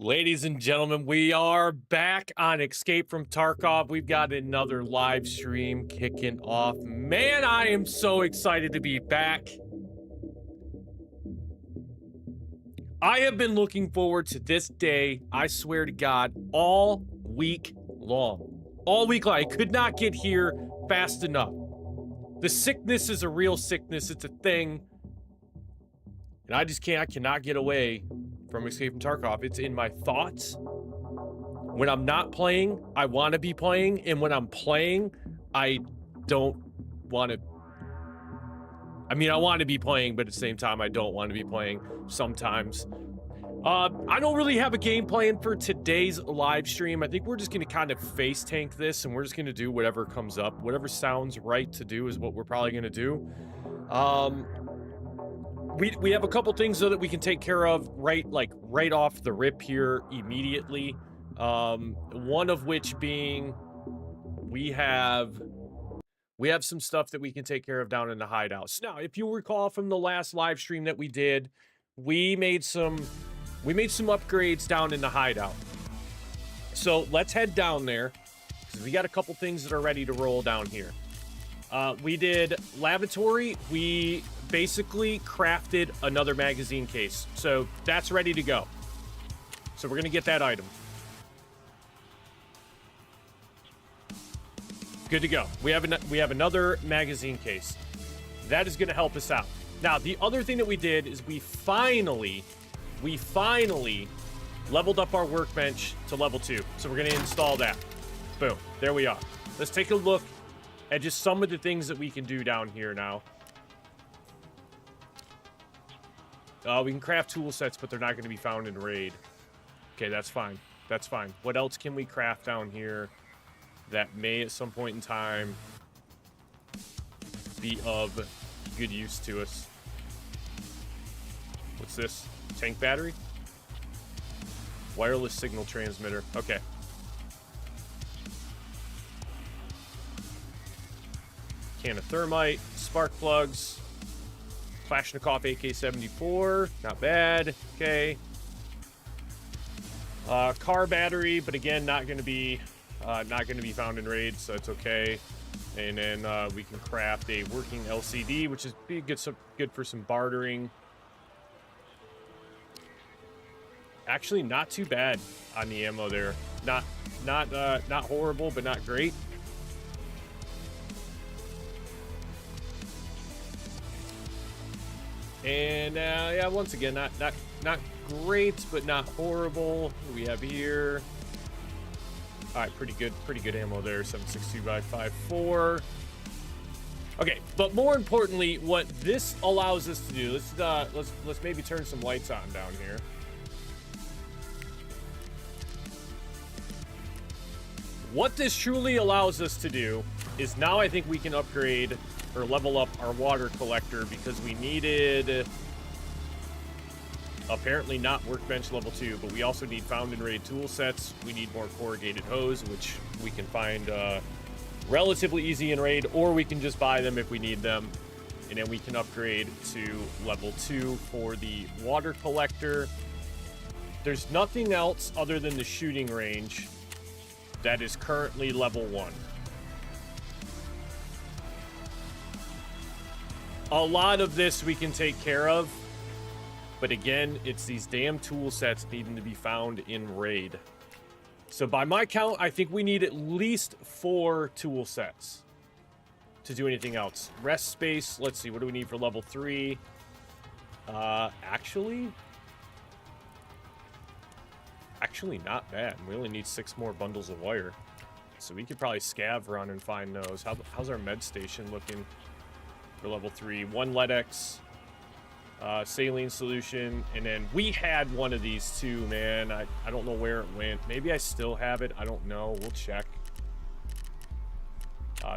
Ladies and gentlemen, we are back on Escape from Tarkov. We've got another live stream kicking off. Man, I am so excited to be back. I have been looking forward to this day, I swear to God, all week long. All week long. I could not get here fast enough. The sickness is a real sickness. It's a thing. And I cannot get away from Escape from Tarkov. It's in my thoughts. When I'm not playing, I want to be playing. And when I'm playing, I don't want to. I mean, I want to be playing, but at the same time, I don't want to be playing sometimes. I don't really have a game plan for today's live stream. I think we're just going to kind of face tank this, and we're just going to do whatever comes up. Whatever sounds right to do is what we're probably going to do. We have a couple things though that we can take care of right off the rip here immediately. One of which being we have some stuff that we can take care of down in the hideouts. Now, if you recall from the last live stream that we did, we made some upgrades down in the hideout. So let's head down there because we got a couple things that are ready to roll down here. We did lavatory. We basically crafted another magazine case. So that's ready to go. So we're going to get that item. Good to go. We have another magazine case. That is going to help us out. Now, the other thing that we did is we finally leveled up our workbench to level 2. So we're going to install that. Boom. There we are. Let's take a look at just some of the things that we can do down here now. We can craft tool sets, but they're not going to be found in raid. Okay, that's fine. That's fine. What else can we craft down here that may at some point in time be of good use to us? What's this? Tank battery? Wireless signal transmitter. Okay. Can of thermite, spark plugs, Kalashnikov AK-74, not bad. Okay. Car battery, but again, not going to be found in raid, so it's okay. And then we can craft a working LCD, which is good for some bartering. Actually, not too bad on the ammo there. Not horrible, but not great. And yeah, once again, not great, but not horrible. What do we have here? All right, pretty good ammo there. 7.62 x 5.4. Okay, but more importantly, what this allows us to do, let's maybe turn some lights on down here. What this truly allows us to do is now I think we can upgrade or level up our water collector because we needed apparently not workbench level 2, but we also need found in raid tool sets. We need more corrugated hose, which we can find relatively easy in raid, or we can just buy them if we need them, and then we can upgrade to level 2 for the water collector. There's nothing else other than the shooting range that is currently level 1. A lot of this we can take care of, but again, it's these damn tool sets needing to be found in raid. So by my count, I think we need at least 4 tool sets to do anything else. Rest space, let's see, what do we need for level 3? Actually not bad. We only need 6 more bundles of wire. So we could probably scav run and find those. How's our med station looking? For level 3, 1 LEDX, saline solution, and then we had one of these too, man. I don't know where it went. Maybe I still have it. I don't know. We'll check.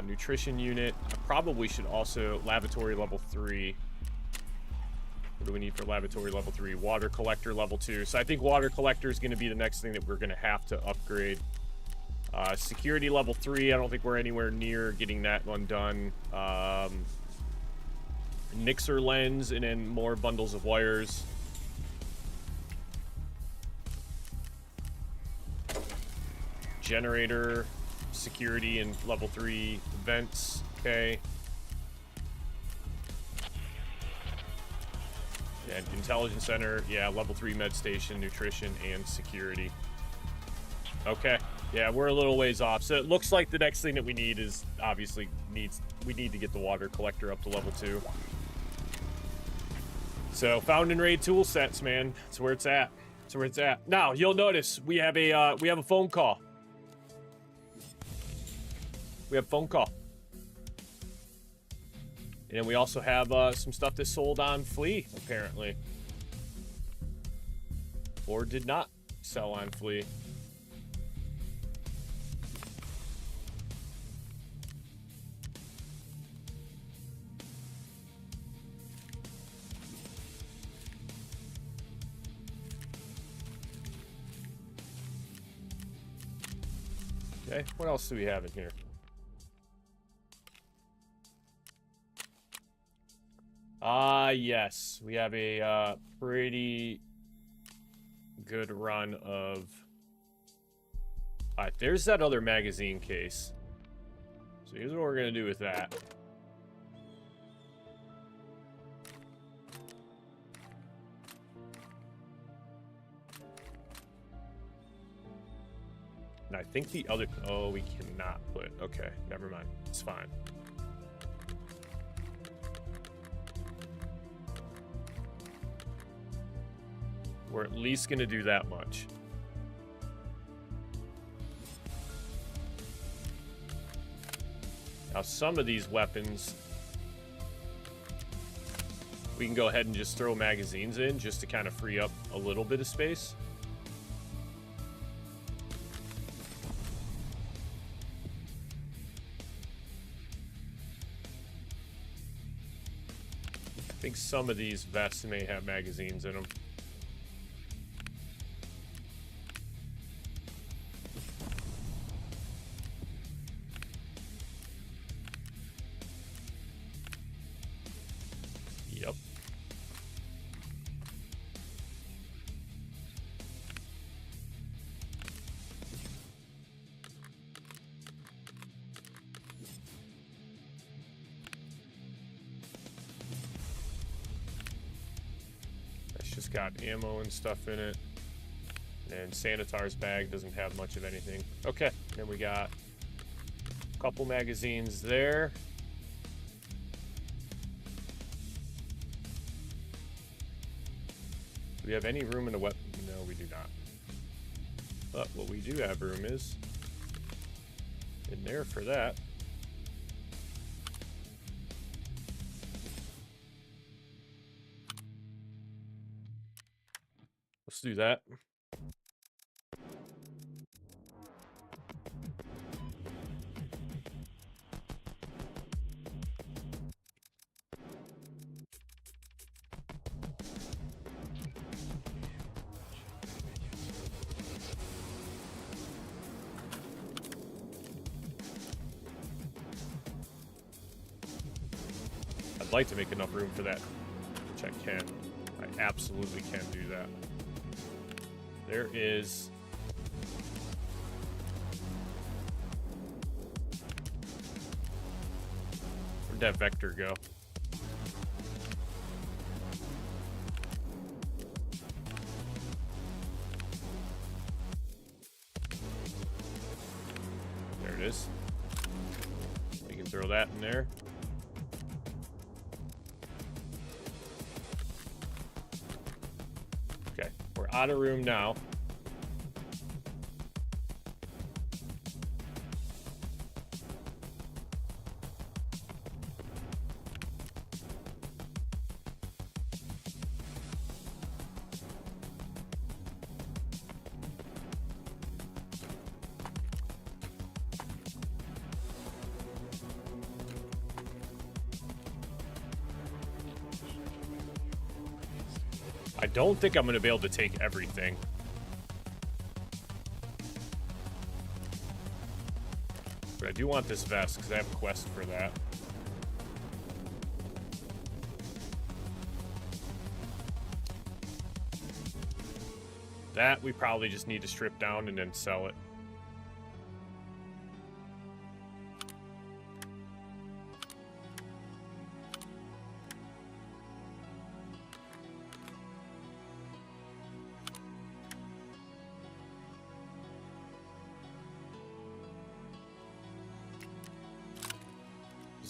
Nutrition unit. I probably should also lavatory level 3. What do we need for lavatory level 3? Water collector level 2. So I think water collector is going to be the next thing that we're going to have to upgrade. Security level 3. I don't think we're anywhere near getting that one done. Nixer lens, and then more bundles of wires. generator, security, and level 3 vents. Okay. Yeah, intelligence center. Yeah, level 3 med station, nutrition, and security. Okay. Yeah, we're a little ways off. So it looks like the next thing that we need is obviously we need to get the water collector up to level 2. So found and raid tool sets, man. That's where it's at. That's where it's at. Now you'll notice we have a phone call. We have a phone call. And we also have some stuff that sold on Flea, apparently. Or did not sell on Flea. Okay, what else do we have in here? Yes. We have a pretty good run of... Alright, there's that other magazine case. So here's what we're going to do with that. And I think the other... Oh, we cannot put... Okay, never mind. It's fine. We're at least going to do that much. Now, some of these weapons, we can go ahead and just throw magazines in just to kind of free up a little bit of space. I think some of these vests may have magazines in them. Yep. Got ammo and stuff in it, and Sanitar's bag doesn't have much of anything. Okay, then we got a couple magazines there. Do we have any room in the weapon? No, we do not. But what we do have room is in there for that. Let's do that. I'd like to make enough room for that, which I can. I absolutely can do that. There is... Where'd that vector go? There it is. We can throw that in there. Okay, we're out of room now. I don't think I'm going to be able to take everything. But I do want this vest because I have a quest for that. That we probably just need to strip down and then sell it.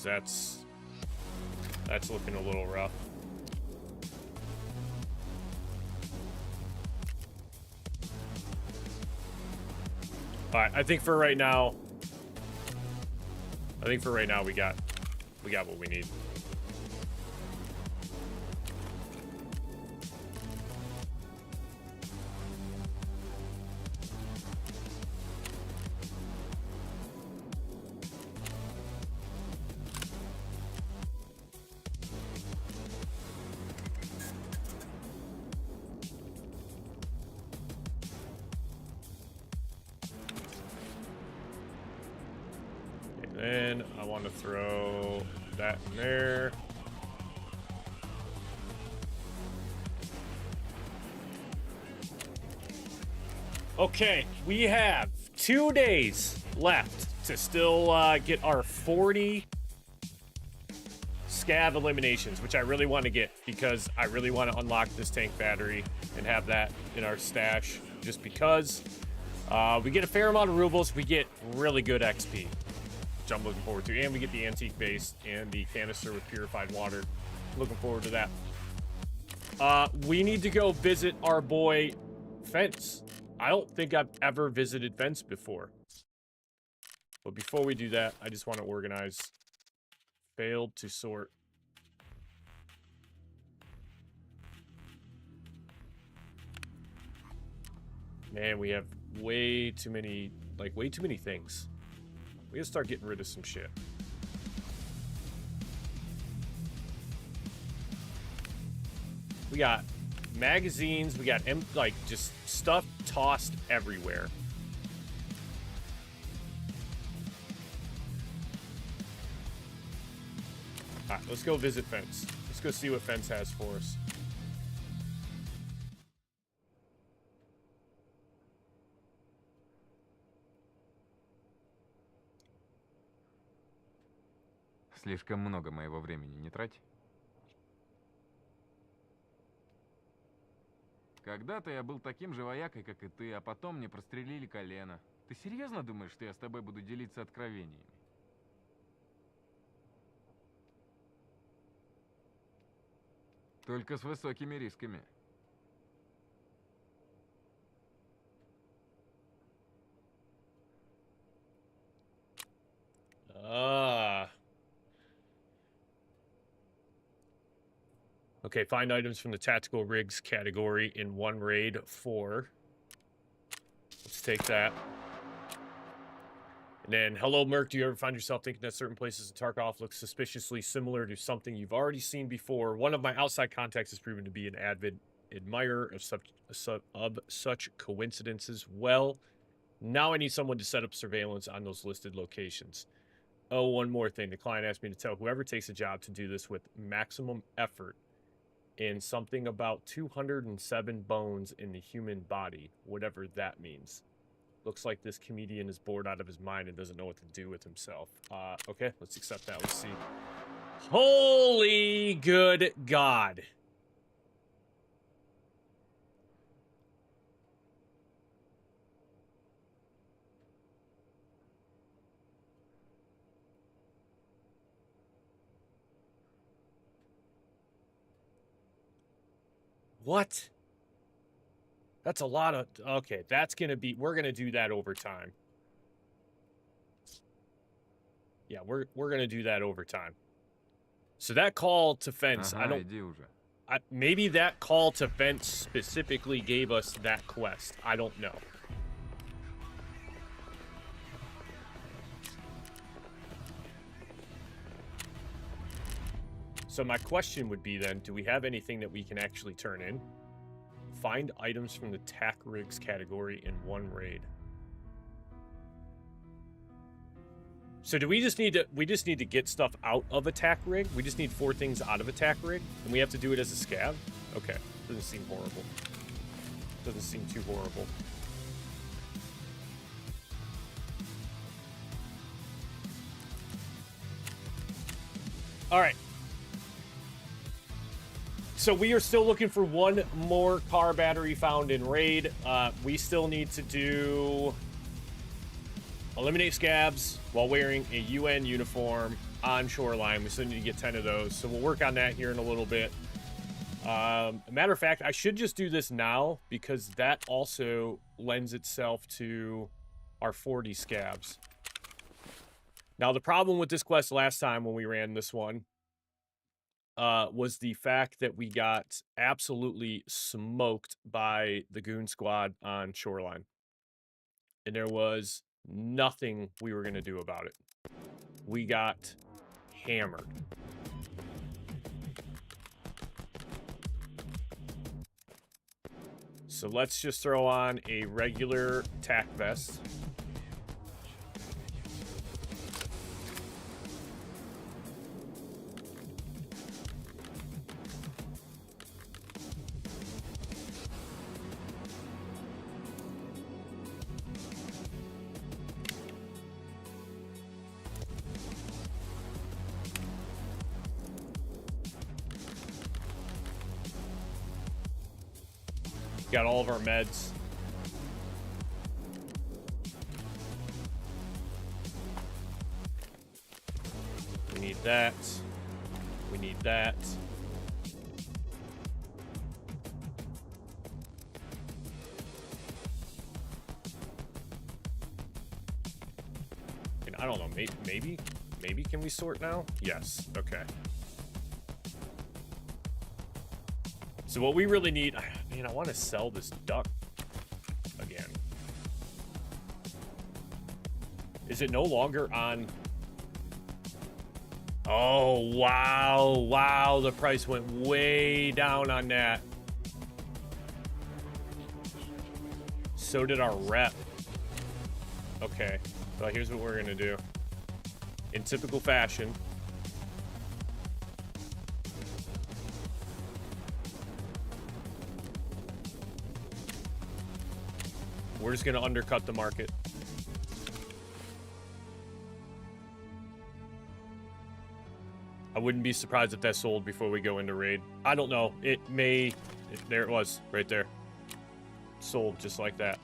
because that's looking a little rough. All right, I think for right now we got what we need. Then I want to throw that in there. Okay, we have 2 days left to still get our 40 scav eliminations, which I really want to get because I really want to unlock this tank battery and have that in our stash just because we get a fair amount of rubles, we get really good XP. Which I'm looking forward to. And we get the antique base and the canister with purified water. Looking forward to that. We need to go visit our boy Fence. I don't think I've ever visited Fence before. But before we do that, I just want to organize. Failed to sort. Man, we have way too many things. We gotta start getting rid of some shit. We got magazines, we got just stuff tossed everywhere. Alright, let's go visit Fence. Let's go see what Fence has for us. Слишком много моего времени не трать. Когда-то я был таким же воякой, как и ты, а потом мне прострелили колено. Ты серьезно думаешь, что я с тобой буду делиться откровениями? Только с высокими рисками. Okay, find items from the tactical rigs category in one raid 4. Let's take that. And then, hello, Merc. Do you ever find yourself thinking that certain places in Tarkov look suspiciously similar to something you've already seen before? One of my outside contacts has proven to be an avid admirer of such coincidences. Well, now I need someone to set up surveillance on those listed locations. Oh, one more thing. The client asked me to tell whoever takes a job to do this with maximum effort and something about 207 bones in the human body, whatever that means. Looks like this comedian is bored out of his mind and doesn't know what to do with himself. Okay, let's accept that. Let's see. Holy good God. What? That's a lot of... Okay, that's going to be... We're going to do that over time. Yeah, we're going to do that over time. So that call to Fence, I don't... maybe that call to Fence specifically gave us that quest. I don't know. So my question would be then, do we have anything that we can actually turn in? Find items from the TAC rigs category in one raid. So do we just need to get stuff out of a TAC rig? We just need 4 things out of a TAC rig, and we have to do it as a scav? Okay, doesn't seem horrible. Doesn't seem too horrible. All right. So we are still looking for one more car battery found in raid. We still need to do eliminate scabs while wearing a UN uniform on Shoreline. We still need to get 10 of those. So we'll work on that here in a little bit. Matter of fact, I should just do this now because that also lends itself to our 40 scabs. Now, the problem with this quest last time when we ran this one was the fact that we got absolutely smoked by the goon squad on Shoreline. And there was nothing we were going to do about it. We got hammered. So let's just throw on a regular tack vest. Got all of our meds. We need that. We need that. And I don't know, maybe can we sort now? Yes, okay. So what we really need, man, I want to sell this duck again. Is it no longer on? Oh, wow. Wow, the price went way down on that. So did our rep. Okay, so here's what we're going to do. In typical fashion, we're just going to undercut the market. I wouldn't be surprised if that sold before we go into raid. I don't know. It may... there it was, right there. Sold just like that.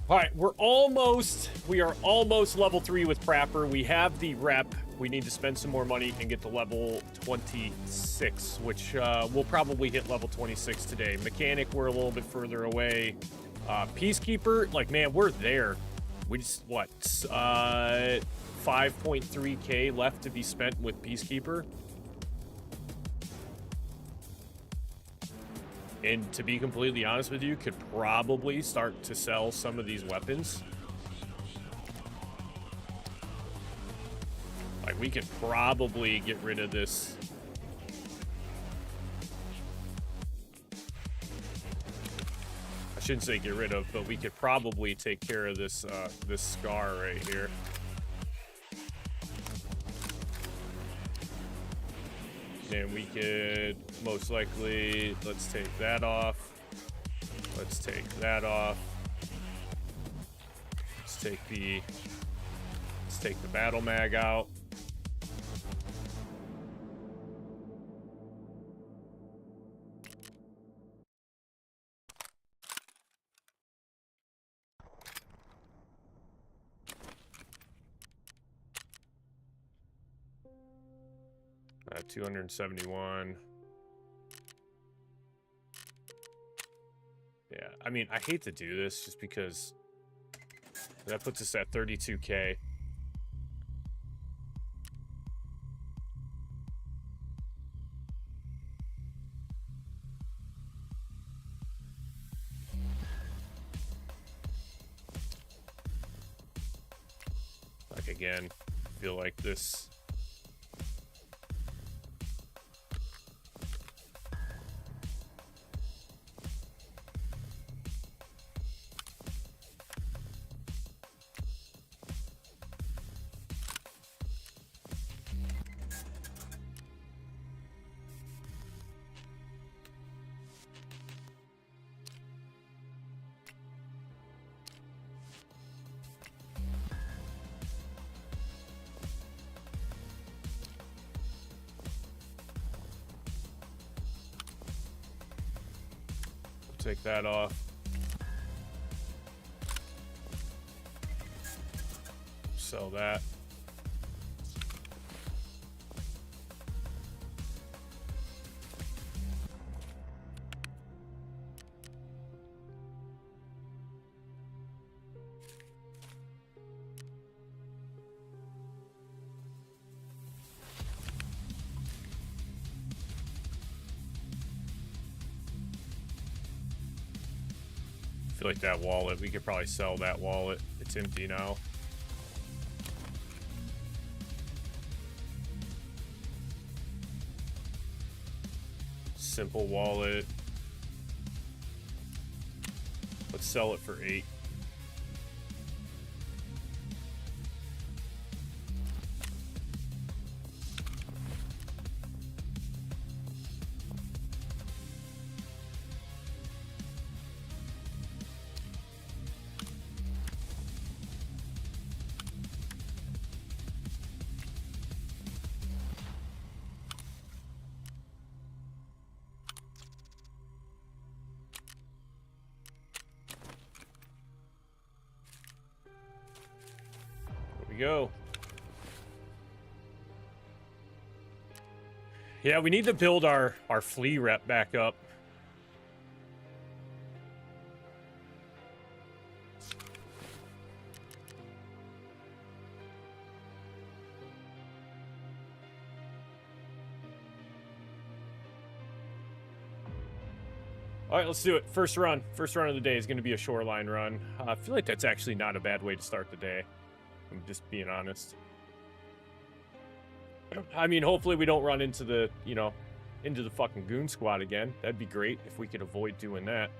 All right, we are almost level 3 with Prapper. We have the rep. We need to spend some more money and get to level 26, which we'll probably hit level 26 today. Mechanic, we're a little bit further away. Peacekeeper, like, man, we're there. We just, what, 5.3K left to be spent with Peacekeeper. And to be completely honest with you, could probably start to sell some of these weapons. Like, we could probably get rid of this. I shouldn't say get rid of, but we could probably take care of this, this scar right here. And we could most likely, let's take that off. Let's take that off. Let's take the battle mag out. . 271. Yeah, I mean, I hate to do this just because that puts us at 32K. Like, again, feel like this. take that off. Sell that. I feel like that wallet, we could probably sell that wallet. It's empty now. Simple wallet. Let's sell it for 8. Go. Yeah, we need to build our flea rep back up. All right, let's do it. First run. First run of the day is going to be a shoreline run. I feel like that's actually not a bad way to start the day. I'm just being honest. I mean, hopefully we don't run into the, you know, into the fucking goon squad again. That'd be great if we could avoid doing that.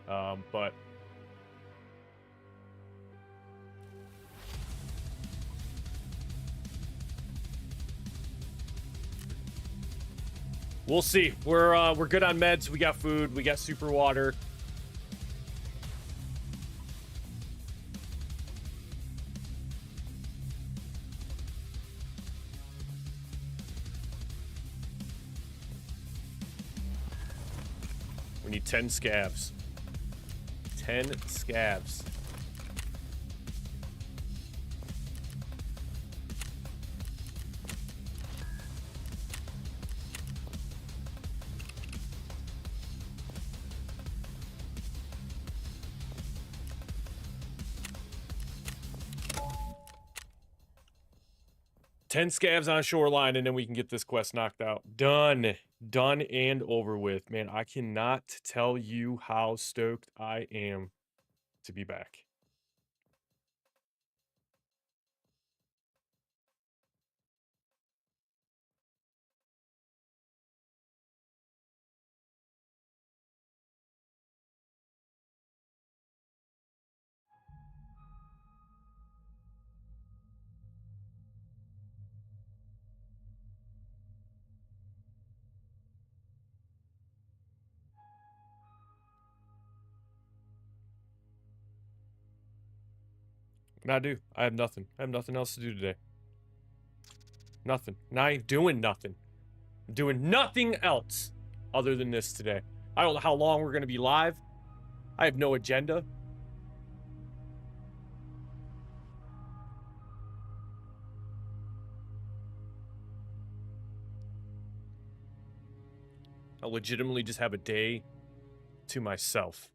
But we'll see. We're good on meds. We got food. We got super water. We need 10 scabs. 10 scabs. Ten scabs on shoreline, and then we can get this quest knocked out. Done. Done and over with. Man, I cannot tell you how stoked I am to be back. And I do. I have nothing. I have nothing else to do today. Nothing. And I ain't doing nothing. I'm doing nothing else other than this today. I don't know how long we're going to be live. I have no agenda. I legitimately just have a day to myself.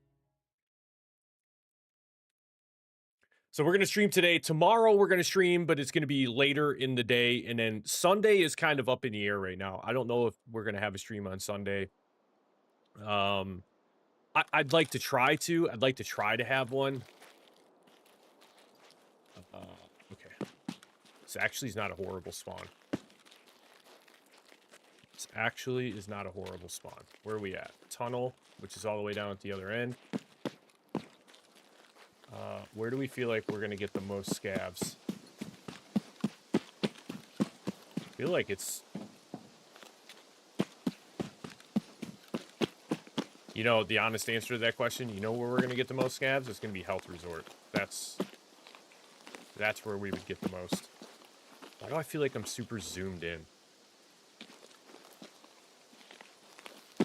So we're going to stream today. Tomorrow we're going to stream, but it's going to be later in the day. And then Sunday is kind of up in the air right now. I don't know if we're going to have a stream on Sunday. I'd like to try to. I'd like to try to have one. Okay. This actually is not a horrible spawn. This actually is not a horrible spawn. Where are we at? Tunnel, which is all the way down at the other end. Where do we feel like we're going to get the most scabs? I feel like it's... You know, the honest answer to that question, you know where we're going to get the most scabs? It's going to be Health Resort. That's where we would get the most. Why do I feel like I'm super zoomed in?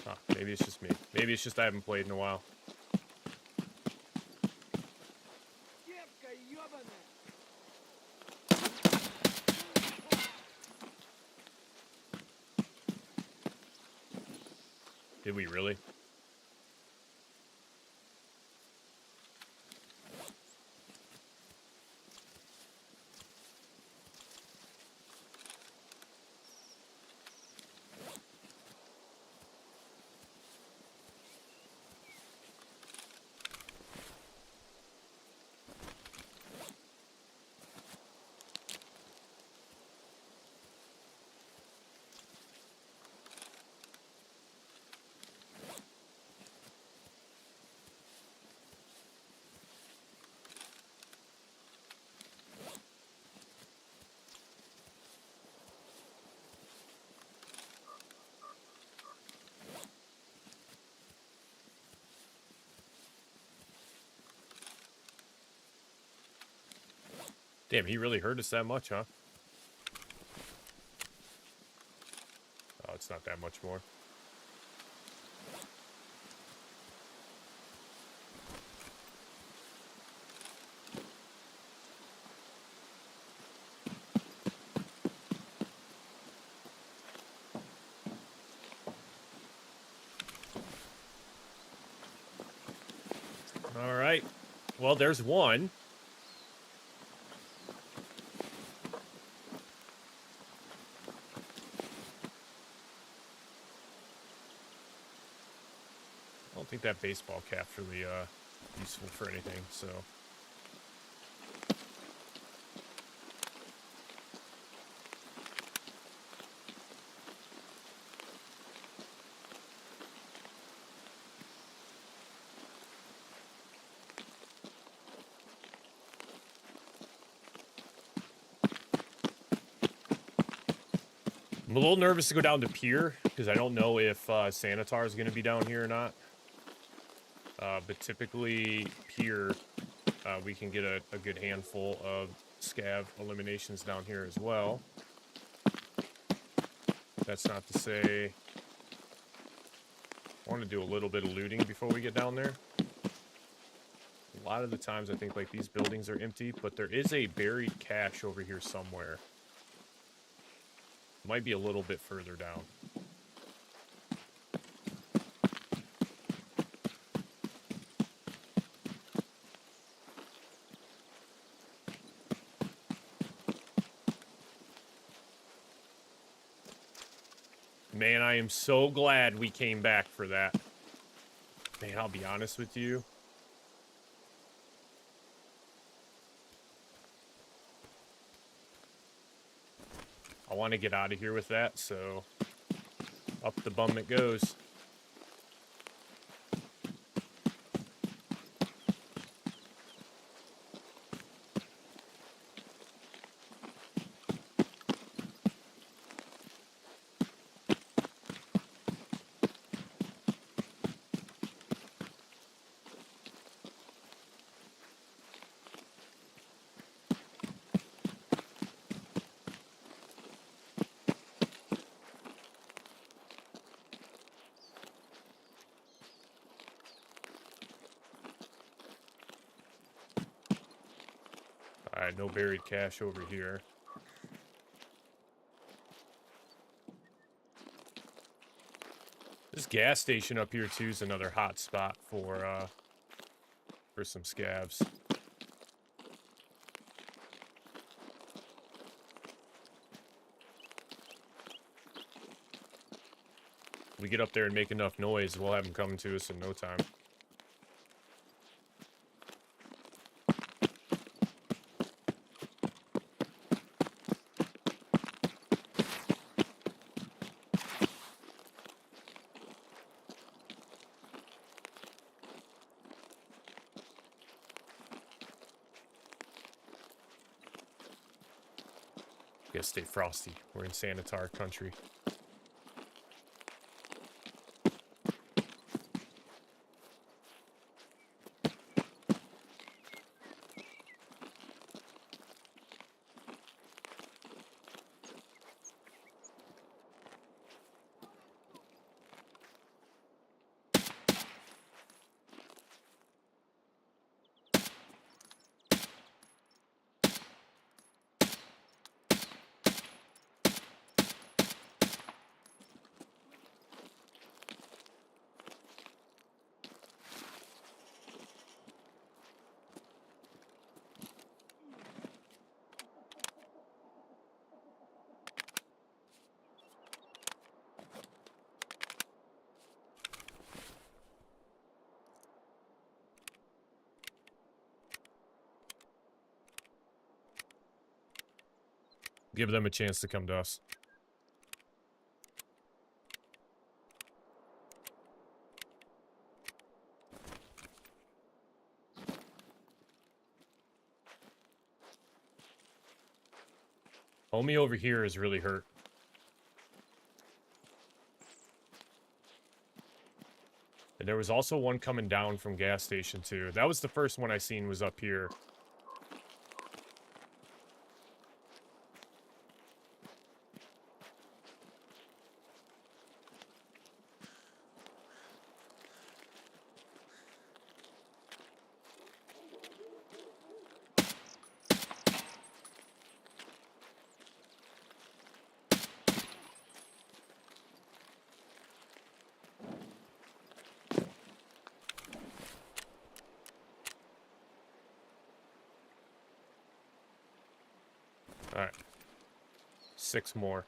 Huh. Maybe it's just me. Maybe it's just I haven't played in a while. Did we really? Damn, he really hurt us that much, huh? Oh, it's not that much more. All right. Well, there's one. I don't think that baseball cap's really useful for anything, so. I'm a little nervous to go down to Pier, because I don't know if Sanitar is going to be down here or not. But typically, Pier, we can get a good handful of scav eliminations down here as well. That's not to say I want to do a little bit of looting before we get down there. A lot of the times I think like these buildings are empty, but there is a buried cache over here somewhere. Might be a little bit further down. Man, I am so glad we came back for that. Man, I'll be honest with you. I want to get out of here with that, so up the bum it goes. Alright, no buried cache over here. This gas station up here too is another hot spot for some scavs. We get up there and make enough noise, we'll have them coming to us in no time. Gotta stay frosty. We're in Sanitar country. Give them a chance to come to us. Homie over here is really hurt. And there was also one coming down from gas station too. That was the first one I seen was up here. Alright. 6 more.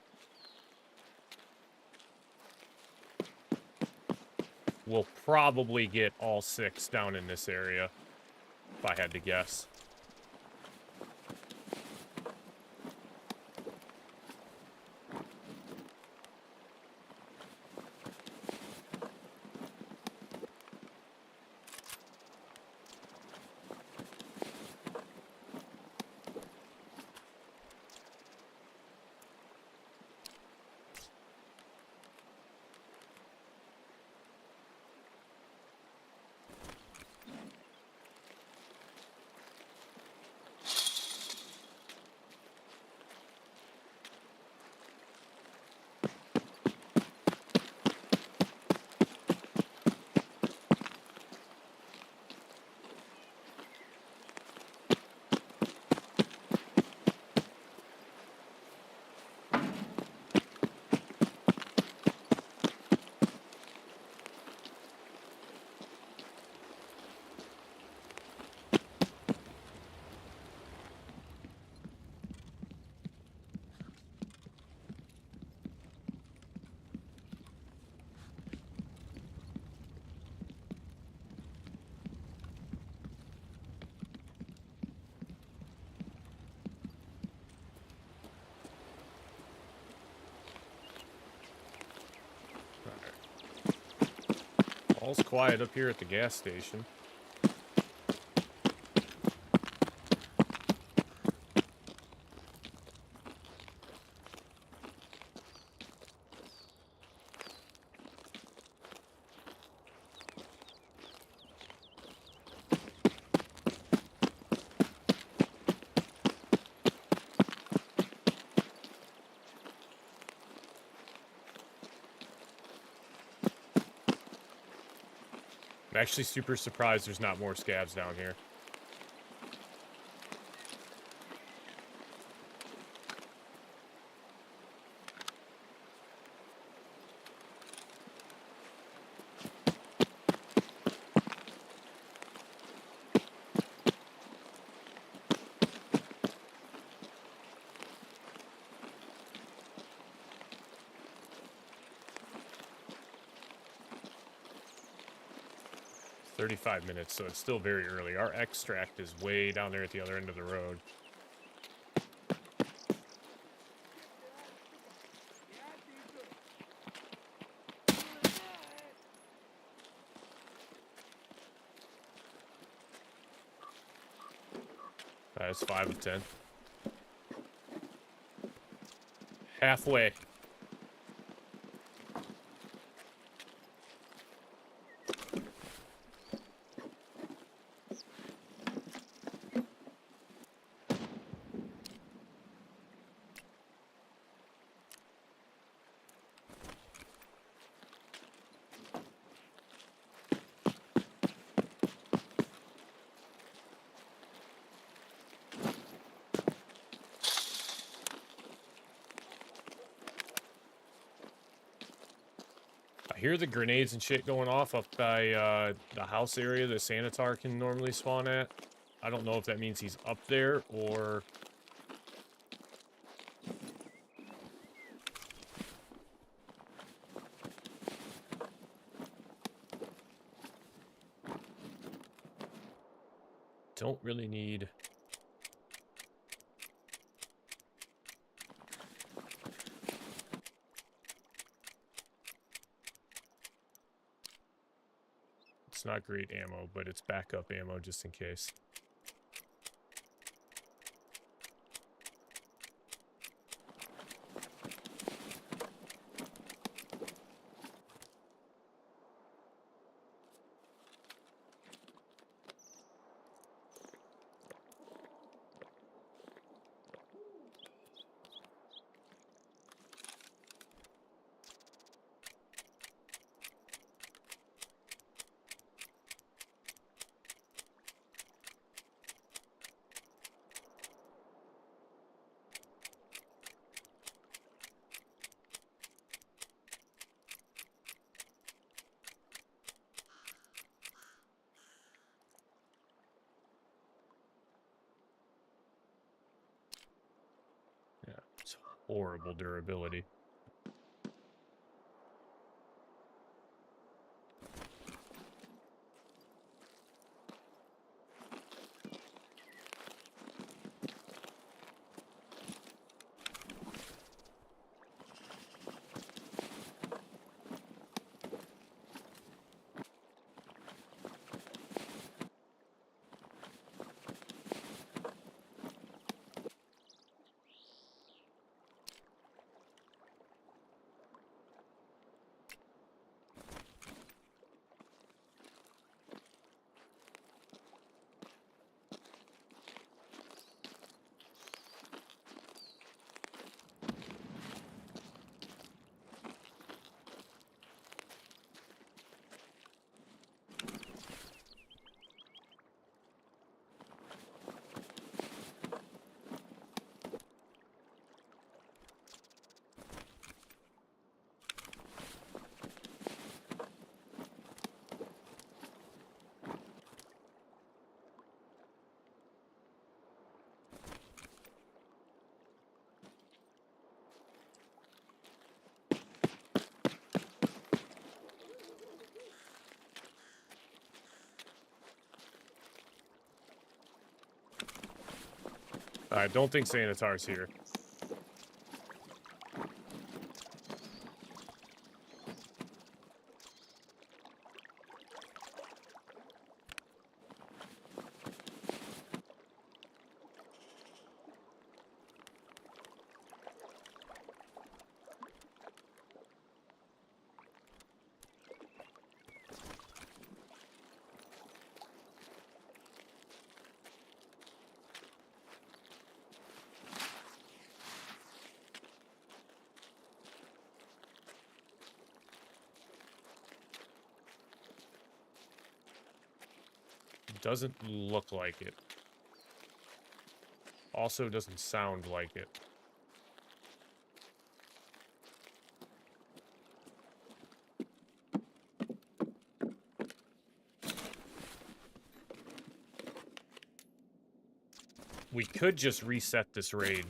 We'll probably get all 6 down in this area, if I had to guess. All's quiet up here at the gas station. I'm actually super surprised there's not more scabs down here. It's 35 minutes, so it's still very early. Our extract is way down there at the other end of the road. That's 5 of 10. Halfway. I hear the grenades and shit going off up by the house area that Sanitar can normally spawn at. I don't know if that means he's up there or... Don't really need... not great ammo, but it's backup ammo just in case. Yeah, it's horrible durability. I don't think Sanitar's here. Doesn't look like it. Also doesn't sound like it. We could just reset this raid.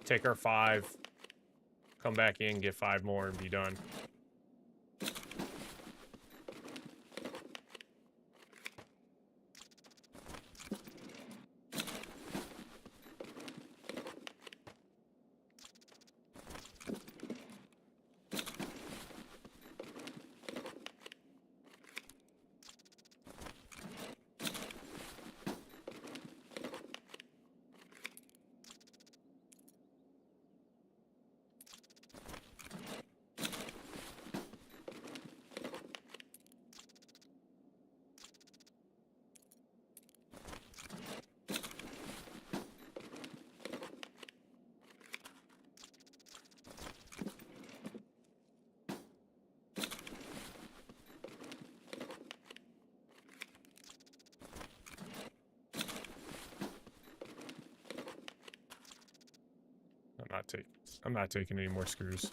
Take our 5, come back in, get 5 more, and be done. I'm not taking any more screws.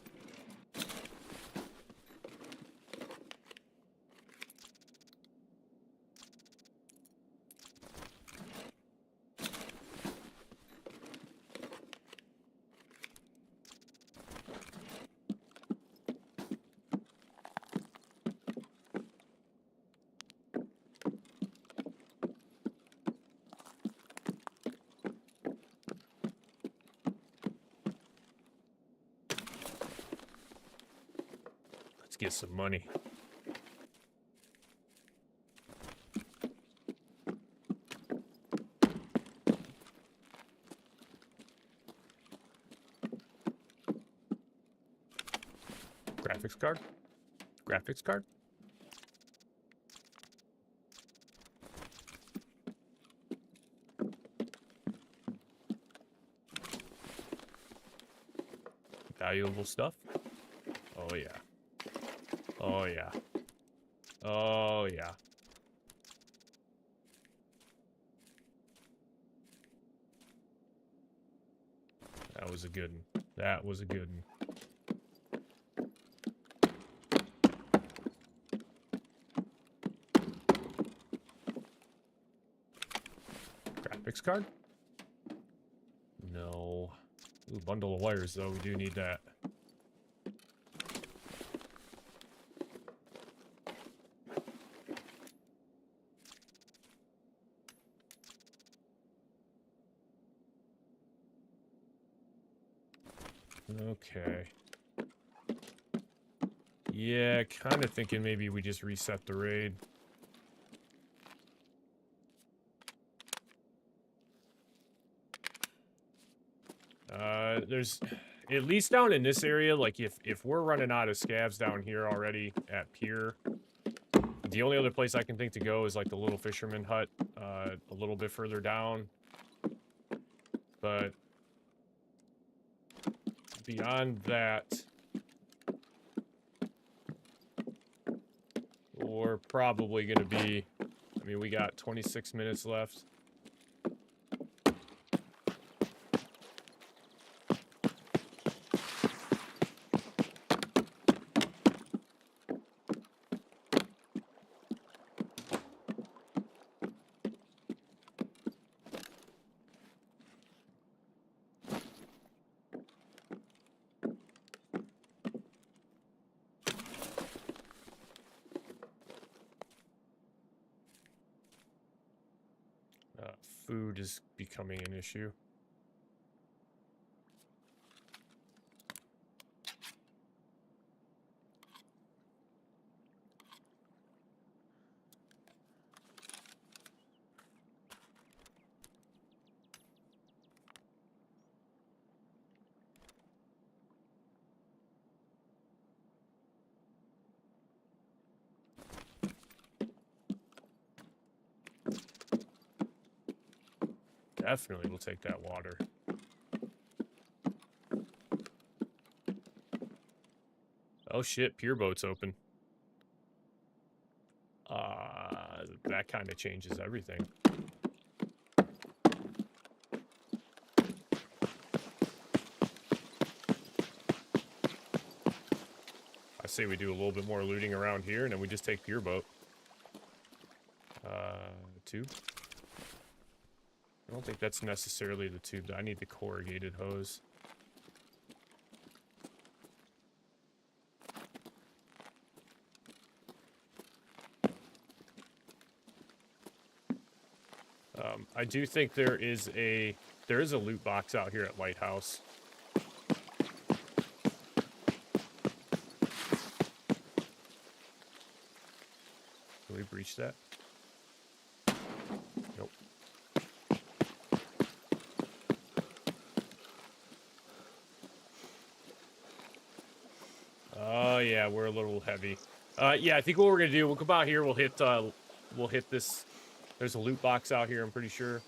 Get some money. Graphics card? Graphics card? Valuable stuff? Oh yeah. Oh yeah. Oh yeah. That was a good one. That was a good one. Graphics card? No. Ooh, bundle of wires though. We do need that. Okay. Yeah, kind of thinking maybe we just reset the raid. There's at least down in this area, like if we're running out of scavs down here already at Pier, the only other place I can think to go is like the little fisherman hut, a little bit further down. But beyond that, we're probably gonna be, I mean, we got 26 minutes left. Food is becoming an issue. Definitely will take that water. Oh shit, pier boat's open. That kind of changes everything. I say we do a little bit more looting around here and then we just take pier boat. 2. I don't think that's necessarily the tube. I need the corrugated hose. I do think there is a loot box out here at Lighthouse. Can we breach that? Nope. Oh yeah, we're a little heavy. Yeah, I think what we're gonna do, we'll come out here, we'll hit this. There's a loot box out here, I'm pretty sure.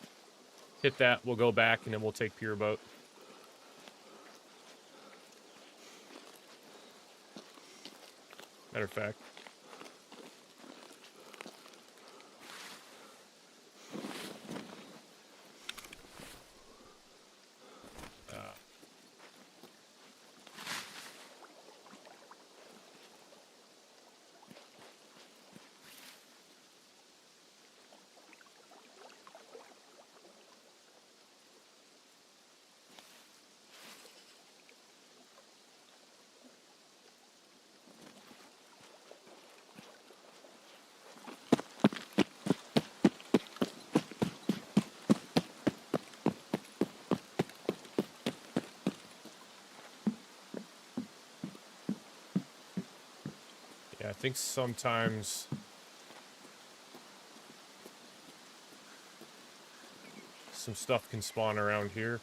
Hit that, we'll go back, and then we'll take pier boat. Matter of fact. Yeah, I think sometimes some stuff can spawn around here.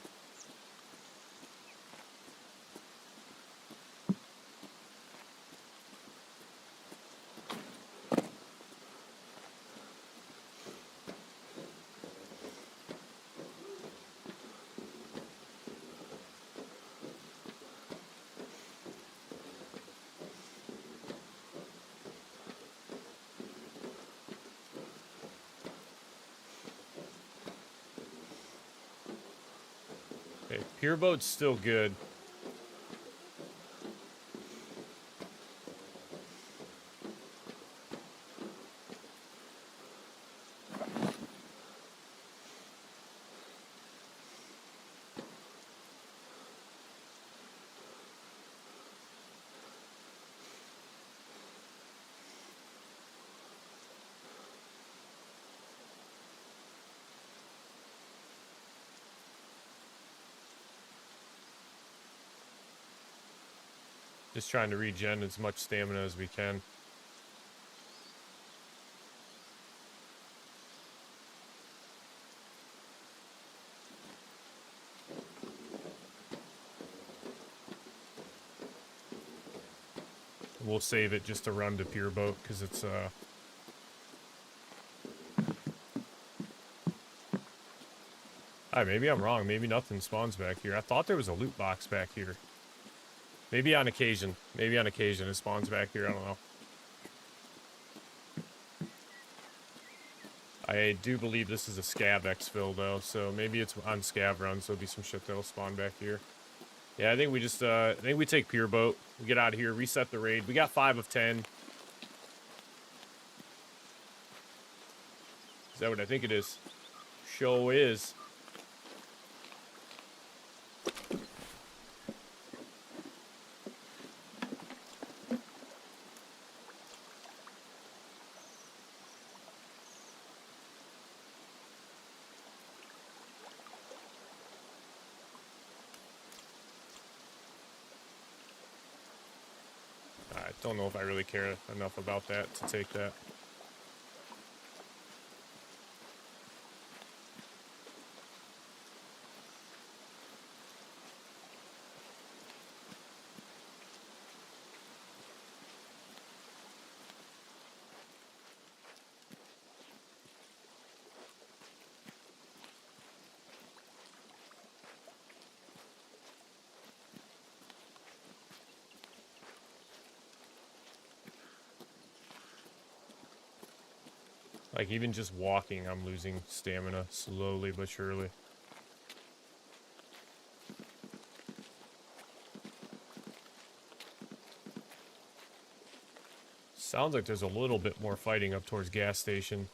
Okay, pier boat's still good. Just trying to regen as much stamina as we can. We'll save it just to run to pier boat because it's maybe I'm wrong. Maybe nothing spawns back here. I thought there was a loot box back here. Maybe on occasion. Maybe on occasion it spawns back here. I don't know. I do believe this is a scav exfil though, so maybe it's on scav run, so there'll be some shit that'll spawn back here. Yeah, I think we just I think we take pier boat. We get out of here, reset the raid. We got 5 of 10. Is that what I think it is? Show is. I don't know if I really care enough about that to take that. Like, even just walking, I'm losing stamina slowly but surely. Sounds like there's a little bit more fighting up towards gas station.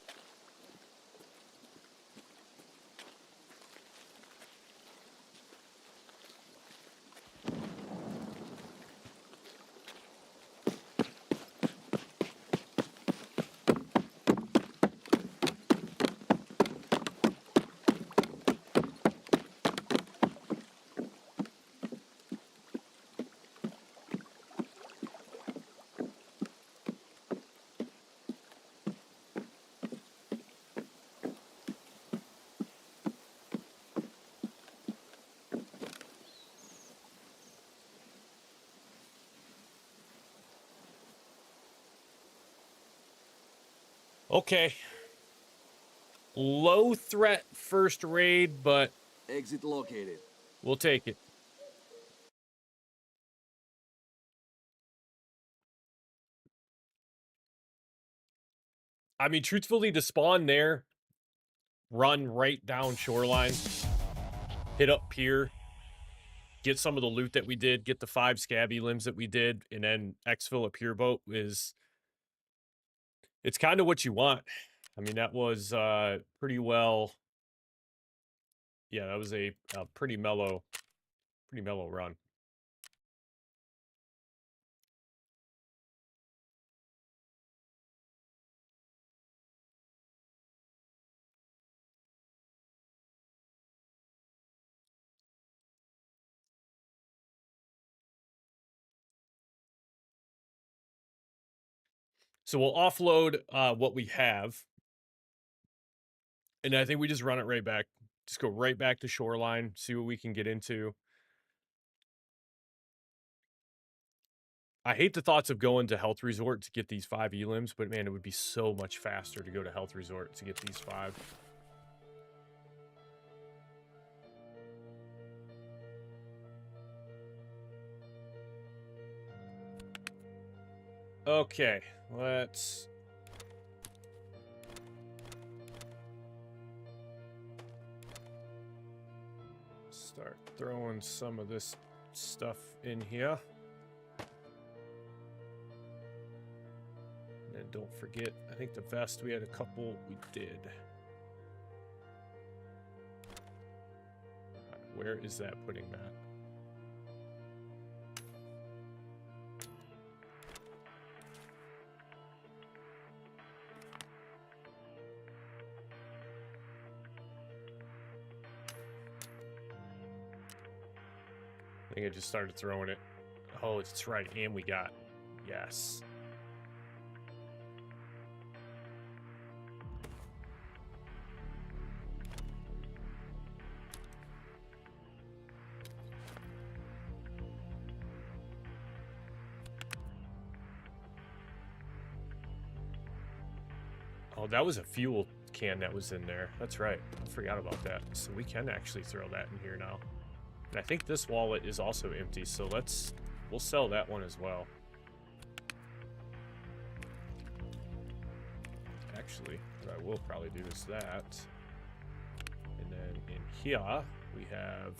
Okay. Low threat first raid, but Exit located. we'll take it. I mean, truthfully, to spawn there, run right down shoreline, hit up pier, get some of the loot that we did, get the 5 scabby limbs that we did, and then exfil a pier boat is... It's kind of what you want. I mean, that was pretty well... Yeah, that was a pretty mellow run. So we'll offload what we have. And I think we just run it right back. Just go right back to shoreline, see what we can get into. I hate the thoughts of going to health resort to get these 5 elims, but man, it would be so much faster to go to health resort to get these 5. Okay, let's... Start throwing some of this stuff in here. And then don't forget, I think the vest, we had a couple, we did. Where is that putting that? I think I just started throwing it. Oh, it's right, and we got, yes. Oh, that was a fuel can that was in there. That's right. I forgot about that. So we can actually throw that in here now. And I think this wallet is also empty, so we'll sell that one as well. Actually, what I will probably do is that. And then in here, we have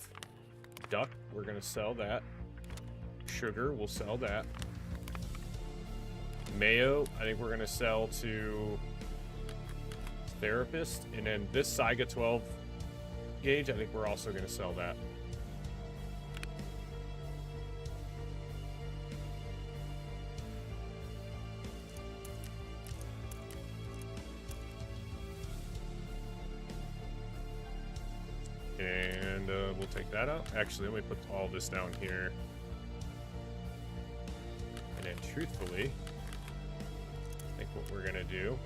duck. We're going to sell that. Sugar, we'll sell that. Mayo, I think we're going to sell to Therapist. And then this Saiga 12 gauge, I think we're also going to sell that. And we'll take that out. Actually, let me put all this down here. And then truthfully, I think what we're going to do,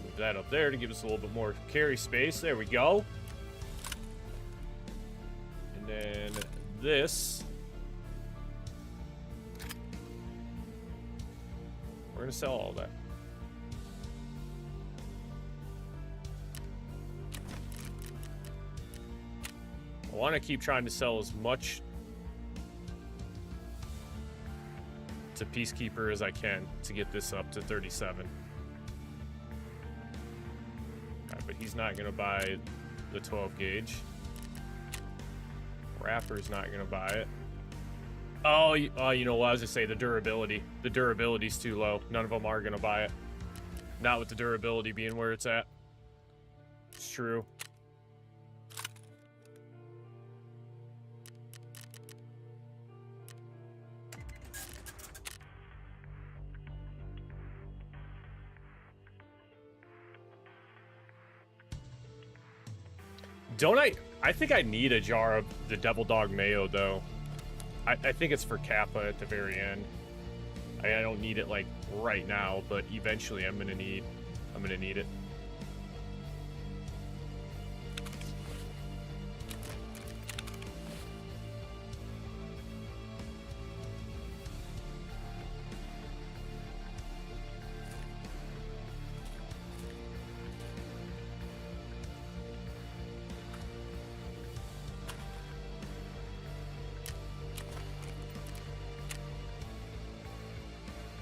move that up there to give us a little bit more carry space. There we go. And then this, we're going to sell all that. I want to keep trying to sell as much to Peacekeeper as I can to get this up to 37. Right, but he's not going to buy the 12 gauge. Rapper's not going to buy it. Oh, you know what I was going to say, the durability. The durability's too low. None of them are going to buy it. Not with the durability being where it's at. It's true. Don't I think I need a jar of the Devil Dog Mayo, though. I think it's for Kappa at the very end. I don't need it, like, right now, but eventually I'm gonna need it.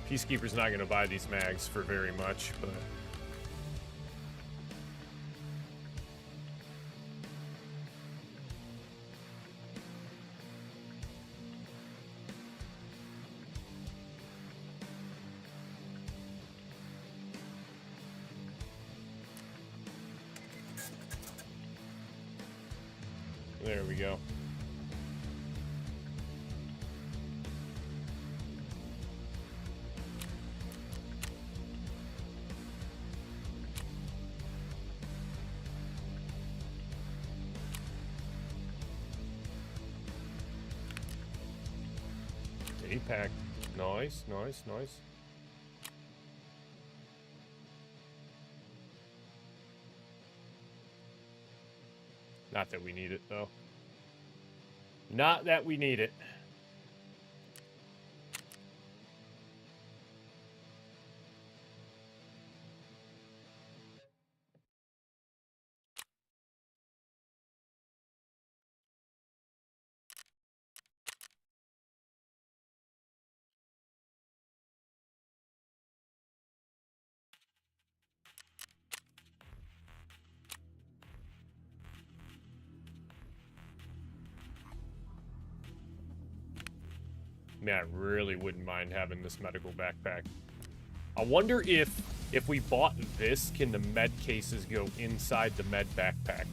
Peacekeeper's not going to buy these mags for very much, but... There we go. Pack. Nice, nice, nice. Not that we need it, though. Not that we need it. Man, I really wouldn't mind having this medical backpack. I wonder if we bought this, can the med cases go inside the med backpack?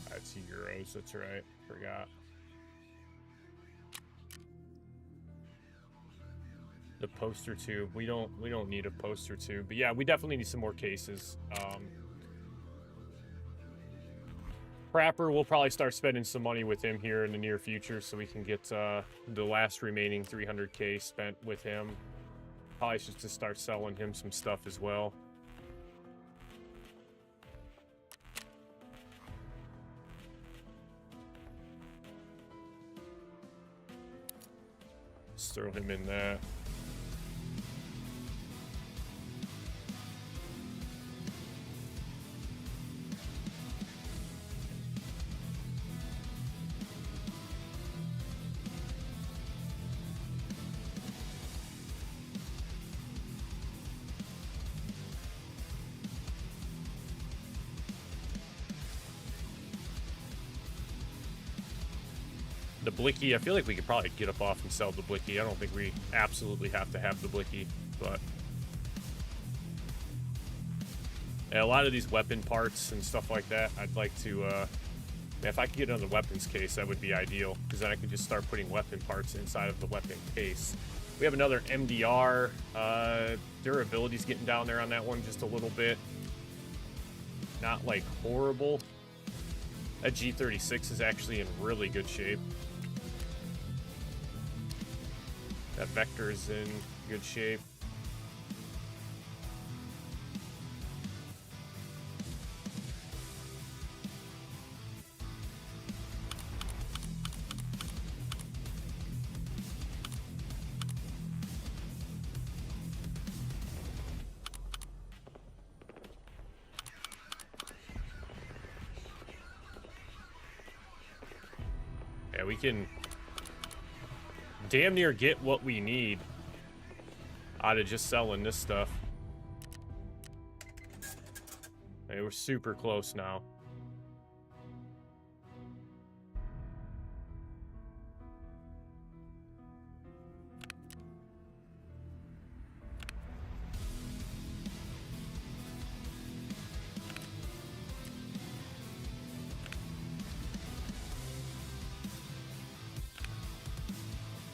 That's euros, that's right. Forgot. The poster tube. We don't need a poster tube. But yeah, we definitely need some more cases. Prapper, we'll probably start spending some money with him here in the near future so we can get the last remaining 300k spent with him. Probably should just start selling him some stuff as well. Just throw him in there. The Blicky, I feel like we could probably get up off and sell the Blicky. I don't think we absolutely have to have the Blicky, but yeah, a lot of these weapon parts and stuff like that, I'd like to, if I could get another weapons case, that would be ideal, because then I could just start putting weapon parts inside of the weapon case. We have another MDR. Durability's getting down there on that one just a little bit. Not, like, horrible. That G36 is actually in really good shape. That Vector is in good shape. Yeah, we can damn near get what we need out of just selling this stuff. Hey, we're super close now.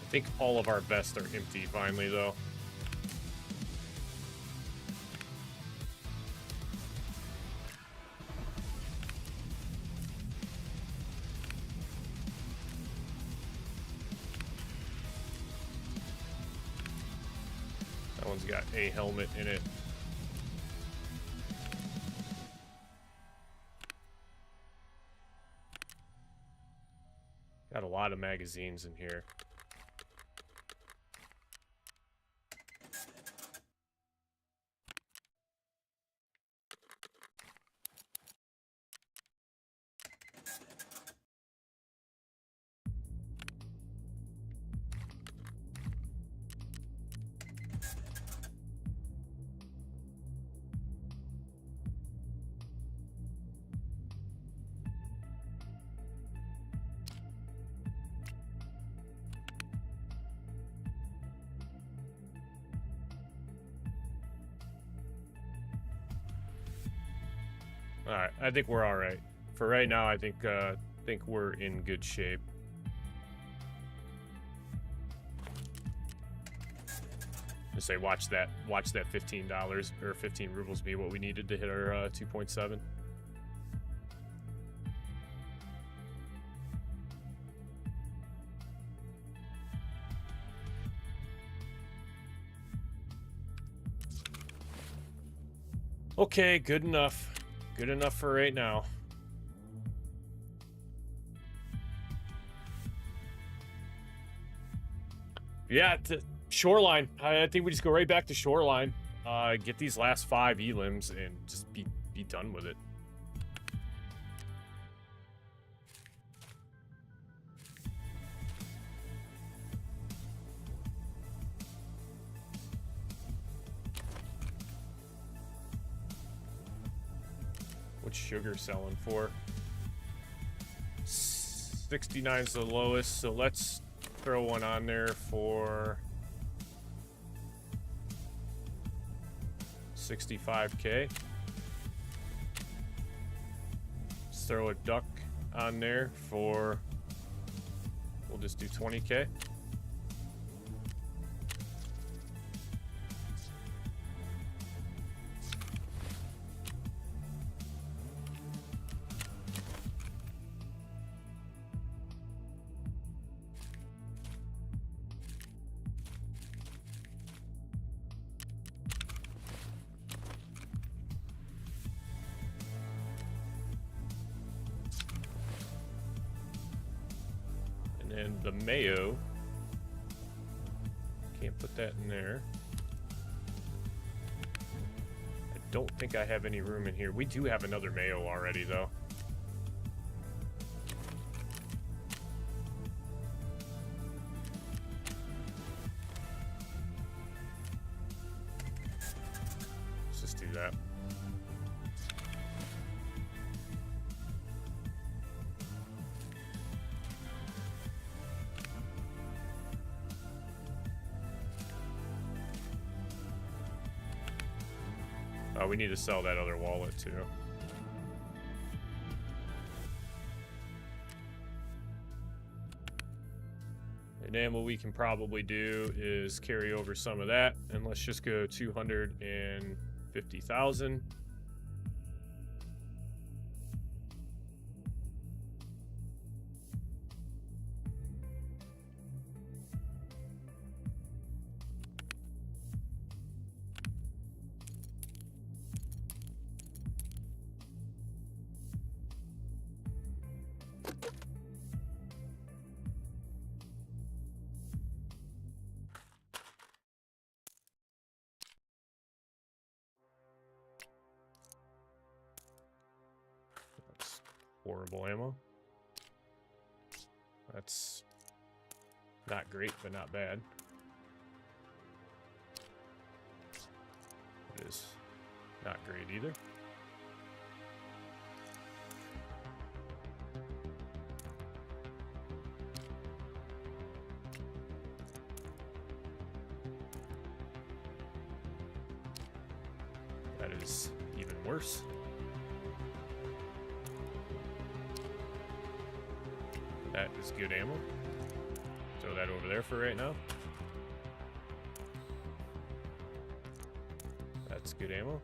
I think all of our vests are empty finally, though. That one's got a helmet in it. Got a lot of magazines in here. Alright, I think we're alright. For right now, I think we're in good shape. Just say watch that $15 or 15 rubles be what we needed to hit our 2.7. Okay, good enough. Good enough for right now. Yeah, Shoreline. I think we just go right back to Shoreline. Get these last 5 elims and just be done with it. What's sugar selling for? 69 is the lowest, so let's throw one on there for 65K. Let's throw a duck on there for, we'll just do 20K. And the mayo, can't put that in there. I don't think I have any room in here. We do have another mayo already, though. Let's just do that. We need to sell that other wallet too. And then what we can probably do is carry over some of that, and let's just go 250,000. Horrible ammo. That's not great, but not bad. It is not great either. That is even worse. That is good ammo. Throw that over there for right now. That's good ammo.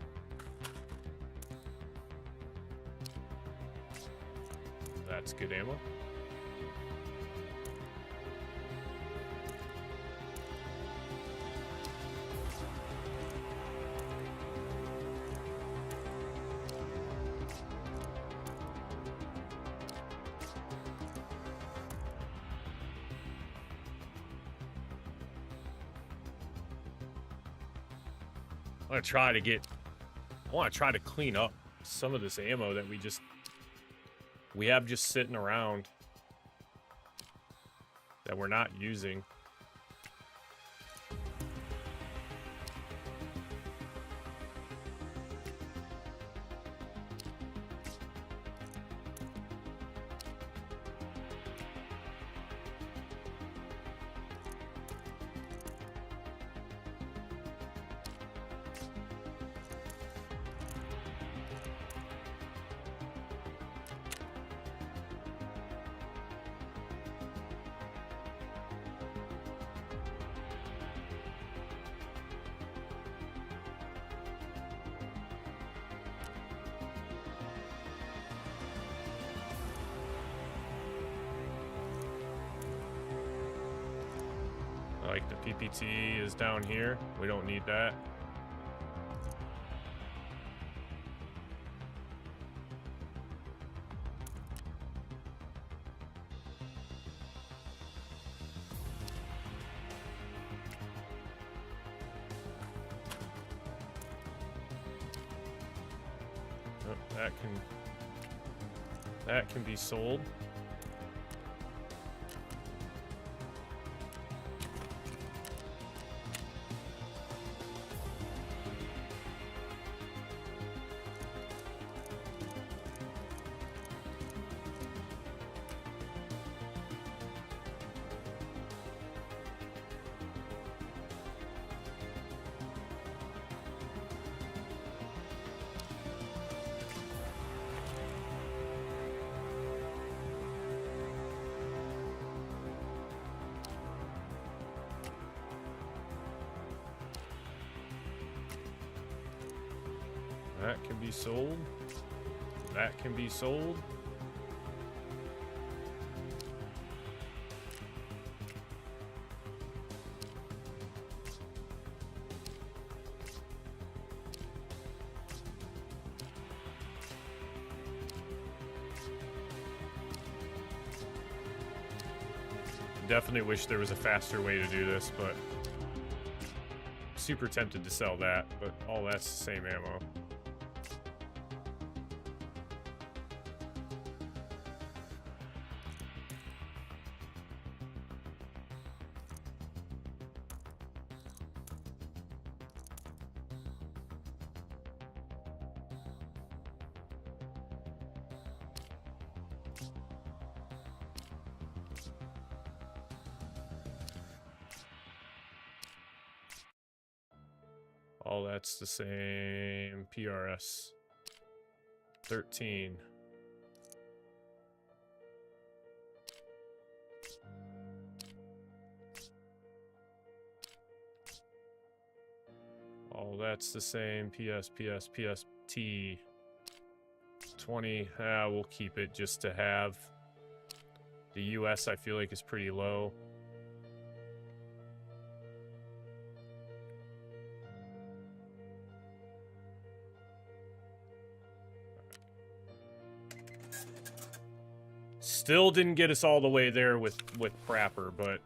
That's good ammo. I want to try to clean up some of this ammo that we have just sitting around that we're not using. Like the PPT is down here. We don't need that. Oh, that can be sold. That can be sold. That can be sold. Definitely wish there was a faster way to do this, but super tempted to sell that, but all that's the same ammo. All that's the same. PRS 13. All that's the same. PST 20. We'll keep it just to have. The US I feel like is pretty low. Still didn't get us all the way there with Prapper, but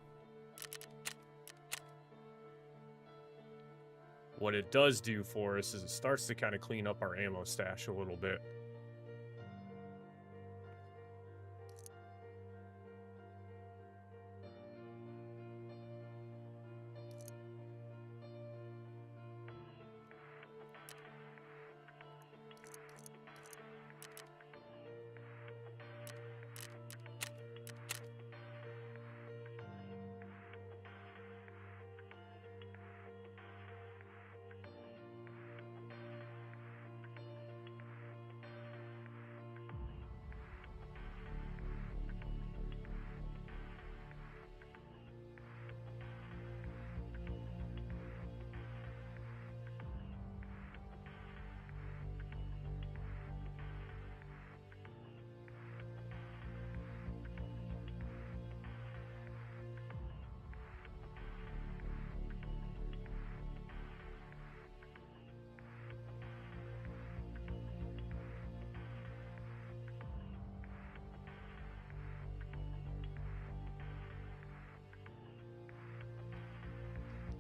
what it does do for us is it starts to kind of clean up our ammo stash a little bit.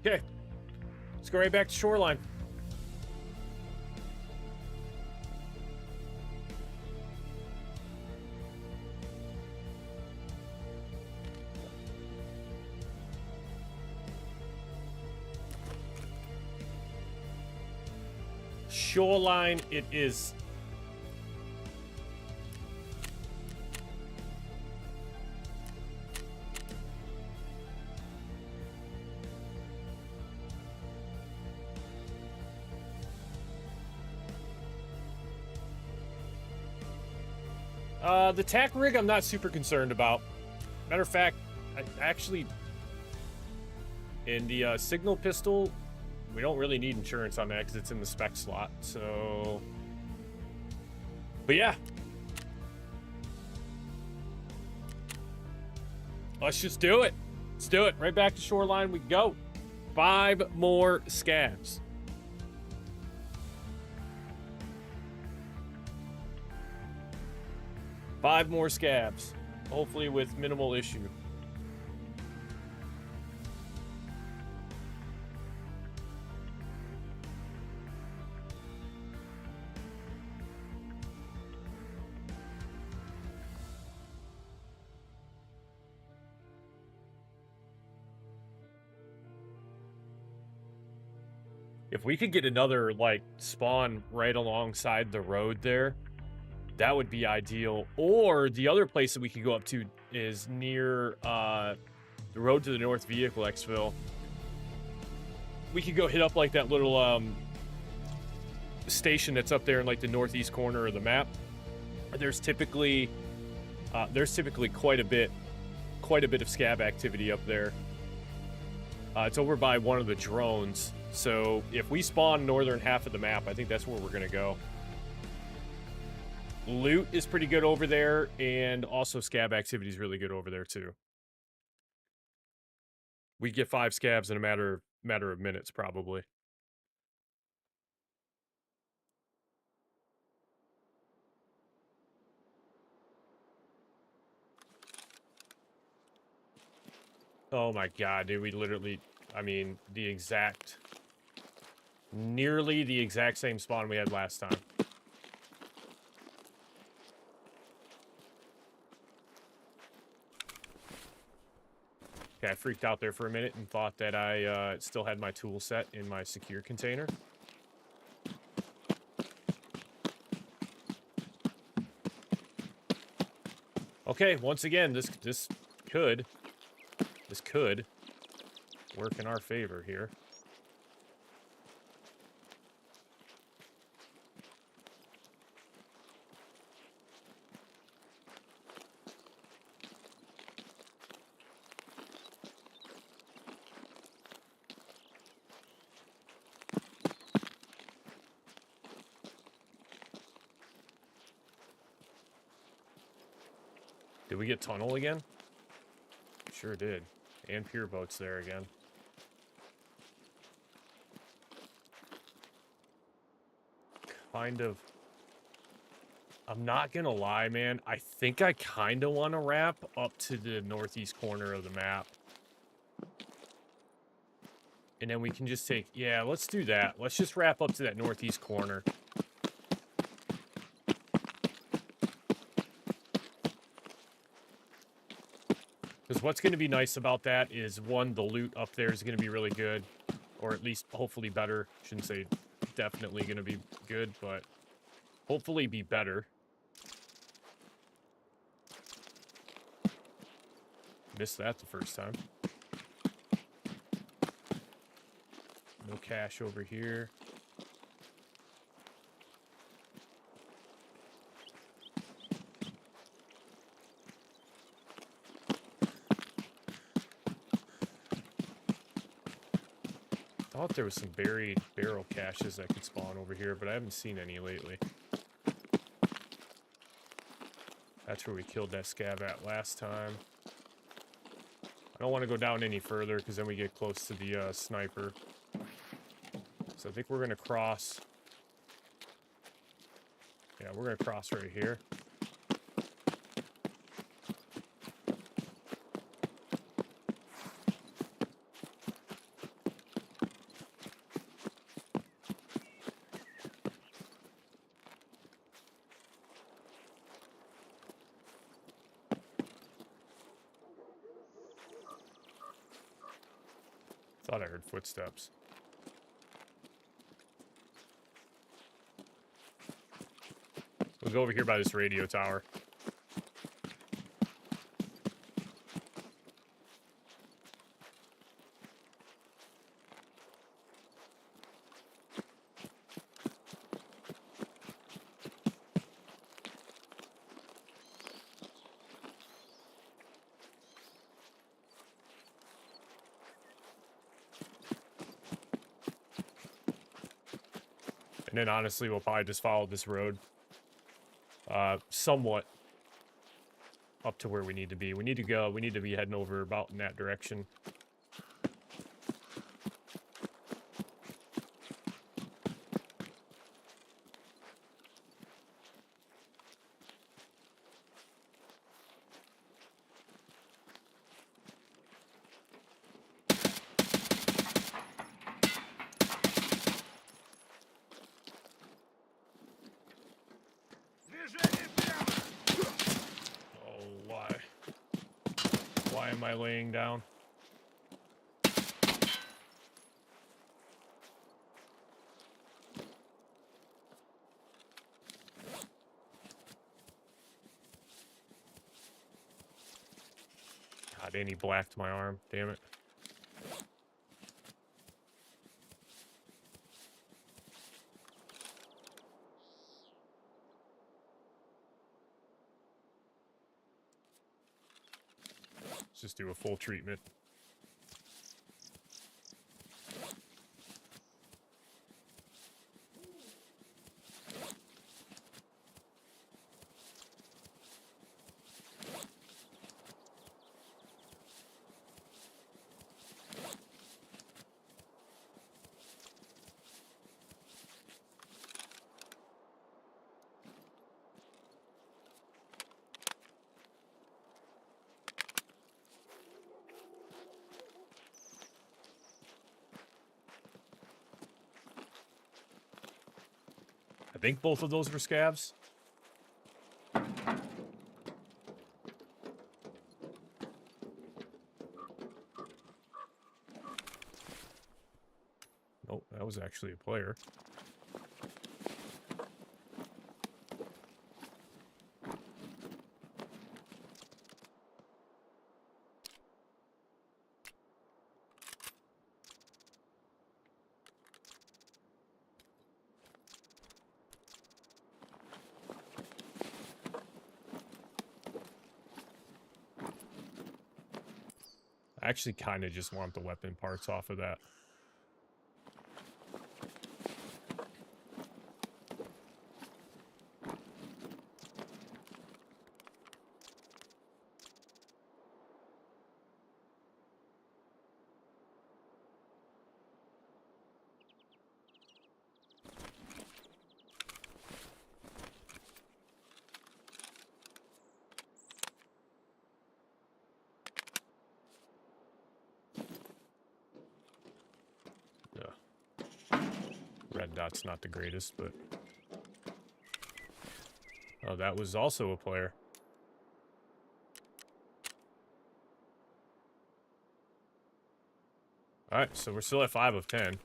Okay, let's go right back to Shoreline. Shoreline it is. The tack rig I'm not super concerned about. Matter of fact, I actually, in the signal pistol, we don't really need insurance on that because it's in the spec slot, so... But yeah. Let's just do it. Let's do it. Right back to Shoreline we go. 5 more scabs. Five more scabs, hopefully with minimal issue. If we could get another, like, spawn right alongside the road there, that would be ideal. Or the other place that we could go up to is near the road to the North Vehicle Exfil. We could go hit up like that little station that's up there in like the northeast corner of the map. There's typically quite a bit of scab activity up there. It's over by one of the drones, So if we spawn northern half of the map, I think that's where we're going to go. Loot is pretty good over there, and also scab activity is really good over there too. We get 5 scabs in a matter of minutes, probably. Oh my god, dude, we literally, I mean, nearly the exact same spawn we had last time. Okay, I freaked out there for a minute and thought that I still had my tool set in my secure container. Okay, once again, this could work in our favor here. Did we get tunnel again? Sure did. And pier boats there again. Kind of. I'm not gonna lie, man. I think I kind of want to wrap up to the northeast corner of the map. And then we can just take... Yeah, let's do that. Let's just wrap up to that northeast corner. Because what's going to be nice about that is, one, the loot up there is going to be really good. Or at least, hopefully, better. Shouldn't say definitely going to be good, but hopefully be better. Missed that the first time. No cash over here. Thought there was some buried barrel caches that could spawn over here, but I haven't seen any lately. That's where we killed that scab at last time. I don't want to go down any further because then we get close to the sniper. So I think we're going to cross. Yeah, we're going to cross right here. Thought I heard footsteps. We'll go over here by this radio tower. And then honestly, we'll probably just follow this road. Somewhat up to where we need to be. We need to go. We need to be heading over about in that direction. Why am I laying down? God, and he blacked my arm. Damn it. Let's just do a full treatment. think both of those were scavs. Nope, that was actually a player. I actually kind of just want the weapon parts off of that. Red dot's not the greatest, but... Oh, that was also a player. Alright, so we're still at 5 of 10.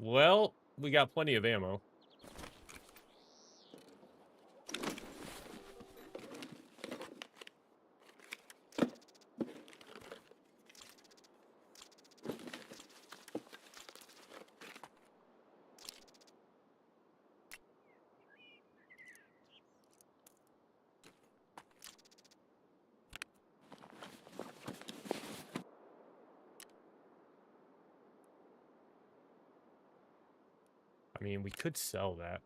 Well, we got plenty of ammo. I mean, we could sell that.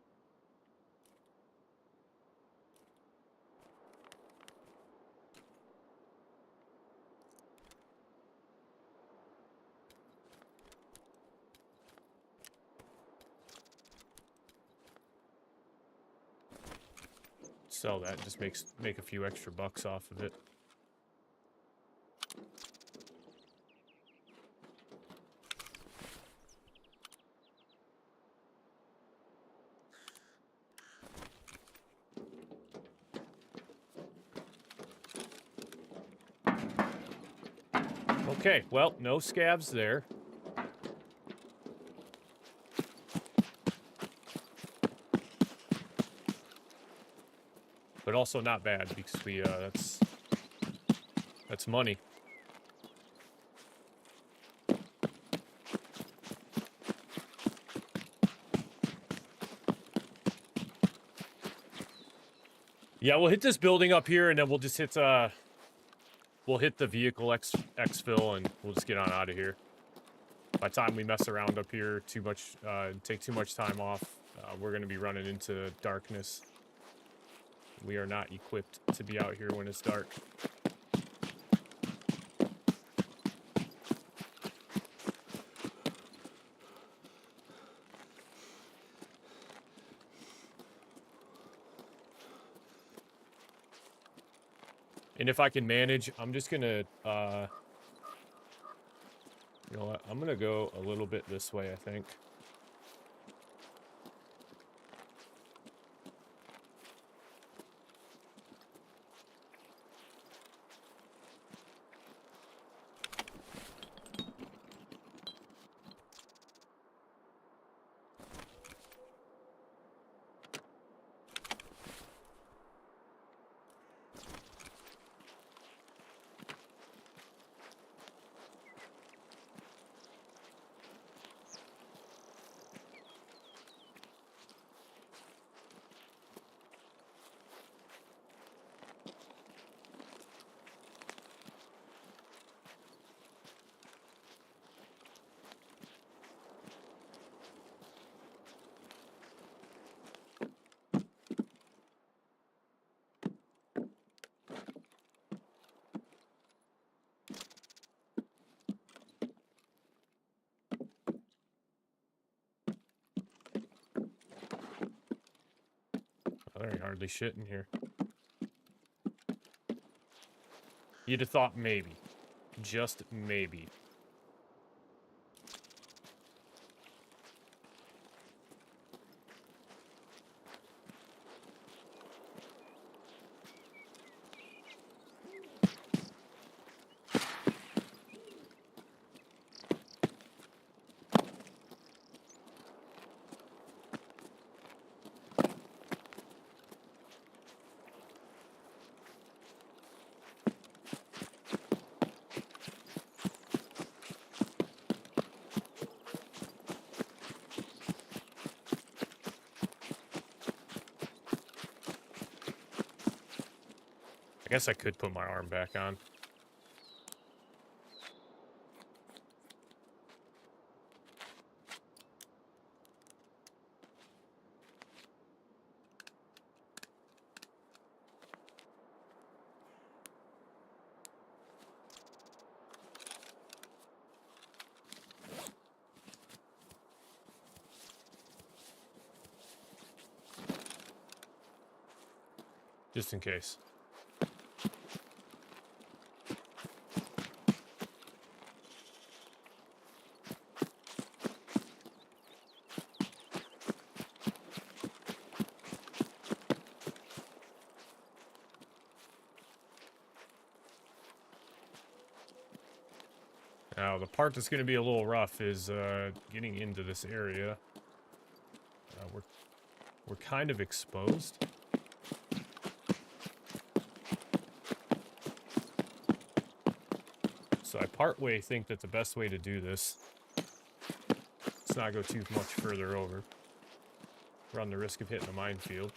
Sell that, just make a few extra bucks off of it. Okay, well, no scavs there. But also not bad because we that's money. Yeah, we'll hit this building up here and then we'll just hit we'll hit the vehicle exfil and we'll just get on out of here. By the time we mess around up here too much, take too much time off, we're going to be running into darkness. We are not equipped to be out here when it's dark. And if I can manage, I'm just going to, you know what, I'm going to go a little bit this way, I think. hardly shit in here. You'd have thought maybe. Just maybe. I guess I could put my arm back on. Just in case. Now, the part that's going to be a little rough is getting into this area. We're kind of exposed. So I partway think that the best way to do this, let's not go too much further over. Run the risk of hitting a minefield.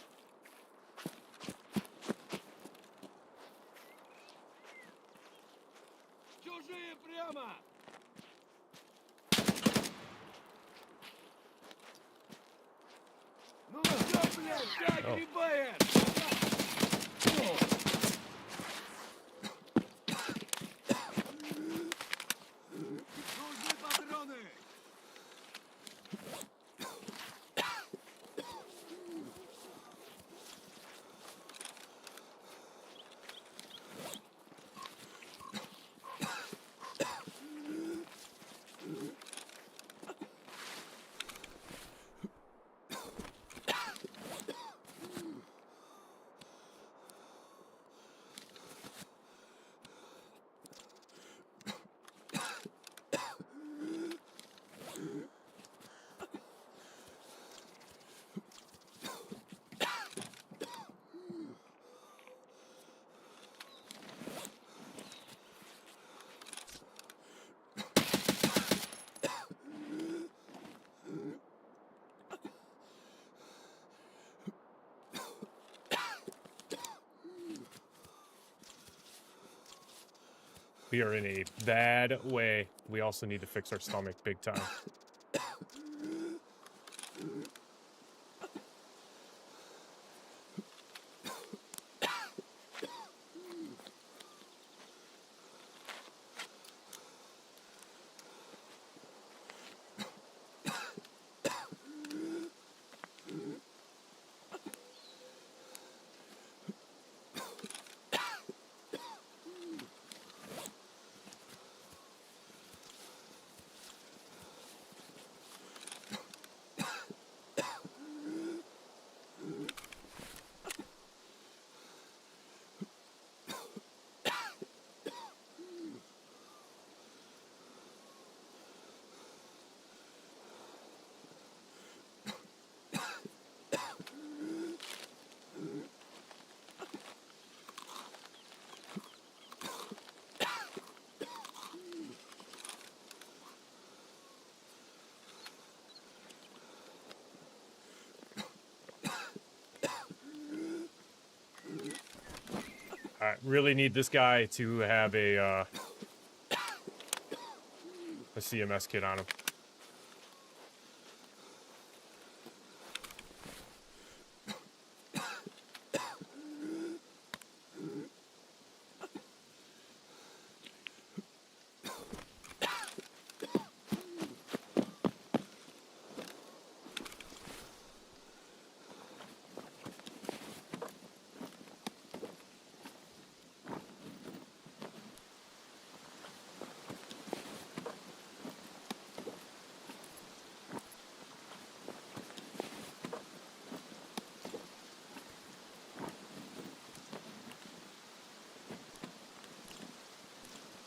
We are in a bad way. We also need to fix our stomach big time. I really need this guy to have a CMS kit on him.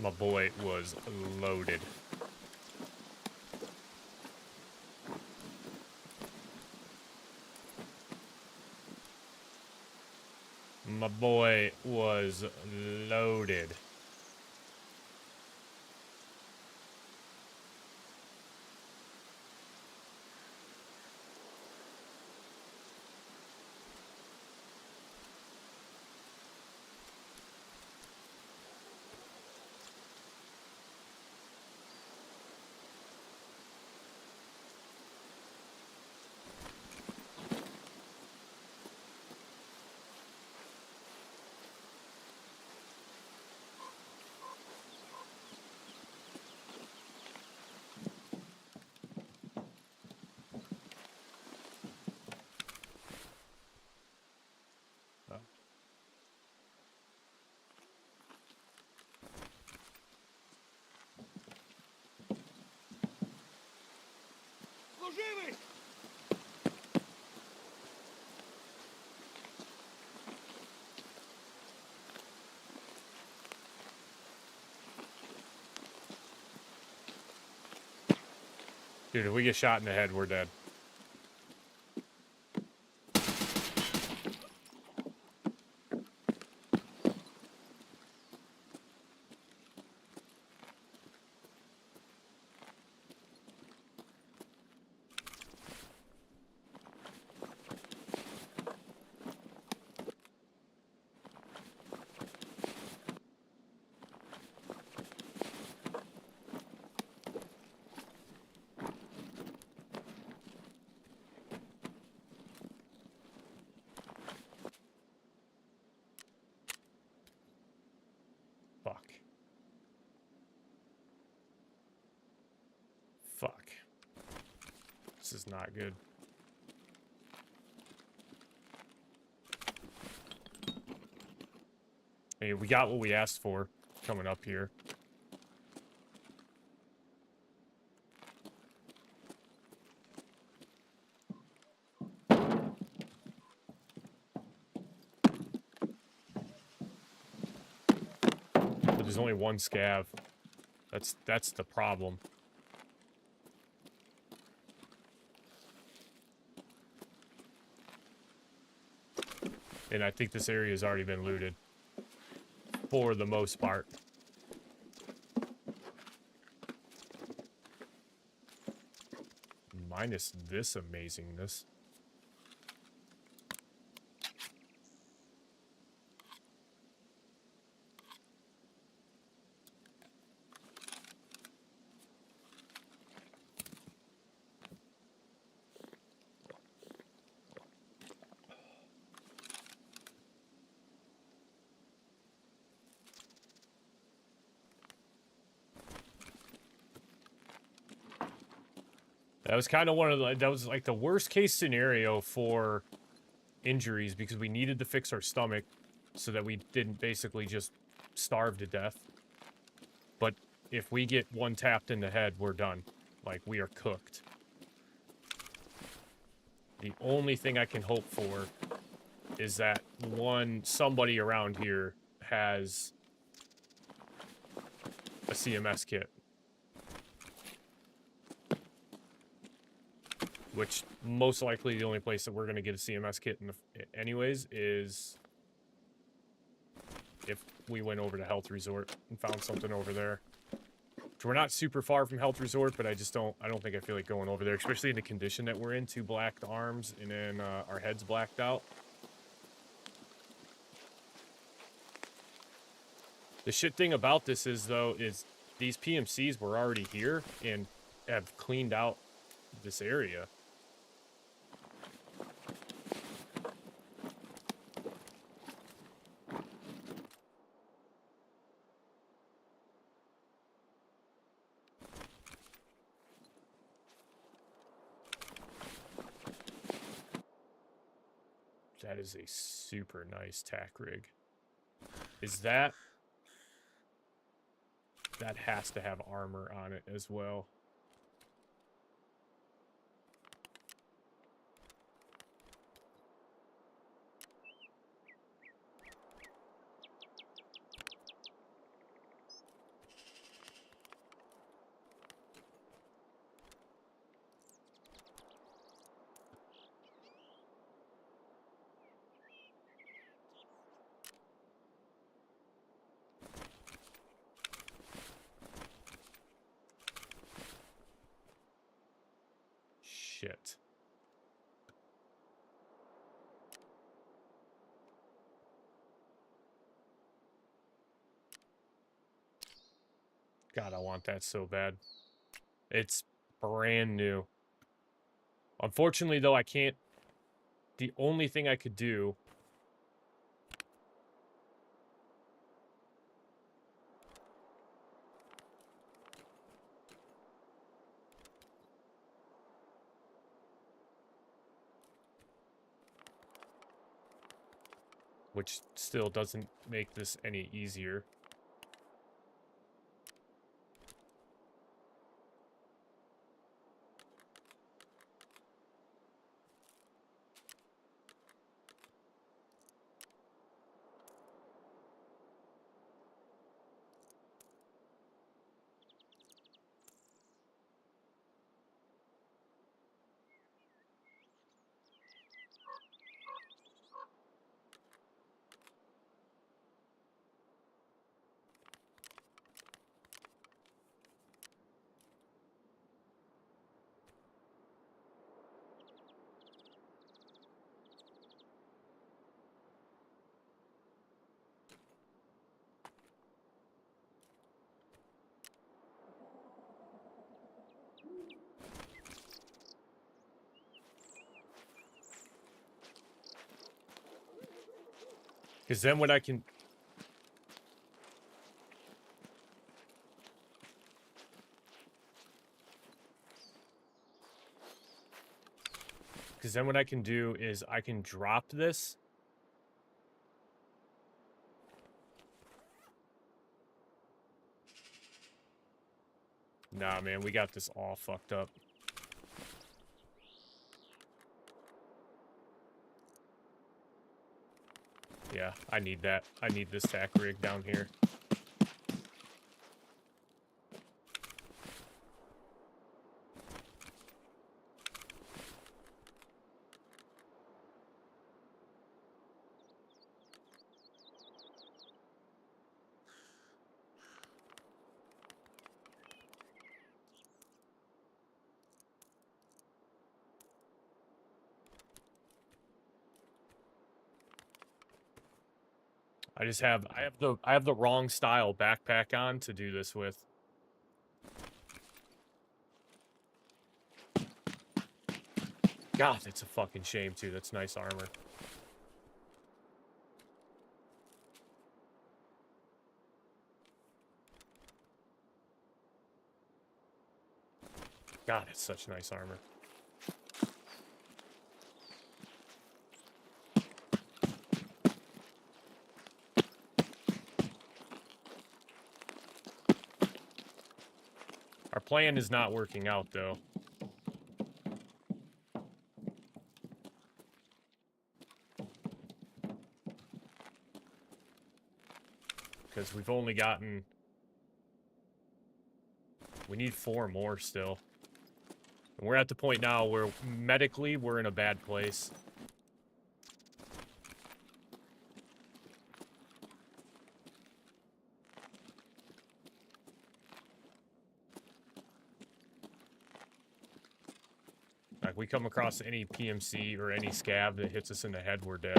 My boy was loaded. My boy was loaded. Dude, if we get shot in the head, we're dead. Fuck. Fuck. This is not good. Hey, we got what we asked for coming up here. But there's only one scav. That's the problem. And I think this area has already been looted. For the most part. Minus this amazingness. That was kind of one of the, that was like the worst case scenario for injuries because we needed to fix our stomach so that we didn't basically just starve to death. But if we get one tapped in the head, we're done. Like, we are cooked. The only thing I can hope for is that somebody around here has a CMS kit. Which, most likely, the only place that we're going to get a CMS kit anyways is if we went over to Health Resort and found something over there. So we're not super far from Health Resort, but I don't think I feel like going over there, especially in the condition that we're in, 2 blacked arms, and then our heads blacked out. The shit thing about this is, though, is these PMCs were already here and have cleaned out this area. That is a super nice tack rig. Is that... That has to have armor on it as well. Shit. God, I want that so bad. It's brand new. Unfortunately, though, I can't... The only thing I could do... which still doesn't make this any easier. Because then what I can... Because then what I can do is I can drop this. Nah, man, we got this all fucked up. Yeah, I need that. I need this tack rig down here. I have the wrong style backpack on to do this with. God, it's a fucking shame too. That's nice armor. God, it's such nice armor. Our plan is not working out, though. Because we've only gotten... We need 4 more still. And we're at the point now where medically we're in a bad place. Like, we come across any PMC or any scav that hits us in the head, we're dead.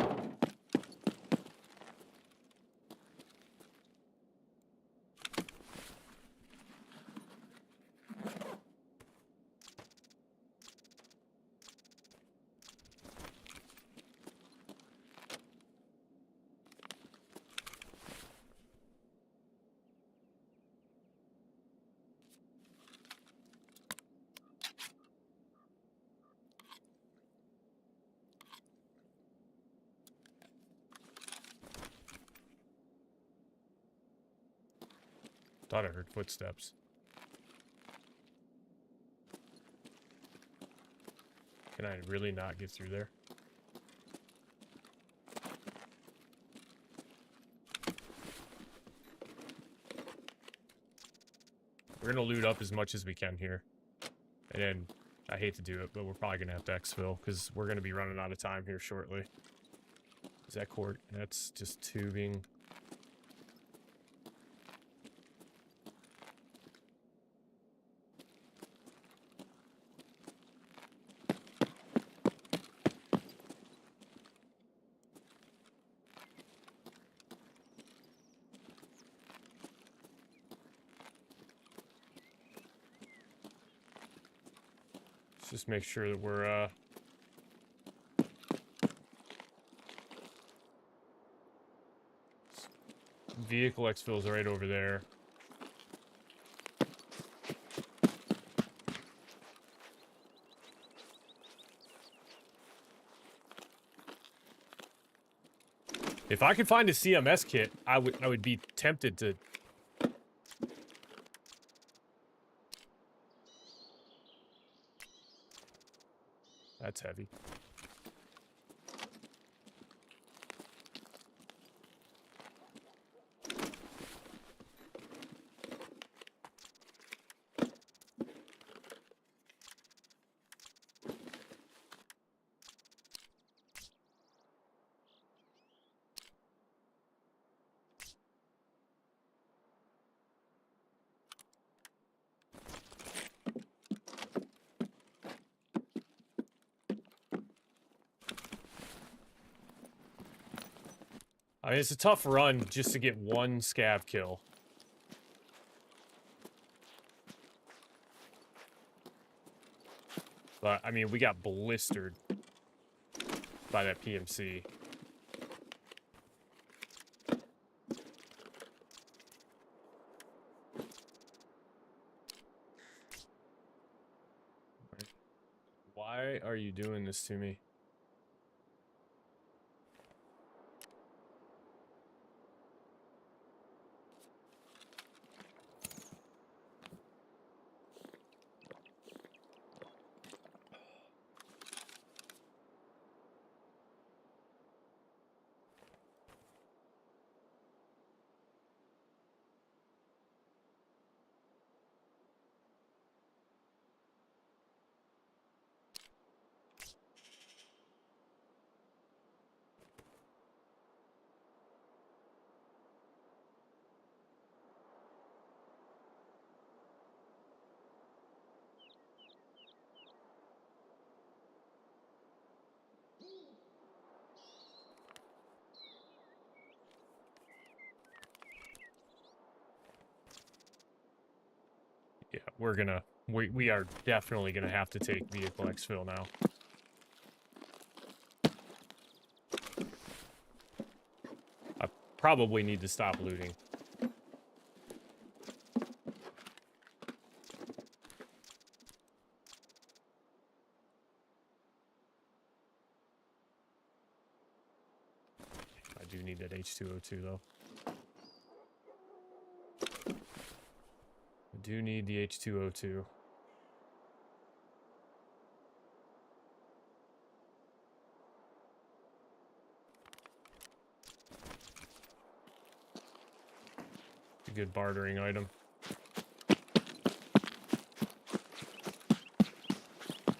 Thought I heard footsteps. Can I really not get through there? We're gonna loot up as much as we can here. And then, I hate to do it, but we're probably gonna have to exfil, because we're gonna be running out of time here shortly. Is that cord? That's just tubing. just make sure that we're, vehicle exfil's right over there. If I could find a CMS kit, I would be tempted to. That's heavy. I mean, it's a tough run just to get one scav kill. But, I mean, we got blistered by that PMC. Why are you doing this to me? Yeah, we are definitely gonna have to take vehicle exfil now. I probably need to stop looting. I do need that H2O2 though. I do need the H2O2. It's a good bartering item.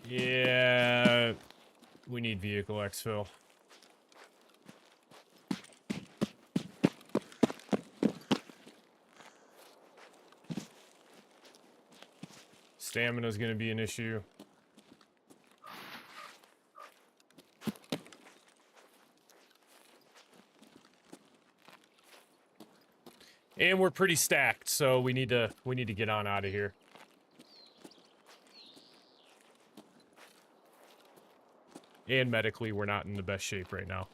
Yeah, we need vehicle exfil. Stamina's gonna be an issue. And we're pretty stacked, so we need to get on out of here. And medically, we're not in the best shape right now.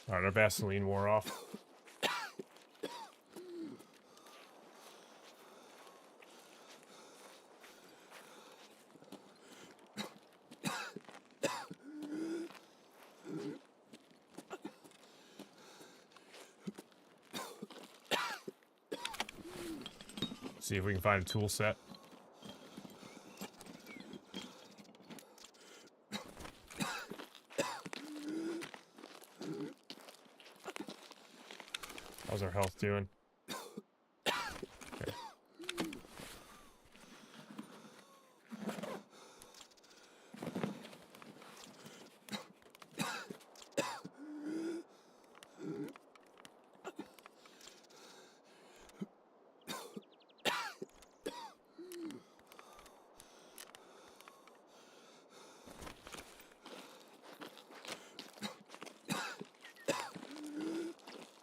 Alright, our Vaseline wore off. See if we can find a tool set. How's our health doing? Okay.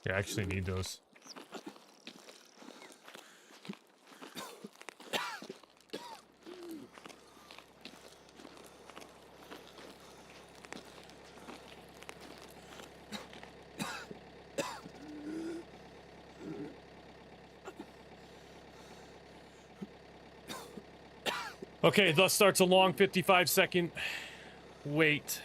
Yeah, I actually need those. Okay, thus starts a long 55-second wait.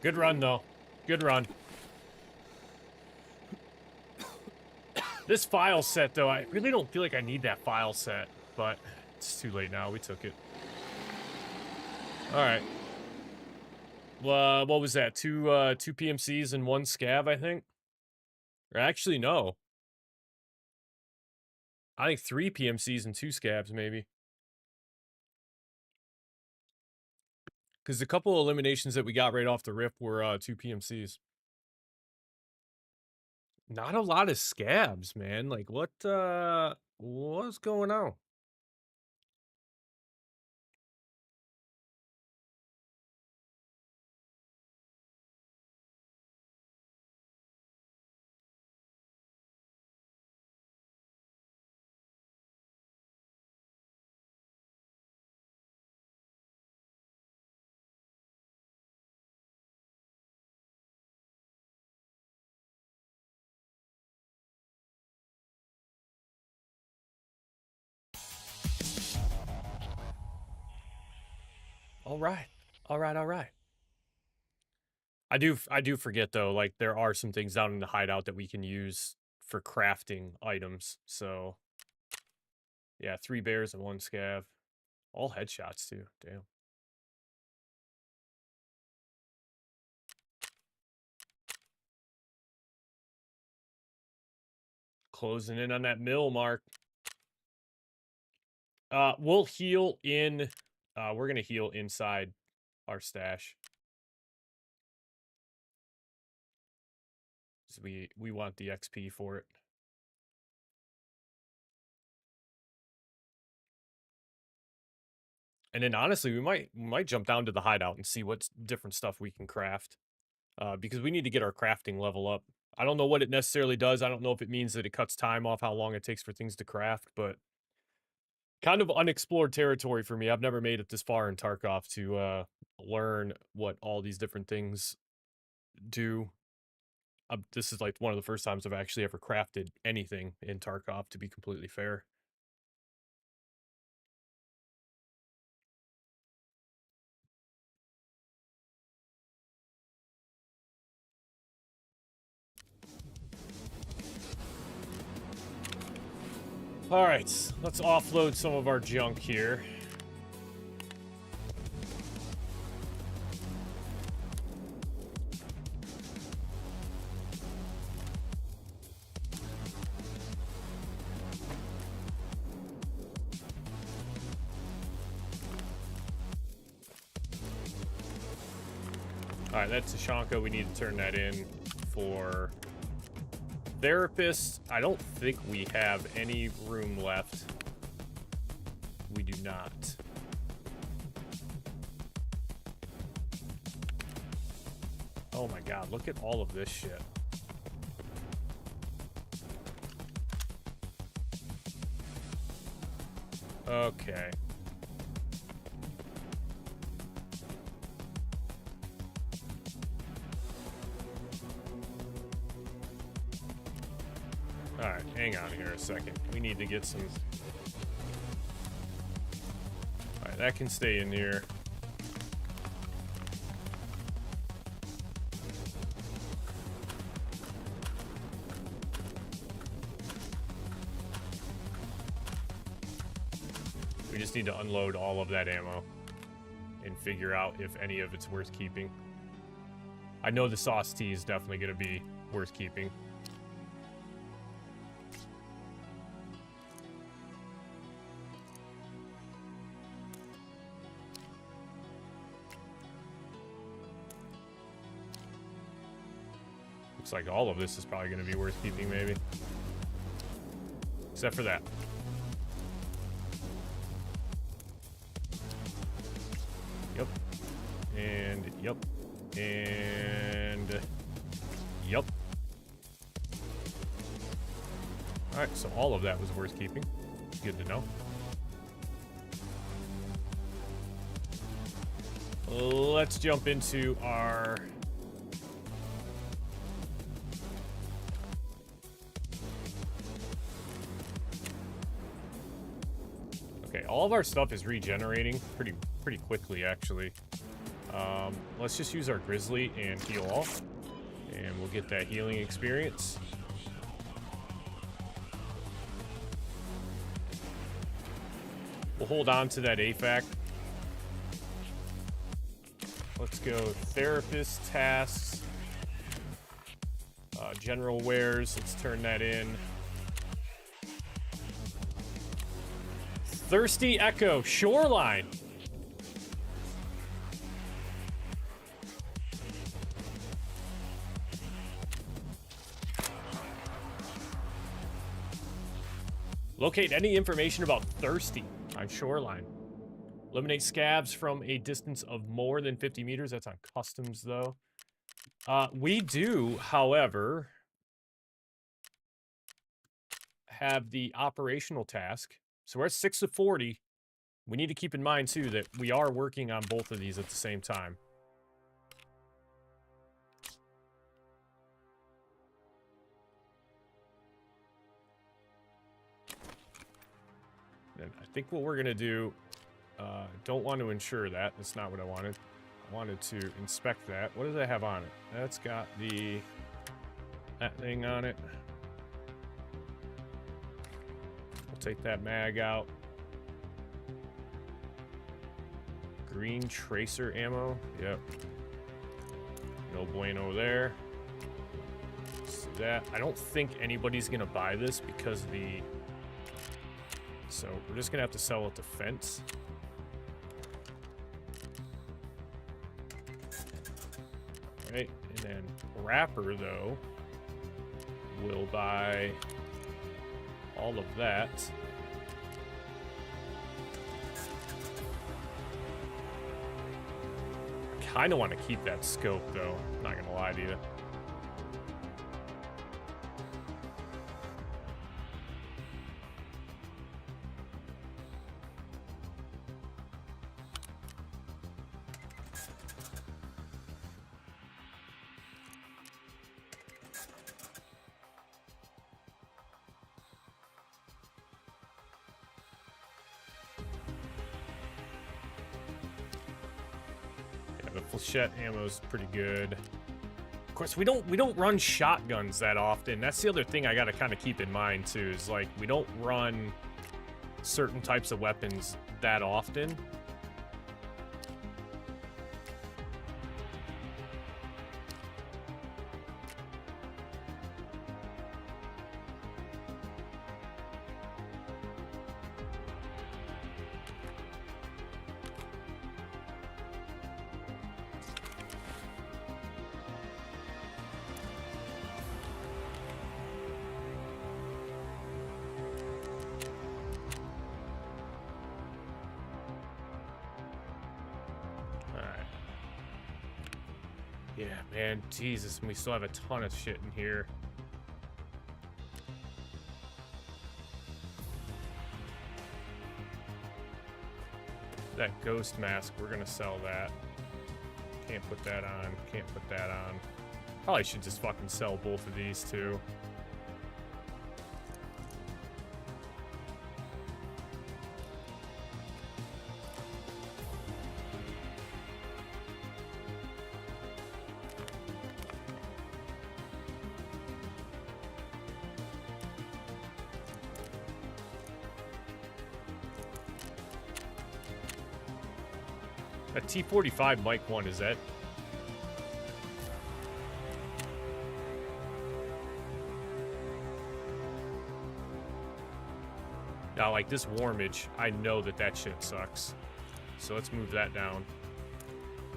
Good run, though. Good run. This file set, though, I really don't feel like I need that file set, but it's too late now. We took it. All right. What was that? Two PMCs and one scav, I think? Or actually, no. I think 3 PMCs and 2 scabs, maybe. Because the couple eliminations that we got right off the rip were 2 PMCs. Not a lot of scabs, man. Like, what's going on? All right. All right, all right. I do forget though, like there are some things down in the hideout that we can use for crafting items. So yeah, 3 bears and 1 scav. All headshots too. Damn. Closing in on that mill mark. We'll heal in we're gonna heal inside our stash. So we want the XP for it. And then honestly, we might jump down to the hideout and see what different stuff we can craft. Because we need to get our crafting level up. I don't know what it necessarily does. I don't know if it means that it cuts time off how long it takes for things to craft, but kind of unexplored territory for me. I've never made it this far in Tarkov to learn what all these different things do. This is like one of the first times I've actually ever crafted anything in Tarkov, to be completely fair. All right, let's offload some of our junk here. All right, that's Tashanka. We need to turn that in for therapist. I don't think we have any room left. We do not. Oh my god, look at all of this shit. Okay. Alright, hang on here a second. We need to get some... Alright, that can stay in here. We just need to unload all of that ammo and figure out if any of it's worth keeping. I know the sauce tea is definitely going to be worth keeping. Looks like all of this is probably going to be worth keeping, maybe. Except for that. Yep. And yep. And yep. Alright, so all of that was worth keeping. Good to know. Let's jump into our... Okay, all of our stuff is regenerating pretty quickly, actually. Let's just use our Grizzly and heal all. And we'll get that healing experience. We'll hold on to that AFAC. Let's go therapist tasks. General wares, let's turn that in. Thirsty Echo, Shoreline. Locate any information about Thirsty on Shoreline. Eliminate scabs from a distance of more than 50 meters. That's on customs, though. We do, however, have the operational task. So we're at 6 of 40. We need to keep in mind, too, that we are working on both of these at the same time. And I think what we're going to do... don't want to insure that. That's not what I wanted. I wanted to inspect that. What does that have on it? That's got that thing on it. We'll take that mag out. Green tracer ammo. Yep. No bueno there. See that. I don't think anybody's gonna buy this because of the... So we're just gonna have to sell it to Fence. Right, and then Rapper, though, will buy all of that. I kind of want to keep that scope, though. Not gonna lie to you. Flechette ammo's pretty good. Of course, we don't run shotguns that often. That's the other thing I gotta kind of keep in mind too. Is like we don't run certain types of weapons that often. Yeah, man, Jesus, we still have a ton of shit in here. That ghost mask, we're gonna sell that. Can't put that on, can't put that on. Probably should just fucking sell both of these too. That T-45 Mike 1, is that? Now, like this warmage, I know that that shit sucks. So let's move that down.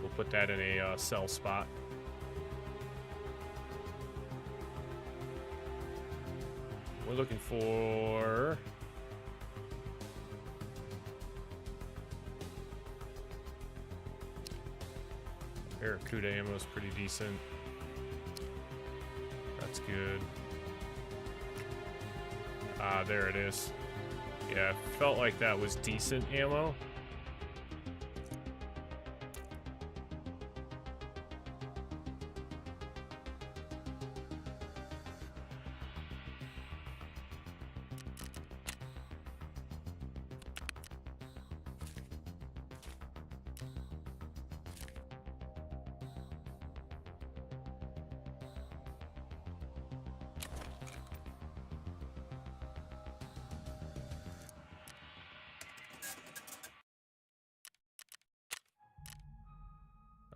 We'll put that in a sell spot. We're looking for... Barracuda ammo is pretty decent. That's good. Ah, there it is. Yeah, felt like that was decent ammo.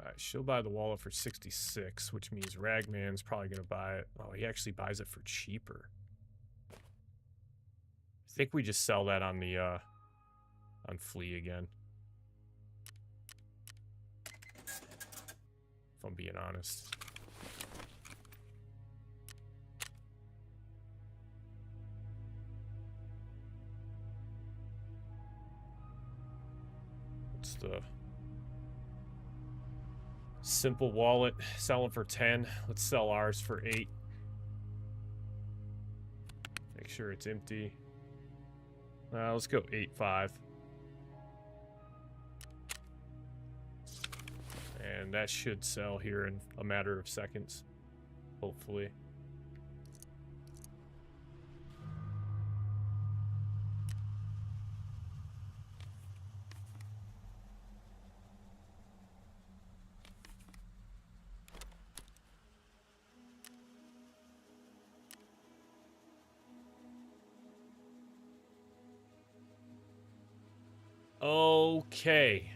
Alright, she'll buy the wallet for 66, which means Ragman's probably gonna buy it. Oh, he actually buys it for cheaper. I think we just sell that on the, on Flea again. If I'm being honest. What's the... Simple wallet, selling for 10. Let's sell ours for 8. Make sure it's empty. Let's go 8.5. And that should sell here in a matter of seconds, hopefully. Okay.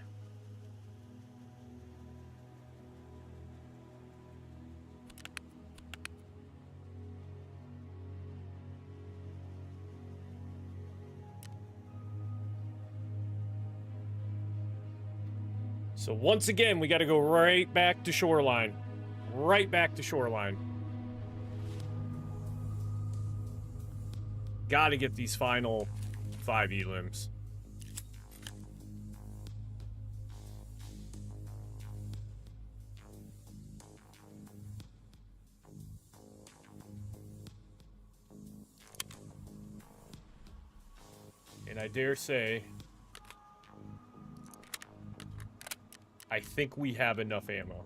So once again, we got to go right back to Shoreline. Right back to Shoreline. Got to get these final 5 elims. And I dare say, I think we have enough ammo.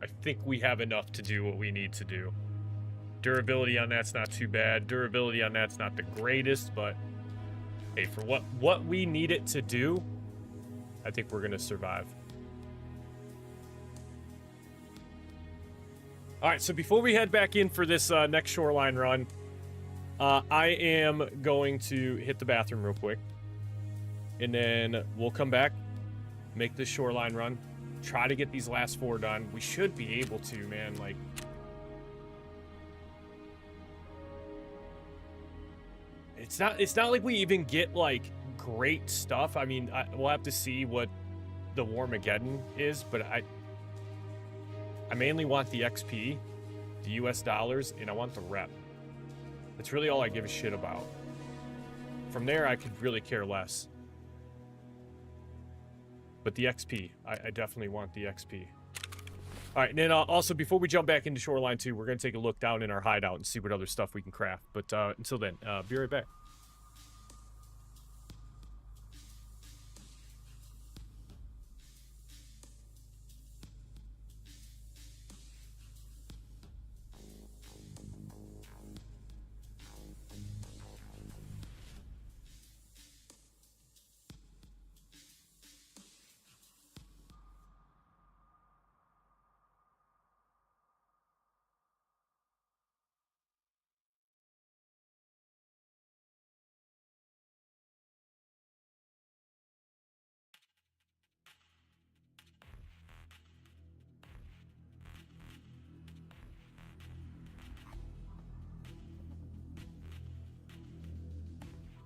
I think we have enough to do what we need to do. Durability on that's not too bad. Durability on that's not the greatest, but hey, for what we need it to do, I think we're gonna survive. All right, so before we head back in for this next Shoreline run, I am going to hit the bathroom real quick, and then we'll come back, make this Shoreline run, try to get these last 4 done. We should be able to, man. Like, it's not like we even get like great stuff. I mean, we'll have to see what the Warmageddon is, but I mainly want the XP, the US dollars, and I want the rep. That's really all I give a shit about. From there, I could really care less. But the XP, I definitely want the XP. All right, and then also, before we jump back into Shoreline 2, we're going to take a look down in our hideout and see what other stuff we can craft. But until then, be right back.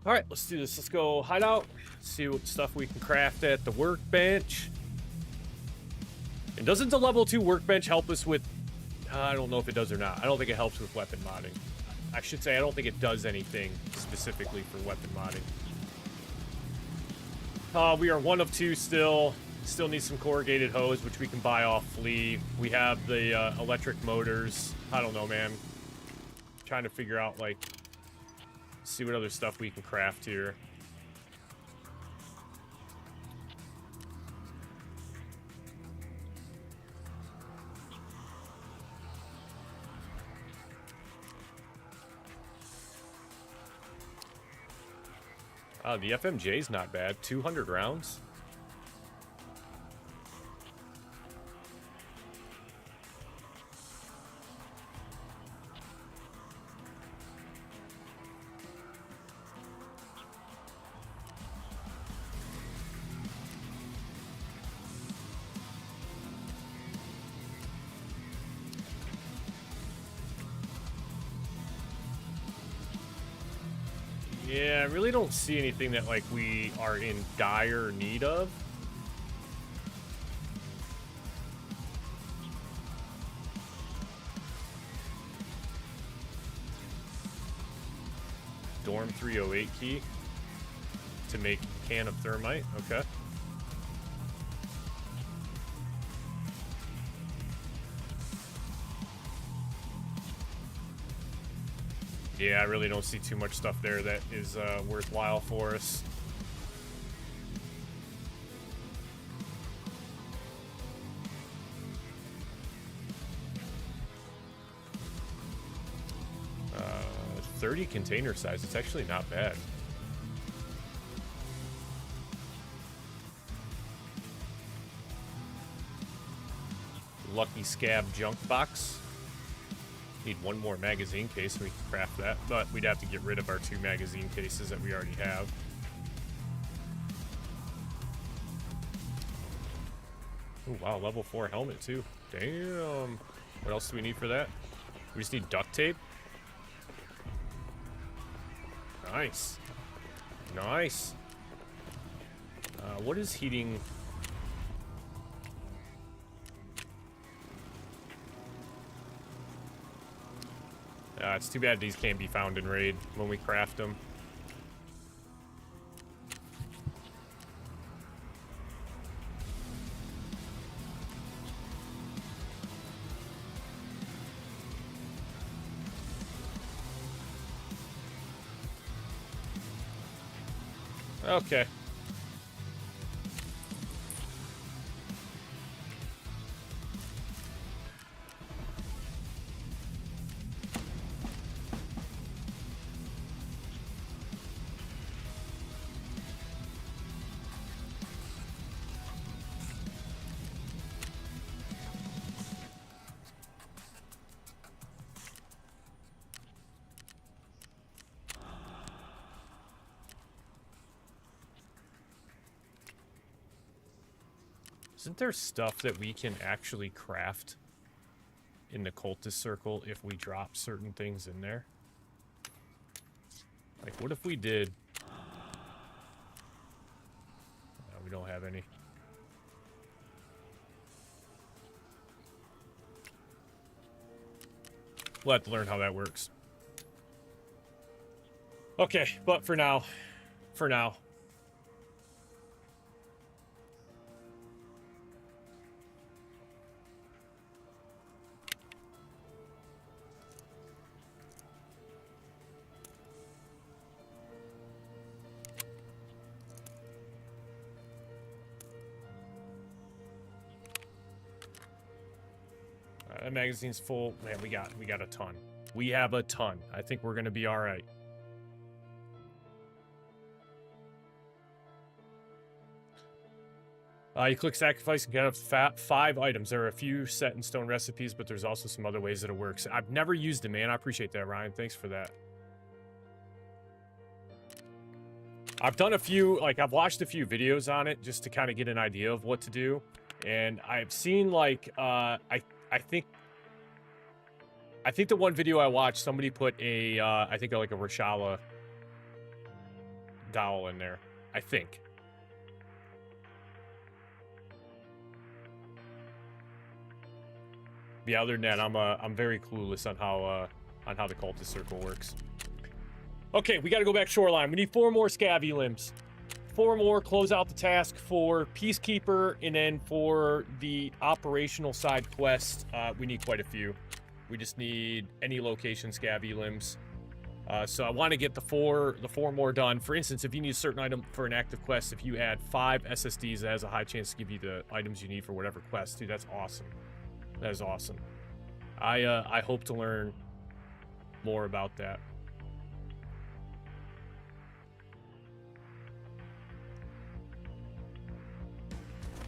All right, let's do this. Let's go hideout, see what stuff we can craft at the workbench. And doesn't the level 2 workbench help us with... I don't know if it does or not. I don't think it helps with weapon modding. I should say I don't think it does anything specifically for weapon modding. We are 1 of 2 still. Still need some corrugated hose, which we can buy off Flea. We have the electric motors. I don't know, man. Trying to figure out, like... see what other stuff we can craft here. The FMJ's not bad. 200 rounds. Yeah, I really don't see anything that, like, we are in dire need of. Dorm 308 key to make can of thermite. Okay. Yeah, I really don't see too much stuff there that is worthwhile for us. Uh, 30 container size. It's actually not bad. Lucky Scab junk box. Need 1 more magazine case and we can craft that, but we'd have to get rid of our 2 magazine cases that we already have. Oh wow, level 4 helmet too. Damn. What else do we need for that? We just need duct tape. Nice. Nice. What is heating? It's too bad these can't be found in raid when we craft them. Okay. Isn't there stuff that we can actually craft in the cultist circle if we drop certain things in there? Like, what if we did... No, we don't have any. We'll have to learn how that works. Okay, but for now, that magazine's full. Man, we got a ton. We have a ton. I think we're gonna be all right. You click sacrifice and get up to 5 items. There are a few set in stone recipes, but there's also some other ways that it works. I've never used it, man. I appreciate that, Ryan. Thanks for that. I've done a few, like, I've watched a few videos on it just to kind of get an idea of what to do. And I've seen, like, I think the one video I watched, somebody put a, I think like a Rashala dowel in there. I think. Yeah, other than that, I'm very clueless on how the cultist circle works. Okay, we got to go back shoreline. We need 4 more scabby limbs. 4 more, close out the task for Peacekeeper, and then for the operational side quest, we need quite a few. We just need any location scabby limbs. So I want to get the four more done. For instance, if you need a certain item for an active quest, if you add 5 SSDs, that has a high chance to give you the items you need for whatever quest. Dude, that's awesome. That is awesome. I hope to learn more about that.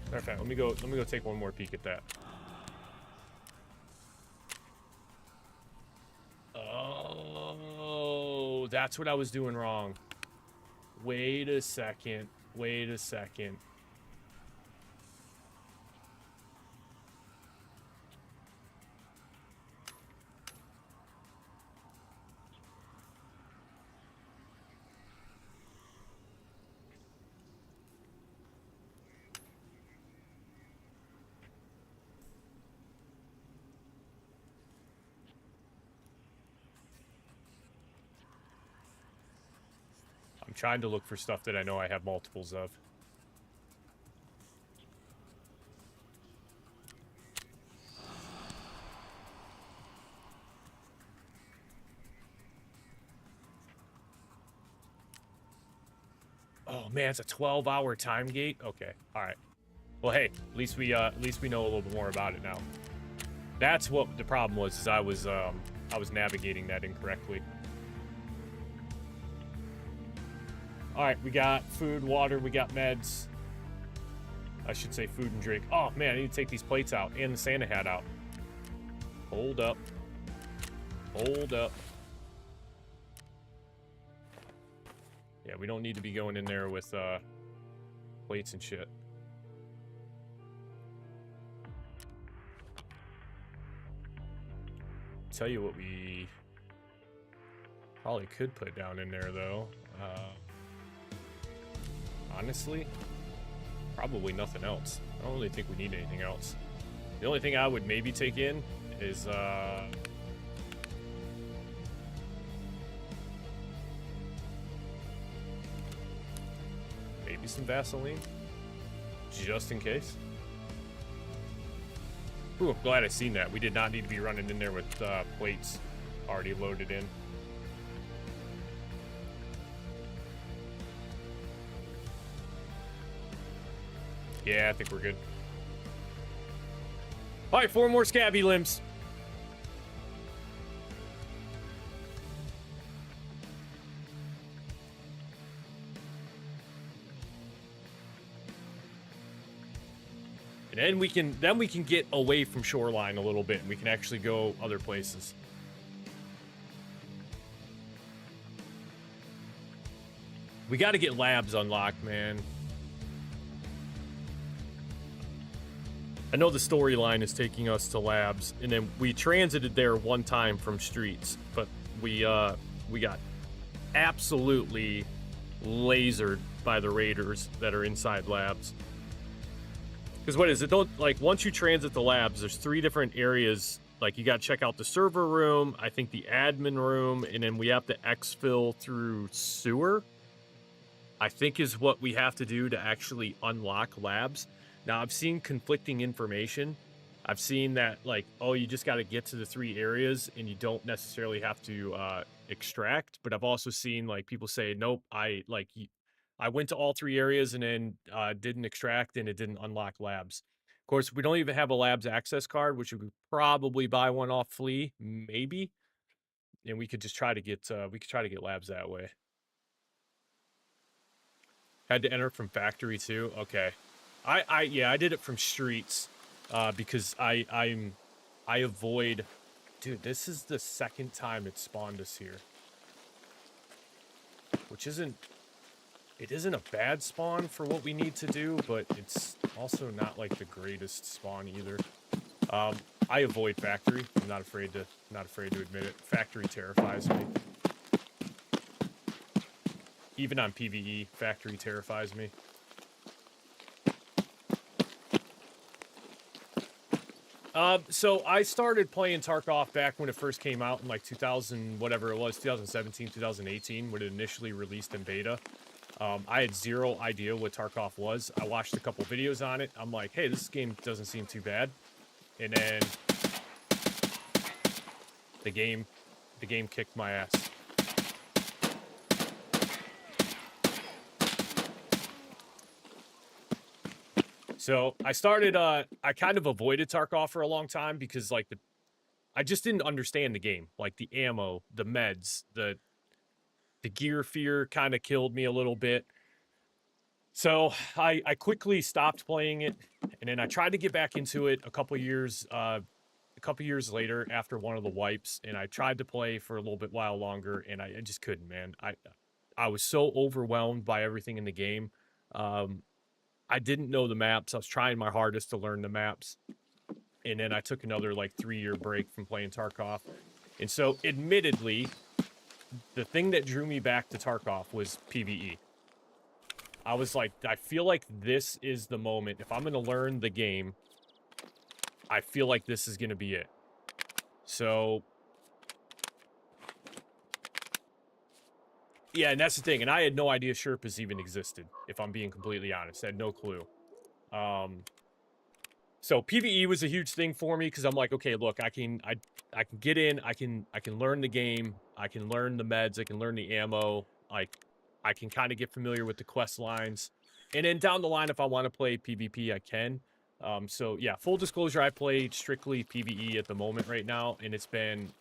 Matter of fact, let me go take one more peek at that. Oh, that's what I was doing wrong. Wait a second. Wait a second. Trying to look for stuff that I know I have multiples of. Oh man, it's a 12-hour time gate. Okay, all right. Well, hey, at least we know a little bit more about it now. That's what the problem was. Is I was navigating that incorrectly. All right, we got food, water, we got meds. I should say food and drink. Oh, man, I need to take these plates out and the Santa hat out. Hold up. Hold up. Yeah, we don't need to be going in there with plates and shit. Tell you what we probably could put down in there, though. Honestly, probably nothing else. I don't really think we need anything else. The only thing I would maybe take in is maybe some Vaseline, just in case. Ooh, I'm glad I seen that. We did not need to be running in there with plates already loaded in. Yeah, I think we're good. All right, 4 more scabby limbs. And then we can get away from shoreline a little bit, and we can actually go other places. We got to get labs unlocked, man. I know the storyline is taking us to labs, and then we transited there one time from streets, but we got absolutely lasered by the raiders that are inside labs. Because what is it? Don't, like, once you transit the labs, there's 3 different areas Like, you got to check out the server room, I think the admin room, and then we have to exfil through sewer, I think is what we have to do to actually unlock labs. Now, I've seen conflicting information. I've seen that, like, oh, you just got to get to the 3 areas and you don't necessarily have to extract. But I've also seen, like, people say, nope, I went to all 3 areas and then didn't extract and it didn't unlock labs. Of course, we don't even have a labs access card, which we could probably buy one off Flea, maybe. And we could just try to get labs that way. Had to enter from factory too. Okay, I did it from streets, because I avoid. Dude, this is the second time it spawned us here, which isn't a bad spawn for what we need to do, but it's also not like the greatest spawn either. I avoid factory. I'm not afraid to admit it. Factory terrifies me. Even on PvE, factory terrifies me. So I started playing Tarkov back when it first came out in like 2000, whatever it was, 2017, 2018, when it initially released in beta. I had zero idea what Tarkov was. I watched a couple videos on it. I'm like, hey, this game doesn't seem too bad. And then the game kicked my ass. So I started, I kind of avoided Tarkov for a long time because, like, I just didn't understand the game. Like, the ammo, the meds, the gear fear kind of killed me a little bit. So I quickly stopped playing it, and then I tried to get back into it a couple years later after one of the wipes, and I tried to play for a little bit while longer, and I just couldn't, man. I was so overwhelmed by everything in the game. I didn't know the maps. I was trying my hardest to learn the maps. And then I took another, like, 3-year break from playing Tarkov. And so, admittedly, the thing that drew me back to Tarkov was PvE. I was like, I feel like this is the moment. If I'm going to learn the game, I feel like this is going to be it. So, yeah, and that's the thing. And I had no idea Sherpas even existed, if I'm being completely honest. I had no clue. So PvE was a huge thing for me because I'm like, okay, look, I can get in, I can learn the game, I can learn the meds, I can learn the ammo, like, I can kind of get familiar with the quest lines. And then down the line, if I want to play PvP, I can. So yeah, full disclosure, I played strictly PvE at the moment right now, and it's been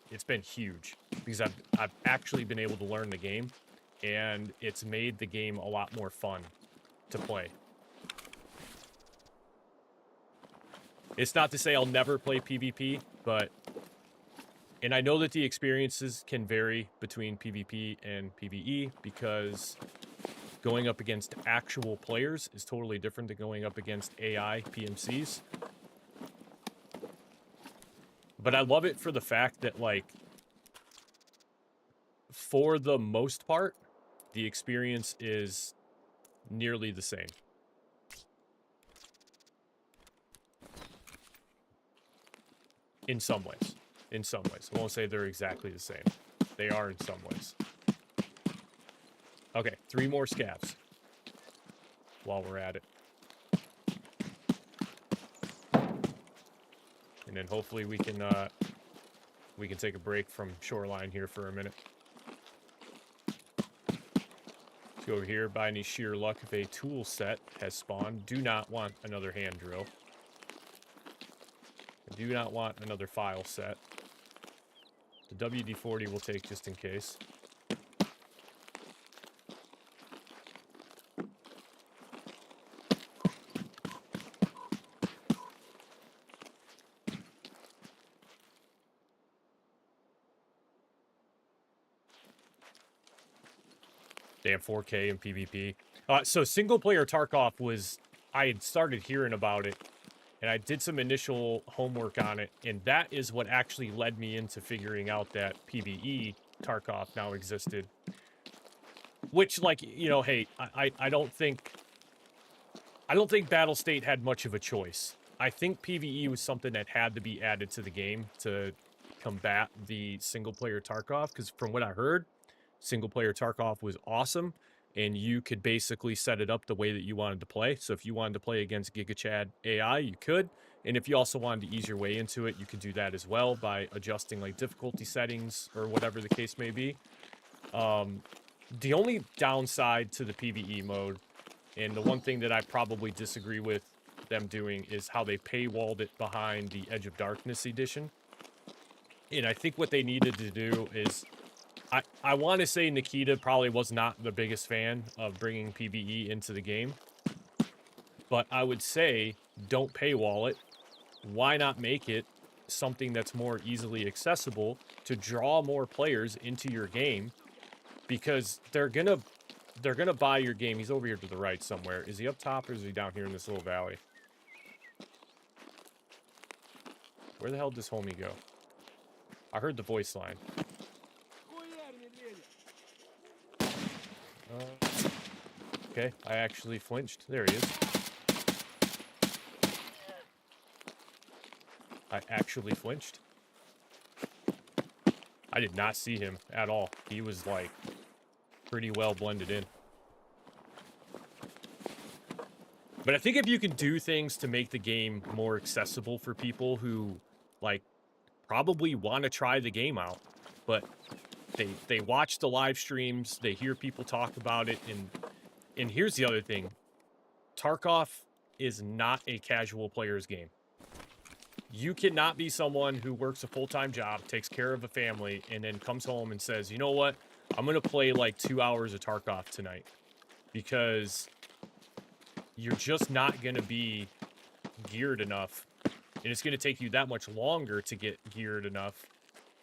huge because I've actually been able to learn the game. And it's made the game a lot more fun to play. It's not to say I'll never play PvP, but... And I know that the experiences can vary between PvP and PvE, because going up against actual players is totally different than going up against AI PMCs. But I love it for the fact that, like, for the most part, the experience is nearly the same. In some ways. In some ways. I won't say they're exactly the same. They are in some ways. Okay, 3 more scavs. While we're at it. And then hopefully we can take a break from shoreline here for a minute. Let's go over here. By any sheer luck, if a tool set has spawned, do not want another hand drill. I do not want another file set. The WD-40 we'll take just in case. They have 4K in PvP. So single-player Tarkov was... I had started hearing about it, and I did some initial homework on it, and that is what actually led me into figuring out that PvE Tarkov now existed. Which, like, you know, hey, I don't think Battlestate had much of a choice. I think PvE was something that had to be added to the game to combat the single-player Tarkov, because from what I heard, single-player Tarkov was awesome, and you could basically set it up the way that you wanted to play. So if you wanted to play against GigaChad AI, you could, and if you also wanted to ease your way into it, you could do that as well by adjusting like difficulty settings or whatever the case may be. The only downside to the PvE mode, and the one thing that I probably disagree with them doing, is how they paywalled it behind the Edge of Darkness edition. And I think what they needed to do is, I want to say Nikita probably was not the biggest fan of bringing PvE into the game, but I would say don't paywall it. Why not make it something that's more easily accessible to draw more players into your game? Because they're gonna buy your game. He's over here to the right somewhere. Is he up top or is he down here in this little valley? Where the hell did this homie go? I heard the voice line. Okay, I actually flinched. There he is. I actually flinched. I did not see him at all. He was like pretty well blended in. But I think if you can do things to make the game more accessible for people who like probably want to try the game out, but they watch the live streams, they hear people talk about it, and here's the other thing. Tarkov is not a casual player's game. You cannot be someone who works a full-time job, takes care of a family, and then comes home and says, you know what, I'm going to play like 2 hours of Tarkov tonight. Because you're just not going to be geared enough. And it's going to take you that much longer to get geared enough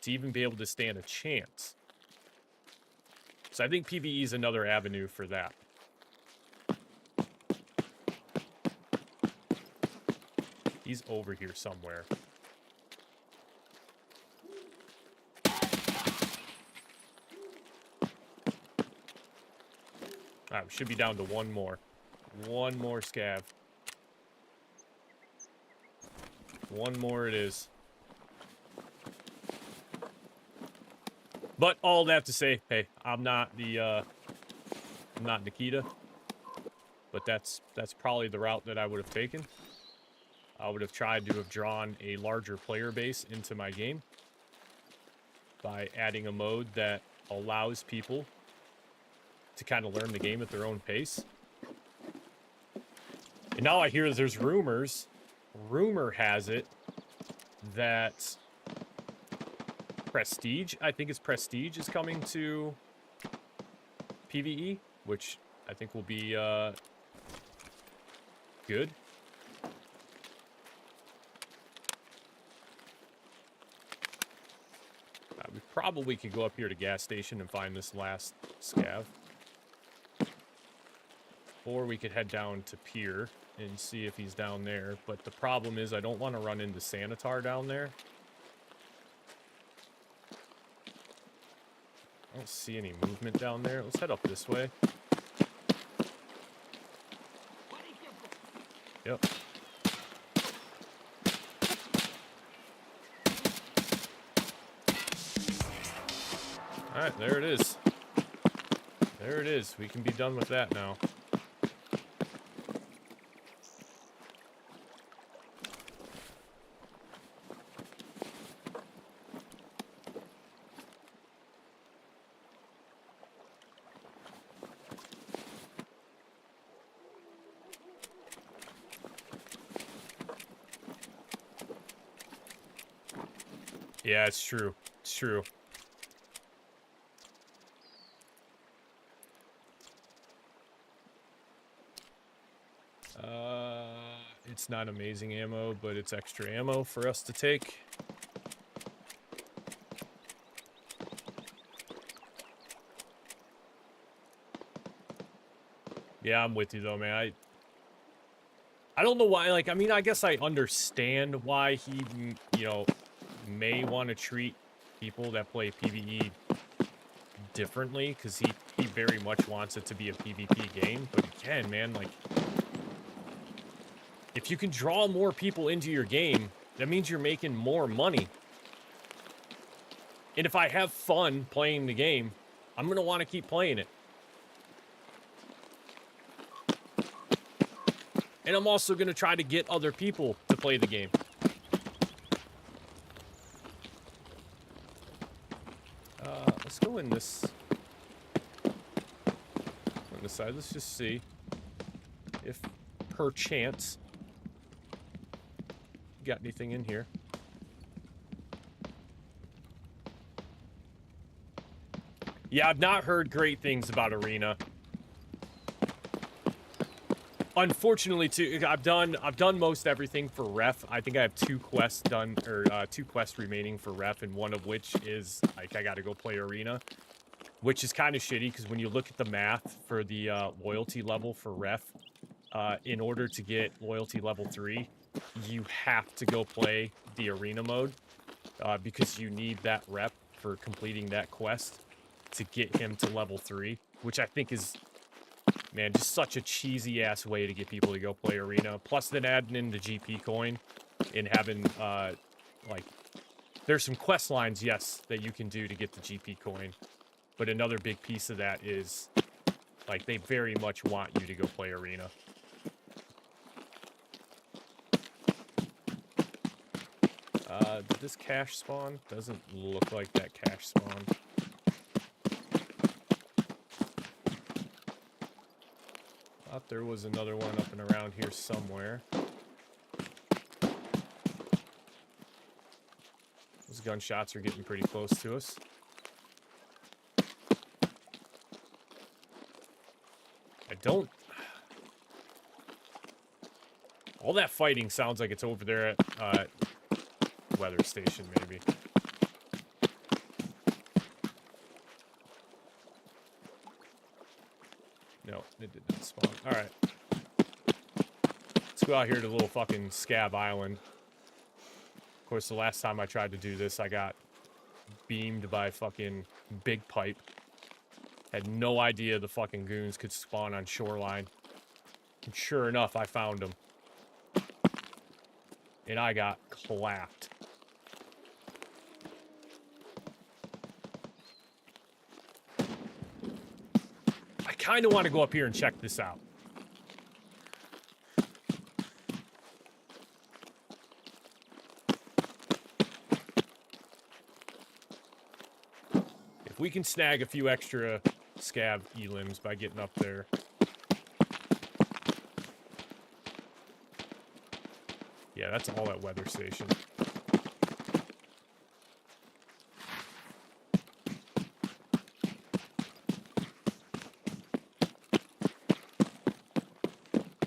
to even be able to stand a chance. So I think PvE is another avenue for that. He's over here somewhere. Alright, we should be down to one more. One more scav. One more it is. But all that to say, hey, I'm not Nikita. But that's probably the route that I would have taken. I would have tried to have drawn a larger player base into my game by adding a mode that allows people to kind of learn the game at their own pace. And now I hear there's rumors. Rumor has it that Prestige, I think it's Prestige, is coming to PvE, which I think will be good. We probably could go up here to gas station and find this last scav. Or we could head down to Pier and see if he's down there. But the problem is I don't want to run into Sanitar down there. I don't see any movement down there. Let's head up this way. Yep. Alright, there it is. There it is. We can be done with that now. Yeah, it's true. It's true. It's not amazing ammo, but it's extra ammo for us to take. Yeah, I'm with you though, man. I don't know why, like, I mean, I guess I understand why he, you know, may want to treat people that play PvE differently, because he very much wants it to be a PvP game, but again, man, like, If you can draw more people into your game, that means you're making more money. And if I have fun playing the game, I'm going to want to keep playing it. And I'm also going to try to get other people to play the game. Let's go in this. On this side, let's just see if perchance got anything in here. Yeah, I've not heard great things about Arena. Unfortunately, too, I've done most everything for Ref. I think I have 2 quests done, or 2 quests remaining for Ref, and one of which is like I got to go play Arena, which is kind of shitty because when you look at the math for the loyalty level for Ref, in order to get loyalty level 3, you have to go play the Arena mode because you need that rep for completing that quest to get him to level 3, which I think is, man, just such a cheesy ass way to get people to go play Arena. Plus then adding in the GP coin and having like there's some quest lines, yes, that you can do to get the GP coin. But another big piece of that is like they very much want you to go play Arena. Did this cache spawn? Doesn't look like that cache spawned. Thought there was another one up and around here somewhere. Those gunshots are getting pretty close to us. I don't... All that fighting sounds like it's over there at weather station, maybe. No, it did not spawn. Alright. Let's go out here to the little fucking Scab Island. Of course, the last time I tried to do this, I got beamed by fucking Big Pipe. Had no idea the fucking goons could spawn on Shoreline. And sure enough, I found them. And I got clapped. I kind of want to go up here and check this out. If we can snag a few extra Scab elims by getting up there. Yeah, that's all at weather station.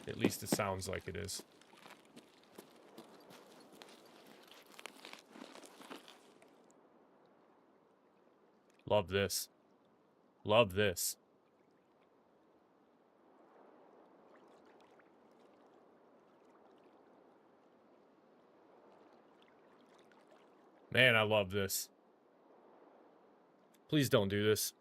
At least it sounds like it is. Love this. Love this. Man, I love this. Please don't do this.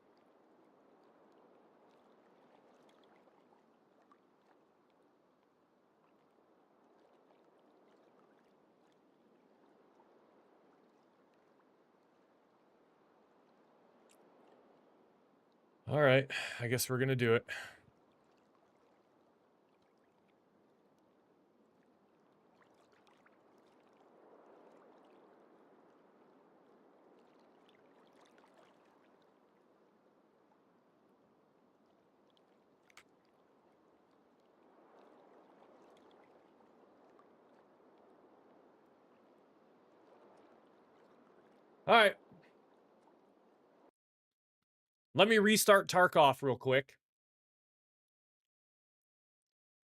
All right, I guess we're gonna do it. All right. Let me restart Tarkov real quick.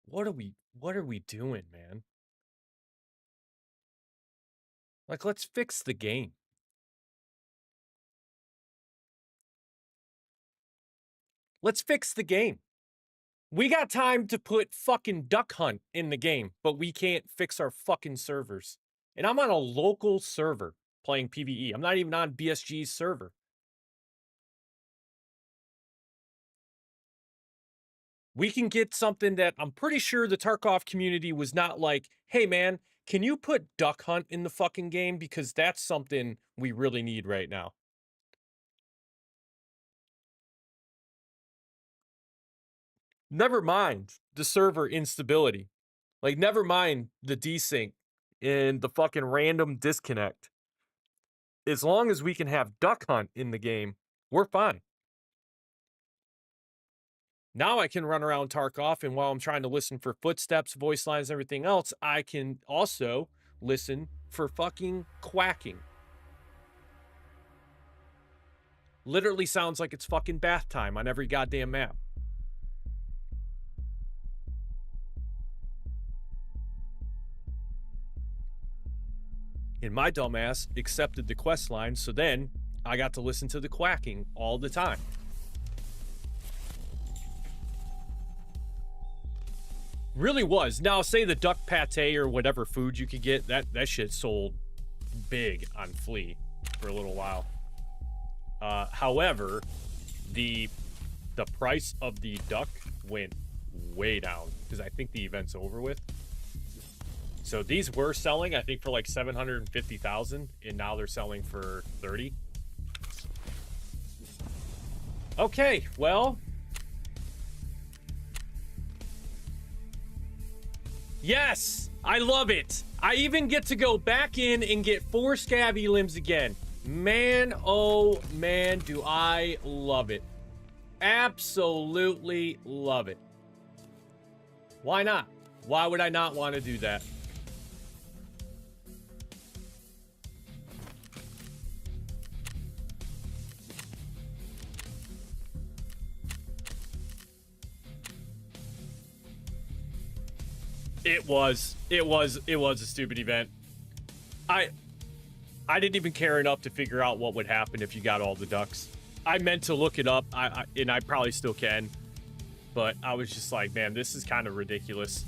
What are we doing, man? Like, let's fix the game. Let's fix the game. We got time to put fucking Duck Hunt in the game, but we can't fix our fucking servers. And I'm on a local server playing PvE. I'm not even on BSG's server. we can get something that I'm pretty sure the Tarkov community was not like, hey man, can you put duck hunt in the fucking game? Because that's something we really need right now. Never mind the server instability. Like, never mind the desync and the fucking random disconnect. As long as we can have duck hunt in the game, we're fine. Now I can run around Tarkov, and while I'm trying to listen for footsteps, voice lines, everything else, I can also listen for fucking quacking. Literally sounds like it's fucking bath time on every goddamn map. And my dumbass accepted the quest line, so then I got to listen to the quacking all the time. Really was. Now, say the duck pate or whatever food you could get, that shit sold big on Flea for a little while. However, the price of the duck went way down because I think the event's over with. So these were selling, I think, for like 750,000, and now they're selling for 30. Okay, well, yes, I love it. I even get to go back in and get 4 scabby limbs again. Man, oh man, do I love it. Absolutely love it. Why not? Why would I not want to do that? It was a stupid event. I didn't even care enough to figure out what would happen if you got all the ducks. I meant to look it up, and I probably still can, but I was just like, man, this is kind of ridiculous.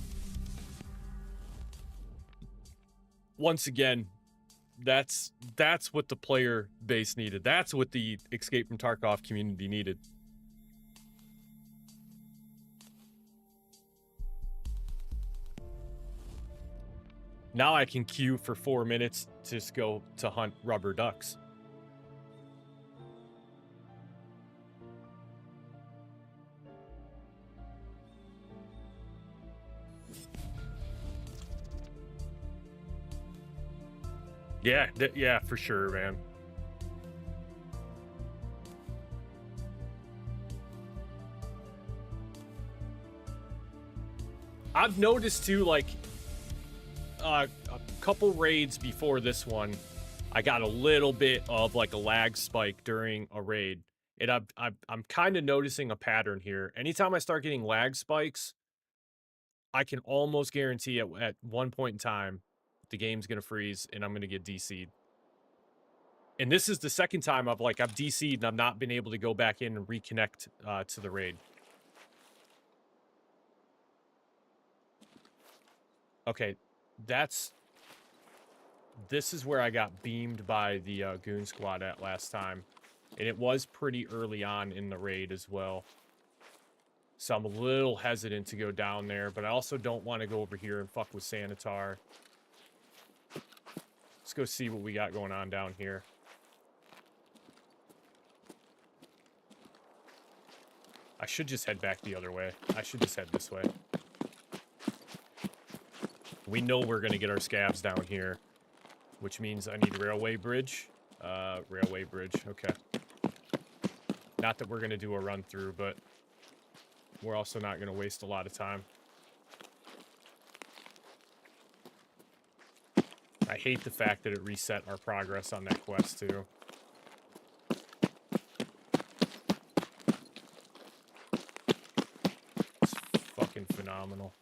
Once again, that's what the player base needed. That's what the Escape from Tarkov community needed. Now I can queue for 4 minutes to just go to hunt rubber ducks. Yeah, for sure, man. I've noticed too, like, a couple raids before this one, I got a little bit of like a lag spike during a raid, and I'm kind of noticing a pattern here. Anytime I start getting lag spikes, I can almost guarantee at one point in time the game's gonna freeze and I'm gonna get DC'd. And this is the second time I've DC'd and I've not been able to go back in and reconnect to the raid. Okay, this is where I got beamed by the goon squad at last time. And it was pretty early on in the raid as well. So I'm a little hesitant to go down there, but I also don't want to go over here and fuck with Sanitar. Let's go see what we got going on down here. I should just head back the other way. I should just head this way. We know we're going to get our scabs down here, which means I need railway bridge. Railway bridge, okay. Not that we're going to do a run through, but we're also not going to waste a lot of time. I hate the fact that it reset our progress on that quest, too. It's fucking phenomenal.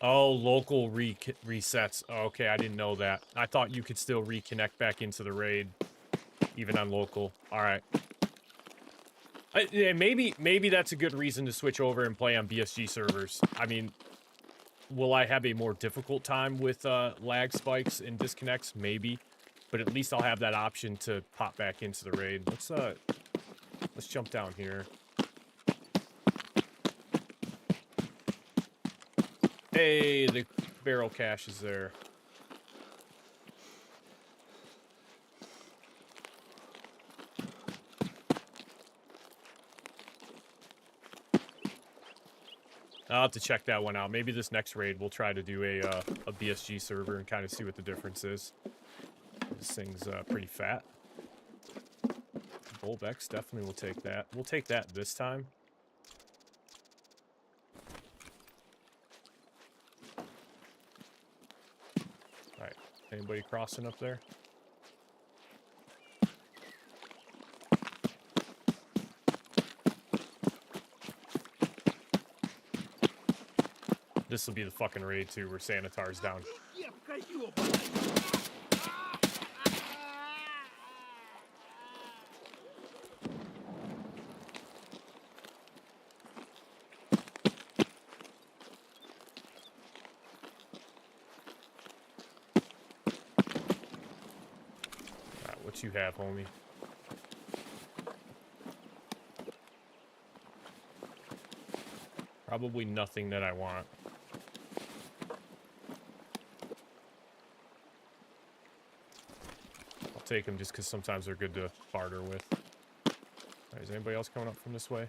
Oh, local resets. Oh, okay, I didn't know that. I thought you could still reconnect back into the raid, even on local. All right. Yeah, maybe that's a good reason to switch over and play on BSG servers. I mean, will I have a more difficult time with lag spikes and disconnects? Maybe, but at least I'll have that option to pop back into the raid. Let's jump down here. Hey, the barrel cache is there. I'll have to check that one out. Maybe this next raid we'll try to do a BSG server and kind of see what the difference is. This thing's pretty fat. Volbex, definitely will take that. We'll take that this time. Alright, anybody crossing up there? This will be the fucking raid too, where Sanitar's down. Alright, what you have, homie? Probably nothing that I want. I'll take them just because sometimes they're good to barter with. Alright, is anybody else coming up from this way?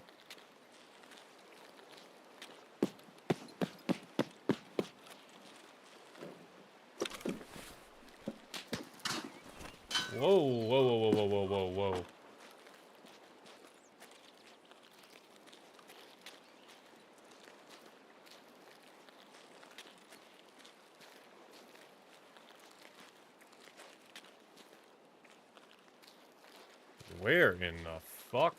Whoa, whoa, whoa, whoa, whoa, whoa, whoa. Where in the fuck?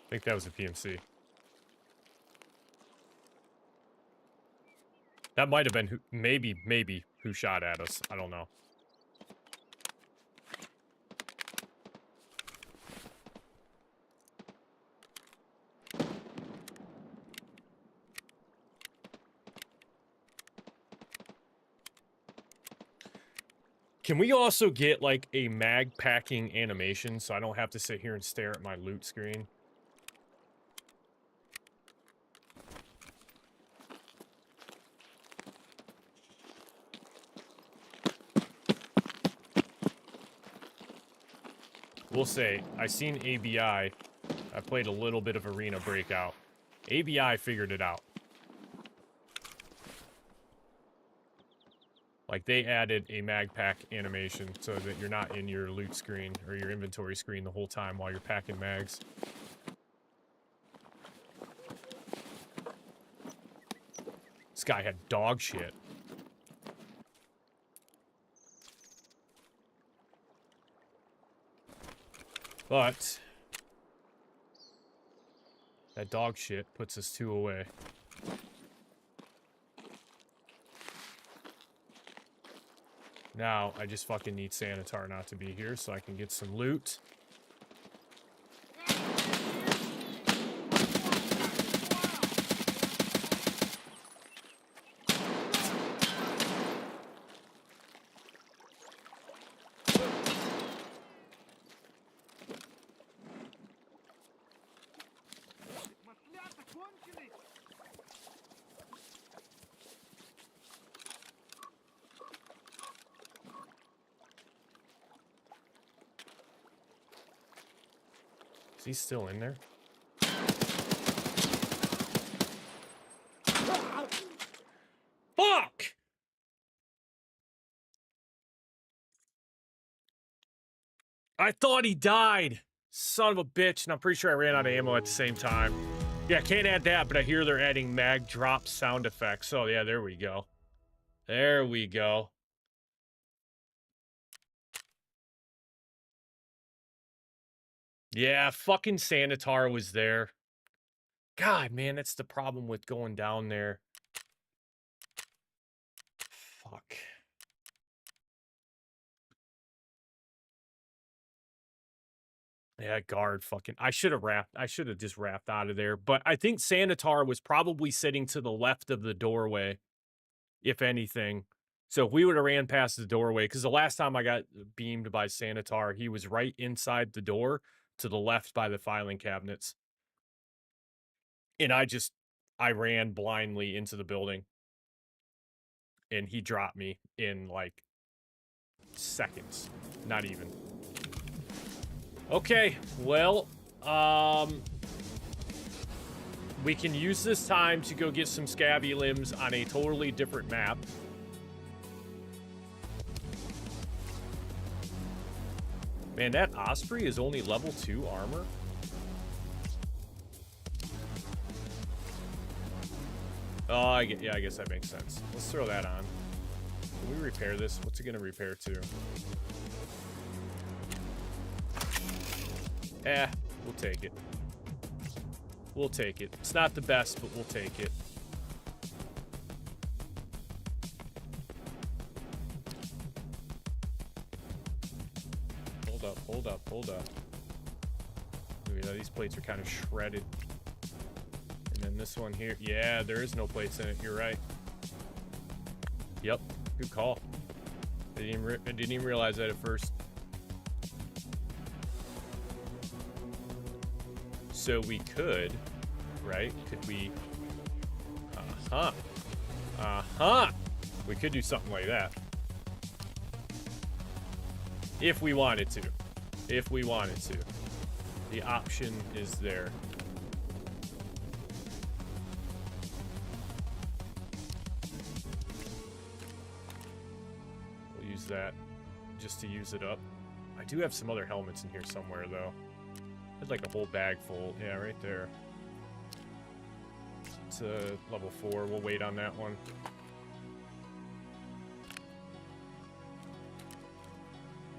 I think that was a PMC. That might have been who, maybe who shot at us. I don't know. Can we also get, like, a mag packing animation so I don't have to sit here and stare at my loot screen? We'll say, I seen ABI. I played a little bit of Arena Breakout. ABI figured it out. Like, they added a mag pack animation so that you're not in your loot screen or your inventory screen the whole time while you're packing mags. This guy had dog shit. But that dog shit puts us 2 away. Now, I just fucking need Sanitar not to be here so I can get some loot. Is he still in there? Fuck! I thought he died. Son of a bitch. And I'm pretty sure I ran out of ammo at the same time. Yeah, can't add that, but I hear they're adding mag drop sound effects. Oh, yeah, there we go. There we go. Yeah, fucking Sanitar was there. God, man, that's the problem with going down there. Fuck. Yeah, guard fucking. I should have just wrapped out of there. But I think Sanitar was probably sitting to the left of the doorway, if anything. So if we would have ran past the doorway, because the last time I got beamed by Sanitar, he was right inside the door to the left by the filing cabinets. And I ran blindly into the building. And he dropped me in like seconds. Not even. Okay, well, we can use this time to go get some scabby limbs on a totally different map. Man, that Osprey is only level 2 armor. Oh, yeah, I guess that makes sense. Let's throw that on. Can we repair this? What's it gonna repair to? We'll take it. We'll take it. It's not the best, but we'll take it. Hold up. Ooh, yeah, these plates are kind of shredded. And then this one here. Yeah, there is no plates in it. You're right. Yep. Good call. I didn't even realize that at first. So we could, right? Could we? We could do something like that. If we wanted to. If we wanted to. The option is there. We'll use that just to use it up. I do have some other helmets in here somewhere, though. I had like a whole bag full. Yeah, right there. It's level 4. We'll wait on that one.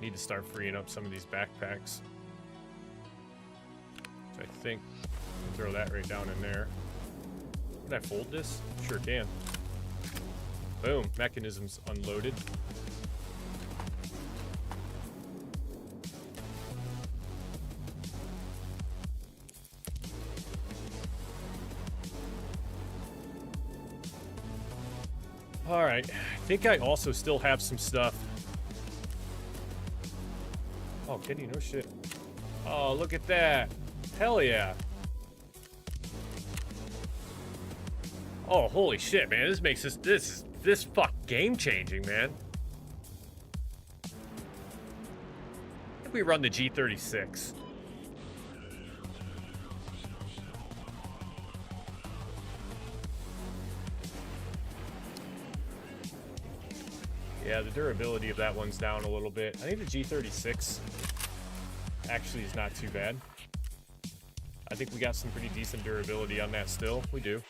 Need to start freeing up some of these backpacks. So I think I'll throw that right down in there. Can I fold this? Sure can. Boom. Mechanisms unloaded. All right. I think I also still have some stuff. Oh, Kitty, no shit. Oh, look at that. Hell yeah. Oh, holy shit, man. This makes this fuck game changing, man. I think we run the G36. Yeah, the durability of that one's down a little bit. I think the G36 actually is not too bad. I think we got some pretty decent durability on that still. We do.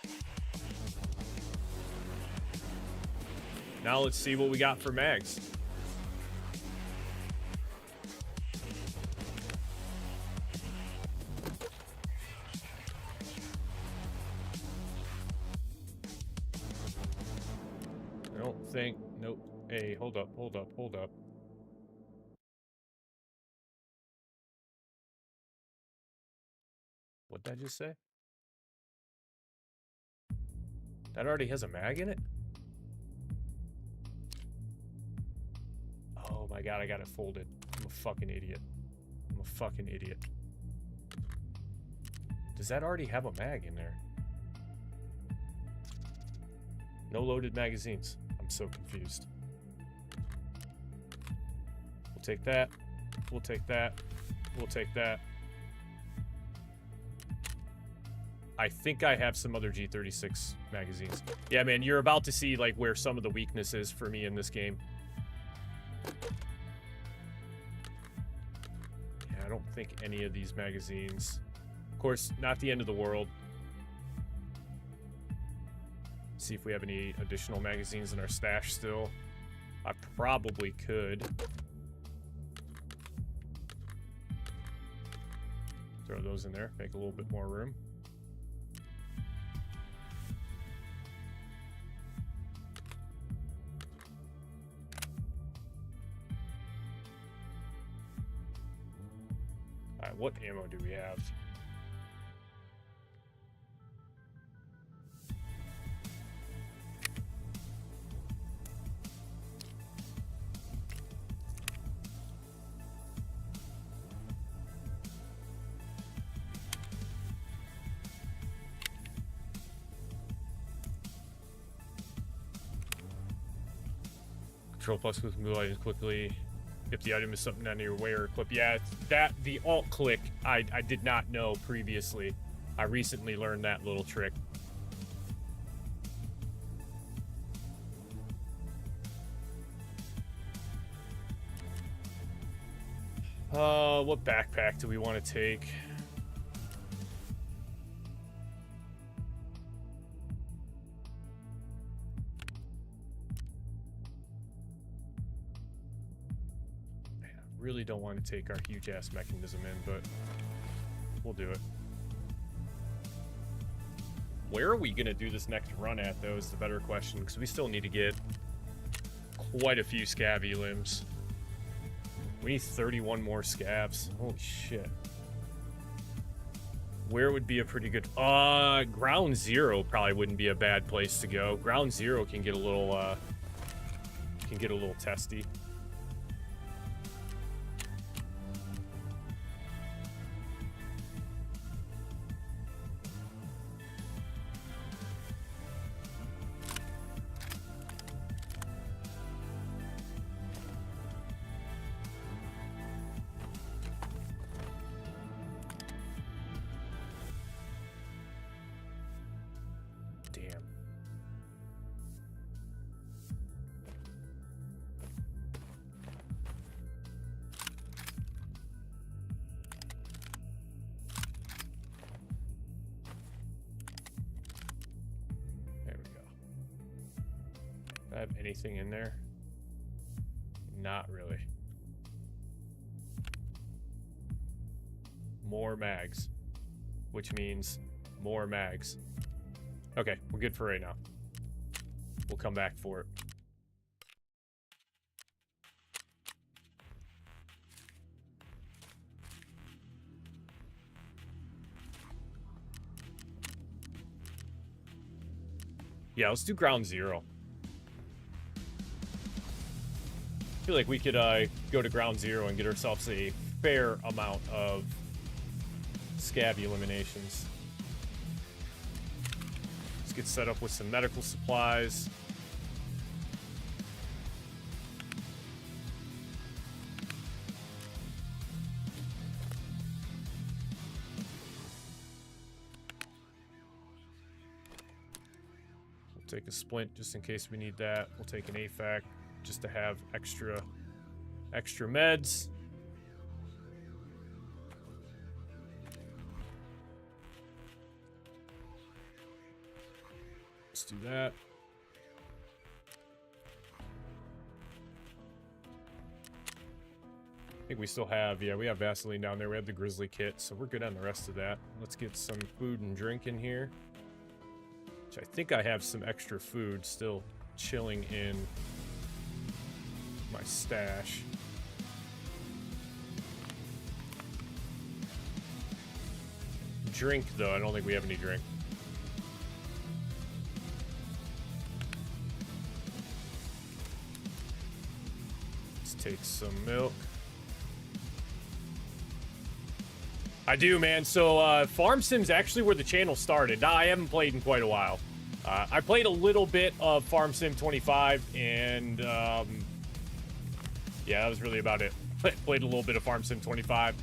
Now let's see what we got for mags. I don't think... Nope. Hey, hold up. What'd that just say? That already has a mag in it? Oh my god, I got it folded. I'm a fucking idiot. Does that already have a mag in there? No loaded magazines. I'm so confused. We'll take that. We'll take that. I think I have some other G36 magazines. Yeah, man, you're about to see like where some of the weakness is for me in this game. Yeah, I don't think any of these magazines. Of course, not the end of the world. See if we have any additional magazines in our stash still. I probably could. Throw those in there, make a little bit more room. Alright, what ammo do we have? Control plus with move items quickly. If the item is something on your way or equip. Yeah, that the alt click I did not know previously. I recently learned that little trick. What backpack do we want to take? Really don't want to take our huge ass mechanism in, but we'll do it. Where are we gonna do this next run at, though, is the better question, because we still need to get quite a few scabby limbs. We need 31 more scabs. Holy shit. Where would be a pretty good Ground Zero probably wouldn't be a bad place to go. Ground Zero can get a little testy. Have anything in there? Not really. More mags, which means more mags. Okay, we're good for right now. We'll come back for it. Yeah, let's do Ground Zero. I feel like we could go to Ground Zero and get ourselves a fair amount of scabby eliminations. Let's get set up with some medical supplies. We'll take a splint just in case we need that. We'll take an AFAC just to have extra meds. Let's do that. I think we still have, yeah, we have Vaseline down there. We have the Grizzly kit, so we're good on the rest of that. Let's get some food and drink in here. Which I think I have some extra food still chilling in my stash. Drink, though, I don't think we have any drink. Let's take some milk. I do, man. So, Farm Sim's actually where the channel started. I haven't played in quite a while. I played a little bit of Farm Sim 25, and, yeah, that was really about it. Played a little bit of Farm Sim 25.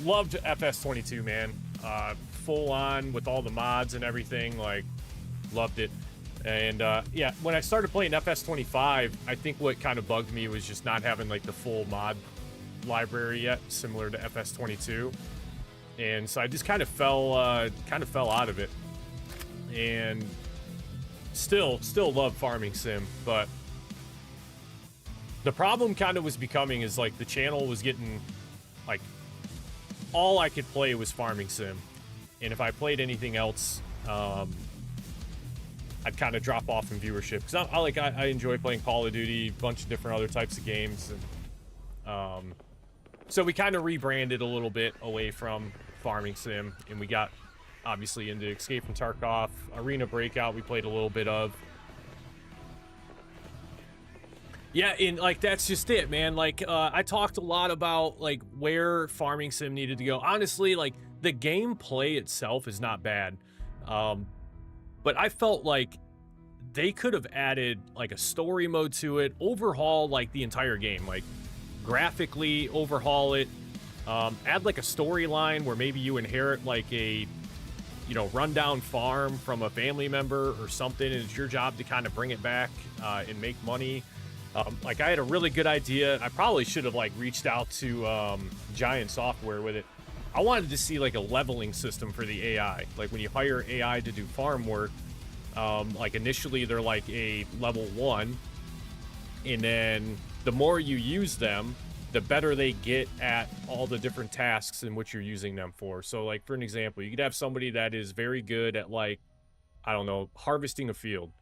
Loved FS22, man. full on with all the mods and everything. Like, loved it. And yeah, when I started playing FS25, I think what kind of bugged me was just not having like the full mod library yet, similar to FS22. And so I just kind of fell out of it. And still love farming sim, but the problem kind of was becoming is like the channel was getting like all I could play was farming sim, and if I played anything else, I'd kind of drop off in viewership because I enjoy playing Call of Duty, a bunch of different other types of games, and so we kind of rebranded a little bit away from farming sim, and we got obviously into Escape from Tarkov, Arena Breakout. We played a little bit of. Yeah, and like that's just it, man. Like I talked a lot about like where farming sim needed to go. Honestly, like the gameplay itself is not bad, but I felt like they could have added like a story mode to it, overhaul like the entire game, like graphically overhaul it, add like a storyline where maybe you inherit like a rundown farm from a family member or something, and it's your job to kind of bring it back and make money. Like I had a really good idea. I probably should have like reached out to Giant Software with it. I wanted to see like a leveling system for the AI. Like when you hire AI to do farm work, like initially they're like a level 1, and then the more you use them, the better they get at all the different tasks in which you're using them for. So like for an example, you could have somebody that is very good at like, I don't know, harvesting a field.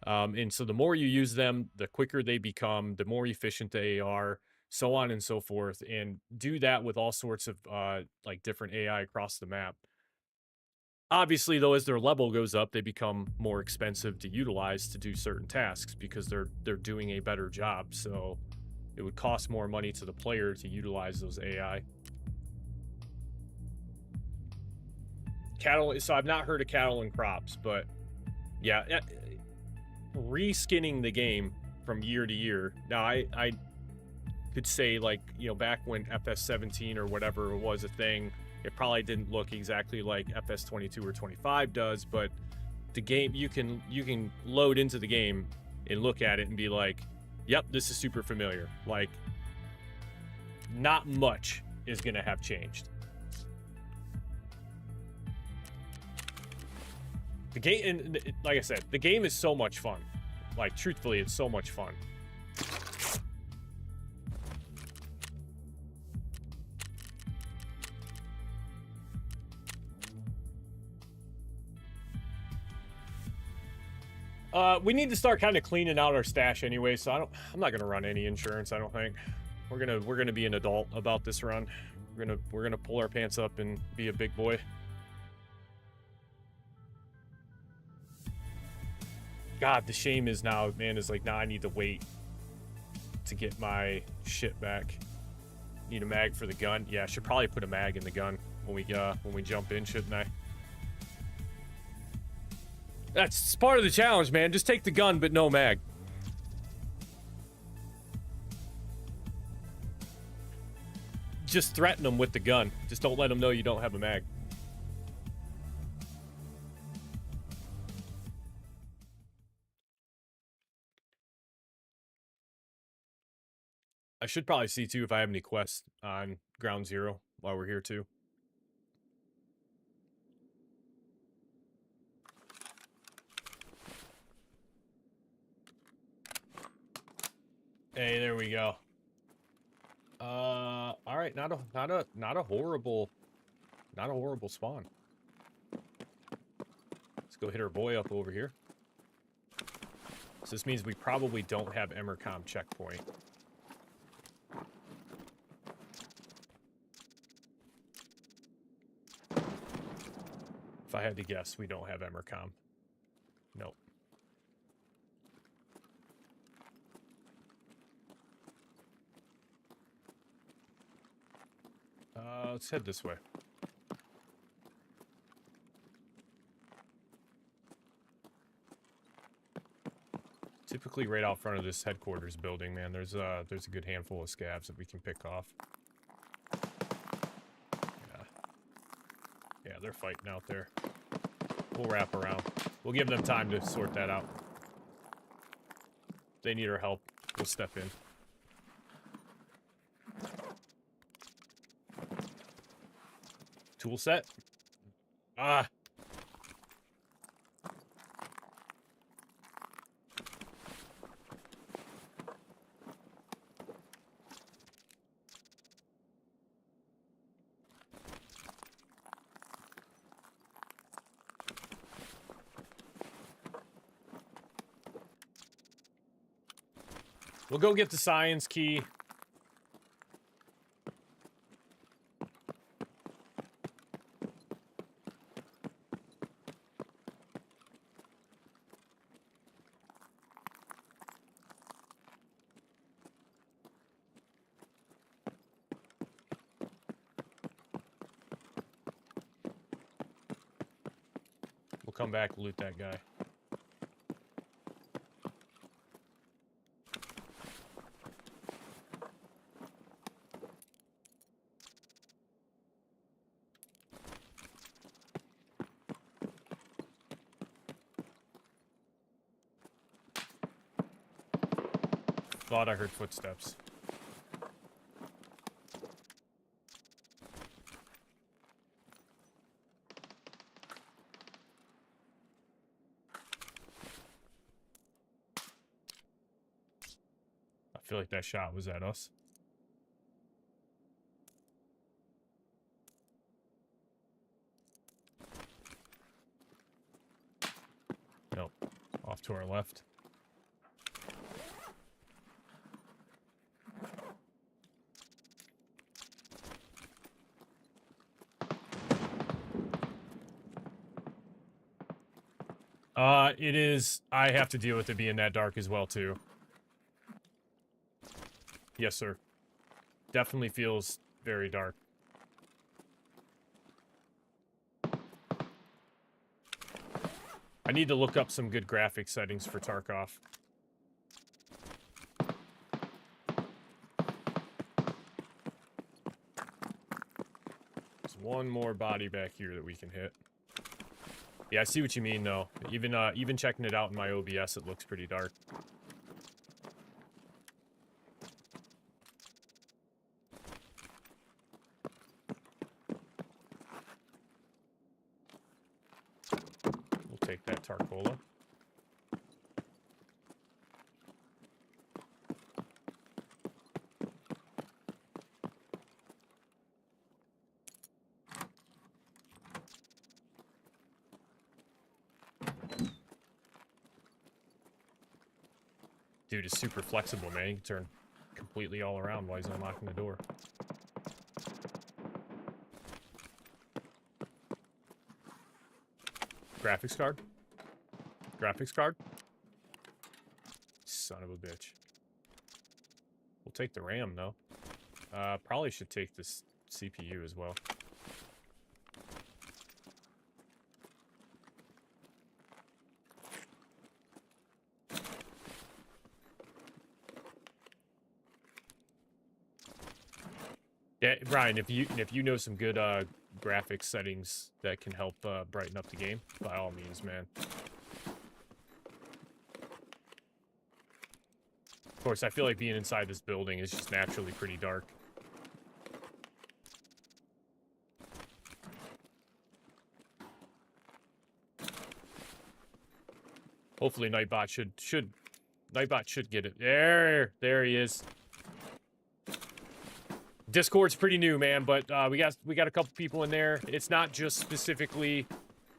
And so the more you use them, the quicker they become, the more efficient they are, so on and so forth. And do that with all sorts of like different AI across the map. Obviously, though, as their level goes up, they become more expensive to utilize to do certain tasks because they're doing a better job. So it would cost more money to the player to utilize those AI. Cattle. So I've not heard of cattle and crops, but yeah. Reskinning the game from year to year. Now, I could say, like, back when FS17 or whatever was a thing, it probably didn't look exactly like FS22 or 25 does, but the game, you can load into the game and look at it and be like, yep, this is super familiar. Like, not much is going to have changed. The game, and like I said, the game is so much fun. Like, truthfully, it's so much fun. We need to start kind of cleaning out our stash anyway, so I'm not gonna run any insurance, I don't think. We're gonna be an adult about this run. We're gonna pull our pants up and be a big boy. God, the shame is now, man, is like, now I need to wait to get my shit back. Need a mag for the gun. Yeah, I should probably put a mag in the gun when we jump in, shouldn't I? That's part of the challenge, man. Just take the gun, but no mag. Just threaten them with the gun. Just don't let them know you don't have a mag. I should probably see, too, if I have any quests on Ground Zero while we're here, too. Hey, there we go. All right, not a horrible spawn. Let's go hit our boy up over here. So this means we probably don't have Emercom checkpoint. If I had to guess, we don't have Emercom. Nope. Let's head this way. Typically right out front of this headquarters building, man, there's a good handful of scavs that we can pick off. Yeah, they're fighting out there. We'll wrap around. We'll give them time to sort that out. If they need our help, we'll step in. Tool set. Ah. We'll go get the science key. We'll come back, loot that guy. Thought I heard footsteps. I feel like that shot was at us. Nope. Off to our left. It is. I have to deal with it being that dark as well, too. Yes, sir. Definitely feels very dark. I need to look up some good graphic settings for Tarkov. There's one more body back here that we can hit. Yeah, I see what you mean, though. Even checking it out in my OBS, it looks pretty dark. We'll take that Tarkola. Dude is super flexible, man. He can turn completely all around while he's unlocking the door. Graphics card? Graphics card? Son of a bitch. We'll take the RAM, though. Probably should take this CPU as well. Yeah, Brian, if you know some good graphics settings that can help brighten up the game, by all means, man. Of course, I feel like being inside this building is just naturally pretty dark. Hopefully Nightbot should get it. There he is. Discord's pretty new, man, but we got a couple people in there. It's not just specifically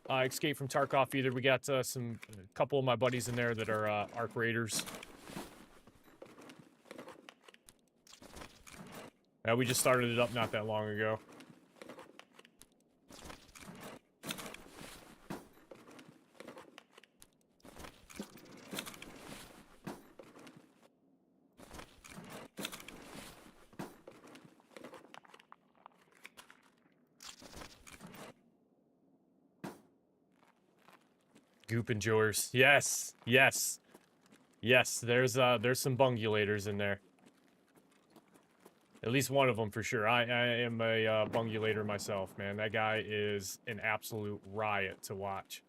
Escape from Tarkov either. We got a couple of my buddies in there that are Arc Raiders. We just started it up not that long ago. Goop enjoyers. Yes. Yes. Yes, there's some bungulators in there. At least one of them for sure. I am a bungulator myself, man. That guy is an absolute riot to watch.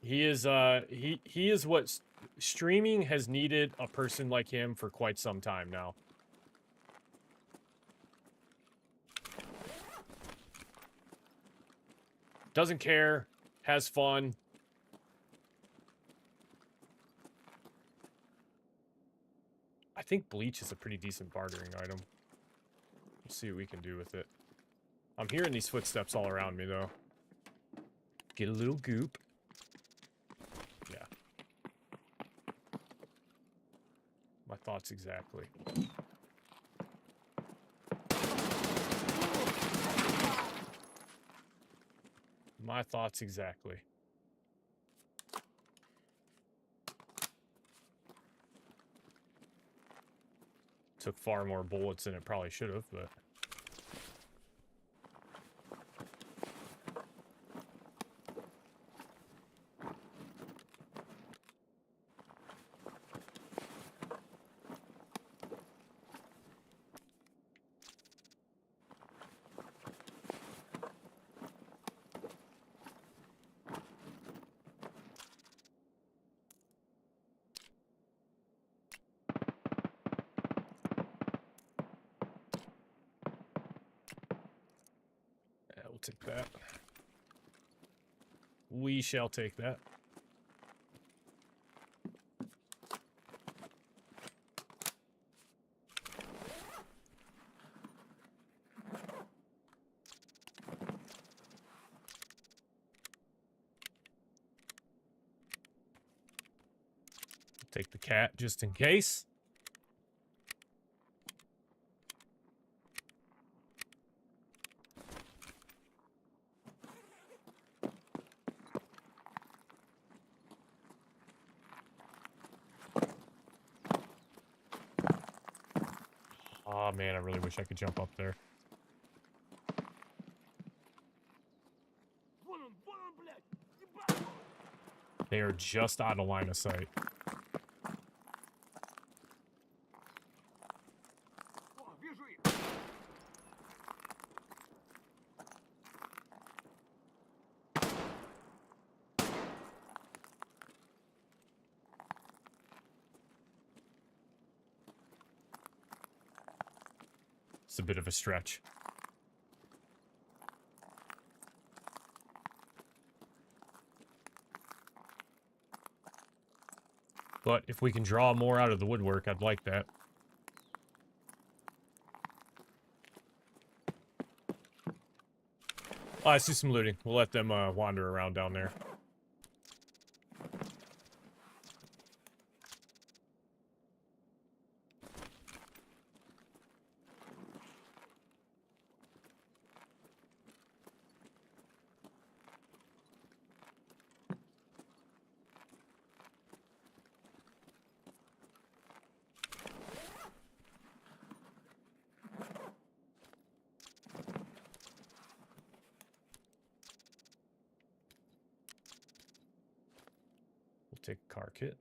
He is he is what streaming has needed a person like him for quite some time now. Doesn't care, has fun. I think bleach is a pretty decent bartering item. Let's see what we can do with it. I'm hearing these footsteps all around me, though. Get a little goop. Yeah. My thoughts exactly. My thoughts exactly. Took far more bullets than it probably should have, but... yeah, we'll take that. We shall take that. Take the cat just in case. Oh man, I really wish I could jump up there. They are just out of line of sight. It's a bit of a stretch. But if we can draw more out of the woodwork, I'd like that. Let's do some looting. We'll let them wander around down there. Take a car kit.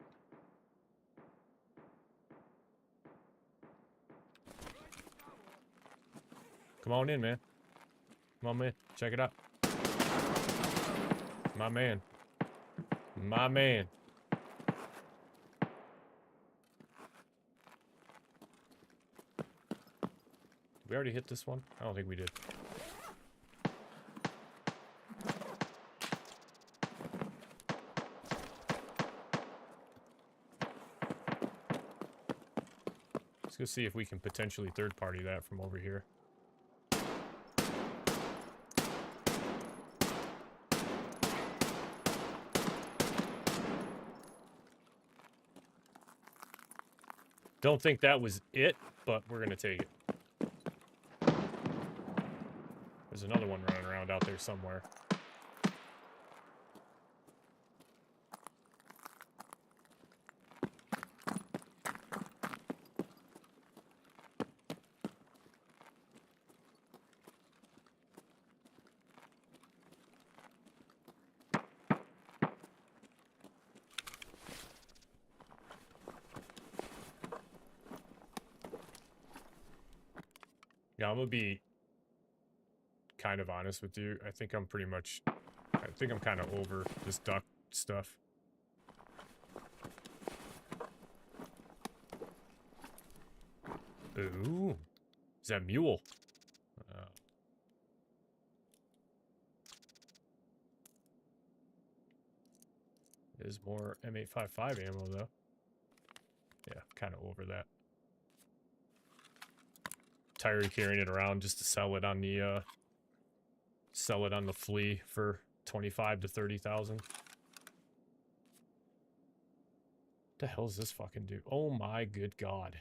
Come on in, man. Come on, man. Check it out. My man. My man. We already hit this one? I don't think we did. Let's go see if we can potentially third-party that from over here. Don't think that was it, but we're gonna take it. There's another one running around out there somewhere. Yeah, I'm gonna be kind of honest with you. I think I'm kind of over this duck stuff. Ooh. Is that mule? There's more M855 ammo, though. Yeah, kind of over that. Tired of carrying it around just to sell it on the flea for 25 to 30,000. What the hell is this fucking dude? Oh my good god.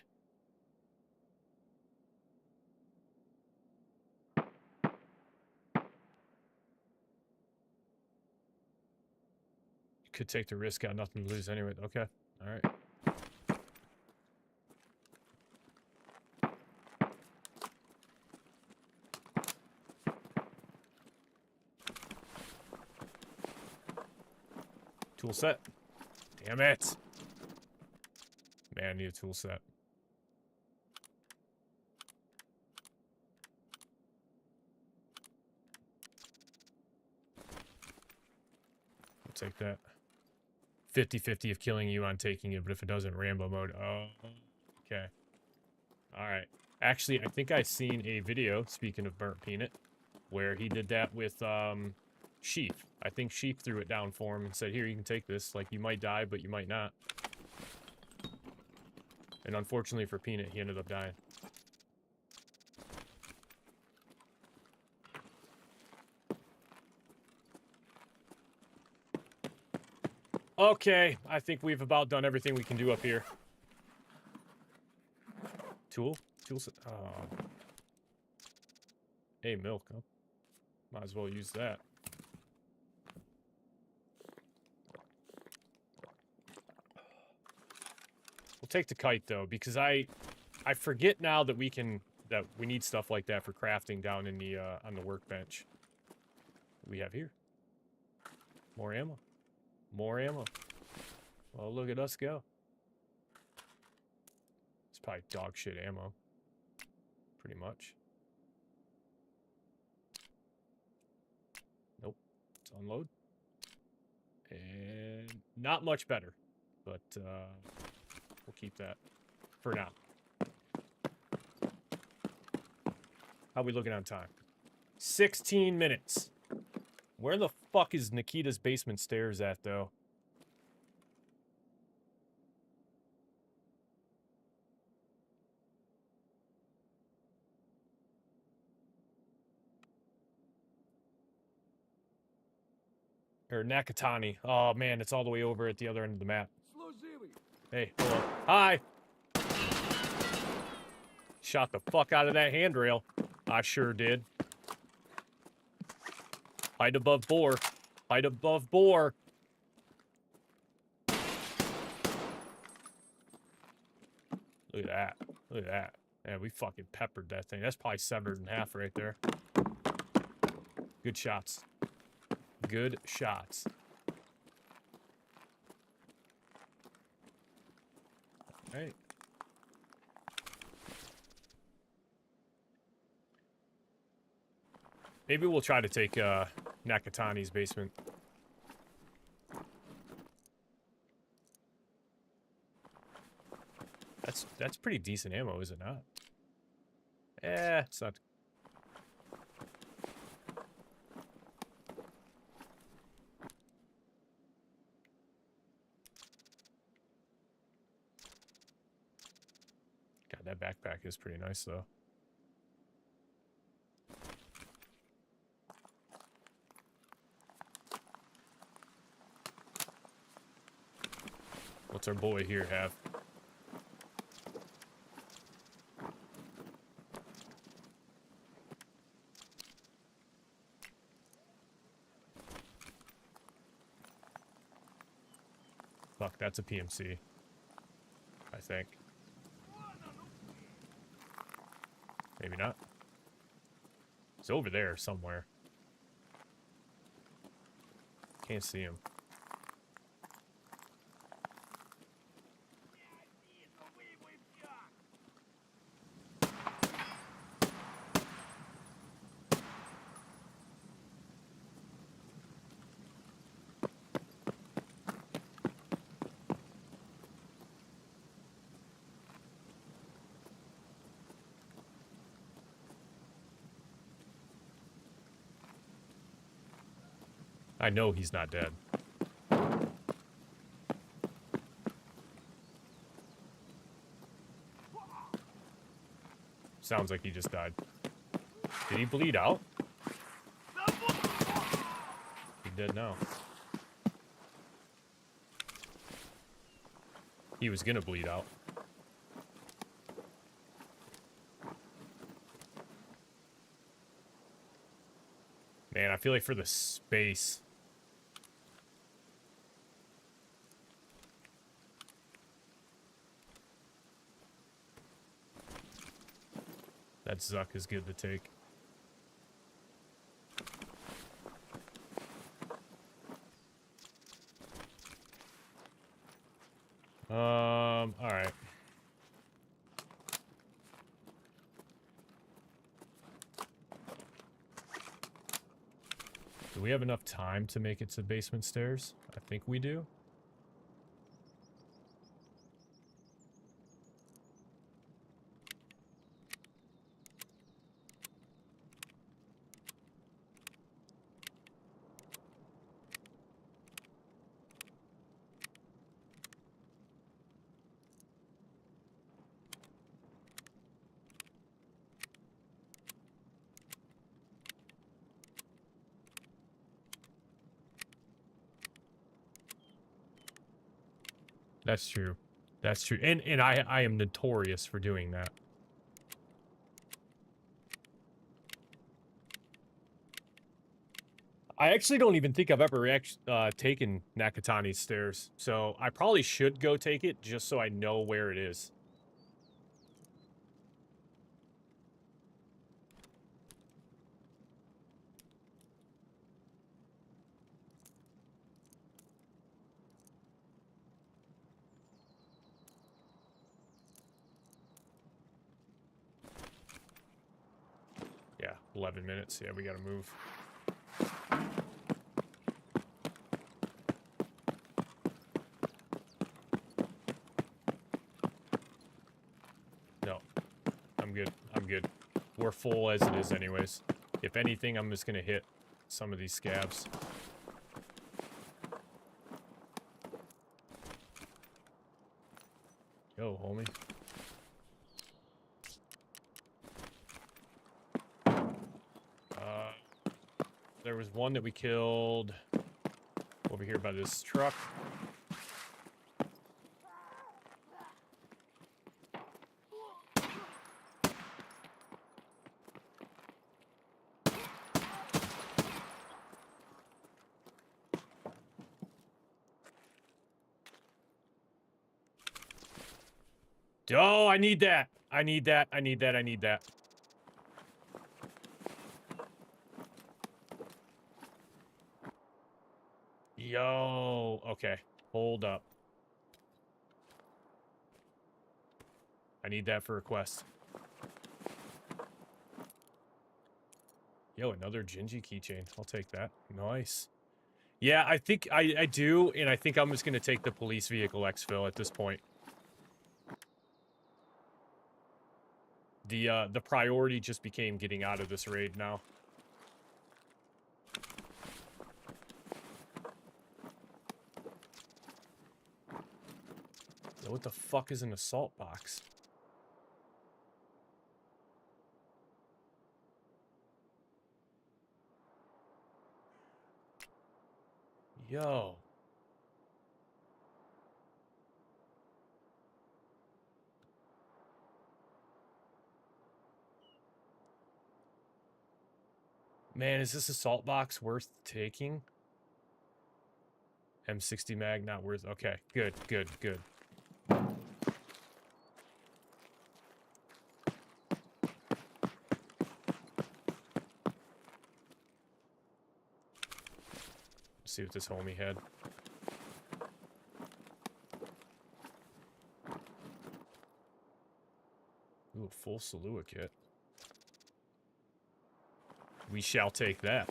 Could take the risk, got nothing to lose anyway. Okay, alright. Tool set. Damn it. Man, I need a tool set. I'll take that. 50-50 of killing you on taking it, but if it doesn't, Rambo mode. Oh, okay. Alright. Actually, I think I seen a video, speaking of burnt peanut, where he did that with, Sheep. I think Sheep threw it down for him and said, here, you can take this. Like, you might die, but you might not. And unfortunately for Peanut, he ended up dying. Okay, I think we've about done everything we can do up here. Tool? Tools? Oh. Hey, milk, huh? Might as well use that. We'll take the kite, though, because I forget now that we need stuff like that for crafting down in the, on the workbench. What do we have here? More ammo. More ammo. Well, look at us go. It's probably dog shit ammo. Pretty much. Nope. Let's unload. And not much better. But, we'll keep that for now. How we looking on time? 16 minutes. Where the fuck is Nikita's basement stairs at, though? Or Nakatani. Oh, man, it's all the way over at the other end of the map. Hey, hello. Hi! Shot the fuck out of that handrail. I sure did. Height above bore. Height above bore. Look at that. Look at that. Man, we fucking peppered that thing. That's probably severed in half right there. Good shots. Good shots. All right. Maybe we'll try to take Nakatani's basement. That's pretty decent ammo, is it not? It's not. God, that backpack is pretty nice, though. What's our boy here have? Fuck, that's a PMC. I think. Maybe not. He's over there somewhere. Can't see him. I know he's not dead. Sounds like he just died. Did he bleed out? He's dead now. He was gonna bleed out. Man, I feel like for the space. That Zuck is good to take. All right. Do we have enough time to make it to basement stairs? I think we do. That's true. That's true. And I am notorious for doing that. I actually don't even think I've ever taken Nakatani's stairs, so I probably should go take it just so I know where it is. Yeah, 11 minutes. Yeah, we gotta move. No, I'm good. I'm good. We're full as it is anyways. If anything, I'm just gonna hit some of these scabs. Yo, homie. There was one that we killed over here by this truck. Oh, I need that. I need that. I need that. I need that. Yo, okay. Hold up. I need that for a quest. Yo, another Gingy keychain. I'll take that. Nice. Yeah, I think I do, and I think I'm just gonna take the police vehicle exfil at this point. The priority just became getting out of this raid now. Yo, what the fuck is an assault box? Yo. Man, is this assault box worth taking? M60 mag not worth. Okay, good, good, good. Let's see what this homie had. Ooh, a full Salua kit. We shall take that.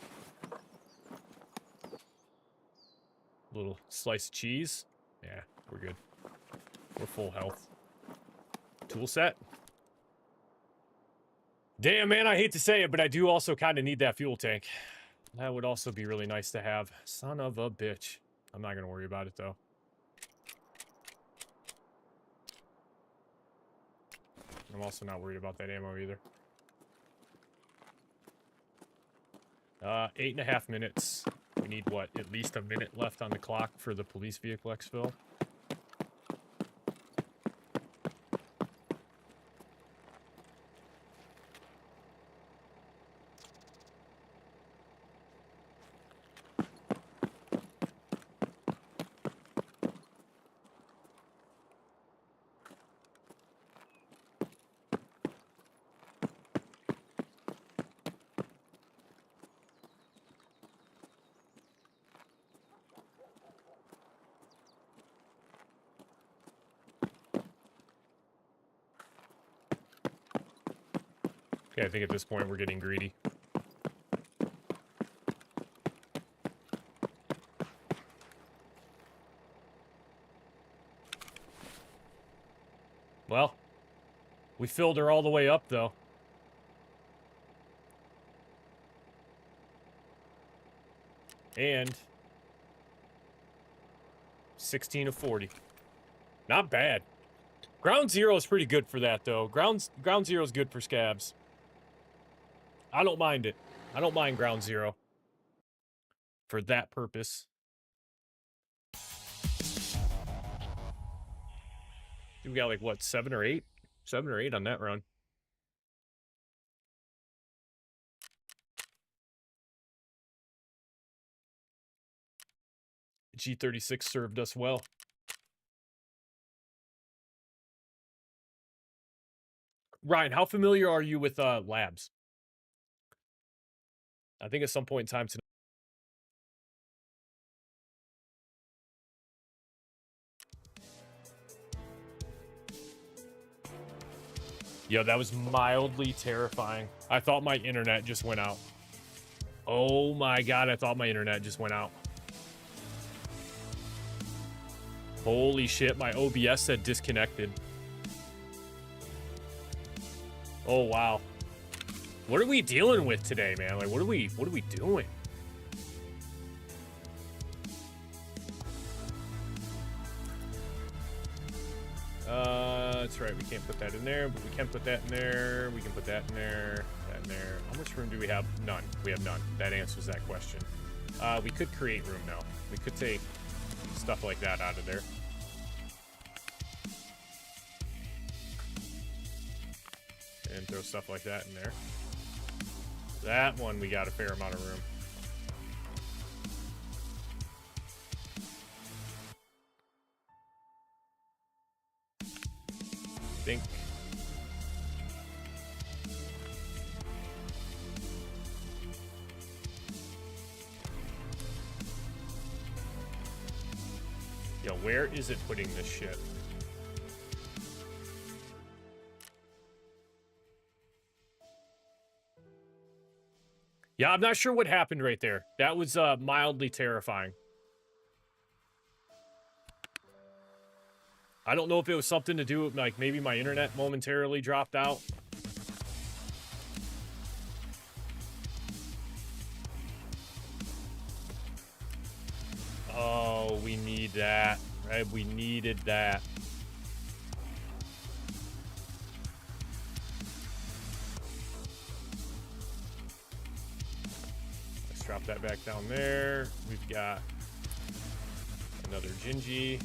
Little slice of cheese. Yeah, we're good. We're full health. Tool set. Damn, man, I hate to say it, but I do also kind of need that fuel tank. That would also be really nice to have. Son of a bitch. I'm not going to worry about it, though. I'm also not worried about that ammo either. 8.5 minutes. We need, what, at least a minute left on the clock for the police vehicle exfil. Okay, I think at this point we're getting greedy. Well, we filled her all the way up, though. And 16 of 40. Not bad. Ground Zero is pretty good for that, though. Ground Zero is good for scabs. I don't mind it. I don't mind Ground Zero for that purpose. We got like, what, 7 or 8? 7 or 8 on that run. G36 served us well. Ryan, how familiar are you with labs? I think at some point in time tonight. Yo, that was mildly terrifying. I thought my internet just went out. Oh my god, I thought my internet just went out. Holy shit, my OBS said disconnected. Oh wow. What are we dealing with today, man? Like what are we doing? That's right, we can't put that in there, but we can put that in there. We can put that in there, that in there. How much room do we have? None. We have none. That answers that question. We could create room now. We could take stuff like that out of there. And throw stuff like that in there. That one, we got a fair amount of room. Think. Yo, where is it putting this shit? Yeah, I'm not sure what happened right there. That was mildly terrifying. I don't know if it was something to do with, like, maybe my internet momentarily dropped out. Oh, we need that, right? We needed that. Let's drop that back down there. We've got another Gingy.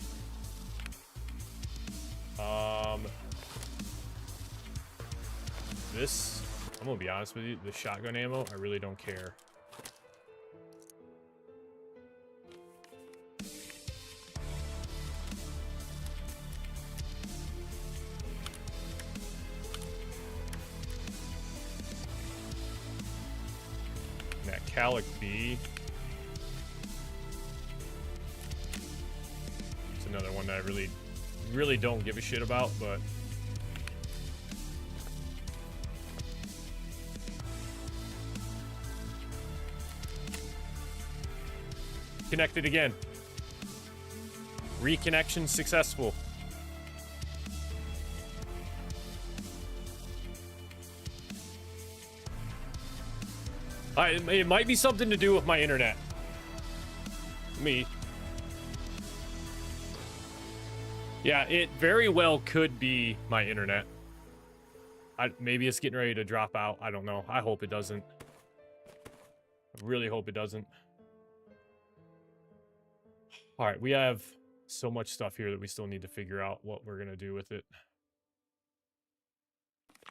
This, I'm gonna be honest with you, the shotgun ammo, I really don't care. That Calic B. It's another one that I really don't give a shit about, but connected again. Reconnection successful. It might be something to do with my internet. Yeah, it very well could be my internet. Maybe it's getting ready to drop out. I don't know. I hope it doesn't. I really hope it doesn't. All right, we have so much stuff here that we still need to figure out what we're going to do with it.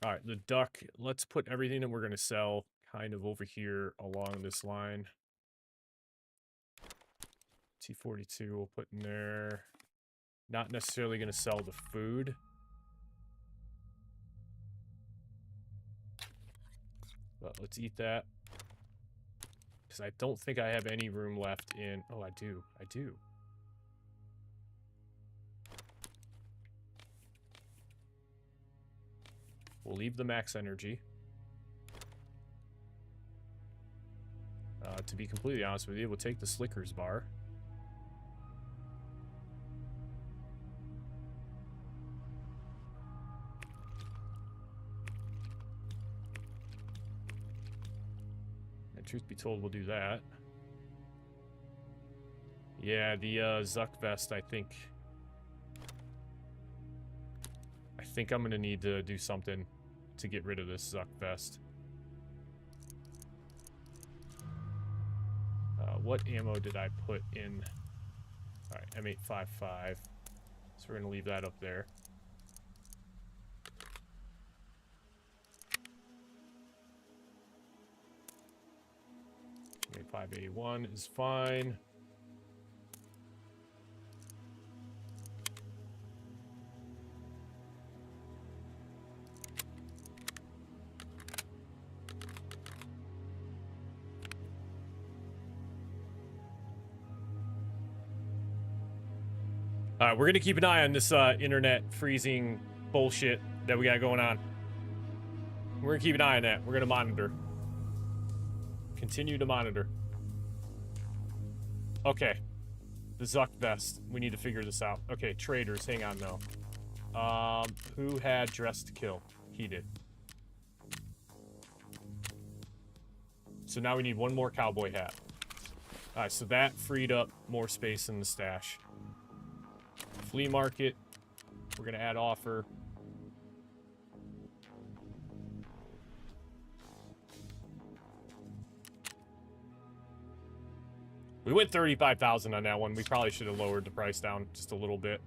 All right, the duck. Let's put everything that we're going to sell kind of over here along this line. T42 we'll put in there. Not necessarily going to sell the food. But let's eat that. Because I don't think I have any room left in... Oh, I do. I do. We'll leave the max energy. To be completely honest with you, we'll take the Slickers bar. And truth be told, we'll do that. Yeah, the Zuck vest, I think I'm going to need to do something to get rid of this Zuck vest. What ammo did I put in? Alright, M855. So we're going to leave that up there. M855A1 is fine. All right, we're going to keep an eye on this internet freezing bullshit that we got going on. We're going to keep an eye on that. We're going to monitor. Continue to monitor. Okay. The Zuck vest. We need to figure this out. Okay, traders. Hang on, though. Who had dress to kill? He did. So now we need one more cowboy hat. All right, so that freed up more space in the stash. Flea market. We're going to add offer. We went 35,000 on that one. We probably should have lowered the price down just a little bit.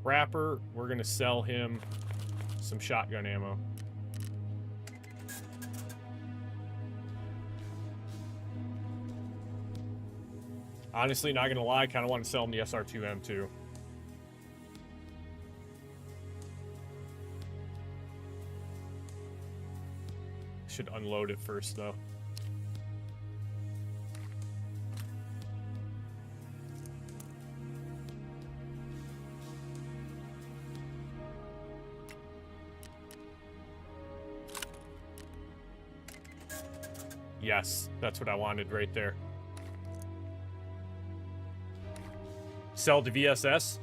Rapper, we're going to sell him some shotgun ammo. Honestly, not gonna lie, I kind of want to sell him the SR2M too. Should unload it first, though. Yes, that's what I wanted right there. Sell the VSS.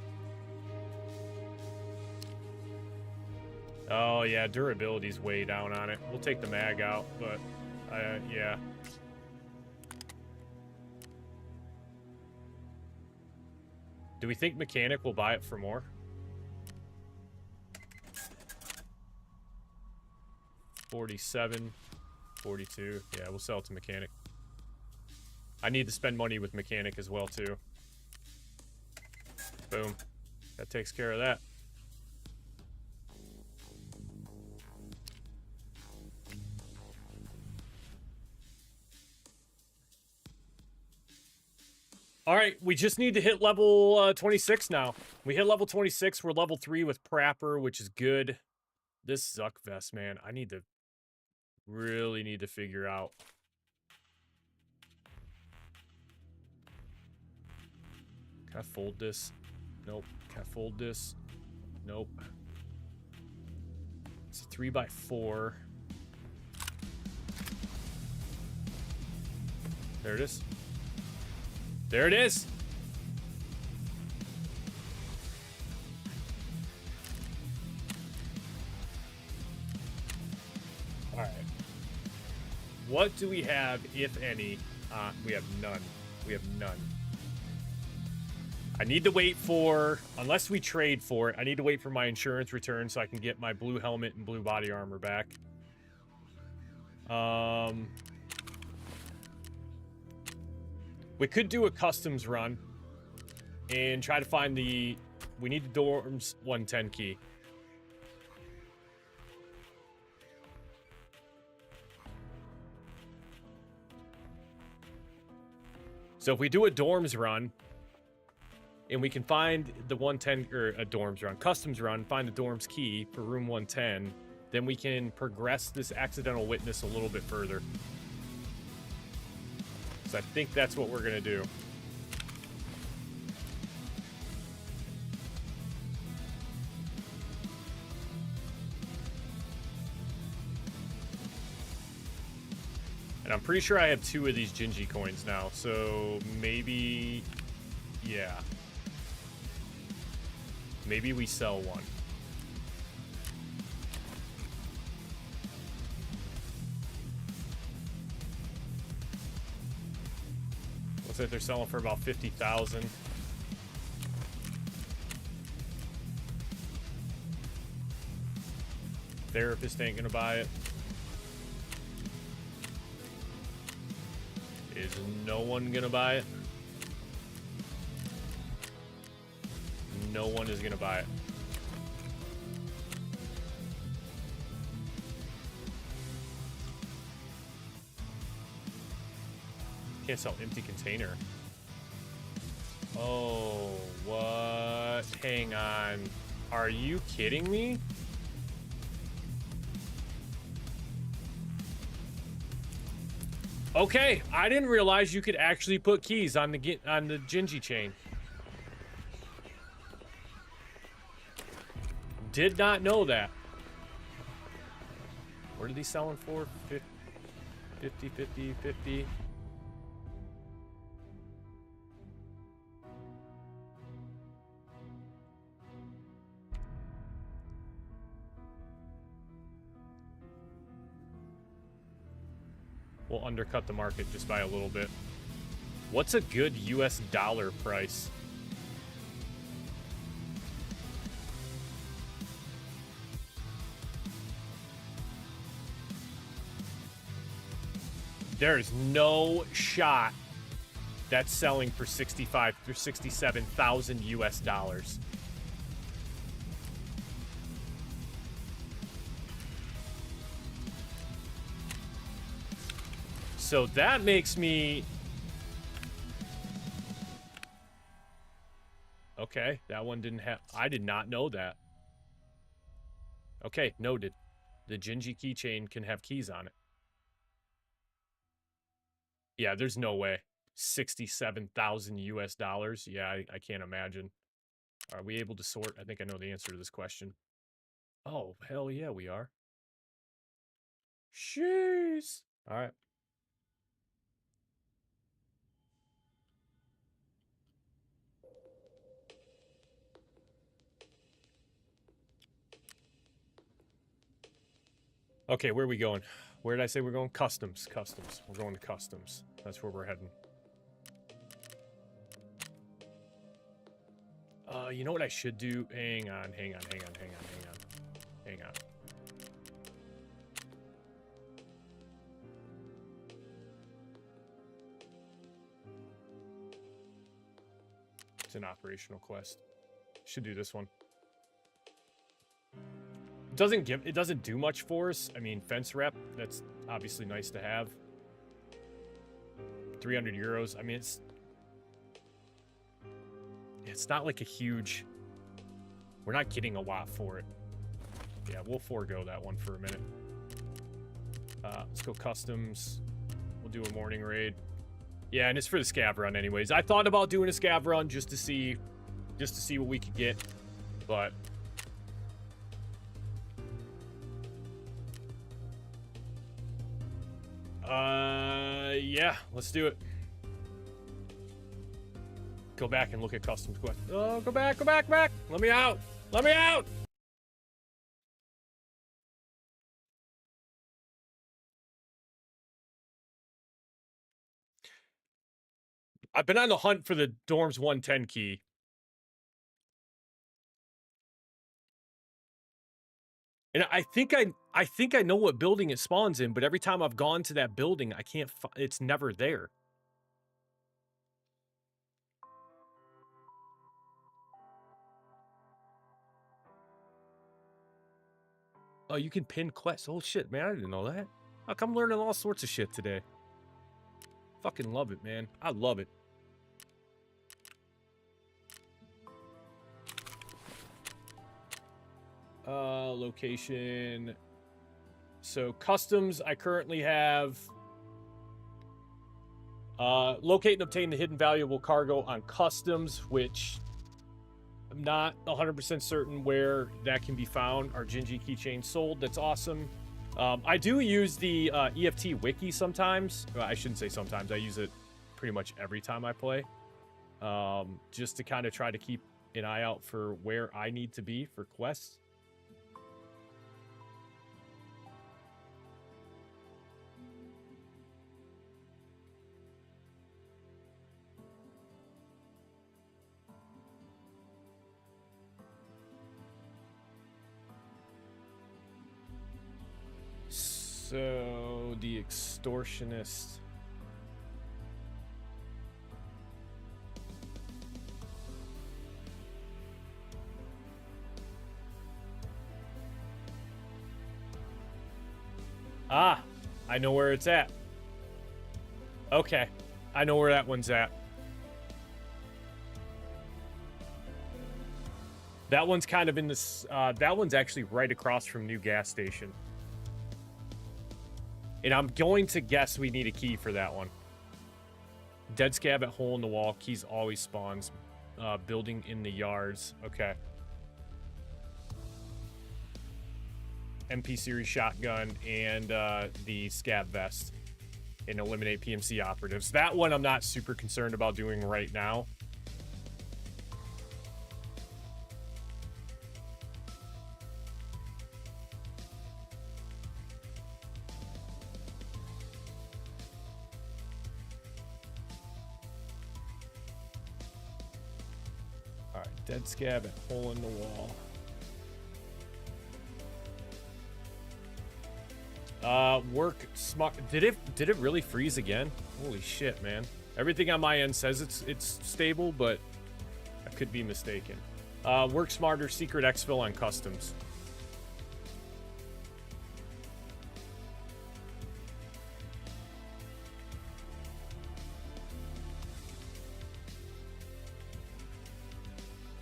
Oh, yeah, durability's way down on it. We'll take the mag out, but, yeah. Do we think Mechanic will buy it for more? 47, 42. Yeah, we'll sell it to Mechanic. I need to spend money with Mechanic as well, too. Boom. That takes care of that. All right, we just need to hit level 26 now. We hit level 26. We're level 3 with Prapper, which is good. This Zuck vest, man, I need to... really need to figure out. Can I fold this? Nope. Can I fold this? Nope. It's a 3x4. There it is. There it is. What do we have, if any? We have none. We have none. I need to wait for, unless we trade for it, I need to wait for my insurance return so I can get my blue helmet and blue body armor back. We could do a customs run and try to find the, we need the dorms 110 key. So if we do a dorms run, and we can find the 110, or a dorms run, customs run, find the dorms key for room 110, then we can progress this accidental witness a little bit further. So I think that's what we're gonna do. And I'm pretty sure I have 2 of these Gingy coins now, so maybe, yeah. Maybe we sell one. Looks like they're selling for about 50,000. Therapist ain't gonna buy it. Is no one gonna buy it? No one is gonna buy it. Can't sell empty container. Oh, what? Hang on. Are you kidding me? Okay, I didn't realize you could actually put keys on the Gingy chain. Did not know that. What are these selling for? 50, 50, 50. We'll undercut the market just by a little bit. What's a good US dollar price? There is no shot that's selling for 65 or 67,000 US dollars. So that makes me... Okay, that one didn't have... I did not know that. Okay, noted. The Gingy keychain can have keys on it. Yeah, there's no way. 67,000 US dollars? Yeah, I can't imagine. Are we able to sort? I think I know the answer to this question. Oh, hell yeah, we are. Jeez. All right. Okay, where are we going? Where did I say we're going? Customs. Customs. We're going to customs. That's where we're heading. You know what I should do? Hang on. Hang on. It's an operational quest. Should do this one. It doesn't do much for us. I mean, fence rep, that's obviously nice to have. 300 euros. I mean, it's not like a huge... We're not getting a lot for it. Yeah, we'll forego that one for a minute. Let's go customs. We'll do a morning raid. Yeah, and it's for the scav run anyways. I thought about doing a scav run just to see what we could get, but... Yeah, let's do it. Go back and look at customs quest. Oh, go back. Let me out. I've been on the hunt for the dorm's 110 key. And I think I know what building it spawns in, but every time I've gone to that building, I can't it's never there. Oh, you can pin quests. Oh shit, man, I didn't know that. Look, I'm learning all sorts of shit today. Fucking love it, man. I love it. Location. So customs, I currently have locate and obtain the hidden valuable cargo on customs, which I'm not 100% certain where that can be found. Our Gingy keychain sold. That's awesome. I do use the EFT wiki sometimes. Well, I shouldn't say sometimes. I use it pretty much every time I play. Just to kind of try to keep an eye out for where I need to be for quests. So, the extortionist. Ah, I know where it's at. Okay, I know where that one's at. That one's kind of in this, that one's actually right across from New Gas Station. And I'm going to guess we need a key for that one. Dead scab at hole in the wall. Keys always spawns. Building in the yards. Okay. MP series shotgun and the scab vest. And eliminate PMC operatives. That one I'm not super concerned about doing right now. Dead scab and hole in the wall. Work smart. Did it really freeze again? Holy shit, man. Everything on my end says it's stable, but I could be mistaken. Work smarter, secret exfil on customs.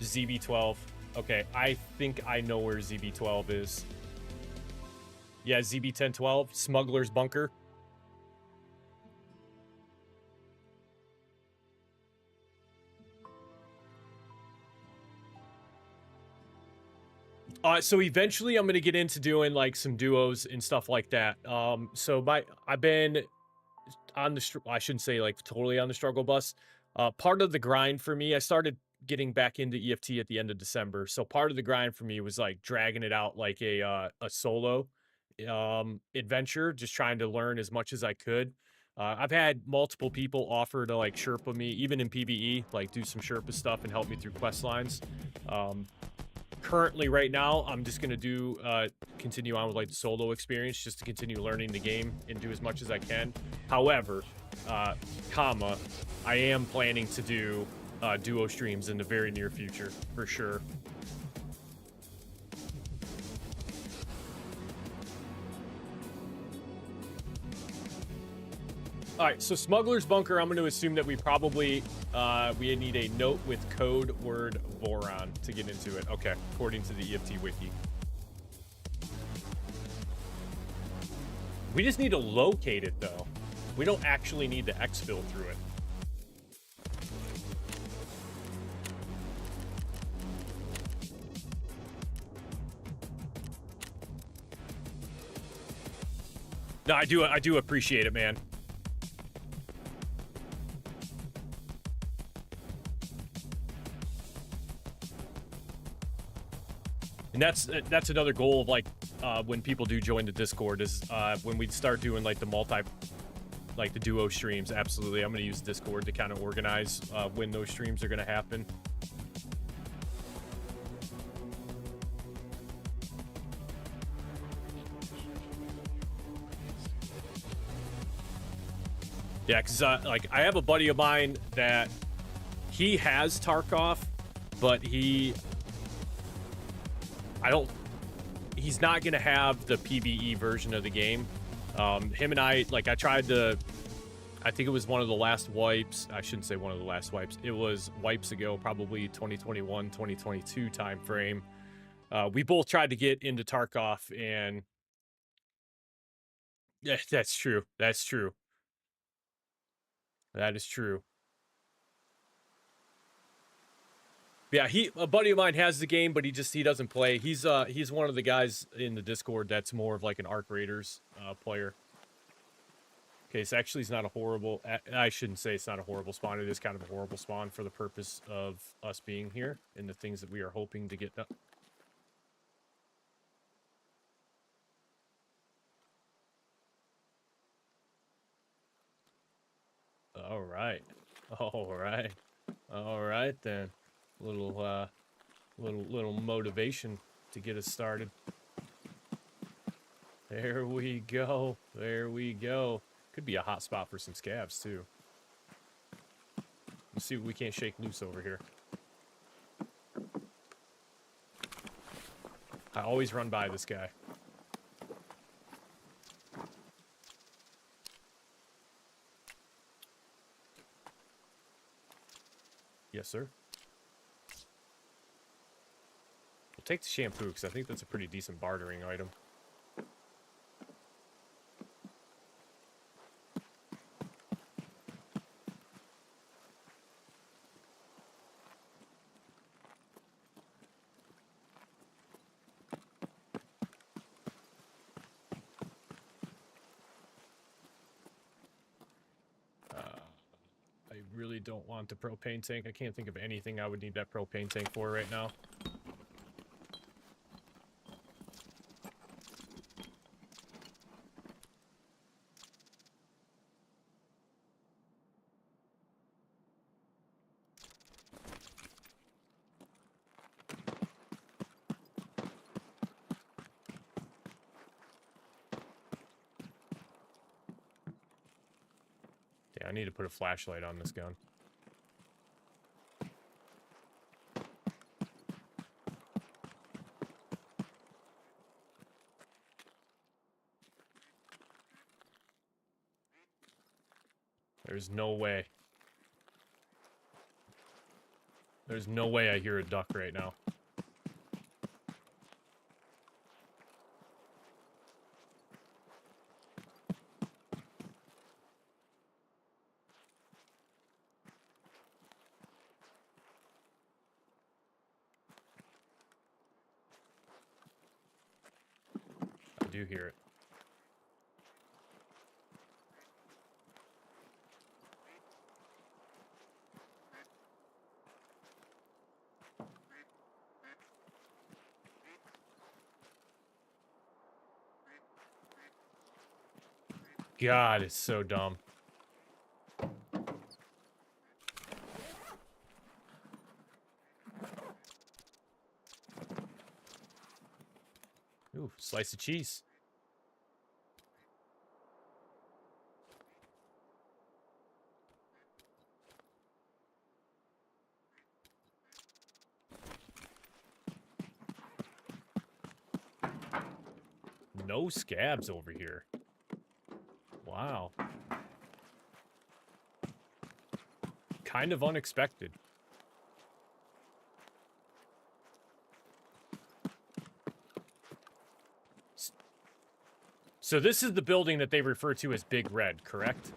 ZB12. Okay, I think I know where ZB12 is. Yeah, ZB1012, Smuggler's Bunker. So eventually I'm going to get into doing like some duos and stuff like that. So I've been on the, I shouldn't say like totally on the struggle bus. Part of the grind for me, I started getting back into EFT at the end of December. So part of the grind for me was like dragging it out like a solo adventure, just trying to learn as much as I could. I've had multiple people offer to like Sherpa me, even in PvE, like do some Sherpa stuff and help me through quest lines. Currently right now, I'm just going to do continue on with like the solo experience just to continue learning the game and do as much as I can. However, I am planning to do duo streams in the very near future, for sure. All right, so Smuggler's Bunker, I'm going to assume that we probably, we need a note with code word Voron to get into it. Okay, according to the EFT wiki. We just need to locate it, though. We don't actually need to exfil through it. No, I do appreciate it, man. And that's another goal of like when people do join the Discord is when we start doing like the like the duo streams, absolutely. I'm going to use Discord to kind of organize when those streams are going to happen. Yeah, because like I have a buddy of mine that he has Tarkov, but he's not gonna have the PvE version of the game. Him and I tried to, I think it was one of the last wipes. I shouldn't say one of the last wipes. It was wipes ago, probably 2021, 2022 time frame. We both tried to get into Tarkov, and yeah, that's true. That's true. That is true. Yeah, a buddy of mine has the game, but he doesn't play. He's one of the guys in the Discord that's more of like an Arc Raiders player. Okay, so actually it's not a horrible, I shouldn't say it's not a horrible spawn. It is kind of a horrible spawn for the purpose of us being here and the things that we are hoping to get done. All right. All right. All right then. Little motivation to get us started. There we go. There we go. Could be a hot spot for some scavs too. Let's see what we can't shake loose over here. I always run by this guy. Yes, sir. We'll take the shampoo because I think that's a pretty decent bartering item. I really don't want the propane tank. I can't think of anything I would need that propane tank for right now. I need to put a flashlight on this gun. There's no way. There's no way I hear a duck right now. I do hear it. God, it's so dumb. Ooh, slice of cheese. No scabs over here. Wow. Kind of unexpected. So this is the building that they refer to as Big Red, correct?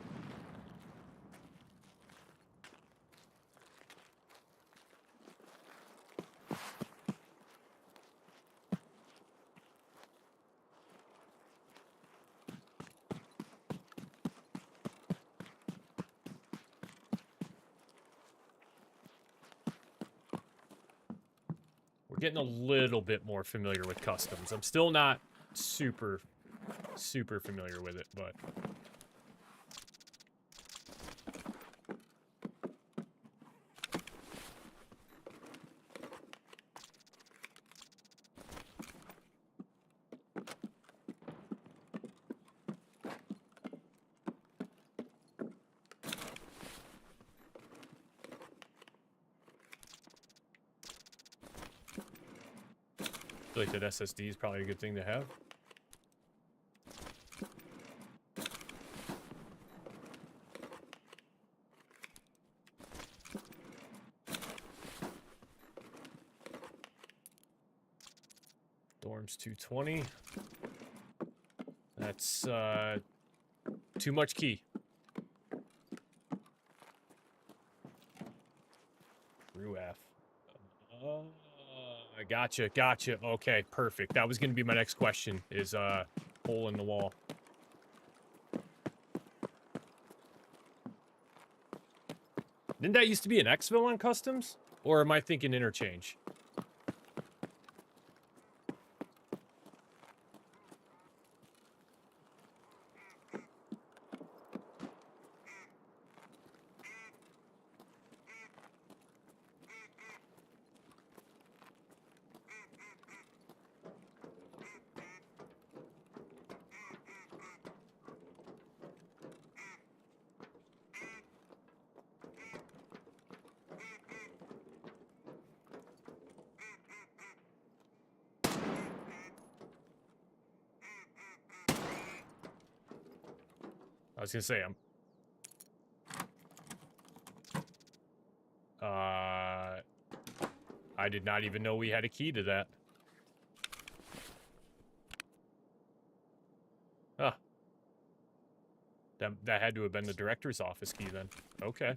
Getting a little bit more familiar with customs. I'm still not super familiar with it, but feel like that SSD is probably a good thing to have. Dorms 220. That's too much key. Ruaf. Gotcha. Okay, perfect. That was gonna be my next question. Is hole in the wall. Didn't that used to be an exfil on customs, or am I thinking interchange? I was gonna say I did not even know we had a key to that. Huh. That had to have been the director's office key then. Okay.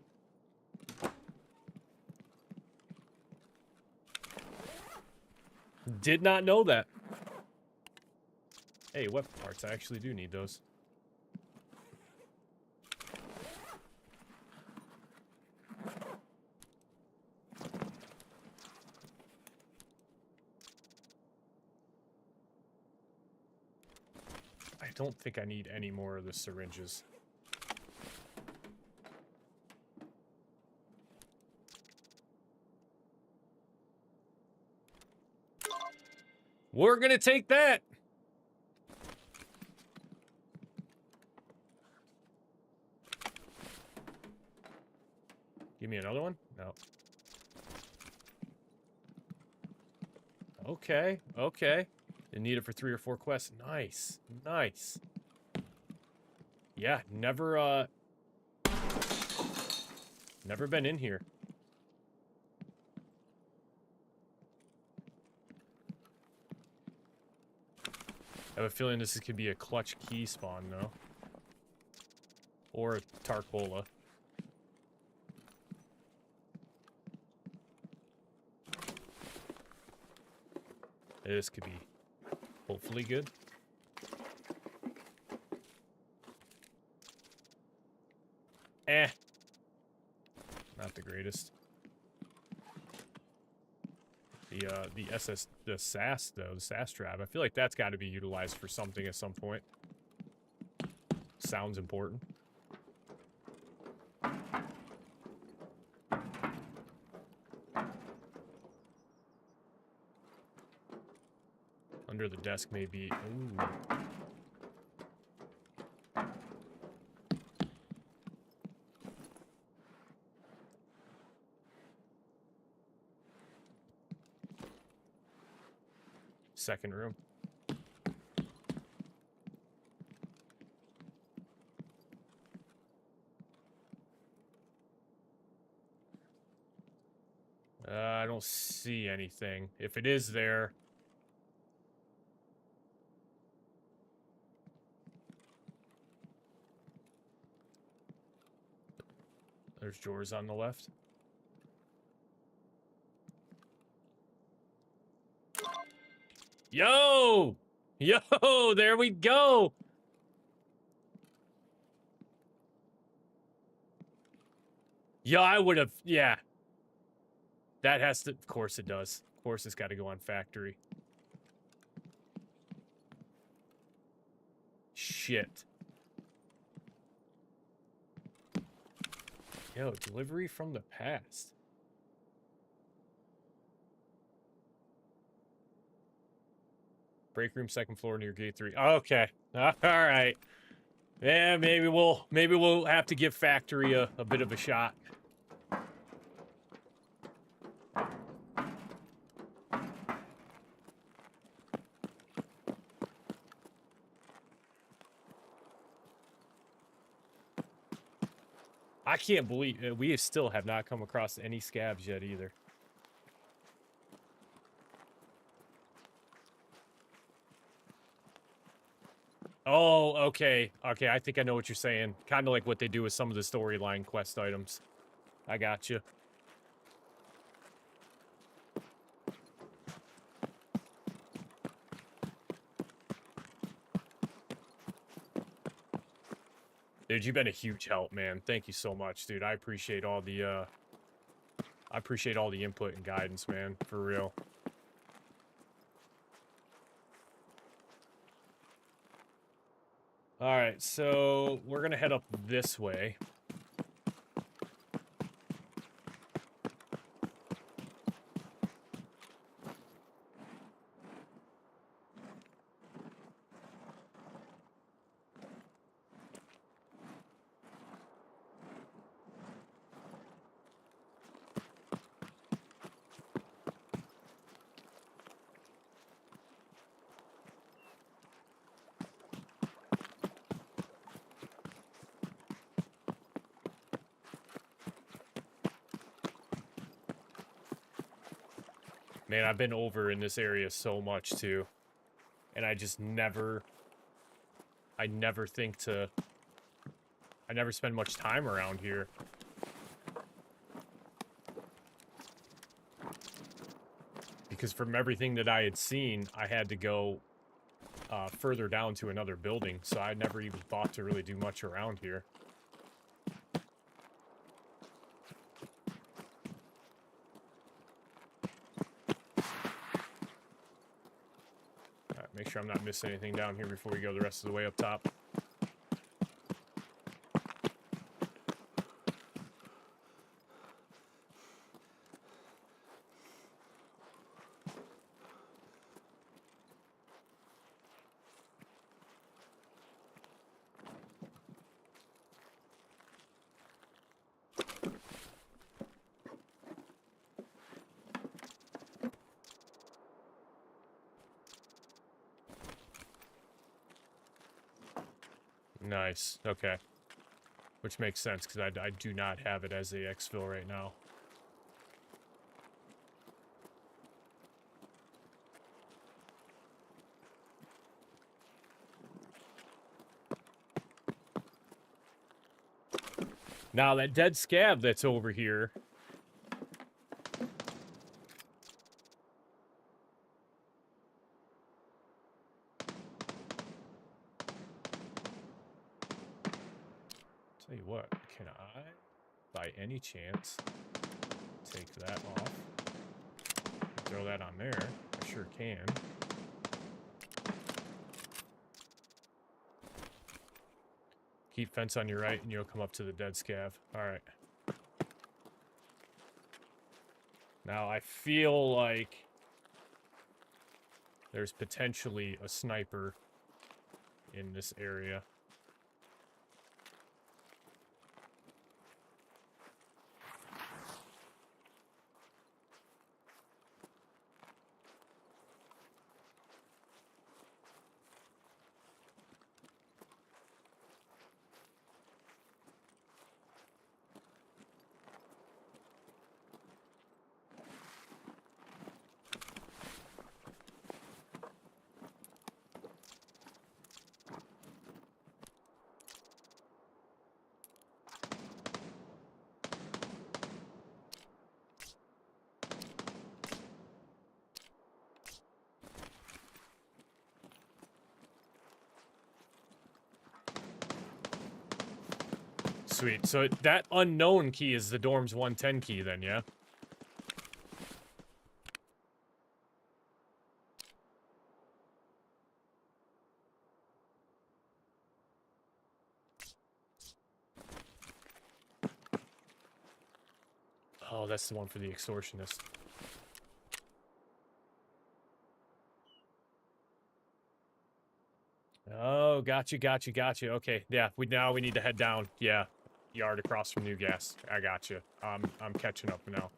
Did not know that. Hey, weapon parts. I actually do need those. I don't think I need any more of the syringes. We're gonna take that. Give me another one? No. Okay. You need it for 3 or 4 quests. Nice. Yeah, never been in here. I have a feeling this could be a clutch key spawn, though. Or a Tarkola. This could be hopefully good. Not the greatest. The SAS though, the SAS trap. I feel like that's got to be utilized for something at some point. Sounds important. Under the desk, maybe. Ooh. Second room. I don't see anything. If it is there... There's drawers on the left. Yo! There we go! Yeah, I would have... Yeah. That has to... Of course it does. Of course it's got to go on factory. Shit. Yo, delivery from the past. Break room, second floor, near gate 3. Okay. All right. Yeah, maybe we'll have to give factory a bit of a shot. I can't believe we still have not come across any scabs yet either. Oh, okay. Okay, I think I know what you're saying. Kind of like what they do with some of the storyline quest items. I got you. Dude, you've been a huge help, man. Thank you so much, dude. I appreciate all the input and guidance, man. For real. All right, so we're gonna head up this way. Man, I've been over in this area so much too. And I just never think to I never spend much time around here. Because from everything that I had seen, I had to go further down to another building, so I never even thought to really do much around here. Alright, make sure I'm not missing anything down here before we go the rest of the way up top. Nice. Okay. Which makes sense, because I do not have it as a exfil right now. Now, that dead scab that's over here... Tell you what, can I, by any chance, take that off? Throw that on there. I sure can. Keep fence on your right, and you'll come up to the dead scav. Alright. Now, I feel like there's potentially a sniper in this area. Sweet. So that unknown key is the dorm's 110 key then, yeah? Oh, that's the one for the extortionist. Oh, gotcha. Okay, yeah, now we need to head down. Yeah, yard across from New Gas. I gotcha. I'm catching up now.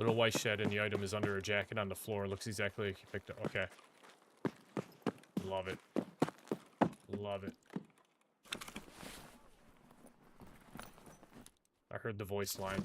Little white shed and the item is under a jacket on the floor. Looks exactly like you picked up. Okay. Love it. Love it. I heard the voice line.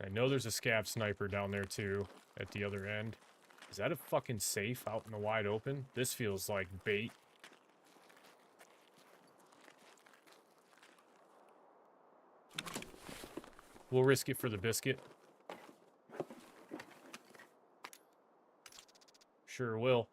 I know there's a scav sniper down there too, at the other end. Is that a fucking safe out in the wide open? This feels like bait. We'll risk it for the biscuit. Sure will.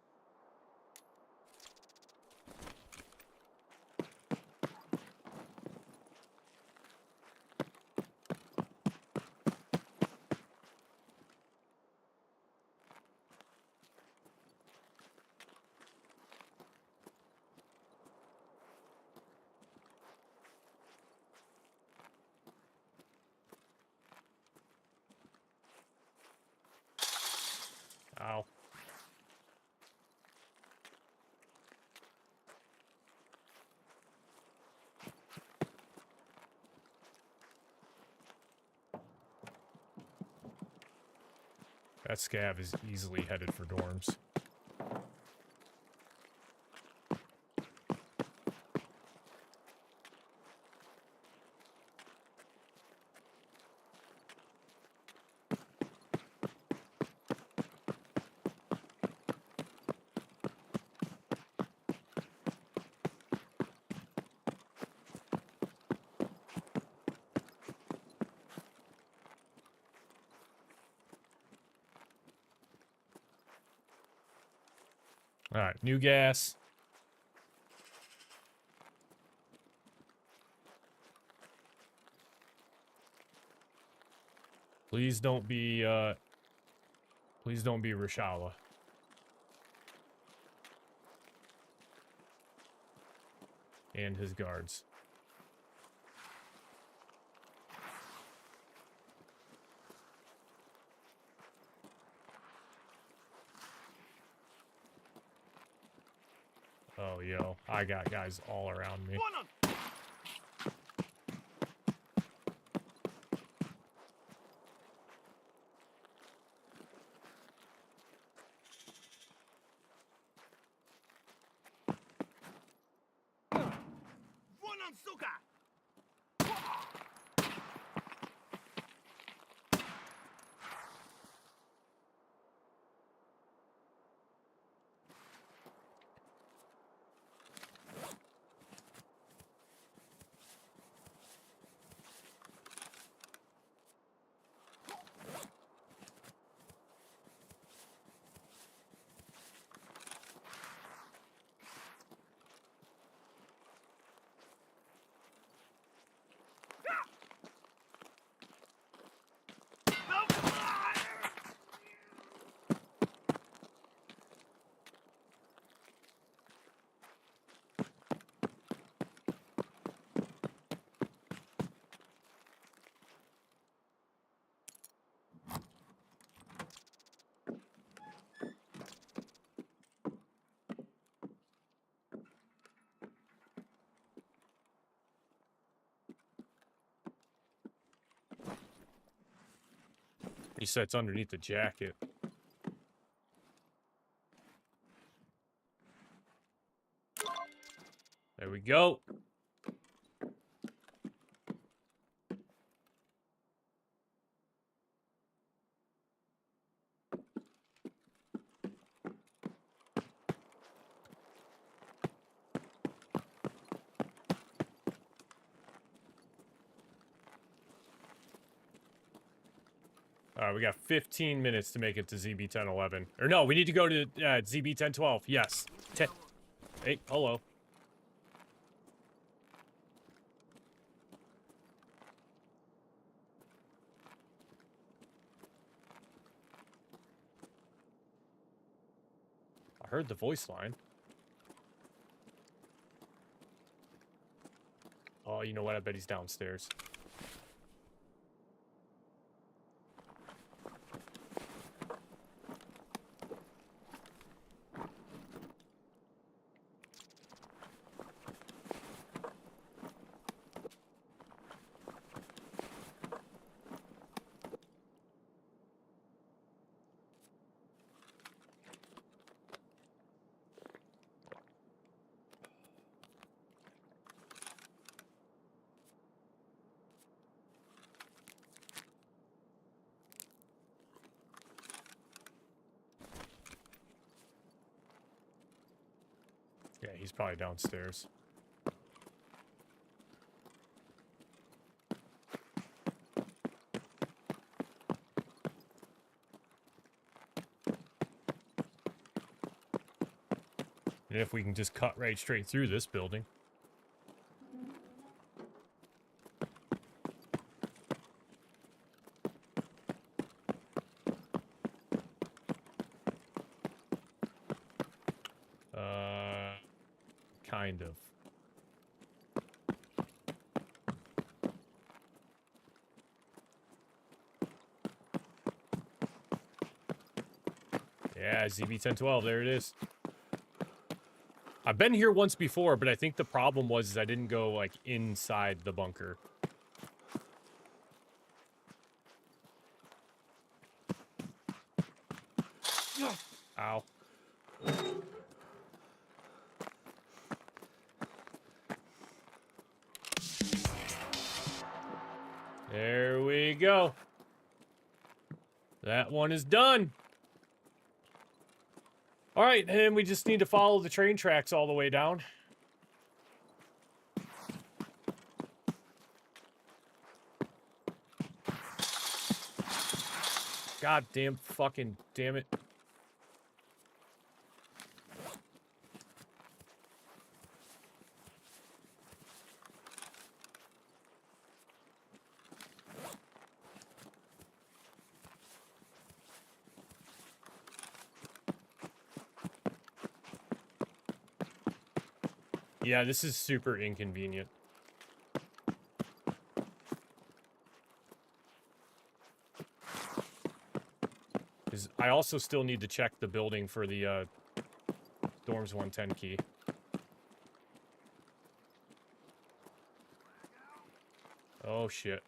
Ow. That scav is easily headed for dorms. Alright, new gas. Please don't be Rashala. And his guards. Oh, yo, I got guys all around me. He said it's underneath the jacket. There we go. All right, we got 15 minutes to make it to ZB1011. Or no, we need to go to ZB1012. Yes. Hey, hello. I heard the voice line. Oh, you know what? I bet he's downstairs. Yeah, he's probably downstairs. And if we can just cut right straight through this building. Kind of. Yeah, ZB1012, there it is. I've been here once before, but I think the problem was I didn't go, like, inside the bunker. Ow. There we go. That one is done. All right, and we just need to follow the train tracks all the way down. God damn fucking damn it. Yeah, this is super inconvenient. Because I also still need to check the building for the Dorms 110 key. Oh, shit.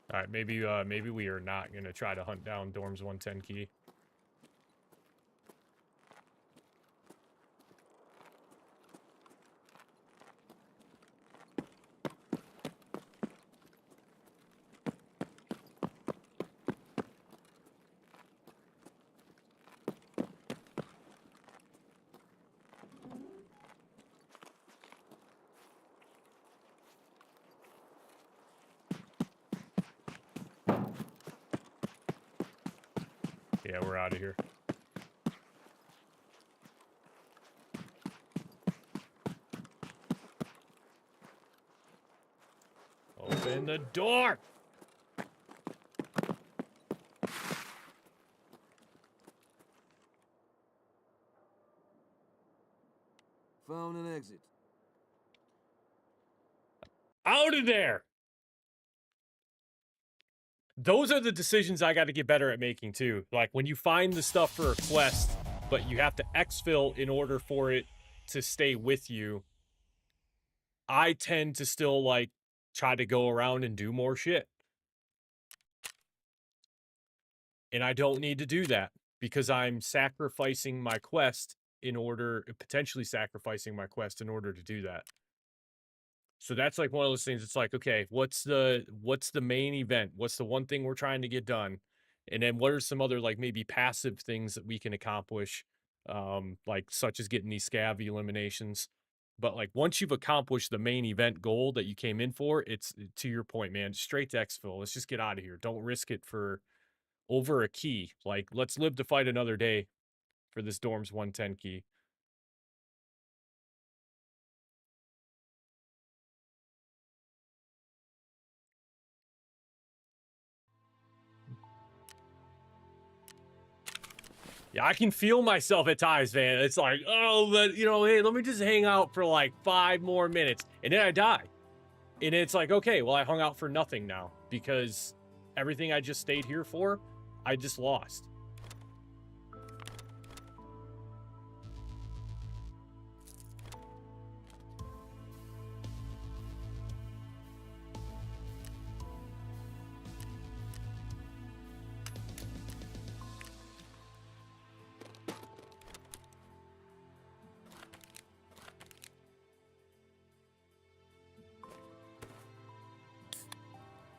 All right, maybe we are not gonna try to hunt down Dorm's 110 key. Yeah, we're out of here. Open the door! Found an exit. Out of there! Those are the decisions I got to get better at making, too. Like, when you find the stuff for a quest, but you have to exfil in order for it to stay with you, I tend to still, like, try to go around and do more shit. And I don't need to do that, because I'm sacrificing my quest in order, potentially sacrificing my quest in order to do that. So that's like one of those things. It's like, okay, what's the main event? What's the one thing we're trying to get done? And then what are some other like maybe passive things that we can accomplish? Like such as getting these scav eliminations. But like once you've accomplished the main event goal that you came in for, it's to your point, man, straight to exfil. Let's just get out of here. Don't risk it for over a key. Like, let's live to fight another day for this dorm's 110 key. Yeah, I can feel myself at times, man. It's like, oh, but you know, hey, let me just hang out for like 5 more minutes, and then I die. And it's like, okay, well, I hung out for nothing now because everything I just stayed here for, I just lost.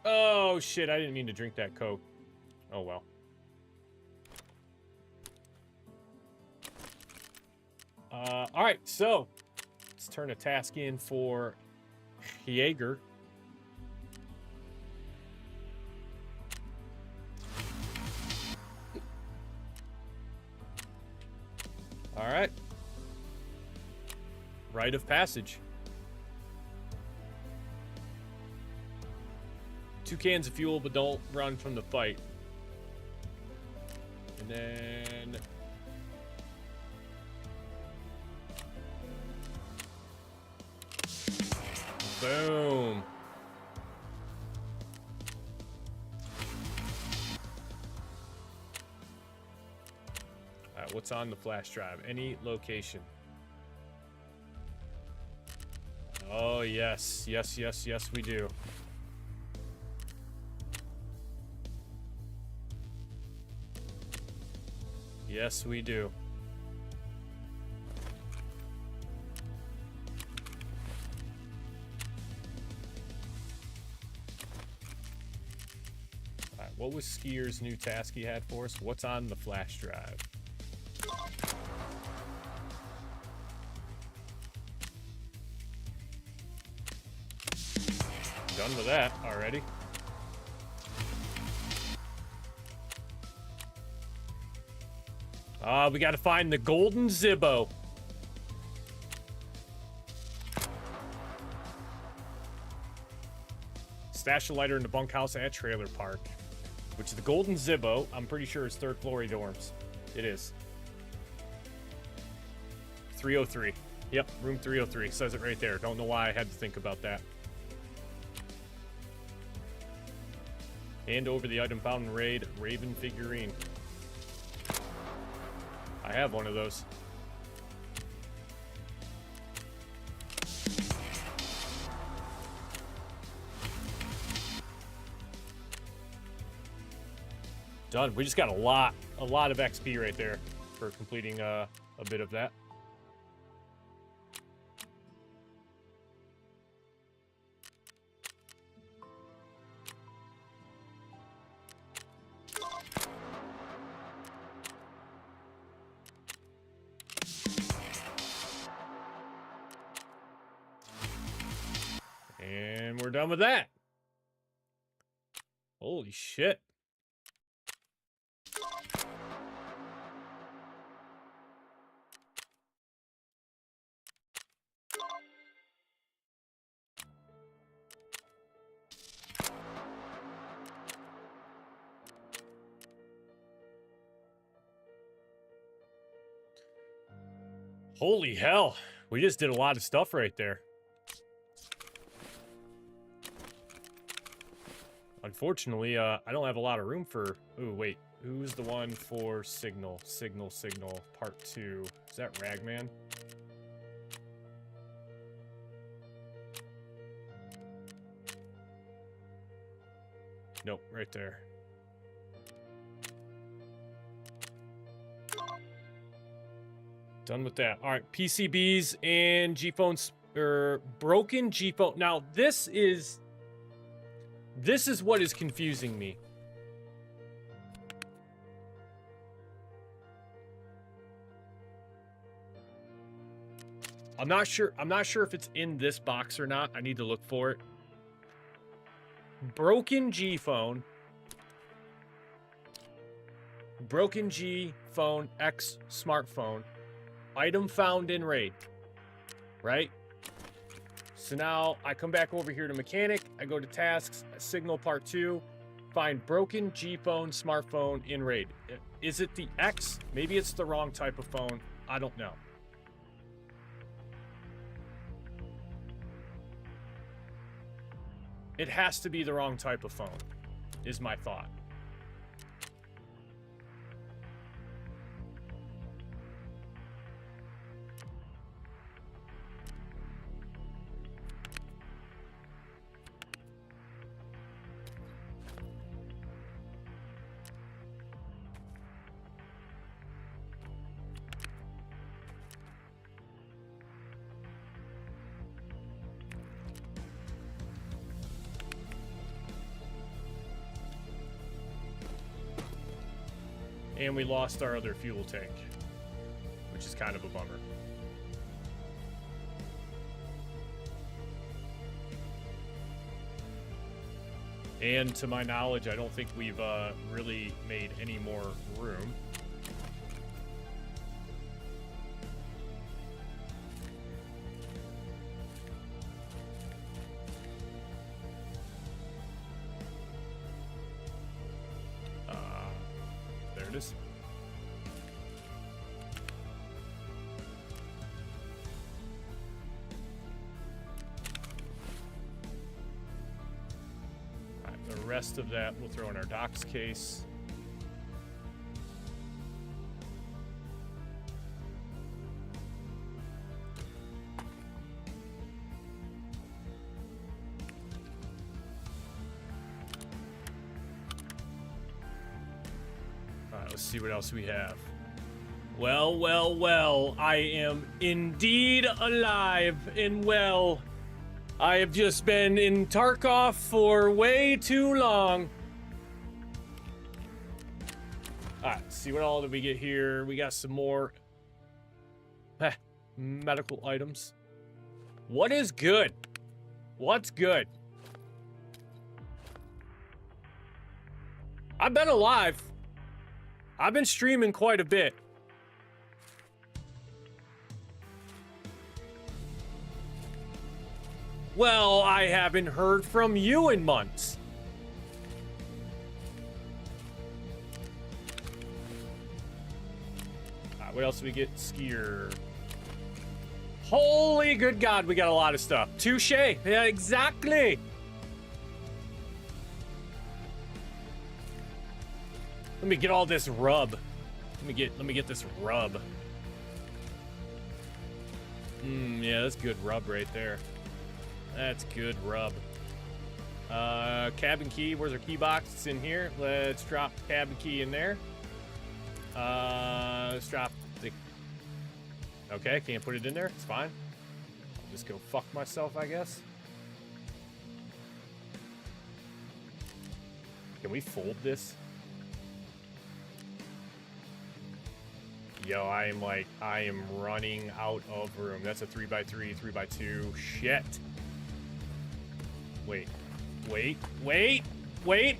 Oh, shit, I didn't mean to drink that Coke. Oh, well. All right, so let's turn a task in for Jaeger. All right. Rite of passage. 2 cans of fuel, but don't run from the fight. And then... boom. All right, what's on the flash drive? Any location. Oh, yes. Yes, yes, yes, we do. Yes, we do. All right, what was Skier's new task he had for us? What's on the flash drive? Done with that already. We got to find the golden Zibbo. Stash a lighter in the bunkhouse at trailer park, which is the golden Zibbo. I'm pretty sure it's 3rd floor dorms. It is. 303. Yep, room 303. Says it right there. Don't know why I had to think about that. Hand over the item found in raid, Raven figurine. I have one of those. Done. We just got a lot of XP right there for completing a bit of that. And we're done with that. Holy shit. Holy hell. We just did a lot of stuff right there. Unfortunately, I don't have a lot of room for... Ooh, wait. Who's the one for Signal? Signal, part 2. Is that Ragman? Nope, right there. Done with that. All right, PCBs and G-phones broken G phone. Now this is what is confusing me. I'm not sure if it's in this box or not. I need to look for it. Broken G phone. Broken G phone X smartphone. Item found in raid. Right? So now I come back over here to mechanic. I go to tasks, signal part 2. Find broken G phone smartphone in raid. Is it the X? Maybe it's the wrong type of phone. I don't know. It has to be the wrong type of phone, is my thought. And we lost our other fuel tank, which is kind of a bummer. And to my knowledge, I don't think we've really made any more room. There it is. All right, the rest of that we'll throw in our docks case. Let's see what else we have. Well, well, well. I am indeed alive and well. I have just been in Tarkov for way too long. Alright, let's see what all did we get here. We got some more medical items. What is good? What's good? I've been alive. I've been streaming quite a bit. Well, I haven't heard from you in months. What else do we get? Skier. Holy good God, we got a lot of stuff. Touche. Yeah, exactly. Let me get all this rub. Let me get this rub. Yeah, that's good rub right there. That's good rub. Cabin key. Where's our key box? It's in here. Let's drop the cabin key in there. Let's drop the... Okay, can't put it in there. It's fine. I'll just go fuck myself, I guess. Can we fold this? Yo, I am running out of room. That's a 3x3, 3x2. Shit. Wait,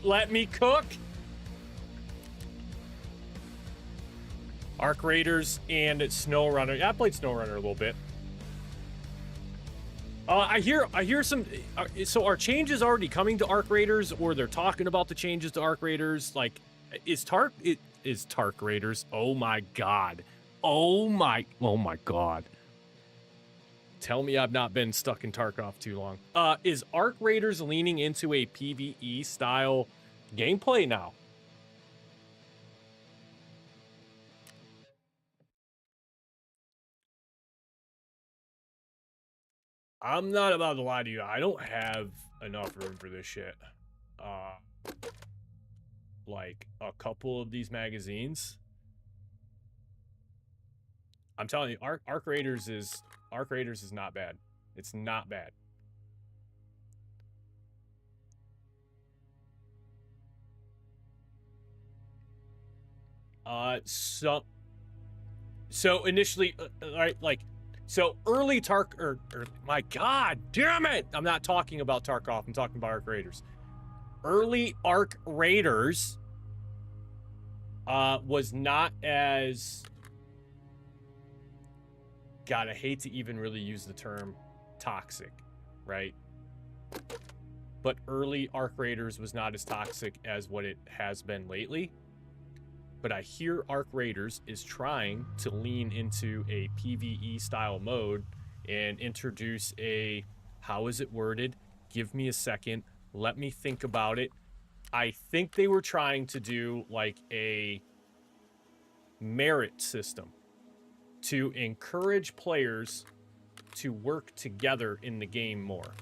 let me cook. Arc Raiders and SnowRunner. Yeah, I played SnowRunner a little bit. I hear some. So are changes already coming to Arc Raiders, or they're talking about the changes to Arc Raiders? Like, is Tark Raiders? Oh my god! Oh my god! Tell me I've not been stuck in Tarkov too long. Is Arc Raiders leaning into a PvE style gameplay now? I'm not about to lie to you. I don't have enough room for this shit. Like a couple of these magazines. I'm telling you, Arc Raiders is not bad. It's not bad. So initially, right, like, so early my God, damn it! I'm not talking about Tarkov. I'm talking about Arc Raiders. Early Arc Raiders was not as, God, I hate to even really use the term toxic, right? But early Arc Raiders was not as toxic as what it has been lately. But I hear Arc Raiders is trying to lean into a PvE style mode and introduce a, how is it worded? Give me a second. Let me think about it. I think they were trying to do like a merit system to encourage players to work together in the game more.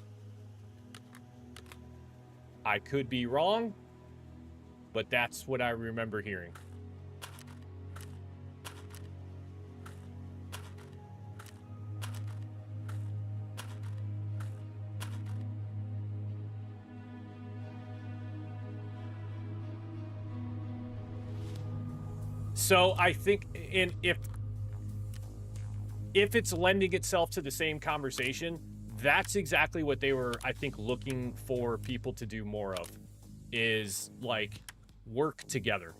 I could be wrong, but that's what I remember hearing. So I think if it's lending itself to the same conversation, that's exactly what they were, I think, looking for people to do more of, is like work together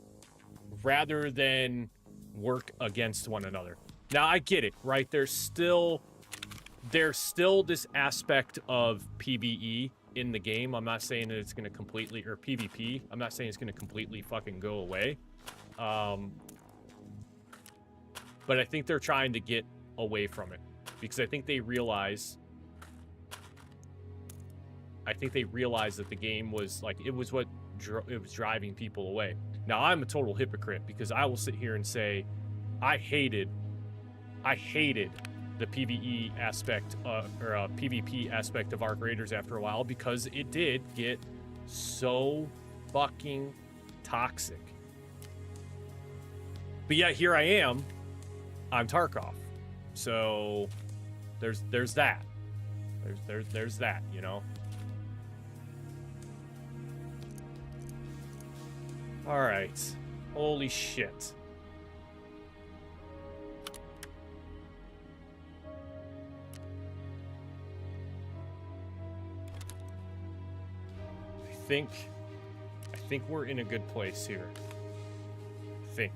rather than work against one another. Now I get it, right? There's still this aspect of PvE in the game. I'm not saying that it's going to completely, or PvP. I'm not saying it's going to completely fucking go away. But I think they're trying to get away from it because I think they realize that the game was like, it was what it was driving people away. Now I'm a total hypocrite because I will sit here and say I hated the PvE aspect or PvP aspect of Arc Raiders after a while because it did get so fucking toxic. But yet here I am. I'm Tarkov, so there's that. There's that, you know. All right, holy shit. I think we're in a good place here. I think.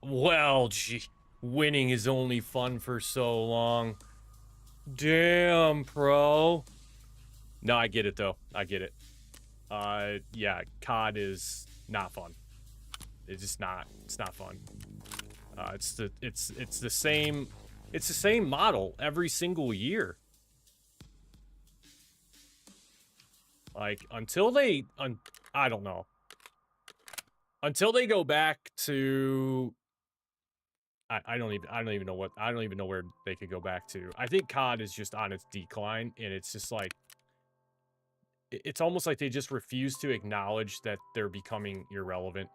Well, gee, winning is only fun for so long. Damn, pro. No, I get it though. I get it. Yeah, COD is not fun. It's just not. It's not fun. It's the same model every single year. Like until they, I don't know. Until they go back to, I don't even know where they could go back to. I think COD is just on its decline, and it's just like, it's almost like they just refuse to acknowledge that they're becoming irrelevant.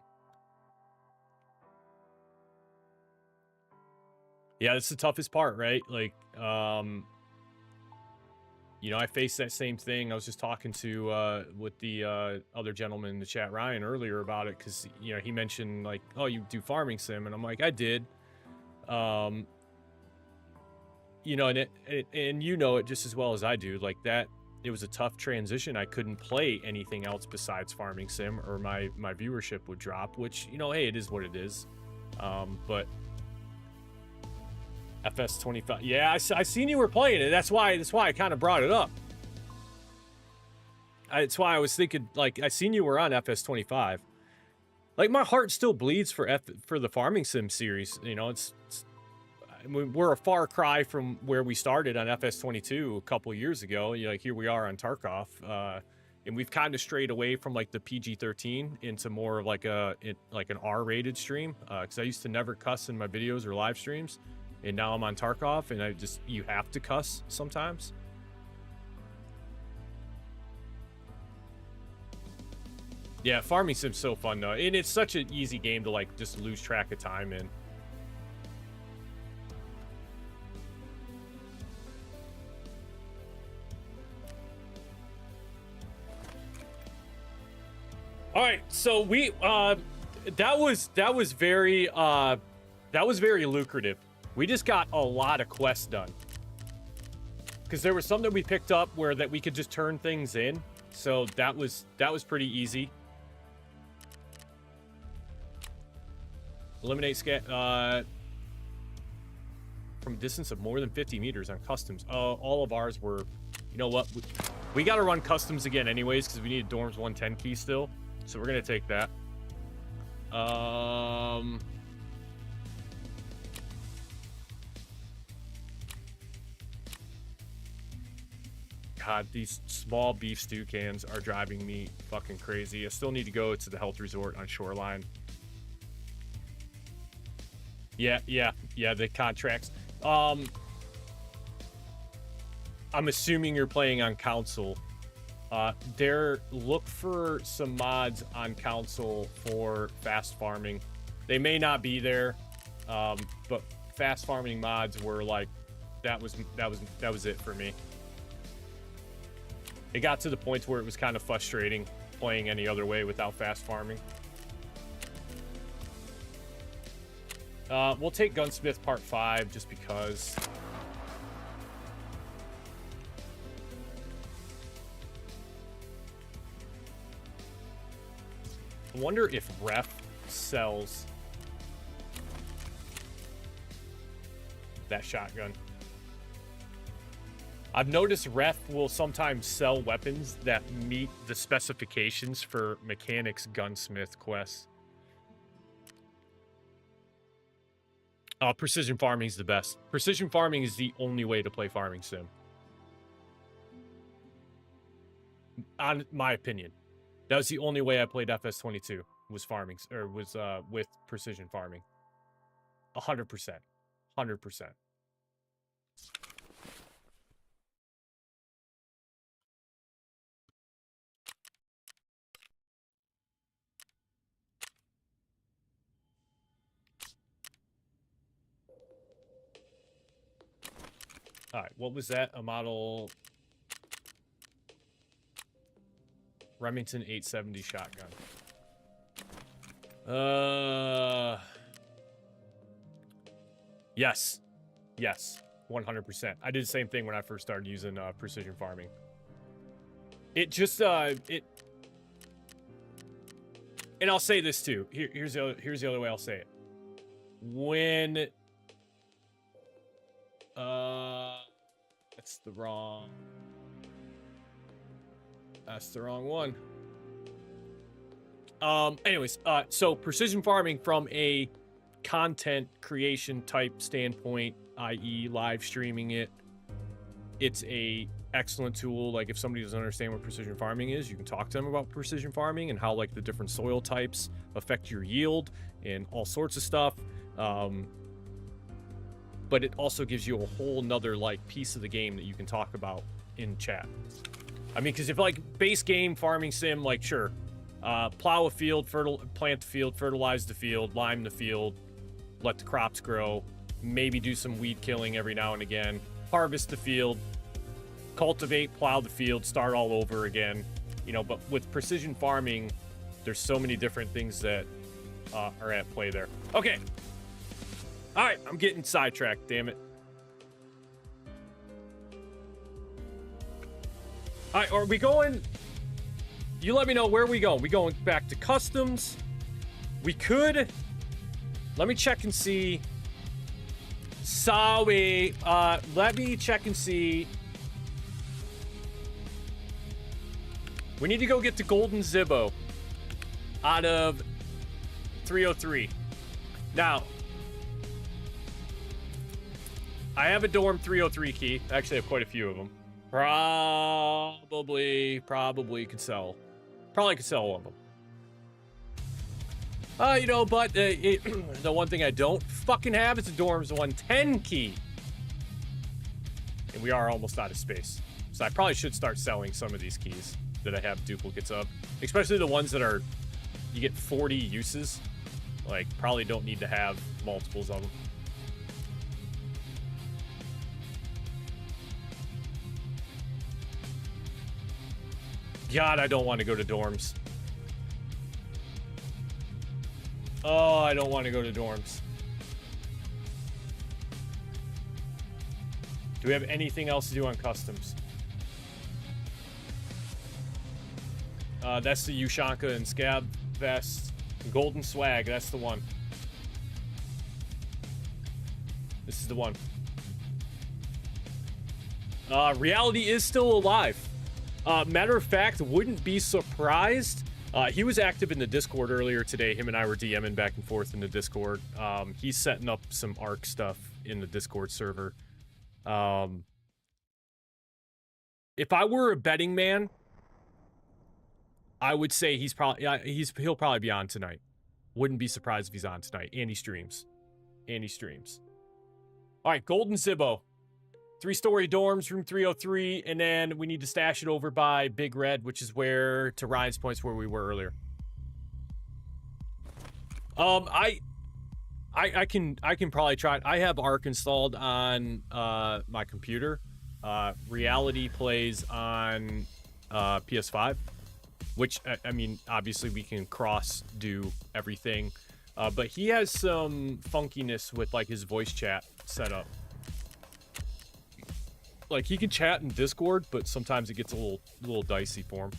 Yeah, that's the toughest part, right? Like, you know, I faced that same thing. I was just talking to with the other gentleman in the chat, Ryan, earlier about it, because you know he mentioned like, oh, you do farming sim, and I'm like, I did. You know, and you know it just as well as I do. Like that, it was a tough transition. I couldn't play anything else besides farming sim, or my viewership would drop. Which, you know, hey, it is what it is. But FS25. Yeah, I seen you were playing it. That's why I kind of brought it up. That's why I was thinking, like, I seen you were on FS25. Like, my heart still bleeds for the farming sim series. You know, we're a far cry from where we started on FS22 a couple years ago. You know, like here we are on Tarkov, and we've kind of strayed away from like the PG-13 into more of like an R-rated stream. Because I used to never cuss in my videos or live streams. and now I'm on Tarkov, and you have to cuss sometimes. Yeah, farming sim's so fun though, and it's such an easy game to like just lose track of time in. All right, so we that was very lucrative. We just got a lot of quests done because there was some that we picked up where that we could just turn things in, so that was pretty easy. Eliminate from a distance of more than 50 meters on customs. All of ours were, you know what? We got to run customs again anyways because we need a Dorms 110 key still. So we're going to take that. God, these small beef stew cans are driving me fucking crazy. I still need to go to the health resort on Shoreline. Yeah, the contracts. I'm assuming you're playing on console. Look for some mods on console for fast farming. They may not be there, but fast farming mods were like, that was it for me. It got to the point where it was kind of frustrating playing any other way without fast farming. We'll take Gunsmith Part 5 just because. I wonder if Ref sells that shotgun. I've noticed Ref will sometimes sell weapons that meet the specifications for Mechanics Gunsmith quests. Precision farming is the best. Precision farming is the only way to play farming sim. On my opinion. That was the only way I played FS22 was farming, or was with precision farming. 100%. 100%. All right, what was that? A model Remington 870 shotgun. Yes. Yes. 100%. I did the same thing when I first started using precision farming. It just and I'll say this too. Here's the other way I'll say it. When that's the wrong one. Anyways, so precision farming from a content creation type standpoint, i.e. live streaming it's a excellent tool. Like if somebody doesn't understand what precision farming is, you can talk to them about precision farming and how like the different soil types affect your yield and all sorts of stuff. But it also gives you a whole nother like piece of the game that you can talk about in chat. I mean, because if like base game farming sim, like sure, plow a field, plant the field, fertilize the field, lime the field, let the crops grow, maybe do some weed killing every now and again, harvest the field, cultivate, plow the field, start all over again, you know. But with precision farming, there's so many different things that are at play there. Okay. All right, I'm getting sidetracked, damn it. All right, are we going? You let me know where we go. We going back to customs? We could. Let me check and see. Sorry. Let me check and see. We need to go get the golden Zibbo out of 303. Now, I have a dorm 303 key. I actually have quite a few of them. Probably could sell. Probably could sell one of them. You know, but the one thing I don't fucking have is a Dorms 110 key. And we are almost out of space. So I probably should start selling some of these keys that I have duplicates of. Especially the ones that are, you get 40 uses. Like, probably don't need to have multiples of them. God, I don't want to go to dorms. Oh, I don't want to go to dorms. Do we have anything else to do on customs? That's the Ushanka and Scab Vest. Golden Swag, that's the one. This is the one. Reality is still alive. Matter of fact, wouldn't be surprised. He was active in the Discord earlier today. Him and I were DMing back and forth in the Discord. He's setting up some ARC stuff in the Discord server. If I were a betting man, I would say he'll probably be on tonight. Wouldn't be surprised if he's on tonight. And he streams. All right, Golden Zibbo. 3-story dorms, room 303, and then we need to stash it over by Big Red, which is where, to Ryan's points, where we were earlier. I can probably try it. I have ARC installed on my computer. Reality plays on PS5, which I mean, obviously we can cross do everything, but he has some funkiness with like his voice chat setup. Like, he can chat in Discord, but sometimes it gets a little dicey for him.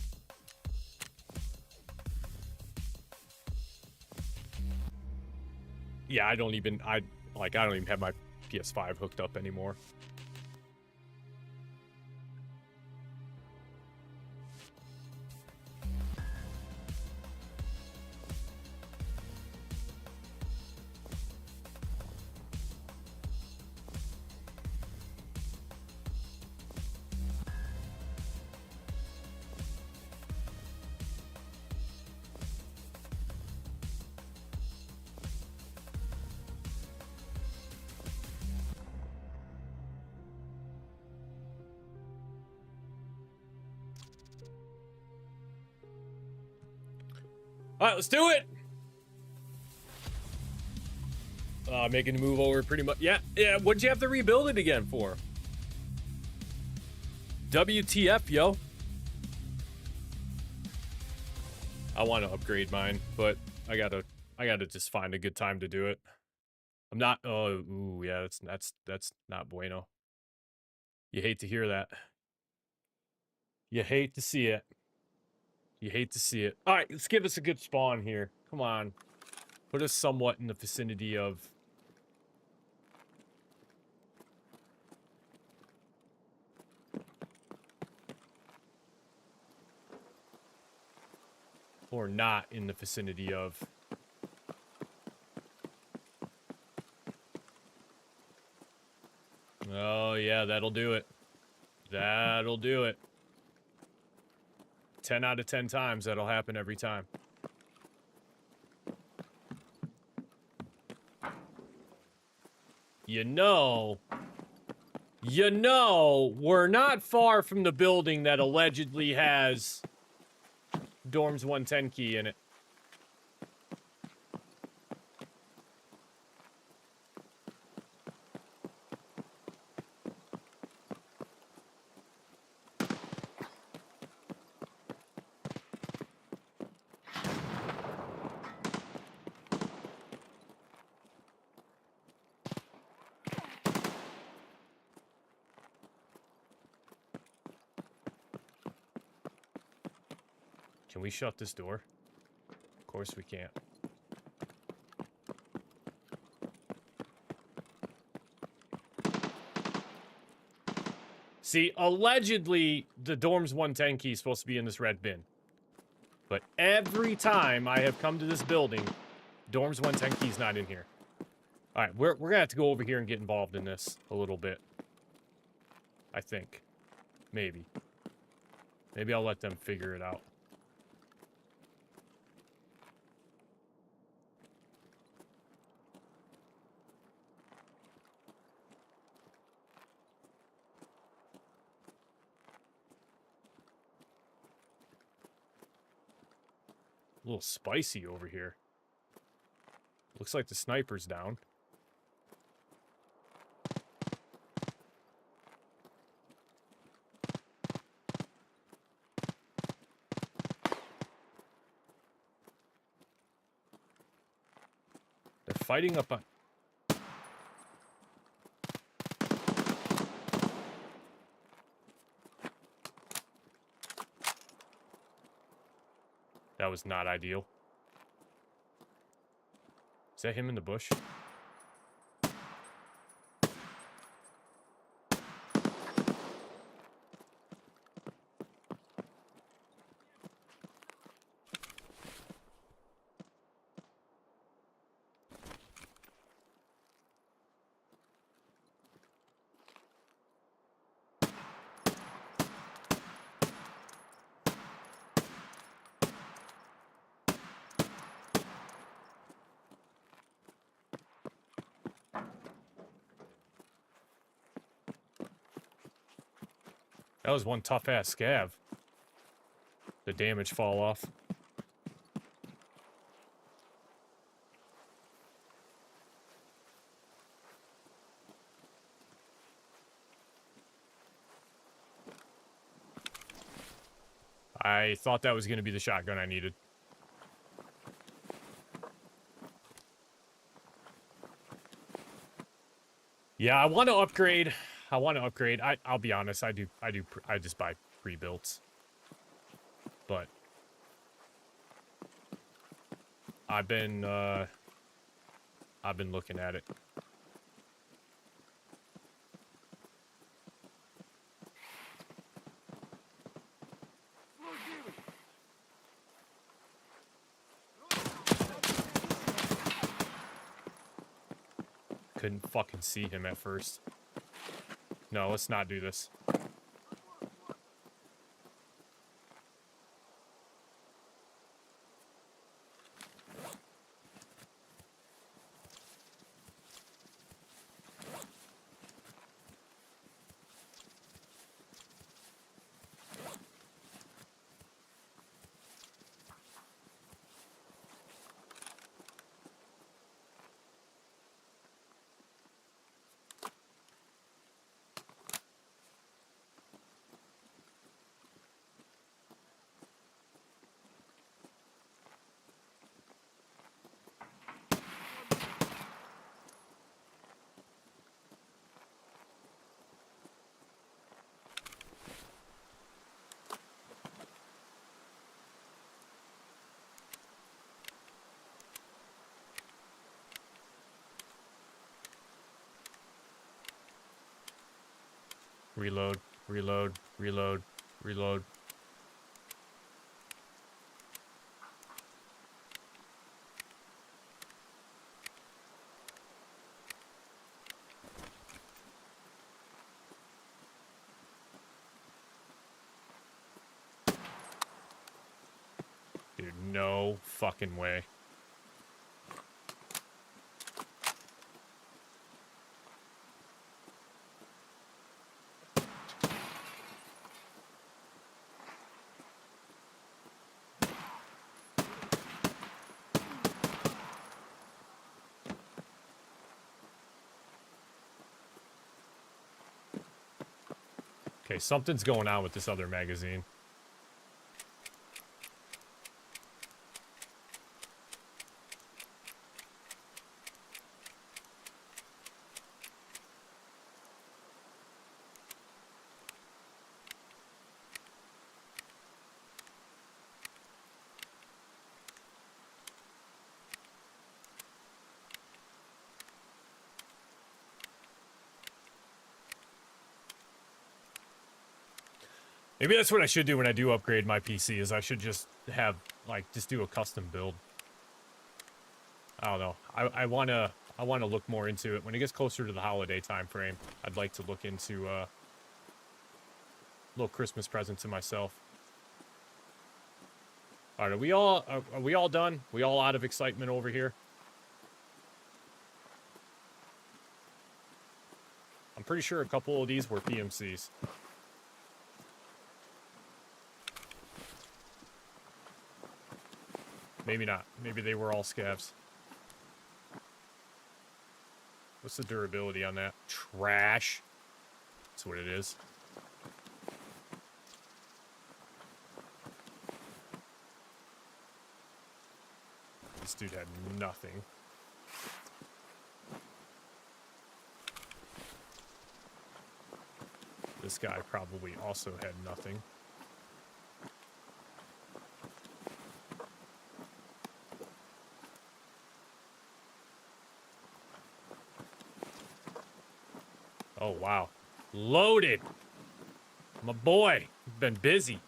Yeah, I don't even have my PS5 hooked up anymore. All right, let's do it. Making a move over pretty much. Yeah. What'd you have to rebuild it again for? WTF, yo. I want to upgrade mine, but I gotta just find a good time to do it. I'm not. Oh, ooh, yeah. That's not bueno. You hate to hear that. You hate to see it. You hate to see it. All right, let's give us a good spawn here. Come on. Put us somewhat in the vicinity of... Or not in the vicinity of... Oh, yeah, that'll do it. That'll do it. 10 out of 10 times, that'll happen every time. You know, we're not far from the building that allegedly has Dorms 110 key in it. Can we shut this door? Of course we can't. See, allegedly, the Dorms 110 key is supposed to be in this red bin. But every time I have come to this building, Dorms 110 key's not in here. Alright, we're gonna have to go over here and get involved in this a little bit. I think. Maybe. Maybe I'll let them figure it out. A little spicy over here. Looks like the sniper's down. They're fighting up on... That was not ideal. Is that him in the bush? That was one tough-ass scav. The damage fall off. I thought that was going to be the shotgun I needed. Yeah, I want to upgrade. I'll be honest. I just buy pre-builts. But I've been looking at it. Couldn't fucking see him at first. No, let's not do this. Reload, reload, reload, reload. Dude, no fucking way. Okay, something's going on with this other magazine. Maybe that's what I should do when I do upgrade my PC, is I should just have, like, just do a custom build. I don't know. I wanna look more into it. When it gets closer to the holiday time frame, I'd like to look into a little Christmas present to myself. Alright, are we all done? We all out of excitement over here? I'm pretty sure a couple of these were PMCs. Maybe not. Maybe they were all scavs. What's the durability on that? Trash. That's what it is. This dude had nothing. This guy probably also had nothing. Oh, wow. Loaded. My boy. Been busy.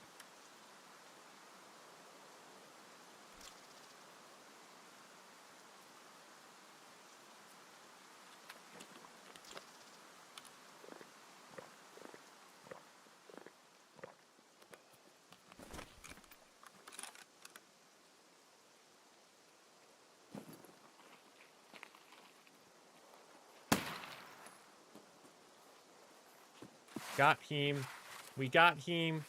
Got him. We got him.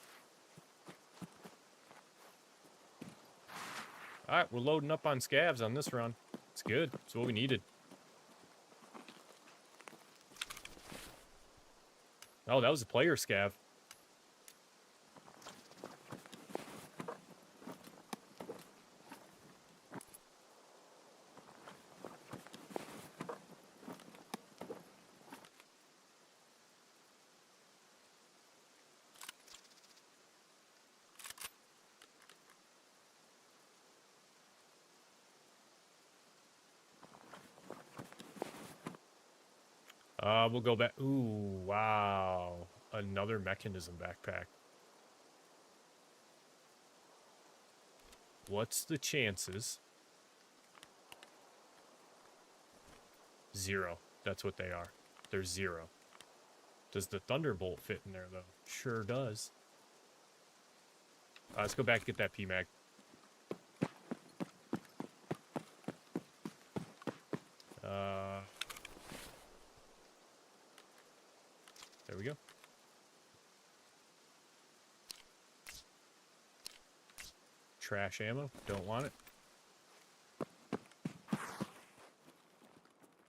Alright, we're loading up on scavs on this run. It's good. It's what we needed. Oh, that was a player scav. We'll go back. Ooh, wow. Another mechanism backpack. What's the chances? 0. That's what they are. They're 0. Does the Thunderbolt fit in there, though? Sure does. Let's go back and get that PMag. There we go. Trash ammo. Don't want it.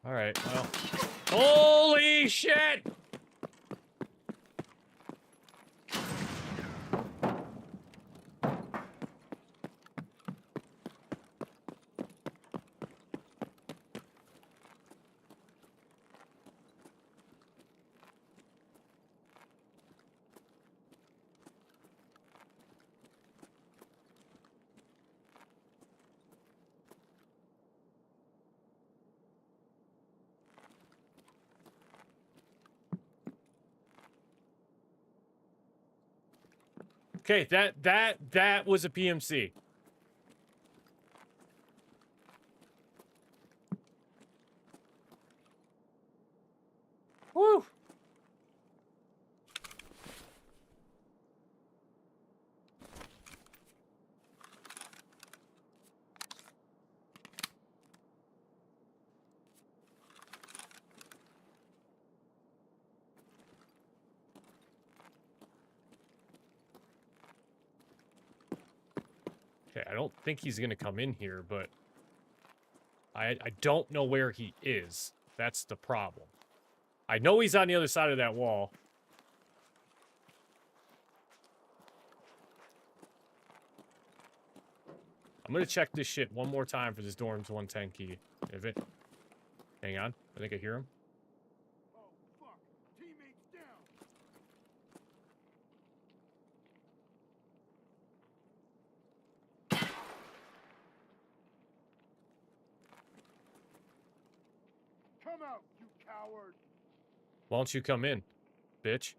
All right. Well. Holy shit! Okay, that was a PMC. Woo! Okay, I don't think he's gonna come in here, but I don't know where he is. That's the problem. I know he's on the other side of that wall. I'm gonna check this shit one more time for this dorm's 110 key. If it... Hang on. I think I hear him. Oh, fuck. Teammates down. Come out, you coward. Why don't you come in, bitch?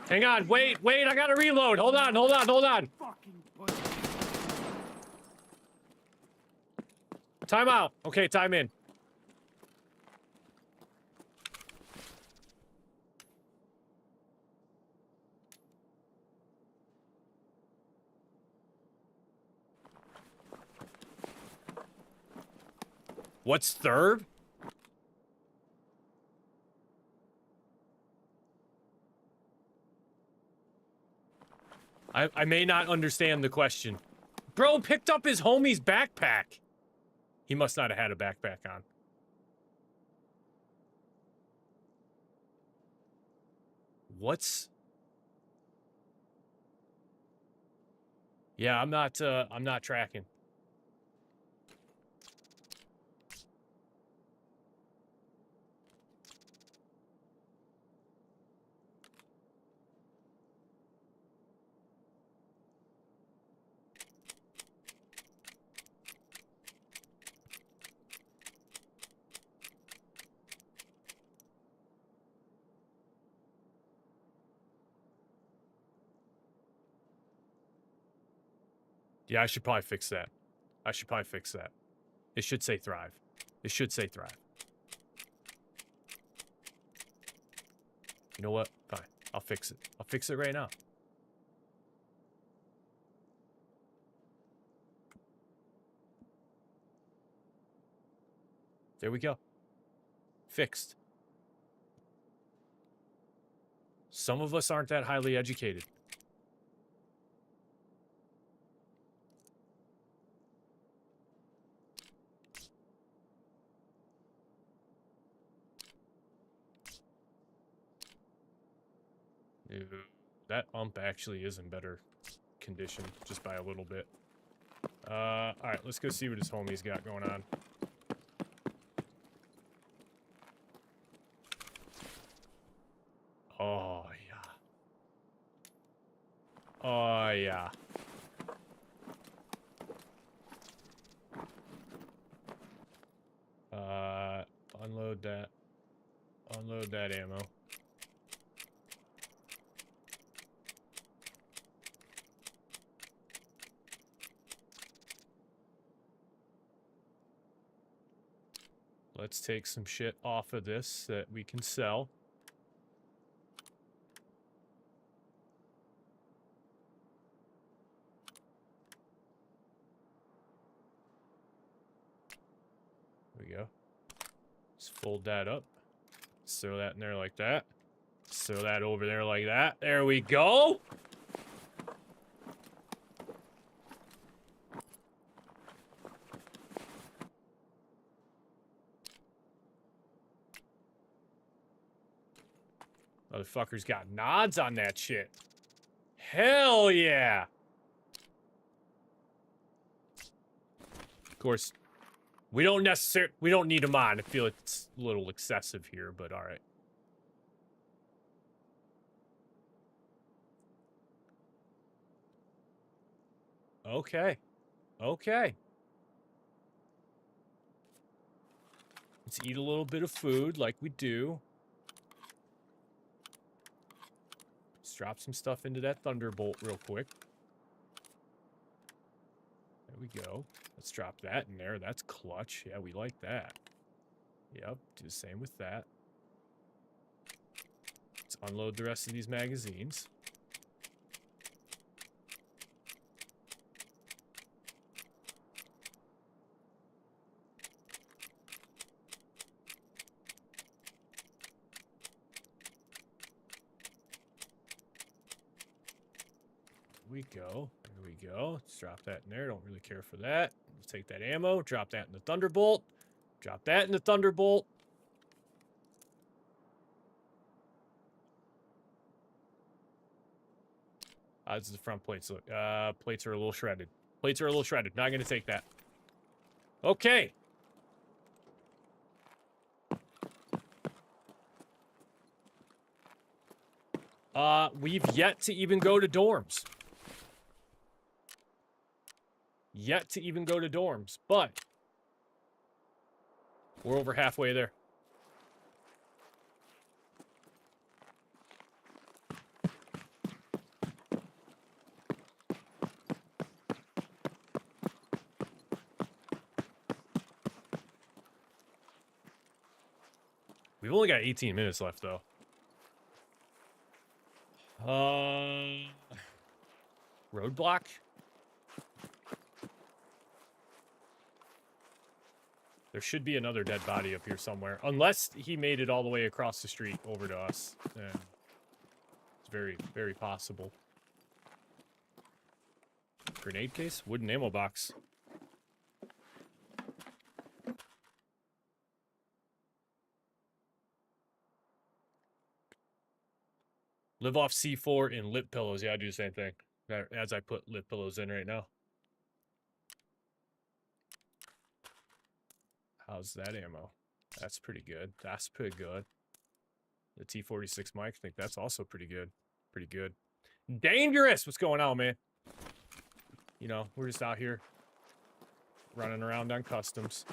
Hang on, wait, I gotta reload. Hold on. Fucking pussy. Time out. Okay, time in. What's third? I may not understand the question. Bro picked up his homie's backpack. He must not have had a backpack on. What's... Yeah, I'm not tracking. Yeah, I should probably fix that. I should probably fix that. It should say Thrive. It should say Thrive. You know what? Fine. I'll fix it. I'll fix it right now. There we go. Fixed. Some of us aren't that highly educated. That ump actually is in better condition, just by a little bit. Alright, let's go see what his homie's got going on. Oh, yeah. Oh, yeah. Unload that. Unload that ammo. Let's take some shit off of this that we can sell. There we go. Let's fold that up. Let's throw that in there like that. Let's throw that over there like that. There we go! Motherfucker's got nods on that shit. Hell yeah! Of course, we don't need them on. I feel like it's a little excessive here, but alright. Okay. Okay. Let's eat a little bit of food like we do. Let's drop some stuff into that Thunderbolt real quick. There we go. Let's drop that in there. That's clutch. Yeah, we like that. Yep, do the same with that. Let's unload the rest of these magazines. There we go. There we go. Let's drop that in there. Don't really care for that. Let's take that ammo. Drop that in the Thunderbolt. Drop that in the Thunderbolt. This is the front plates. Look, plates are a little shredded. Plates are a little shredded. Not gonna take that. Okay. We've yet to even go to dorms. Yet to even go to dorms, but we're over halfway there. We've only got 18 minutes left, though. Roadblock? There should be another dead body up here somewhere. Unless he made it all the way across the street over to us. Then it's very, very possible. Grenade case? Wooden ammo box. Live off C4 and lip pillows. Yeah, I do the same thing. As I put lip pillows in right now. How's that ammo? That's pretty good. That's pretty good. The T46 mic, I think that's also pretty good. Pretty good. Dangerous! What's going on, man? You know, we're just out here running around on customs.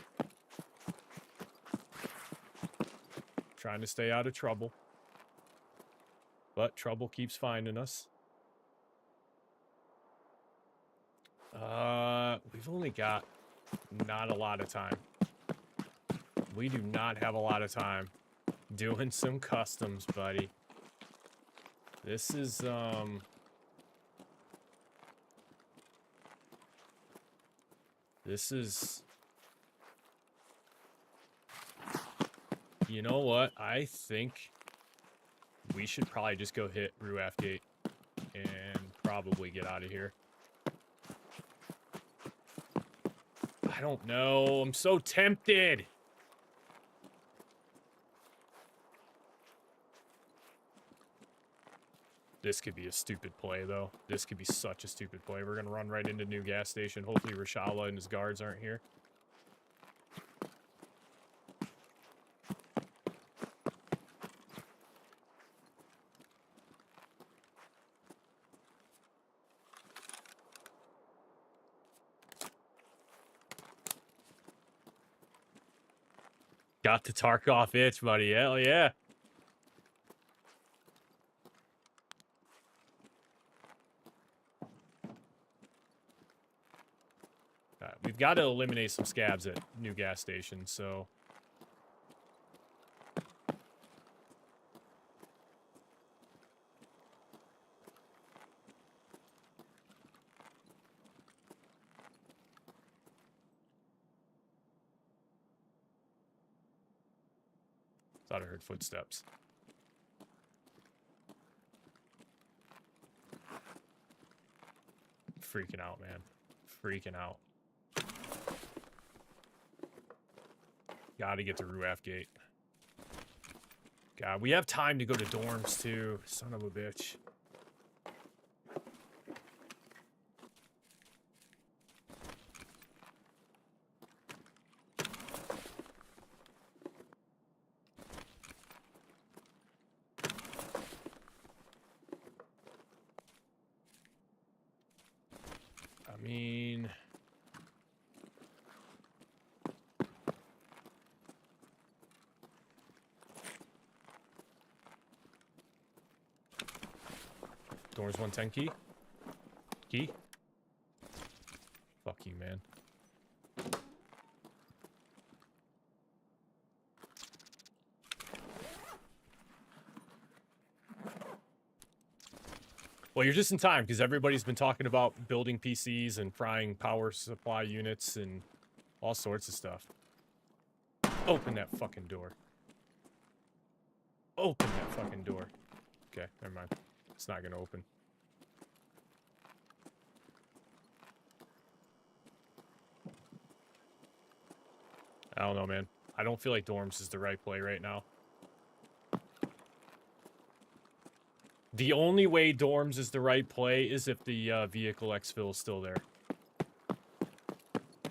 Trying to stay out of trouble. But trouble keeps finding us. We've only got not a lot of time. We do not have a lot of time doing some customs, buddy. This is, you know what? I think we should probably just go hit Ruaf Gate and probably get out of here. I don't know. I'm so tempted. This could be a stupid play, though. This could be such a stupid play. We're going to run right into new gas station. Hopefully Rashala and his guards aren't here. Got the Tarkov itch, buddy. Hell yeah. We've got to eliminate some scabs at new gas stations, so... Thought I heard footsteps. Freaking out, man. Freaking out. Gotta get to Ruaf Gate. God, we have time to go to dorms, too. Son of a bitch. I mean... Doors 110 key? Key? Fuck you, man. Well, you're just in time, because everybody's been talking about building PCs and frying power supply units and all sorts of stuff. Open that fucking door. Open that fucking door. Okay, never mind. It's not gonna open. I don't know, man. I don't feel like dorms is the right play right now. The only way dorms is the right play is if the vehicle exfil is still there.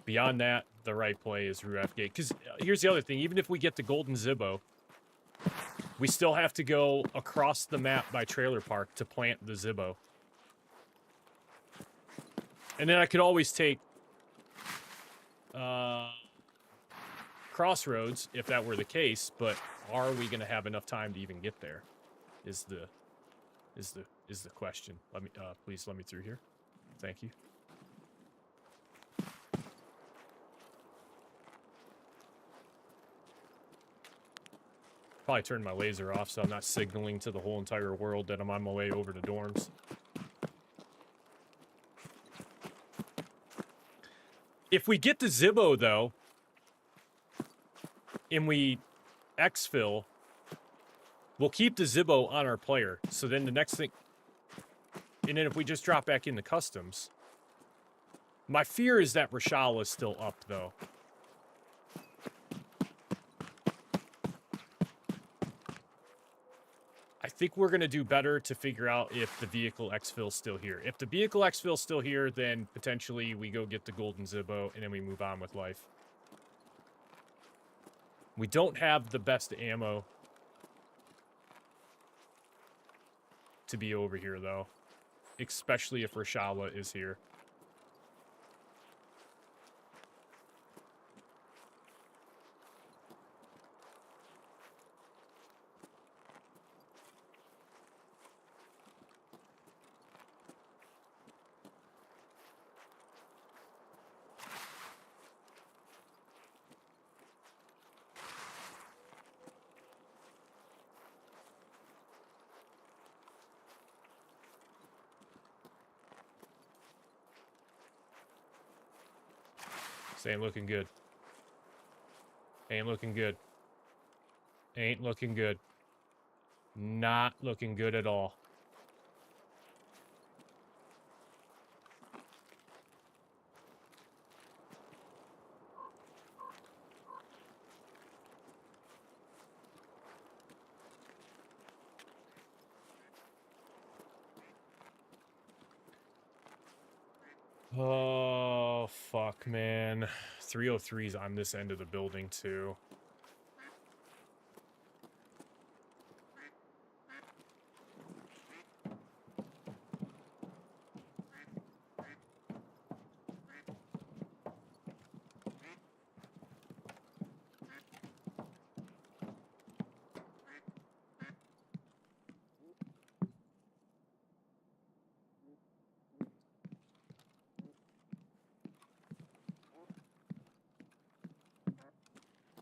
Beyond that, the right play is Ruaf Gate. Because here's the other thing. Even if we get the Golden Zibbo, we still have to go across the map by Trailer Park to plant the Zibbo. And then I could always take Crossroads if that were the case, but are we going to have enough time to even get there? Is the question. Let me please let me through here. Thank you. Probably turn my laser off so I'm not signaling to the whole entire world that I'm on my way over to dorms. If we get the Zibbo, though, and we exfil, we'll keep the Zibbo on our player. So then the next thing, and then if we just drop back into customs, my fear is that Rashal is still up though. I think we're gonna do better to figure out if the vehicle exfil's still here. If the vehicle exfil's still here, then potentially we go get the golden Zibbo and then we move on with life. We don't have the best ammo to be over here, though. Especially if Rashala is here. This ain't looking good. Ain't looking good. Ain't looking good. Not looking good at all. Oh, fuck, man. 303's on this end of the building, too.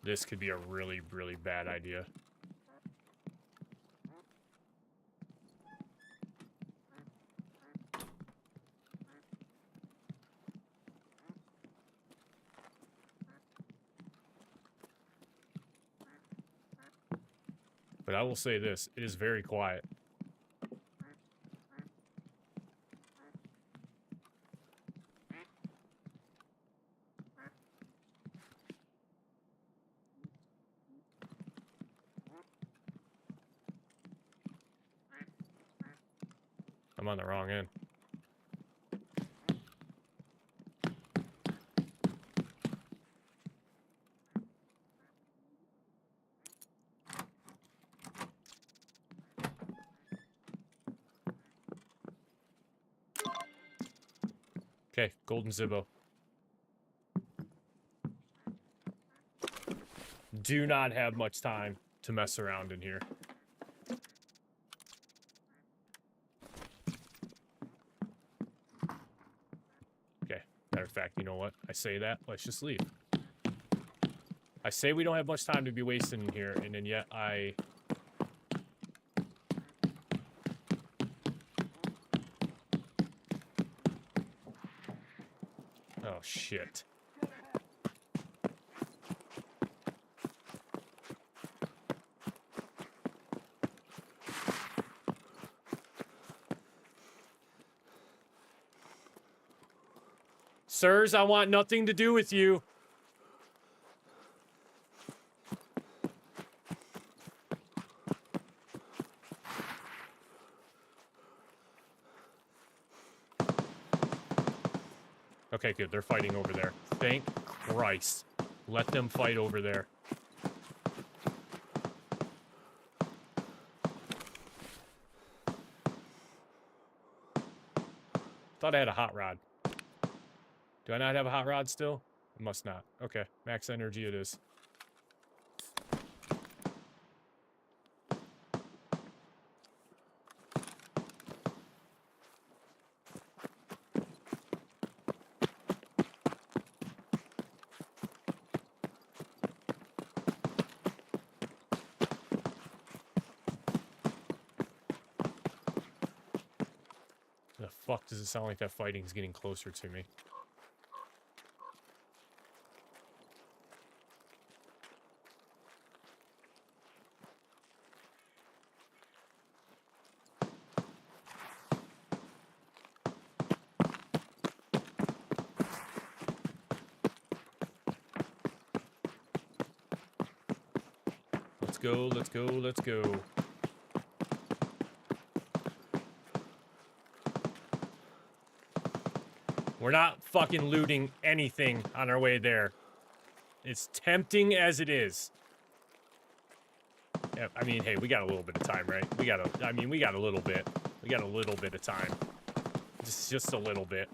This could be a really, really bad idea. But I will say this, it is very quiet. I'm on the wrong end. Okay, golden Zibbo. Do not have much time to mess around in here. Okay, matter of fact, you know what? I say that, let's just leave. I say we don't have much time to be wasting in here, and then yet I... Oh, shit. Sirs, I want nothing to do with you. Okay, good. They're fighting over there. Thank Christ. Let them fight over there. Thought I had a hot rod. Do I not have a hot rod still? I must not. Okay, max energy it is. The fuck does it sound like that fighting's getting closer to me? Let's go, let's go, let's go. We're not fucking looting anything on our way there. It's tempting as it is. Yeah, I mean, hey, we got a little bit of time, right? We got a little bit. We got a little bit of time. Just a little bit.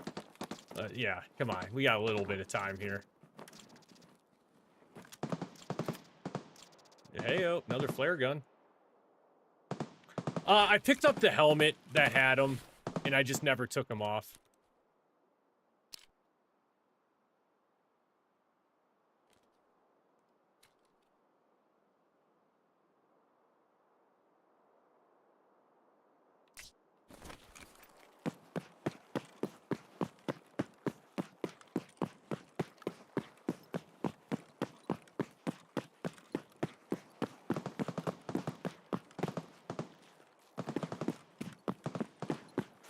Yeah, come on. We got a little bit of time here. Hey-oh, another flare gun. I picked up the helmet that had them, and I just never took them off.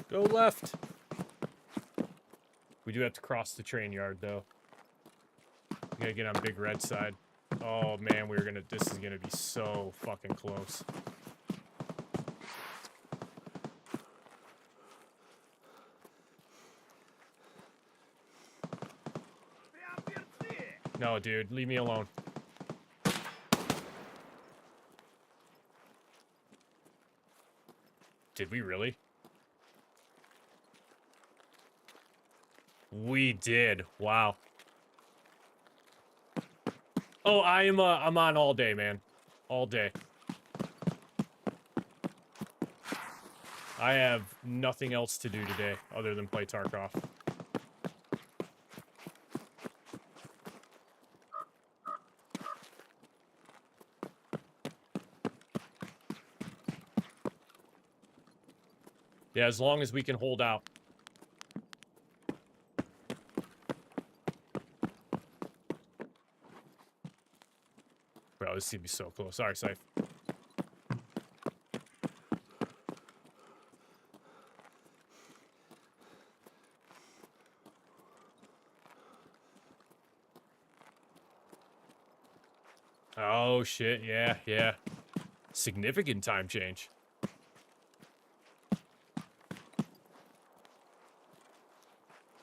Go left. We do have to cross the train yard, though. We gotta get on Big Red side. Oh, man, this is gonna be so fucking close. No, dude, leave me alone. Did we really? We did. Wow. Oh, I'm on all day, man. All day. I have nothing else to do today other than play Tarkov. Yeah, as long as we can hold out. Bro, this is gonna be so close. Sorry, Scythe. Oh, shit. Yeah, yeah. Significant time change.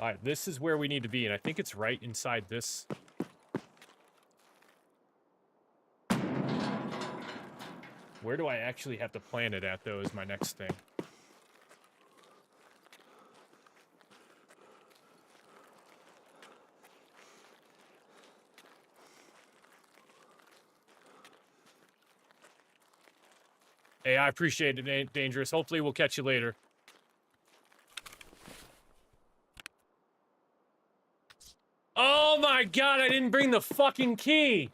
Alright, this is where we need to be, and I think it's right inside this. Where do I actually have to plant it at, though, is my next thing. Hey, I appreciate it, Dangerous. Hopefully we'll catch you later. Oh my god, I didn't bring the fucking key!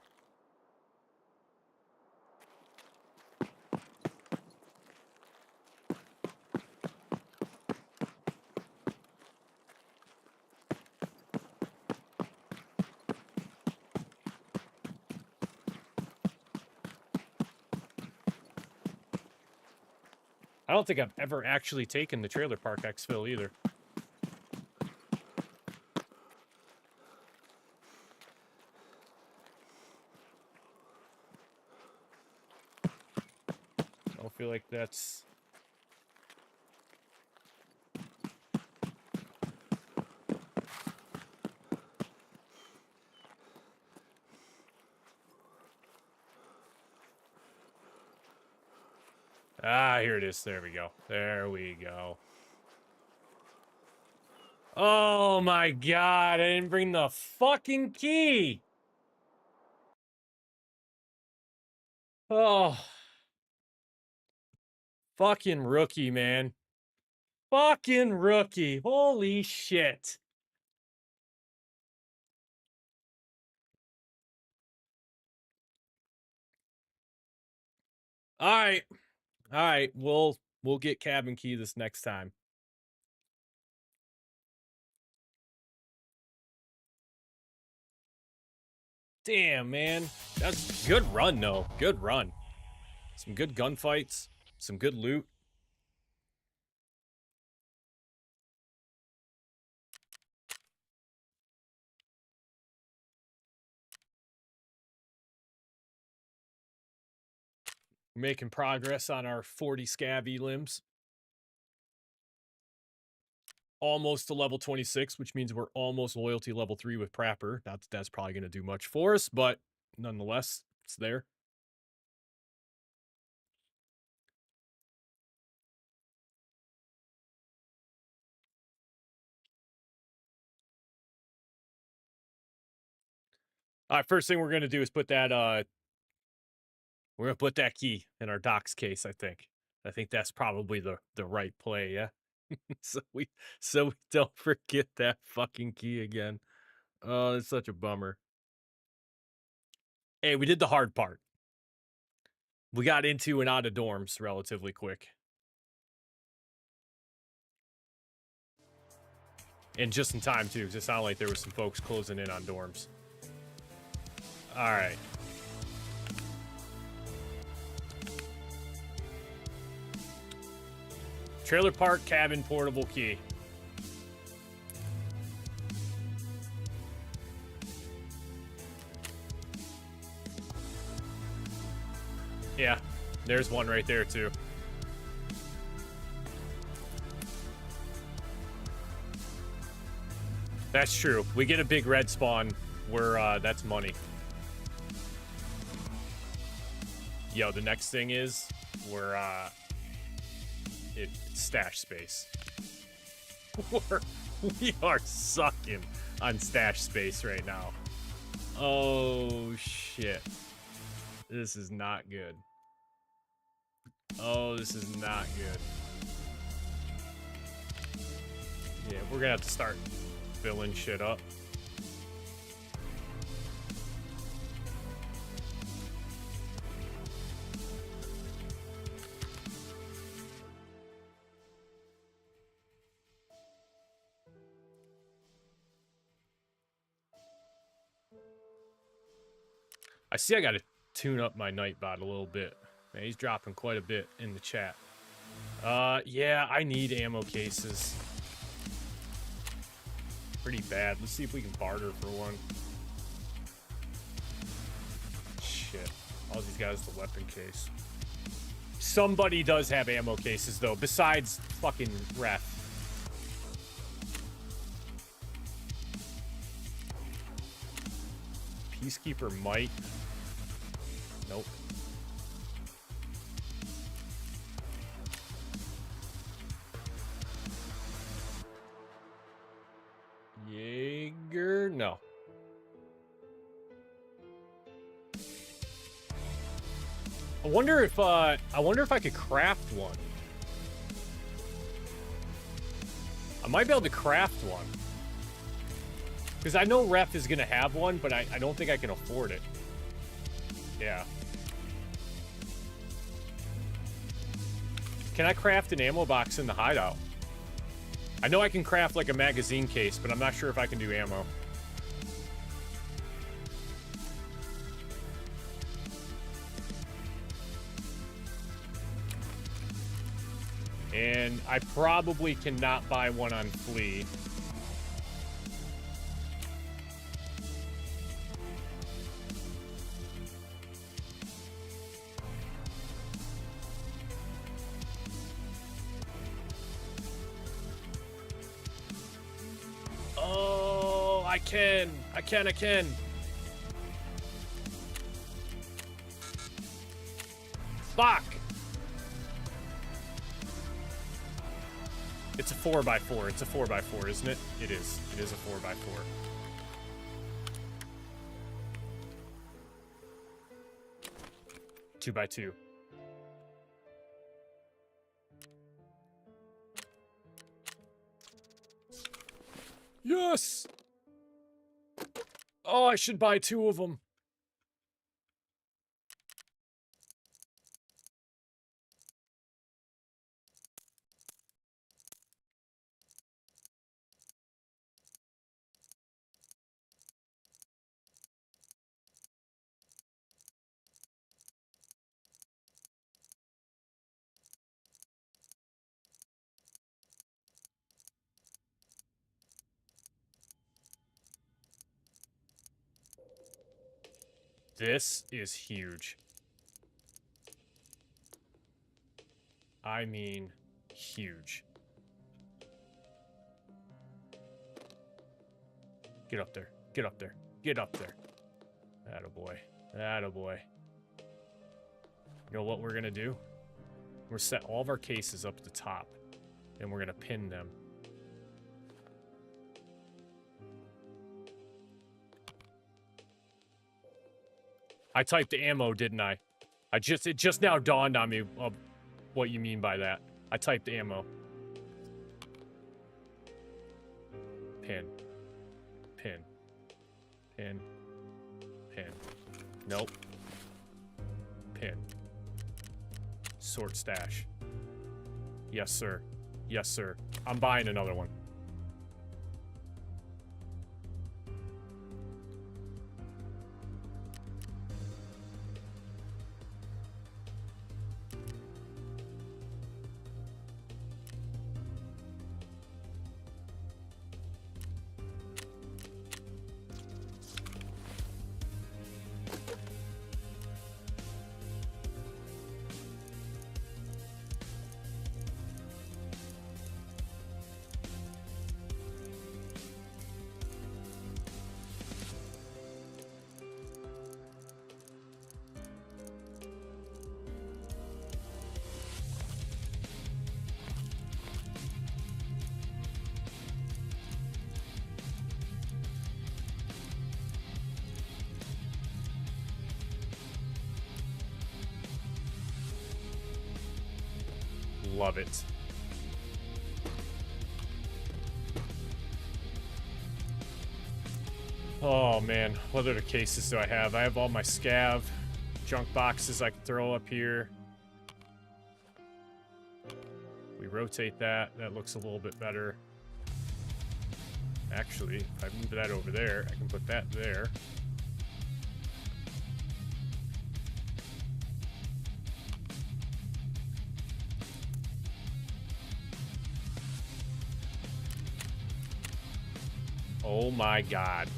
I don't think I've ever actually taken the trailer park exfil either. I don't feel like that's... Ah, here it is. There we go. There we go. Oh my god, I didn't bring the fucking key! Oh. Fucking rookie, man. Fucking rookie. Holy shit. Alright. Alright, we'll get cabin key this next time. Damn, man. That's a good run, though. Good run. Some good gunfights. Some good loot. Making progress on our 40 scabby limbs. Almost to level 26, which means we're almost loyalty level 3 with Prapper. That's probably going to do much for us, but nonetheless, it's there. All right, first thing we're going to do is put that we're going to put that key in our docs case, I think. I think that's probably the right play, yeah. so we don't forget that fucking key again. Oh, it's such a bummer. Hey, we did the hard part. We got into and out of dorms relatively quick. And just in time, too, because it sounded like there was some folks closing in on dorms. All right. Trailer park, cabin, portable key. Yeah, there's one right there, too. That's true. We get a big red spawn, that's money. Yo, the next thing is, it's stash space. We are sucking on stash space right now. Oh, shit. This is not good. Oh, this is not good. Yeah, we're gonna have to start filling shit up. I see I gotta tune up my Nightbot a little bit. Man, he's dropping quite a bit in the chat. Yeah, I need ammo cases. Pretty bad. Let's see if we can barter for one. Shit. All these guys, the weapon case. Somebody does have ammo cases, though, besides fucking Ref. Peacekeeper might. Nope. Jaeger? No. I wonder if I could craft one. I might be able to craft one. Because I know Ref is gonna have one, but I don't think I can afford it. Yeah. Can I craft an ammo box in the hideout? I know I can craft like a magazine case, but I'm not sure if I can do ammo. And I probably cannot buy one on Flea. Oh, I can. I can. Fuck. It's a 4x4. It's a 4x4, isn't it? It is. It is a 4x4. Two by two. Yes! Oh, I should buy two of them. This is huge. I mean huge. Get up there. Get up there. Get up there. Attaboy. Attaboy. You know what we're going to do? We're set all of our cases up at the top. And we're going to pin them. I typed ammo, didn't I? It just now dawned on me of what you mean by that. I typed ammo. Pin. Pin. Pin. Pin. Nope. Pin. Sword stash. Yes, sir. Yes, sir. I'm buying another one. Love it. Oh man, what other cases do I have? I have all my scav junk boxes I can throw up here. We rotate that. That looks a little bit better. Actually, if I move that over there, I can put that there. Oh my god.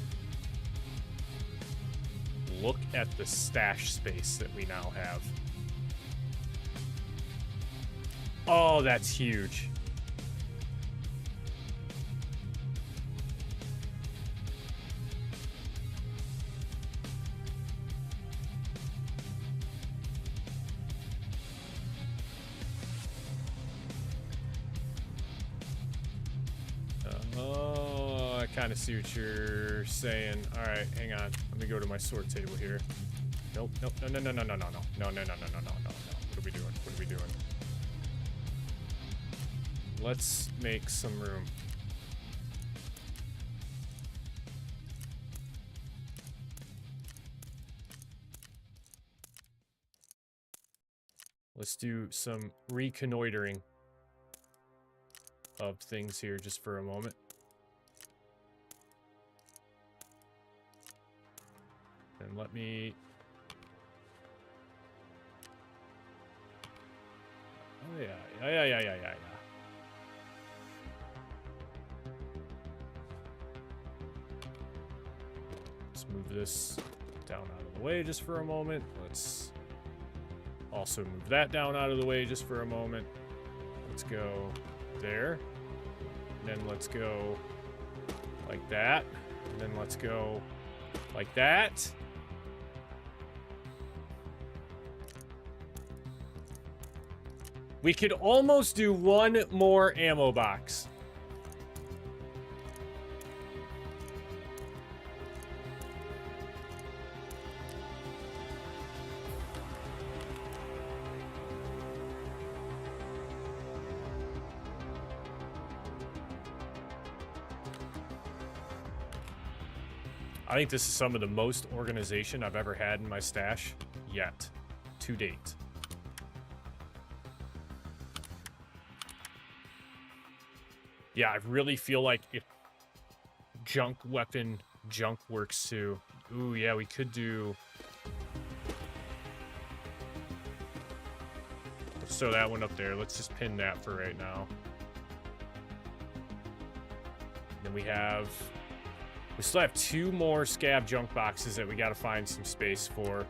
Look at the stash space that we now have. Oh, that's huge. Kind of see what you're saying. All right, hang on. Let me go to my sword table here. Nope, nope, no, no, no, no, no, no, no, no, no, no, no, no, no, no. What are we doing? What are we doing? Let's make some room. Let's do some reconnoitering of things here just for a moment. And let me... Oh, yeah. Let's move this down out of the way just for a moment. Let's also move that down out of the way just for a moment. Let's go there. And then let's go like that. And then let's go like that. We could almost do one more ammo box. I think this is some of the most organization I've ever had in my stash yet, to date. Yeah, I really feel like if junk weapon junk works too. Ooh, yeah, we could do... Let's throw that one up there. Let's just pin that for right now. Then we still have 2 more scav junk boxes that we gotta find some space for.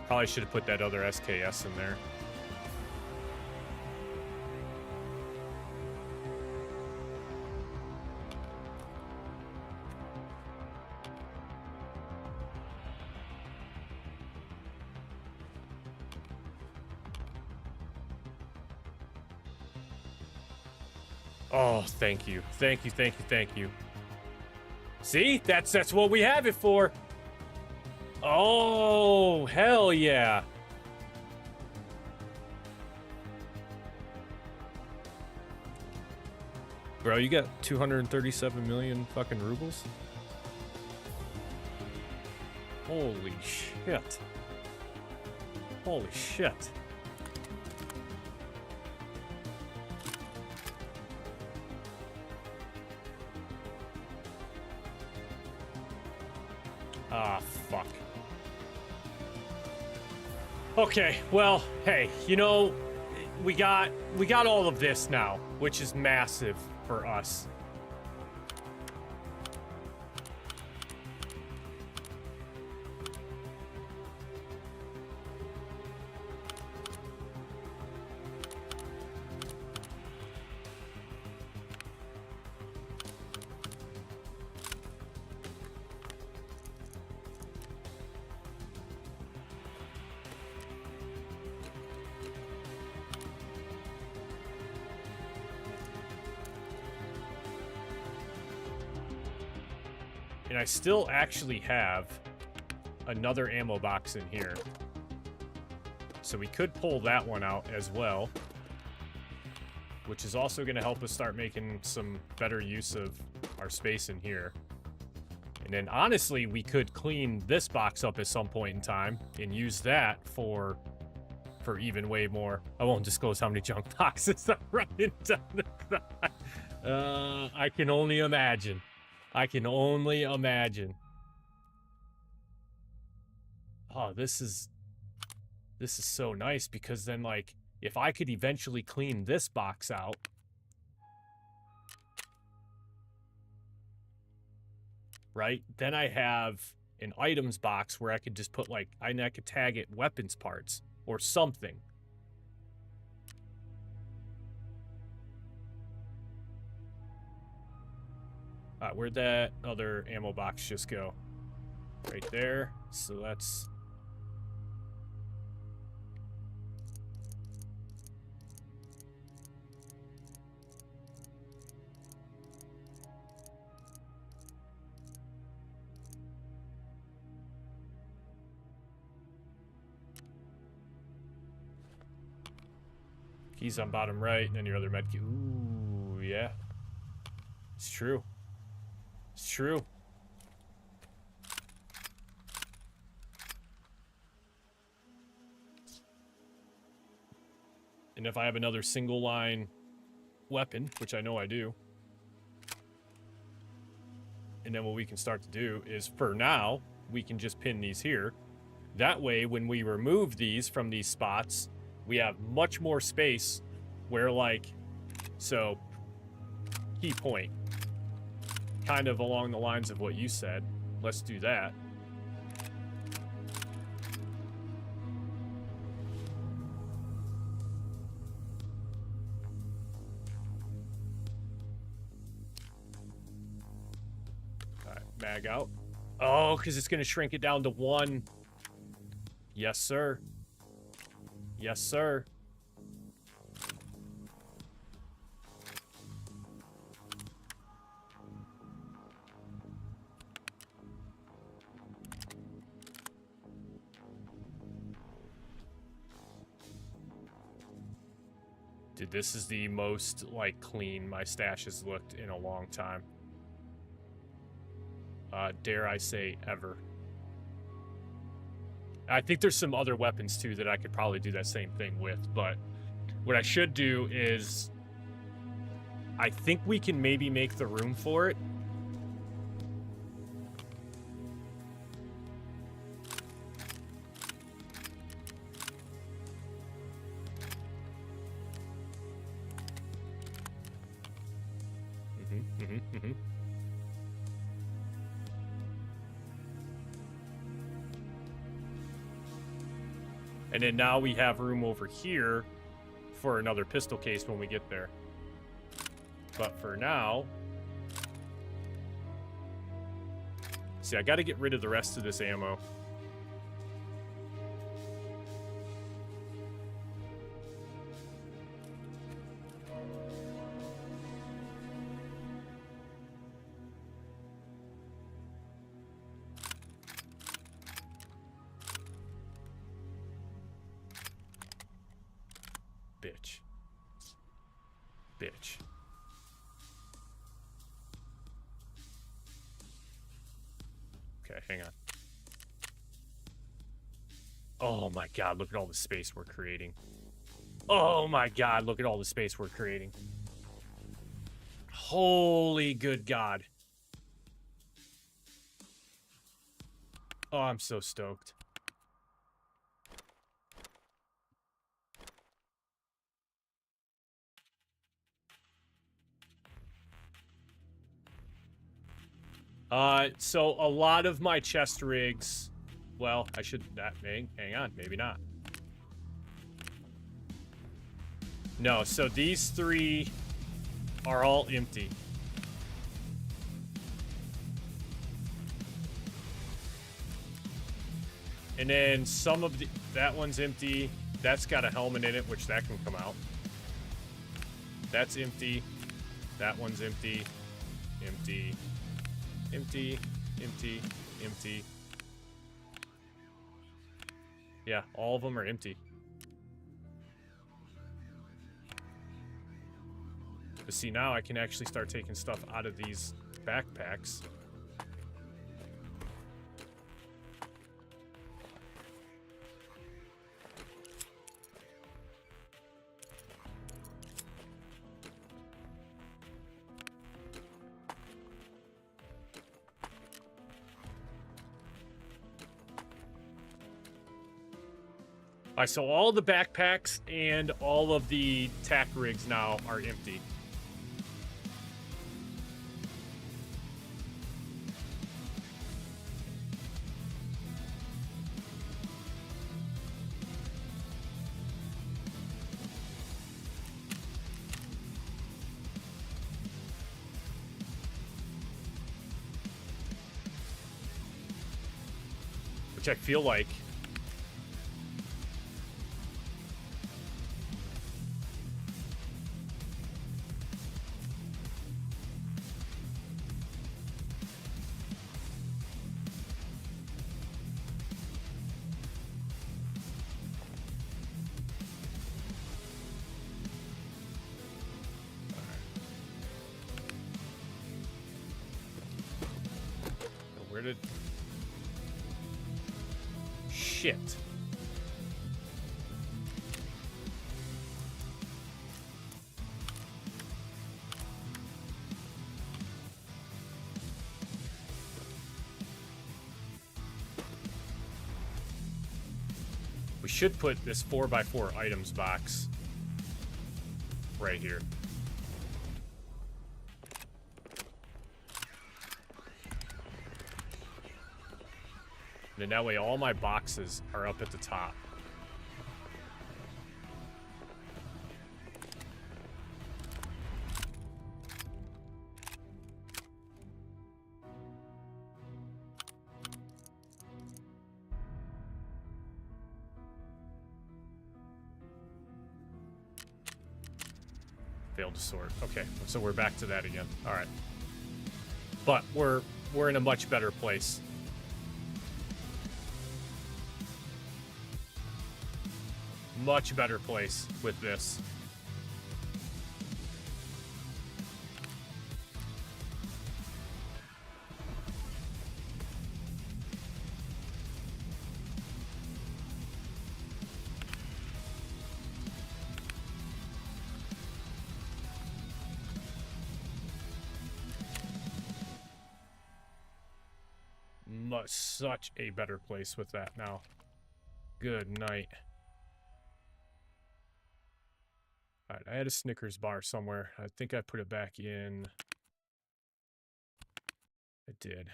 Probably should have put that other SKS in there. Oh, thank you. Thank you, thank you, thank you. See? That's what we have it for. Oh, hell yeah. Bro, you got 237 million fucking rubles? Holy shit. Holy shit. Ah, fuck. Okay, well, hey, you know, we got all of this now, which is massive for us. And I still actually have another ammo box in here. So we could pull that one out as well. Which is also going to help us start making some better use of our space in here. And then honestly, we could clean this box up at some point in time and use that for even way more. I won't disclose how many junk boxes I'm running down the side. I can only imagine. I can only imagine. Oh, this is so nice because then, like, if I could eventually clean this box out, right? Then I have an items box where I could just put, like, I could tag it weapons parts or something. Where'd that other ammo box just go? Right there. So that's... Keys on bottom right, and then your other med key. Ooh, yeah. It's true. It's true. And if I have another single line weapon, which I know I do, and then what we can start to do is, for now, we can just pin these here. That way, when we remove these from these spots, we have much more space where, like, so, key point. Kind of along the lines of what you said. Let's do that. All right, mag out. Oh, because it's going to shrink it down to 1. Yes, sir. Yes, sir. Dude, this is the most, like, clean my stash has looked in a long time. Dare I say, ever. I think there's some other weapons, too, that I could probably do that same thing with, but what I should do is... I think we can maybe make the room for it. And then now we have room over here for another pistol case when we get there. But for now... See, I got to get rid of the rest of this ammo. Bitch. Bitch. Okay, hang on. Oh my god, look at all the space we're creating. Oh my god, look at all the space we're creating. Holy good god. Oh, I'm so stoked. So a lot of my chest rigs, well, I should, hang on, maybe not. No, so these three are all empty. And then some of the, that one's empty. That's got a helmet in it, which that can come out. That's empty. That one's empty. Empty. Empty. Empty. Empty. Yeah, all of them are empty. But see, now I can actually start taking stuff out of these backpacks. Alright, so all the backpacks and all of the tack rigs now are empty. Which I feel like shit. We should put this 4x4 items box right here. And that way all my boxes are up at the top. Failed to sort. Okay, so we're back to that again. All right. But we're in a much better place. Much better place with this. Such a better place with that now. Good night. Alright, I had a Snickers bar somewhere. I think I put it back in. I did.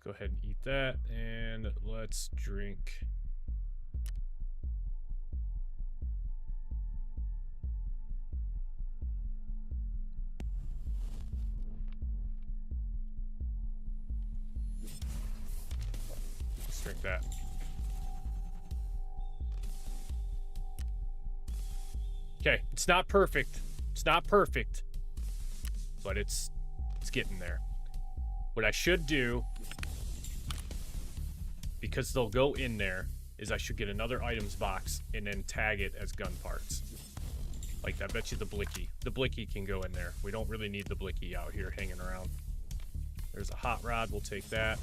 go ahead and eat that, and let's drink. Let's drink that. Okay, it's not perfect. It's not perfect, but it's getting there. What I should do, because they'll go in there, is I should get another items box and then tag it as gun parts. Like, I bet you the blicky. The blicky can go in there. We don't really need the blicky out here hanging around. There's a hot rod. We'll take that.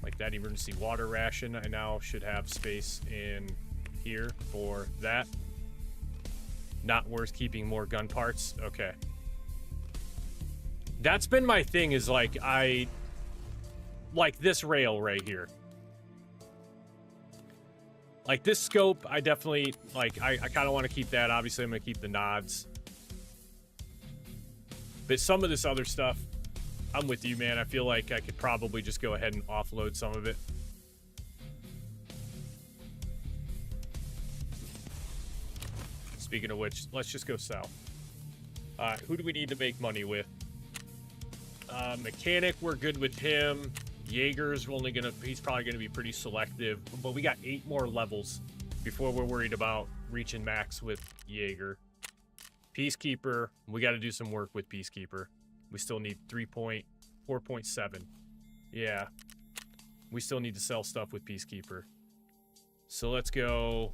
Like that emergency water ration. I now should have space in here for that. Not worth keeping more gun parts. Okay. That's been my thing, is like, like this rail right here. Like this scope, I definitely, like, I kind of want to keep that. Obviously, I'm going to keep the nods. But some of this other stuff, I'm with you, man. I feel like I could probably just go ahead and offload some of it. Speaking of which, let's just go sell. Who do we need to make money with? Mechanic, we're good with him. Jaeger's only gonna, he's probably gonna be pretty selective, but we got 8 more levels before we're worried about reaching max with Jaeger. Peacekeeper, we got to do some work with Peacekeeper. We still need 4.7. Yeah, we still need to sell stuff with Peacekeeper. So let's go.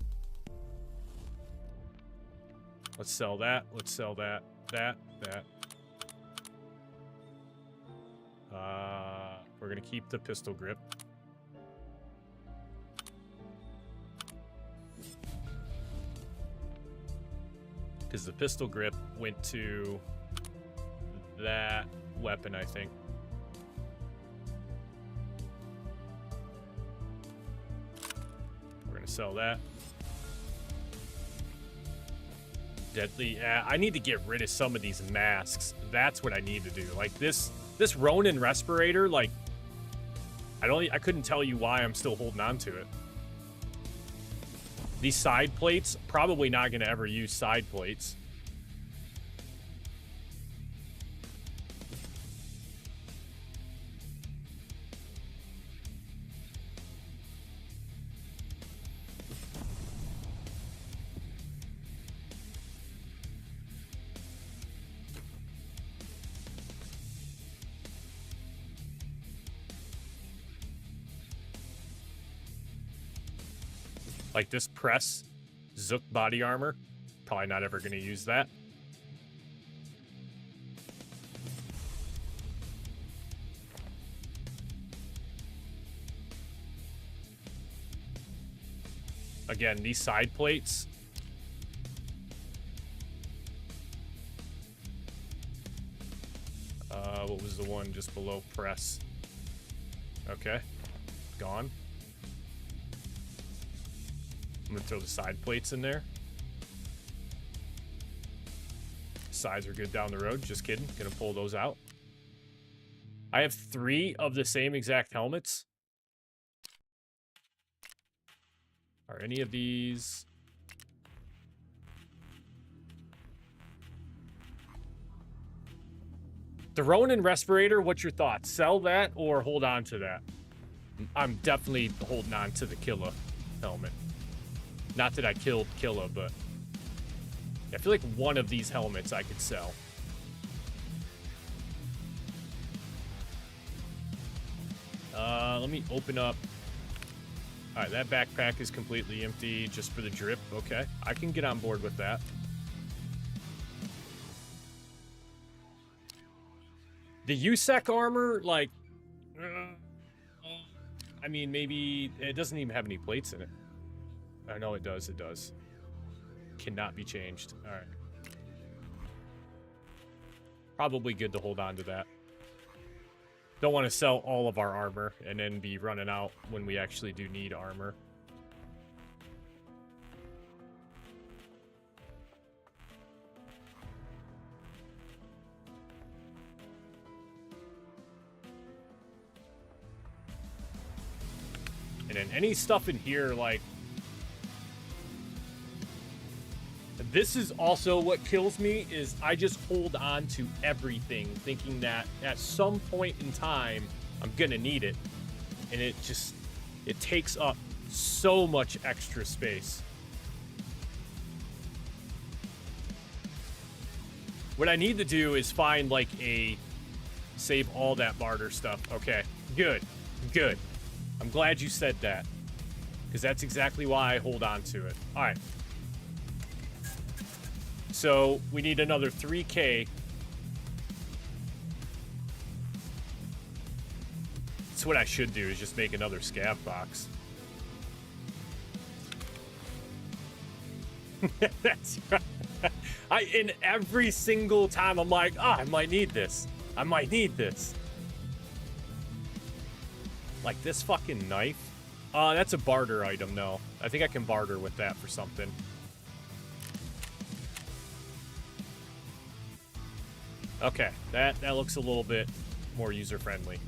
Let's sell that. Let's sell that. That. We're gonna keep the pistol grip. Because the pistol grip went to that weapon, I think. We're gonna sell that. Deadly. I need to get rid of some of these masks. That's what I need to do. Like this Ronin respirator, like I couldn't tell you why I'm still holding on to it. These side plates, probably not going to ever use side plates. Like this press Zook body armor, probably not ever going to use that. Again, these side plates. What was the one just below press? Okay, gone. I'm gonna throw the side plates in there. Sides are good down the road. Just kidding. Gonna pull those out. I have 3 of the same exact helmets. Are any of these... The Ronin respirator, what's your thoughts? Sell that or hold on to that? I'm definitely holding on to the Killa helmet. Not that I killed Killa, but I feel like one of these helmets I could sell. Let me open up. All right, that backpack is completely empty just for the drip. Okay, I can get on board with that. The USEC armor, like, I mean, maybe it doesn't even have any plates in it. I know it does. It does. Cannot be changed. All right. Probably good to hold on to that. Don't want to sell all of our armor and then be running out when we actually do need armor. then any stuff in here, like... This is also what kills me, is I just hold on to everything, thinking that at some point in time, I'm gonna need it. And it takes up so much extra space. What I need to do is find, like, save all that barter stuff. Okay, good, good. I'm glad you said that, because that's exactly why I hold on to it. All right. So we need another 3K. That's what I should do, is just make another scav box. That's right. In every single time, I'm like, I might need this. I might need this. Like this fucking knife. That's a barter item, no. I think I can barter with that for something. Okay, that looks a little bit more user-friendly.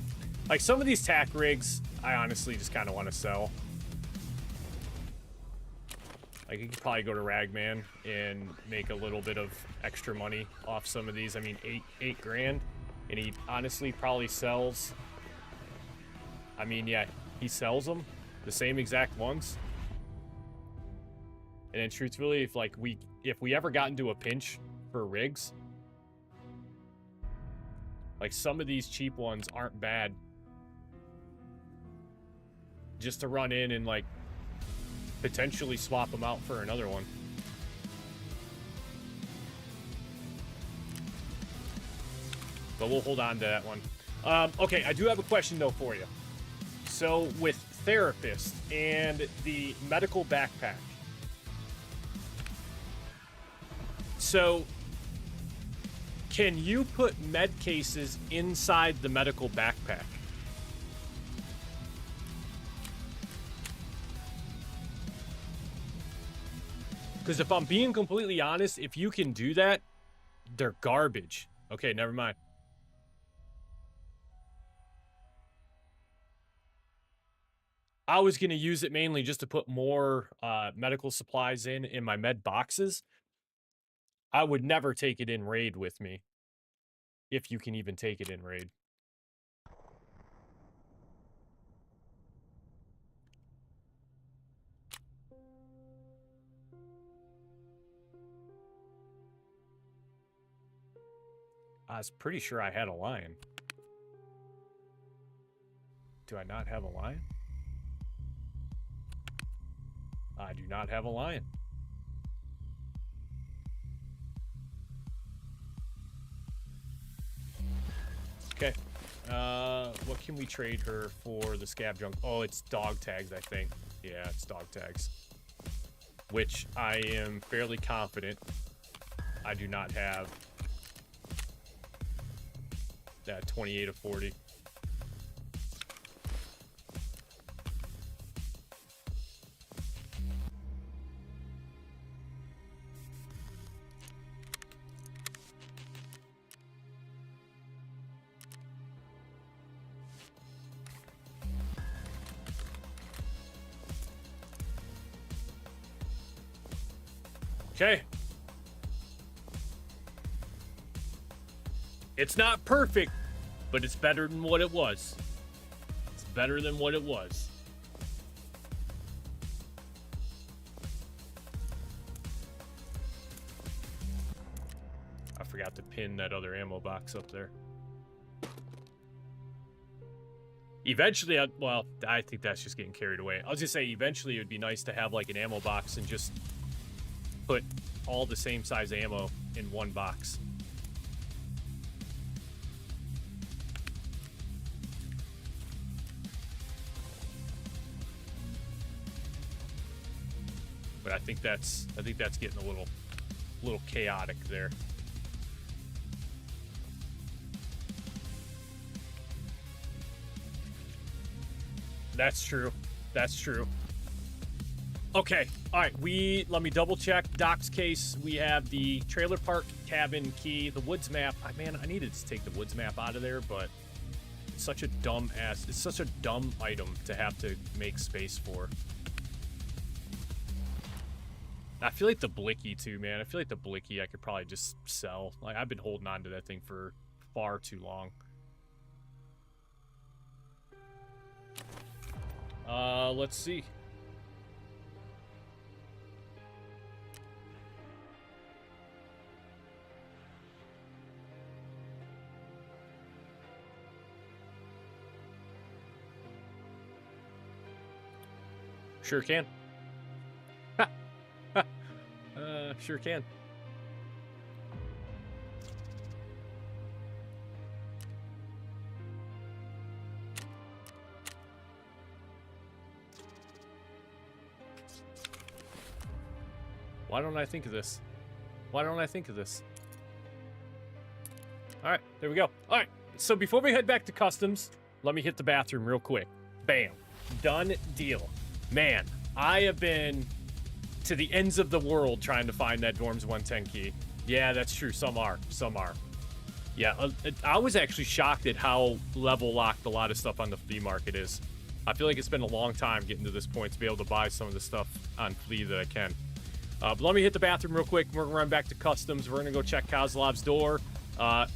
Like, some of these tack rigs, I honestly just kind of want to sell. Like, you could probably go to Ragman and make a little bit of extra money off some of these. I mean, eight grand. And he honestly probably sells... I mean, yeah, he sells them. The same exact ones. And then, truthfully, if we ever got into a pinch for rigs... Like, some of these cheap ones aren't bad. Just to run in and, like, potentially swap them out for another one. But we'll hold on to that one. Okay, I do have a question, though, for you. So, with Therapist and the medical backpack. So... Can you put med cases inside the medical backpack? Because if I'm being completely honest, if you can do that, they're garbage. Okay, never mind. I was going to use it mainly just to put more medical supplies in my med boxes. I would never take it in raid with me. If you can even take it in raid. I was pretty sure I had a lion. Do I not have a lion? I do not have a lion. Okay. What can we trade her for the scab junk? Oh, it's dog tags, I think. Yeah, it's dog tags. Which I am fairly confident I do not have that 28 of 40. Okay. It's not perfect, but it's better than what it was. It's better than what it was. I forgot to pin that other ammo box up there. Eventually, I think that's just getting carried away. I was just saying, eventually it would be nice to have like an ammo box and just put all the same size ammo in one box. But I think that's getting a little chaotic there. That's true. That's true. Okay. All right. Let me double check. Doc's case. We have the trailer park cabin key, the woods map. Man, I needed to take the woods map out of there, but such a dumb ass. It's such a dumb item to have to make space for. I feel like the blicky too, man. I feel like the blicky I could probably just sell. Like, I've been holding on to that thing for far too long. Let's see. Sure can. Sure can. Why don't I think of this? Why don't I think of this? All right, there we go. All right, so before we head back to customs, let me hit the bathroom real quick. Bam. Done deal. Man, I have been to the ends of the world trying to find that Dorms 110 key. Yeah, that's true. Some are. Some are. Yeah, I was actually shocked at how level locked a lot of stuff on the flea market is. I feel like it's been a long time getting to this point to be able to buy some of the stuff on flea that I can. But let me hit the bathroom real quick. We're going to run back to customs. We're going to go check Kozlov's door.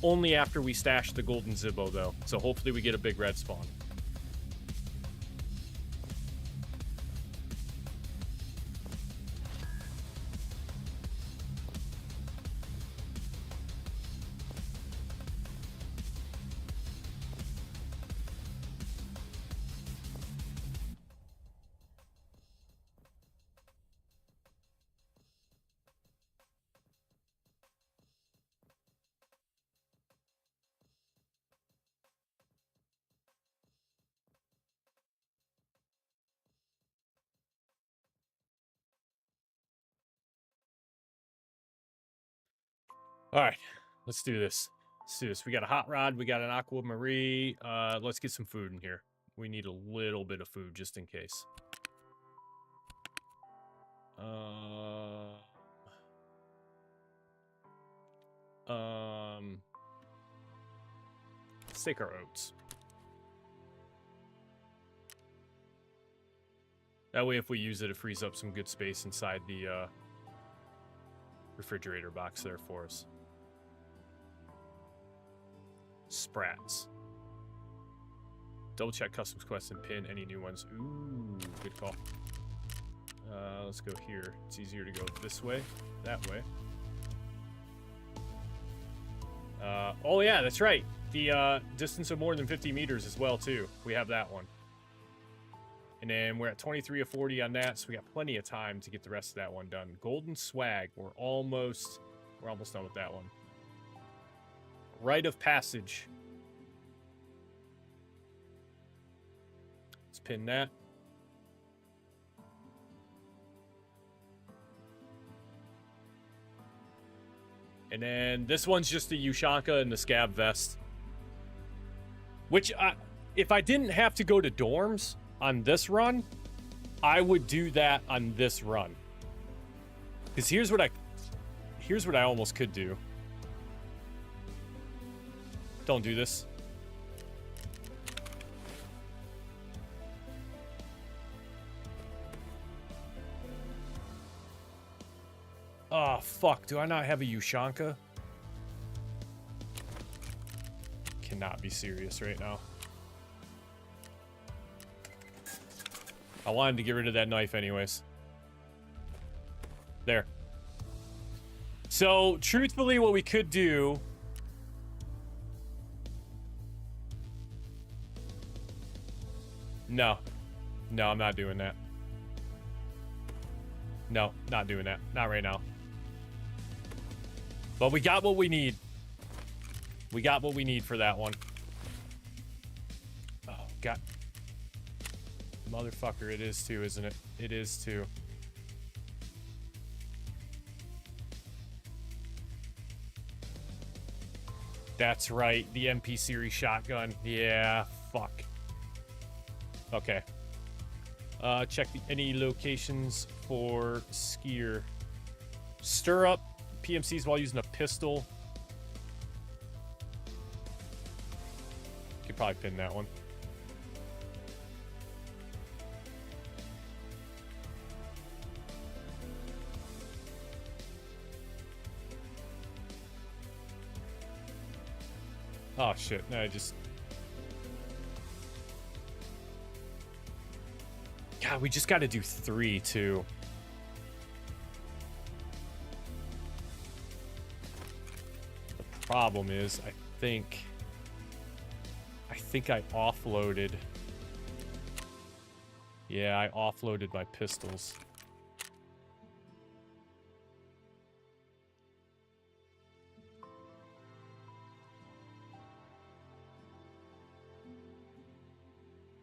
Only after we stash the golden Zibbo, though. So hopefully we get a big red spawn. All right, let's do this. Let's do this. We got a hot rod. We got an aquamarine. Let's get some food in here. We need a little bit of food just in case. Let's take our oats. That way, if we use it, it frees up some good space inside the refrigerator box there for us. Sprats. Double check customs quests and pin any new ones. Ooh, good call. Let's go here. It's easier to go this way, that way. Oh yeah, that's right. The distance of more than 50 meters as well too. We have that one. And then we're at 23 of 40 on that, so we got plenty of time to get the rest of that one done. Golden swag. We're almost done with that one. Rite of passage. Let's pin that. And then this one's just the Ushanka and the scab vest. Which, if I didn't have to go to dorms on this run, I would do that on this run. Because here's what I almost could do. Don't do this. Oh, fuck. Do I not have a Ushanka? Cannot be serious right now. I wanted to get rid of that knife anyways. There. So, truthfully, what we could do... No. No, I'm not doing that. No, not doing that. Not right now. But we got what we need. We got what we need for that one. Oh, God. Motherfucker, it is too, isn't it? It is too. That's right, the MP series shotgun. Yeah, fuck. Okay. Check any locations for skier. Stir up PMCs while using a pistol. could probably pin that one. Oh shit, no, I just... God, we just gotta do 3 too. The problem is, I think I offloaded. Yeah, I offloaded my pistols.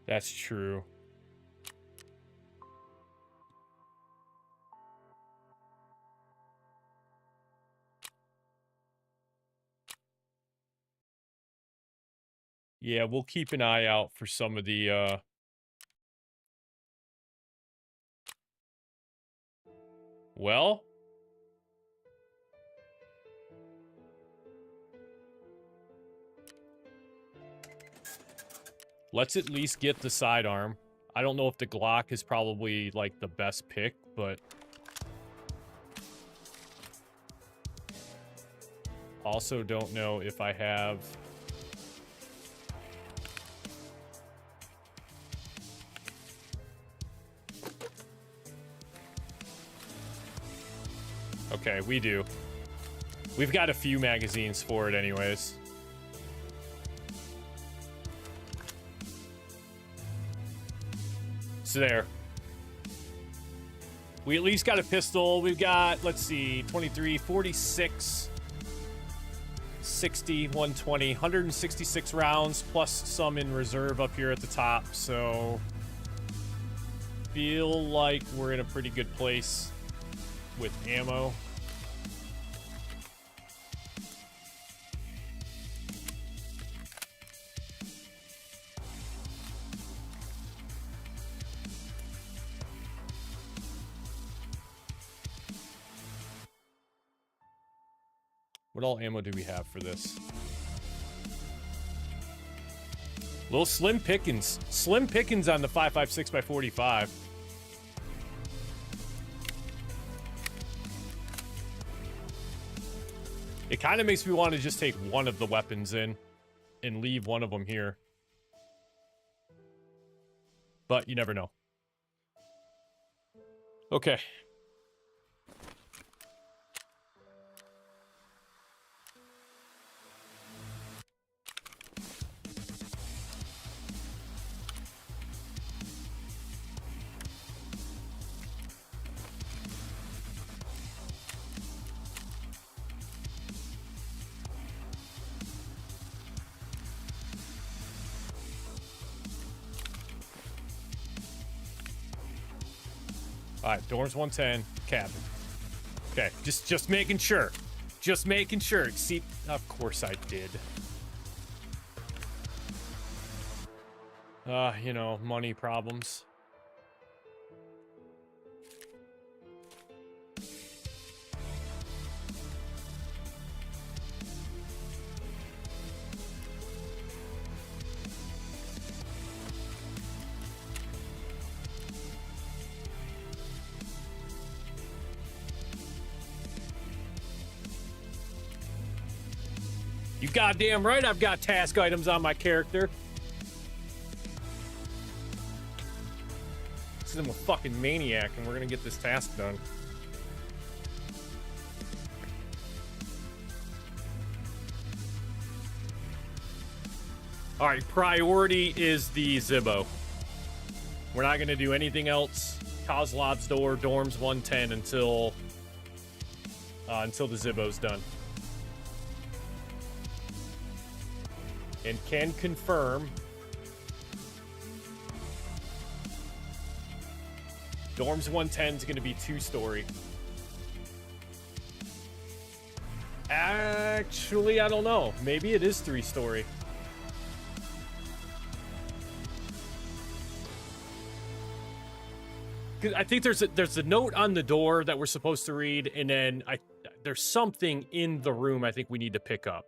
That's true. Yeah, we'll keep an eye out for some of the, well... Let's at least get the sidearm. I don't know if the Glock is probably, like, the best pick, but... Also don't know if I have... Okay, we do. We've got a few magazines for it anyways. So there. We at least got a pistol. We've got, let's see, 23, 46, 60, 120, 166 rounds, plus some in reserve up here at the top. So, feel like we're in a pretty good place with ammo. What all ammo do we have for this? Little slim pickings. Slim pickings on the 5.56 by 45. It kind of makes me want to just take one of the weapons in and leave one of them here. But you never know. Okay. Alright, doors 110, cabin. Okay, just making sure. Just making sure. See, of course I did. You know, money problems. You goddamn right I've got task items on my character. This is I'm a fucking maniac and we're gonna get this task done. Alright, priority is the Zibbo. We're not gonna do anything else. Kozlov's door, dorms 110 until the Zibbo's done. And can confirm dorms 110 is going to be 2-story. Actually, I don't know. Maybe it is 3-story. I think there's a note on the door that we're supposed to read, and then there's something in the room I think we need to pick up.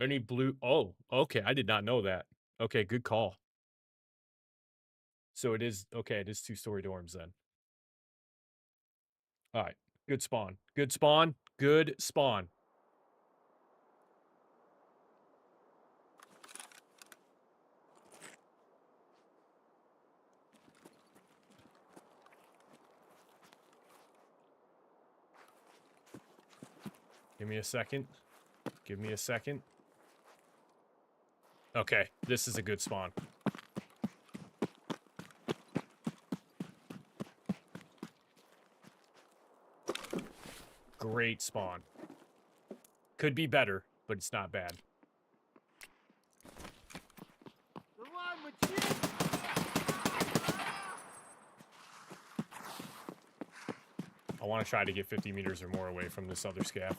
Any blue? Oh, okay. I did not know that. Okay, good call. So it is okay. It is 2-story dorms then. All right. Good spawn. Good spawn. Good spawn. Give me a second. Give me a second. Okay, this is a good spawn. Great spawn. Could be better, but it's not bad. I want to try to get 50 meters or more away from this other scav.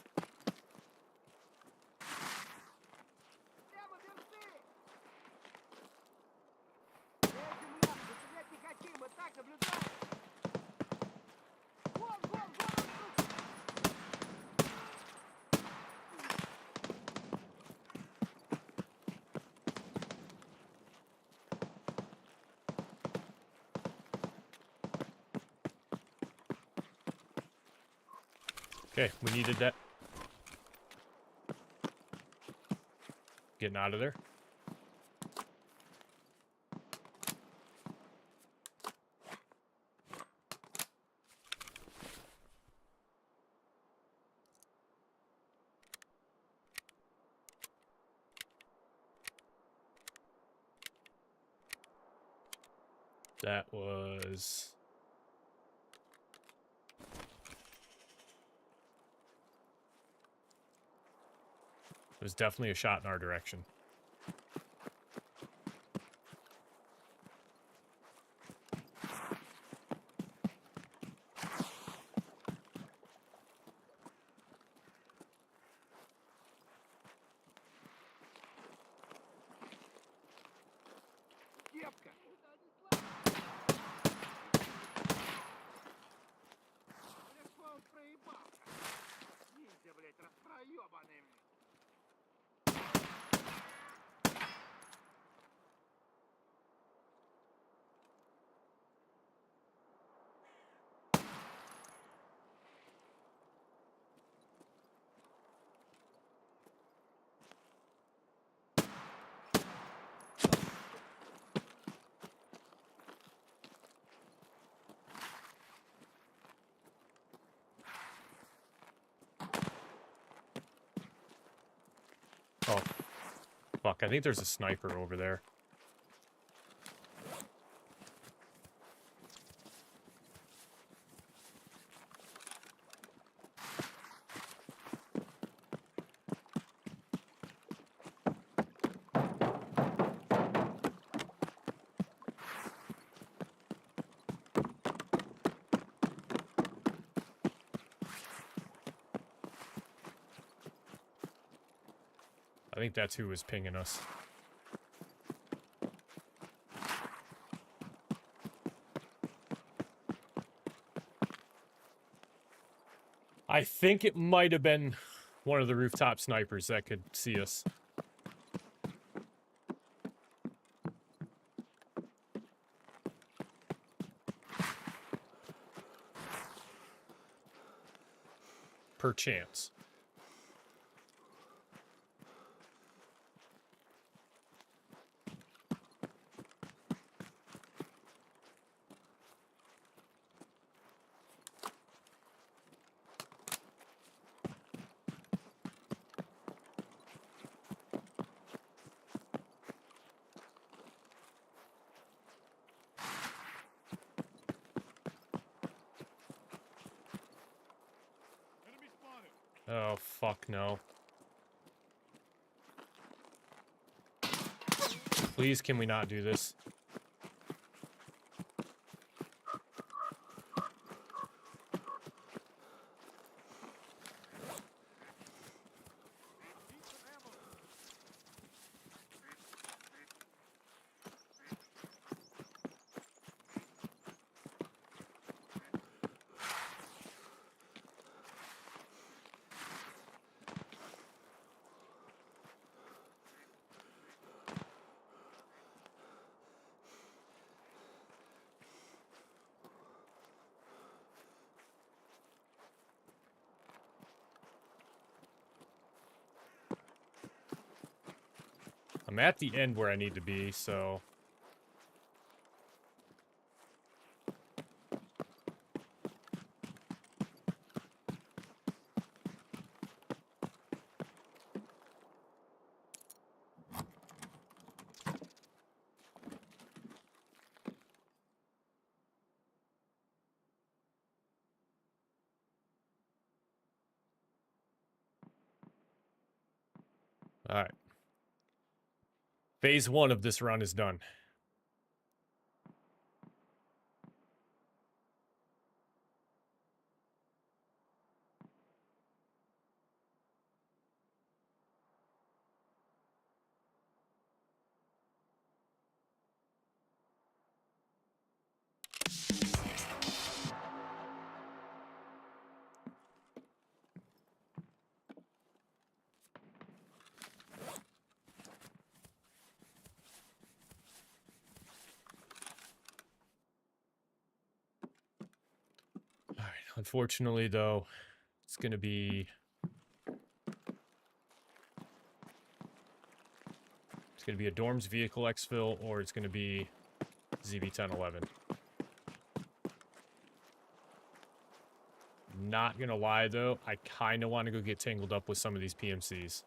Okay, we needed that. Getting out of there. That was... It was definitely a shot in our direction. Oh, fuck. I think there's a sniper over there. I think that's who was pinging us. I think it might have been one of the rooftop snipers that could see us. Perchance. Oh, fuck no. Please, can we not do this? I'm at the end where I need to be, so... Alright. Phase 1 of this run is done. Alright, unfortunately, though, it's going to be... It's going to be a Dorm's vehicle exfil, or it's going to be ZB-1011. Not going to lie, though, I kind of want to go get tangled up with some of these PMCs.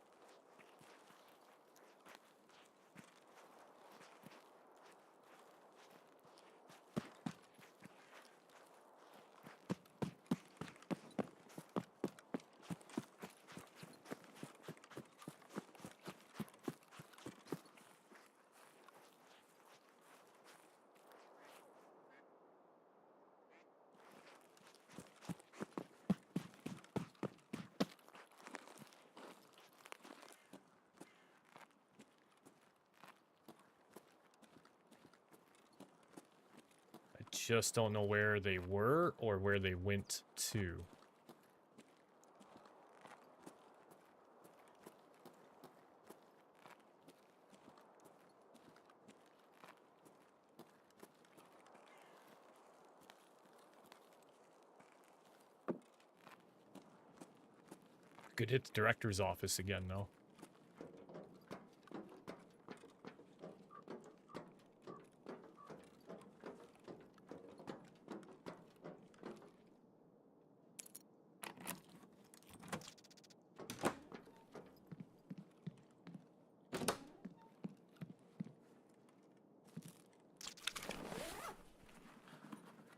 Just don't know where they were or where they went to. Could hit the director's office again, though.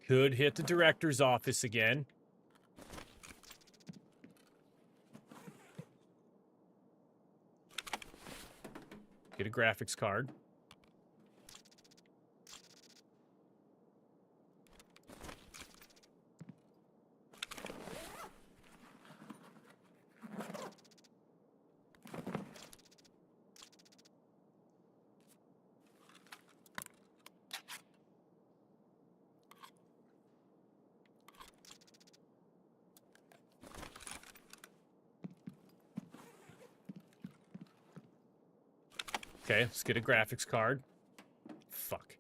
Could hit the director's office again. Get a graphics card. Okay, let's get a graphics card. Fuck.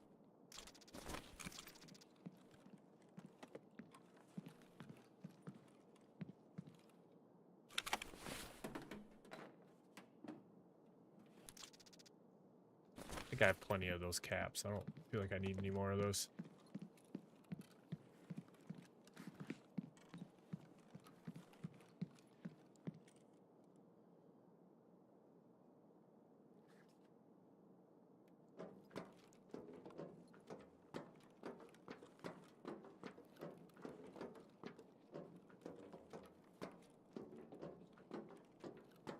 I think I have plenty of those caps. I don't feel like I need any more of those.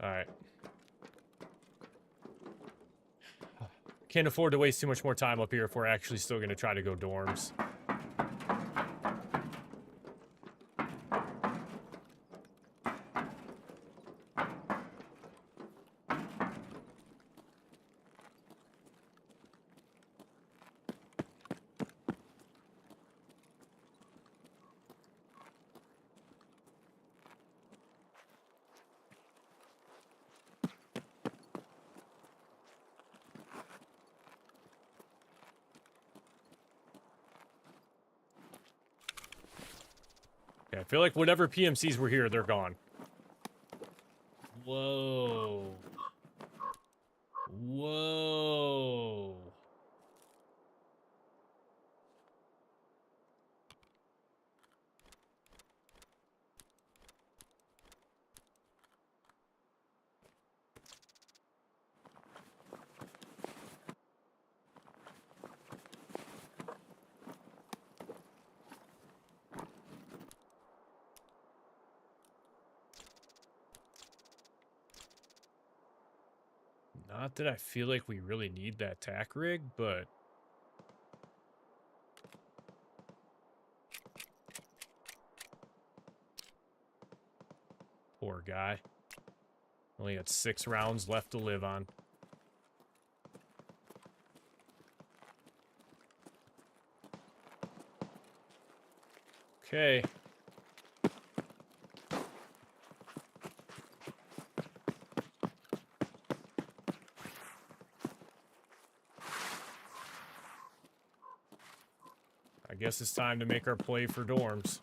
Alright. Can't afford to waste too much more time up here if we're actually still going to try to go dorms. Okay, I feel like whatever PMCs were here, they're gone. Whoa. Whoa. Not that I feel like we really need that tack rig, but poor guy. Only had 6 rounds left to live on. Okay. I guess it's time to make our play for dorms.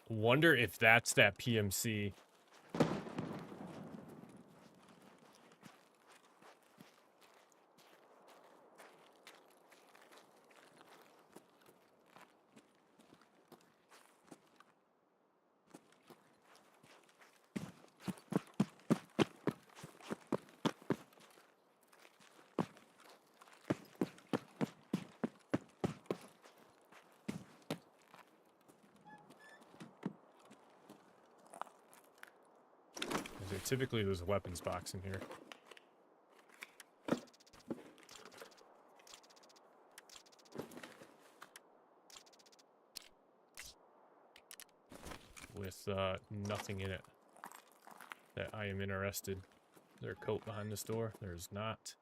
Wonder if that's that PMC. Typically there's a weapons box in here. With nothing in it that I am interested. Is there a coat behind this door? There's not.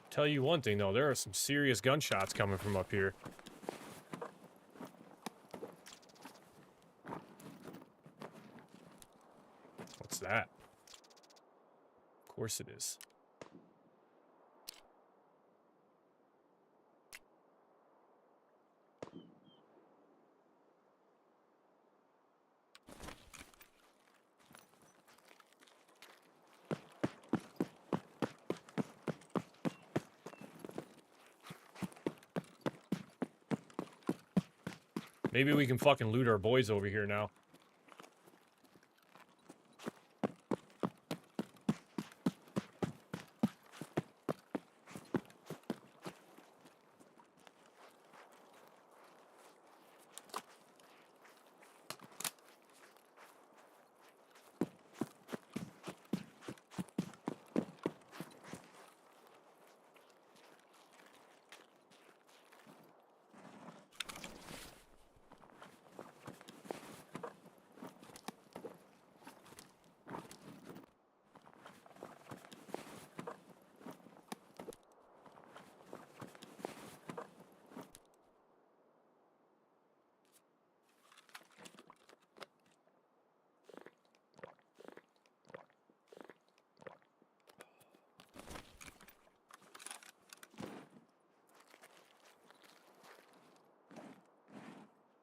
Tell you one thing though, there are some serious gunshots coming from up here. What's that? Of course it is. Maybe we can fucking loot our boys over here now.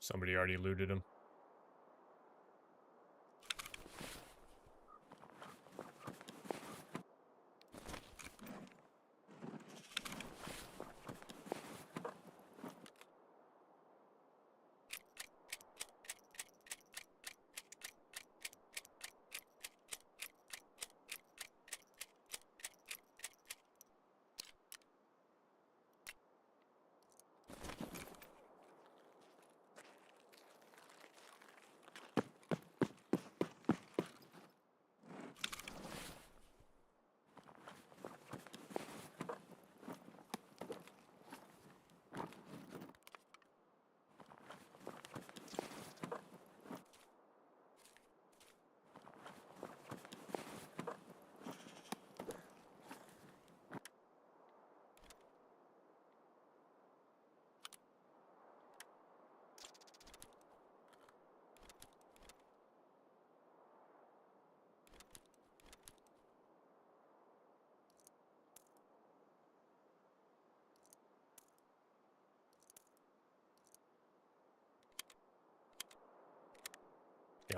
Somebody already looted him.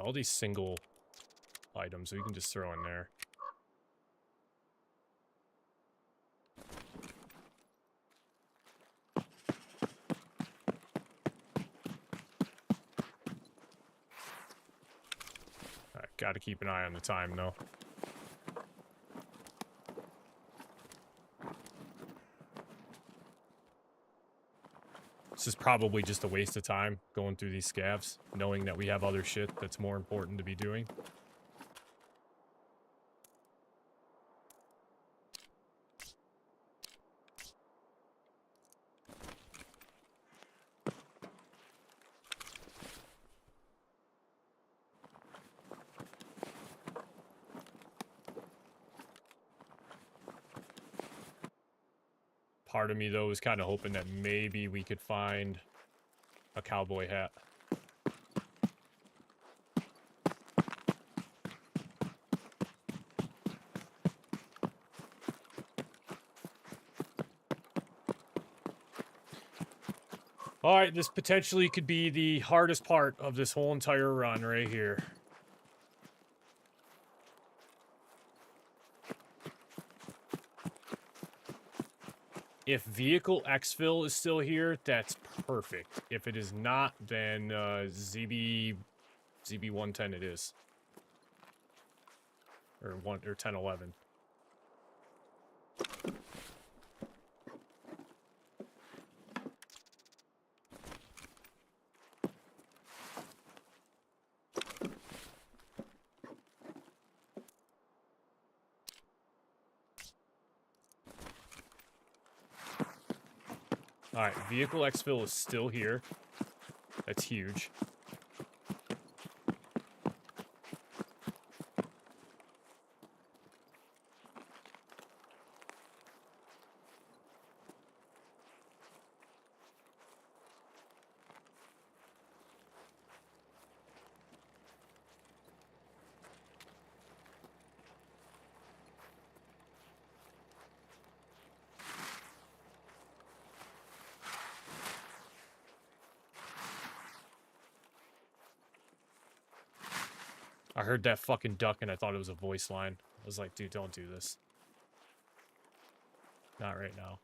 all these single items we can just throw in there. Alright, gotta keep an eye on the time, though. This is probably just a waste of time going through these scavs, knowing that we have other shit that's more important to be doing. Part of me, though, is kind of hoping that maybe we could find a cowboy hat. All right, this potentially could be the hardest part of this whole entire run right here. If vehicle exfil is still here, that's perfect. If it is not, then ZB110 it is. Or 1011. Alright, vehicle exfil is still here. That's huge. I heard that fucking duck and I thought it was a voice line. I was like, dude, don't do this. Not right now.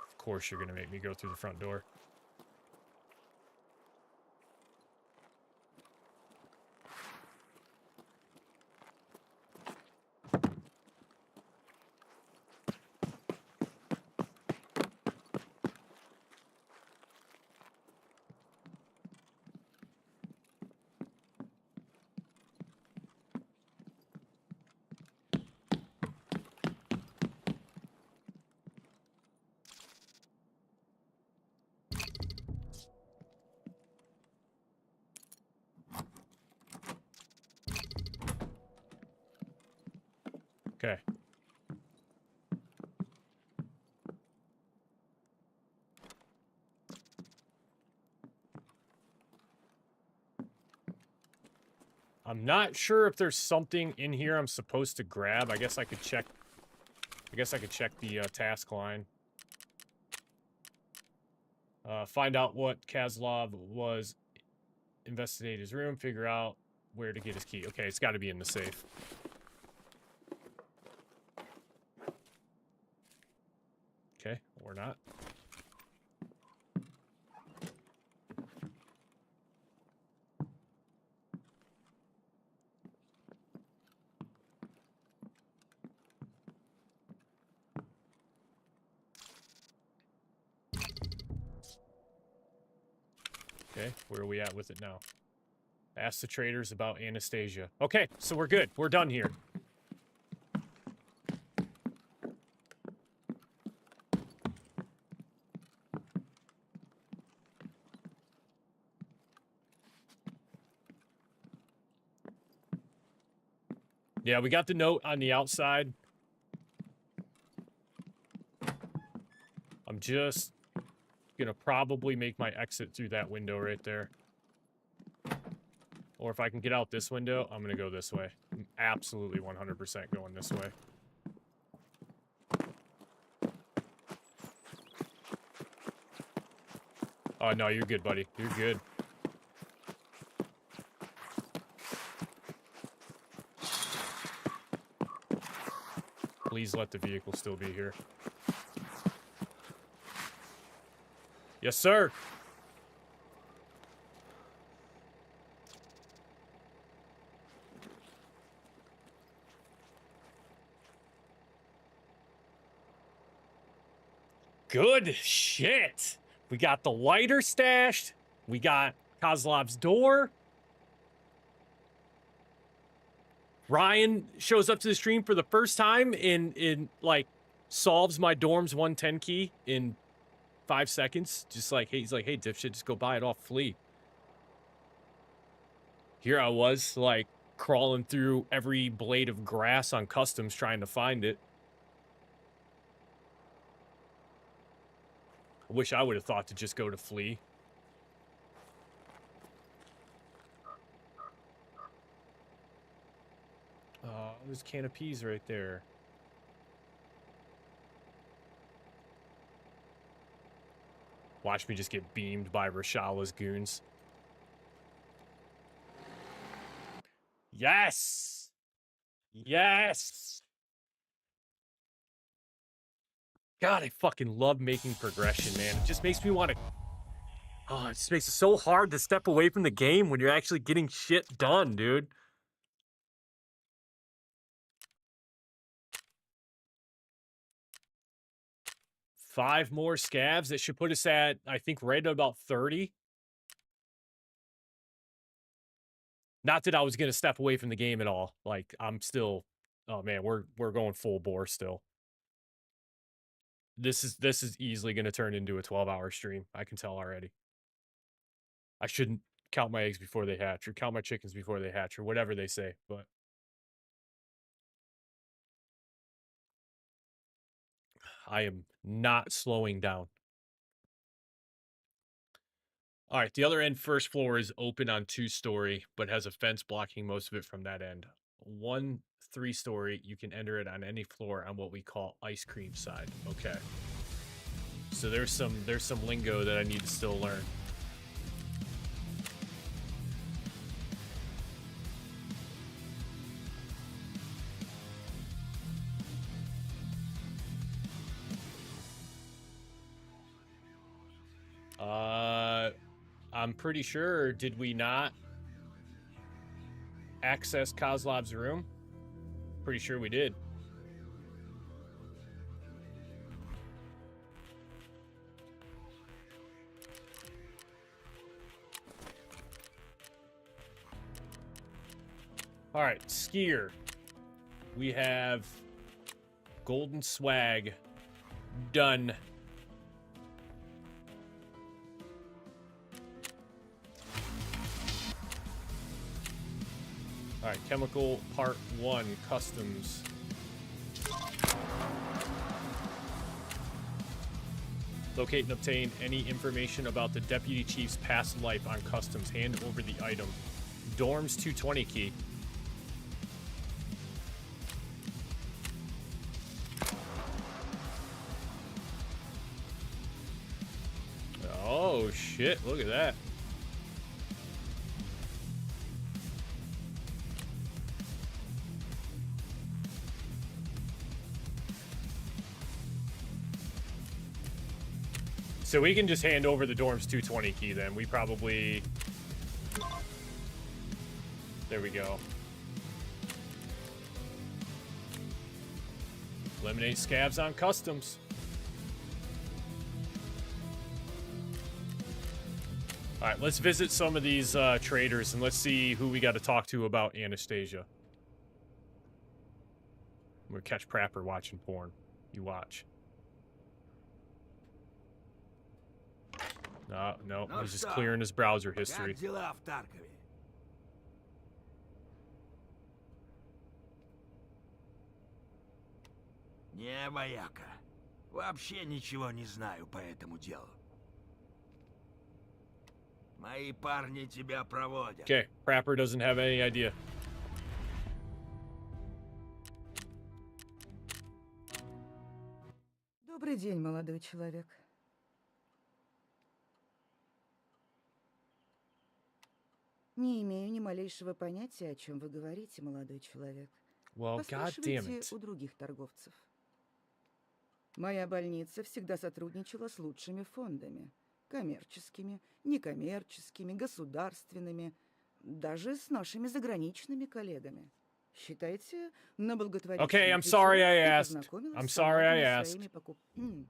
Of course you're gonna make me go through the front door. Okay. I'm not sure if there's something in here I'm supposed to grab. I guess I could check. I guess I could check the task line. Find out what Kozlov was. Investigate his room. Figure out where to get his key. Okay, it's got to be in the safe. Okay, or not. Okay, where are we at with it now? Ask the traders about Anastasia. Okay, so we're good. We're done here. Yeah, we got the note on the outside. I'm just gonna probably make my exit through that window right there. or if I can get out this window, I'm gonna go this way. I'm absolutely 100% going this way. Oh, no, you're good, buddy. You're good. Please let the vehicle still be here. Yes, sir. Good shit. We got the lighter stashed. We got Kozlov's door. Ryan shows up to the stream for the first time in like solves my dorm's 110 key in 5 seconds. Just like, hey, he's like, hey, dipshit, just go buy it off Flea. Here I was, like, crawling through every blade of grass on customs trying to find it. I wish I would have thought to just go to Flea. There's a can of peas right there. Watch me just get beamed by Rashala's goons. Yes! Yes! God, I fucking love making progression, man. It just makes me want to... Oh, it just makes it so hard to step away from the game when you're actually getting shit done, dude. Five more scavs. That should put us at, I think, right at about 30. Not that I was going to step away from the game at all. Like, I'm still... Oh, man, we're going full bore still. This is easily going to turn into a 12-hour stream. I can tell already. I shouldn't count my eggs before they hatch, or count my chickens before they hatch, or whatever they say, but... I am not slowing down. All right, the other end first floor is open on 2-story, but has a fence blocking most of it from that end. 1 3-story, you can enter it on any floor on what we call ice cream side. Okay. So there's some lingo that I need to still learn. I'm pretty sure, did we not access Kozlov's room? Pretty sure we did. All right, skier. We have golden swag done. All right, chemical part 1, customs. Locate and obtain any information about the deputy chief's past life on customs. Hand over the item. Dorm's 220 key. Oh shit, look at that. So we can just hand over the dorm's 220 key then. We probably... There we go. Eliminate scavs on customs. All right, let's visit some of these traders and let's see who we got to talk to about Anastasia. I'm gonna catch Prapper watching porn. You watch. No, he's just clearing his browser history. Как дела в Таркове? Не, вояка. Вообще ничего не знаю по этому делу. Мои парни тебя проводят. Okay, Prapper doesn't have any idea. Добрый день, молодой человек. Не имею ни малейшего понятия, о чем вы говорите, молодой человек. Well, god damn Поспрашивайте it. у других торговцев. Моя больница всегда сотрудничала с лучшими фондами. Коммерческими, некоммерческими, государственными, даже с нашими заграничными коллегами. Считайте, на благотворительную Okay, I'm почве sorry I я asked. познакомилась I'm с sorry I многими asked. своими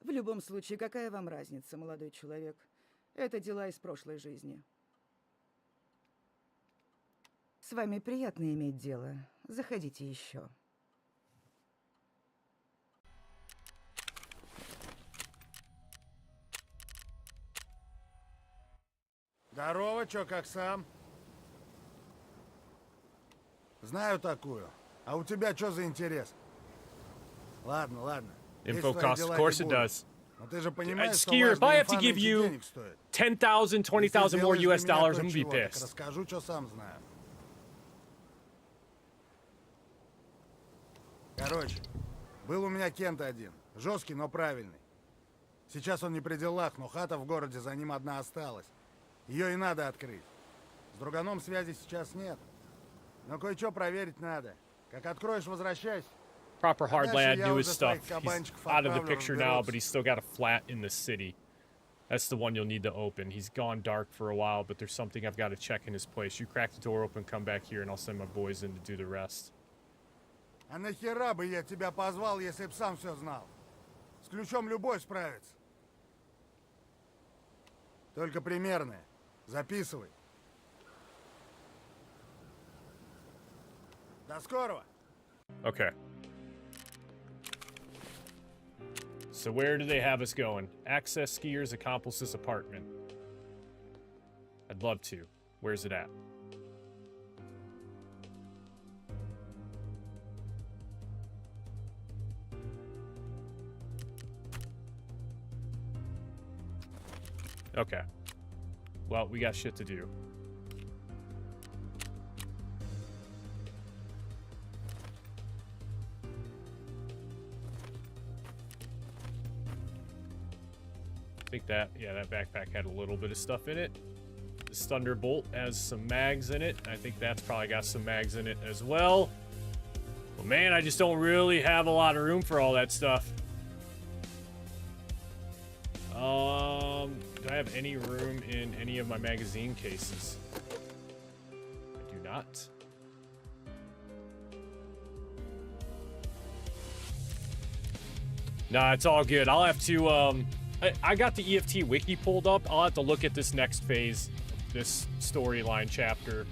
В любом случае, какая вам разница, молодой человек? Это дела из прошлой жизни. С вами приятно иметь дело. Заходите еще. Здорово, чё, как сам? Знаю такую. А у тебя что за интерес? Ладно, ладно. Лезть в Info твои costs, of дела course не it буду. does. Но ты же понимаешь, что Skier, if I важная have to инфа give нынче you денег стоит. 10,000, 20,000 more Если US сделаешь для dollars, меня I'm gonna be то чего, так pissed. расскажу, что сам знаю. Короче, был у меня Кент один. Жесткий, но правильный. Сейчас он не при делах, но хата в городе за ним одна осталась. Ее и надо открыть. С друганом связи сейчас нет. Но кое-что проверить надо. Как откроешь, возвращайся. Proper hard Дальше lad я knew his уже stuff. своих He's кабанчиков out of the отправлю, picture now, разберутся. but he's still got a flat in the city. That's the one you'll need to open. He's gone dark for a while, but there's something I've got to check in his place. You crack the door open, come back here, and I'll send my boys in to do the rest. А нахера бы я тебя позвал, если б сам все знал? С ключом любой справится. Только примерное. Записывай. До скорого. Okay. So where do they have us going? Access Skier's accomplice's apartment. I'd love to. Where's it at? Okay. Well, we got shit to do. I think that, yeah, that backpack had a little bit of stuff in it. This Thunderbolt has some mags in it. I think that's probably got some mags in it as well. But man, I just don't really have a lot of room for all that stuff. Do I have any room in any of my magazine cases? I do not. Nah, it's all good. I'll have to, I got the EFT wiki pulled up. I'll have to look at this next phase, this storyline chapter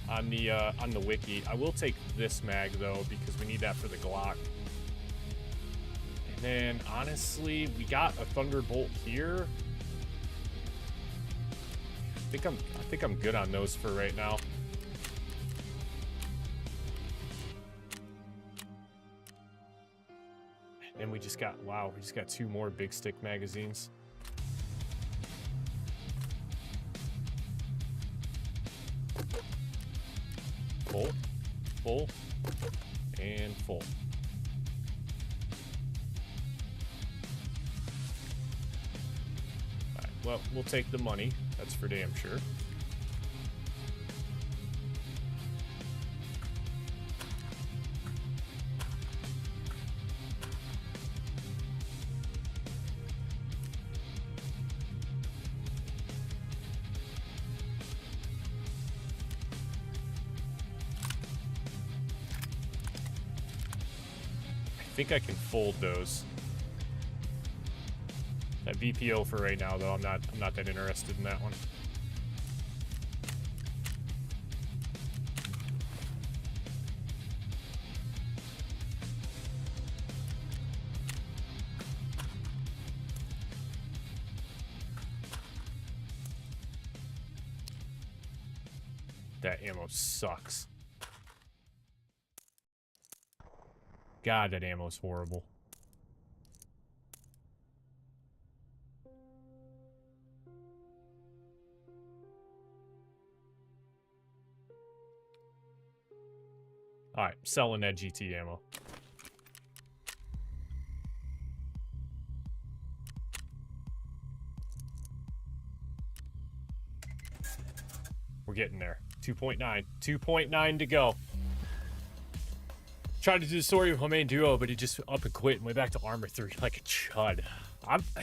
on the wiki. I will take this mag though because we need that for the Glock. And then honestly, we got a Thunderbolt here. I think I'm good on those for right now. And we just got, wow, we just got 2 more big stick magazines. Full, full, and full. Alright, well, we'll take the money. That's for damn sure. I think I can fold those. That VPO for right now, though, I'm not that interested in that one. That ammo sucks. God, that ammo's horrible. All right, selling that GT ammo. We're getting there. 2.9. 2.9 to go. Tried to do the story with my main duo, but he just up and quit and went back to Armor 3 like a chud.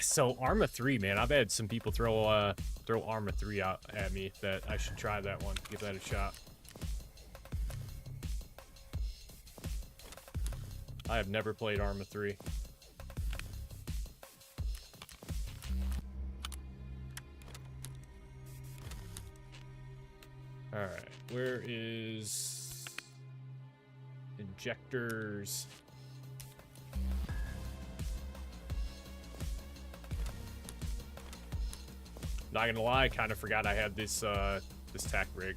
So Armor 3, man. I've had some people throw Armor 3 out at me that I should try that one. Give that a shot. I have never played Arma 3. Alright, where is injectors? Not gonna lie, I kind of forgot I had this this tack rig.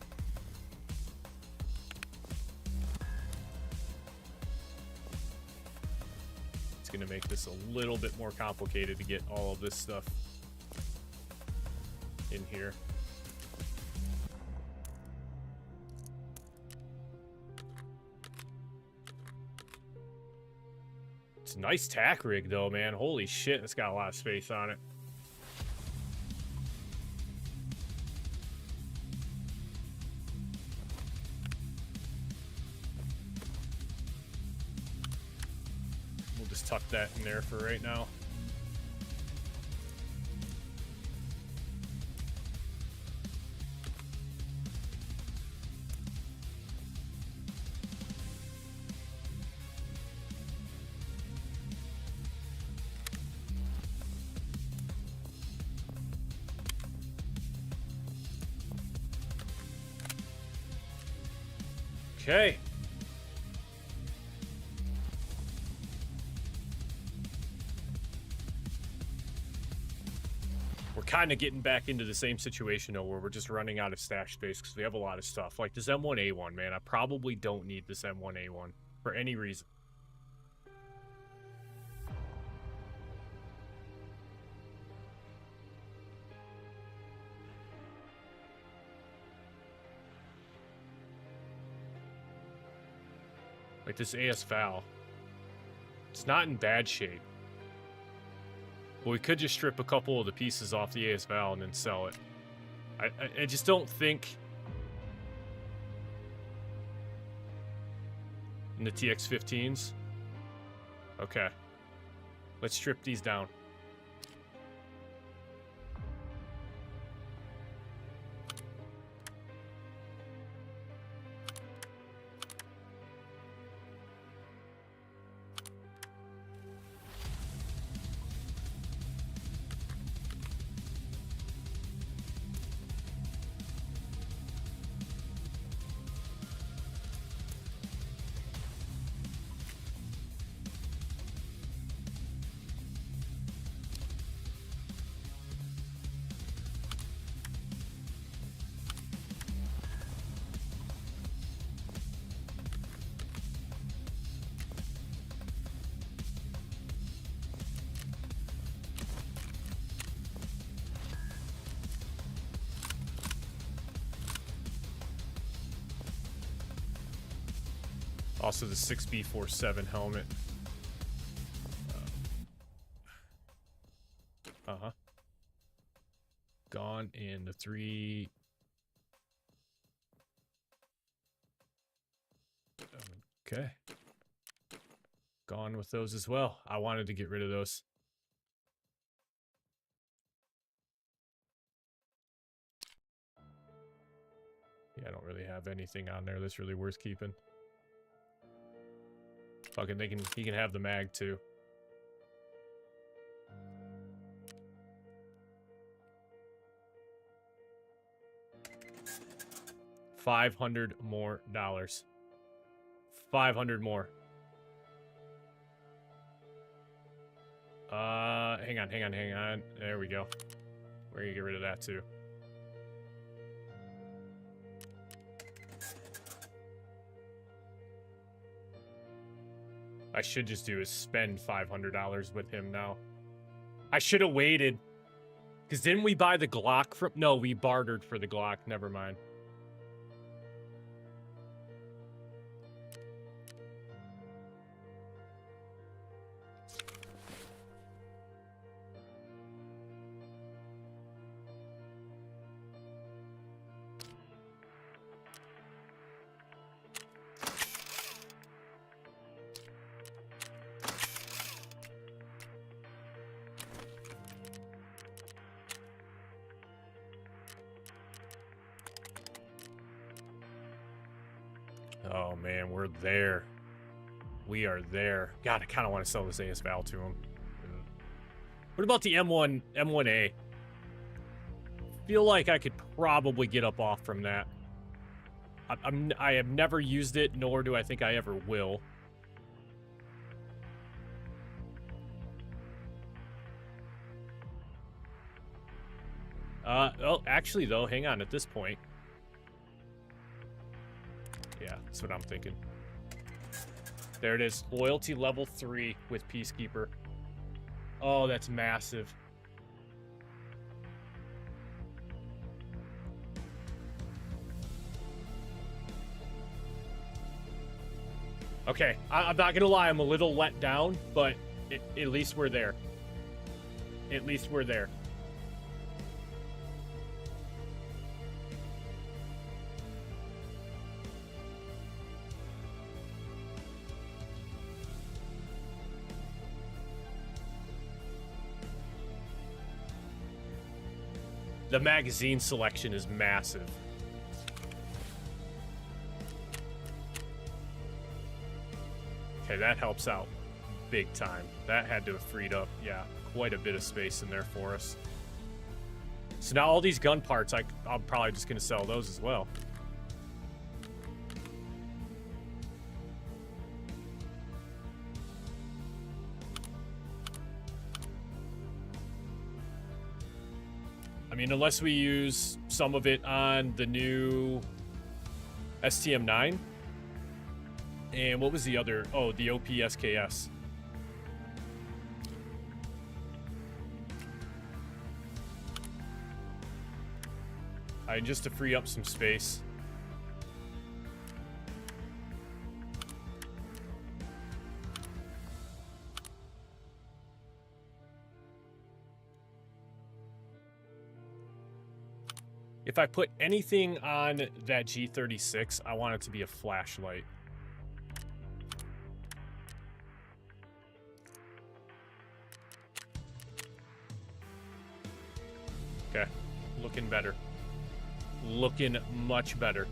It's gonna make this a little bit more complicated to get all of this stuff in here. It's a nice tack rig though, man. Holy shit, it's got a lot of space on it. We'll just tuck that in there for right now. Okay. We're kind of getting back into the same situation though, where we're just running out of stash space because we have a lot of stuff. Like this M1A1, man. I probably don't need this M1A1 for any reason. Like this AS Val. It's not in bad shape. But we could just strip a couple of the pieces off the AS Val and then sell it. I just don't think... In the TX-15s? Okay. Let's strip these down. Also the 6B47 helmet. Uh-huh. Gone in the 3... Okay. Gone with those as well. I wanted to get rid of those. Yeah, I don't really have anything on there that's really worth keeping. Fucking, he can have the mag too. $500 more. 500 more. Hang on. There we go. We're gonna get rid of that too. I should just do is spend $500 with him now. I should have waited. Because didn't we buy the Glock from... No, we bartered for the Glock. Never mind. Oh, man, we're there. We are there. God, I kind of want to sell this AS Val to him. What about the M1A? Feel like I could probably get up off from that. I have never used it, nor do I think I ever will. Oh, actually, though, hang on at this point. Yeah, that's what I'm thinking. There it is. Loyalty level 3 with Peacekeeper. Oh, that's massive. Okay, I'm not gonna lie, I'm a little let down, but at least we're there. At least we're there. The magazine selection is massive. Okay, that helps out big time. That had to have freed up, yeah, quite a bit of space in there for us. So now all these gun parts, I'm probably just going to sell those as well. I mean, unless we use some of it on the new STM-9. And what was the other? Oh, the OPSKS. Just to free up some space. If I put anything on that G36, I want it to be a flashlight. Okay, looking better. Looking much better.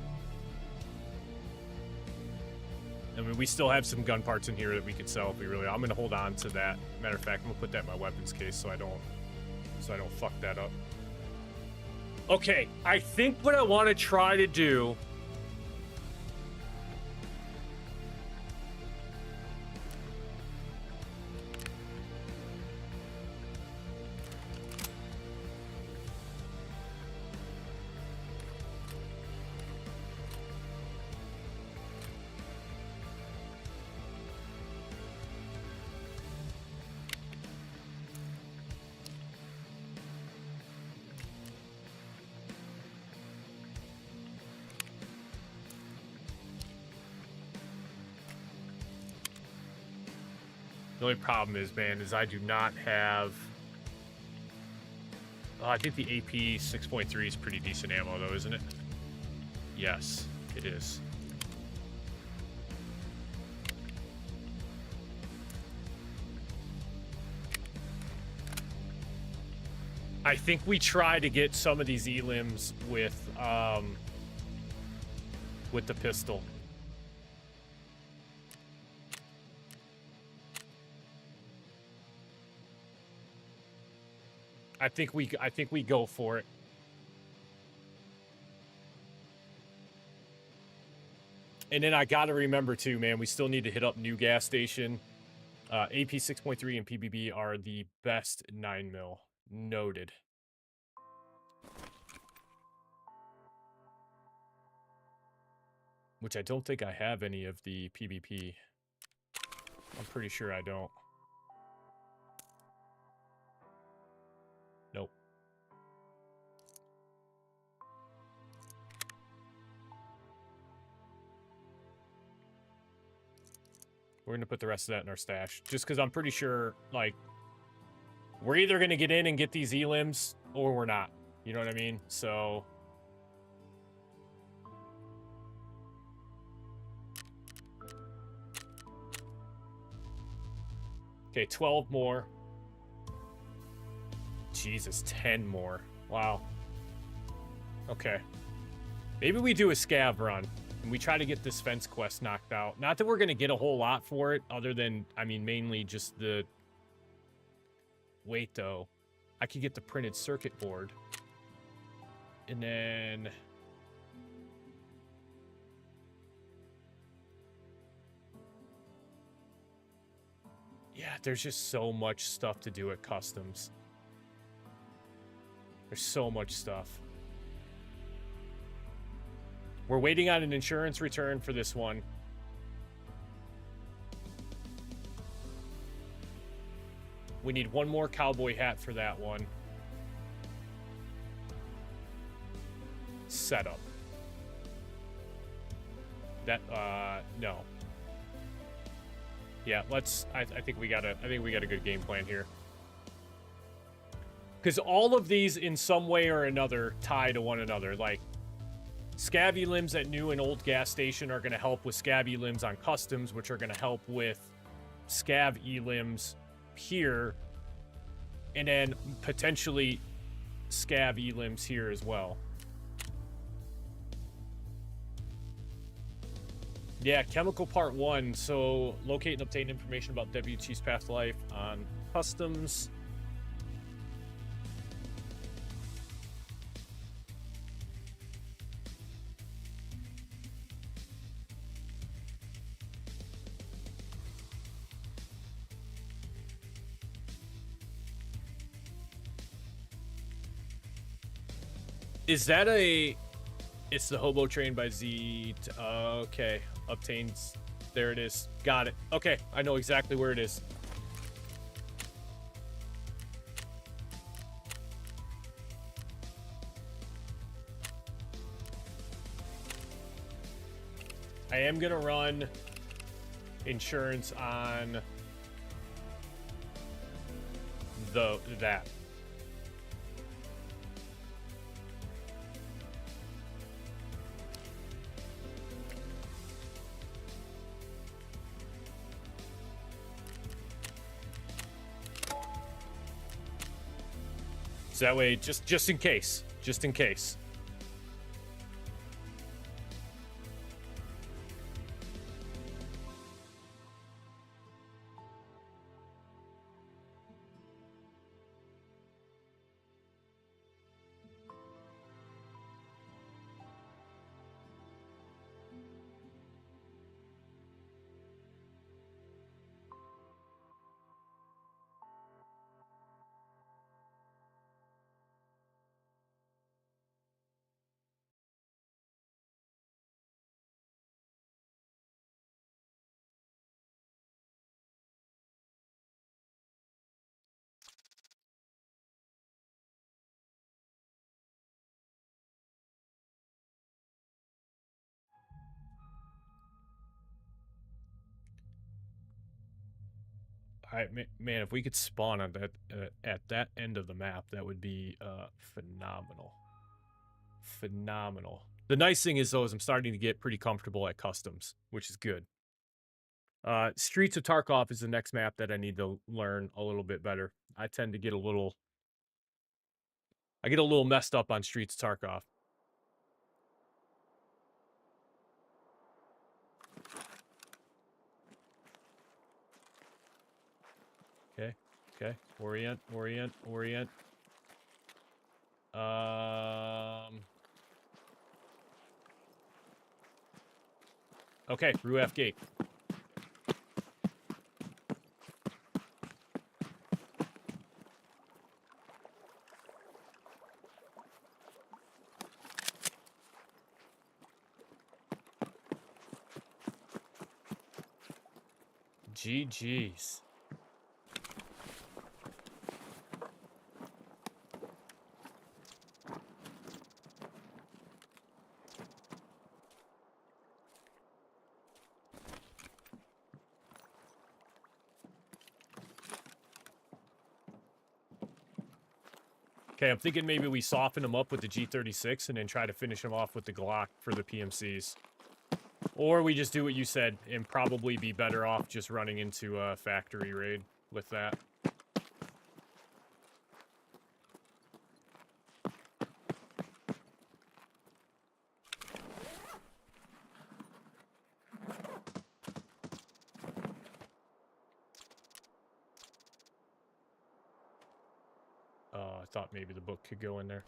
I mean, we still have some gun parts in here that we could sell if we really. I'm gonna hold on to that. Matter of fact, I'm gonna put that in my weapons case so I don't fuck that up. Okay, I think what I want to try to do. The only problem is, man, is I do not have... Oh, I think the AP 6.3 is pretty decent ammo, though, isn't it? Yes, it is. I think we try to get some of these elims with the pistol. I think we go for it. And then I gotta remember too, man, we still need to hit up new gas station. AP 6.3 and PBB are the best 9mm. Noted. Which I don't think I have any of the PBP. I'm pretty sure I don't. Nope. We're going to put the rest of that in our stash. Just because I'm pretty sure, like, we're either going to get in and get these elims, or we're not. You know what I mean? So... Okay, 12 more. Jesus, 10 more. Wow. Okay. Maybe we do a scav run. And we try to get this fence quest knocked out. Not that we're going to get a whole lot for it, other than, I mean, mainly just the... Wait, though. I could get the printed circuit board. And then... Yeah, there's just so much stuff to do at customs. There's so much stuff. We're waiting on an insurance return for this one. We need one more cowboy hat for that one. Setup. That, no. Yeah, I think we got a good game plan here. Because all of these, in some way or another, tie to one another. Like, scabby limbs at new and old gas station are going to help with scabby limbs on customs, which are going to help with scav limbs here, and then potentially scav limbs here as well. Yeah, chemical part 1. So locate and obtain information about WT's past life on customs. Is that a... It's the hobo train by Z. Okay. Obtains. There it is. Got it. Okay. I know exactly where it is. I am going to run insurance on that. So that way, just in case. Just in case. Man, if we could spawn on that at that end of the map, that would be phenomenal. Phenomenal. The nice thing is, though, is I'm starting to get pretty comfortable at customs, which is good. Streets of Tarkov is the next map that I need to learn a little bit better. I tend to get a little... I get a little messed up on Streets of Tarkov. Okay, okay. Orient, orient, orient. Okay, Ruaf Gate. GG's. Okay, I'm thinking maybe we soften them up with the G36 and then try to finish them off with the Glock for the PMCs. Or we just do what you said and probably be better off just running into a factory raid with that. I thought maybe the book could go in there.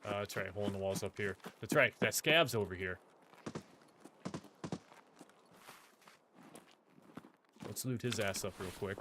That's right, hole in the wall's up here. That's right, that scab's over here. Let's loot his ass up real quick.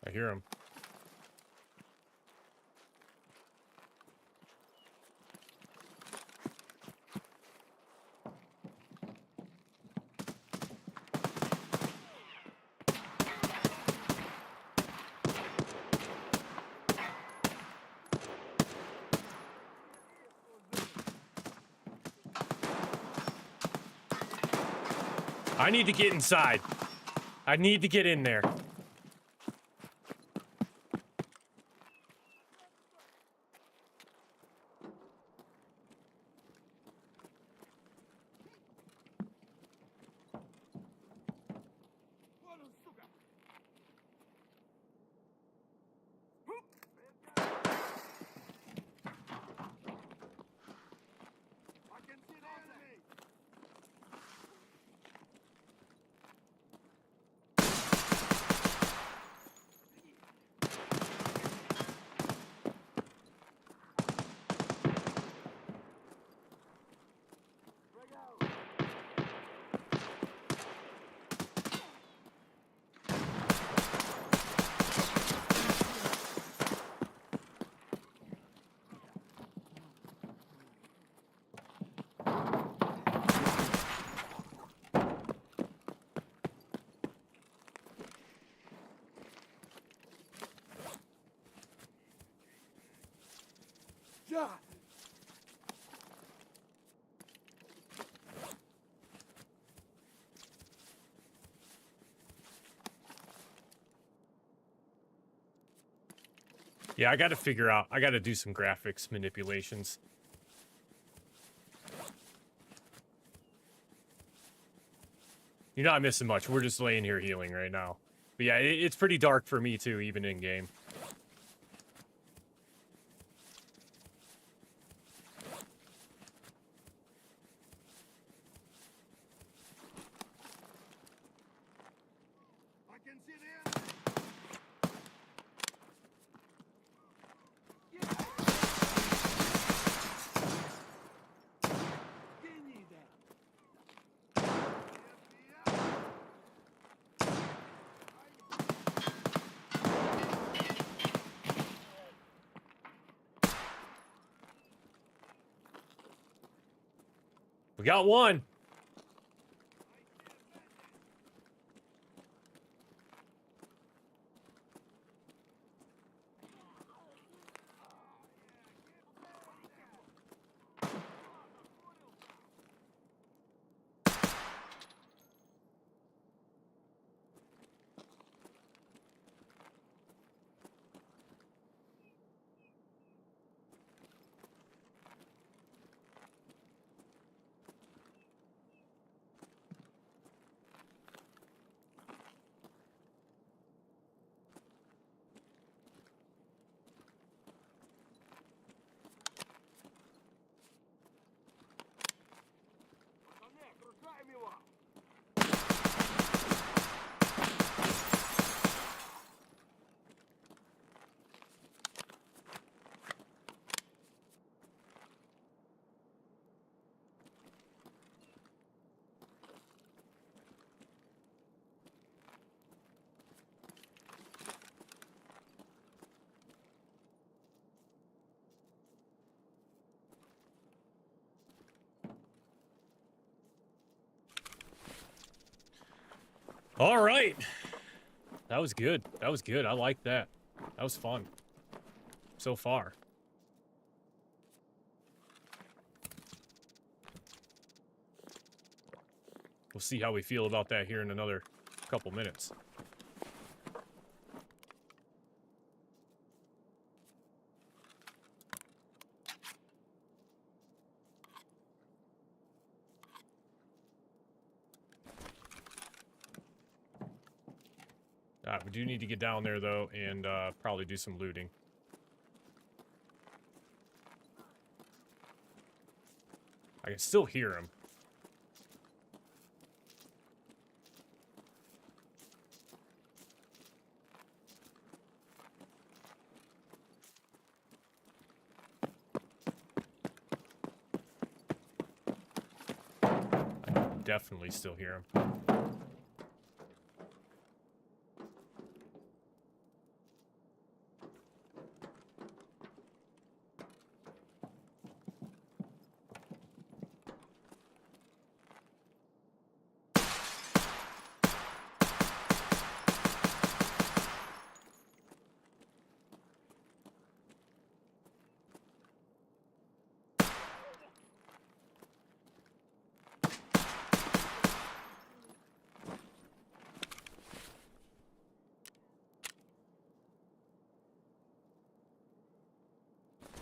I hear him. I need to get inside. I need to get in there. Yeah, I gotta figure out. I gotta do some graphics manipulations. You're not missing much. We're just laying here healing right now. But yeah, it's pretty dark for me too, even in game. We got one. All right. That was good. That was good. I like that. That was fun. So far. We'll see how we feel about that here in another couple minutes. We do need to get down there, though, and probably do some looting. I can still hear him. I can definitely still hear him.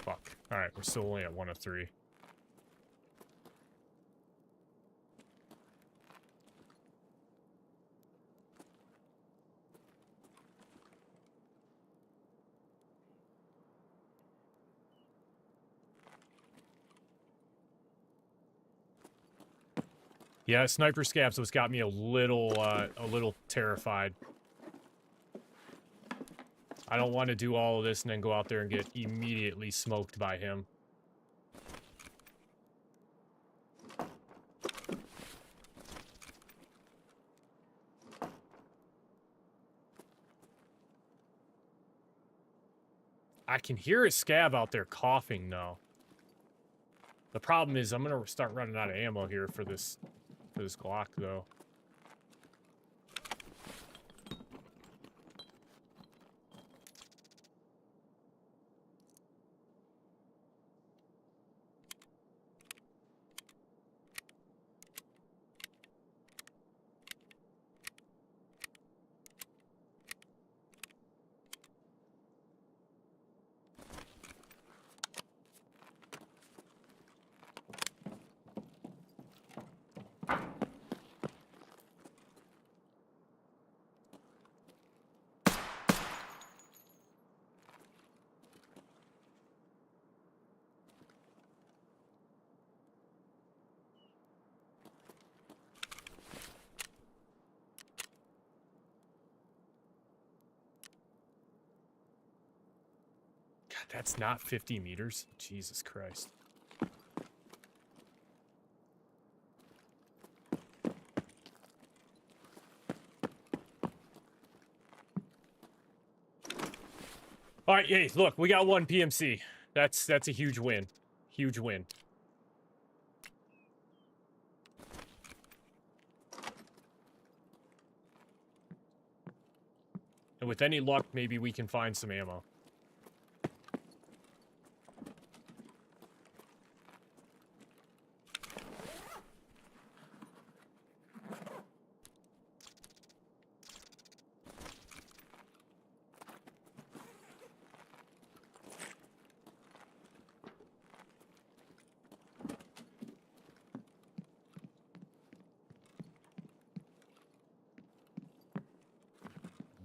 Fuck. Alright, we're still only at 1 of 3. Yeah, sniper scabs was got me a little terrified. I don't want to do all of this and then go out there and get immediately smoked by him. I can hear a scab out there coughing now. The problem is I'm gonna start running out of ammo here for this Glock, though. That's not 50 meters? Jesus Christ. All right, hey, look, we got 1 PMC. That's a huge win. Huge win. And with any luck, maybe we can find some ammo.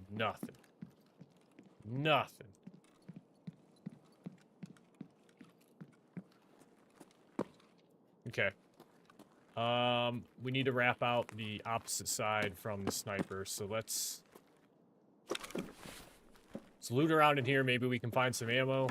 Nothing. Nothing. Okay. We need to wrap out the opposite side from the sniper, so let's loot around in here. Maybe we can find some ammo.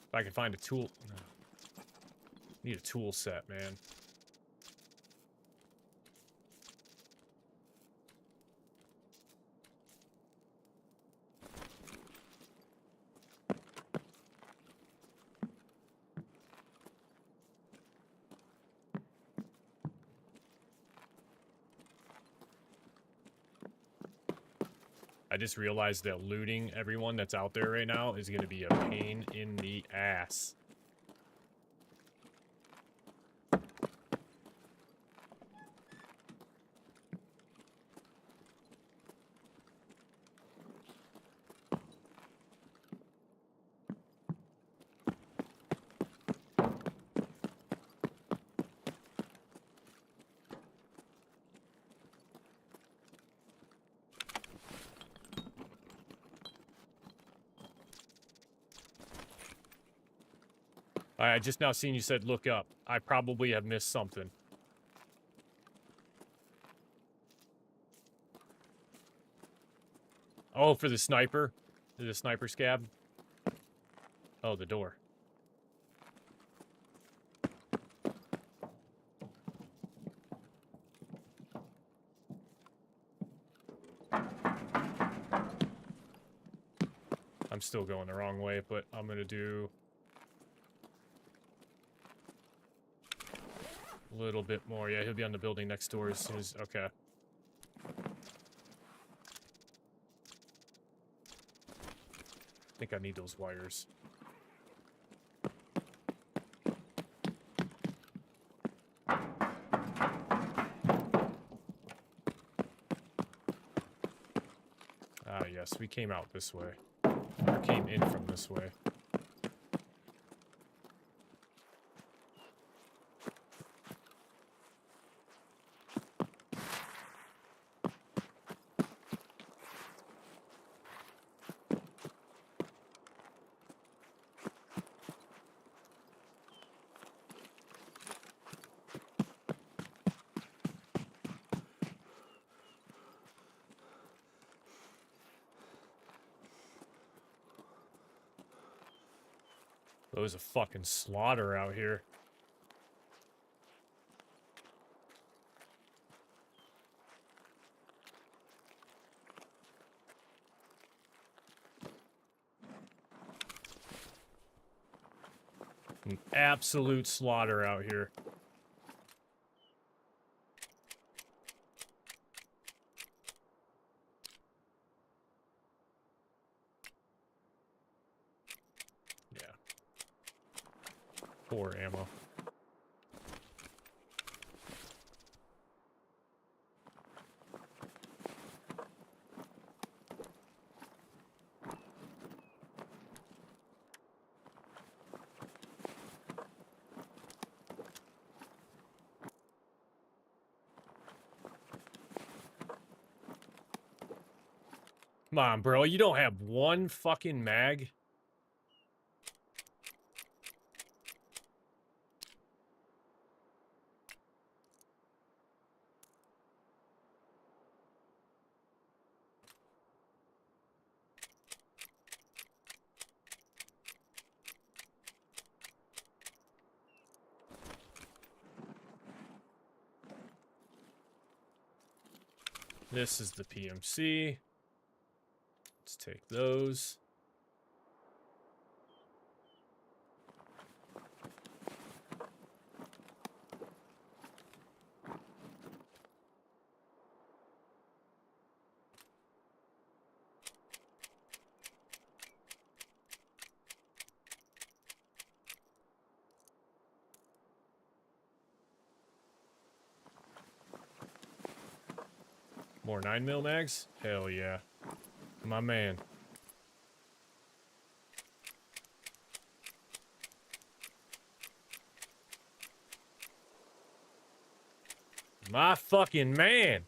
If I can find a tool. Need a tool set, man. I just realized that looting everyone that's out there right now is going to be a pain in the ass. I just now seen you said look up. I probably have missed something. Oh, for the sniper? The sniper scab? Oh, the door. I'm still going the wrong way, but I'm gonna do a little bit more. Yeah, he'll be on the building next door as soon as... Okay. I think I need those wires. Ah, yes, we came out this way. Or came in from this way. There was a fucking slaughter out here. An absolute slaughter out here. Yeah. Poor ammo. Come on, bro. You don't have one fucking mag? This is the PMC. Let's take those. More 9mm mags? Hell yeah. My man. My fucking man.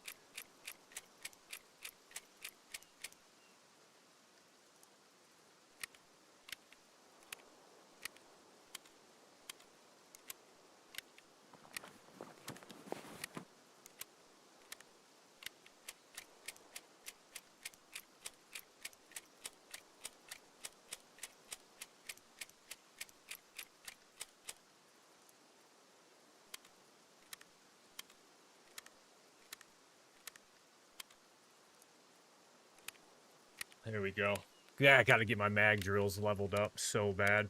There we go. Yeah, I gotta get my mag drills leveled up so bad.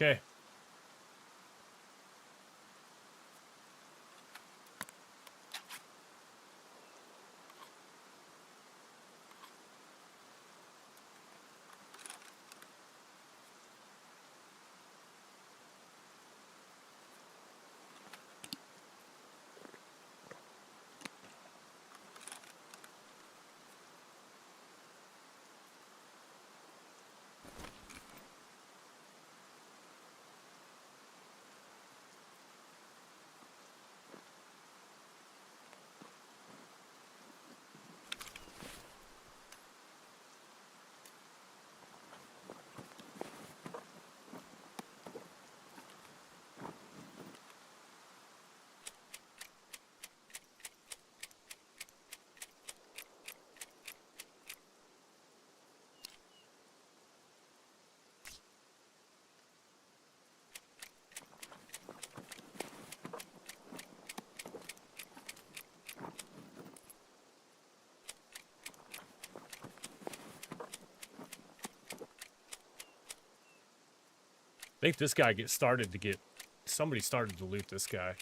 Okay. I think this guy somebody started to loot this guy.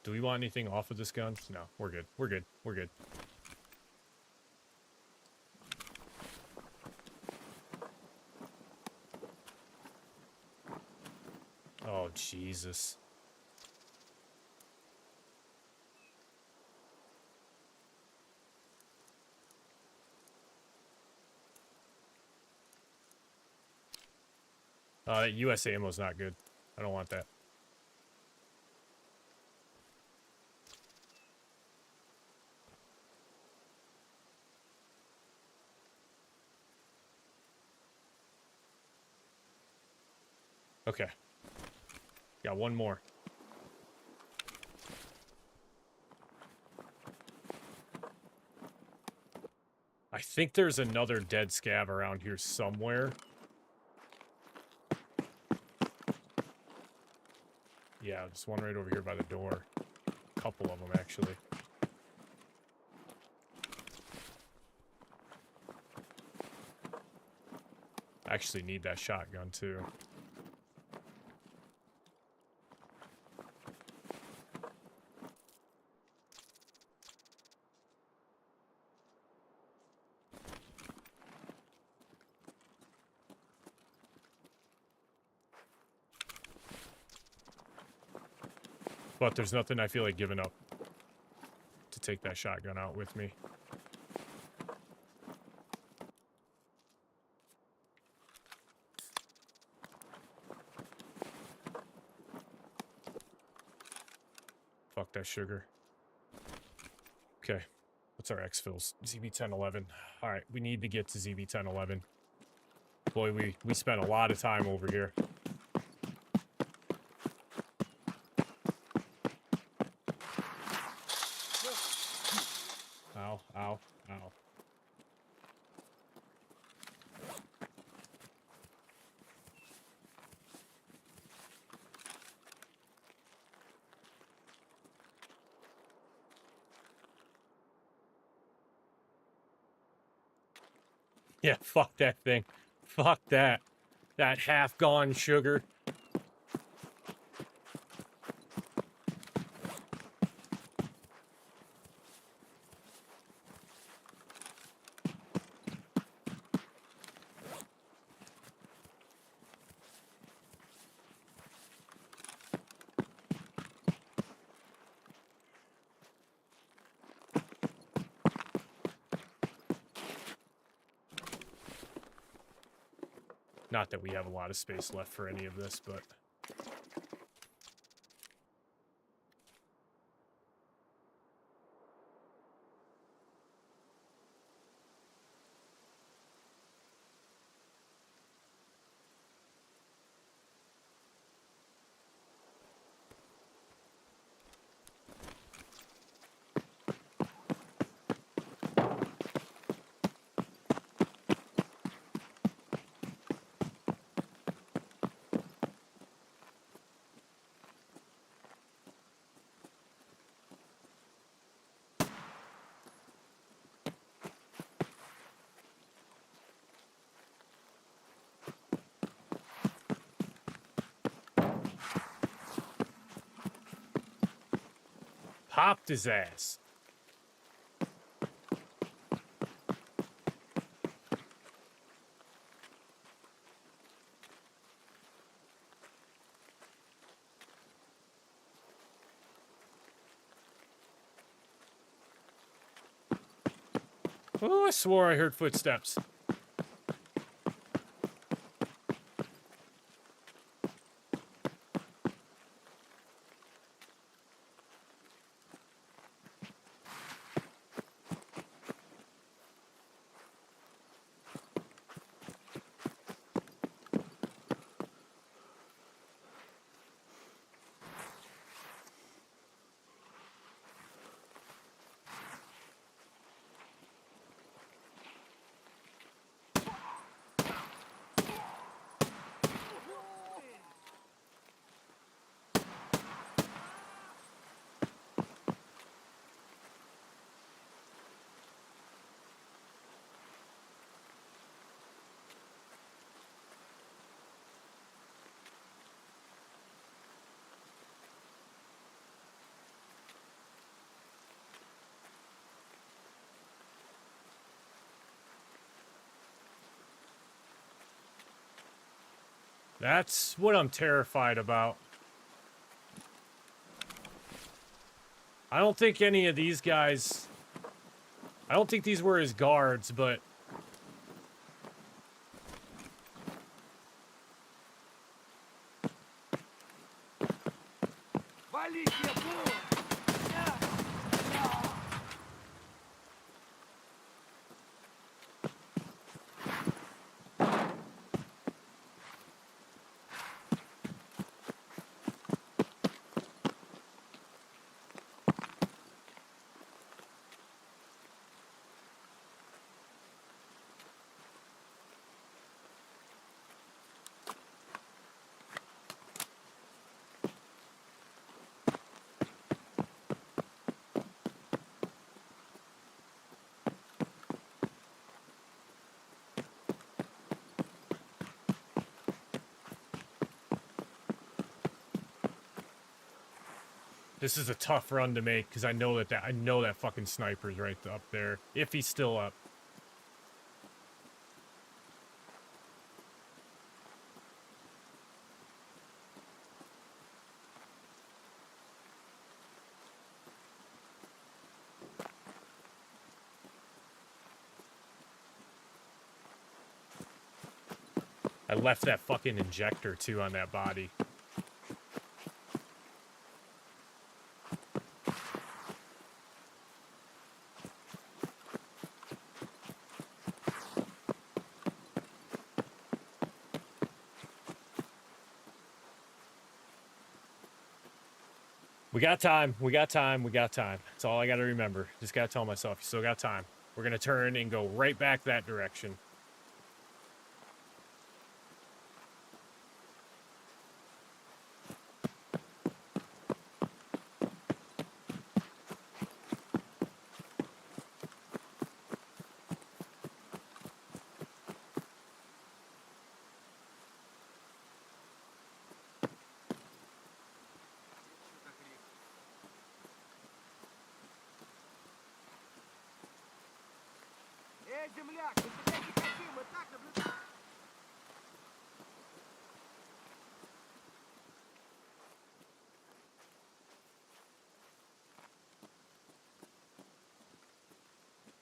Do we want anything off of this gun? No, we're good. We're good. We're good. Oh, Jesus. US ammo's not good. I don't want that. Okay. Got one more. I think there's another dead scav around here somewhere. Yeah, there's one right over here by the door. A couple of them, actually. I actually need that shotgun, too. But there's nothing I feel like giving up to take that shotgun out with me. Fuck that sugar. Okay. What's our exfils? ZB1011. Alright, we need to get to ZB1011. Boy, we spent a lot of time over here. Ow, ow, ow. Yeah, fuck that thing. Fuck that. That half-gone sugar. Not that we have a lot of space left for any of this, but... Popped his ass. Oh, I swore I heard footsteps. That's what I'm terrified about. I don't think any of these guys... I don't think these were his guards, but... This is a tough run to make because I know that fucking sniper's right up there. If he's still up. I left that fucking injector too on that body. We got time. We got time. We got time. That's all I got to remember. Just got to tell myself, you still got time. We're going to turn and go right back that direction. Земляк, мы тебя не хотим, мы так наблюдаем.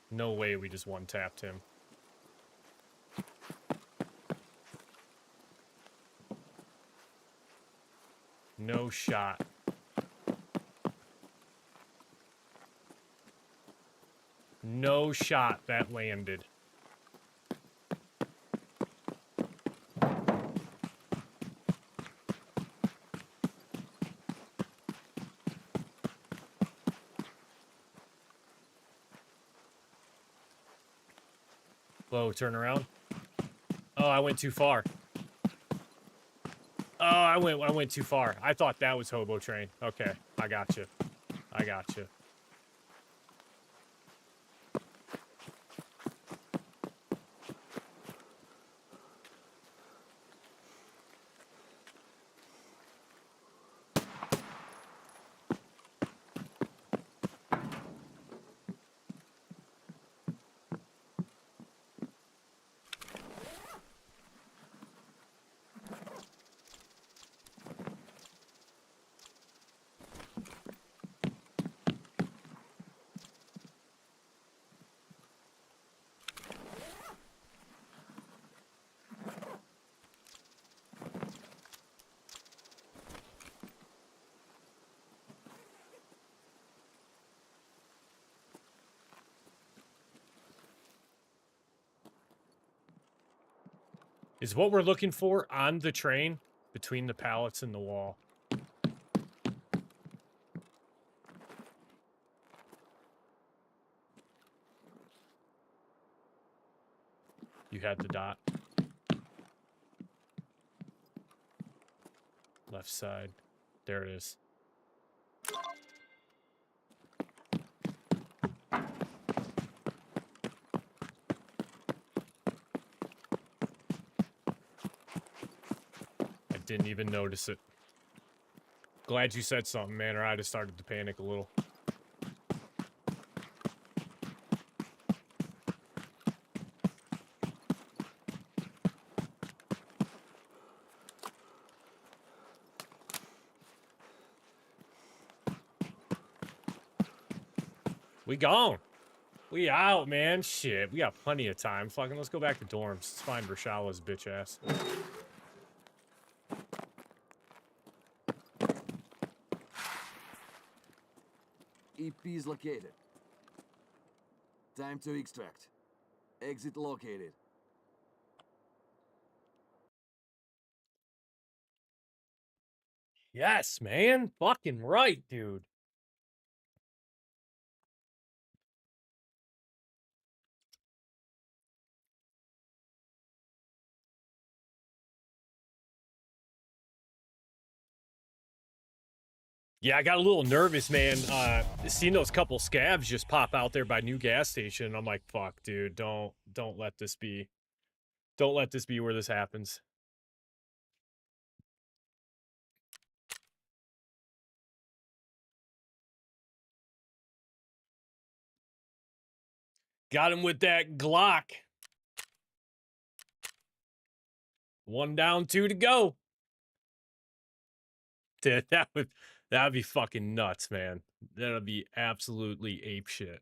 No way we just one-tapped him. No shot. No shot that landed. Whoa, turn around. Oh, I went too far. Oh, I went too far. I thought that was Hobo Train. Okay, I got you. I got you. Is what we're looking for on the train between the pallets and the wall. You had the dot. Left side. There it is. I didn't even notice it. Glad you said something, man, or I'd have started to panic a little. We gone. We out, man. Shit, we got plenty of time. Fucking let's go back to dorms. Let's find Rashala's bitch ass. EP is located. Time to extract. Exit located. Yes, man. Fucking right, dude. Yeah, I got a little nervous, man. Seeing those couple scabs just pop out there by new gas station. I'm like, fuck, dude, don't let this be. Don't let this be where this happens. Got him with that Glock. 1 down, 2 to go. Dude, that'd be fucking nuts, man. That'd be absolutely ape shit.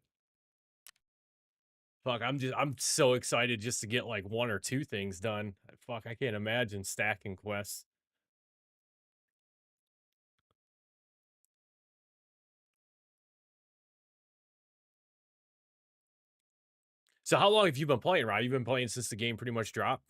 Fuck, I'm so excited just to get like 1 or 2 things done. Fuck, I can't imagine stacking quests. So how long have you been playing, Rod? You've been playing since the game pretty much dropped?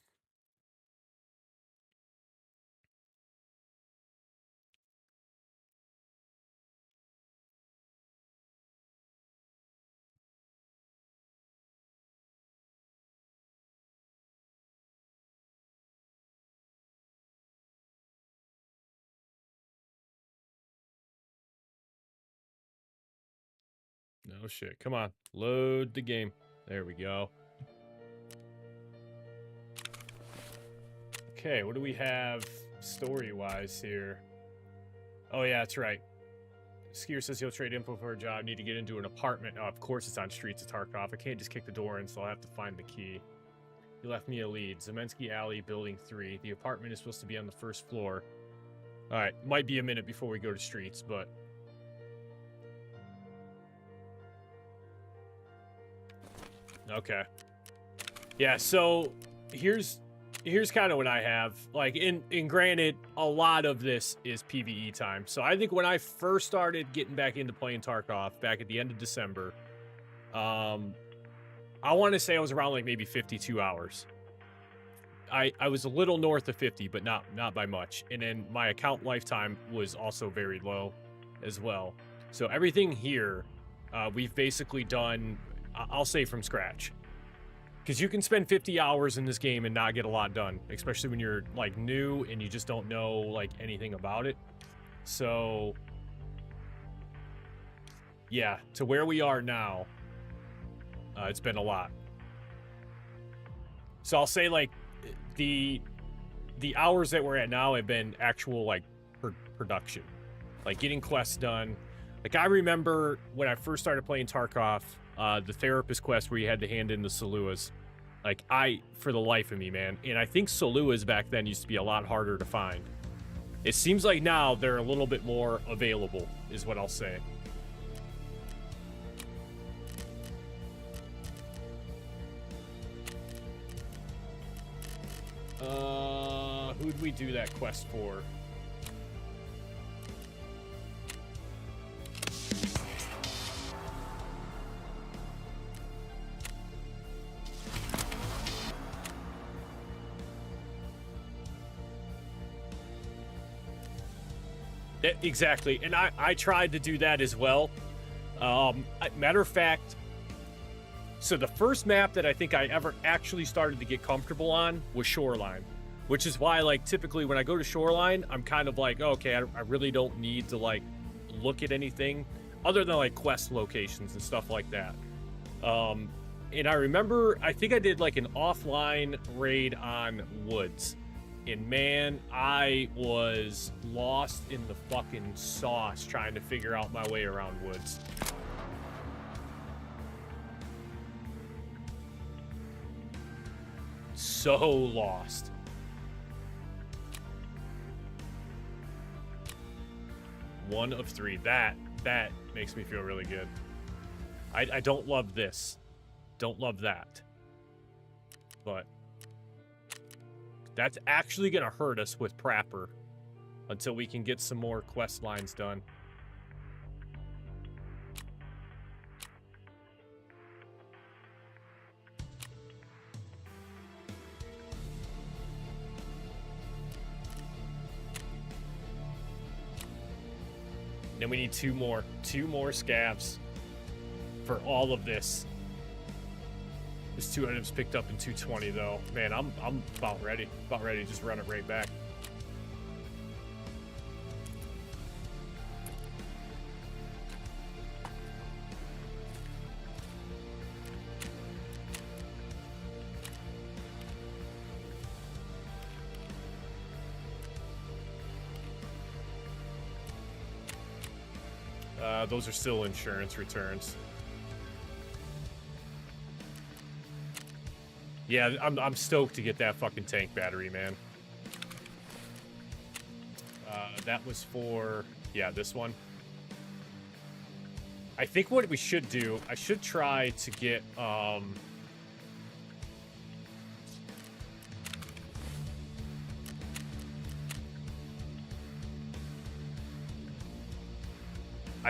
No shit. Come on. Load the game. There we go. Okay, what do we have story-wise here? Oh, yeah, that's right. Skier says he'll trade info for a job. Need to get into an apartment. Oh, of course it's on Streets of Tarkov. I can't just kick the door in, so I'll have to find the key. He left me a lead. Zemensky Alley, Building 3. The apartment is supposed to be on the 1st floor. All right, might be a minute before we go to Streets, but... Okay. Yeah, so here's here's kind of what I have. Like, in granted, a lot of this is PvE time. So I think when I first started getting back into playing Tarkov back at the end of December, I want to say I was around like maybe 52 hours. I was a little north of 50, but not by much. And then my account lifetime was also very low as well. So everything here, we've basically done, I'll say from scratch. Because you can spend 50 hours in this game and not get a lot done, especially when you're like new and you just don't know like anything about it. So yeah, to where we are now, it's been a lot. So I'll say like the hours that we're at now have been actual like production, like getting quests done. Like I remember when I first started playing Tarkov, the therapist quest where you had to hand in the Saluas. Like for the life of me, man. And I think Saluas back then used to be a lot harder to find. It seems like now they're a little bit more available, is what I'll say. Who'd we do that quest for? Exactly, and I tried to do that as well. Matter of fact, so the first map that I think I ever actually started to get comfortable on was Shoreline, which is why, like, typically when I go to Shoreline, I'm kind of like, oh, okay, I really don't need to, like, look at anything other than, like, quest locations and stuff like that. And I remember, I think I did, like, an offline raid on Woods. And man, I was lost in the fucking sauce trying to figure out my way around Woods. So lost. One of 3. That makes me feel really good. I don't love this. Don't love that. But that's actually going to hurt us with Prapper until we can get some more quest lines done. Then we need 2 more scavs for all of this. There's 2 items picked up in 220 though. Man, I'm about ready to just run it right back. Those are still insurance returns. Yeah, I'm stoked to get that fucking tank battery, man. That was for, yeah, this one. I think what we should do, I should try to get, I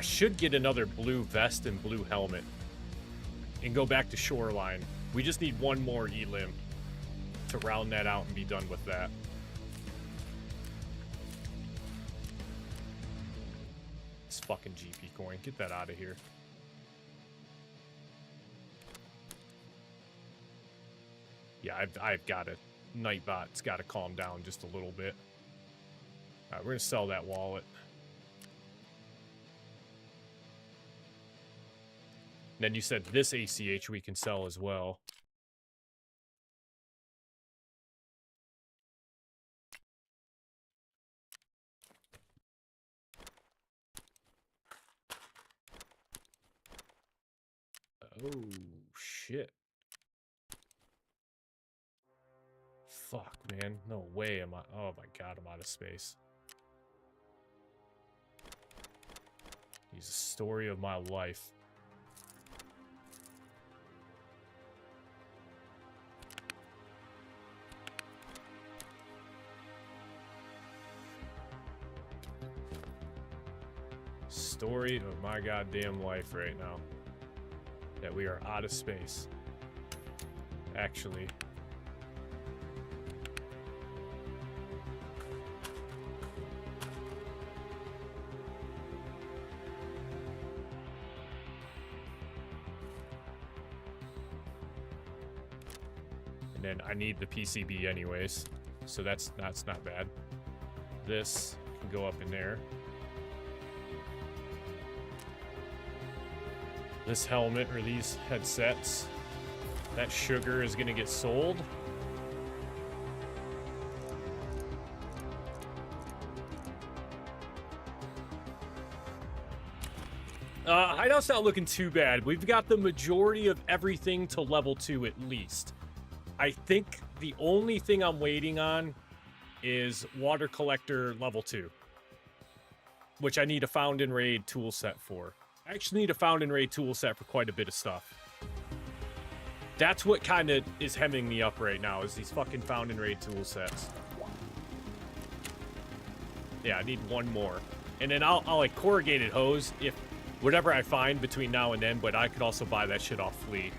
should get another blue vest and blue helmet and go back to Shoreline. We just need 1 more elim to round that out and be done with that. This fucking GP coin. Get that out of here. Yeah, I've got it. Nightbot's got to calm down just a little bit. All right, we're going to sell that wallet. Then you said this ACH we can sell as well. Oh, shit. Fuck, man. No way am I... Oh my god, I'm out of space. He's the story of my life. story of my goddamn life right now. That we are out of space. Actually. And then I need the PCB anyways. So that's not bad. This can go up in there. This helmet or these headsets, that sugar is gonna get sold. Hideout's not looking too bad. We've got the majority of everything to level 2 at least. I think the only thing I'm waiting on is water collector level 2, which I need a found and raid tool set for. I actually need a found and raid tool set for quite a bit of stuff. That's what kind of is hemming me up right now, is these fucking found and raid tool sets. Yeah, I need one more. And then I'll like corrugated hose if whatever I find between now and then, but I could also buy that shit off Flea.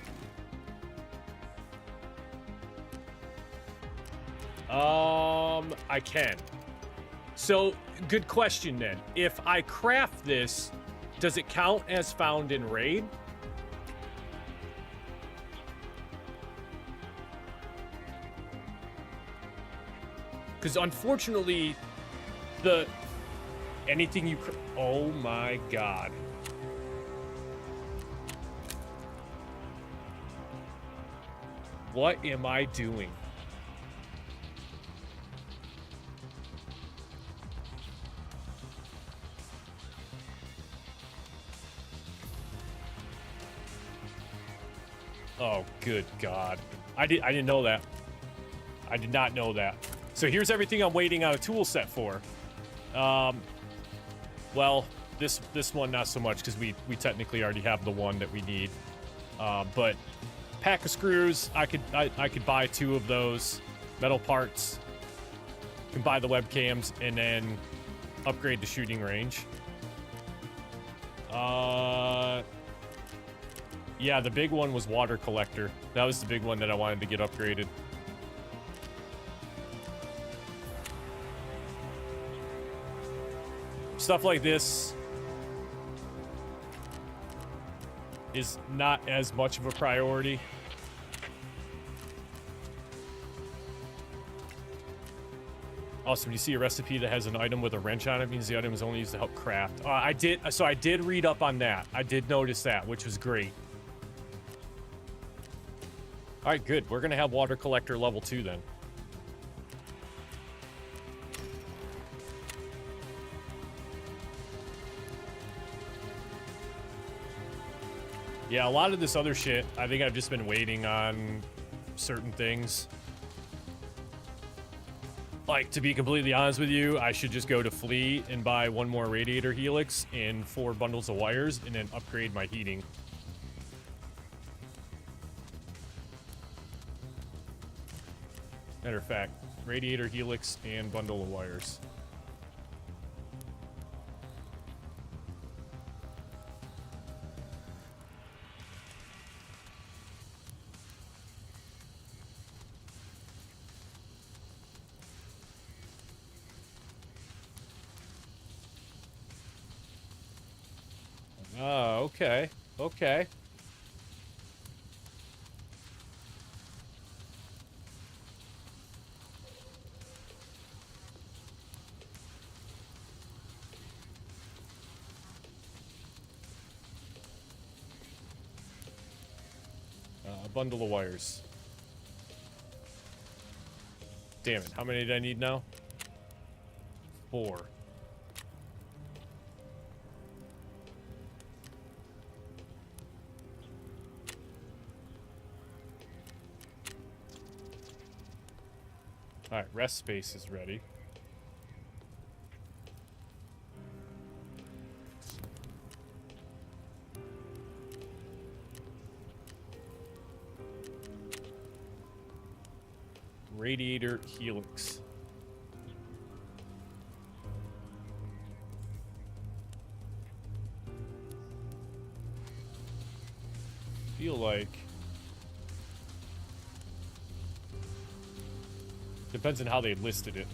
I can. So, good question then. If I craft this, does it count as found in raid? Because unfortunately, anything you... Oh my god. What am I doing? Oh, good God. I didn't know that. I did not know that. So here's everything I'm waiting on a tool set for. Well, this one not so much because we technically already have the one that we need. But pack of screws, I could buy 2 of those. Metal parts. Can buy the webcams and then upgrade the shooting range. Yeah, the big one was water collector. That was the big one that I wanted to get upgraded. Stuff like this is not as much of a priority. Also, when you see a recipe that has an item with a wrench on it, means the item is only used to help craft. I did read up on that. I did notice that, which was great. All right, good. We're gonna have water collector level 2 then. Yeah, a lot of this other shit, I think I've just been waiting on certain things. Like, to be completely honest with you, I should just go to Flea and buy 1 more radiator helix and 4 bundles of wires and then upgrade my heating. Matter of fact, radiator helix and bundle of wires. Oh, okay. Okay. A bundle of wires. Damn it. How many did I need now? 4. Alright, rest space is ready. Radiator helix. feel like depends on how they listed it.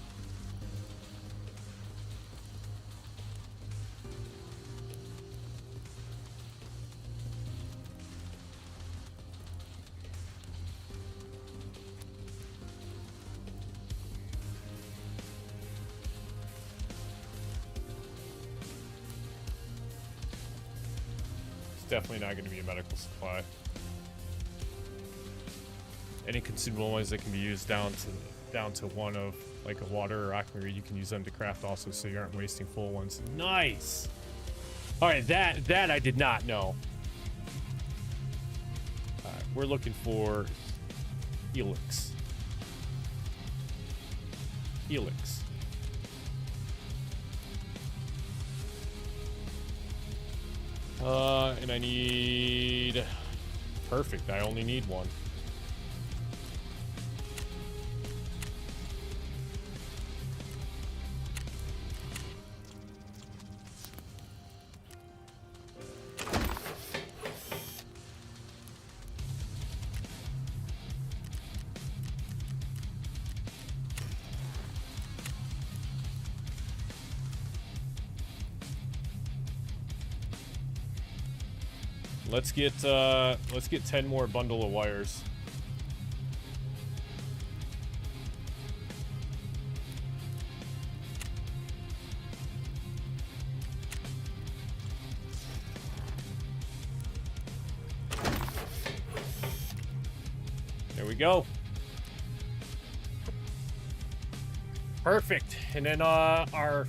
Definitely not going to be a medical supply. Any consumable ones that can be used down to one of like a water or aquamarine, you can use them to craft also, so you aren't wasting full ones. Nice. All right, that I did not know. All right, we're looking for helix. Helix. And I need... Perfect, I only need one. Let's get 10 more bundle of wires. There we go. Perfect. And then our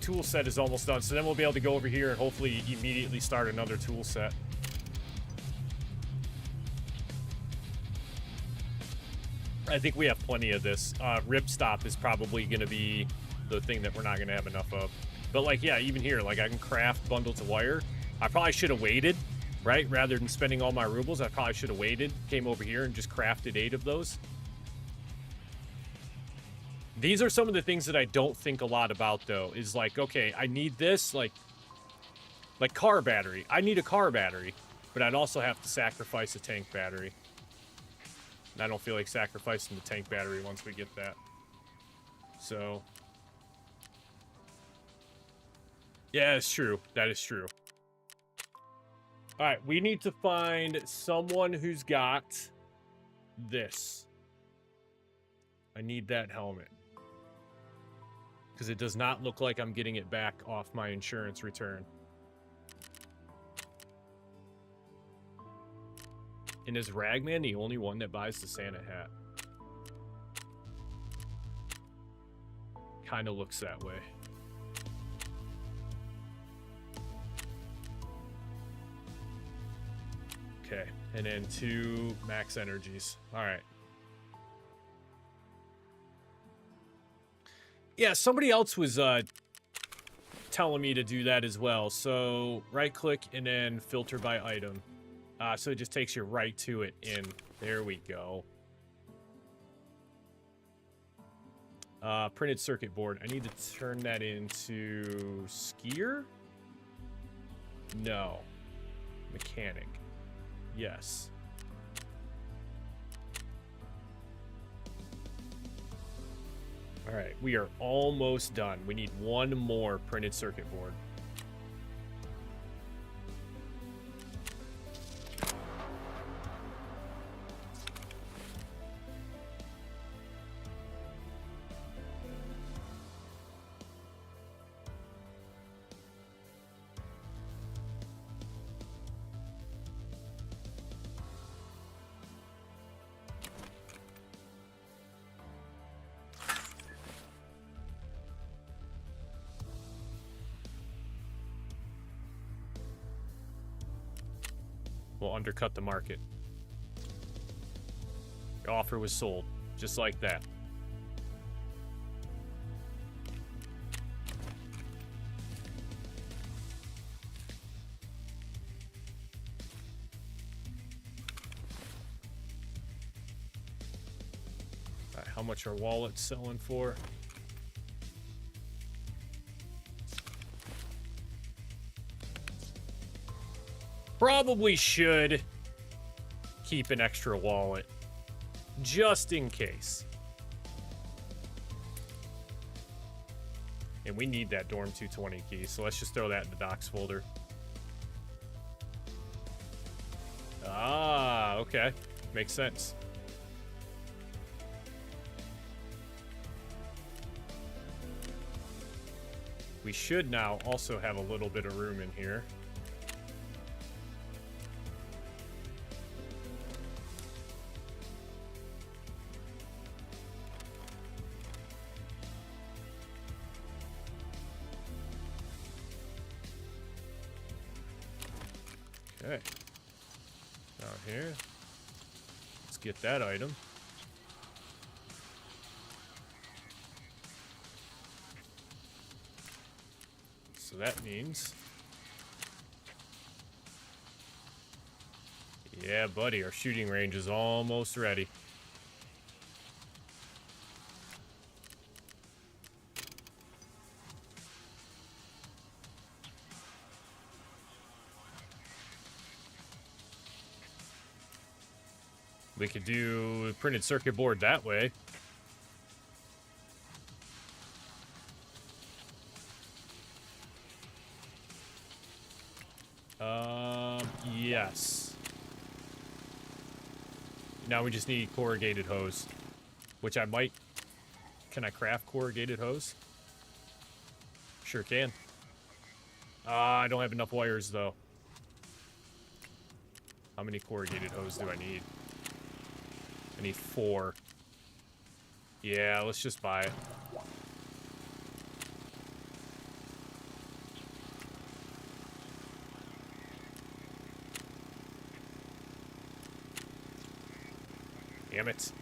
tool set is almost done. So then we'll be able to go over here and hopefully immediately start another tool set. I think we have plenty of this. Ripstop is probably going to be the thing that we're not going to have enough of. But, like, yeah, even here, like, I can craft bundle to wire. I probably should have waited, right? Rather than spending all my rubles, I probably should have waited, came over here and just crafted 8 of those. These are some of the things that I don't think a lot about, though, is like, okay, I need this, like car battery. I need a car battery, but I'd also have to sacrifice a tank battery. And I don't feel like sacrificing the tank battery once we get that. So. Yeah, it's true. That is true. Alright, we need to find someone who's got this. I need that helmet. Because it does not look like I'm getting it back off my insurance return. And is Ragman the only one that buys the Santa hat? Kind of looks that way. Okay, and then 2 max energies. All right. Yeah, somebody else was telling me to do that as well. So right click and then filter by item. So it just takes you right to it, and there we go. Printed circuit board. I need to turn that into skier? No. Mechanic. Yes. All right, we are almost done. We need 1 more printed circuit board. Will undercut the market. The offer was sold, just like that. All right, how much are wallets selling for? Probably should keep an extra wallet. Just in case. And we need that Dorm 220 key, so let's just throw that in the docs folder. Ah, okay. Makes sense. We should now also have a little bit of room in here. Okay. Down here. Let's get that item. So that means... Yeah, buddy, our shooting range is almost ready. We could do a printed circuit board that way. Yes. Now we just need corrugated hose, which I might... Can I craft corrugated hose? Sure can. I don't have enough wires, though. How many corrugated hose do I need? I need 4. Yeah, let's just buy it. Damn it.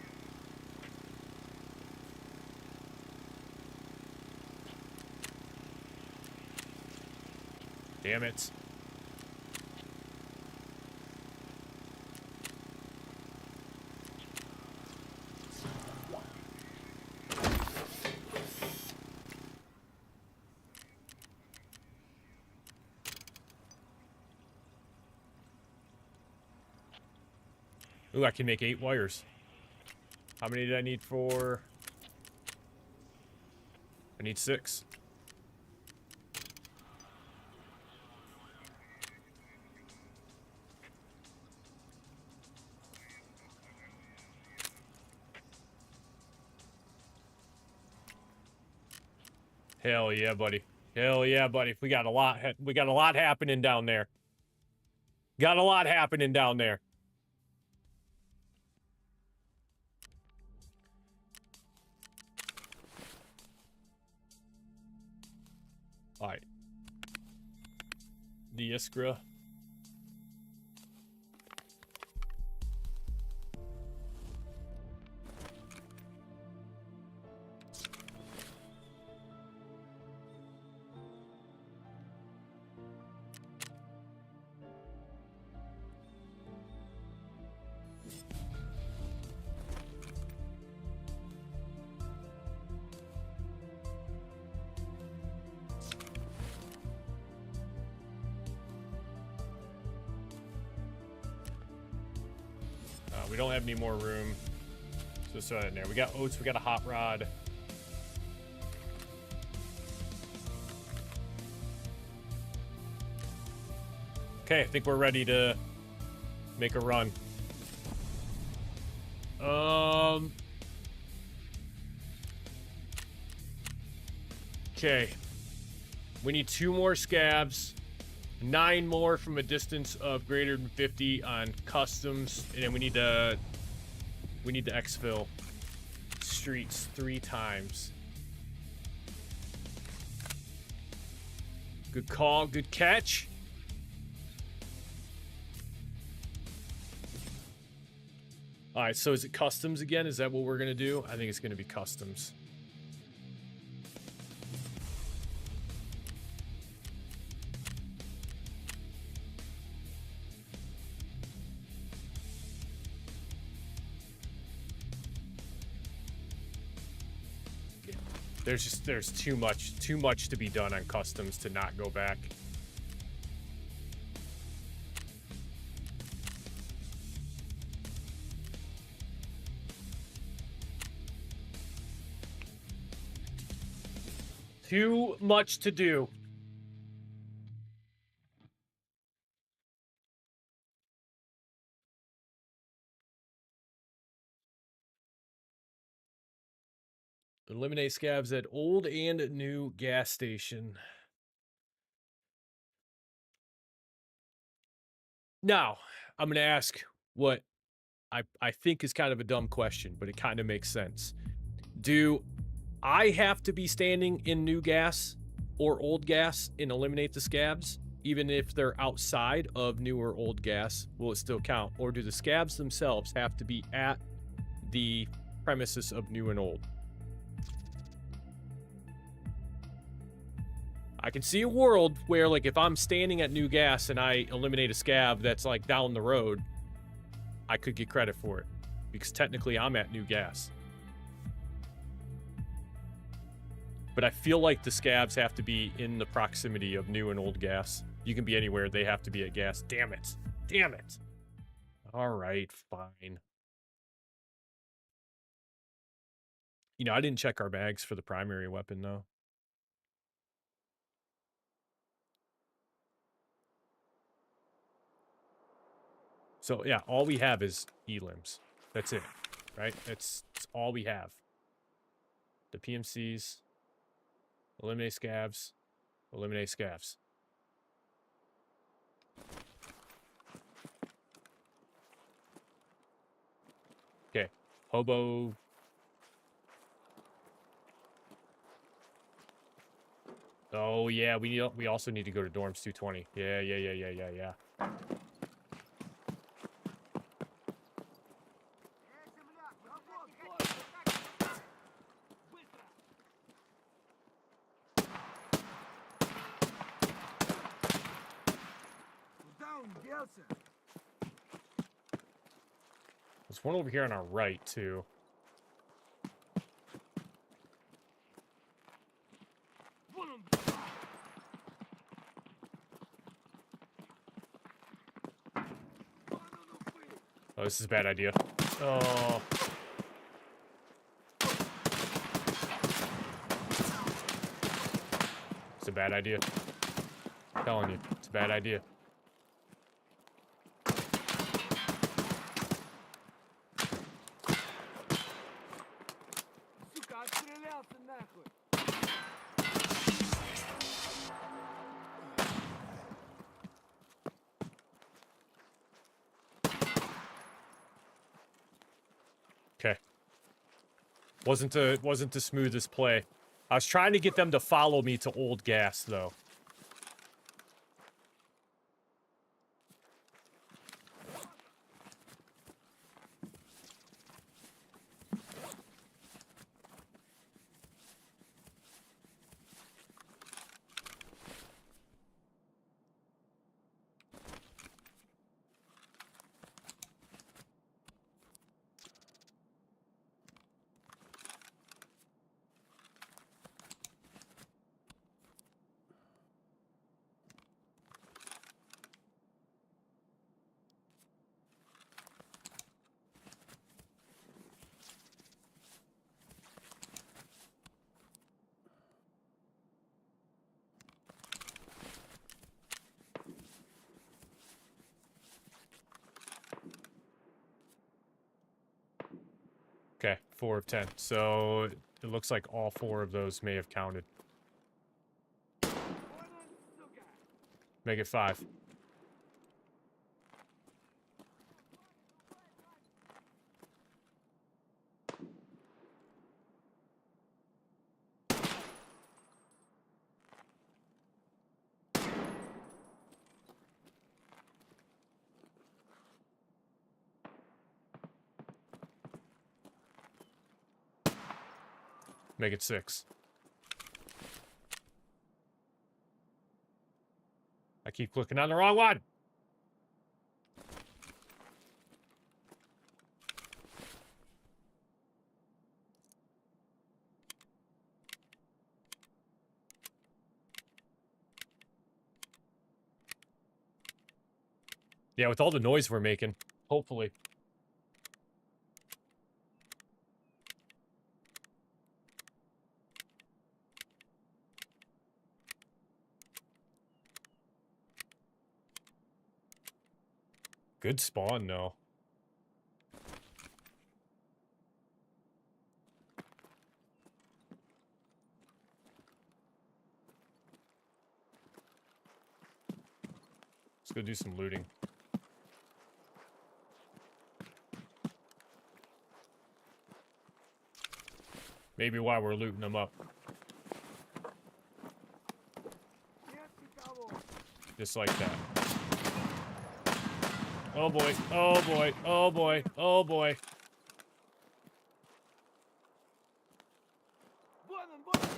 Damn it. Ooh, I can make 8 wires. How many did I need for... I need 6. Hell yeah, buddy. Hell yeah, buddy. We got a lot happening down there. Got a lot happening down there. Alright. The Iskra. We don't have any more room. So let's throw that in there. We got oats, we got a hot rod. Okay, I think we're ready to make a run. Okay. We need 2 more scabs. 9 more from a distance of greater than 50 on customs, and then we need to exfil streets 3 times. Good call, good catch. All right, so is it customs again? Is that what we're gonna do? I think it's gonna be customs. There's too much to be done on customs to not go back. Too much to do. Eliminate scabs at old and new gas station. Now, I'm going to ask what I think is kind of a dumb question, but it kind of makes sense. Do I have to be standing in new gas or old gas and eliminate the scabs? Even if they're outside of new or old gas, will it still count? Or do the scabs themselves have to be at the premises of new and old? I can see a world where, like, if I'm standing at new gas and I eliminate a scab that's, like, down the road, I could get credit for it. Because technically I'm at new gas. But I feel like the scabs have to be in the proximity of new and old gas. You can be anywhere, they have to be at gas. Damn it. Damn it. Alright, fine. You know, I didn't check our bags for the primary weapon, though. So, yeah, all we have is elims. That's it, right? That's all we have. The PMCs, eliminate scabs, eliminate scabs. Okay, hobo. Oh, yeah, we also need to go to dorms 220. Yeah. Земляк, работай! Так, быстро! Куда он делся? There's one over here on our right, too. Вон он! Oh, this is a bad idea. Oh. It's a bad idea. I'm telling you, it's a bad idea. Сука, отстрелялся нахуй! Okay. Wasn't the smoothest play. I was trying to get them to follow me to old gas, though. Okay, 4 of 10. So it looks like all 4 of those may have counted. Вон он, сука! Make it 5. Make it 6. I keep clicking on the wrong one. Yeah, with all the noise we're making, hopefully. Good spawn, though. Let's go do some looting. Maybe while we're looting them up. Нет никого. Just like that. Oh boy, oh boy, oh boy, oh boy. Вон он, вон он.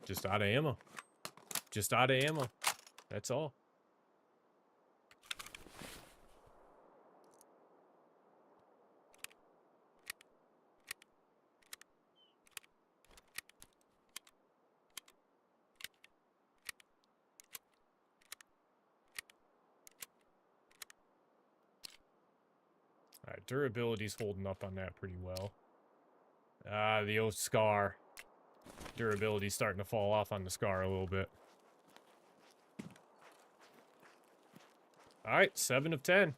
Just out of ammo. Just out of ammo. That's all. Alright, durability's holding up on that pretty well. The old scar. Durability's starting to fall off on the scar a little bit. Alright, 7 of 10.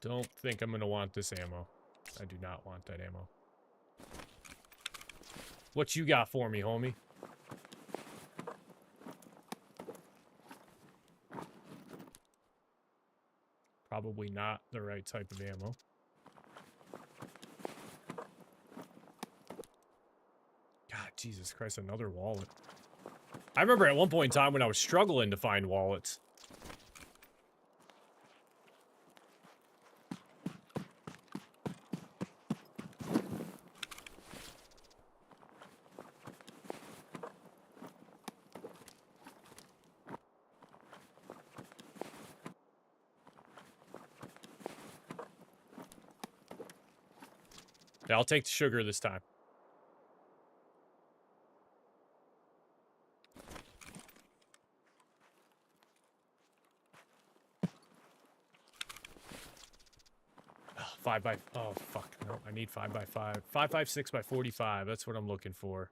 Don't think I'm gonna want this ammo. I do not want that ammo. What you got for me, homie? Probably not the right type of ammo. God, Jesus Christ, another wallet. I remember at one point in time when I was struggling to find wallets. Yeah, I'll take the sugar this time. Oh, 5 by... Oh, fuck. No, I need 5 by 5. 5.56 by 45. That's what I'm looking for.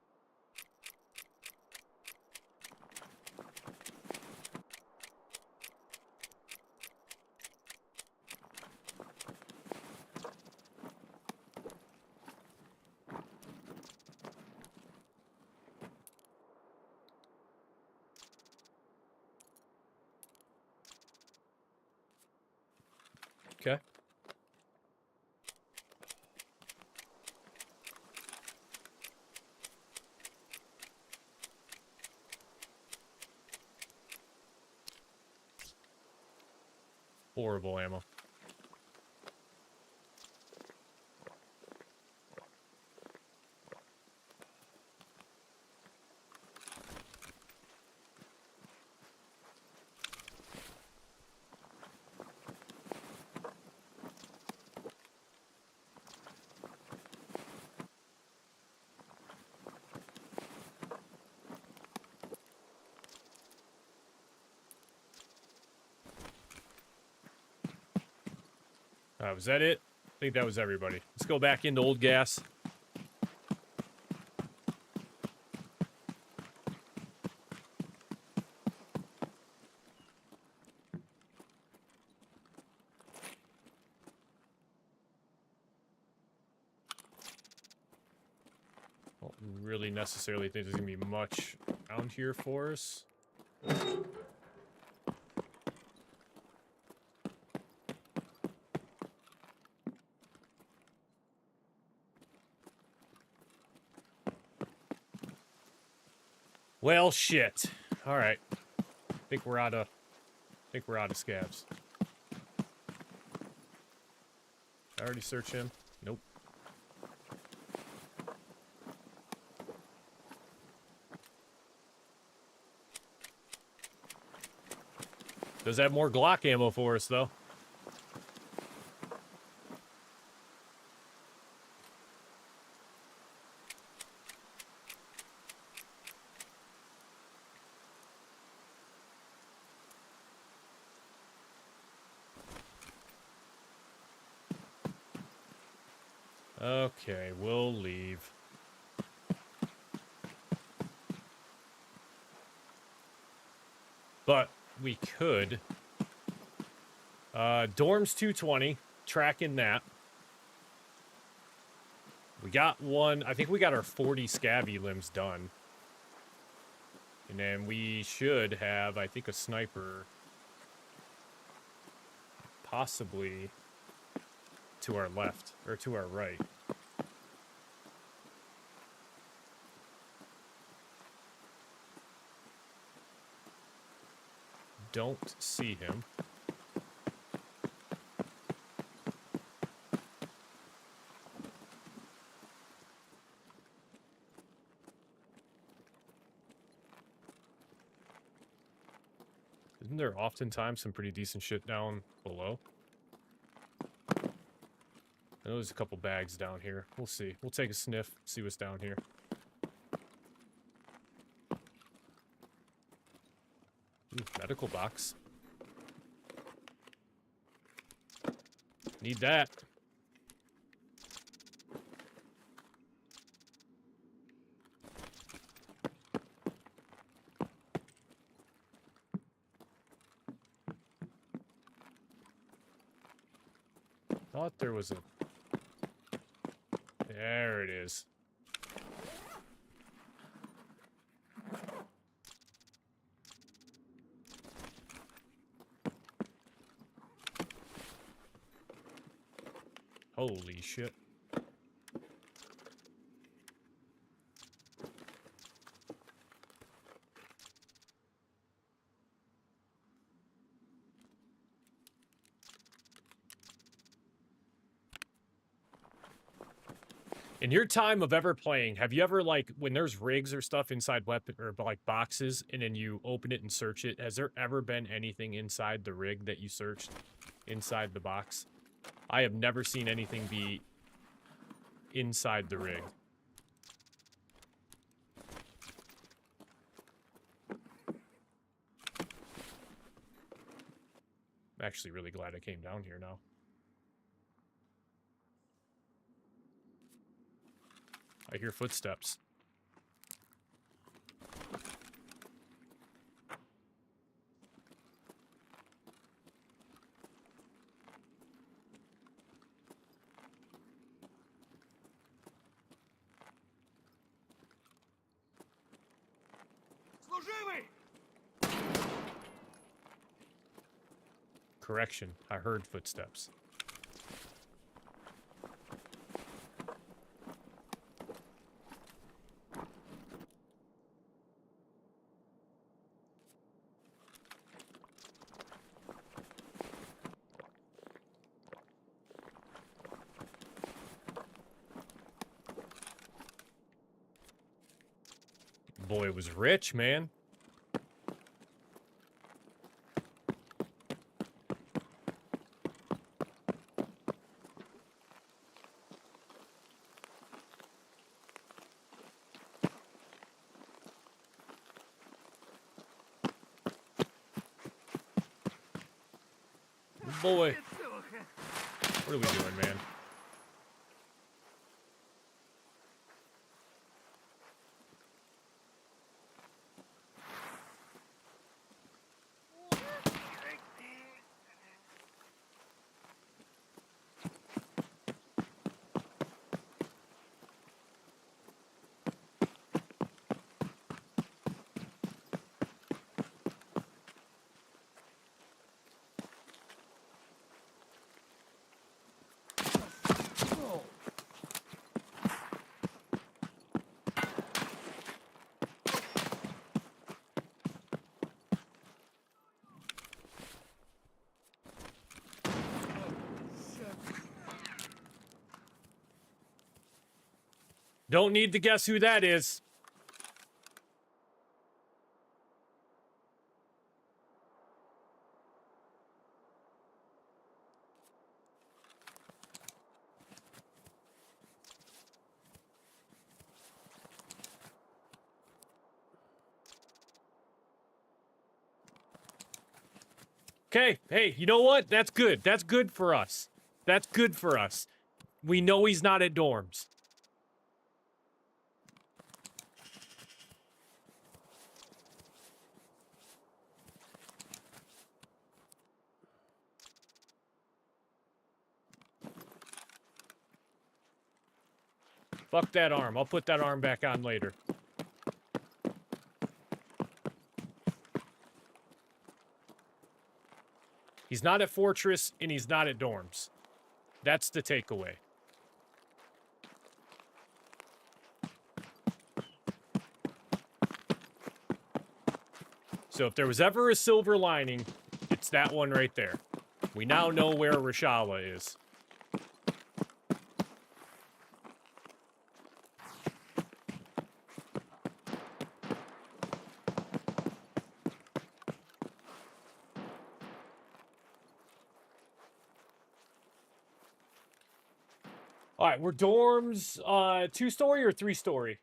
Okay. Horrible ammo. Was that it? I think that was everybody. Let's go back into old gas. Don't really necessarily think there's gonna be much around here for us. Well, shit. All right. Think we're out of scabs. I already searched him. Nope. Does have more Glock ammo for us, though. Okay, we'll leave. But we could. Dorms 220, tracking that. We got one, I think we got our 40 scabby limbs done. And then we should have, I think, a sniper. Possibly to our left, or to our right. Don't see him. Isn't there oftentimes some pretty decent shit down below? I know there's a couple bags down here. We'll see. We'll take a sniff, see what's down here. Ooh, medical box. Need that. Thought there was a... There it is. Holy shit. In your time of ever playing, have you ever, like, when there's rigs or stuff inside weapon or like boxes and then you open it and search it, has there ever been anything inside the rig that you searched inside the box? I have never seen anything be inside the rig. I'm actually really glad I came down here now. I hear footsteps. Служивый! Correction, I heard footsteps. Boy, it was rich, man. Boy. What are we doing, man? Don't need to guess who that is. Okay, hey, you know what? That's good. That's good for us. That's good for us. We know he's not at dorms. Fuck that arm. I'll put that arm back on later. He's not at Fortress, and he's not at dorms. That's the takeaway. So if there was ever a silver lining, it's that one right there. We now know where Rashala is. All right, we're dorms, 2-story or 3-story?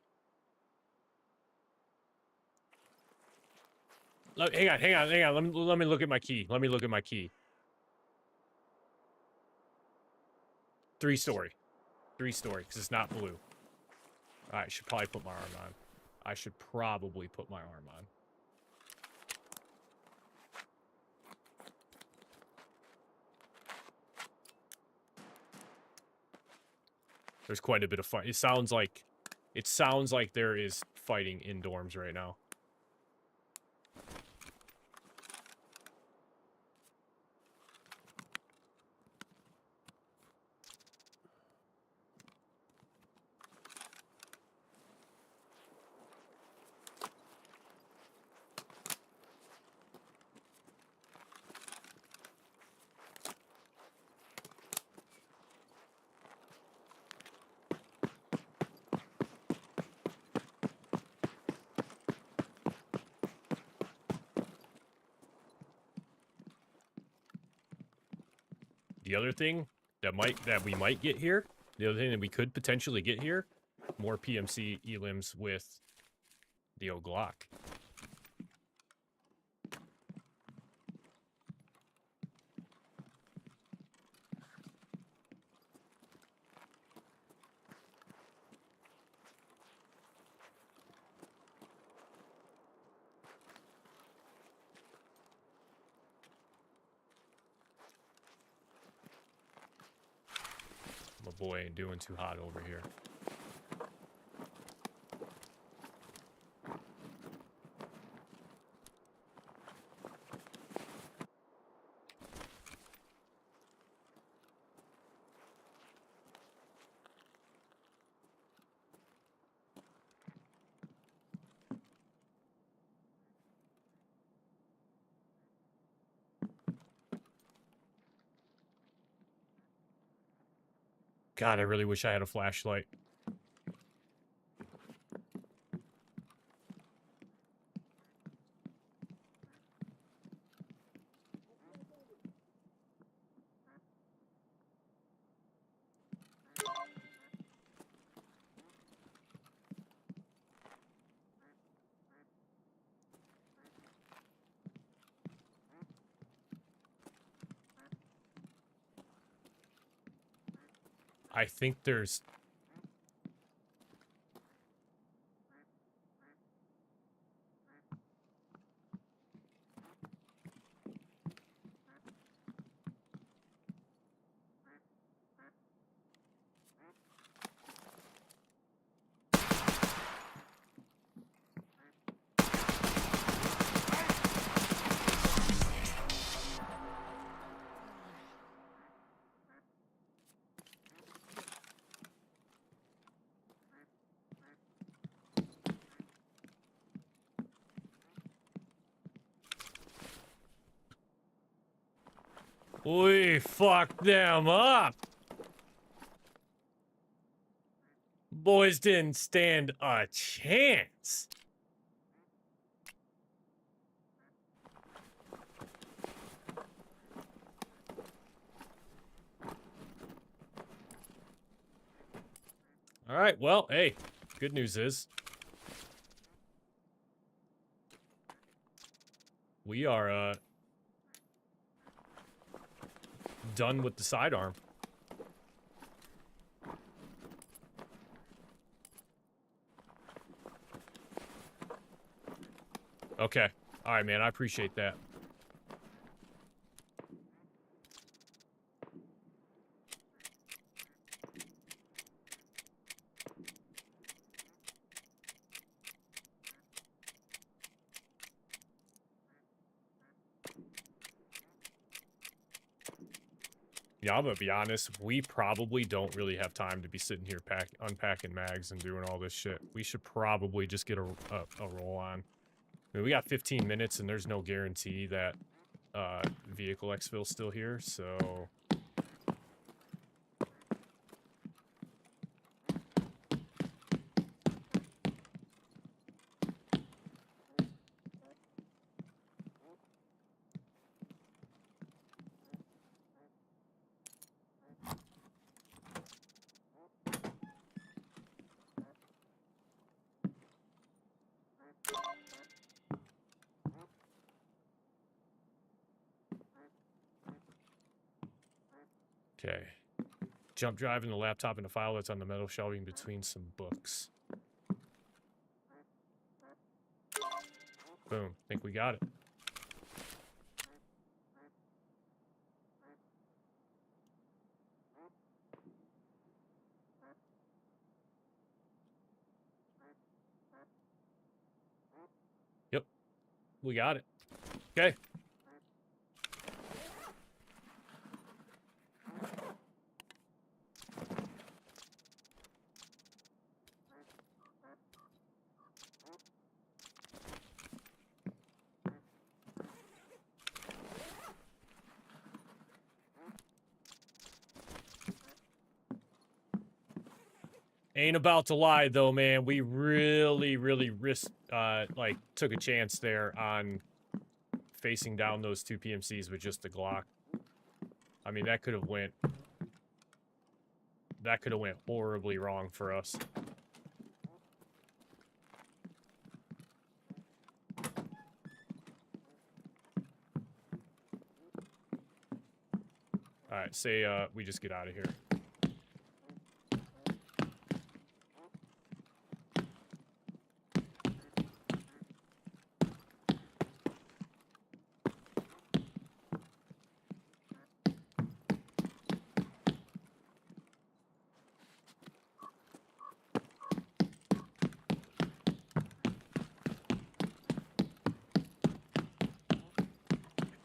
Hang on. Let me look at my key. 3-story. 3-story, because it's not blue. All right, I should probably put my arm on. There's quite a bit of fight. It sounds like there is fighting in dorms right now. The other thing that we might get here, the other thing that we could potentially get here, more PMC elims with the old Glock. My boy ain't doing too hot over here. God, I really wish I had a flashlight. I think there's... We fucked them up! Boys didn't stand a chance. All right, well, hey, good news is we are done with the sidearm. Okay. All right, man. I appreciate that. Yeah, I'm gonna be honest. We probably don't really have time to be sitting here unpacking mags and doing all this shit. We should probably just get a roll on. I mean, we got 15 minutes, and there's no guarantee that vehicle exfil's still here. So okay. Jump drive in the laptop and the file that's on the metal shelving between some books. Boom. Think we got it. Yep. We got it. Okay. Ain't about to lie though, man. We really took a chance there on facing down those two PMCs with just the Glock. I mean, that could have went horribly wrong for us. All right, say we just get out of here.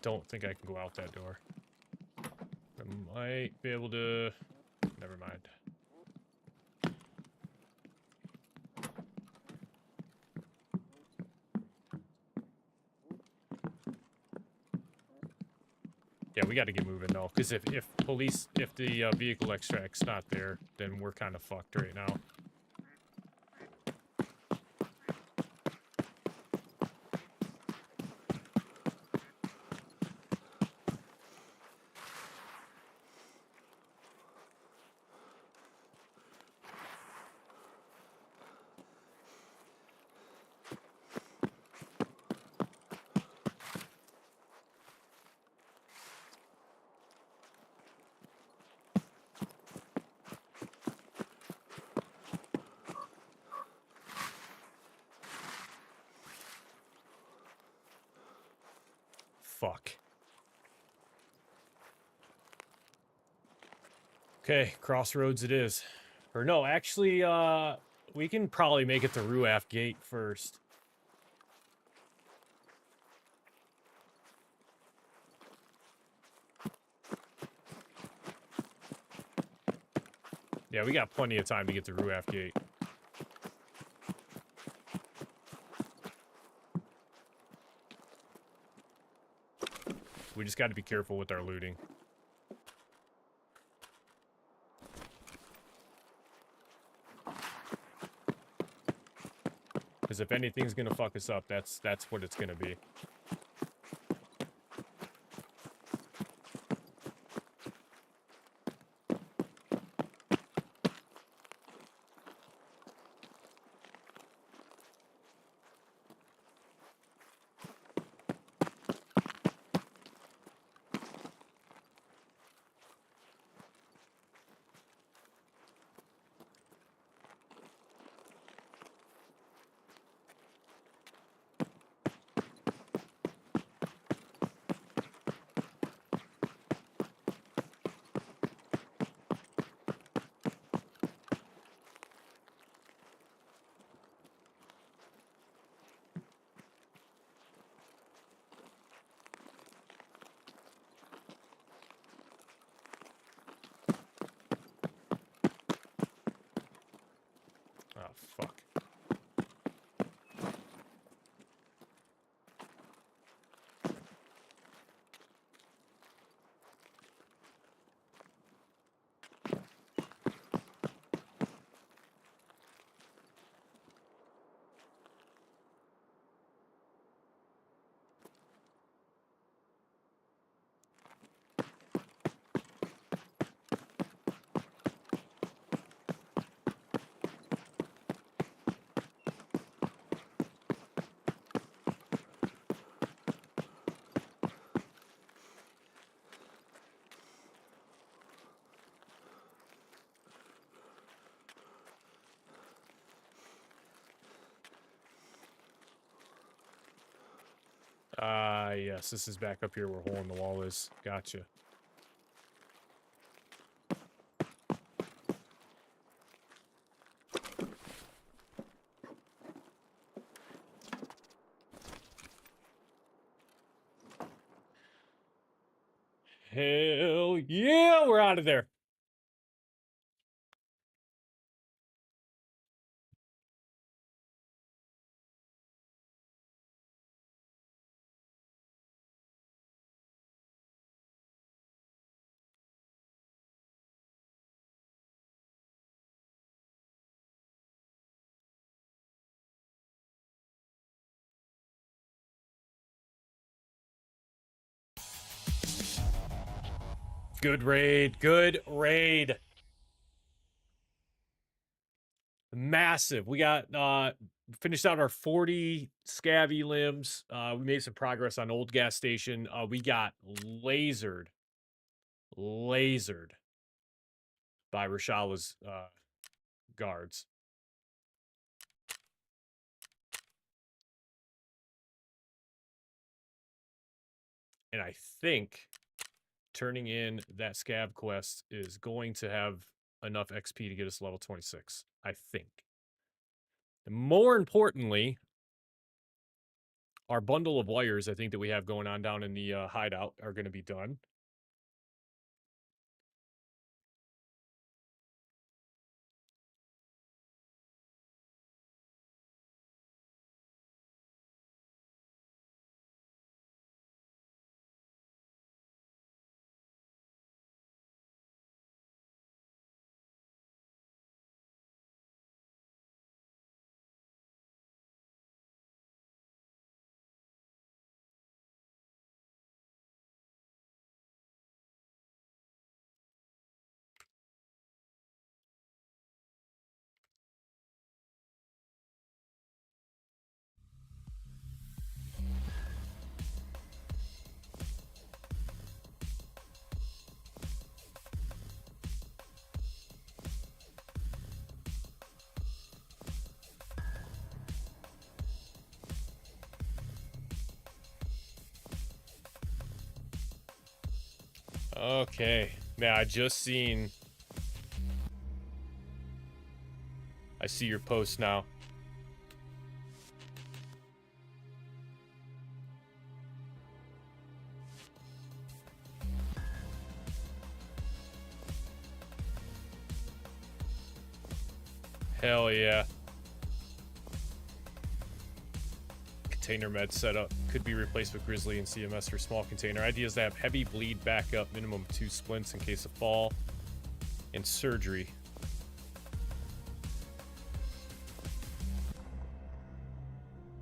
Don't think I can go out that door. I might be able to... Never mind. Yeah, we got to get moving though, because if the vehicle extract's not there, then we're kind of fucked right now. Fuck. Okay, crossroads it is. Or no, actually, we can probably make it to Ruaf Gate first. Yeah, we got plenty of time to get to Ruaf Gate. We just got to be careful with our looting. Because if anything's gonna fuck us up, that's what it's gonna be. Yes, this is back up here where Hole in the Wall is. Gotcha. Hell yeah, we're out of there. Good raid. Good raid. Massive. We got finished out our 40 scabby limbs. We made some progress on Old Gas Station. We got lasered by Rashawa's guards. And I think turning in that scab quest is going to have enough XP to get us level 26. I think. And more importantly, our bundle of wires, I think, that we have going on down in the hideout are going to be done. Okay. Man, I see your post now. Hell yeah. Container med setup could be replaced with Grizzly and CMS for small container. Ideas that have heavy bleed backup, minimum 2 splints in case of fall, and surgery.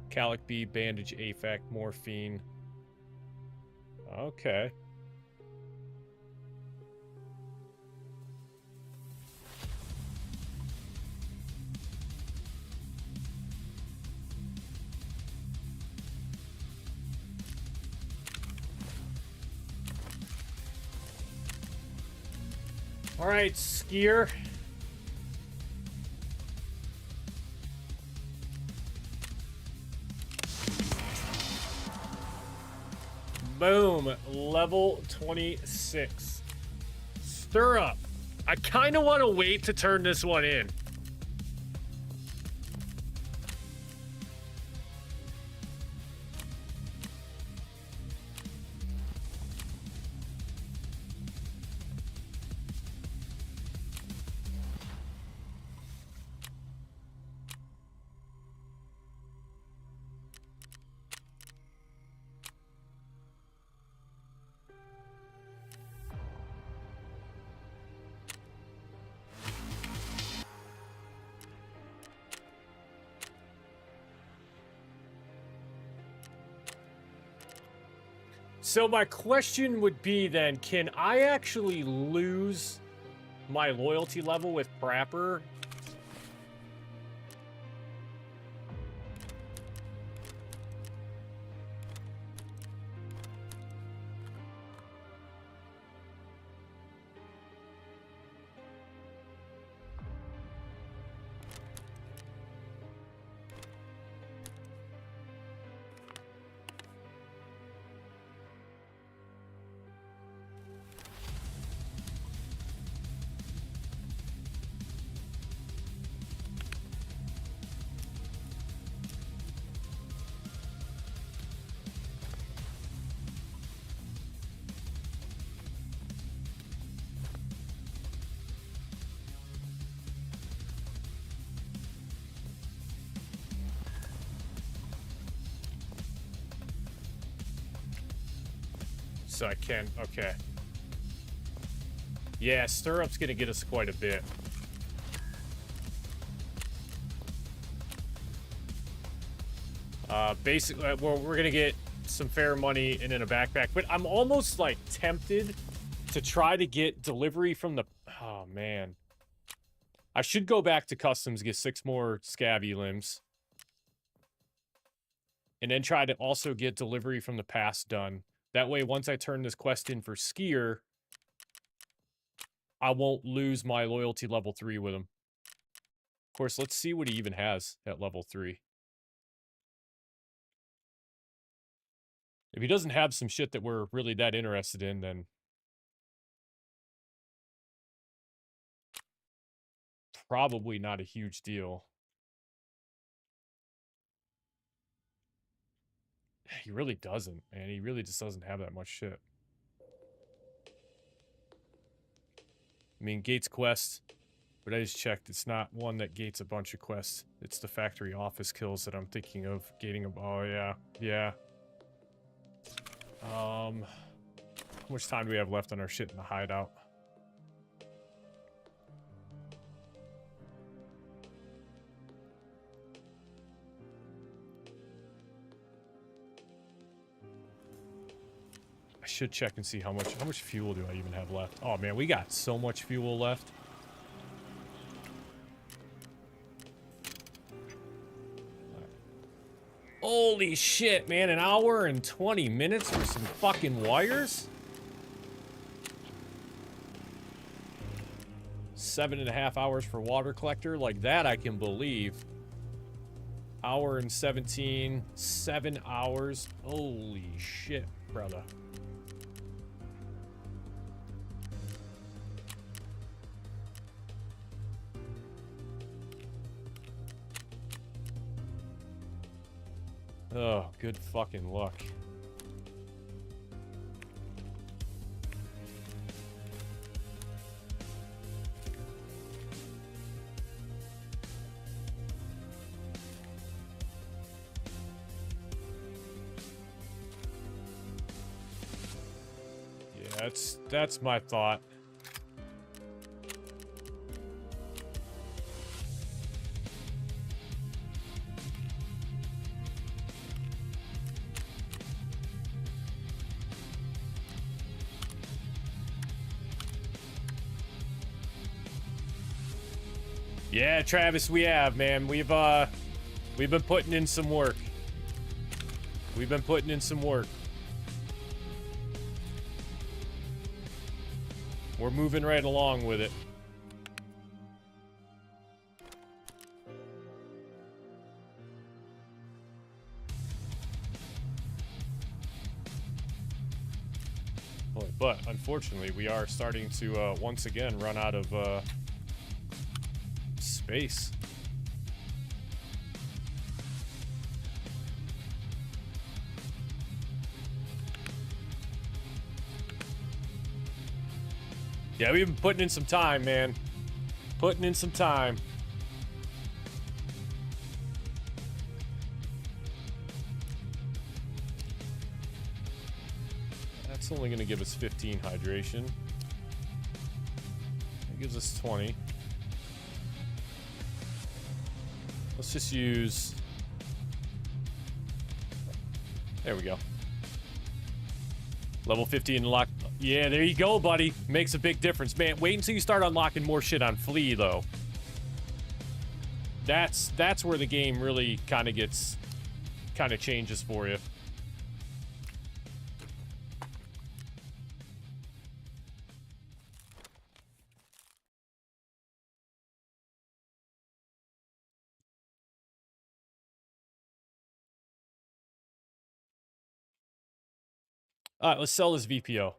Calic B, bandage, AFAC, morphine. Okay. All right, skier. Boom, level 26. Stir up. I kind of want to wait to turn this one in. So my question would be then, can I actually lose my loyalty level with Prapper? so I can... Okay. Yeah, stirrup's gonna get us quite a bit. Basically, we're gonna get some fair money and then a backpack, but I'm almost like tempted to try to get delivery from the... Oh, man. I should go back to customs, get 6 more scabby limbs. And then try to also get delivery from the pass done. That way, once I turn this quest in for Skier, I won't lose my loyalty level 3 with him. Of course, let's see what he even has at level 3. If he doesn't have some shit that we're really that interested in, then... probably not a huge deal. He really doesn't, man. He really just doesn't have that much shit. I mean, Gates quest, but I just checked. It's not one that gates a bunch of quests. It's the factory office kills that I'm thinking of gating. Oh, yeah. Yeah. How much time do we have left on our shit in the hideout? I should check and see how much fuel do I even have left. Oh man, we got so much fuel left. Holy shit, man, an hour and 20 minutes for some fucking wires? 7.5 hours for water collector, like that I can believe. Hour and 17, 7 hours. Holy shit, brother. Oh, good fucking luck. Yeah, that's my thought. Yeah, Travis, we have, man. We've been putting in some work. We've been putting in some work. We're moving right along with it. But unfortunately, we are starting to once again run out of space. Yeah, we've been putting in some time, man. Putting in some time. That's only going to give us 15 hydration. That gives us 20. Let's just use... There we go. Level 50 unlock. Yeah, there you go, buddy. Makes a big difference. Man, wait until you start unlocking more shit on Flea, though. That's where the game really kind of changes for you. All right, let's sell this VPO.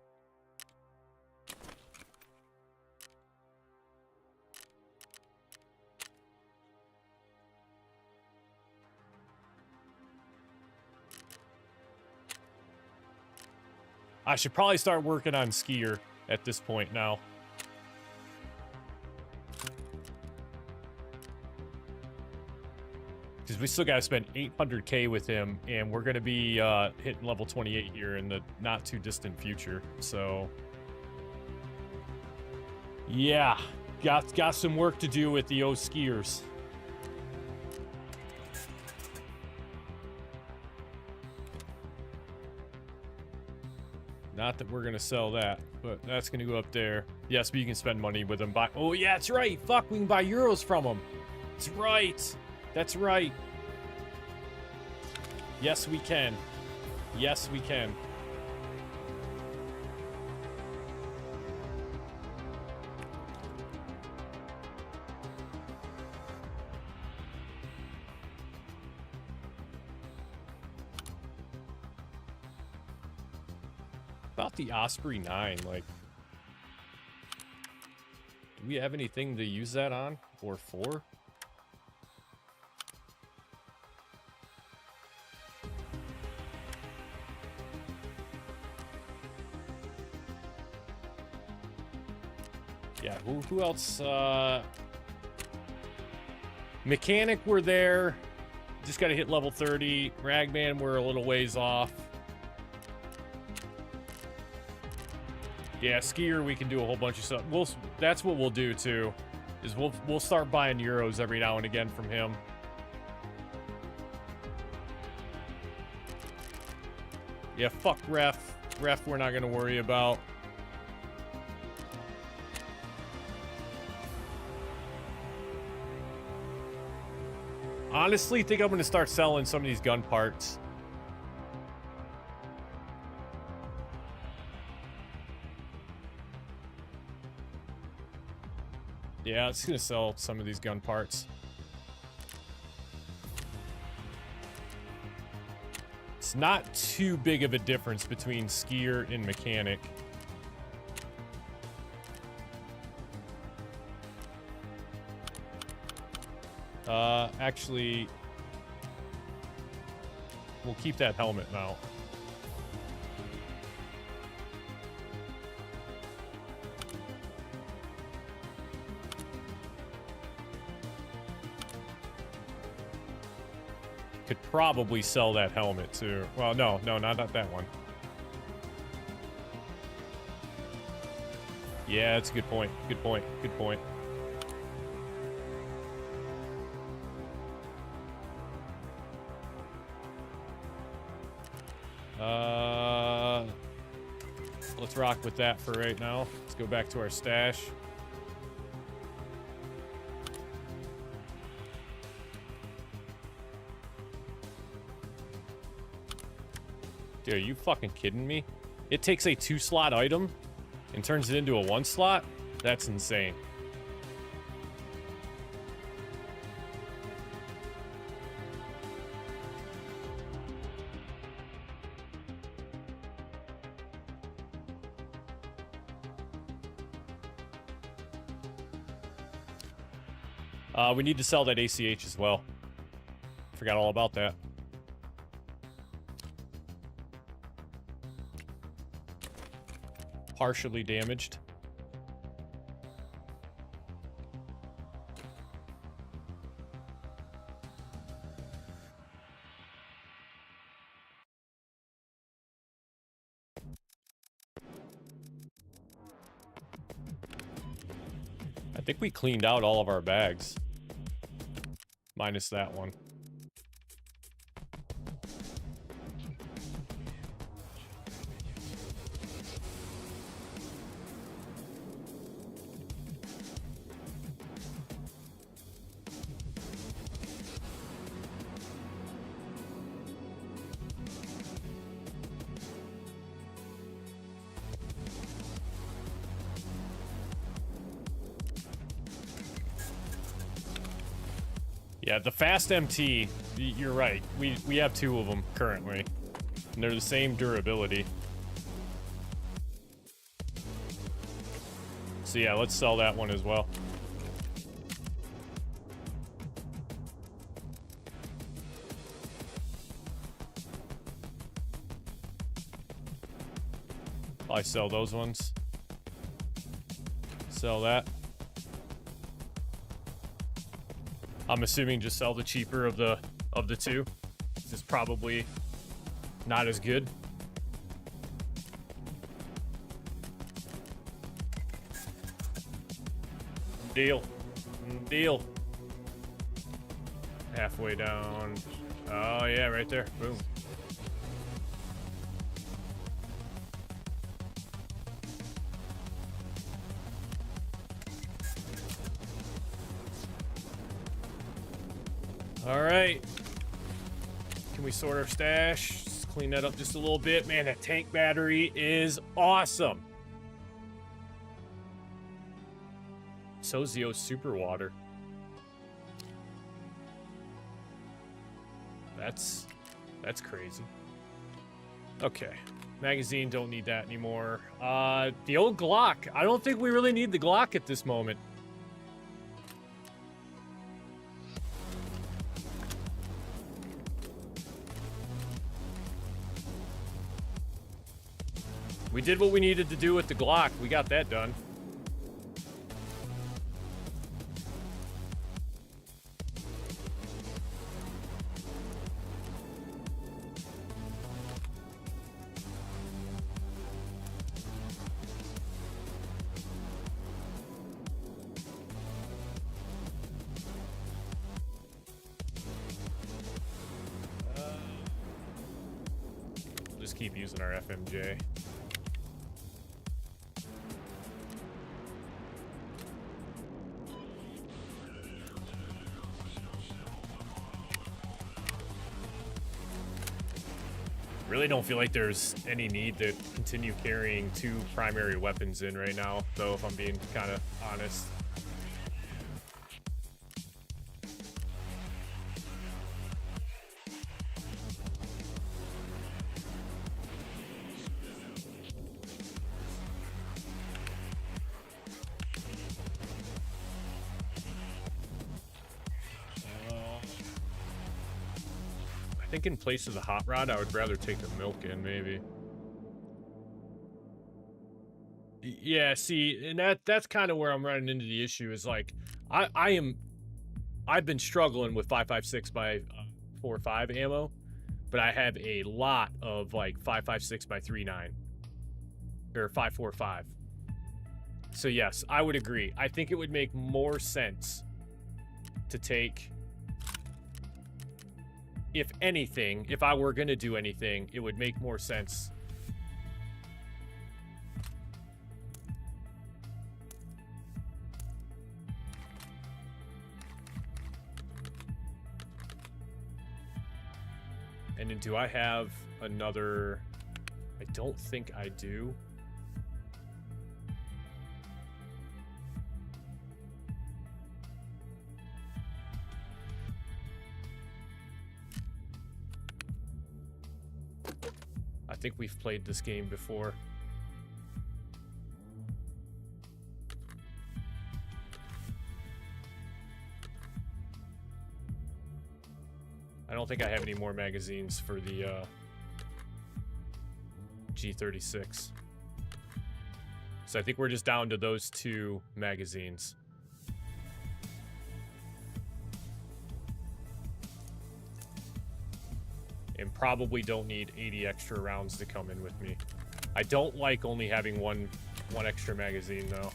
I should probably start working on Skier at this point now. Because we still got to spend 800k with him, and we're going to be hitting level 28 here in the not too distant future. So, yeah, got some work to do with the old skiers. Not that we're going to sell that, but that's going to go up there. Yes, but you can spend money with them. Oh, yeah, that's right. Fuck, we can buy euros from them. That's right. That's right. Yes, we can. Yes, we can. About the Osprey 9, like, do we have anything to use that on or for? Yeah, who else? Mechanic, we're there. Just got to hit level 30. Ragman, we're a little ways off. Yeah, skier, we can do a whole bunch of stuff. That's what we'll do too, is we'll start buying euros every now and again from him. Yeah, fuck ref. Ref, we're not gonna worry about. Honestly, think I'm gonna start selling some of these gun parts. Yeah, it's gonna sell some of these gun parts. It's not too big of a difference between skier and mechanic. Actually, we'll keep that helmet now. Could probably sell that helmet too. Well, no, not that one. Yeah, that's a good point. Good point. Good point. Let's rock with that for right now. Let's go back to our stash. Dude, are you fucking kidding me? It takes a 2-slot item and turns it into a 1-slot? That's insane. We need to sell that ACH as well. Forgot all about that. Partially damaged. I think we cleaned out all of our bags. Minus that one. Yeah, the fast MT, you're right. We have 2 of them currently. And they're the same durability. So yeah, let's sell that one as well. Probably sell those ones. Sell that. I'm assuming just sell the cheaper of the of the two. This is probably not as good. Deal. Deal. Halfway down. Oh, yeah, right there. Boom. All right. Can we sort our stash? Just clean that up just a little bit. Man, that tank battery is awesome. Sozio Super Water. That's crazy. Okay. Magazine, don't need that anymore. The old Glock. I don't think we really need the Glock at this moment. We did what we needed to do with the Glock. We got that done. We'll just keep using our FMJ. Really don't feel like there's any need to continue carrying two primary weapons in right now, though, if I'm being kind of honest. I think in place of the hot rod, I would rather take the milk in, maybe. Yeah, see, and that's kind of where I'm running into the issue is like, I've been struggling with 5.56 by 4.5 ammo, but I have a lot of like 5.56 by 3.9 or 5.45. So yes, I would agree. I think it would make more sense to take, if anything, if I were going to do anything, it would make more sense and then do I have another? I don't think I do. I think we've played this game before. I don't think I have any more magazines for the G36. So I think we're just down to those two magazines. And probably don't need 80 extra rounds to come in with me. I don't like only having one extra magazine though.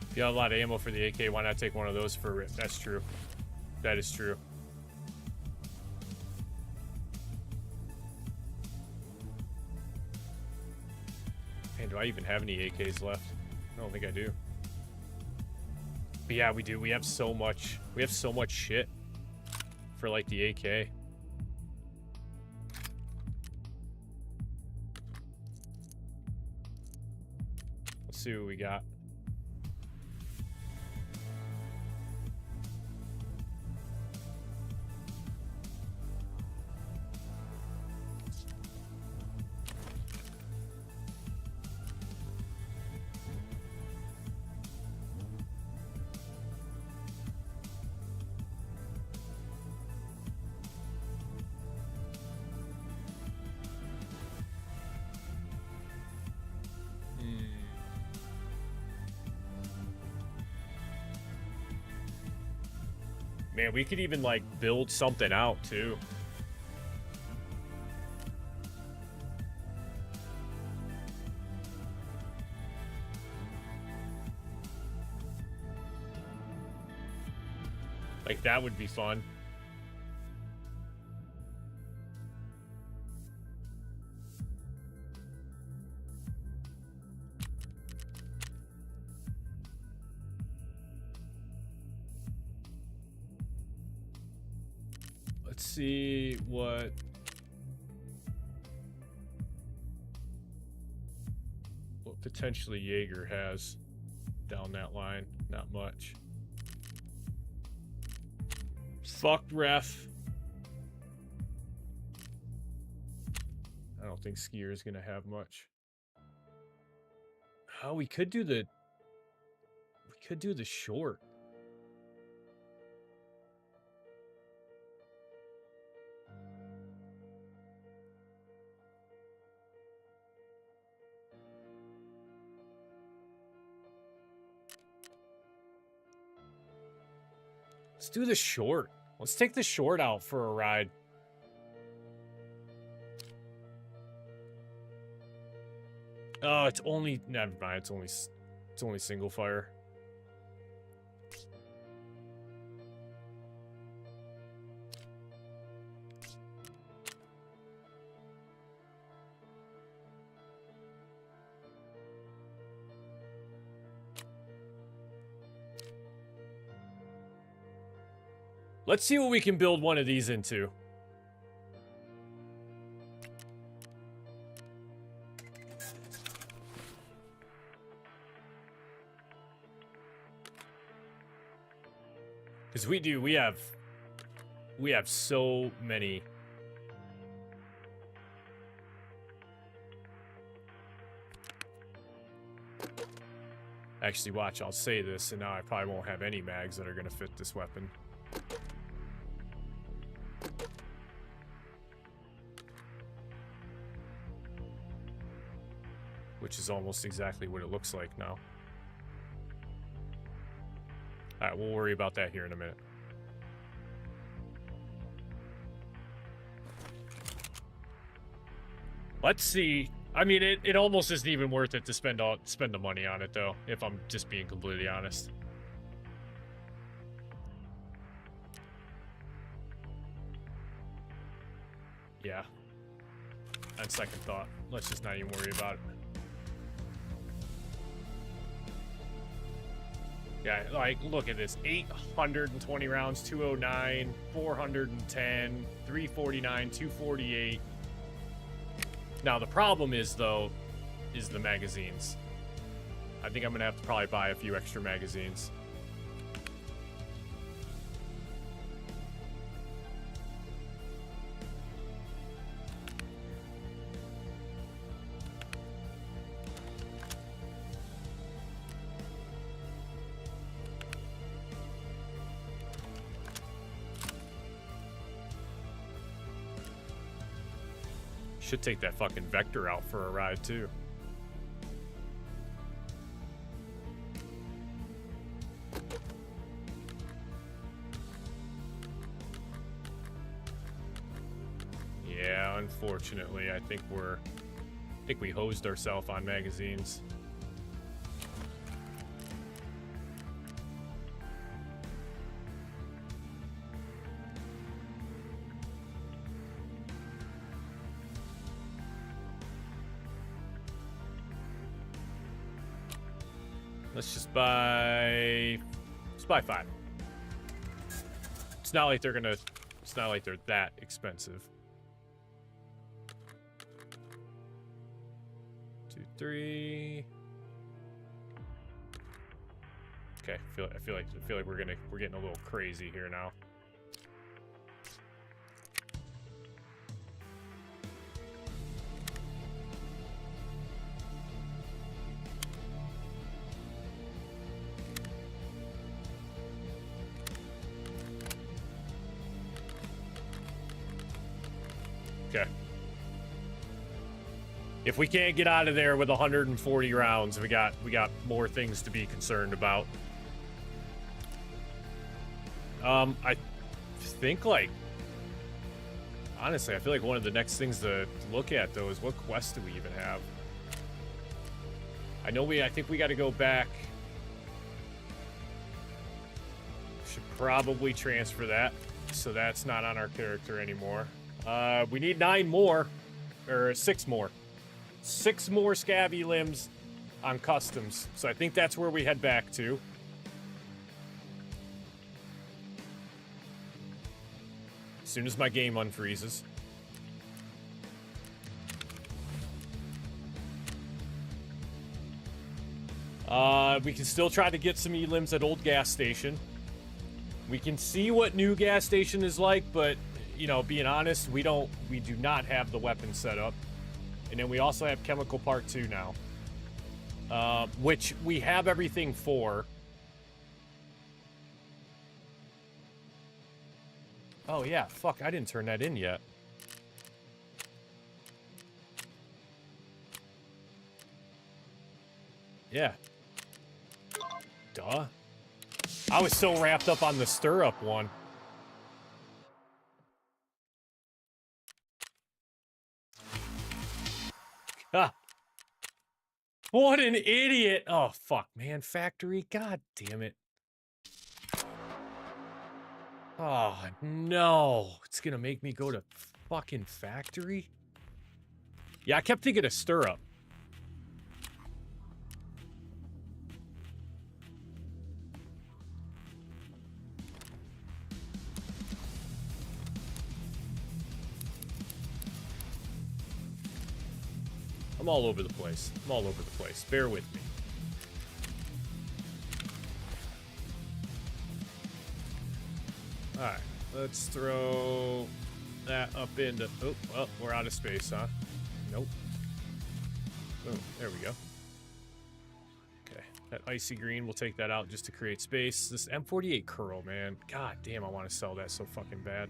If you have a lot of ammo for the AK, why not take one of those for it? That's true. That is true. Man, do I even have any AKs left? I don't think I do. But yeah, we do. We have so much. We have so much shit for like the AK. Let's see what we got. Man, we could even, like, build something out, too. Like, that would be fun. Let's see what potentially Jaeger has down that line. Not much. Fuck ref. I don't think Skier is gonna have much. Oh, we could do the short. Let's do the short. Let's take the short out for a ride. Oh, it's only, never mind. It's only single fire. Let's see what we can build one of these into. Because we have so many. Actually, watch, I'll say this, and now I probably won't have any mags that are going to fit this weapon. Which is almost exactly what it looks like now. Alright, we'll worry about that here in a minute. Let's see. I mean, it almost isn't even worth it to spend the money on it, though, if I'm just being completely honest. Yeah. On second thought, let's just not even worry about it. Yeah, like, look at this. 820 rounds, 209, 410, 349, 248. Now, the problem is, though, is the magazines. I think I'm going to have to probably buy a few extra magazines. Should take that fucking Vector out for a ride, too. Yeah, unfortunately, I think we hosed ourselves on magazines. Let's just buy... Let's buy 5. It's not like they're gonna... It's not like they're that expensive. 2, 3... Okay, I feel like we're getting a little crazy here now. Okay. If we can't get out of there with 140 rounds, we got more things to be concerned about. I think, like, honestly, I feel like one of the next things to look at, though, is what quests do we even have? I think we got to go back. Should probably transfer that, so that's not on our character anymore. We need 9 more, or 6 more. 6 more scabby limbs on customs, so I think that's where we head back to. As soon as my game unfreezes. We can still try to get some E-limbs at old gas station. We can see what new gas station is like, but, you know, being honest, we do not have the weapon set up. And then we also have Chemical Part 2 now. Which we have everything for. Oh, yeah. Fuck, I didn't turn that in yet. Yeah. Duh. I was so wrapped up on the stirrup one. Ah. What an idiot. Oh, fuck, man. Factory. God damn it. Oh, no. It's gonna make me go to fucking factory? Yeah, I kept thinking of stirrup. I'm all over the place. I'm all over the place. Bear with me. Alright, let's throw that up into... Oh, well, we're out of space, huh? Nope. Oh, there we go. Okay, that icy green, we'll take that out just to create space. This M48 curl, man. God damn, I want to sell that so fucking bad.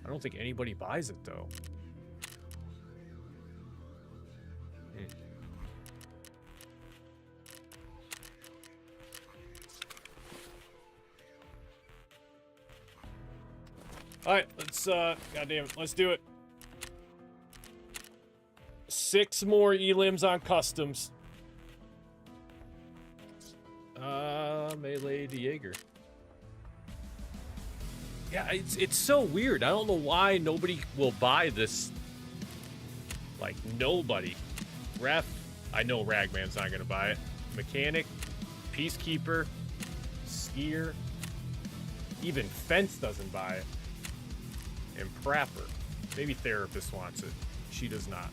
I don't think anybody buys it, though. Alright, let's, goddamn it, let's do it. 6 more E-limbs on customs. Melee Jaeger. Yeah, it's so weird. I don't know why nobody will buy this. Like, nobody. Ref, I know Ragman's not gonna buy it. Mechanic, Peacekeeper, Skier, even Fence doesn't buy it. And Prapper. Maybe Therapist wants it. She does not.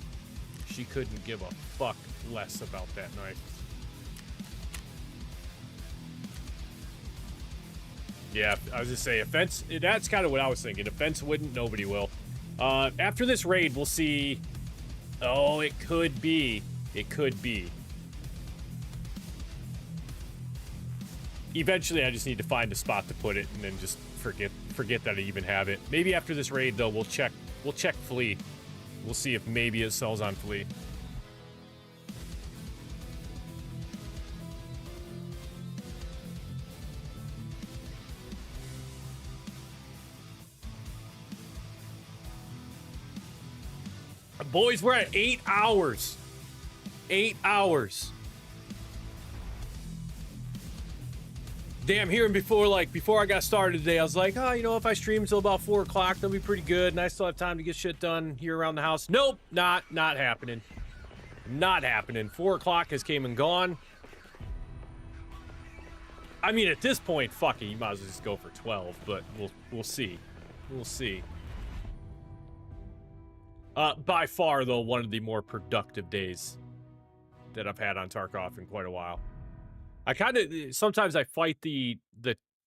She couldn't give a fuck less about that knife. Yeah, I was just saying, if Fence, that's kind of what I was thinking. If Fence wouldn't, nobody will. After this raid, we'll see. Oh, it could be. It could be. Eventually, I just need to find a spot to put it and then just forget that I even have it. Maybe after this raid, though, we'll check Flea. We'll see if maybe it sells on Flea. Boys, we're at 8 hours. 8 hours. Damn, here and before I got started today, I was like, oh, you know, if I stream until about 4 o'clock, that'll be pretty good, and I still have time to get shit done here around the house. Nope, not happening. Not happening. 4 o'clock has came and gone. I mean, at this point, fuck it, you might as well just go for 12, but we'll see. We'll see. By far, though, one of the more productive days that I've had on Tarkov in quite a while. I kind of, sometimes I fight the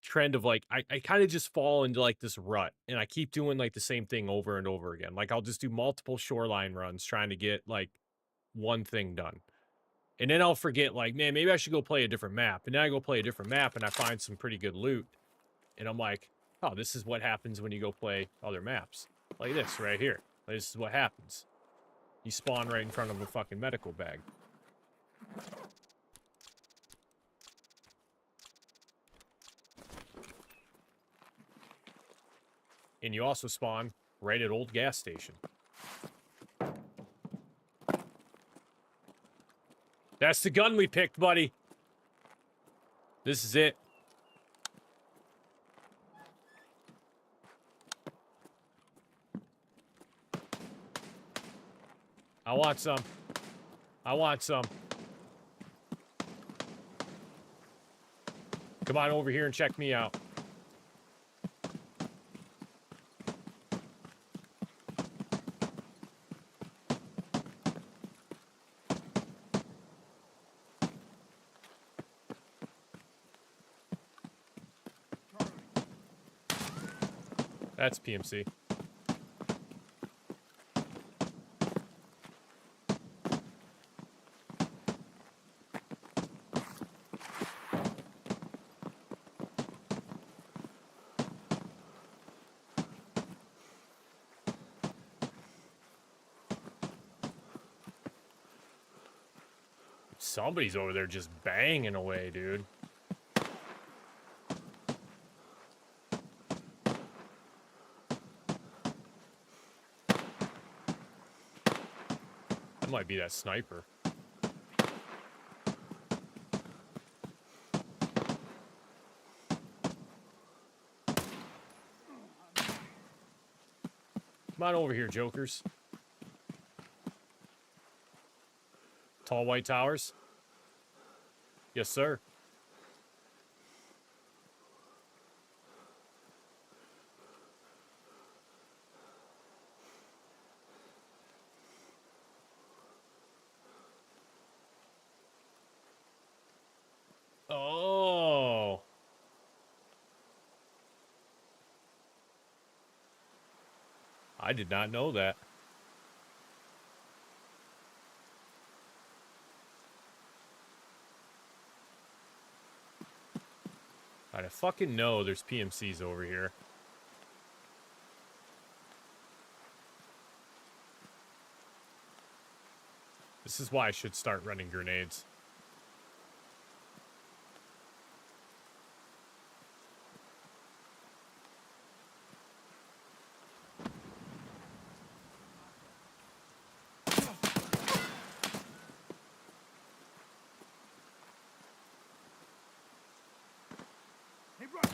trend of, like, I kind of just fall into, like, this rut, and I keep doing, like, the same thing over and over again. Like, I'll just do multiple shoreline runs trying to get, like, one thing done. And then I'll forget, like, man, maybe I should go play a different map. And then I go play a different map, and I find some pretty good loot. And I'm like, oh, this is what happens when you go play other maps. Like this right here. This is what happens. You spawn right in front of a fucking medical bag. And you also spawn right at old gas station. That's the gun we picked, buddy. This is it. I want some. I want some. Come on over here and check me out. That's PMC. Somebody's over there just banging away, dude. That might be that sniper. Come on over here, jokers. Tall white towers? Yes, sir. Oh. I did not know that. I fucking know there's PMCs over here. This is why I should start running grenades. Hey, Roger.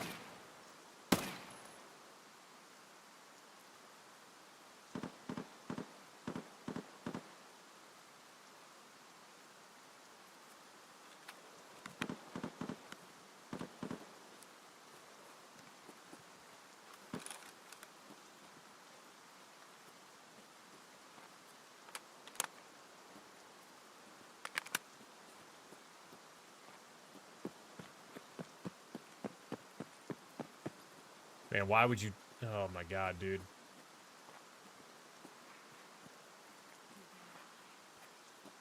Man, why would you... Oh my god, dude.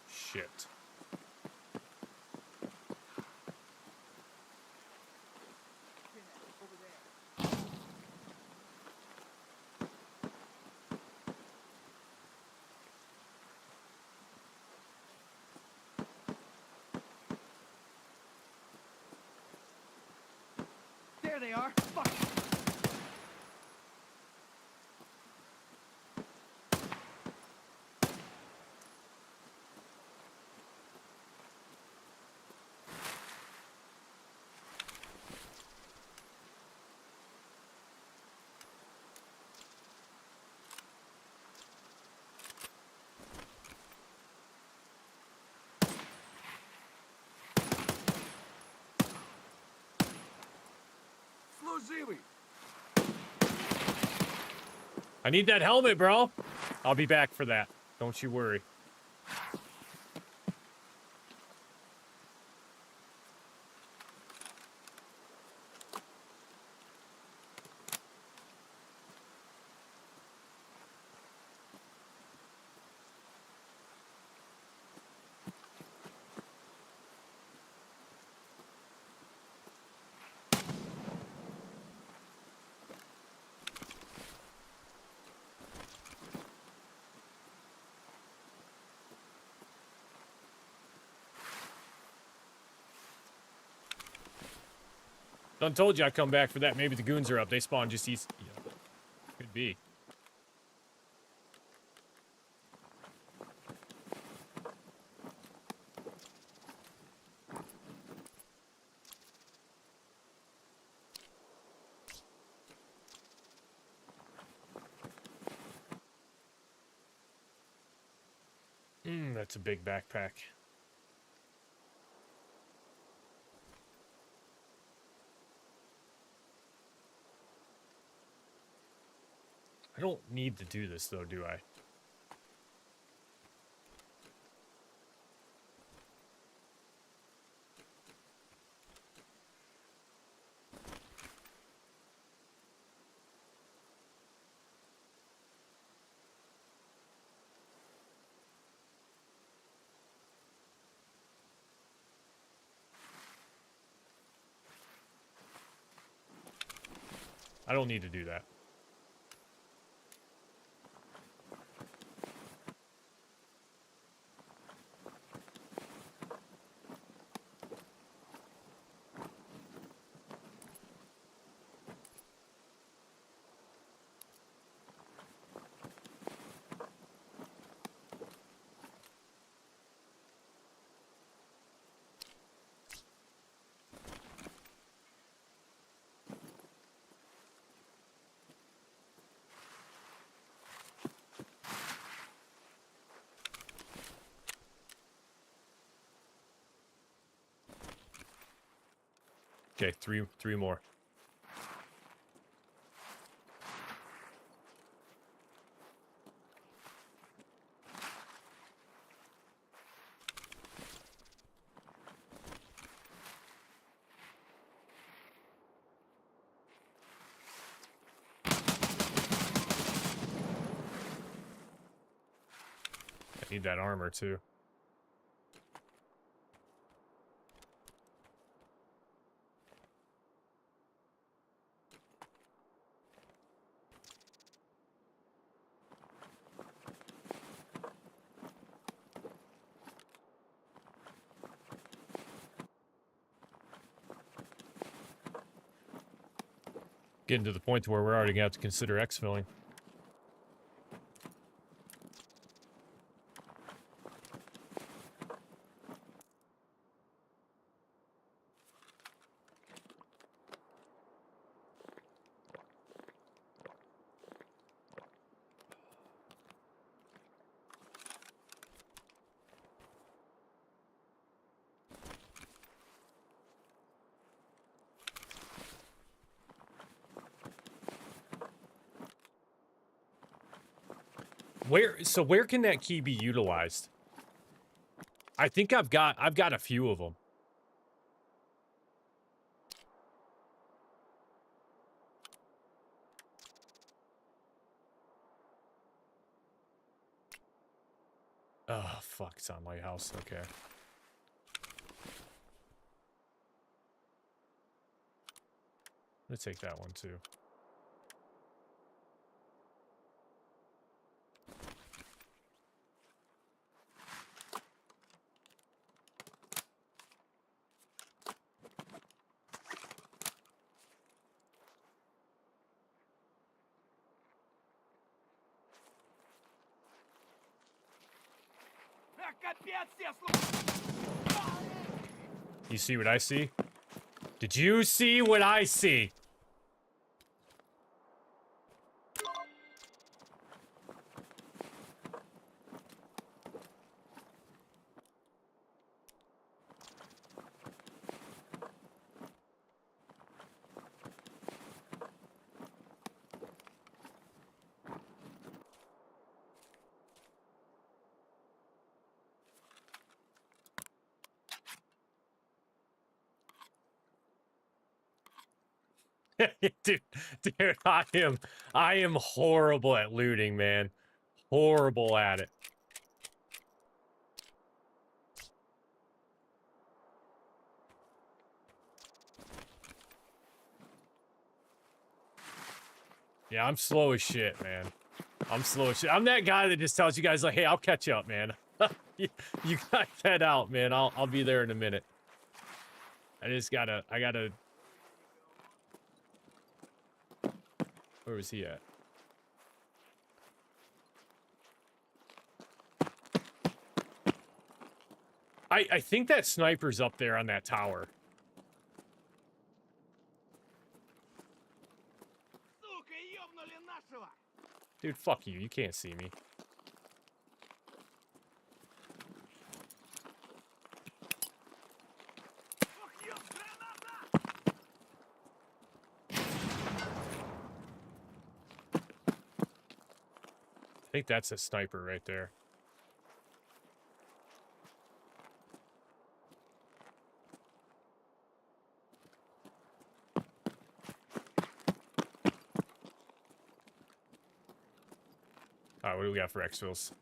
Shit. There they are. Fuck. Служивый. I need that helmet, bro. I'll be back for that. Don't you worry. Done told you I'd come back for that. Maybe the goons are up. They spawn just east. Yeah. be. That's a big backpack. I don't need to do this though, do I? I don't need to do that. Okay, three more. I need that armor too. Getting to the point to where we're already gonna have to consider exfilling. Where can that key be utilized? I think I've got a few of them. Oh fuck, it's on Lighthouse. Okay. I'm gonna take that one too. А, капец, я слушаю. You see what I see? Did you see what I see? dude, I am horrible at looting, man. Horrible at it. Yeah, I'm slow as shit, man. I'm slow as shit. I'm that guy that just tells you guys like, "Hey, I'll catch you up, man. you got that out, man. I'll be there in a minute." I gotta. Where was he at? I think that sniper's up there on that tower. Сука, ёбнули нашего! Dude, fuck you. You can't see me. Ох, ёб, граната! I think that's a sniper right there. Alright, what do we got for exfils?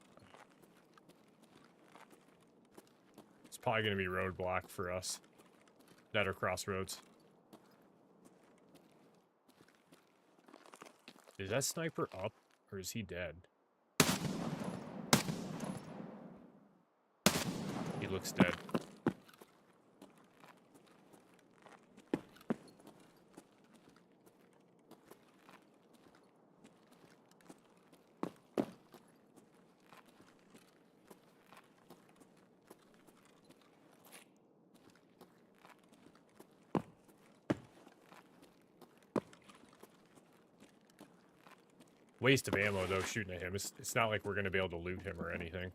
It's probably going to be roadblock for us. That or crossroads. Is that sniper up, or is he dead? He looks dead. Waste of ammo, though, shooting at him. It's not like we're going to be able to loot him or anything.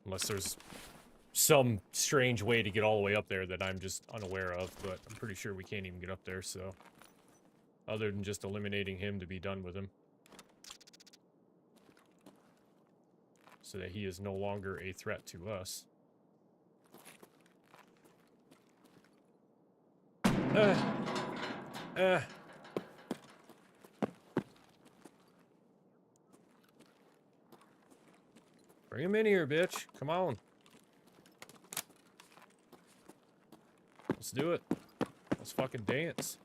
Unless there's some strange way to get all the way up there that I'm just unaware of, but I'm pretty sure we can't even get up there, so... Other than just eliminating him to be done with him. So that he is no longer a threat to us. Bring him in here, bitch. Come on. Let's do it. Let's fucking dance.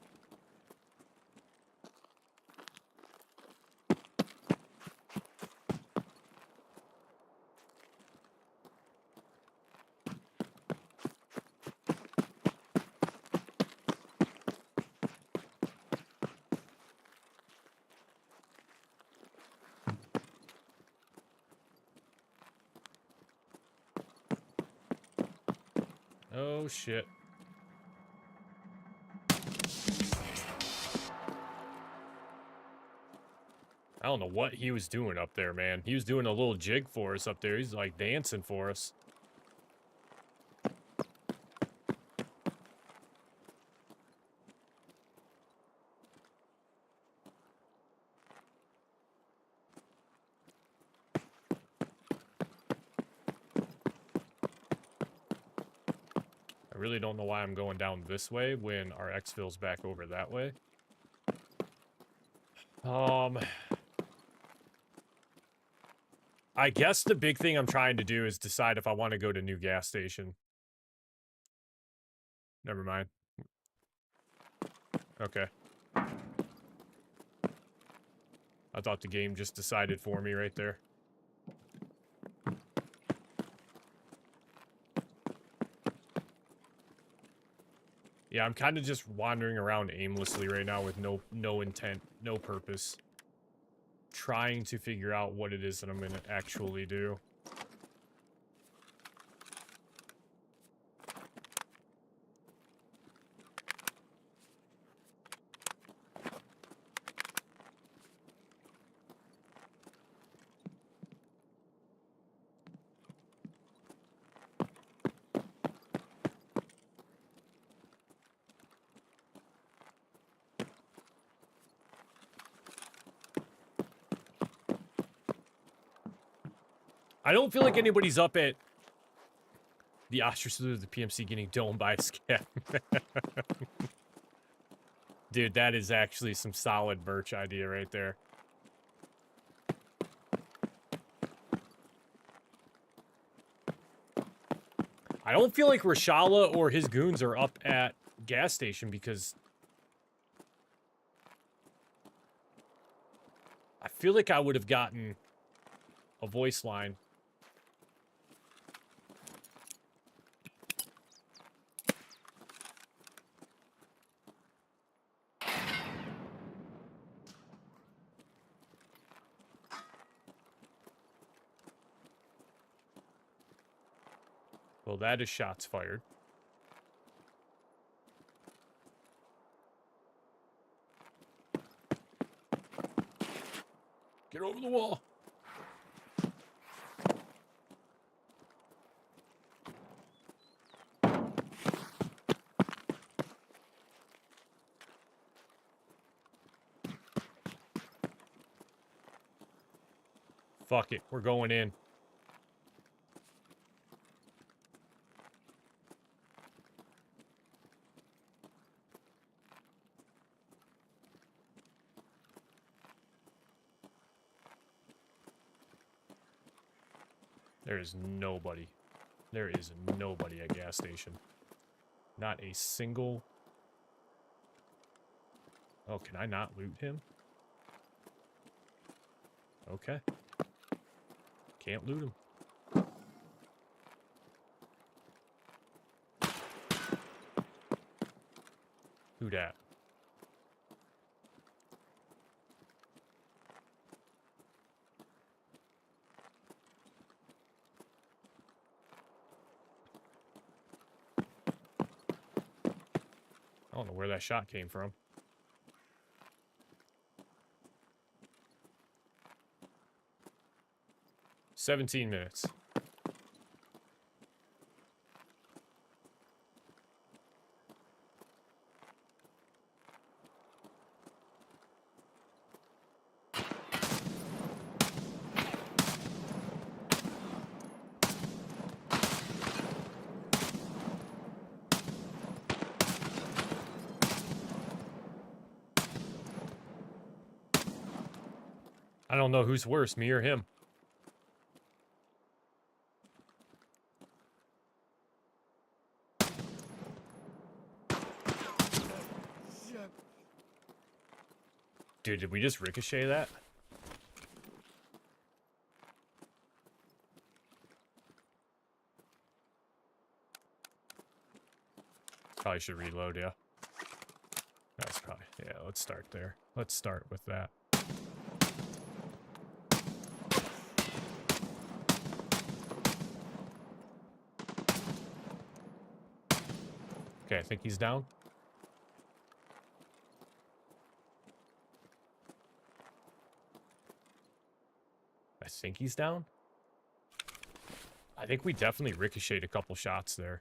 Oh, shit. I don't know what he was doing up there, man. He was doing a little jig for us up there. He's like dancing for us. I really don't know why I'm going down this way when our exfil's back over that way. I guess the big thing I'm trying to do is decide if I want to go to new gas station. Never mind. Okay. I thought the game just decided for me right there. Yeah, I'm kind of just wandering around aimlessly right now with no intent, no purpose. Trying to figure out what it is that I'm going to actually do. I don't feel like anybody's up at the ostrich of the PMC getting domed by a scab. Dude, that is actually some solid merch idea right there. I don't feel like Rashala or his goons are up at gas station because I feel like I would have gotten a voice line. Well, that is shots fired. Get over the wall. Fuck it, we're going in. There is nobody. There is nobody at gas station. Not a single... Oh, can I not loot him? Okay. Can't loot him. Who dat? I don't know where that shot came from. "17 minutes. I don't know who's worse, me or him. Dude, did we just ricochet that? Probably should reload, yeah. That's probably... Yeah, let's start there. Let's start with that. Okay, I think he's down. I think he's down. I think we definitely ricocheted a couple shots there.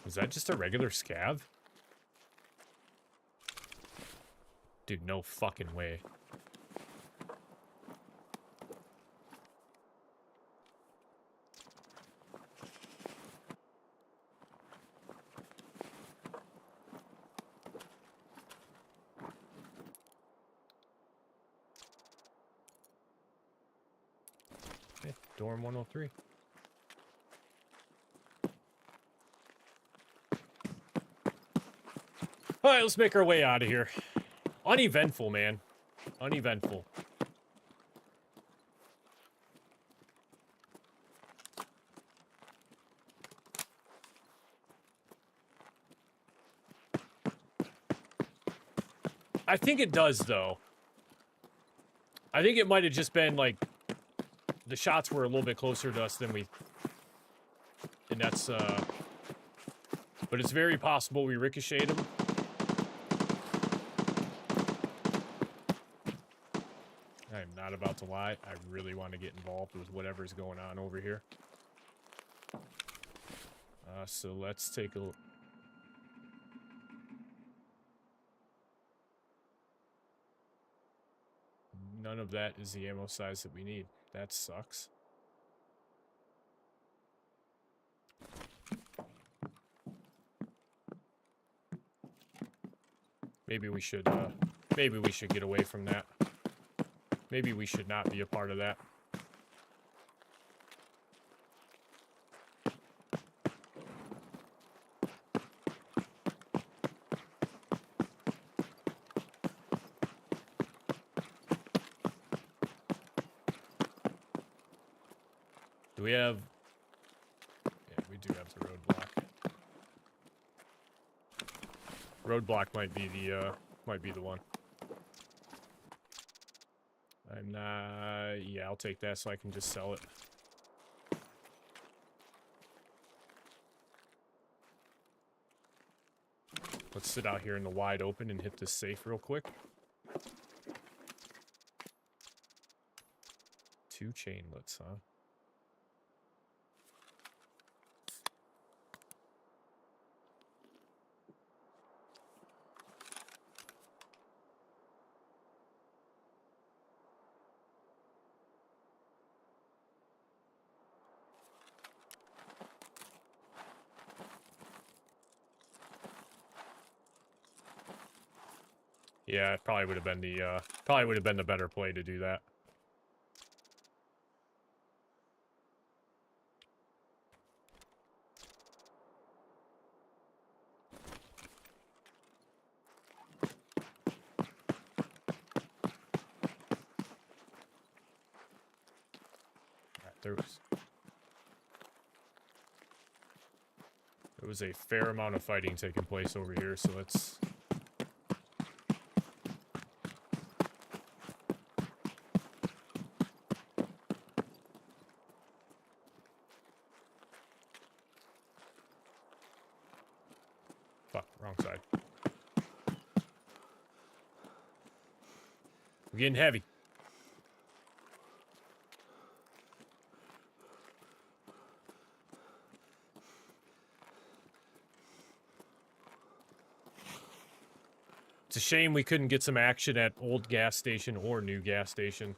Was that just a regular scav? Dude, no fucking way. Okay, dorm 103. All right, let's make our way out of here. Uneventful, man. Uneventful. I think it does, though. I think it might have just been, like, the shots were a little bit closer to us than we... And that's, But it's very possible we ricocheted them. I am not about to lie. I really want to get involved with whatever's going on over here. So let's take a look. None of that is the ammo size that we need. That sucks. Maybe we should get away from that. Maybe we should not be a part of that. Do we have... Yeah, we do have the roadblock. Roadblock might be the one. I'm not... Yeah, I'll take that so I can just sell it. Let's sit out here in the wide open and hit this safe real quick. 2 chainlets, huh? Yeah, it probably would have been the better play to do that. There was a fair amount of fighting taking place over here, so let's... Fuck, wrong side. We're getting heavy. It's a shame we couldn't get some action at old gas station or new gas station.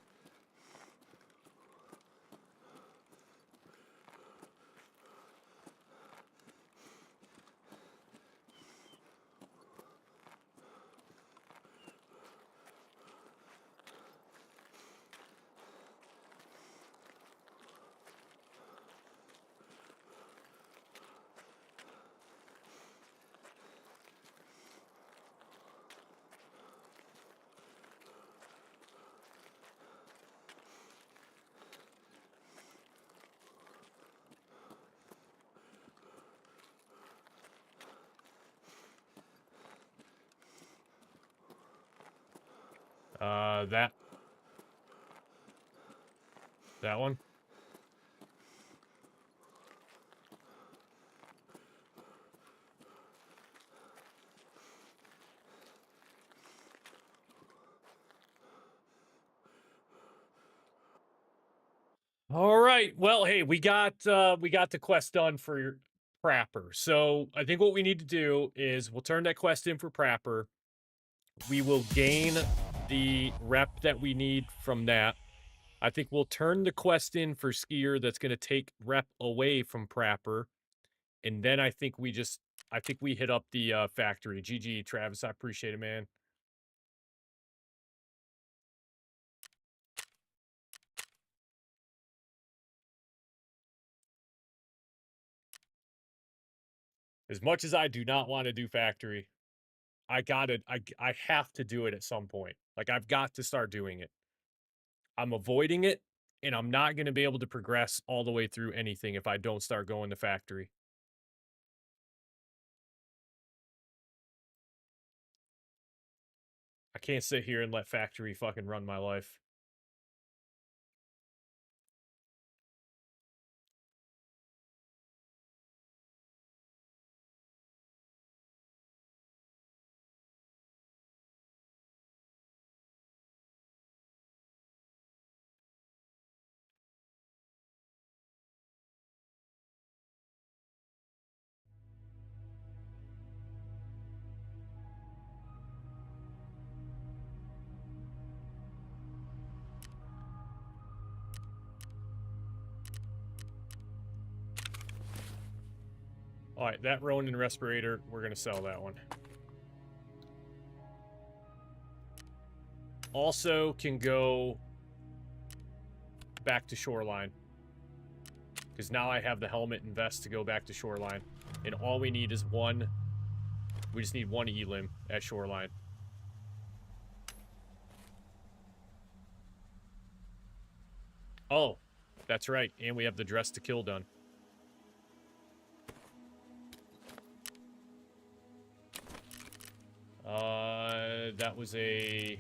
That one. All right. Well, hey, we got the quest done for Prapper. So I think what we need to do is we'll turn that quest in for Prapper. We will gain the rep that we need from that. I think we'll turn the quest in for Skier that's going to take rep away from Prapper. And then I think we hit up the factory. GG, Travis. I appreciate it, man. As much as I do not want to do factory, I have to do it at some point. Like, I've got to start doing it. I'm avoiding it, and I'm not going to be able to progress all the way through anything if I don't start going to factory. I can't sit here and let factory fucking run my life. All right, that Ronin respirator, we're going to sell that one. Also can go back to Shoreline. Because now I have the helmet and vest to go back to Shoreline. And all we need is one. We just need one elim at Shoreline. Oh, That's right. And we have the dress to kill done. That was a...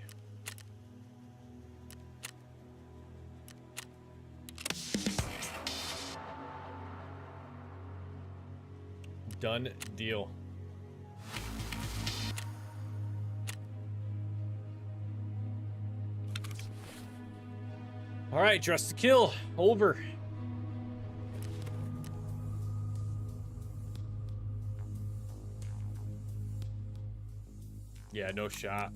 Done deal. All right, dress to kill. Over. Yeah, no shot.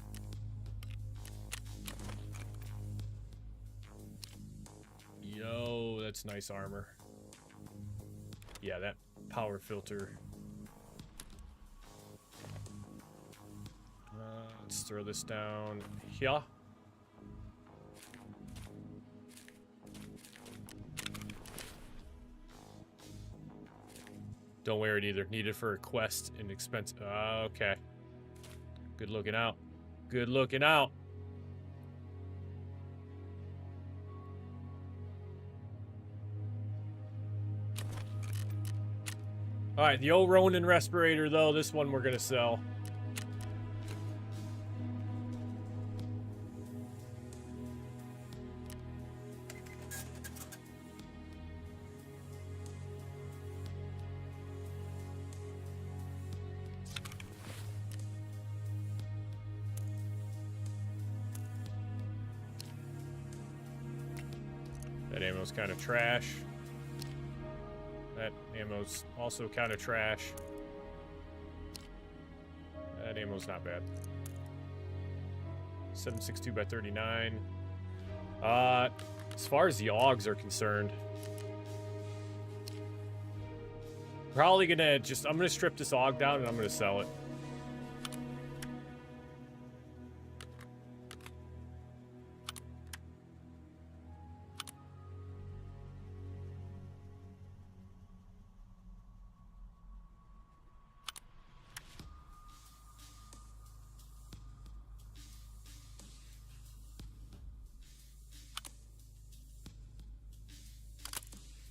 Yo, that's nice armor. Yeah, that power filter. Let's throw this down here. Don't wear it either. Need it for a quest and expense. Okay. Good looking out. Good looking out. All right, the old Ronin respirator, though, this one we're going to sell. That ammo's kind of trash. That ammo's also kind of trash. That ammo's not bad. 7.62 by 39. As far as the AUGs are concerned, probably gonna I'm gonna strip this AUG down and I'm gonna sell it.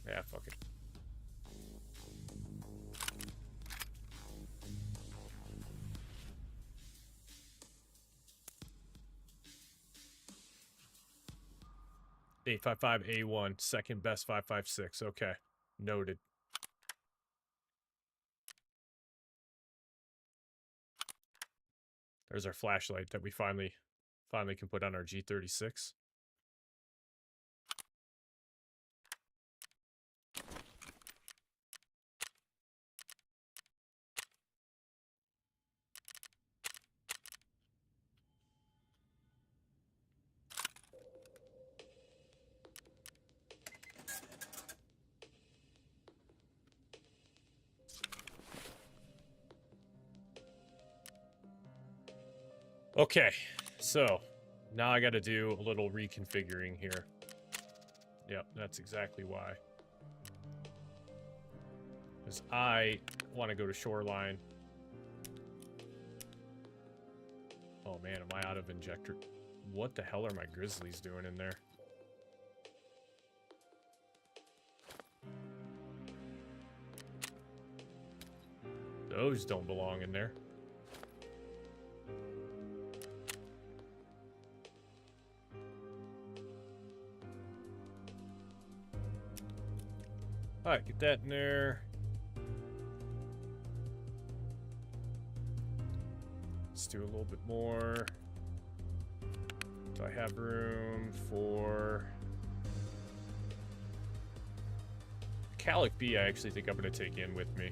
Yeah, fuck it. A55A1, second best 556. Okay, noted. There's our flashlight that we finally can put on our G36. Okay, so now I got to do a little reconfiguring here. Yep, that's exactly why. Because I want to go to shoreline. Oh man, am I out of injector? What the hell are my grizzlies doing in there? Those don't belong in there. Alright, get that in there. Let's do a little bit more. Do I have room for... Calic B, I actually think I'm going to take in with me.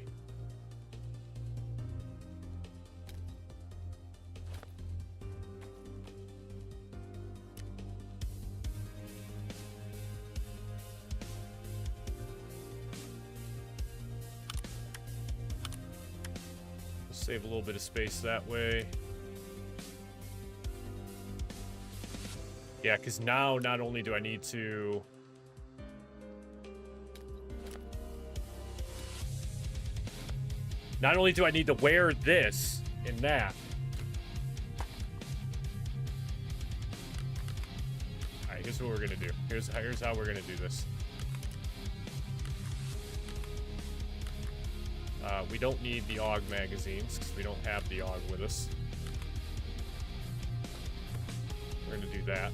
Save a little bit of space that way. Yeah, because now not only do I need to... Not only do I need to wear this and that. Alright, here's what we're going to do. Here's how we're going to do this. We don't need the AUG magazines because we don't have the AUG with us. We're going to do that.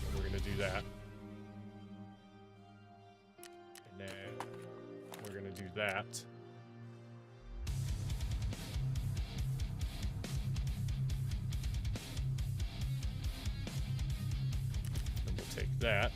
And we're going to do that. And then we're going to do that. And we'll take that.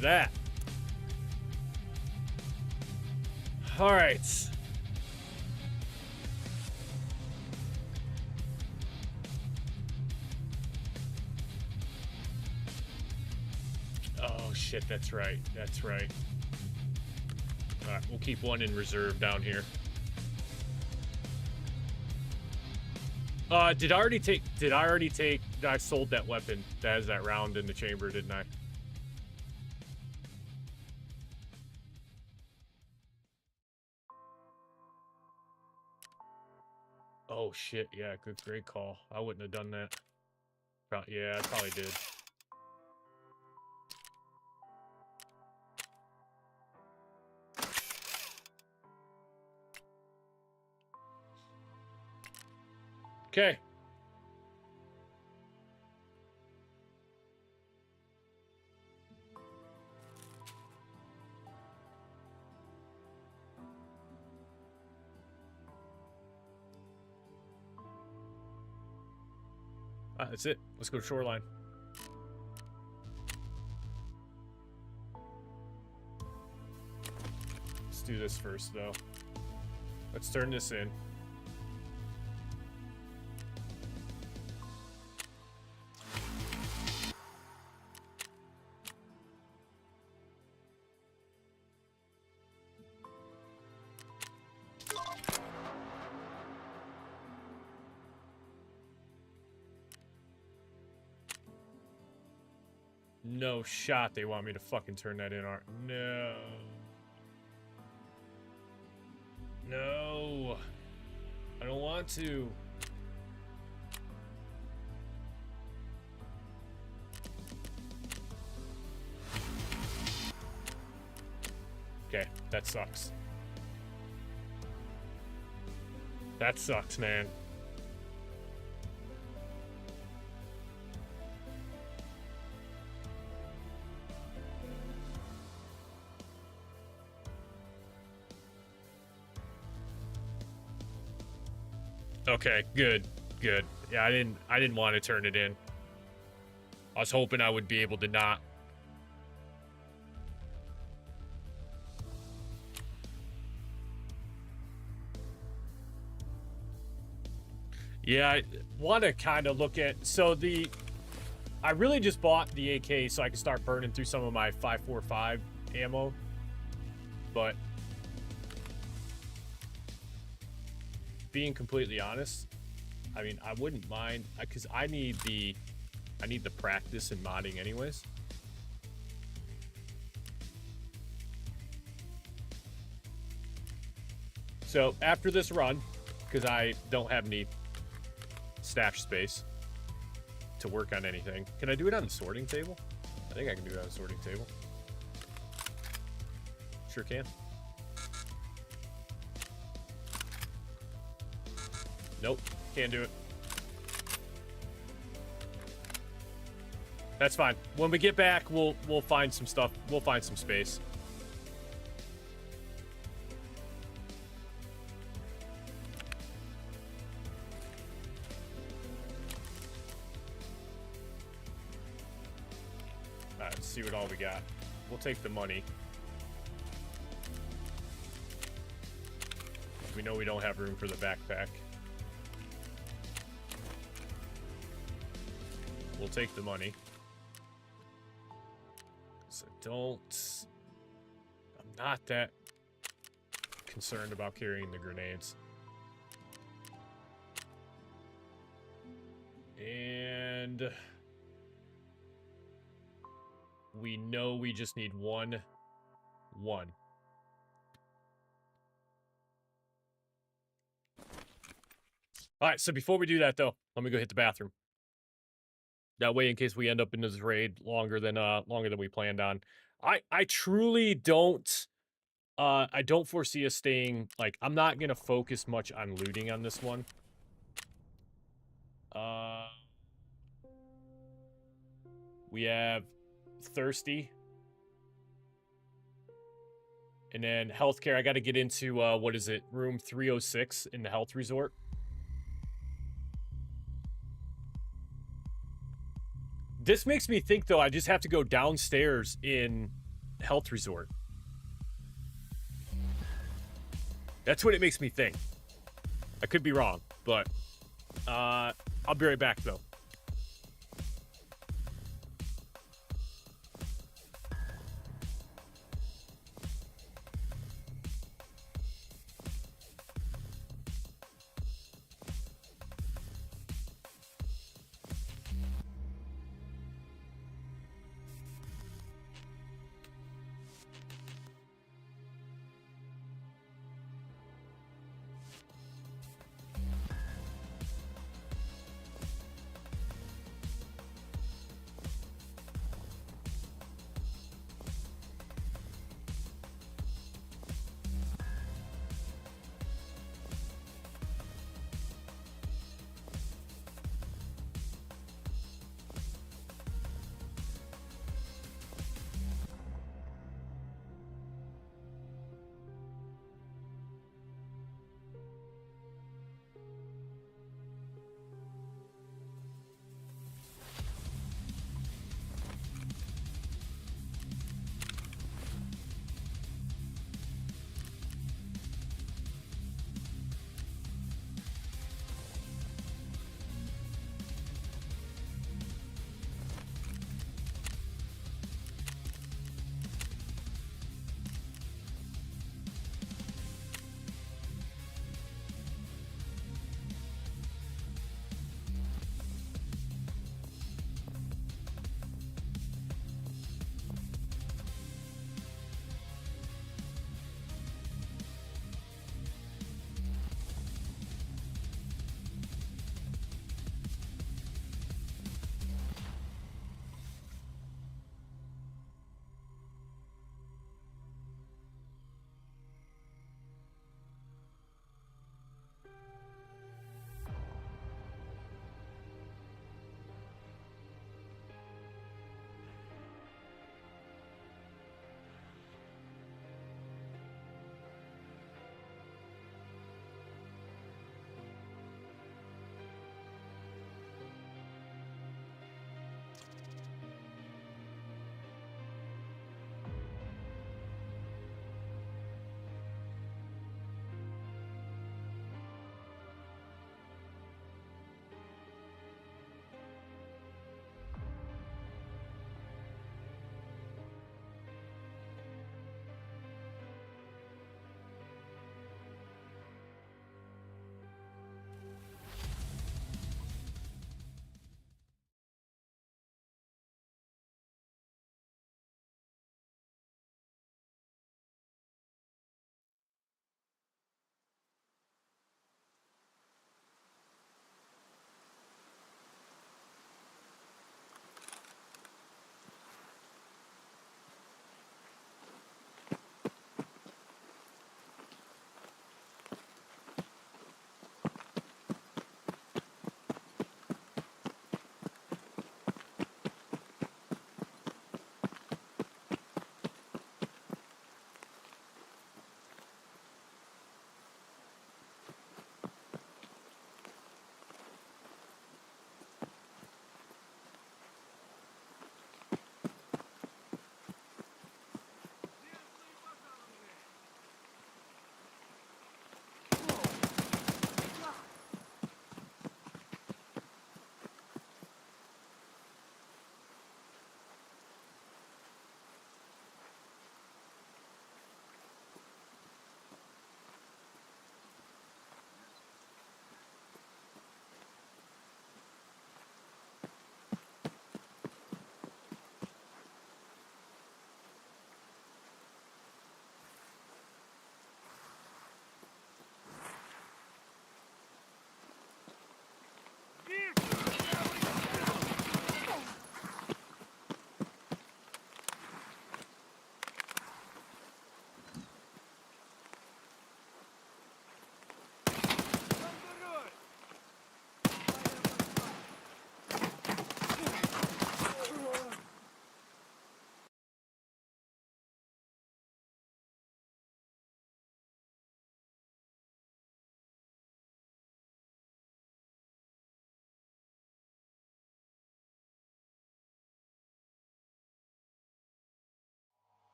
That. All right. Oh shit, that's right. That's right. All right, we'll keep one in reserve down here. Did I sold that weapon that has that round in the chamber, didn't I? Oh shit, yeah, great call. I wouldn't have done that. Yeah, I probably did. Okay. That's it. Let's go to Shoreline. Let's do this first, though. Let's turn this in. No shot they want me to fucking turn that in, no. No. I don't want to. Okay, that sucks. That sucks, man. Okay, good. Yeah, I didn't want to turn it in. I was hoping I would be able to not. Yeah, I want to kind of look at, I really just bought the AK so I can start burning through some of my 5.45 ammo, but being completely honest, I mean, I wouldn't mind, because I need the practice in modding anyways. So after this run, because I don't have any stash space to work on anything, can I do it on the sorting table? I think I can do it on the sorting table. Sure can. Nope, can't do it. That's fine. When we get back, we'll find some stuff. We'll find some space. All right, let's see what all we got. We'll take the money. We know we don't have room for the backpack. We'll take the money. So I'm not that concerned about carrying the grenades. And we know we just need one. All right, so before we do that, though, let me go hit the bathroom. That way, in case we end up in this raid longer than we planned on. I truly don't. I don't foresee us staying. Like, I'm not gonna focus much on looting on this one. We have thirsty. And then healthcare, I got to get into, what is it? Room 306 in the health resort. This makes me think, though, I just have to go downstairs in health resort. That's what it makes me think. I could be wrong, but I'll be right back, though.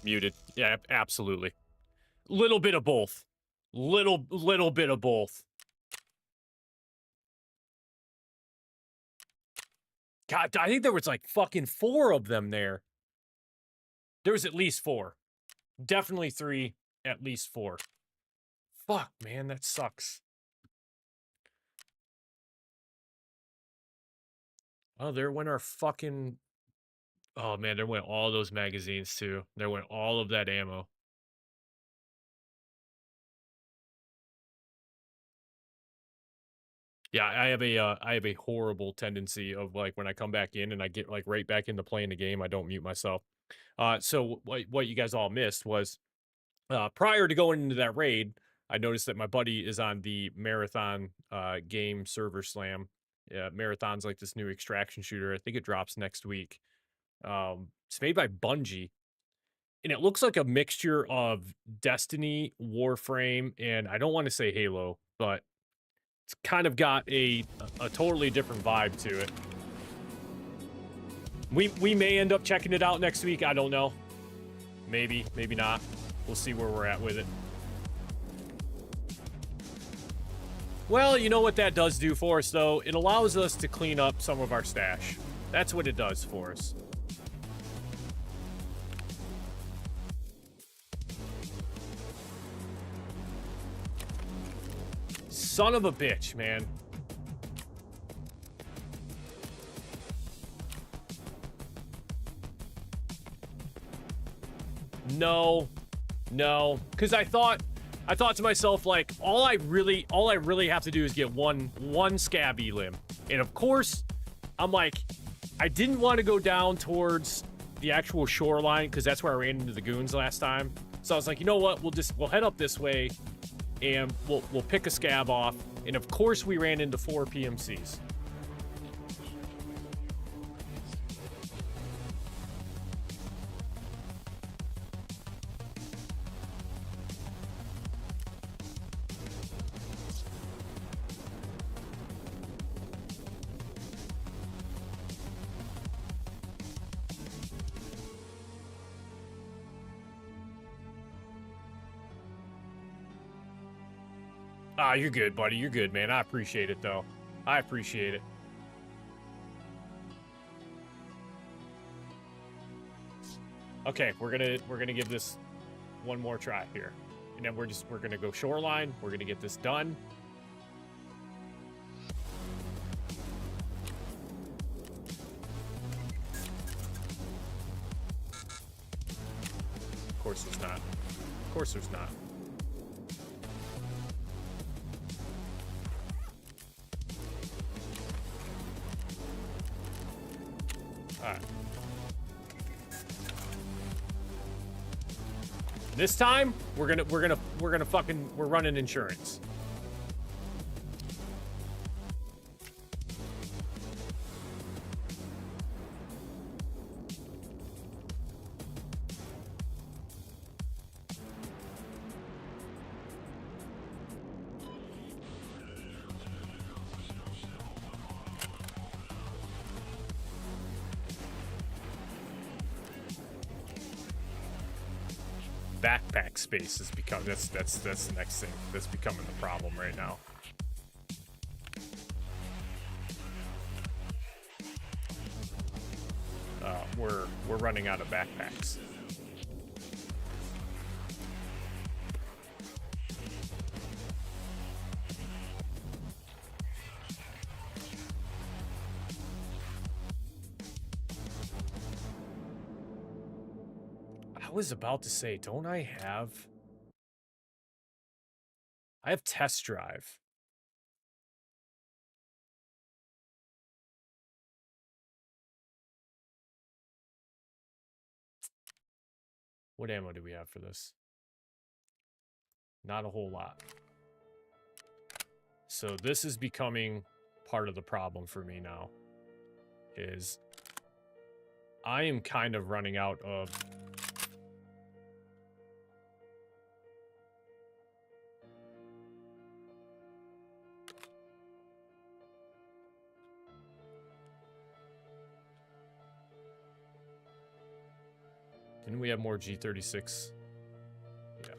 Muted. Yeah, absolutely. Little bit of both. Little bit of both. God, I think there was like fucking 4 of them there. There was at least 4. Definitely 3, at least 4. Fuck, man, that sucks. Oh, there went our fucking... Oh, man, there went all those magazines, too. There went all of that ammo. Yeah, I have a horrible tendency of, like, when I come back in and I get, like, right back into playing the game, I don't mute myself. So what you guys all missed was, prior to going into that raid, I noticed that my buddy is on the Marathon, game server slam. Yeah, Marathon's like this new extraction shooter. I think it drops next week. It's made by Bungie, and it looks like a mixture of Destiny, Warframe, and I don't want to say Halo, but it's kind of got a totally different vibe to it. We may end up checking it out next week. I don't know. Maybe, maybe not. We'll see where we're at with it. Well, you know what that does do for us, though? It allows us to clean up some of our stash. That's what it does for us. Son of a bitch, man. No, because I thought to myself, like, all I really have to do is get one scabby limb, and of course, I'm like, I didn't want to go down towards the actual shoreline because that's where I ran into the goons last time. So I was like, you know what, we'll head up this way, and we'll pick a scab off, and of course we ran into 4 PMCs. Ah, you're good, buddy. You're good, man. I appreciate it, though. I appreciate it. Okay, we're gonna give this one more try here, and then we're gonna go shoreline. We're gonna get this done. Of course there's not. Of course there's not. All right. This time we're running insurance. Backpack space has become that's the next thing that's becoming the problem right now. We're running out of backpacks. I was about to say, don't I have test drive. What ammo do we have for this? Not a whole lot. So this is becoming part of the problem for me now. Is I am kind of running out of Didn't we have more G36? Yeah.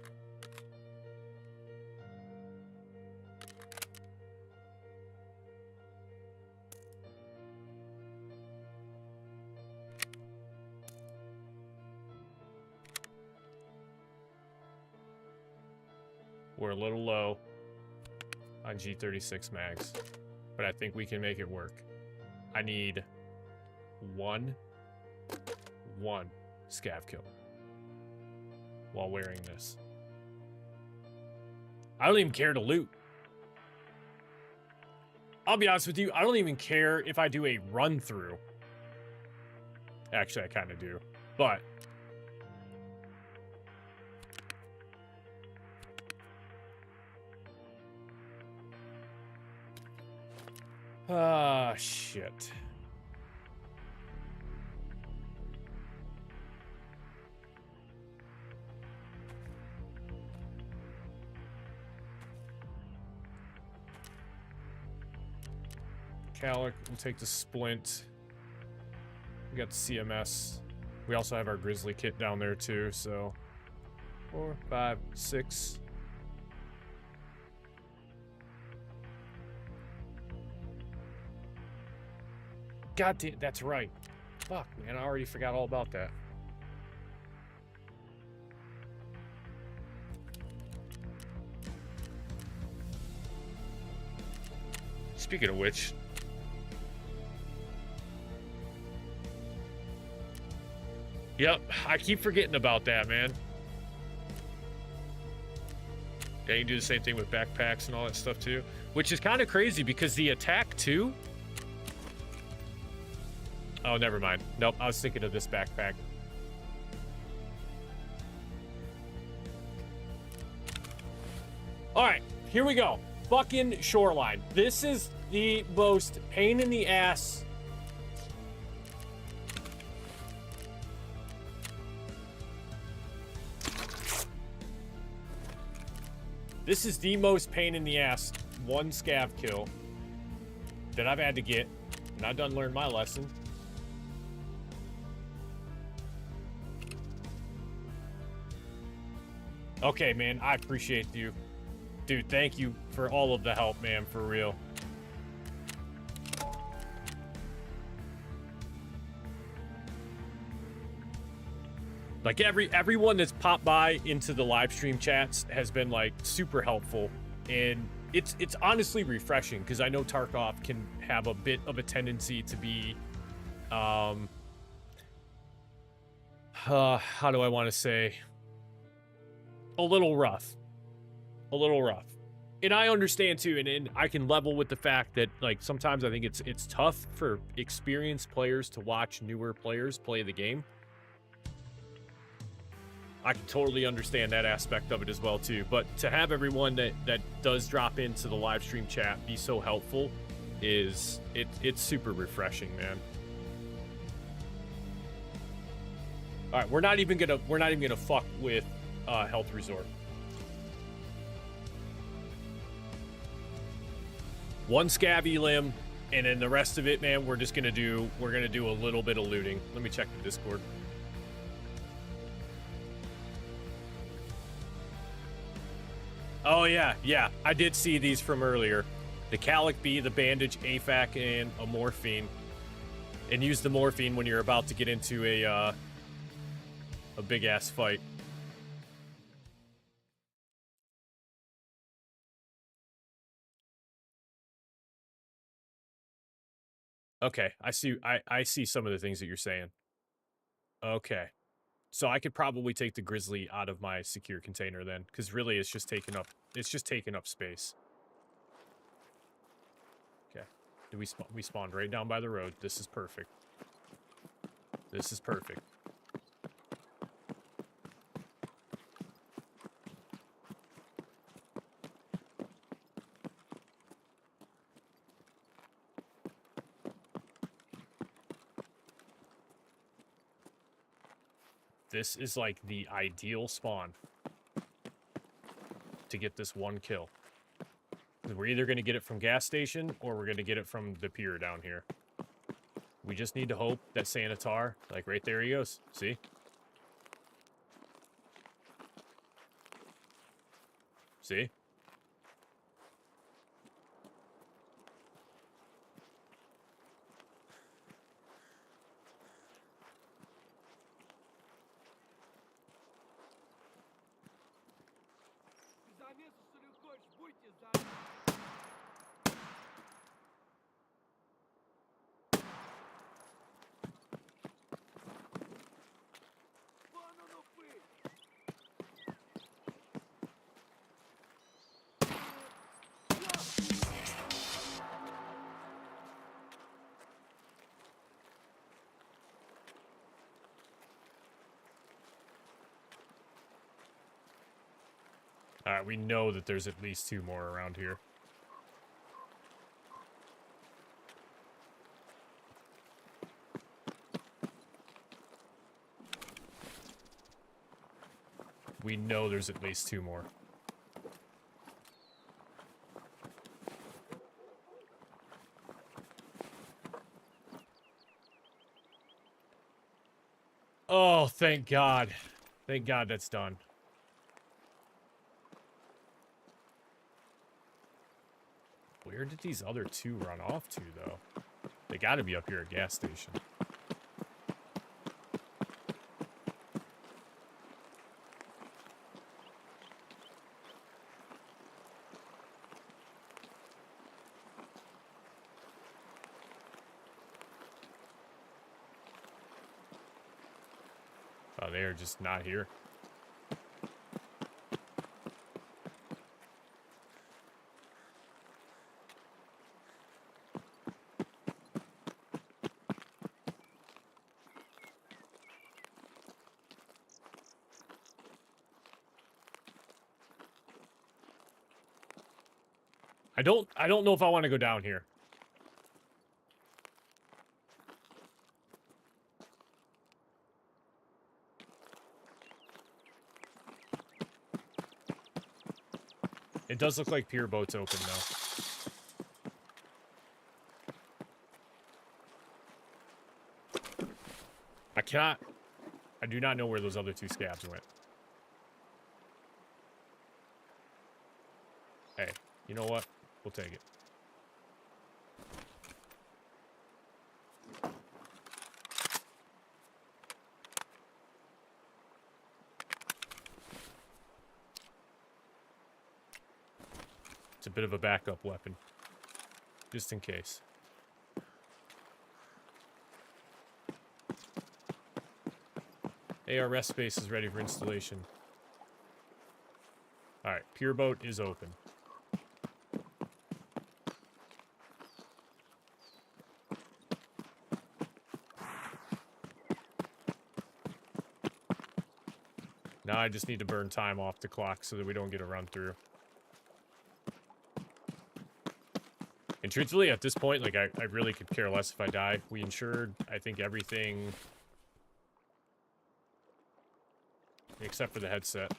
We're a little low on G36 mags, but I think we can make it work. I need one scav kill while wearing this. I don't even care to loot. I'll be honest with you, I don't even care if I do a run through. Actually, I kind of do, but ah, shit. Calic, we'll take the splint. We got the CMS. We also have our Grizzly kit down there too, so 4, 5, 6. God damn, that's right. Fuck, man, I already forgot all about that. Speaking of which, yep, I keep forgetting about that, man. Yeah, you can do the same thing with backpacks and all that stuff too, which is kind of crazy because the attack too. Oh, never mind. Nope, I was thinking of this backpack. All right, here we go. Fucking shoreline. This is the most pain in the ass. This is the most pain in the ass one scav kill that I've had to get, and I done learned my lesson. Okay, man, I appreciate you. Dude, thank you for all of the help, man, for real. Like everyone that's popped by into the live stream chats has been like super helpful, and it's honestly refreshing because I know Tarkov can have a bit of a tendency to be how do I want to say, a little rough. And I understand too, and I can level with the fact that like sometimes I think it's tough for experienced players to watch newer players play the game. I can totally understand that aspect of it as well too. But to have everyone that does drop into the live stream chat be so helpful it's super refreshing, man. All right, we're not even gonna fuck with health resort. One scabby limb, and then the rest of it, man, we're gonna do a little bit of looting. Let me check the Discord. Oh yeah, I did see these from earlier. The Calic B, the bandage, AFAC, and a morphine. And use the morphine when you're about to get into a big ass fight. Okay, I see some of the things that you're saying. Okay. So I could probably take the Grizzly out of my secure container then, because really it's just taking up space. Okay. We spawned right down by the road. This is perfect. This is perfect. This is like the ideal spawn to get this one kill. We're either going to get it from gas station or we're going to get it from the pier down here. We just need to hope that Sanitar, like right there he goes. See? See? Замесу, что ли, хочешь? Будьте за... Вон оно пыль! Alright, we know that there's at least 2 more around here. We know there's at least 2 more. Oh, thank God. Thank God that's done. Where did these other 2 run off to, though? They gotta be up here at gas station. Oh, they are just not here. I don't know if I want to go down here. It does look like pier boat's open, though. I do not know where those other 2 scabs went. Hey, you know what? We'll take it. It's a bit of a backup weapon. Just in case. AR rest space is ready for installation. Alright, pier boat is open. Now I just need to burn time off the clock so that we don't get a run through. And truthfully, at this point, like, I really could care less if I die. We insured, I think, everything except for the headset.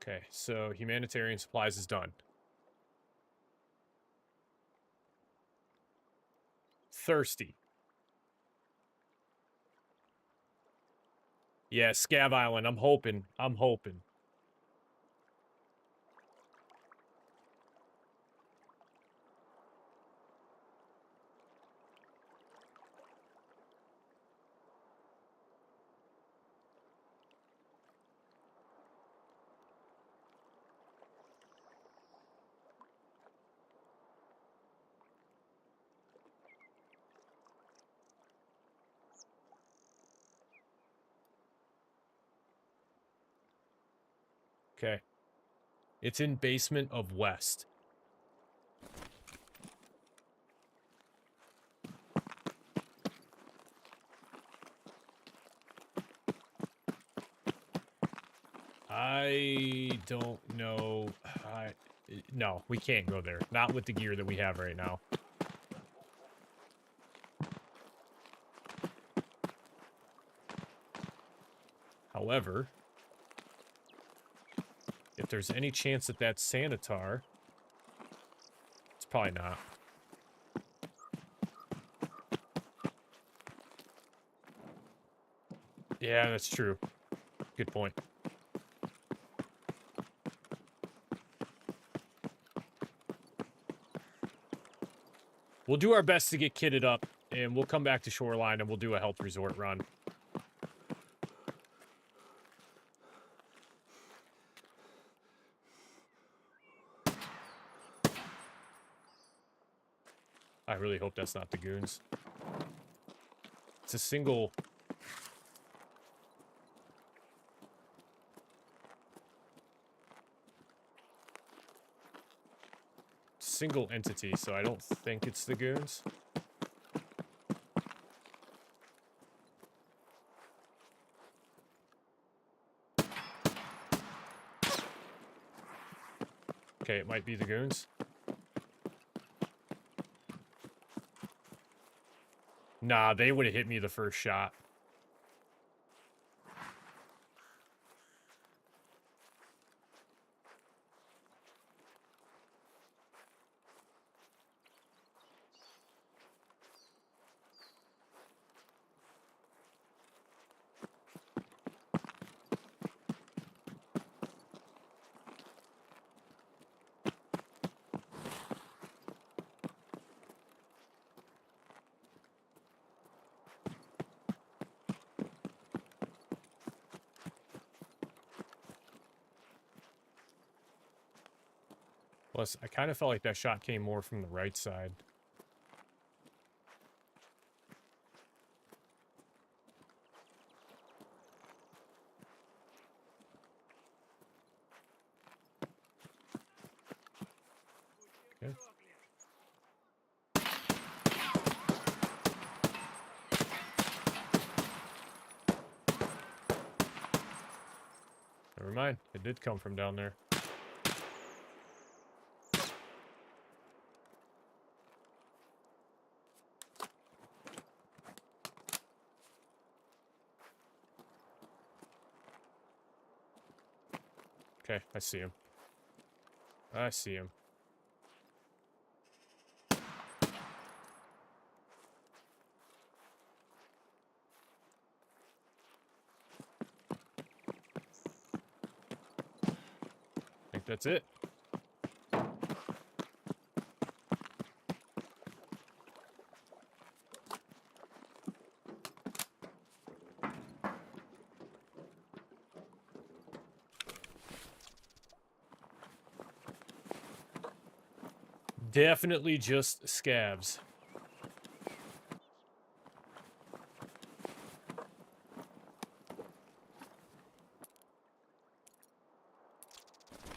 Okay, so humanitarian supplies is done. Thirsty. Yeah, Scab Island. I'm hoping. I'm hoping. Okay. It's in basement of west. I don't know. No, we can't go there. Not with the gear that we have right now. However, If there's any chance that that's Sanitar. It's probably not. Yeah, that's true. Good point. We'll do our best to get kitted up, and we'll come back to Shoreline, and we'll do a health resort run. I really hope that's not the goons. It's a single... single entity, so I don't think it's the goons. Okay, it might be the goons. Nah, they would have hit me the first shot. Plus, I kind of felt like that shot came more from the right side. Okay. Never mind. It did come from down there. Okay, I see him. I see him. I think that's it. Definitely just scavs.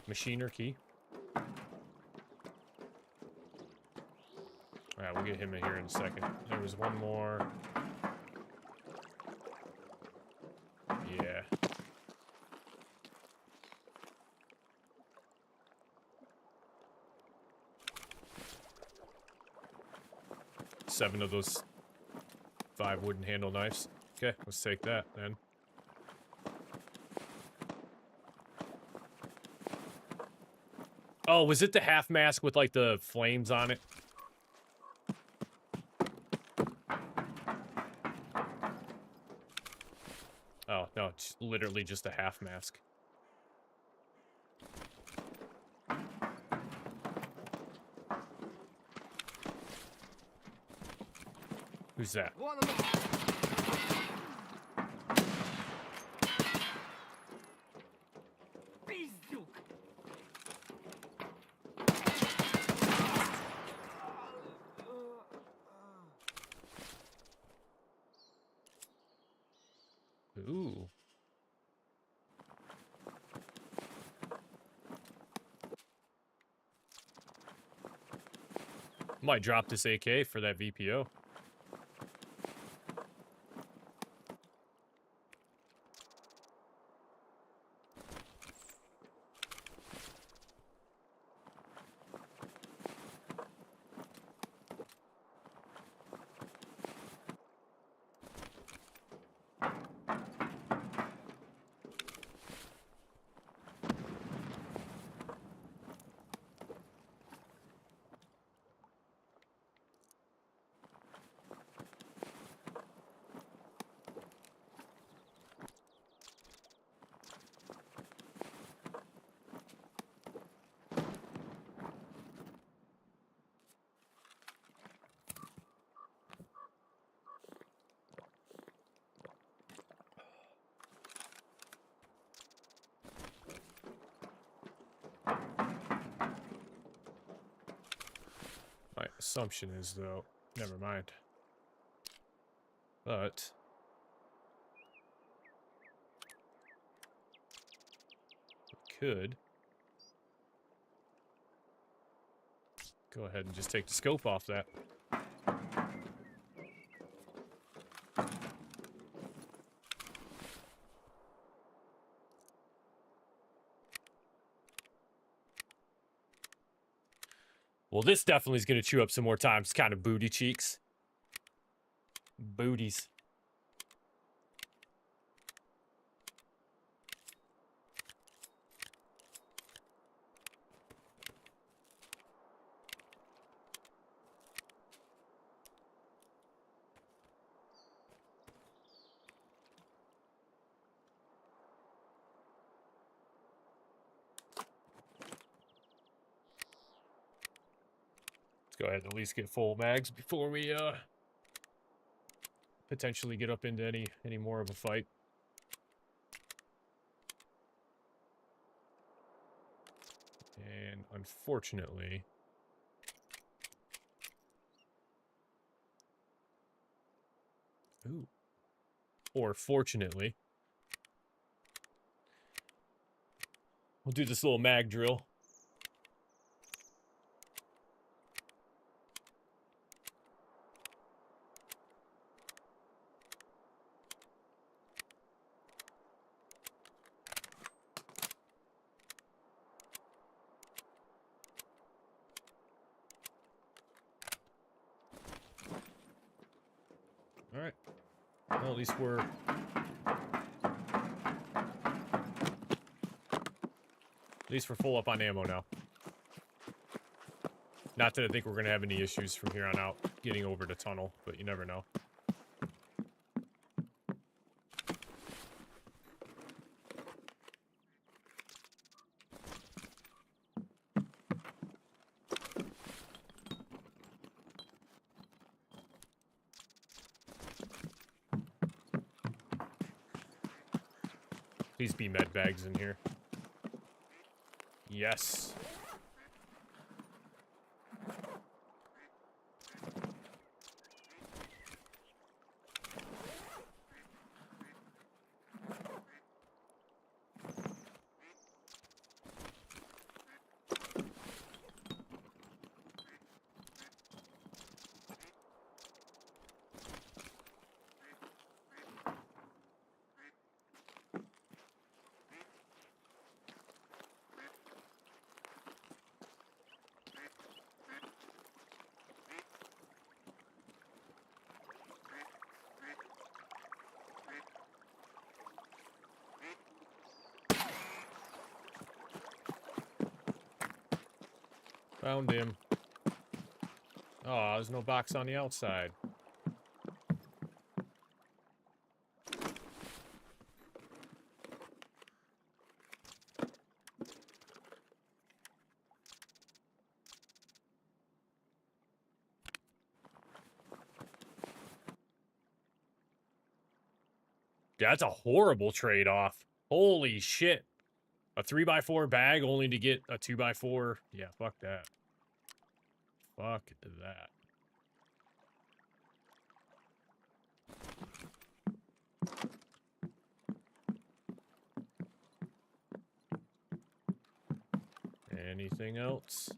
Machine or key? Alright, we'll get him in here in a second. There was one more. Yeah. Seven of those 5 wooden handle knives. Okay, let's take that then. Oh, was it the half mask with like the flames on it? Oh, no, it's literally just a half mask. Who's that? Вон он! Пиздюк! Ooh. Might drop this AK for that VPO. My assumption is, though, never mind. But we could go ahead and just take the scope off that. Well, this definitely is going to chew up some more time. It's kind of booty cheeks. Booties. Let's go ahead and at least get full mags before we potentially get up into any more of a fight. And unfortunately, ooh, or fortunately, we'll do this little mag drill. All right. Well, at least we're full up on ammo now. Not that I think we're gonna have any issues from here on out getting over the tunnel, but you never know. Please be med bags in here. Yes. Found him. Oh, there's no box on the outside. Yeah, that's a horrible trade-off. Holy shit. A 3x4 bag only to get a 2x4. Yeah, fuck that. Fuck that. Anything else?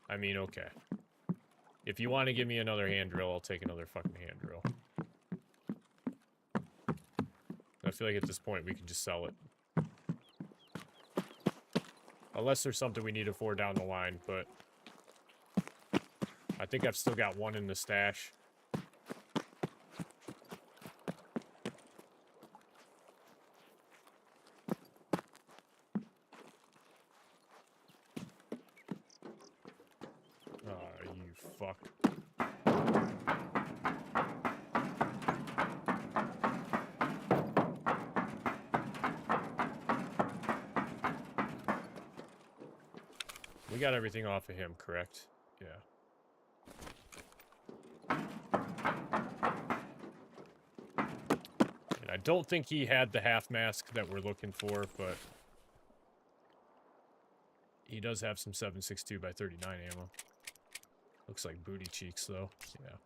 I mean, okay. If you want to give me another hand drill, I'll take another fucking hand drill. I feel like at this point we can just sell it. Unless there's something we need it for down the line, but I think I've still got one in the stash. You fuck. We got everything off of him, correct? Yeah. And I don't think he had the half mask that we're looking for, but He does have some 7.62 by 39 ammo. Looks like booty cheeks, though. Yeah.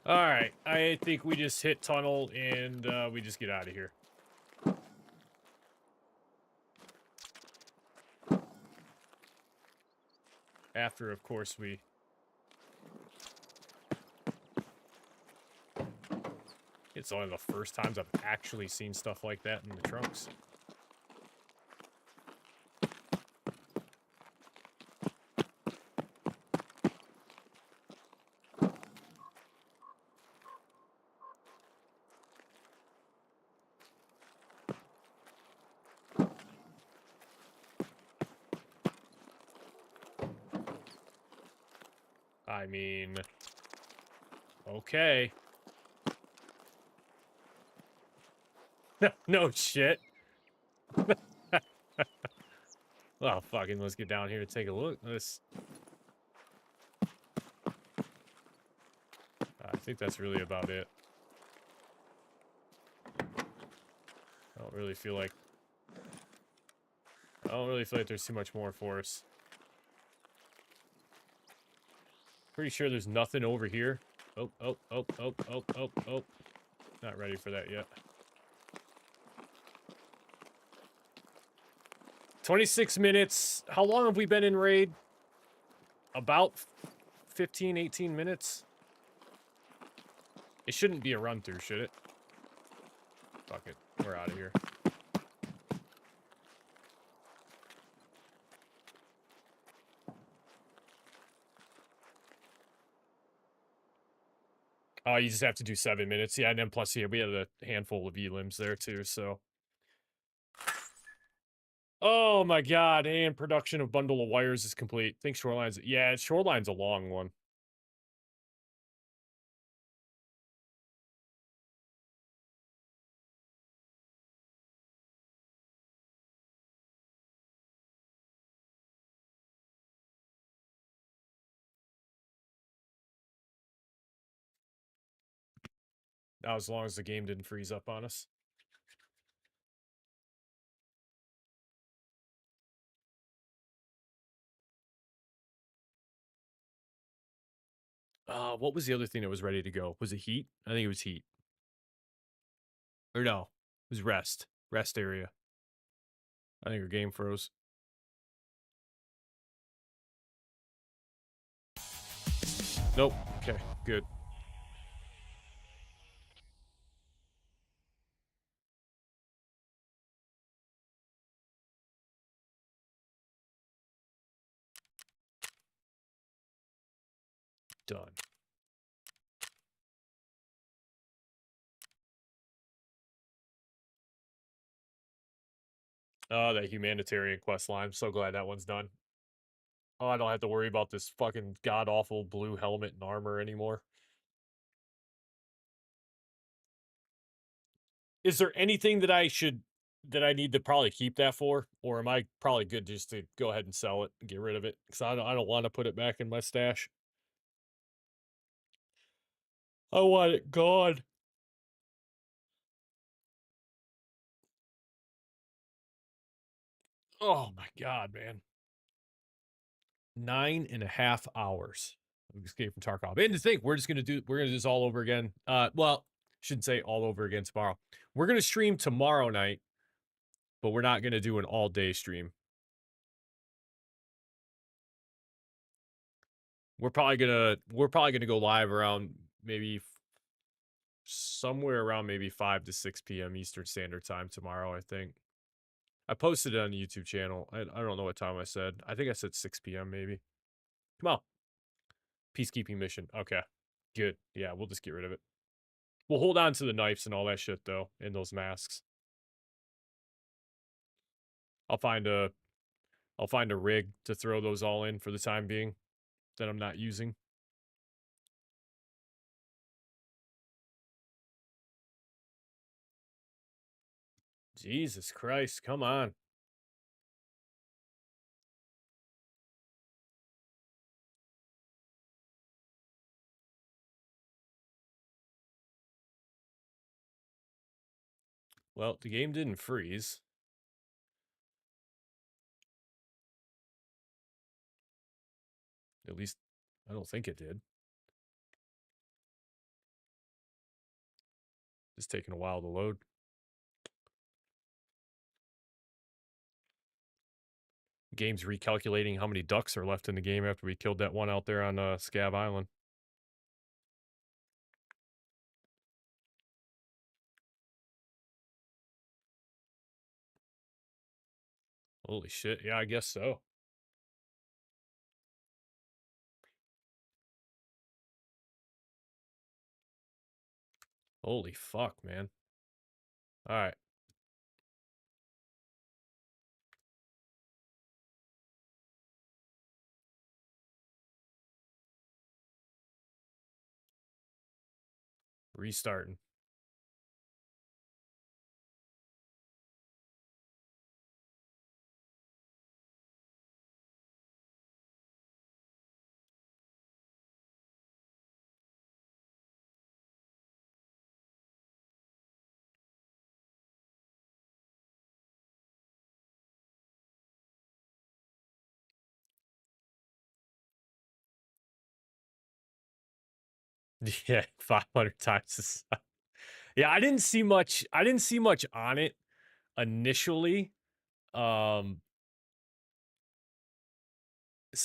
Alright, I think we just hit tunnel and we just get out of here. After, of course, we... It's only the first times I've actually seen stuff like that in the trunks. I mean... Okay. No shit. Well, fucking, let's get down here and take a look. I think that's really about it. I don't really feel like there's too much more for us. Pretty sure there's nothing over here. Oh. Not ready for that yet. 26 minutes. How long have we been in raid? About 15, 18 minutes. It shouldn't be a run through, should it? Fuck it. We're out of here. Oh, you just have to do 7 minutes. Yeah, and then plus here, we had a handful of elims there too, so. Oh my god, and production of bundle of wires is complete. Think Shoreline's... Yeah, Shoreline's a long one. Now, as long as the game didn't freeze up on us. What was the other thing that was ready to go? Was it heat? I think it was heat. Or no, it was rest. Rest area. I think our game froze. Nope. Okay, good. Done. Oh, that humanitarian quest line. I'm so glad that one's done. Oh, I don't have to worry about this fucking god-awful blue helmet and armor anymore. Is there anything that I need to probably keep that for? Or am I probably good just to go ahead and sell it and get rid of it? Because I don't want to put it back in my stash. I want it gone. Oh my god, man. 9.5 hours of Escape from Tarkov. And to think, we're gonna do this all over again. Well, shouldn't say all over again tomorrow. We're gonna stream tomorrow night, but we're not gonna do an all-day stream. We're probably gonna go live around maybe somewhere around maybe 5 to 6 p.m. Eastern Standard Time tomorrow, I think. I posted it on the YouTube channel. I don't know what time I said. I think I said 6 p.m. maybe. Come on. Peacekeeping mission. Okay. Good. Yeah, we'll just get rid of it. We'll hold on to the knives and all that shit, though, and those masks. I'll find a rig to throw those all in for the time being that I'm not using. Jesus Christ, come on. Well, the game didn't freeze. At least, I don't think it did. It's taking a while to load. Game's recalculating how many ducks are left in the game after we killed that one out there on Scab Island. Holy shit, yeah, I guess so. Holy fuck, man. Alright. Restarting. Yeah, 500 times the size. Yeah, I didn't see much on it initially. So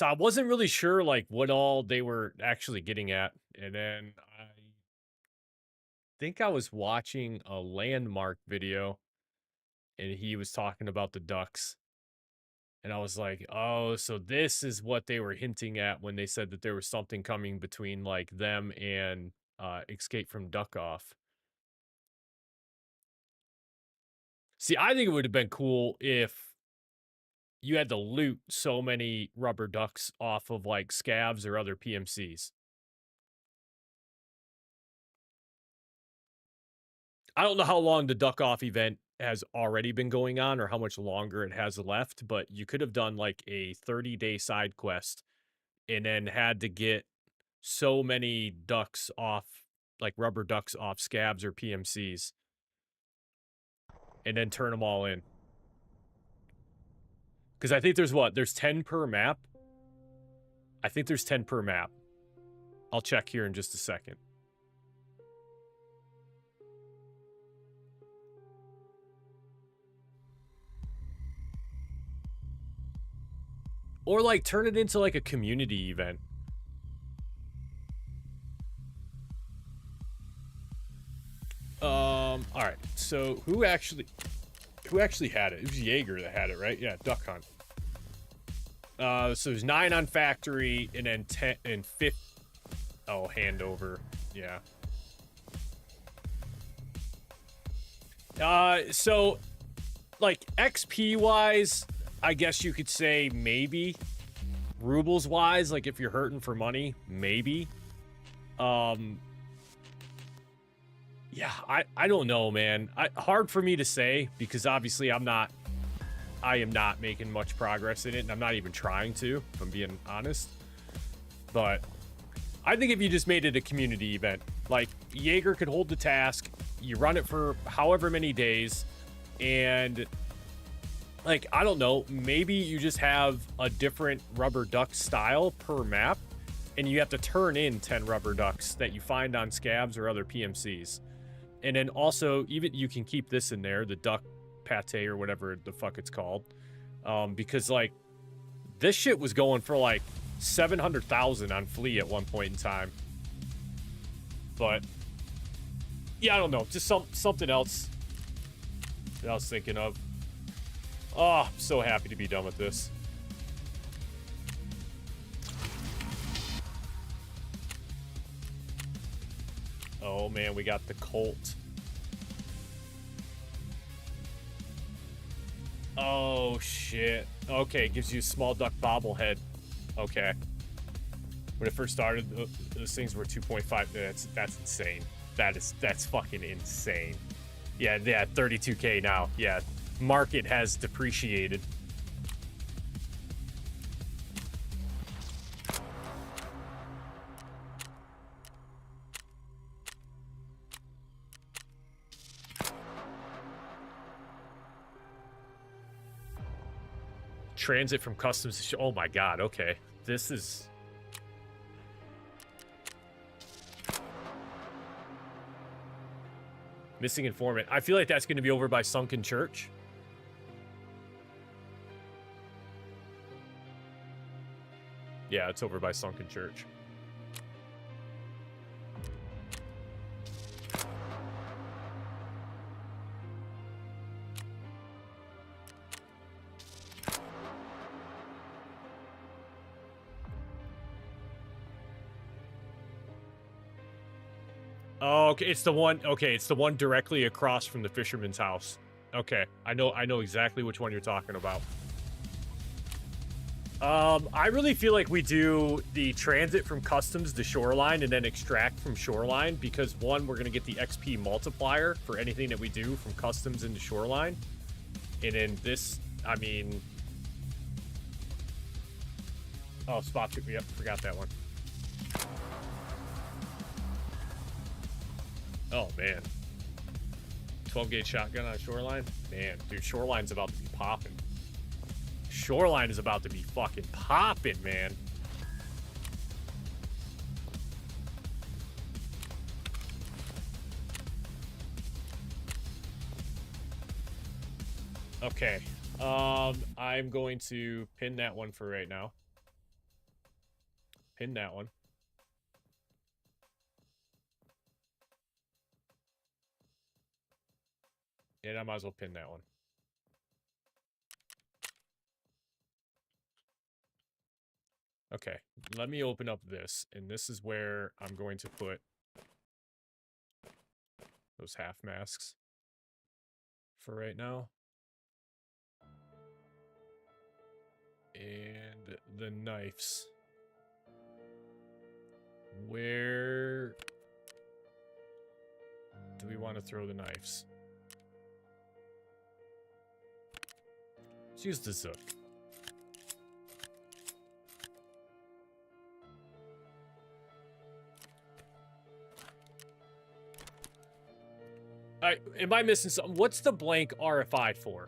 I wasn't really sure like what all they were actually getting at. And then I think I was watching a Landmark video and he was talking about the ducks. And I was like, "Oh, so this is what they were hinting at when they said that there was something coming between like them and Escape from Duck Off." See, I think it would have been cool if you had to loot so many rubber ducks off of like scabs or other PMCs. I don't know how long the duck off event has already been going on or how much longer it has left, but you could have done like a 30-day side quest and then had to get so many ducks off, like rubber ducks off scabs or PMCs, and then turn them all in. Because I think there's 10 per map. I think there's 10 per map. I'll check here in just a second. Or like turn it into like a community event. All right. So who actually had it? It was Jaeger that had it, right? Yeah, Duck Hunt. So there's 9 on factory and then 10 and 5. Oh, handover. Yeah. So like XP wise, I guess you could say maybe. Rubles wise, like if you're hurting for money, maybe. Yeah, I don't know, man. Hard for me to say because obviously I am not making much progress in it, and I'm not even trying to, if I'm being honest. But I think if you just made it a community event, like Jaeger could hold the task, you run it for however many days, and like, I don't know, maybe you just have a different rubber duck style per map, and you have to turn in 10 rubber ducks that you find on scabs or other PMCs. And then also, even you can keep this in there, the duck pate or whatever the fuck it's called. Because, like, this shit was going for, like, 700,000 on Flea at one point in time. But, yeah, I don't know. Just something else that I was thinking of. Oh, I'm so happy to be done with this. Oh man, we got the Colt. Oh shit. Okay, gives you a small duck bobblehead. Okay. When it first started, those things were 2.5. That's insane. That's fucking insane. Yeah, 32K now. Yeah, market has depreciated. Transit from customs. Oh my god. Okay, this is. Missing informant. I feel like that's going to be over by Sunken Church. Yeah, it's over by Sunken Church. Oh, okay, it's the one. Okay, it's the one directly across from the fisherman's house. Okay, I know exactly which one you're talking about. I really feel like we do the transit from customs to shoreline and then extract from shoreline because one, we're gonna get the XP multiplier for anything that we do from customs into shoreline, and then this, I mean, oh, spot took me up. Forgot that one. Oh, man. 12-gauge shotgun on shoreline? Man, dude, shoreline's about to be popping. Shoreline is about to be fucking popping, man. Okay. I'm going to pin that one for right now. Pin that one. And I might as well pin that one. Okay, let me open up this, and this is where I'm going to put those half masks for right now. And the knives. Where do we want to throw the knives? Let's use the Zook. Alright, am I missing something? What's the blank RFI for?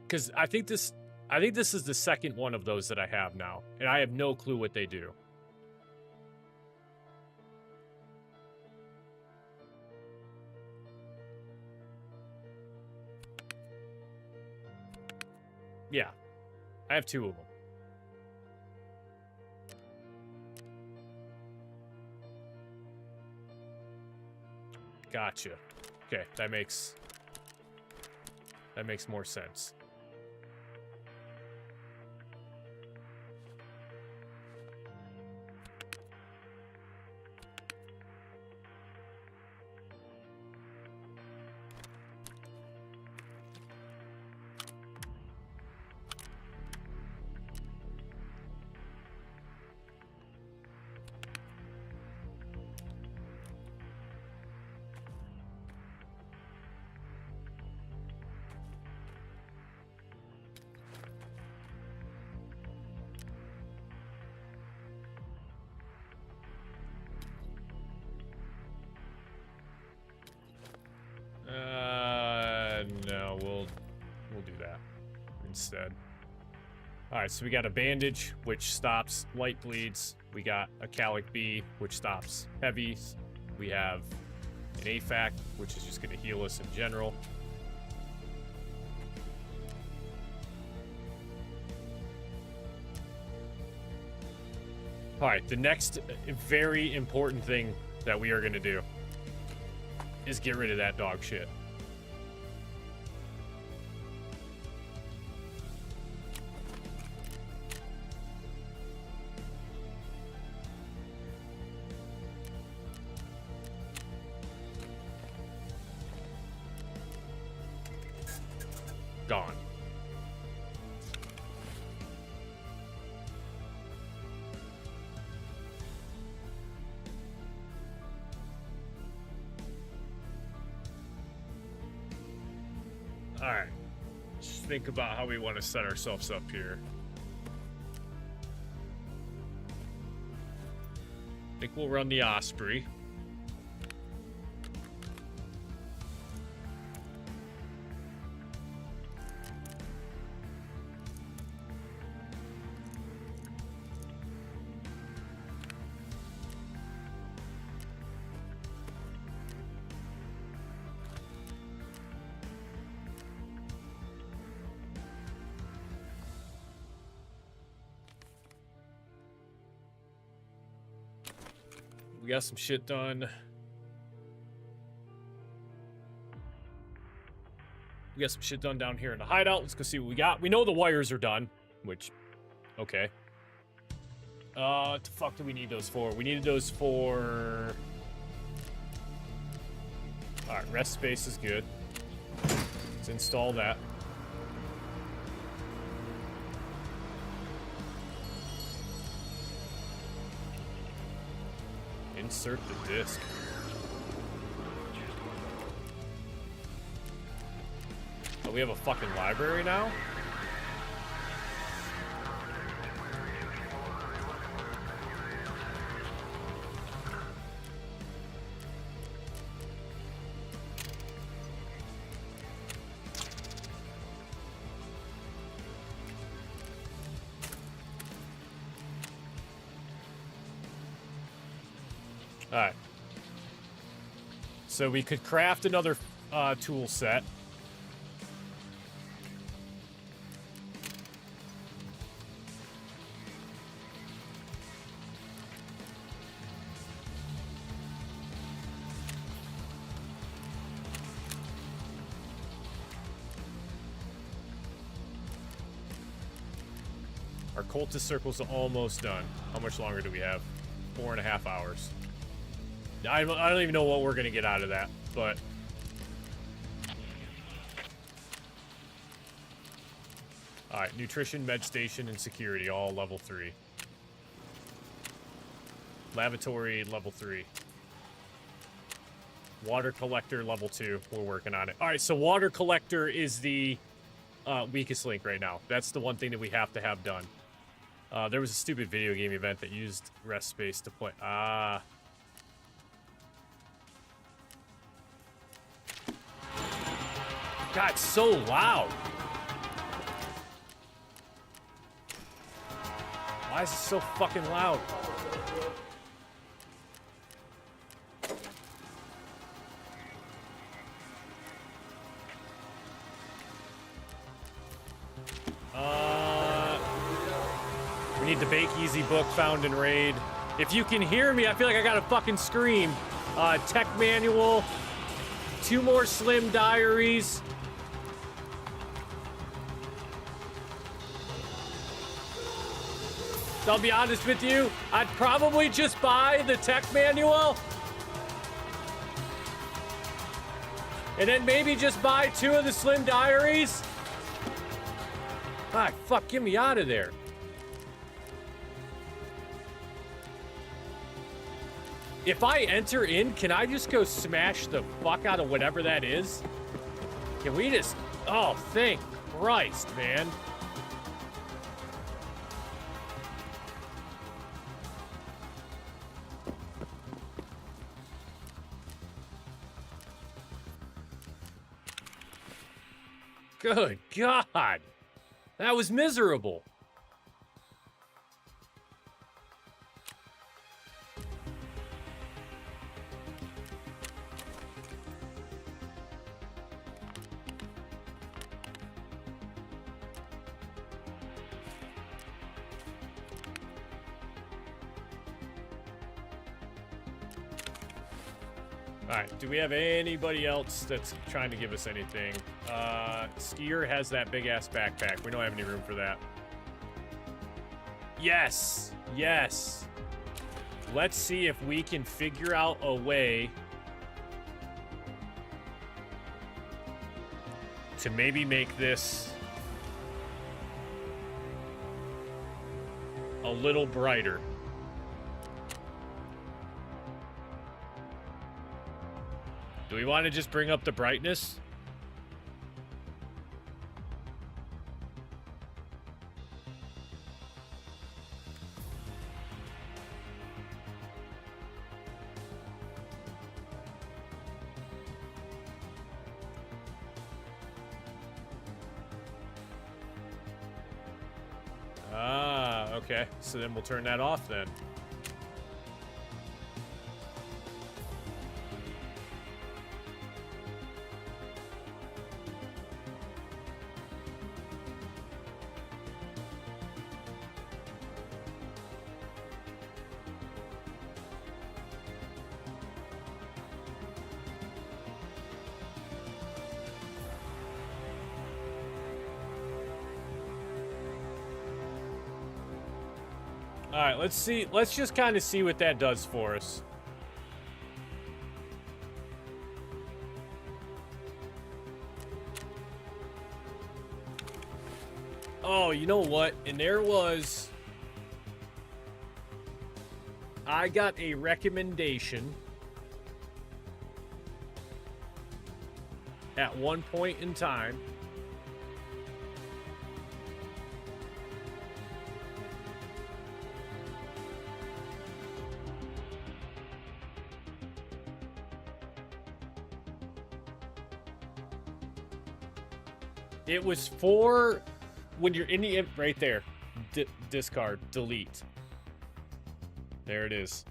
Because I think this is the second one of those that I have now, and I have no clue what they do. Yeah, I have two of them. Gotcha. Okay, that makes more sense. No, we'll do that instead. All right, so we got a bandage, which stops light bleeds. We got a Calic B, which stops heavies. We have an AFAC, which is just going to heal us in general. All right, the next very important thing that we are going to do is get rid of that dog shit. Alright. Just think about how we want to set ourselves up here. I think we'll run the Osprey. We got some shit done. We got some shit done down here in the hideout. Let's go see what we got. We know the wires are done, which, okay. What the fuck do we need those for? We needed those for... Alright, rest space is good. Let's install that. Insert the disc. Oh, we have a fucking library now? Alright. So we could craft another tool set. Our cultist circle's almost done. How much longer do we have? 4.5 hours. I don't even know what we're gonna get out of that, but all right, nutrition, med station, and security, all level 3. Lavatory, level 3. Water collector, level 2. We're working on it. All right, so water collector is the weakest link right now. That's the one thing that we have to have done. There was a stupid video game event that used rest space to play. God, it's so loud. Why is it so fucking loud? We need the Bake Easy book found in Raid. If you can hear me, I feel like I gotta fucking scream. Tech manual. 2 more Slim Diaries. I'll be honest with you, I'd probably just buy the tech manual. And then maybe just buy 2 of the Slim Diaries. Ah, fuck, get me out of there. If I enter in, can I just go smash the fuck out of whatever that is? Can we just... Oh, thank Christ, man. Good God. That was miserable. Alright, do we have anybody else that's trying to give us anything? Skier has that big-ass backpack. We don't have any room for that. Yes! Yes! Let's see if we can figure out a way to maybe make this a little brighter. Do we want to just bring up the brightness? Okay, so then we'll turn that off then. All right, let's see. Let's just kind of see what that does for us. Oh, you know what? And there was... I got a recommendation at one point in time. It was for when you're in the right there. Discard, delete. There it is.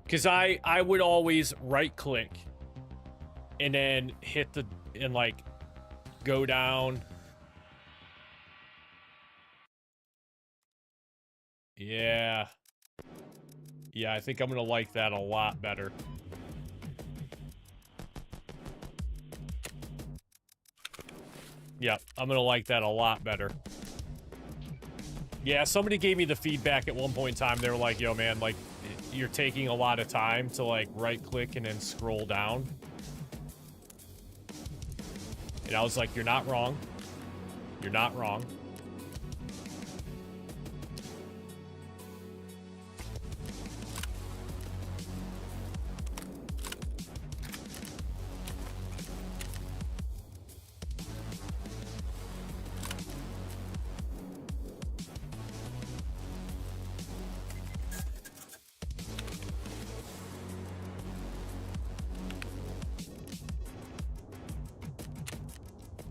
Because I would always right click and then hit the and like go down. Yeah. Yeah, I think I'm gonna like that a lot better. Yeah, I'm gonna like that a lot better. Yeah, somebody gave me the feedback at one point in time. They were like, yo, man, like, you're taking a lot of time to, like, right-click and then scroll down. And I was like, you're not wrong. You're not wrong.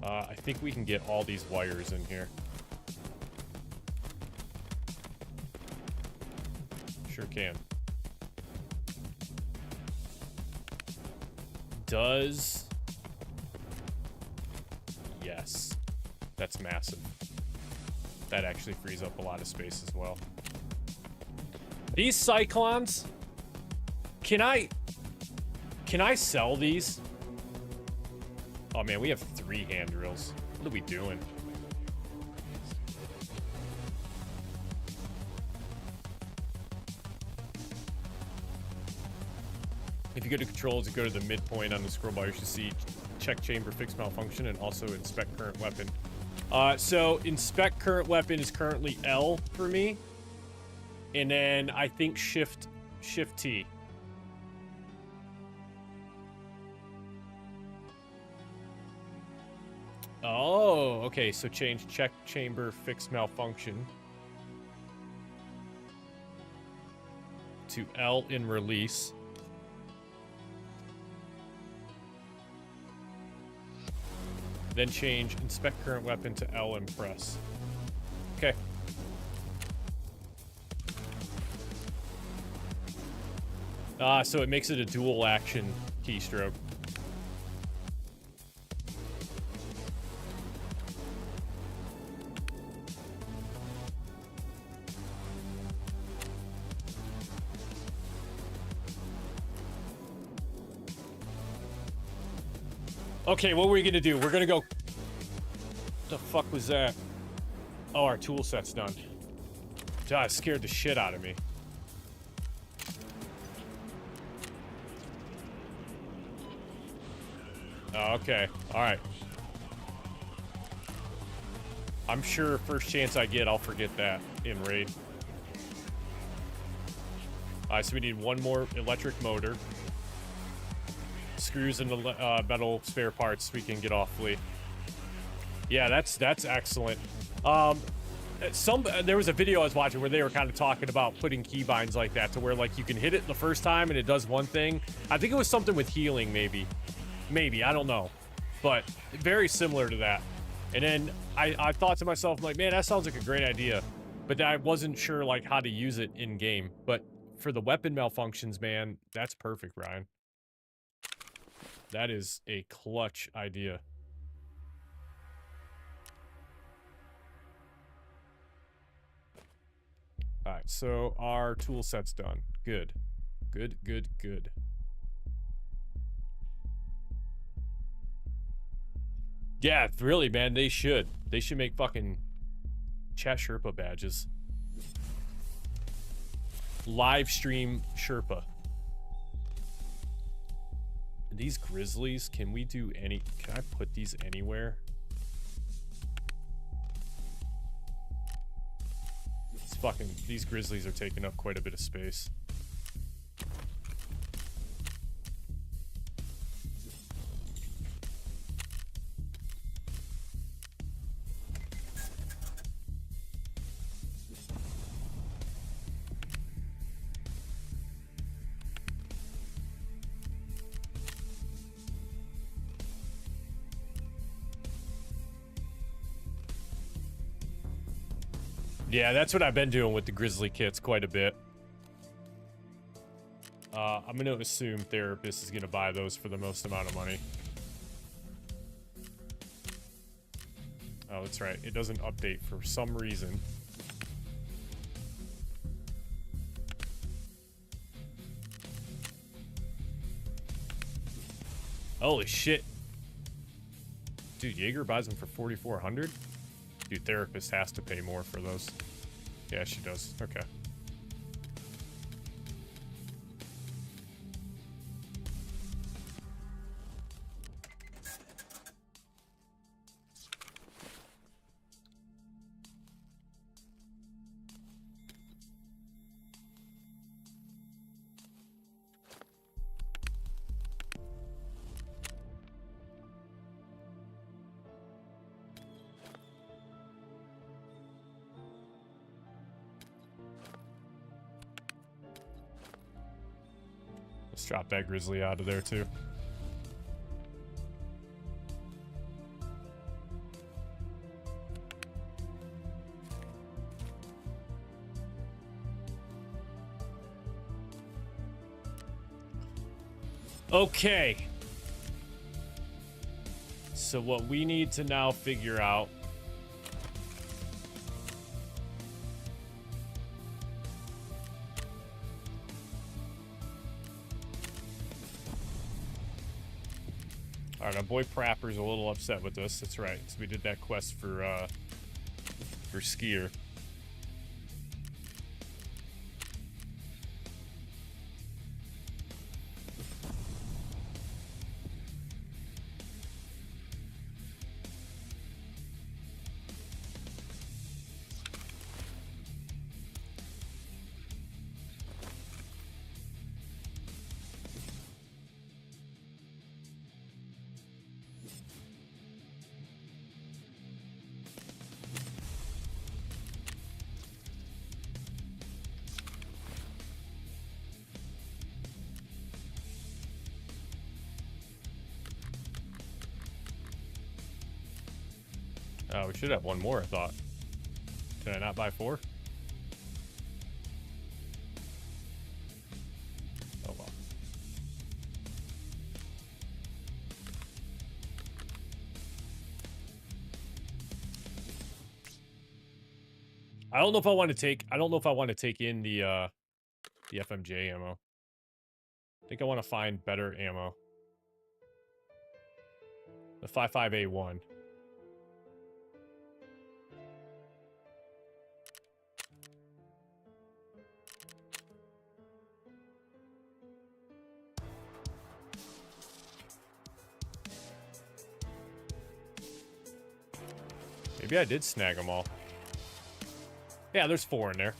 I think we can get all these wires in here. Sure can. Does... Yes. That's massive. That actually frees up a lot of space as well. These cyclones... Can I sell these? Oh man, we have 3 hand drills. What are we doing? If you go to controls and go to the midpoint on the scroll bar, you should see check chamber, fix malfunction, and also inspect current weapon. So inspect current weapon is currently L for me. And then I think Shift T. Oh, okay, so change check chamber, fix malfunction to L in release. Then change inspect current weapon to L and press. Okay. So it makes it a dual action keystroke. Okay, what were we gonna do? We're gonna go... What the fuck was that? Oh, our tool set's done. God, it scared the shit out of me. Oh, okay. Alright. I'm sure first chance I get, I'll forget that in raid. Alright, so we need one more electric motor. Screws and metal spare parts we can get off fleet. Yeah, that's excellent. There was a video I was watching where they were kind of talking about putting keybinds like that to where like you can hit it the first time and it does one thing. I think it was something with healing, maybe. Maybe, I don't know. but very similar to that. And then I thought to myself, like, man, that sounds like a great idea, but I wasn't sure like how to use it in game. But for the weapon malfunctions, man, that's perfect, Ryan. That is a clutch idea. All right, so our tool set's done. Good. Good, good, good. Yeah, really, man, they should. They should make fucking chat Sherpa badges. Live stream Sherpa. And these grizzlies, can we do any... Can I put these anywhere? It's fucking... These grizzlies are taking up quite a bit of space. Yeah, that's what I've been doing with the grizzly kits quite a bit. I'm going to assume Therapist is going to buy those for the most amount of money. Oh, that's right. It doesn't update for some reason. Holy shit. Dude, Jaeger buys them for 4,400? Dude, Therapist has to pay more for those. Yeah, she does. Okay. Let's drop that grizzly out of there too. Okay. So what we need to now figure out Alright, our boy Prapper's a little upset with us. That's right. So we did that quest for Skier. Oh, we should have one more, I thought. Did I not buy 4? Oh, well. I don't know if I want to take in the FMJ ammo. I think I want to find better ammo. The 55A1. Maybe I did snag them all. Yeah, there's 4 in there.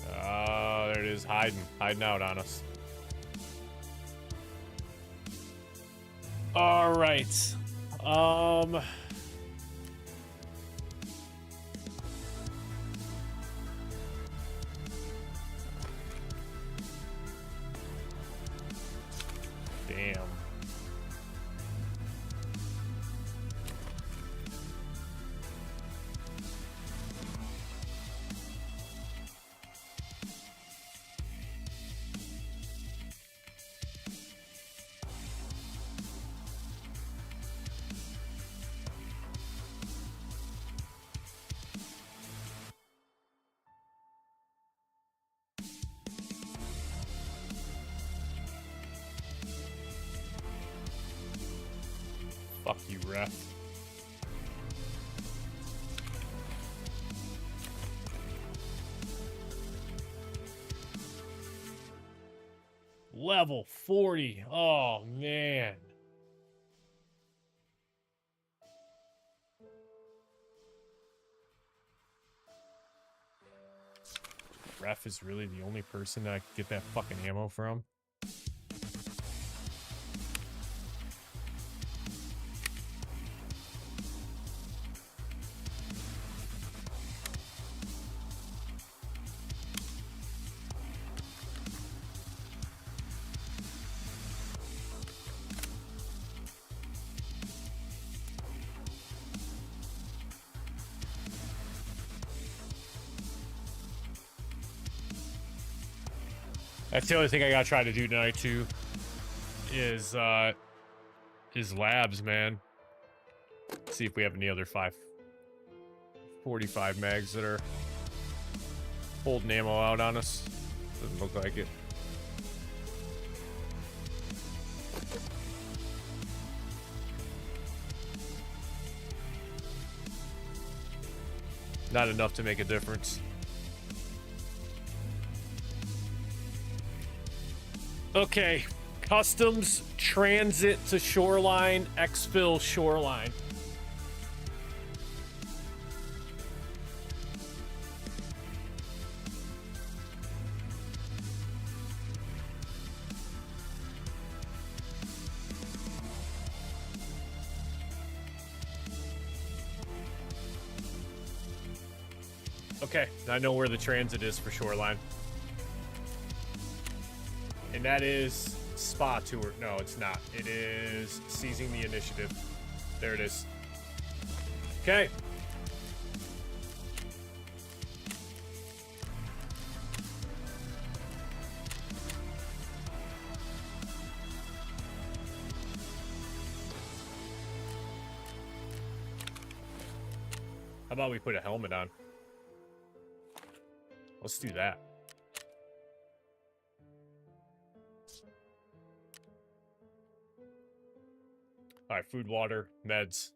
There it is, hiding out on us. All right. Fuck you, ref. Level 40. Oh, man. Ref is really the only person that I could get that fucking ammo from. That's the only thing I gotta try to do tonight too. Is labs, man. See if we have any other 545 mags that are holding ammo out on us. Doesn't look like it. Not enough to make a difference. Okay, customs, transit to shoreline, exfil shoreline. Okay, I know where the transit is for shoreline. And that is spa tour. No, it's not. It is seizing the initiative. There it is. Okay. How about we put a helmet on? Let's do that. All right, food, water, meds,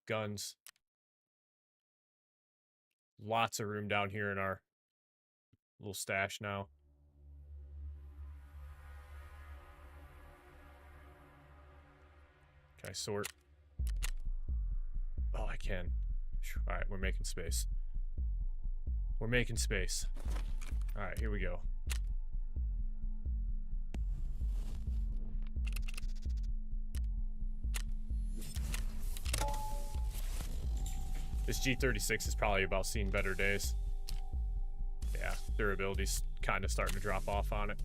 guns. Lots of room down here in our little stash now. Can I sort? Oh, I can. All right, we're making space. We're making space. All right, here we go. This G36 is probably about seeing better days. Yeah, durability's kind of starting to drop off on it.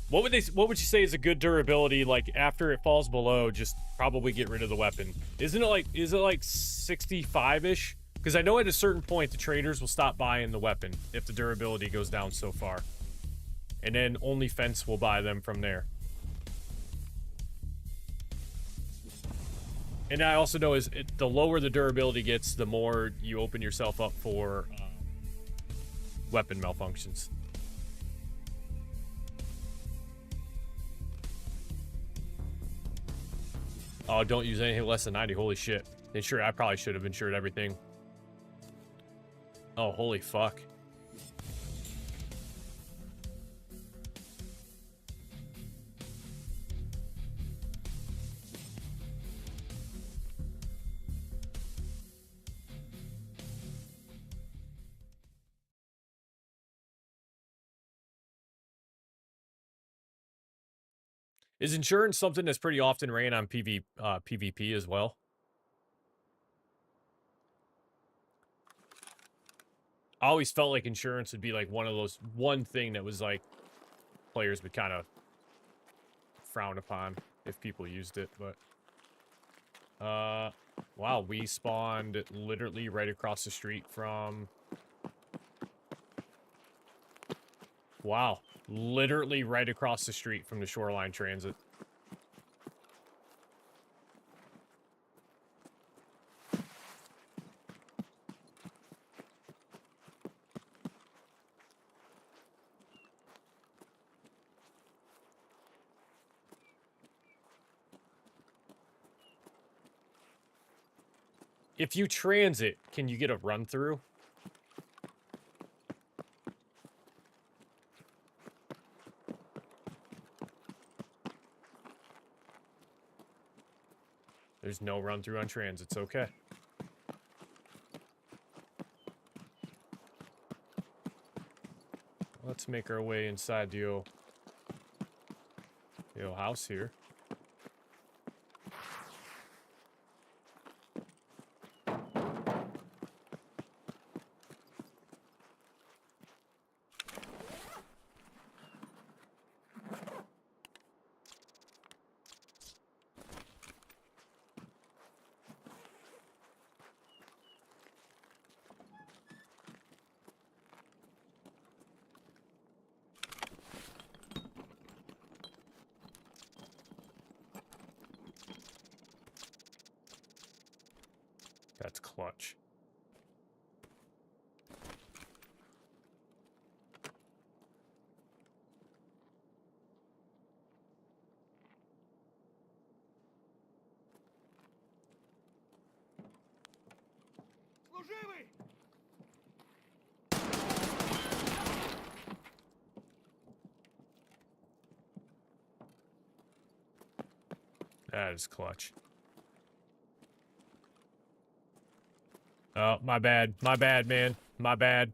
What would you say is a good durability, like after it falls below, just probably get rid of the weapon? Is it like 65-ish? Because I know at a certain point the traders will stop buying the weapon if the durability goes down so far. And then only Fence will buy them from there. And I also know the lower the durability gets, the more you open yourself up for weapon malfunctions. Oh, don't use anything less than 90. Holy shit. I probably should have insured everything. Oh, holy fuck. Is insurance something that's pretty often ran on PvP as well? I always felt like insurance would be like one thing that was like players would kind of frown upon if people used it, but wow, we spawned literally right across the street from literally right across the street from the shoreline transit. If you transit, can you get a run through? There's no run through on transits. Okay. Let's make our way inside the old house here. That's clutch. Служивый! That is clutch. Oh, my bad. My bad, man. My bad.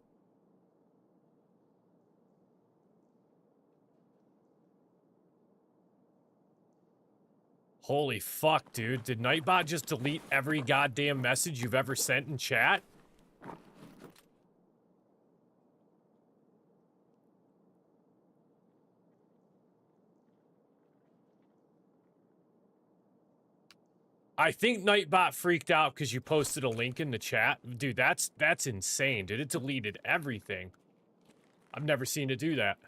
Holy fuck, dude. Did Nightbot just delete every goddamn message you've ever sent in chat? I think Nightbot freaked out because you posted a link in the chat. Dude, that's insane, dude. It deleted everything. I've never seen it do that.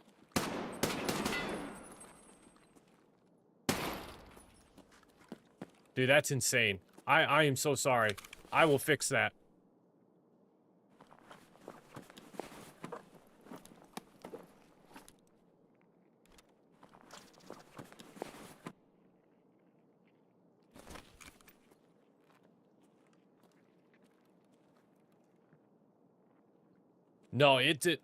Dude, that's insane. I am so sorry. I will fix that. No, it did.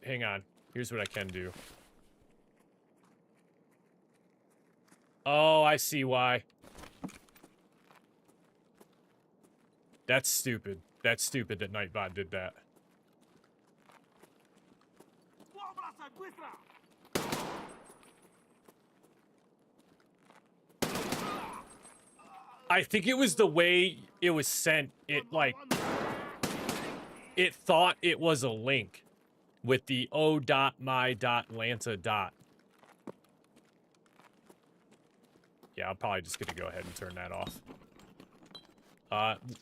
Hang on. Here's what I can do. Oh, I see why. That's stupid. That's stupid that Nightbot did that. Ствол бросать, быстро! I think it was the way it was sent. It, like, it thought it was a link with the o.my.lanta. Yeah, I'm probably just gonna go ahead and turn that off.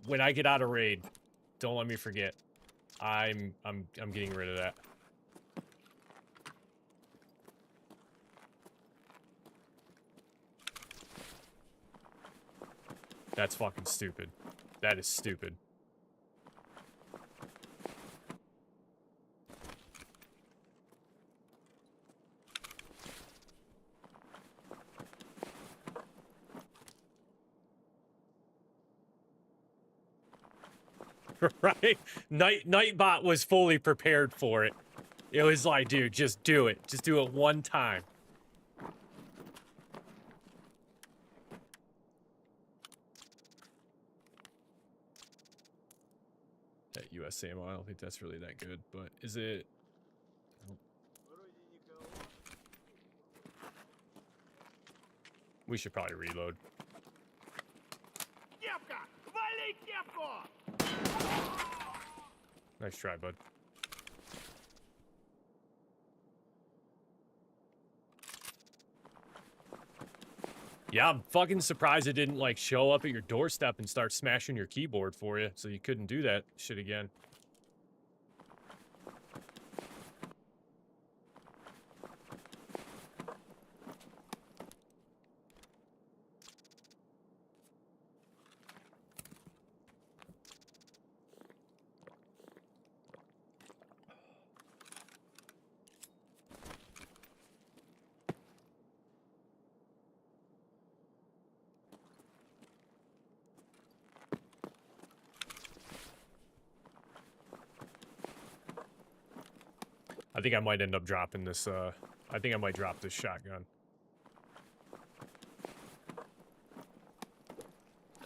When I get out of raid, don't let me forget. I'm getting rid of that. That's fucking stupid. That is stupid. Right? Nightbot was fully prepared for it. It was like, dude, just do it. Just do it one time. That US ammo, I don't think that's really that good, but is it? We should probably reload. Кепка! Вали кепку! Nice try, bud. Yeah, I'm fucking surprised it didn't, like, show up at your doorstep and start smashing your keyboard for you, so you couldn't do that shit again. I think I might end up dropping this, I think I might drop this shotgun.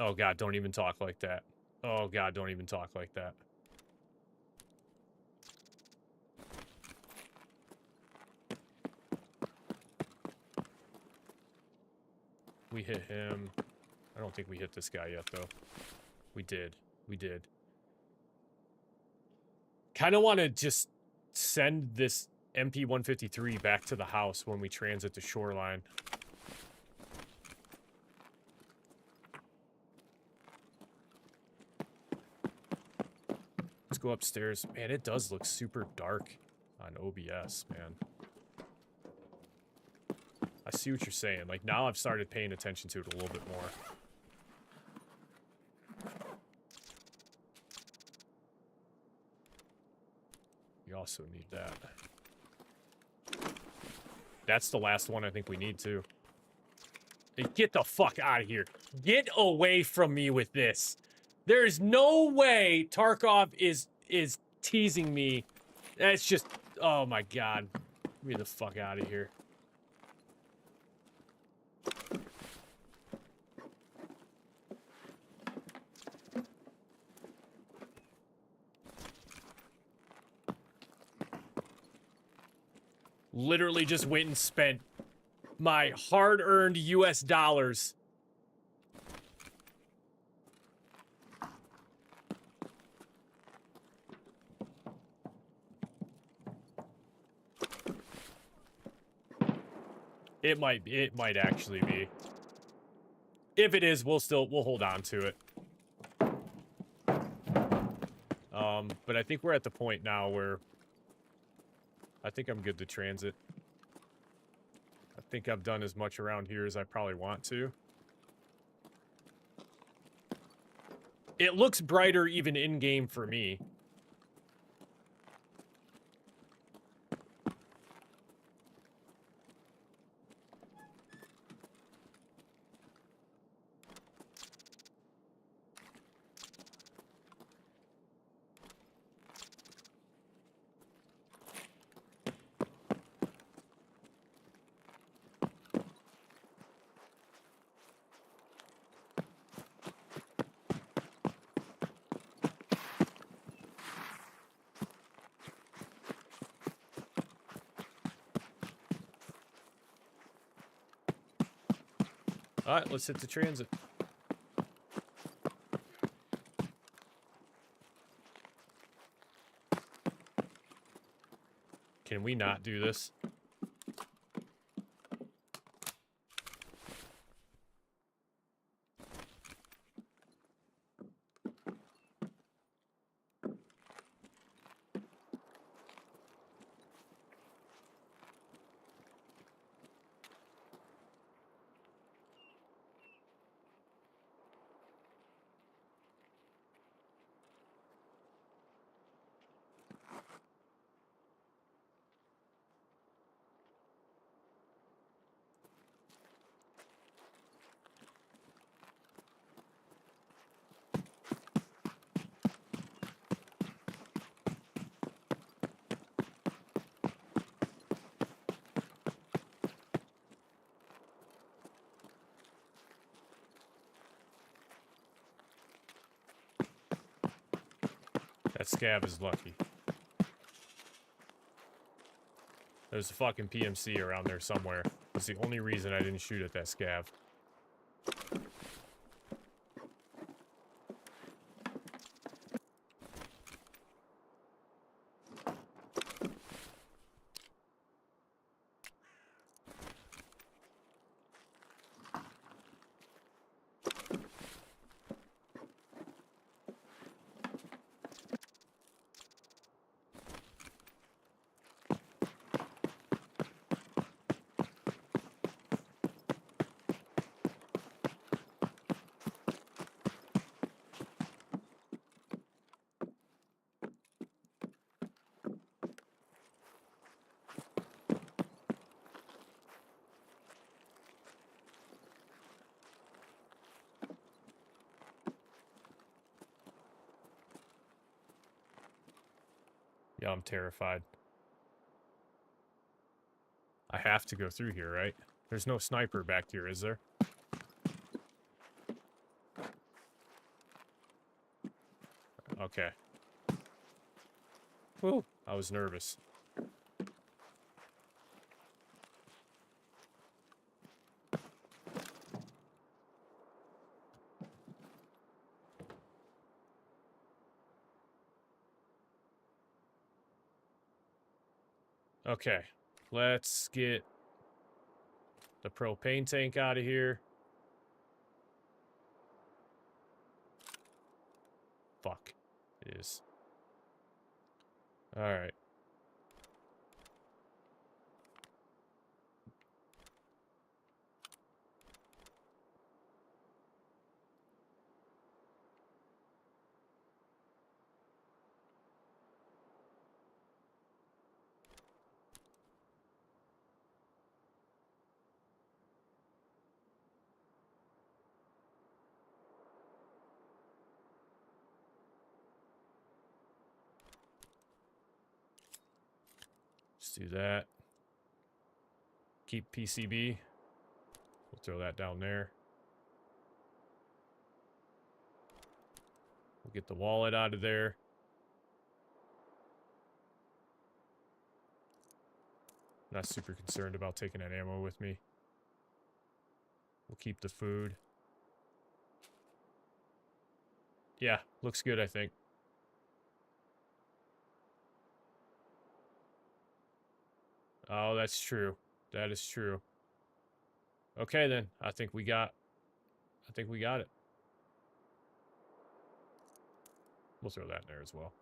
Oh god, don't even talk like that. Oh god, don't even talk like that. We hit him. I don't think we hit this guy yet, though. We did. We did. Kind of want to just send this MP-153 back to the house when we transit the shoreline. Let's go upstairs. Man, it does look super dark on OBS, man. I see what you're saying. Like, now I've started paying attention to it a little bit more. We also need that. That's the last one I think we need, too. Hey, get the fuck out of here. Get away from me with this. There's no way Tarkov is teasing me. That's just... Oh, my God. Get me the fuck out of here. Literally just went and spent my hard-earned US dollars. It might actually be. If it is, we'll hold on to it. But I think we're at the point now where I think I'm good to transit. I think I've done as much around here as I probably want to. It looks brighter even in-game for me. All right, let's hit the transit. Can we not do this? That scav is lucky. There's a fucking PMC around there somewhere. That's the only reason I didn't shoot at that scav. Yeah, I'm terrified. I have to go through here, right? There's no sniper back here, is there? Okay. Whew, I was nervous. Okay, let's get the propane tank out of here. Fuck. It is. Alright. Let's do that. Keep PCB. We'll throw that down there. We'll get the wallet out of there. Not super concerned about taking that ammo with me. We'll keep the food. Yeah, looks good, I think. Oh, that's true. That is true. Okay, then. I think we got it. We'll throw that in there as well.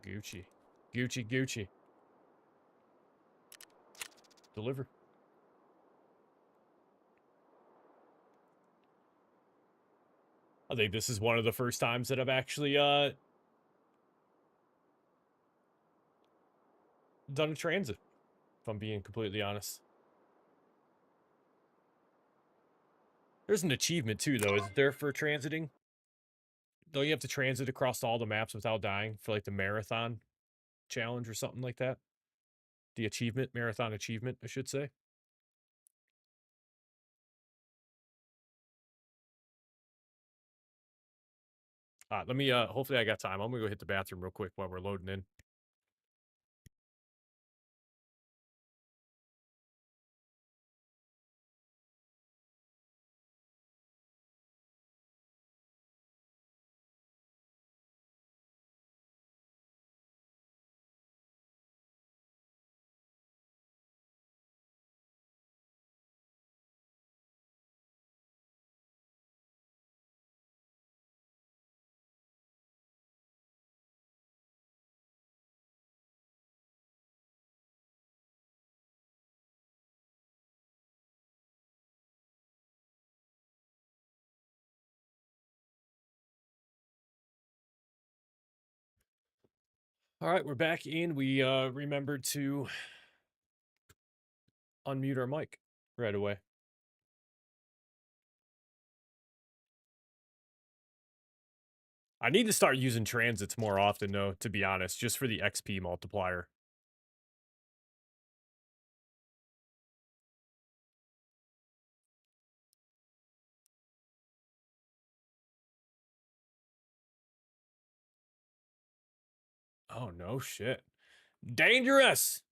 Gucci. Gucci, Gucci. Deliver. I think this is one of the first times that I've actually done a transit, if I'm being completely honest. There's an achievement too, though, isn't there, for transiting? Don't you have to transit across all the maps without dying for like the marathon challenge or something like that? The achievement, marathon achievement, I should say. Let me, hopefully I got time. I'm gonna go hit the bathroom real quick while we're loading in. All right, we're back in. We remembered to unmute our mic right away. I need to start using transits more often, though, to be honest, just for the XP multiplier. Oh, no shit. Dangerous!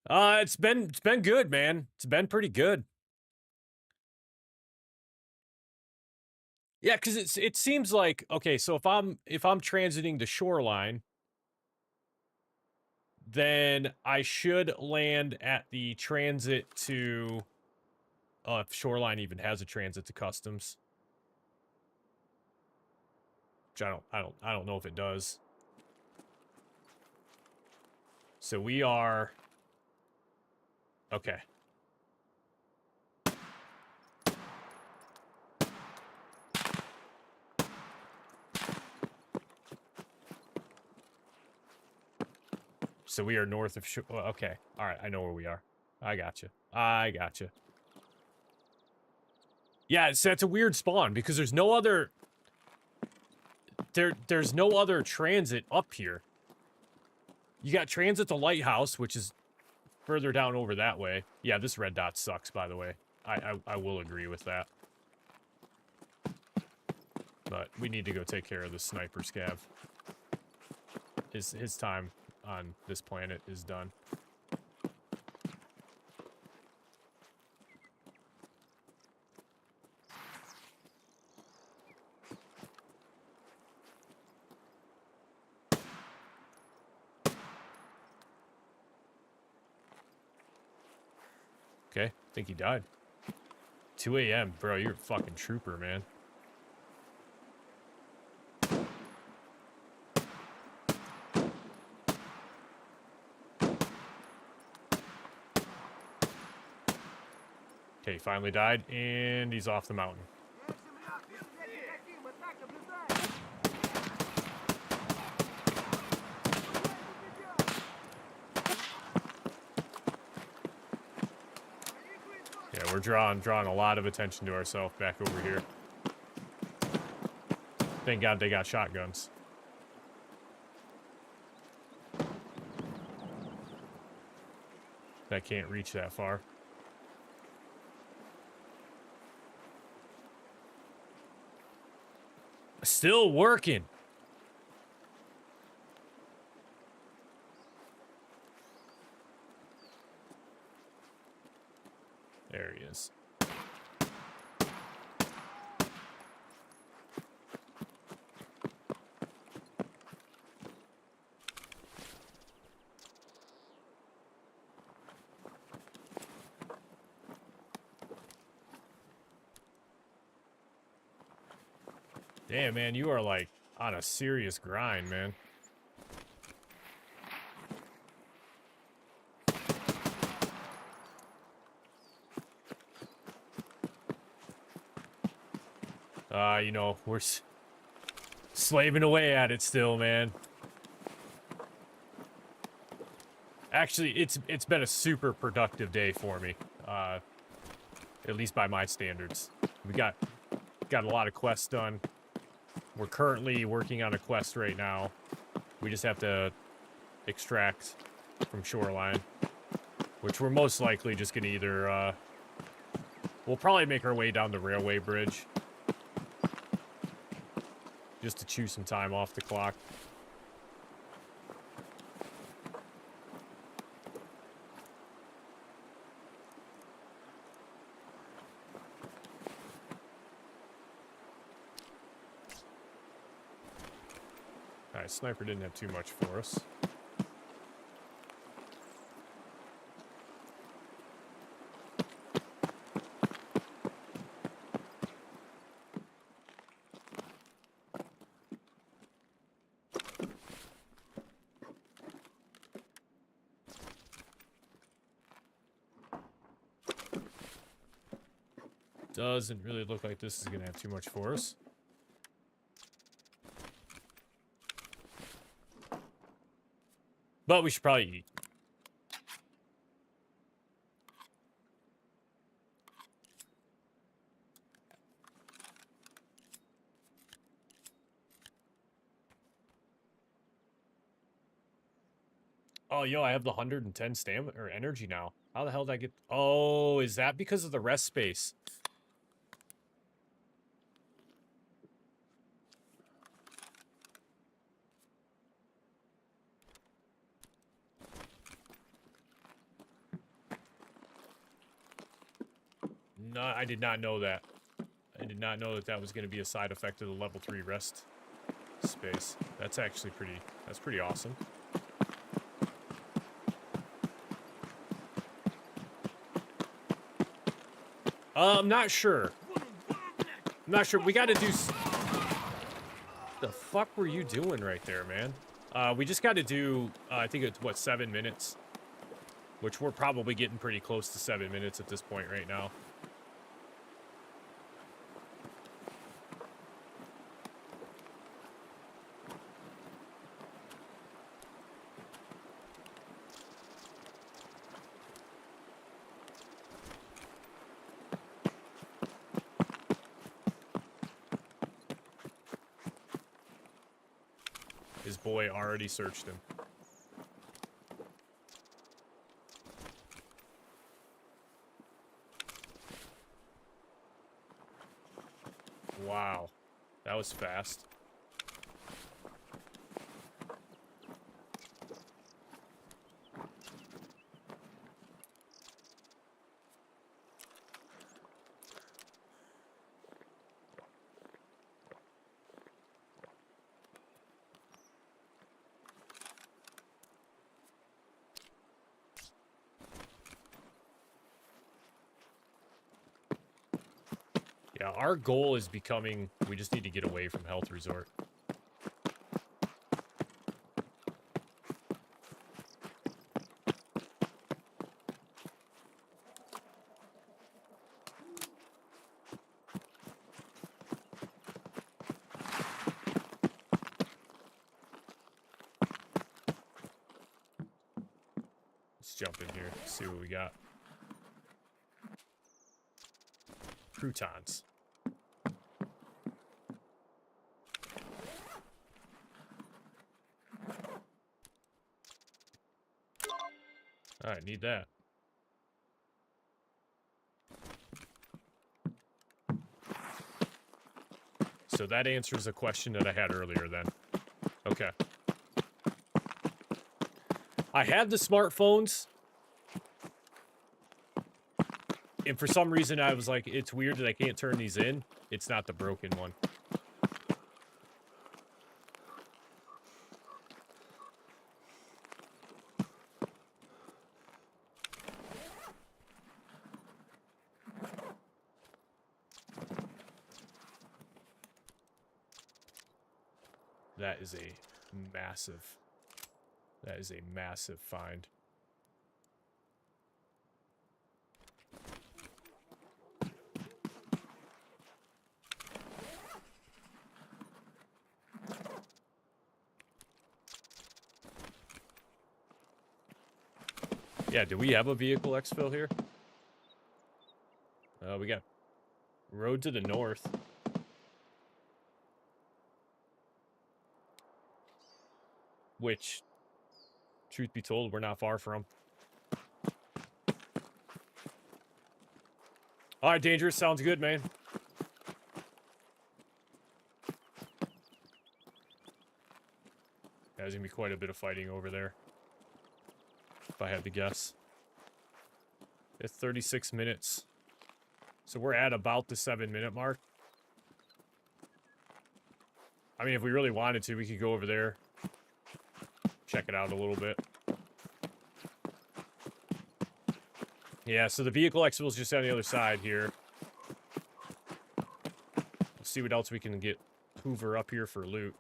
It's been good, man. It's been pretty good. Yeah, because it seems like, okay, so if I'm transiting to Shoreline, then I should land at the transit to if Shoreline even has a transit to Customs. Which I don't know if it does. So we are okay. So we are north of well, okay. All right, I know where we are. I gotcha. I gotcha. Yeah, that's a weird spawn because there's no other there's no other transit up here. You got transit to Lighthouse, which is further down over that way. Yeah, this red dot sucks, by the way. I will agree with that. But we need to go take care of the sniper scav. His time on this planet is done. Okay, I think he died. 2 a.m. Bro, you're a fucking trooper, man. Okay, he finally died, and he's off the mountain. Эй, земляк, мы тебя не хотим, мы так наблюдаем. Yeah, we're drawing a lot of attention to ourselves back over here. Thank God they got shotguns. That can't reach that far. Still working. There he is. Damn, man, you are like on a serious grind, man. You know, we're slaving away at it still, man. Actually, it's been a super productive day for me. At least by my standards. We got a lot of quests done. We're currently working on a quest right now. We just have to extract from Shoreline, which we're most likely just gonna either we'll probably make our way down the railway bridge just to chew some time off the clock. Alright, sniper didn't have too much for us. Doesn't really look like this is gonna have too much for us. But we should probably eat. Oh, yo, I have the 110 stamina or energy now. How the hell did I get... Oh, is that because of the rest space? No, I did not know that. I did not know that that was going to be a side effect of the level 3 rest space. That's actually that's pretty awesome. I'm not sure. I'm not sure. We got to do... The fuck were you doing right there, man? We just got to do, I think it's, what, 7 minutes? Which we're probably getting pretty close to 7 minutes at this point right now. boy already searched him. Wow. That was fast. Yeah, our goal is becoming... We just need to get away from Health Resort. Let's jump in here, see what we got. Croutons. Alright, need that. So that answers a question that I had earlier then. Okay. I have the smartphones. And for some reason I was like, it's weird that I can't turn these in. It's not the broken one. That is a massive find. Yeah, do we have a vehicle exfil here? We got road to the north. Which, truth be told, we're not far from. Alright, Dangerous. Sounds good, man. There's gonna be quite a bit of fighting over there. If I had to guess. It's 36 minutes. So we're at about the 7-minute mark. I mean, if we really wanted to, we could go over there. Check it out a little bit. Yeah, so the vehicle exfil is just on the other side here. Let's see what else we can get Hoover up here for loot.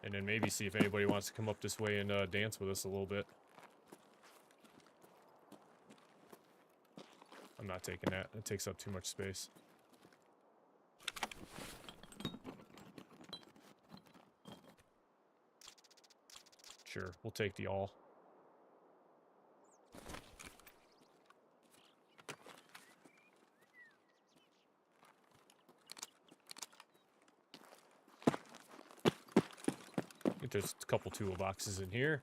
And then maybe see if anybody wants to come up this way and dance with us a little bit. I'm not taking that. It takes up too much space. Sure, we'll take the all. I think there's a couple toolboxes in here.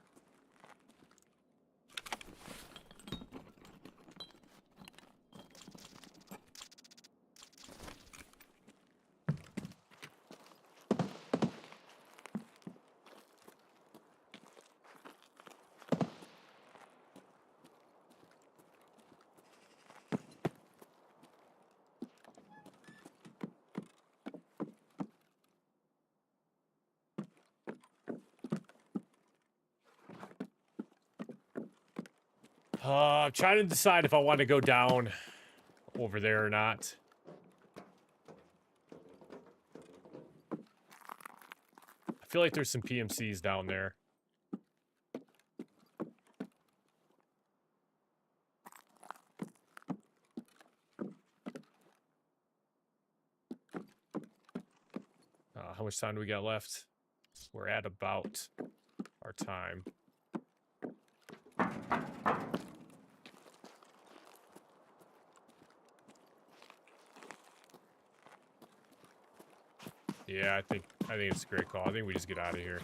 I'm trying to decide if I want to go down over there or not. I feel like there's some PMCs down there. How much time do we got left? We're at about our time. Yeah, I think it's a great call. I think we just get out of here.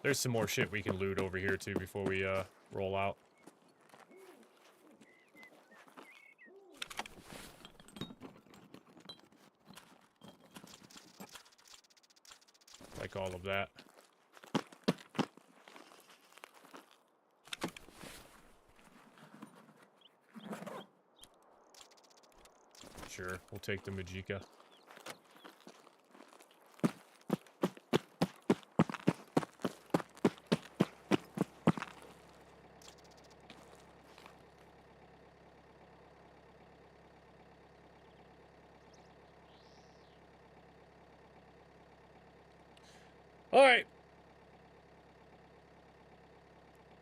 There's some more shit we can loot over here too before we roll out. Like all of that. Sure, we'll take the Majika. All right.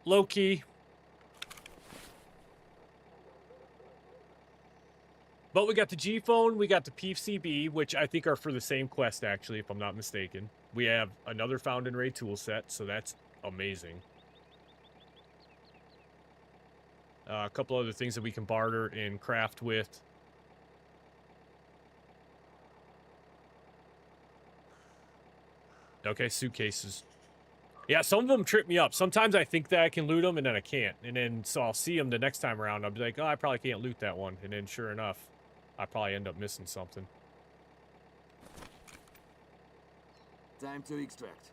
Low key. But we got the G phone, we got the PCB, which I think are for the same quest, actually, if I'm not mistaken. We have another Found and Ray tool set, so that's amazing. A couple other things that we can barter and craft with. Okay, suitcases. Yeah, some of them trip me up. Sometimes I think that I can loot them, and then I can't. And then, so I'll see them the next time around. I'll be like, oh, I probably can't loot that one. And then, sure enough, I probably end up missing something. Time to extract.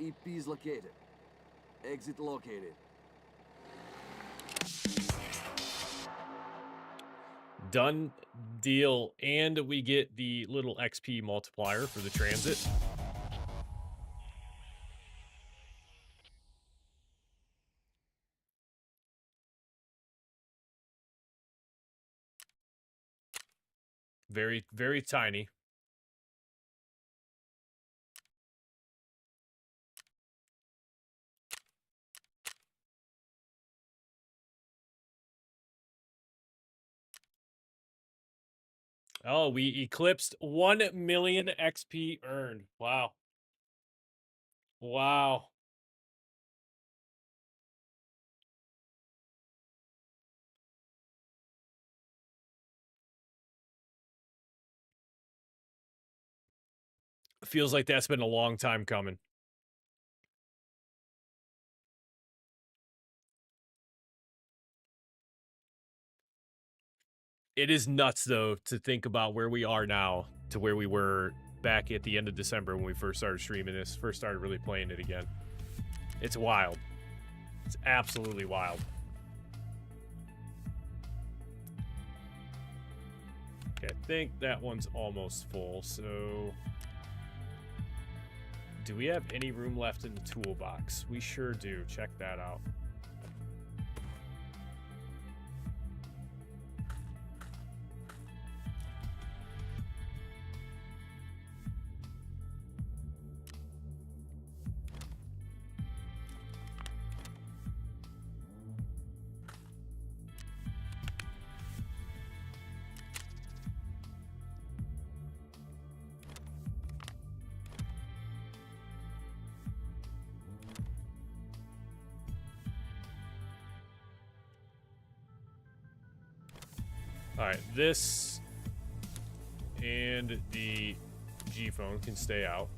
EP's located. Exit located. Done deal. And we get the little XP multiplier for the transit. Very, very tiny. Oh, we eclipsed 1 million XP earned. Wow. Wow. Feels like that's been a long time coming. It is nuts, though, to think about where we are now to where we were back at the end of December when we first started streaming this, first started really playing it again. It's wild. It's absolutely wild. Okay, I think that one's almost full, so... Do we have any room left in the toolbox? We sure do. Check that out. Alright, this and the G phone can stay out.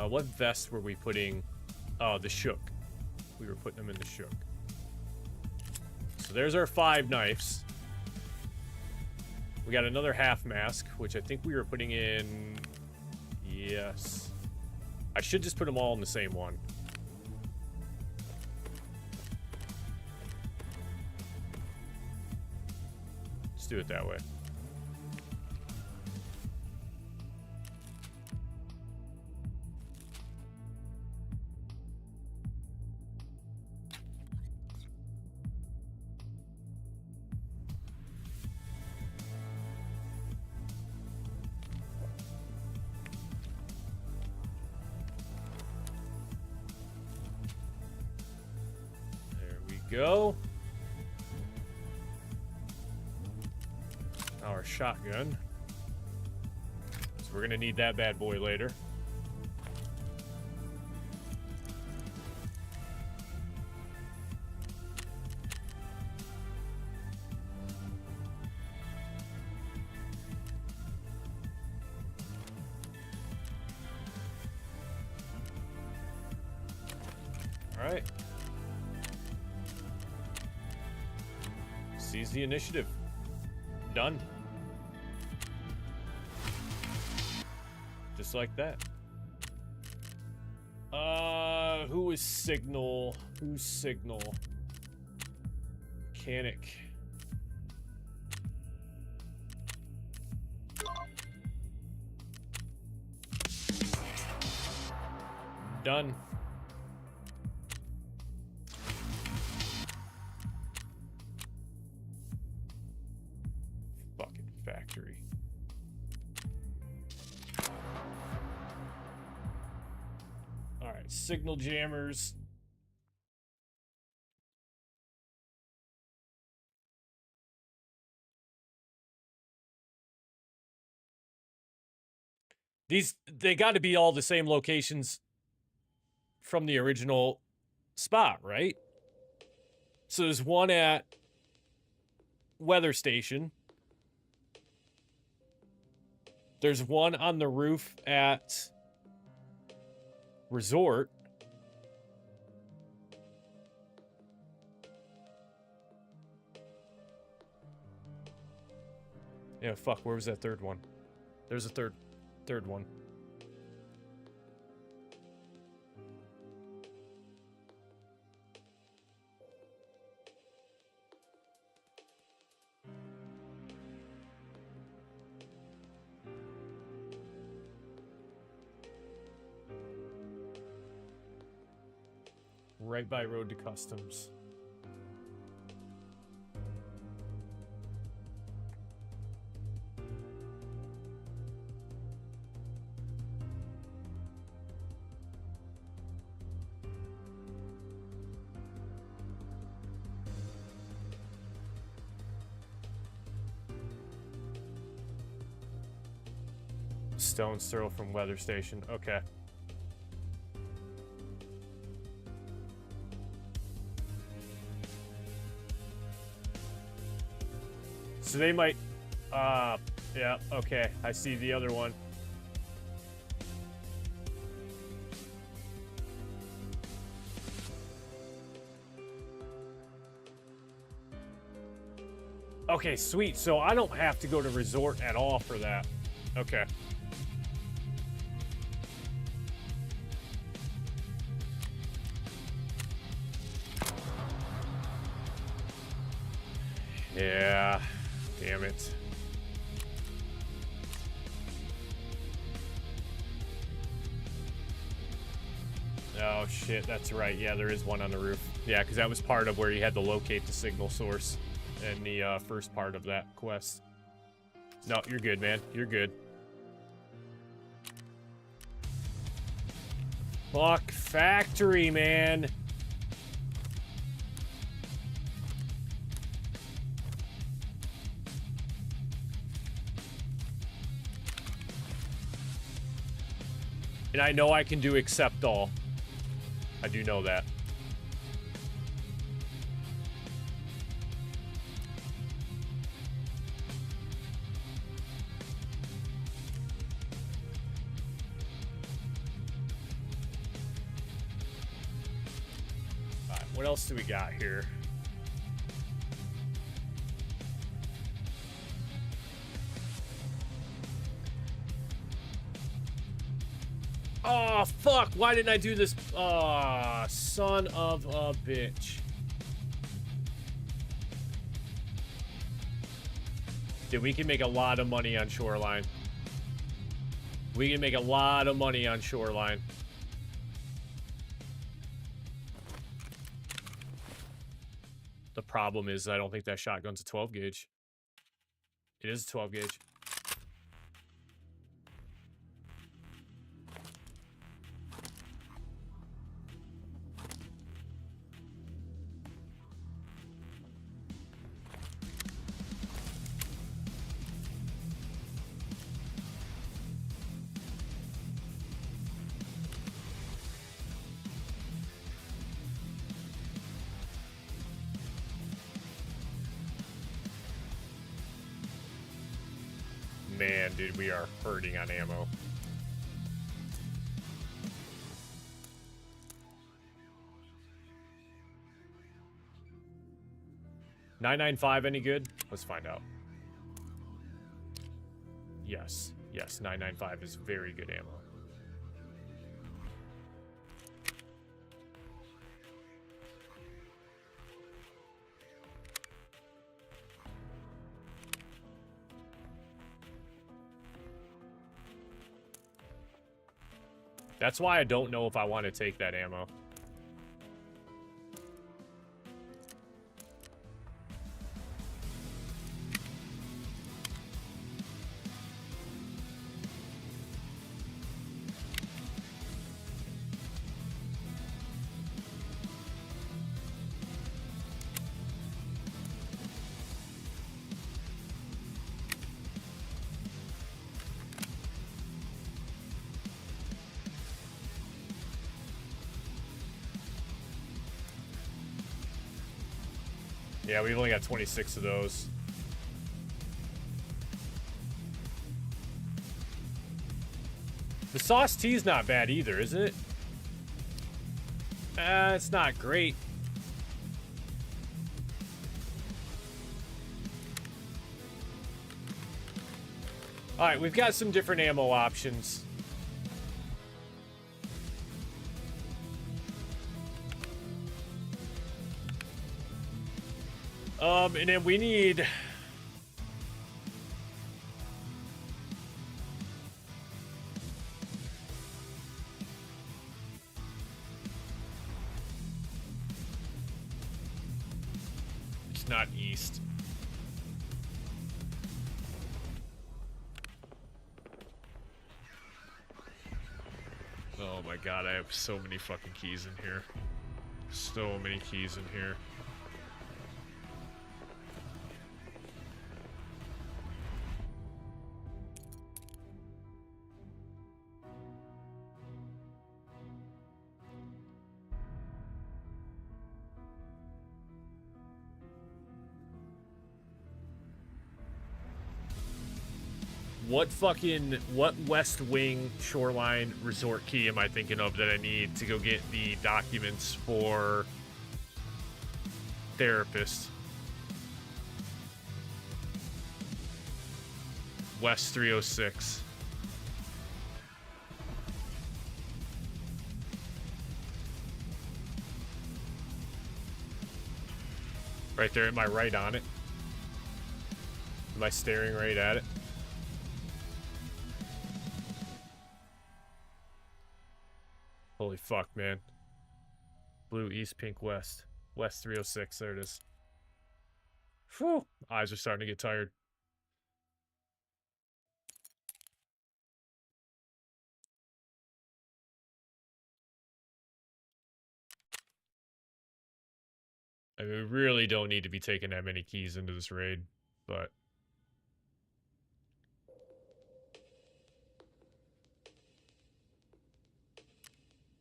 What vest were we putting? Oh, the shook. We were putting them in the shook. So there's our 5 knives. We got another half mask, which I think we were putting in... Yes. I should just put them all in the same one. Let's do it that way. Go. Our shotgun. we're gonna need that bad boy later. All right. Seize the initiative. Done. Just like that. Who is Signal? Who's Signal? Mechanic. Done. Fucking factory. All right, signal jammers. They got to be all the same locations from the original spot, right? So there's one at Weather Station. There's one on the roof at Resort. Yeah, fuck, where was that third one? There's a third one. Right by Road to Customs. Stone's throw from Weather Station. Okay. So they might, yeah, okay. I see the other one. Okay, sweet. So I don't have to go to Resort at all for that. Okay. Yeah. Damn it. Oh, shit. That's right. Yeah, there is one on the roof. Yeah, because that was part of where you had to locate the signal source in the first part of that quest. No, you're good, man. You're good. Fuck factory, man. And I know I can do accept all. I do know that. All right, what else do we got here? Oh, fuck. Why didn't I do this? Oh, son of a bitch. Dude, we can make a lot of money on Shoreline. We can make a lot of money on Shoreline. The problem is I don't think that shotgun's a 12 gauge. It is a 12 gauge. man, dude, we are hurting on ammo. $9.95 any good? Let's find out. Yes. Yes, $9.95 is very good ammo. That's why I don't know if I want to take that ammo. Yeah, we've only got 26 of those. The sauce tea's not bad either, isn't it? It's not great. Alright, we've got some different ammo options. And then we need... It's not east. Oh my god, I have so many fucking keys in here. So many keys in here. What West Wing Shoreline Resort key am I thinking of that I need to go get the documents for therapist? West 306. Right there, am I right on it? Am I staring right at it? Holy fuck, man. Blue, east, pink, west. West 306, there it is. Whew. Eyes are starting to get tired. I mean, we really don't need to be taking that many keys into this raid, but...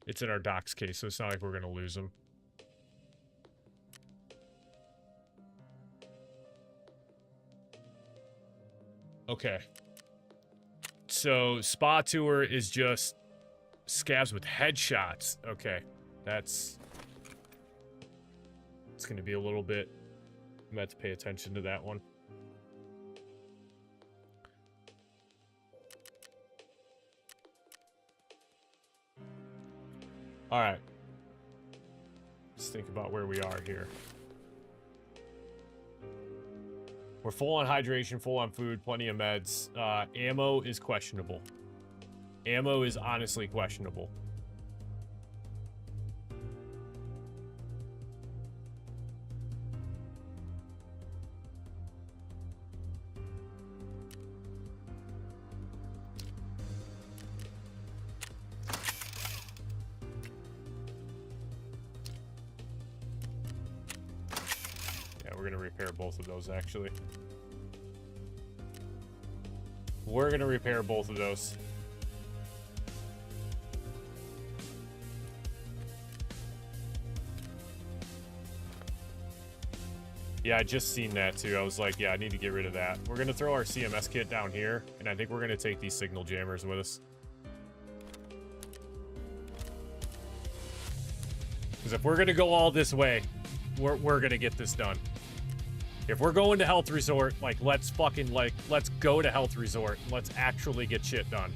It's in our docs case, so it's not like we're gonna lose them. Okay. So, spa tour is just scabs with headshots. Okay. It's gonna be a little bit... I'm gonna have to pay attention to that one. Alright. Let's think about where we are here. We're full on hydration, full on food, plenty of meds. Ammo is questionable. Ammo is honestly questionable. We're gonna repair both of those, actually. We're gonna repair both of those. Yeah, I just seen that too. I was like, yeah, I need to get rid of that. We're gonna throw our CMS kit down here, and I think we're gonna take these signal jammers with us. Because if we're gonna go all this way, we're gonna get this done. If we're going to Health Resort, like, let's fucking, like, let's go to Health Resort. Let's actually get shit done.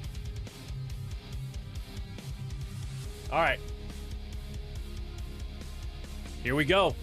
All right. Here we go.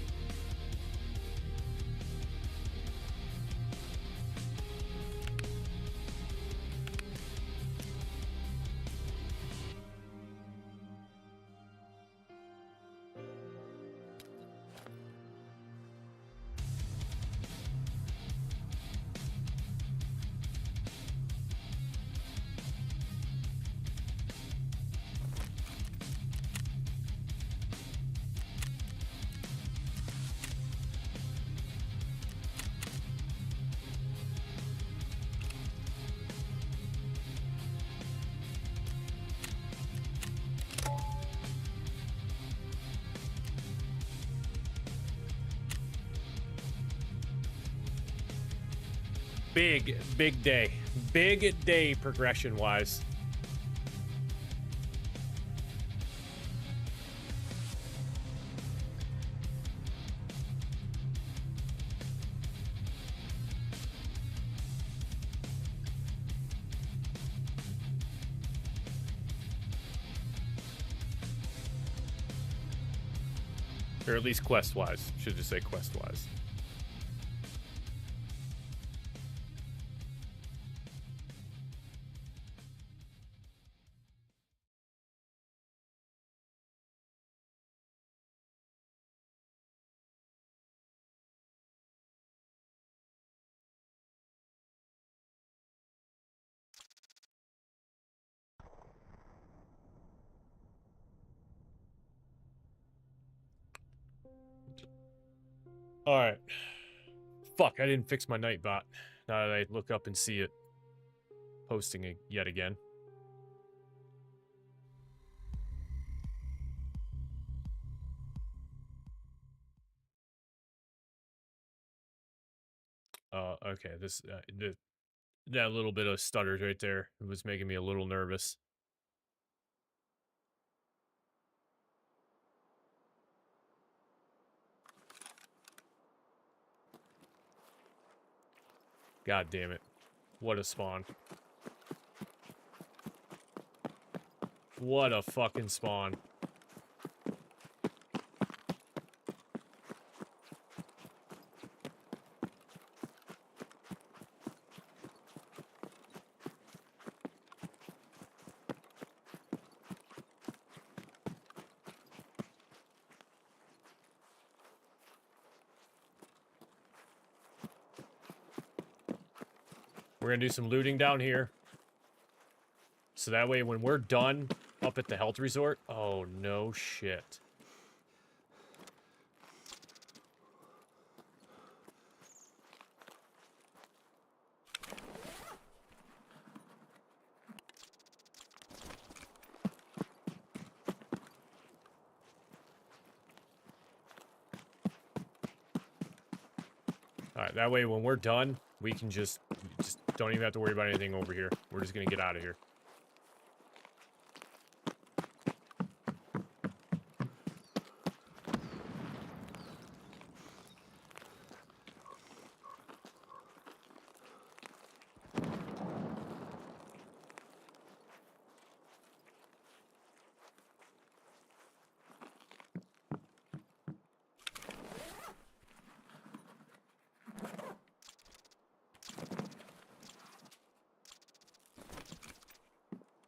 Big day. Big day progression-wise. Or at least quest-wise. Should just say quest-wise. Alright. Fuck, I didn't fix my Nightbot. Now that I look up and see it posting it yet again. Okay, this, that little bit of stutters right there, it was making me a little nervous. God damn it. What a spawn. What a fucking spawn. We're gonna do some looting down here. So that way when we're done up at the health resort... Oh, no shit. Alright, that way when we're done, we can just don't even have to worry about anything over here. We're just gonna get out of here.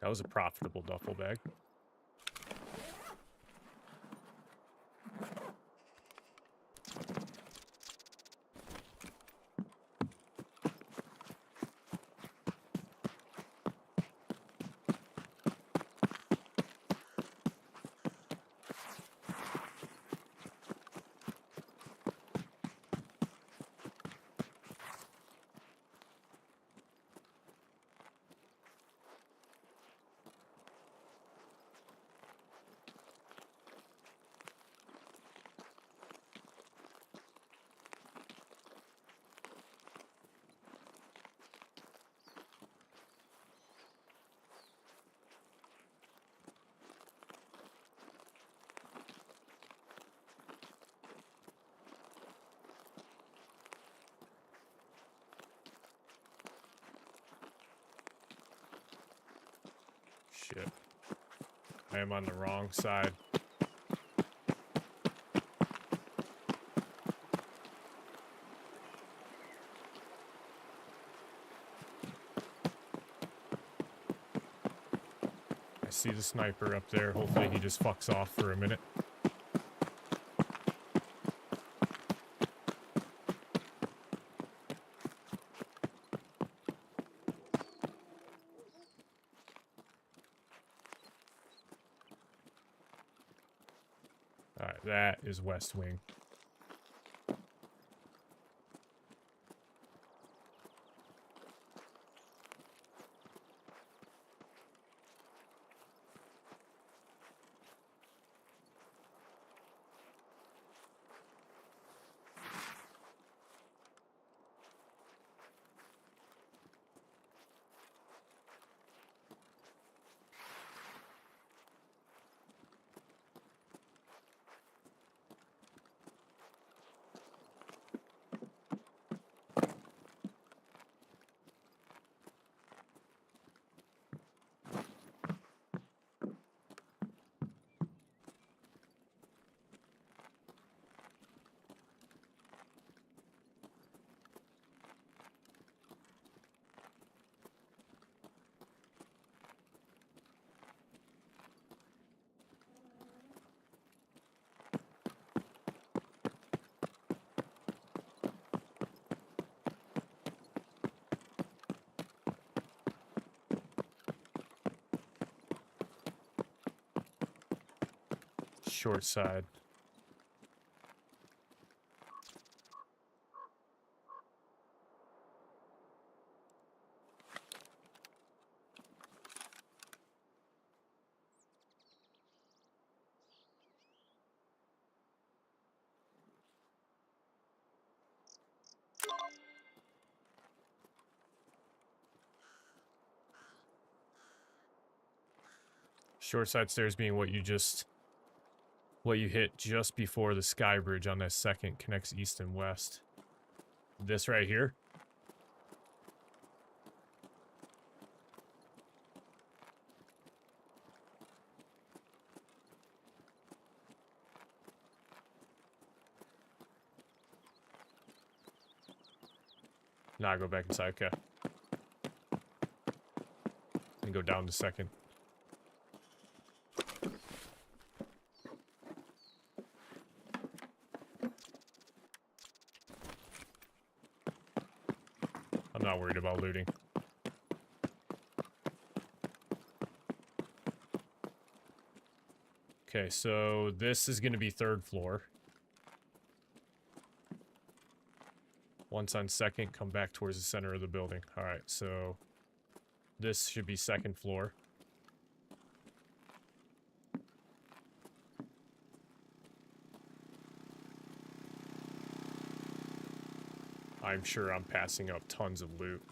That was a profitable duffel bag. Shit. I am on the wrong side. I see the sniper up there. Hopefully he just fucks off for a minute. Alright, that is West Wing. Short side. Short side stairs being what you hit just before the sky bridge on that second connects east and west. This right here. Nah, go back inside, okay. And go down the second. I'm not worried about looting. Okay, so this is going to be third floor. Once on second, come back towards the center of the building. Alright, so this should be second floor. I'm sure I'm passing up tons of loot.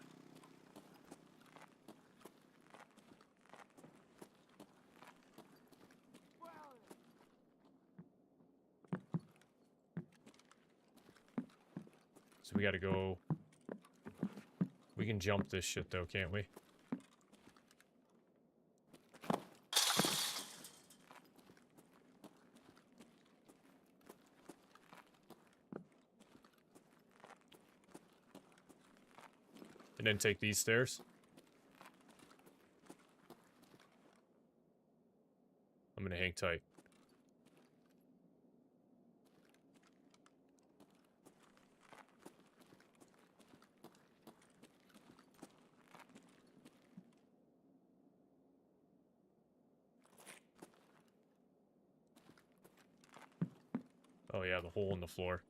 So we gotta go... We can jump this shit though, can't we? And then take these stairs. I'm gonna hang tight. Oh yeah, the hole in the floor.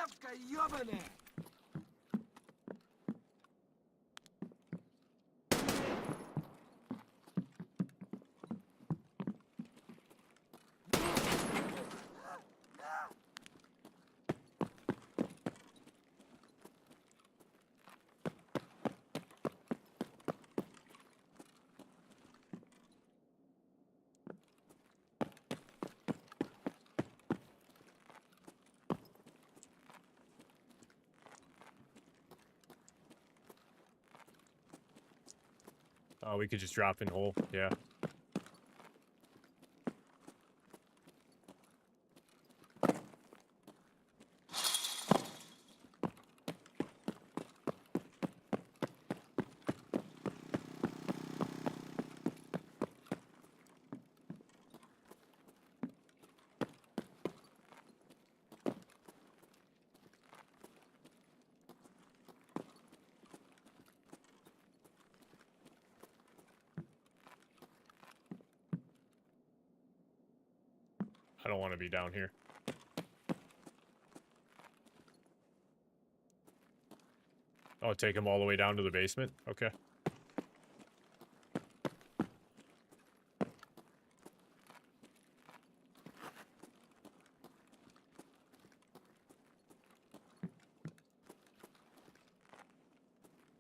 девка ёбаная! Oh, we could just drop in hole. Yeah. I don't want to be down here. Oh, take him all the way down to the basement? Okay.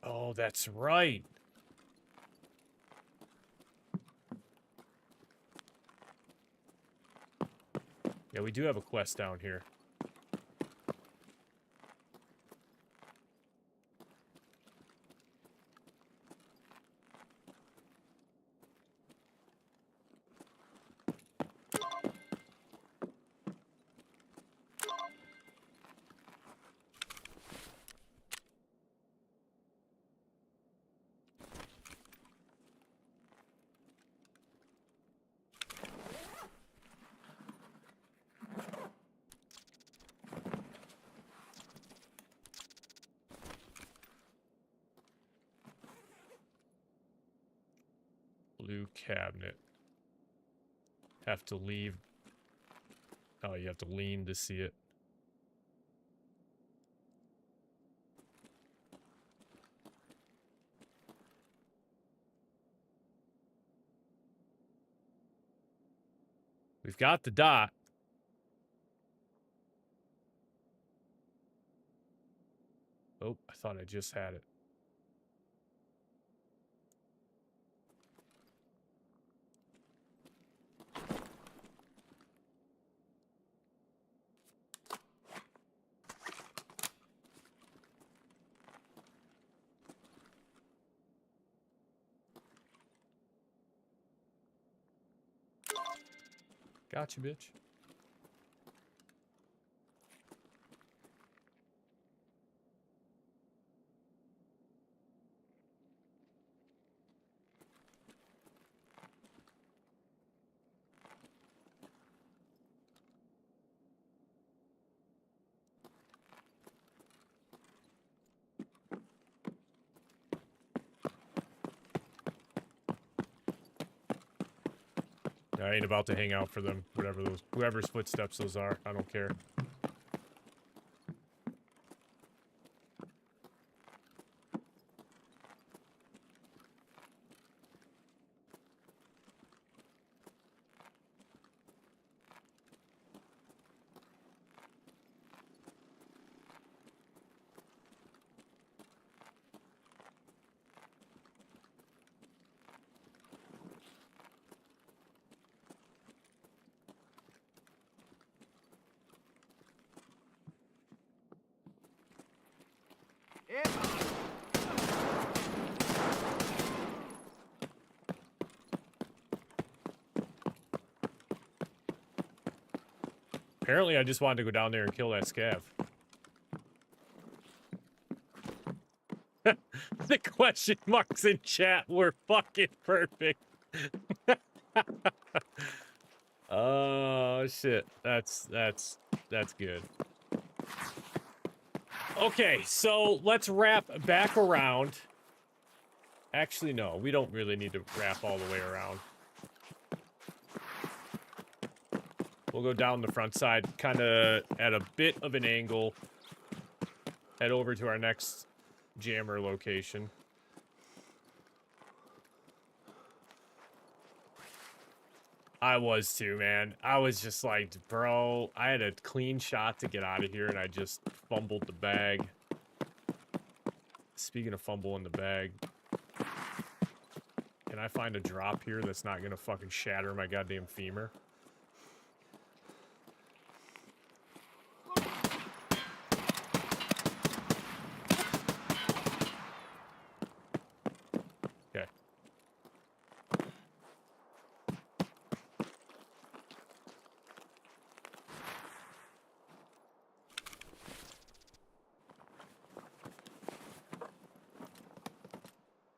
Oh, that's right. Yeah, we do have a quest down here. Blue cabinet. Have to leave. Oh, you have to lean to see it. We've got the dot. Oh, I thought I just had it. Gotcha, bitch. I ain't about to hang out for them, whoever's footsteps those are. I don't care. Apparently, I just wanted to go down there and kill that scav. The question marks in chat were fucking perfect. Oh shit, that's good. Okay, so let's wrap back around. Actually, no, we don't really need to wrap all the way around. We'll go down the front side, kind of at a bit of an angle. head over to our next jammer location. I was too, man. I was just like, bro, I had a clean shot to get out of here, and I just fumbled the bag. Speaking of fumbling the bag, can I find a drop here that's not gonna fucking shatter my goddamn femur? Okay.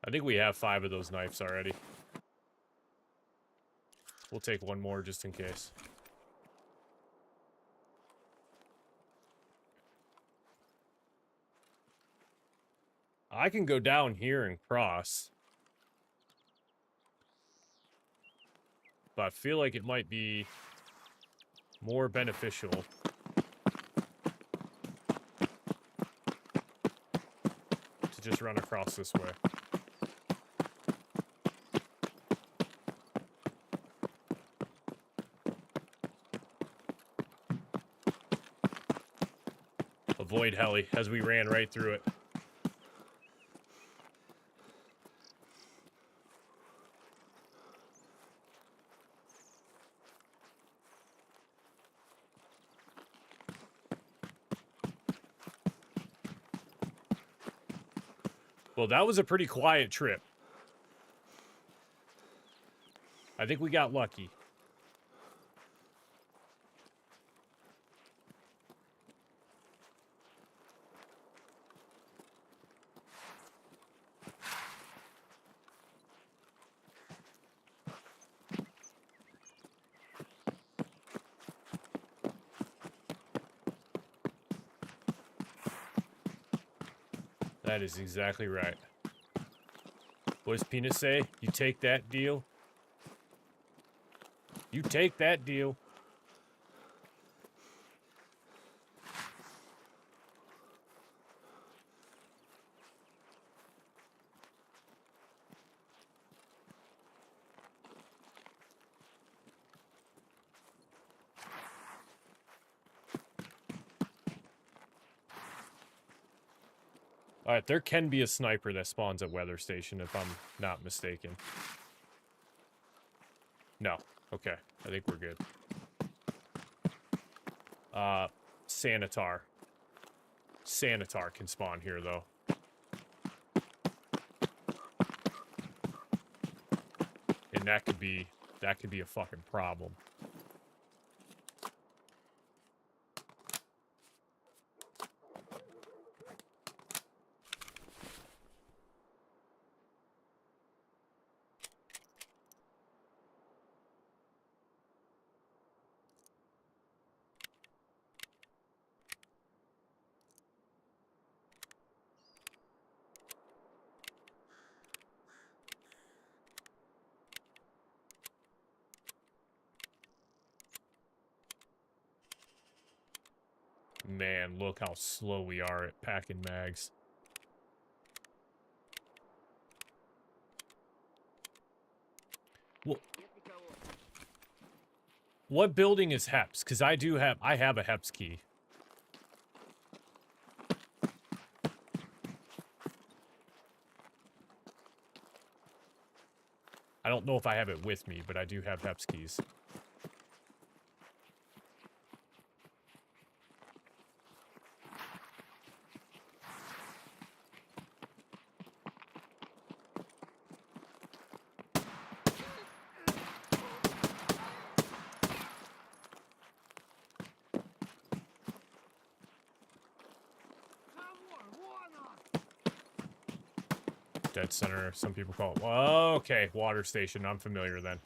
I think we have 5 of those knives already. We'll take one more just in case. I can go down here and cross. But I feel like it might be more beneficial to just run across this way. Avoid heli as we ran right through it. Well, that was a pretty quiet trip. I think we got lucky. That is exactly right. What does Penis say? You take that deal? You take that deal. Alright, there can be a sniper that spawns at Weather Station if I'm not mistaken. No. Okay. I think we're good. Sanitar. Sanitar can spawn here, though. And that could be a fucking problem. Man, look how slow we are at packing mags. What building is Heps? Because I have a Heps key. I don't know if I have it with me, but I do have Heps keys. Dead center, some people call it. Well, okay, water station. I'm familiar then.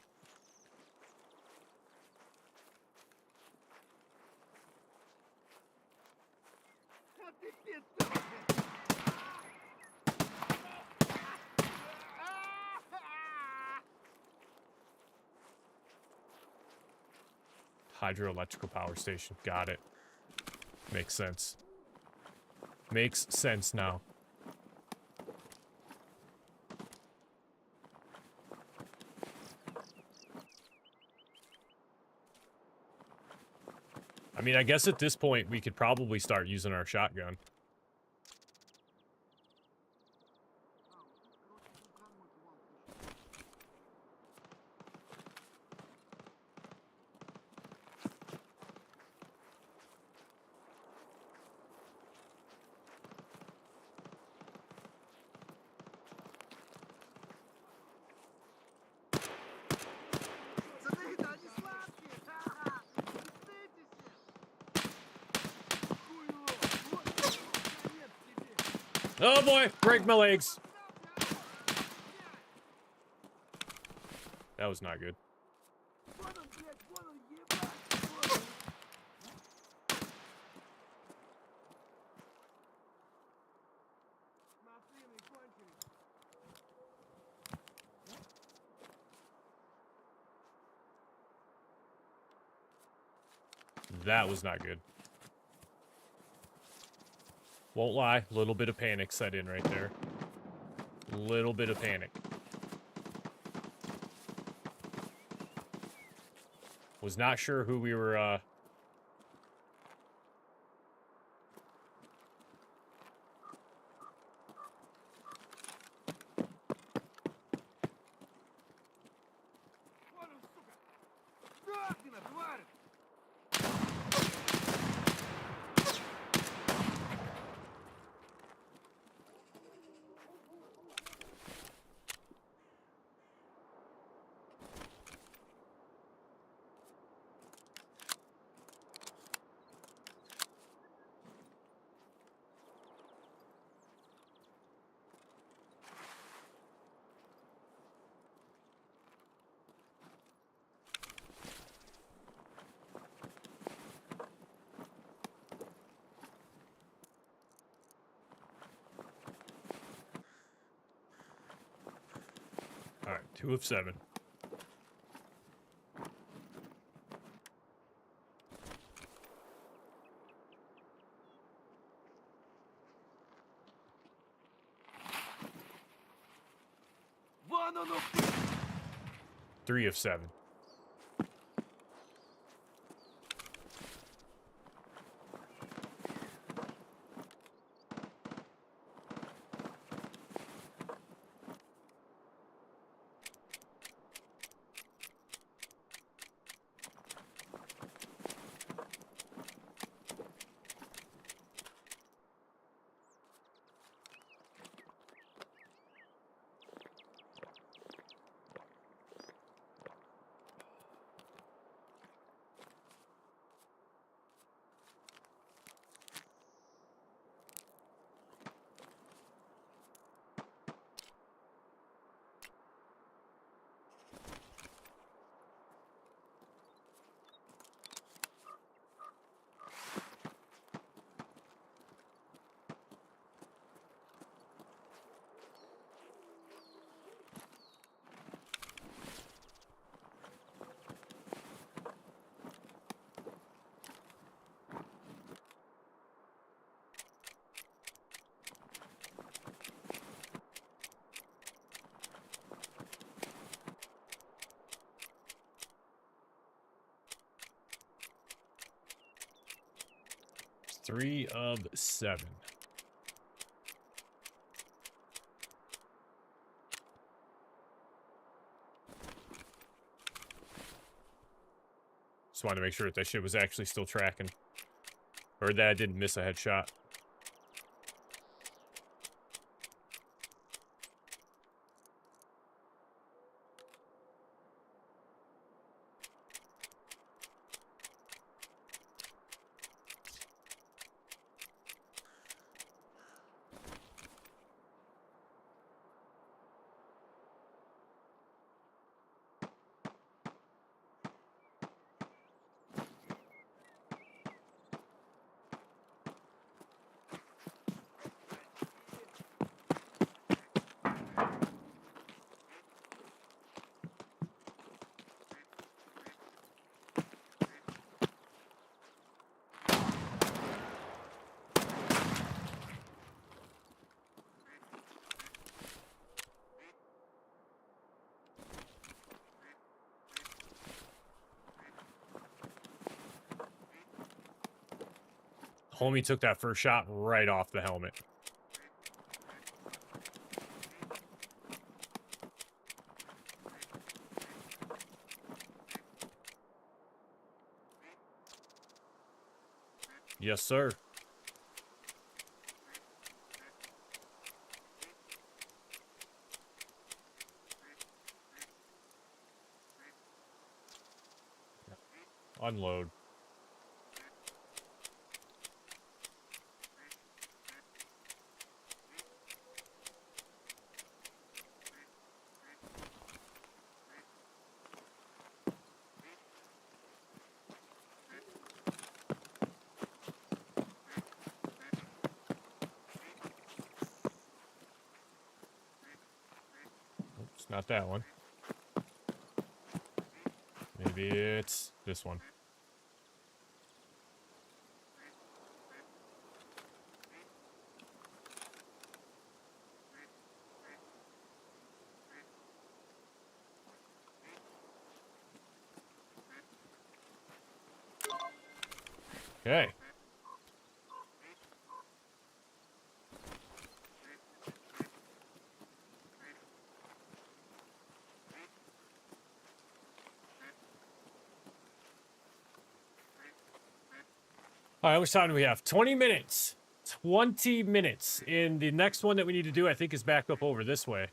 Hydroelectrical power station. Got it. Makes sense. Makes sense now. I mean, I guess at this point we could probably start using our shotgun. Пацаны, да они сладкие! Ха-ха! Не стыдитесь! Хуёво! Вот, конец тебе! Oh boy, break my legs. That was not good. Вон он, блядь, вон он, ебать! Вон он! Смотри, мы кончились! That was not good. Won't lie, a little bit of panic set in right there. Little bit of panic. Was not sure who we were, Вон он, сука! Нахрена, тварь! alright, 2 of 7. Вон он, 3 of 7. Three of 7. Just wanted to make sure that shit was actually still tracking. Or that I didn't miss a headshot. Homie took that first shot right off the helmet. Yes, sir. Unload. Oops, not that one. Maybe it's this one. Okay. All right, how much time do we have? 20 minutes. 20 minutes. And the next one that we need to do, I think, is back up over this way.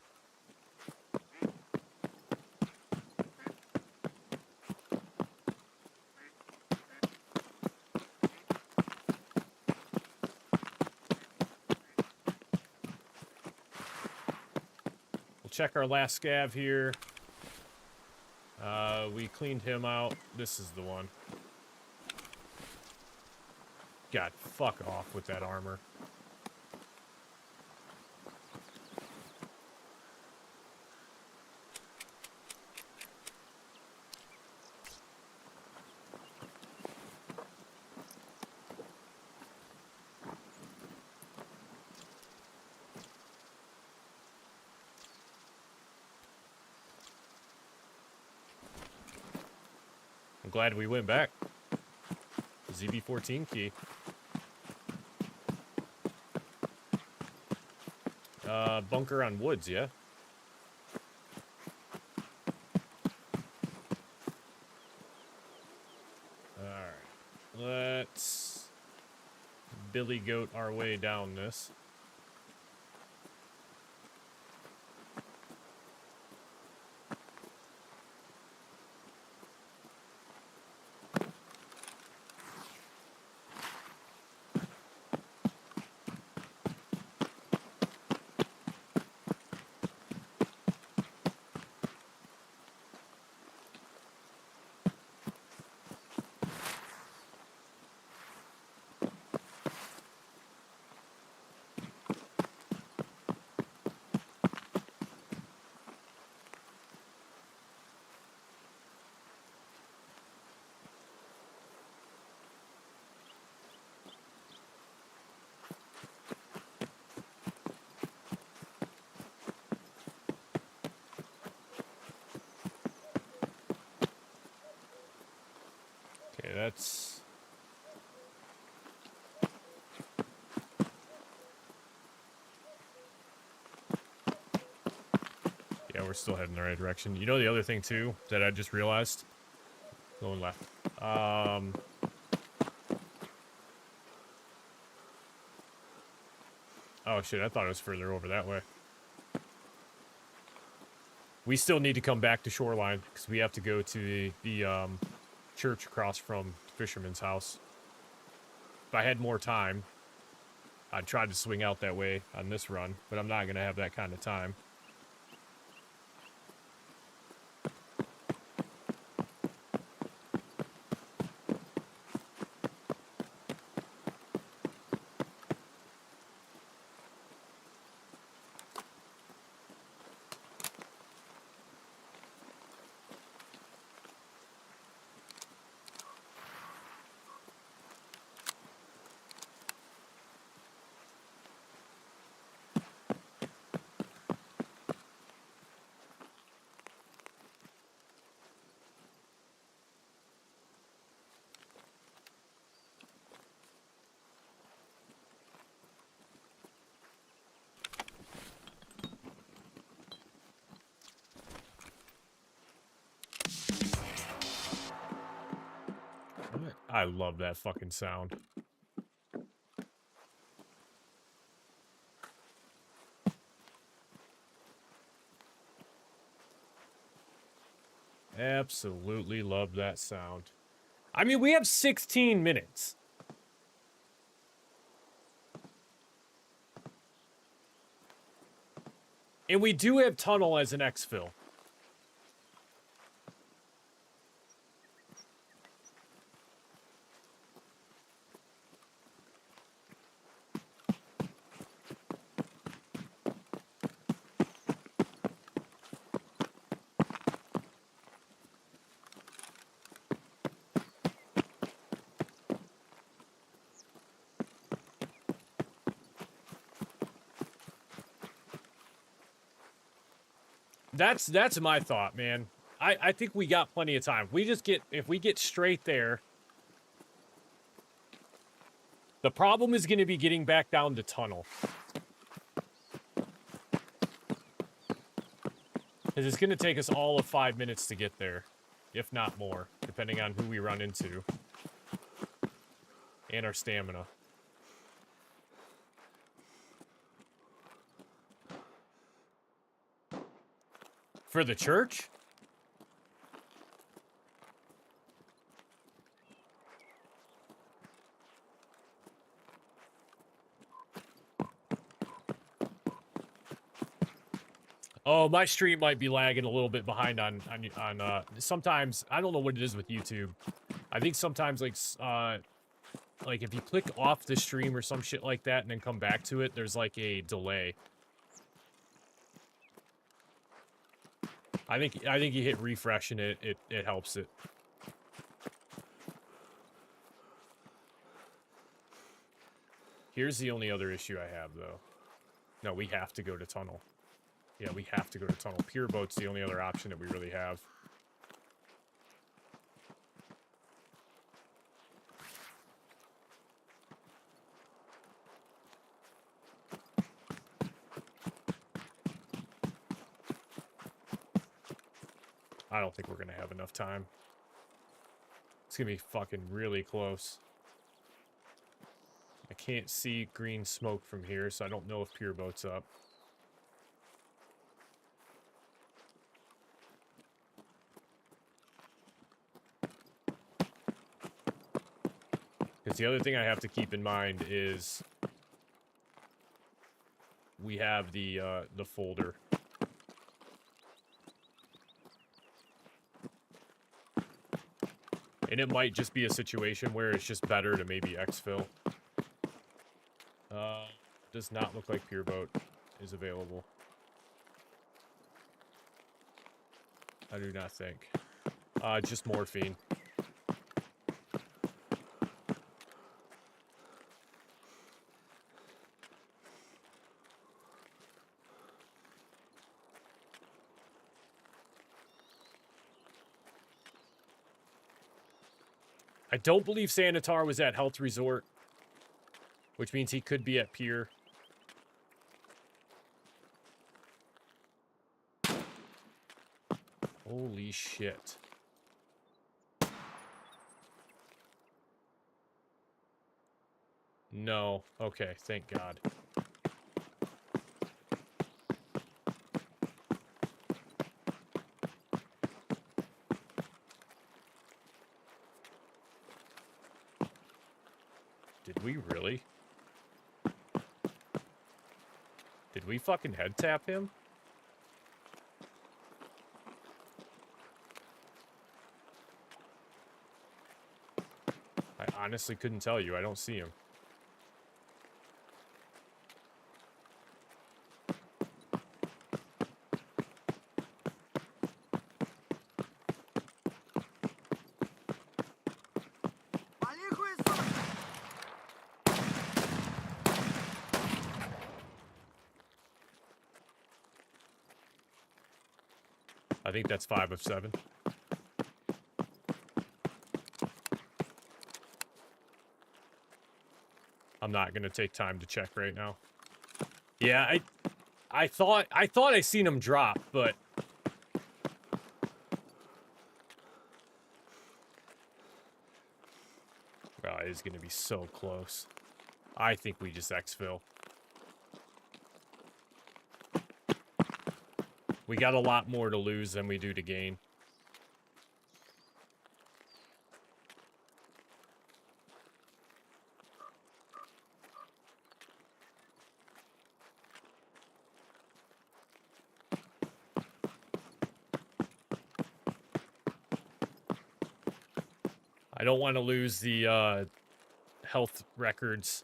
We'll check our last scav here. We cleaned him out. This is the one. God, fuck off with that armor. I'm glad we went back. ZB14 key. Bunker on woods, yeah? Alright. Let's Billy Goat our way down this. Okay, that's... Yeah, we're still heading in the right direction. You know the other thing, too, that I just realized? Going left. Oh, shit, I thought it was further over that way. We still need to come back to Shoreline, because we have to go to the church across from Fisherman's house. If I had more time, I'd try to swing out that way on this run, but I'm not going to have that kind of time. I love that fucking sound. Absolutely love that sound. I mean, we have 16 minutes. And we do have tunnel as an exfil. That's my thought, man. I think we got plenty of time. We just get, if we get straight there. The problem is going to be getting back down to tunnel. Because it's going to take us all of 5 minutes to get there. If not more, depending on who we run into. And our stamina. For the church? Oh, my stream might be lagging a little bit behind on sometimes. I don't know what it is with YouTube. I think sometimes like if you click off the stream or some shit like that and then come back to it, there's like a delay. I think you hit refresh and it helps it. Here's the only other issue I have though. No, we have to go to tunnel. Yeah, we have to go to tunnel. Pure boat's the only other option that we really have. I don't think we're gonna have enough time. It's gonna be fucking really close. I can't see green smoke from here, so I don't know if pure boat's up. Because the other thing I have to keep in mind is we have the folder. And it might just be a situation where it's just better to maybe exfil. Does not look like pure boat is available. I do not think. Just morphine. I don't believe Sanitar was at Health Resort, which means he could be at Pier. Holy shit. No. Okay, thank God. Did we really? Did we fucking head tap him? I honestly couldn't tell you. I don't see him. I think that's 5 of 7. I'm not gonna take time to check right now. Yeah, I thought I seen him drop, but is going to be so close. I think we just exfil. We got a lot more to lose than we do to gain. I don't want to lose the health records.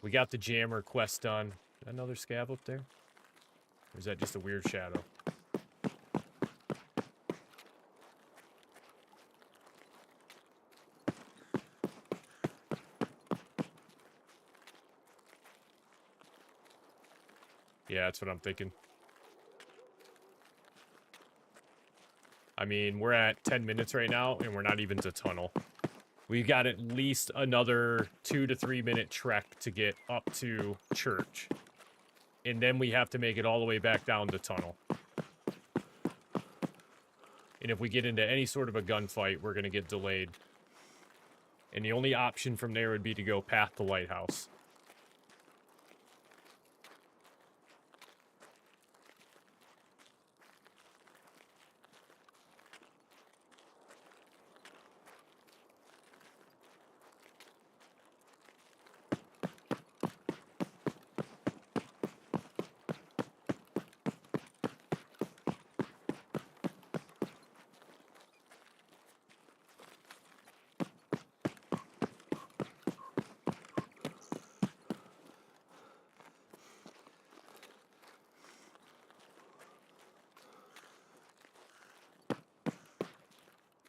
We got the jammer quest done. Another scav up there? Or is that just a weird shadow? Yeah, that's what I'm thinking. I mean, we're at 10 minutes right now, and we're not even to tunnel. We've got at least another 2 to 3 minute trek to get up to church. And then we have to make it all the way back down to tunnel. And if we get into any sort of a gunfight, we're going to get delayed. And the only option from there would be to go past the lighthouse.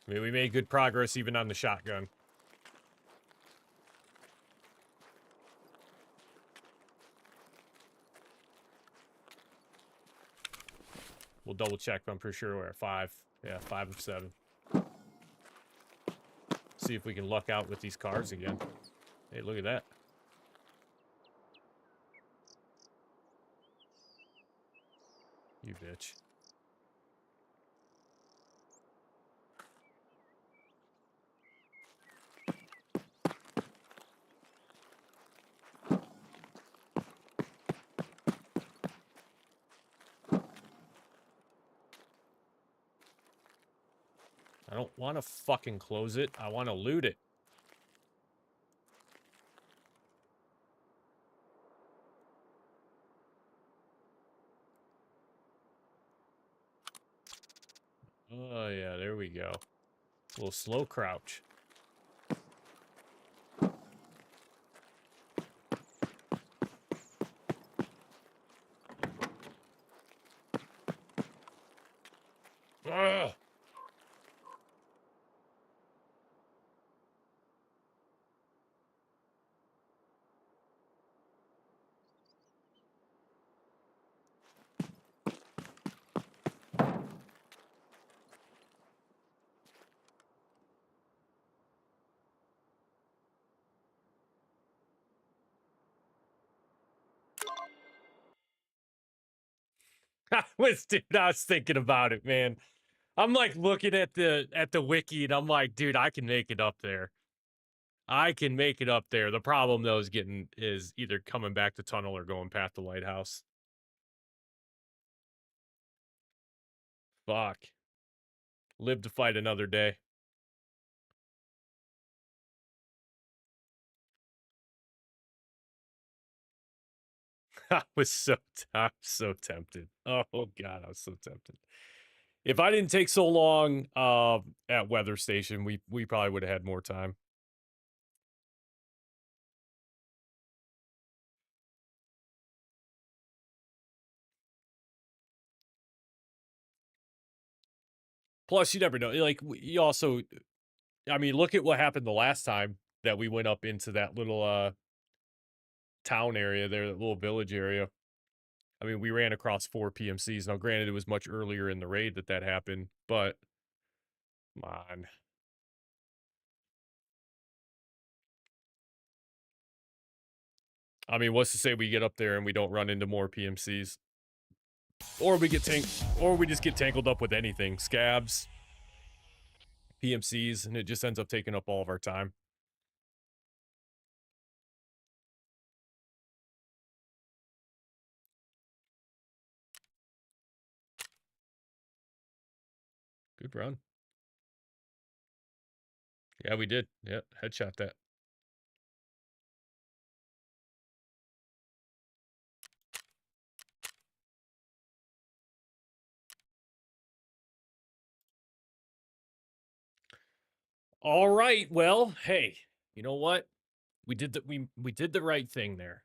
I mean, we made good progress even on the shotgun. We'll double check, but I'm pretty sure we're at 5. Yeah, 5 of 7. See if we can luck out with these cars again. Hey, look at that. You bitch. I don't want to fucking close it. I want to loot it. Oh, yeah, there we go. A little slow crouch. Ugh. I was thinking about it, man. I'm like looking at the wiki and I'm like, dude, I can make it up there. I can make it up there. The problem though is either coming back to tunnel or going past the lighthouse. Fuck. Live to fight another day. I'm so tempted. Oh god, I was so tempted. If I didn't take so long at Weather Station, we probably would have had more time. Plus, you never know. Like, you also, I mean, look at what happened the last time that we went up into that little town area there, that little village area. I mean, we ran across 4 PMCs. Now, granted, it was much earlier in the raid that happened, but come on. I mean, what's to say we get up there and we don't run into more PMCs? Or we just get tangled up with anything. Scabs, PMCs, and it just ends up taking up all of our time. Good run. Yeah, we did. Yeah, headshot that. All right. Well, hey, you know what? We did we did the right thing there.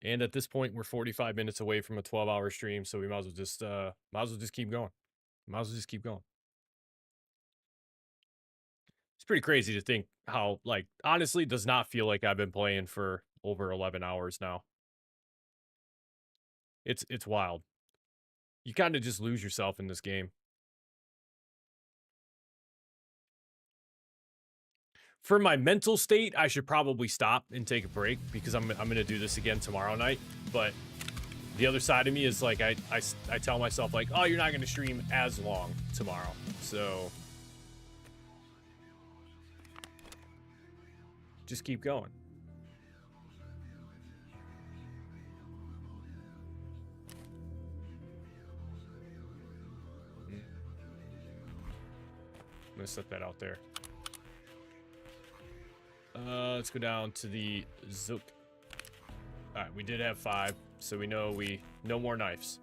And at this point, we're 45 minutes away from a 12-hour stream, so we might as well just keep going. Might as well just keep going. It's pretty crazy to think how, like, honestly, does not feel like I've been playing for over 11 hours now. It's wild. You kind of just lose yourself in this game. For my mental state, I should probably stop and take a break because I'm gonna do this again tomorrow night. But the other side of me is like I tell myself like, oh, you're not gonna stream as long tomorrow, so just keep going. I'm gonna set that out there. Let's go down to the Zook. All right, we did have 5, so we know no more knives.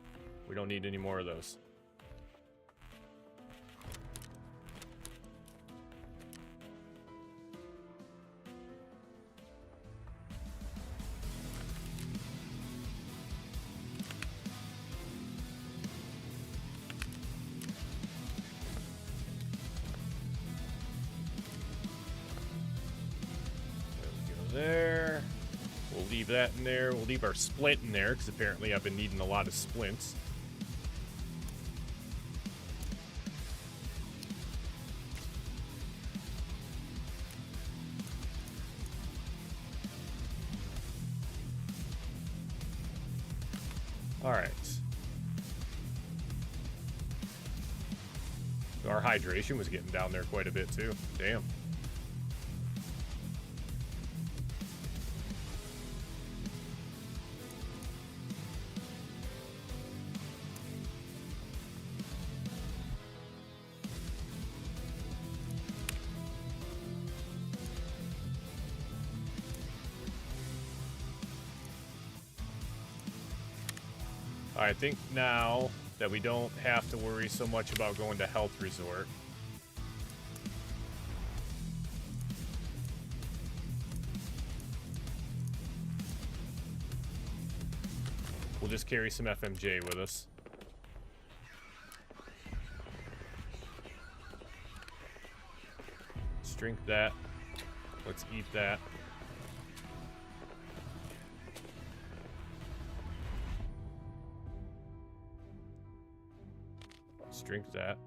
We don't need any more of those. There. We'll leave that in there. We'll leave our splint in there because apparently I've been needing a lot of splints. All right. So our hydration was getting down there quite a bit too. Damn. I think now that we don't have to worry so much about going to Health Resort. We'll just carry some FMJ with us. Let's drink that. Let's eat that. Drink that.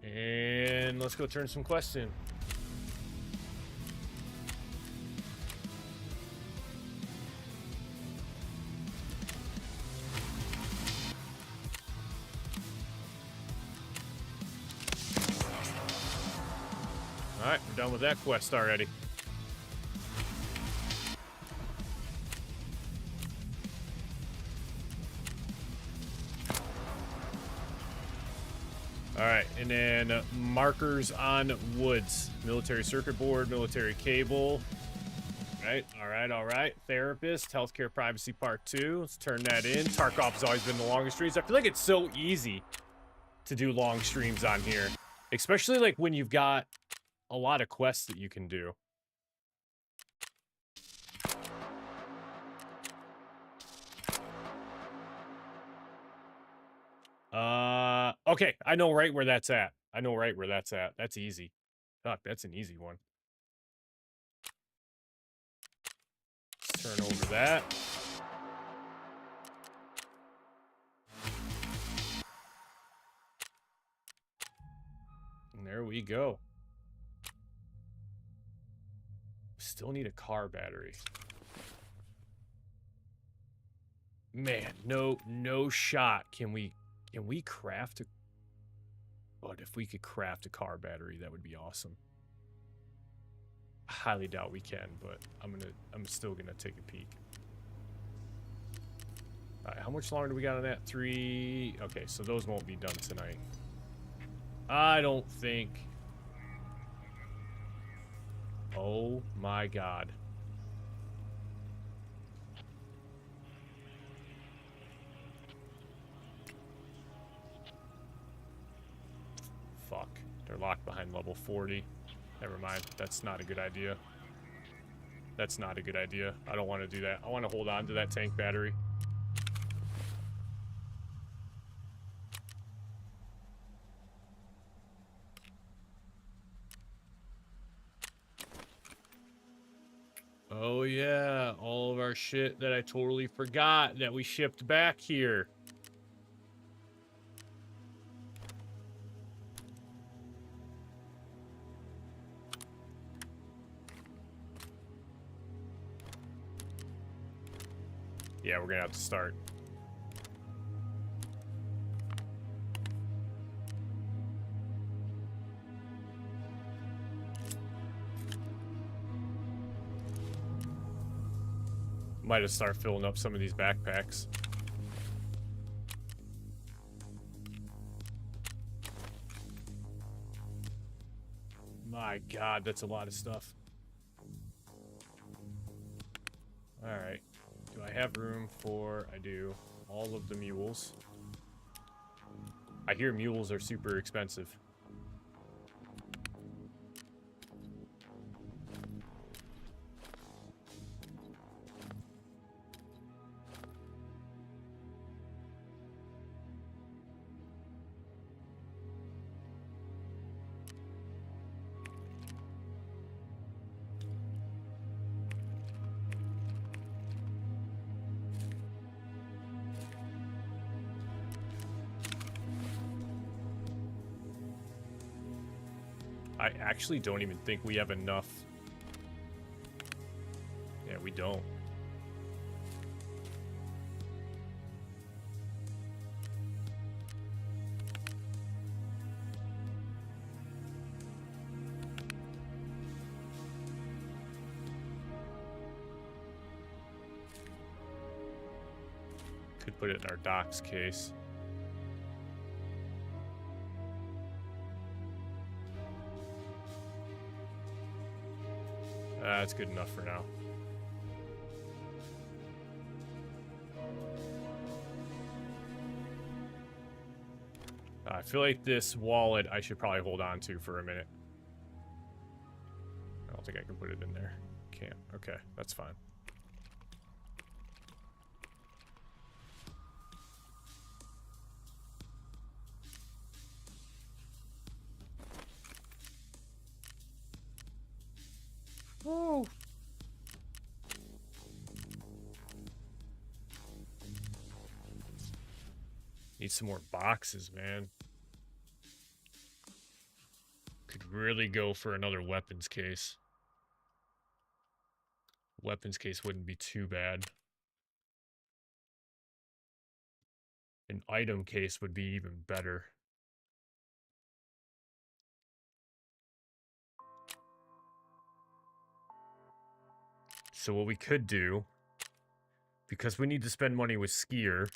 And let's go turn some quests in. Alright, we're done with that quest already. Alright, and then markers on woods. Military circuit board, military cable. Alright. Therapist, healthcare privacy part 2. Let's turn that in. Tarkov has always been the longest streams. I feel like it's so easy to do long streams on here. Especially like when you've got a lot of quests that you can do. Okay, I know right where that's at. That's easy. Fuck, that's an easy one. Let's turn over that. And there we go. Still need a car battery. Man, no shot. Can we craft a... But if we could craft a car battery, that would be awesome. I highly doubt we can, but I'm still gonna take a peek. Alright, how much longer do we got on that? 3... Okay, so those won't be done tonight. I don't think... Oh my god. Fuck. They're locked behind level 40. Never mind. That's not a good idea. That's not a good idea. I don't want to do that. I want to hold on to that tank battery. Oh yeah, all of our shit that I totally forgot that we shipped back here. Yeah, we're gonna have to start. Might have started filling up some of these backpacks. My god, that's a lot of stuff. Alright. Do I have room for... I do. All of the mules. I hear mules are super expensive. I actually don't even think we have enough. Yeah, we don't. Could put it in our docks case. That's good enough for now. I feel like this wallet I should probably hold on to for a minute. I don't think I can put it in there. Can't. Okay, that's fine. Whoa. Need some more boxes, man. Could really go for another weapons case. Weapons case wouldn't be too bad. An item case would be even better. So what we could do, because we need to spend money with Skier,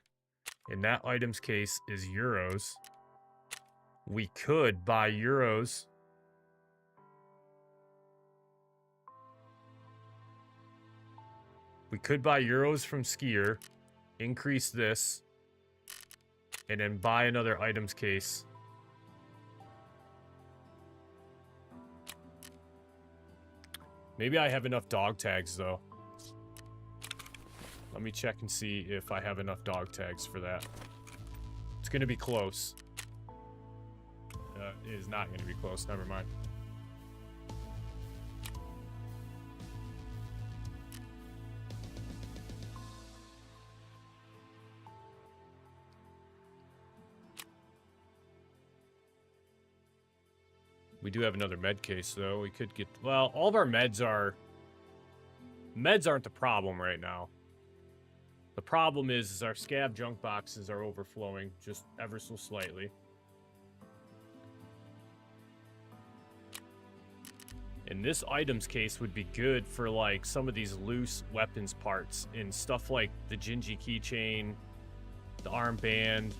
and that items case is euros, we could buy euros. We could buy euros from Skier, increase this, and then buy another items case. Maybe I have enough dog tags, though. Let me check and see if I have enough dog tags for that. It's going to be close. It is not going to be close. Never mind. We do have another med case, though. We could get... Well, all of our meds are... Meds aren't the problem right now. The problem is our scav junk boxes are overflowing just ever so slightly. And this items case would be good for like some of these loose weapons parts and stuff like the Gingy keychain, the armband.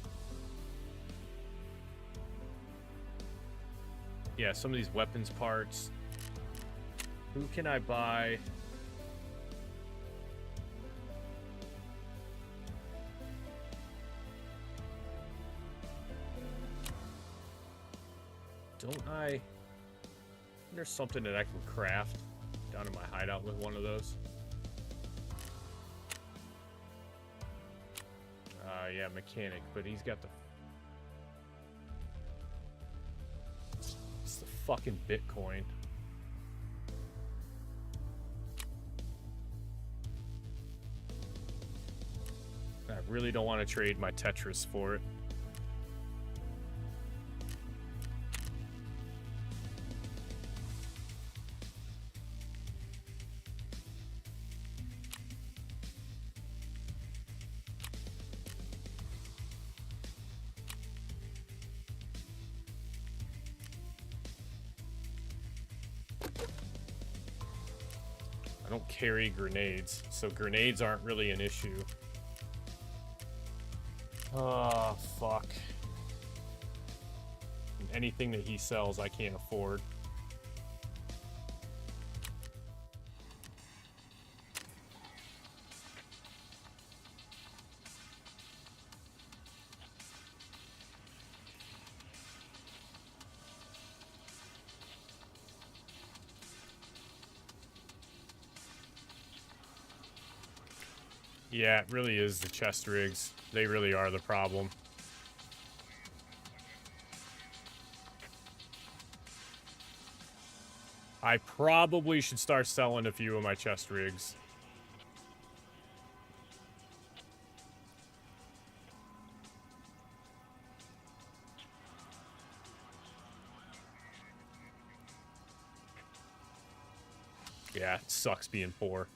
Yeah, some of these weapons parts. Who can I buy? Don't I... There's something that I can craft down in my hideout with one of those. Yeah, mechanic, but he's got the... It's the fucking Bitcoin. I really don't want to trade my Tetris for it. I don't carry grenades, so grenades aren't really an issue. Oh, fuck. Anything that he sells, I can't afford. Yeah, it really is the chest rigs. They really are the problem. I probably should start selling a few of my chest rigs. Yeah, it sucks being poor.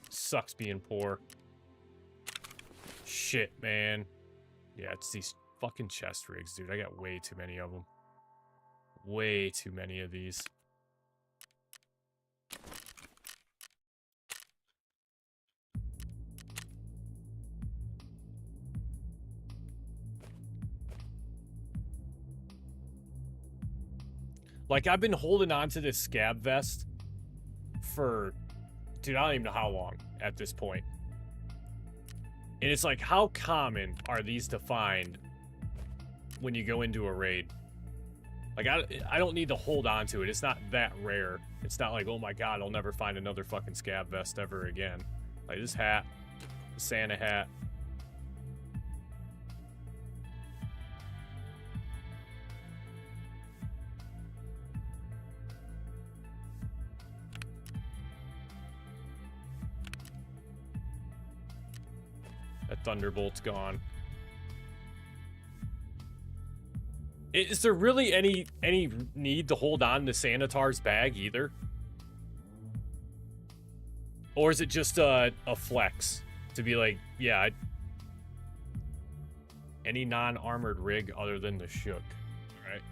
Sucks being poor. Shit, man. Yeah, it's these fucking chest rigs, dude. I got way too many of them. Way too many of these. Like, I've been holding on to this scab vest for, dude, I don't even know how long at this point. And it's like, how common are these to find when you go into a raid? Like, I don't need to hold on to it. It's not that rare. It's not like, oh my god, I'll never find another fucking scab vest ever again. Like, this hat, the Santa hat. That Thunderbolt's gone. Is there really any need to hold on to Sanitar's bag either? Or is it just a flex to be like, yeah, any non-armored rig other than the Shook, right?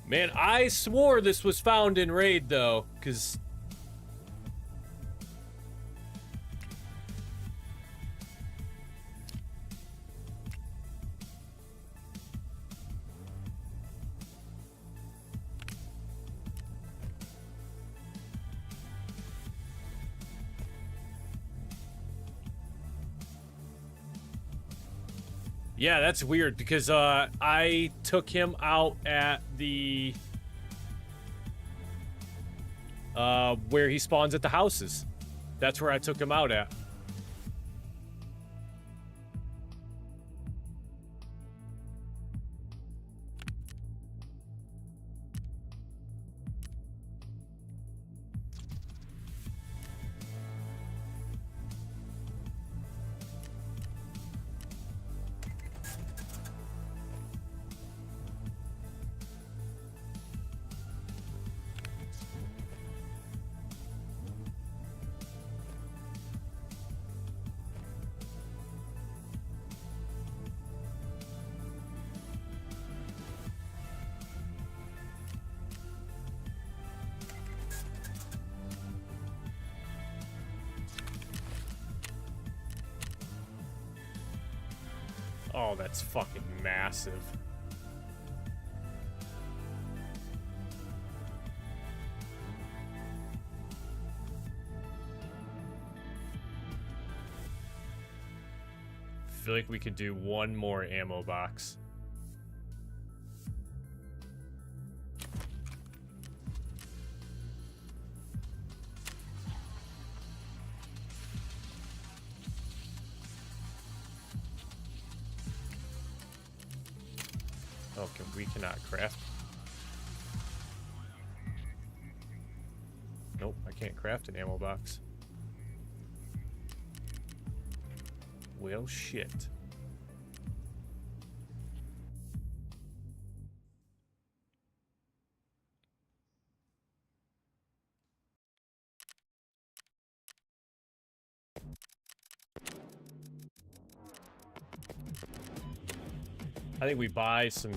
Man, I swore this was found in raid though, because yeah, that's weird because I took him out at the where he spawns at the houses. That's where I took him out at. Oh, that's fucking massive. I feel like we could do one more ammo box. Oh, we cannot craft. Nope, I can't craft an ammo box. Well, shit. I think we buy some...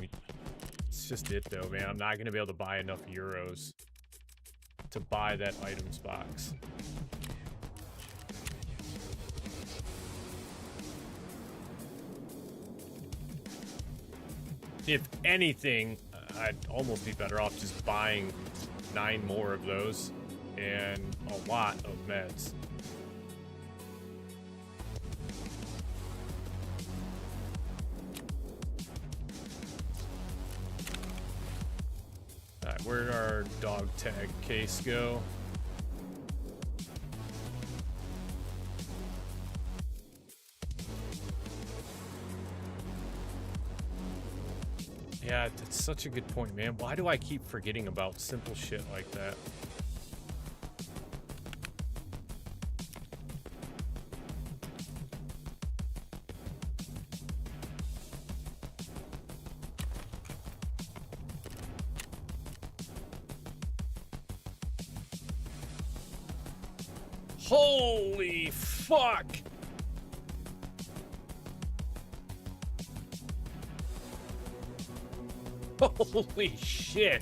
It's just it, though, man. I'm not going to be able to buy enough euros to buy that items box. If anything, I'd almost be better off just buying 9 more of those and a lot of meds. Alright, where'd our dog tag case go? Yeah, that's such a good point, man. Why do I keep forgetting about simple shit like that? Holy fuck! Holy shit!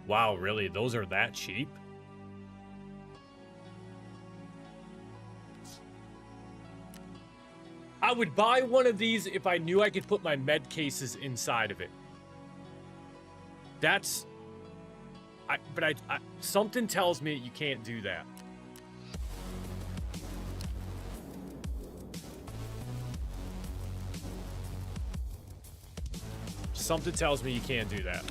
Wow, really? Those are that cheap? I would buy one of these if I knew I could put my med cases inside of it. That's... But something tells me you can't do that. Something tells me you can't do that.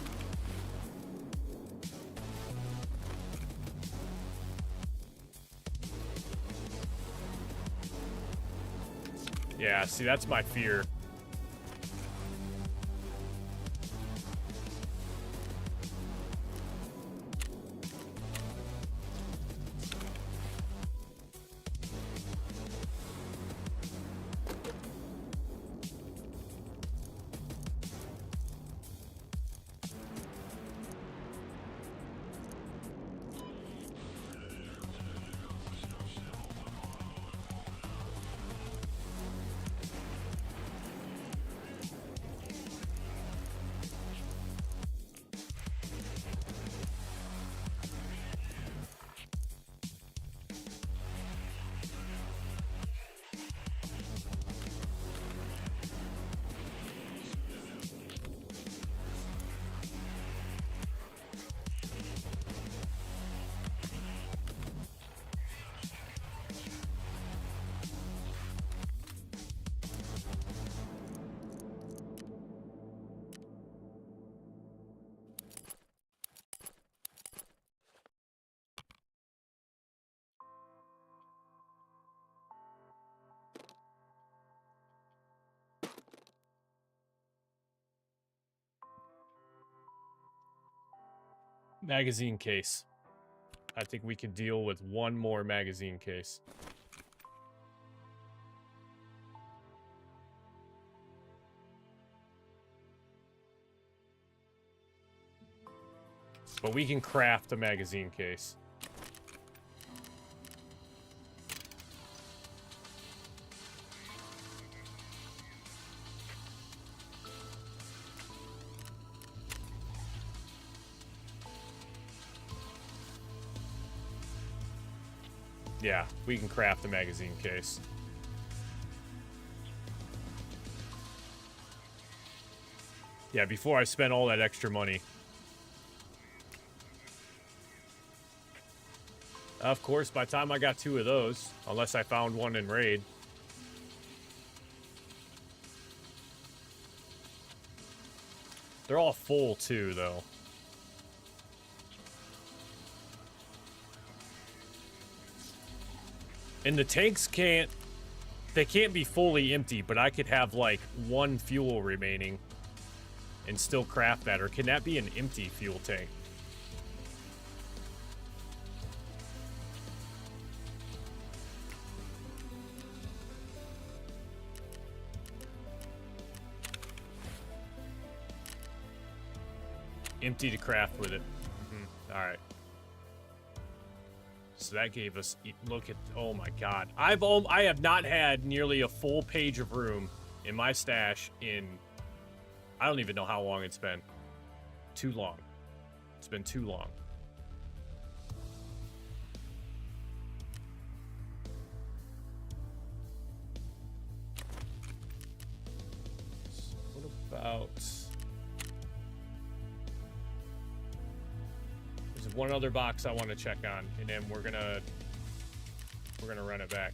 Yeah, see, that's my fear. Magazine case. I think we can deal with one more magazine case. But we can craft a magazine case. Yeah, we can craft a magazine case. Yeah, before I spent all that extra money. Of course, by the time I got 2 of those, unless I found one in raid. They're all full too, though. And the tanks can't be fully empty, but I could have like 1 fuel remaining and still craft that. Or can that be an empty fuel tank? Empty to craft with it. All right. So that gave us, look at, oh my god. I have not had nearly a full page of room in my stash in, I don't even know how long it's been. Too long. It's been too long. So what about, there's one other box I want to check on, and then we're gonna run it back.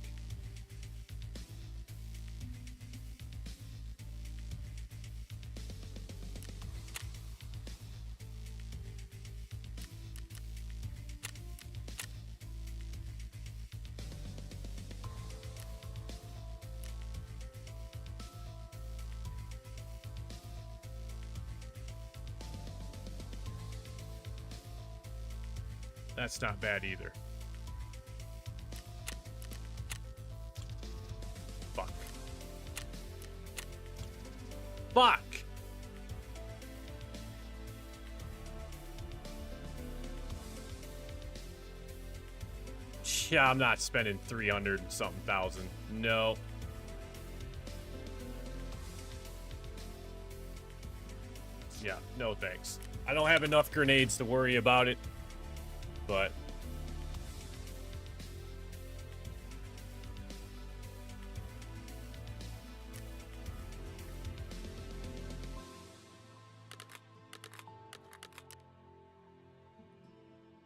That's not bad either. Fuck. Fuck! Yeah, I'm not spending 300 and something thousand. No. Yeah, no thanks. I don't have enough grenades to worry about it. But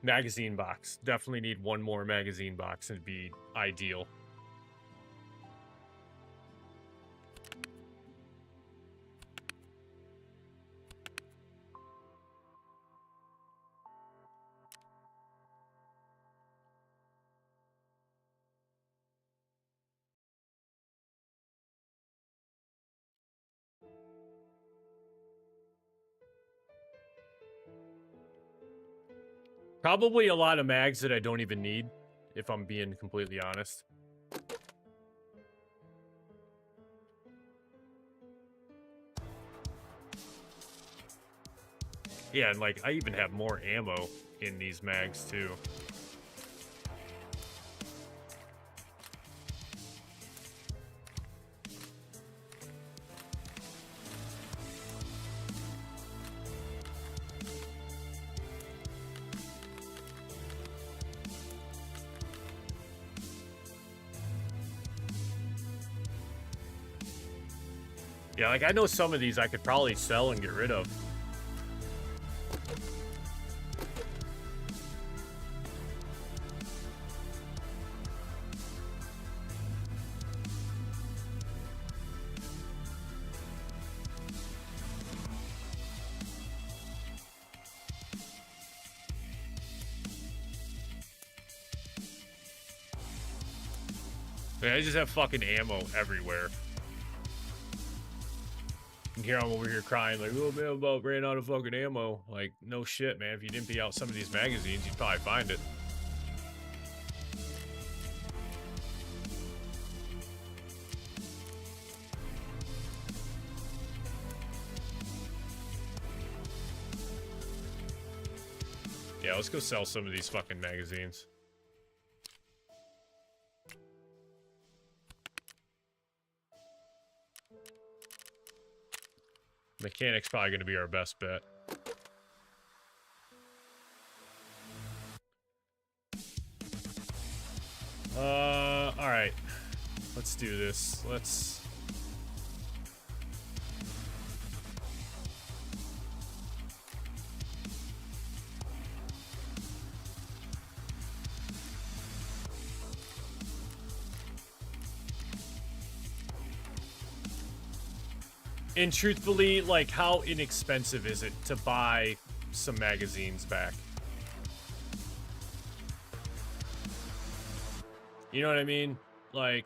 magazine box. Definitely need one more magazine box. It'd be ideal. Probably a lot of mags that I don't even need, if I'm being completely honest. Yeah, and like, I even have more ammo in these mags, too. Yeah, like, I know some of these I could probably sell and get rid of. Yeah, I just have fucking ammo everywhere. And here I'm over here crying like, oh man, I'm about ran out of fucking ammo. Like, no shit, man. If you'd empty out some of these magazines, you'd probably find it. let's go sell some of these fucking magazines. Mechanic's probably going to be our best bet. Alright. Let's do this. Let's... And truthfully, like, how inexpensive is it to buy some magazines back? You know what I mean? Like...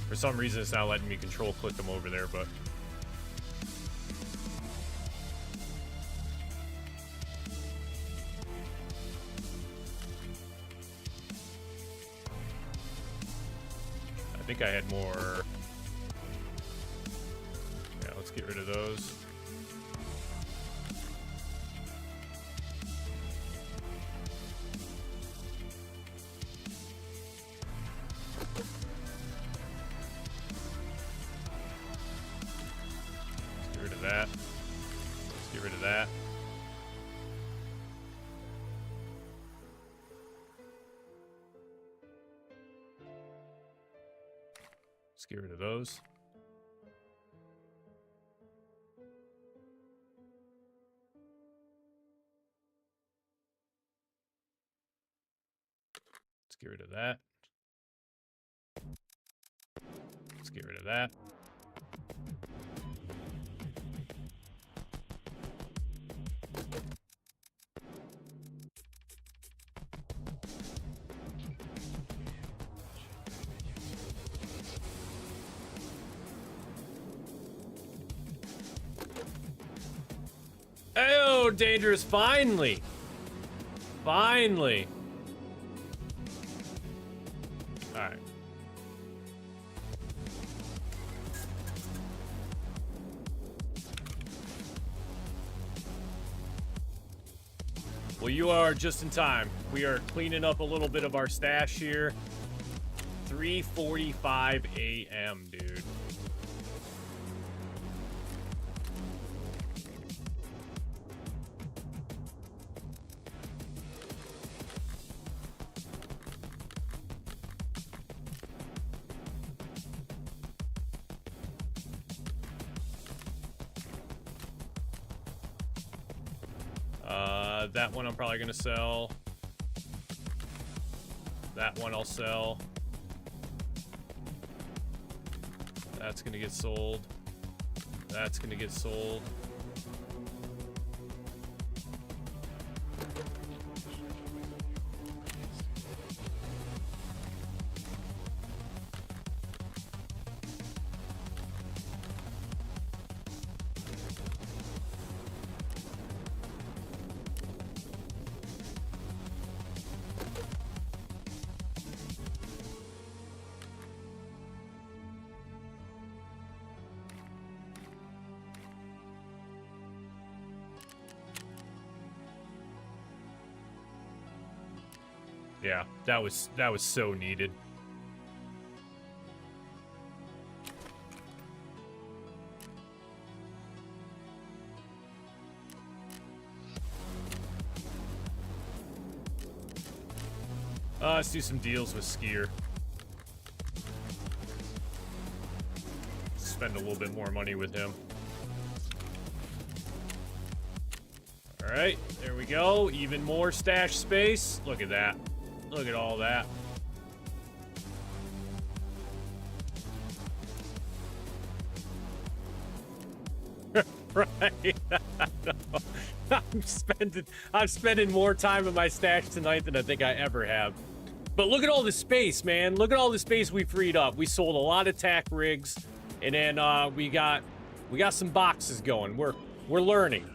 For some reason, it's not letting me control click them over there, but... I think I had more... Yeah, let's get rid of those. That. Let's get rid of that. Let's get rid of those. Let's get rid of that. Let's get rid of that. Oh, dangerous! Finally, finally. All right. Well, you are just in time. We are cleaning up a little bit of our stash here. 3:45 a.m., dude. That one I'm probably gonna sell. That one I'll sell. That's gonna get sold. That's gonna get sold. Yeah, that was so needed. Let's do some deals with Skier. Spend a little bit more money with him. All right, there we go. Even more stash space. Look at that. Look at all that. right. I'm spending more time in my stash tonight than I think I ever have. But look at all the space, man. Look at all the space we freed up. We sold a lot of tack rigs, and then we got some boxes going. We're learning.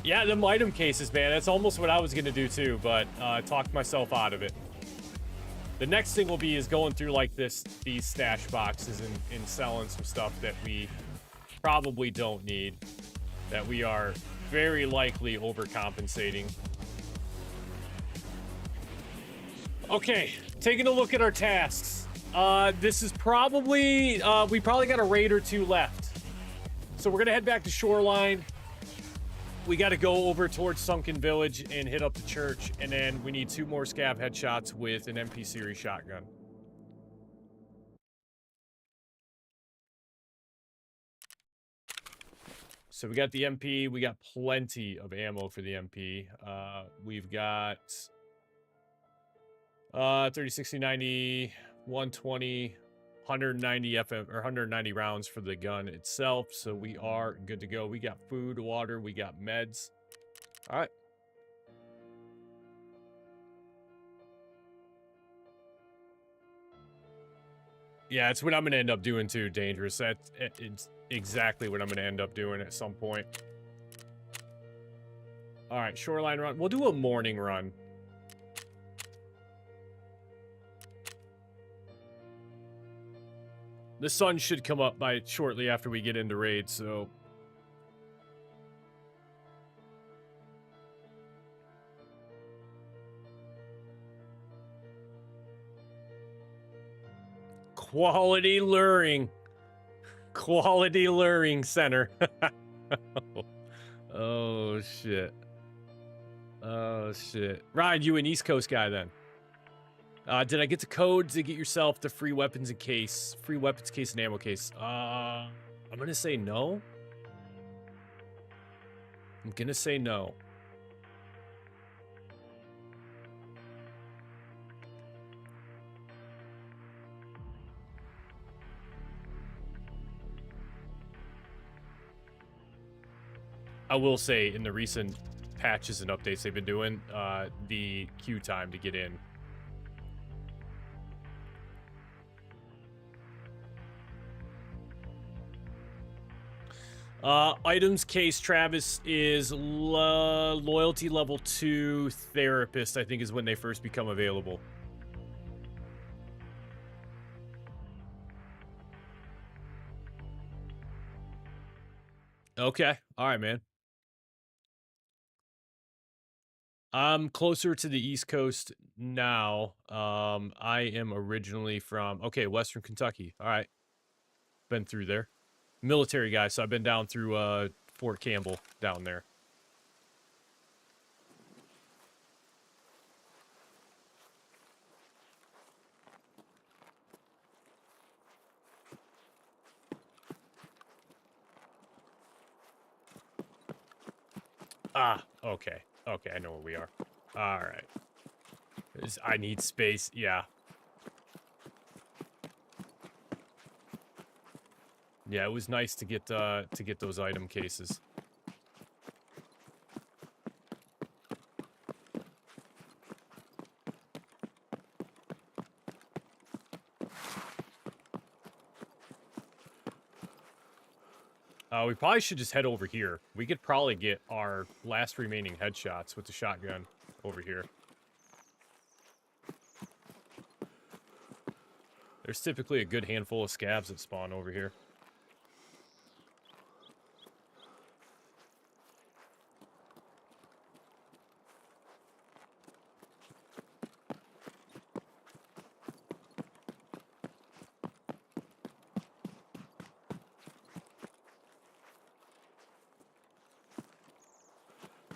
Yeah, them item cases, man. That's almost what I was gonna do too, but talked myself out of it. The next thing will be is going through like these stash boxes and selling some stuff that we probably don't need, that we are very likely overcompensating. Okay, taking a look at our tasks. This is probably, we probably got a raid or two left. So we're gonna head back to Shoreline. We gotta go over towards Sunken Village and hit up the church, and then we need 2 more scav headshots with an MP series shotgun. So we got the MP, we got plenty of ammo for the MP. We've got 30, 60, 90, 120, 190 FM or 190 rounds for the gun itself, so we are good to go. We got food, water, we got meds. All right. Yeah, it's what I'm gonna end up doing too, Dangerous. It's exactly what I'm gonna end up doing at some point. All right, Shoreline run. We'll do a morning run. The sun should come up by shortly after we get into raid, so... Quality luring. Quality luring center. Oh, shit. Oh, shit. Ryan, you an East Coast guy then? Did I get the code to get yourself the free weapons case and ammo case? I'm gonna say no. I'm gonna say no. I will say in the recent patches and updates they've been doing, the queue time to get in. Items case, Travis, is loyalty level 2 therapist, I think is when they first become available. Okay. All right, man. I'm closer to the East Coast now. I am originally from, okay, Western Kentucky. All right. Been through there. Military guy, so I've been down through Fort Campbell down there. Ah, okay. Okay, I know where we are. All right. I need space. Yeah. Yeah, it was nice to get those item cases. We probably should just head over here. We could probably get our last remaining headshots with the shotgun over here. There's typically a good handful of scabs that spawn over here.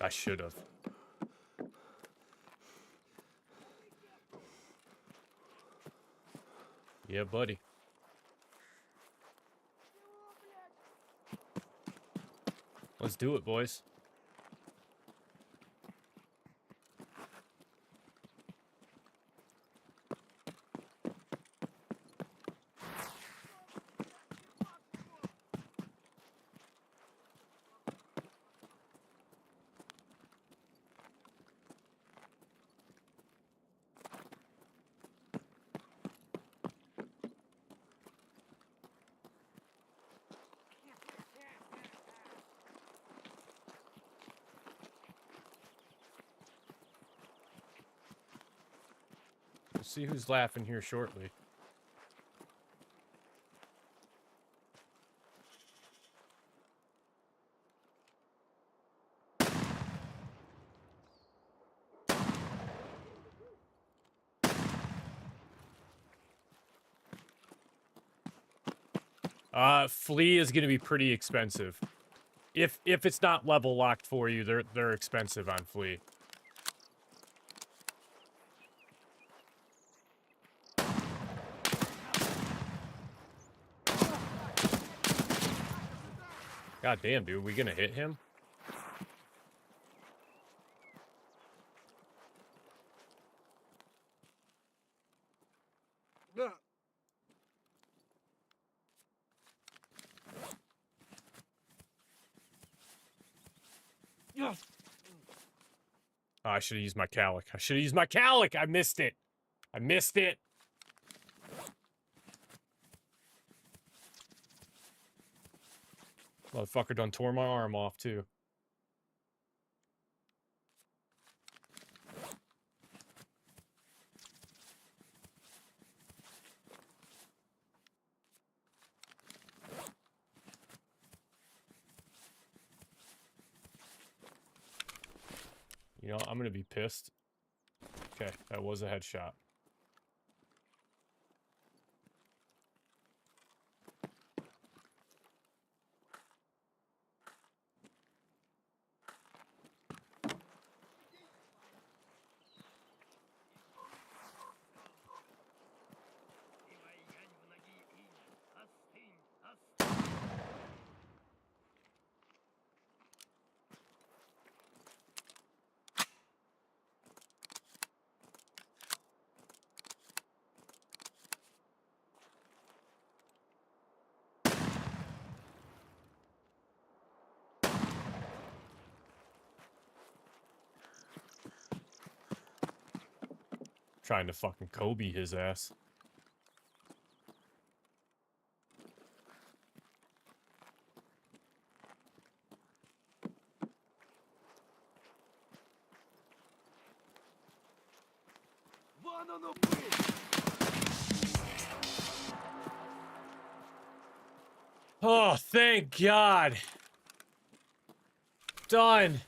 I should have. Yeah, buddy. Let's do it, boys. We'll see who's laughing here shortly. Flea is going to be pretty expensive. If it's not level locked for you, they're expensive on Flea. God damn, dude, we gonna hit him? Oh, I should have used my calic. I should have used my calic. I missed it. I missed it. Motherfucker done tore my arm off, too. You know, I'm gonna be pissed. Okay, that was a headshot. Trying to fucking Kobe his ass. Oh, thank God. Done.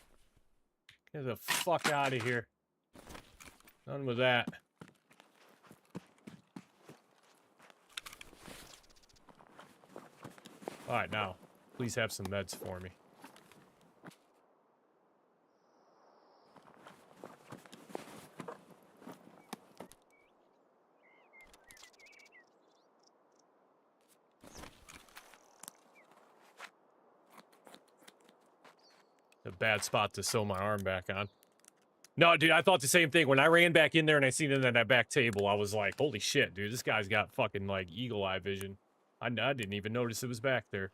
Get the fuck out of here. Done with that. Alright, now, please have some meds for me. A bad spot to sew my arm back on. No, dude, I thought the same thing. When I ran back in there and I seen it on that back table, I was like, holy shit, dude, this guy's got fucking, like, eagle eye vision. I didn't even notice it was back there.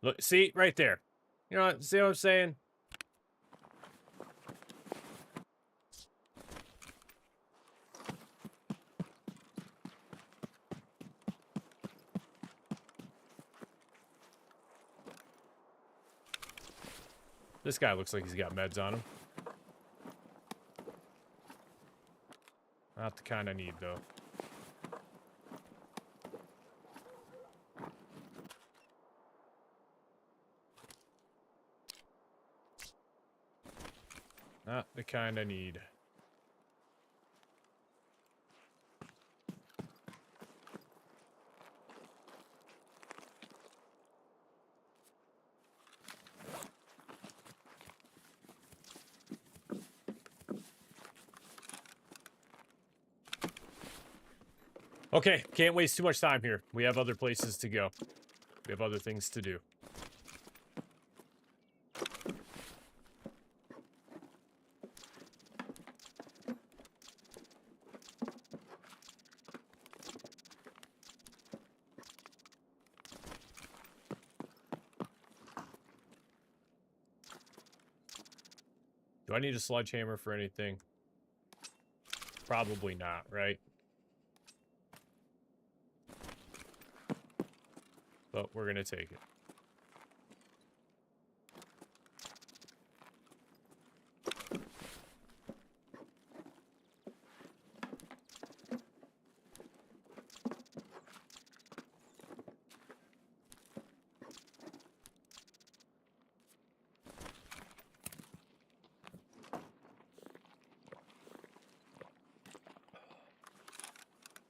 Look, see? Right there. You know what? See what I'm saying? This guy looks like he's got meds on him. Not the kind I need, though. Not the kind I need. Okay, can't waste too much time here. We have other places to go. We have other things to do. Do I need a sledgehammer for anything? Probably not, right? But we're gonna take it.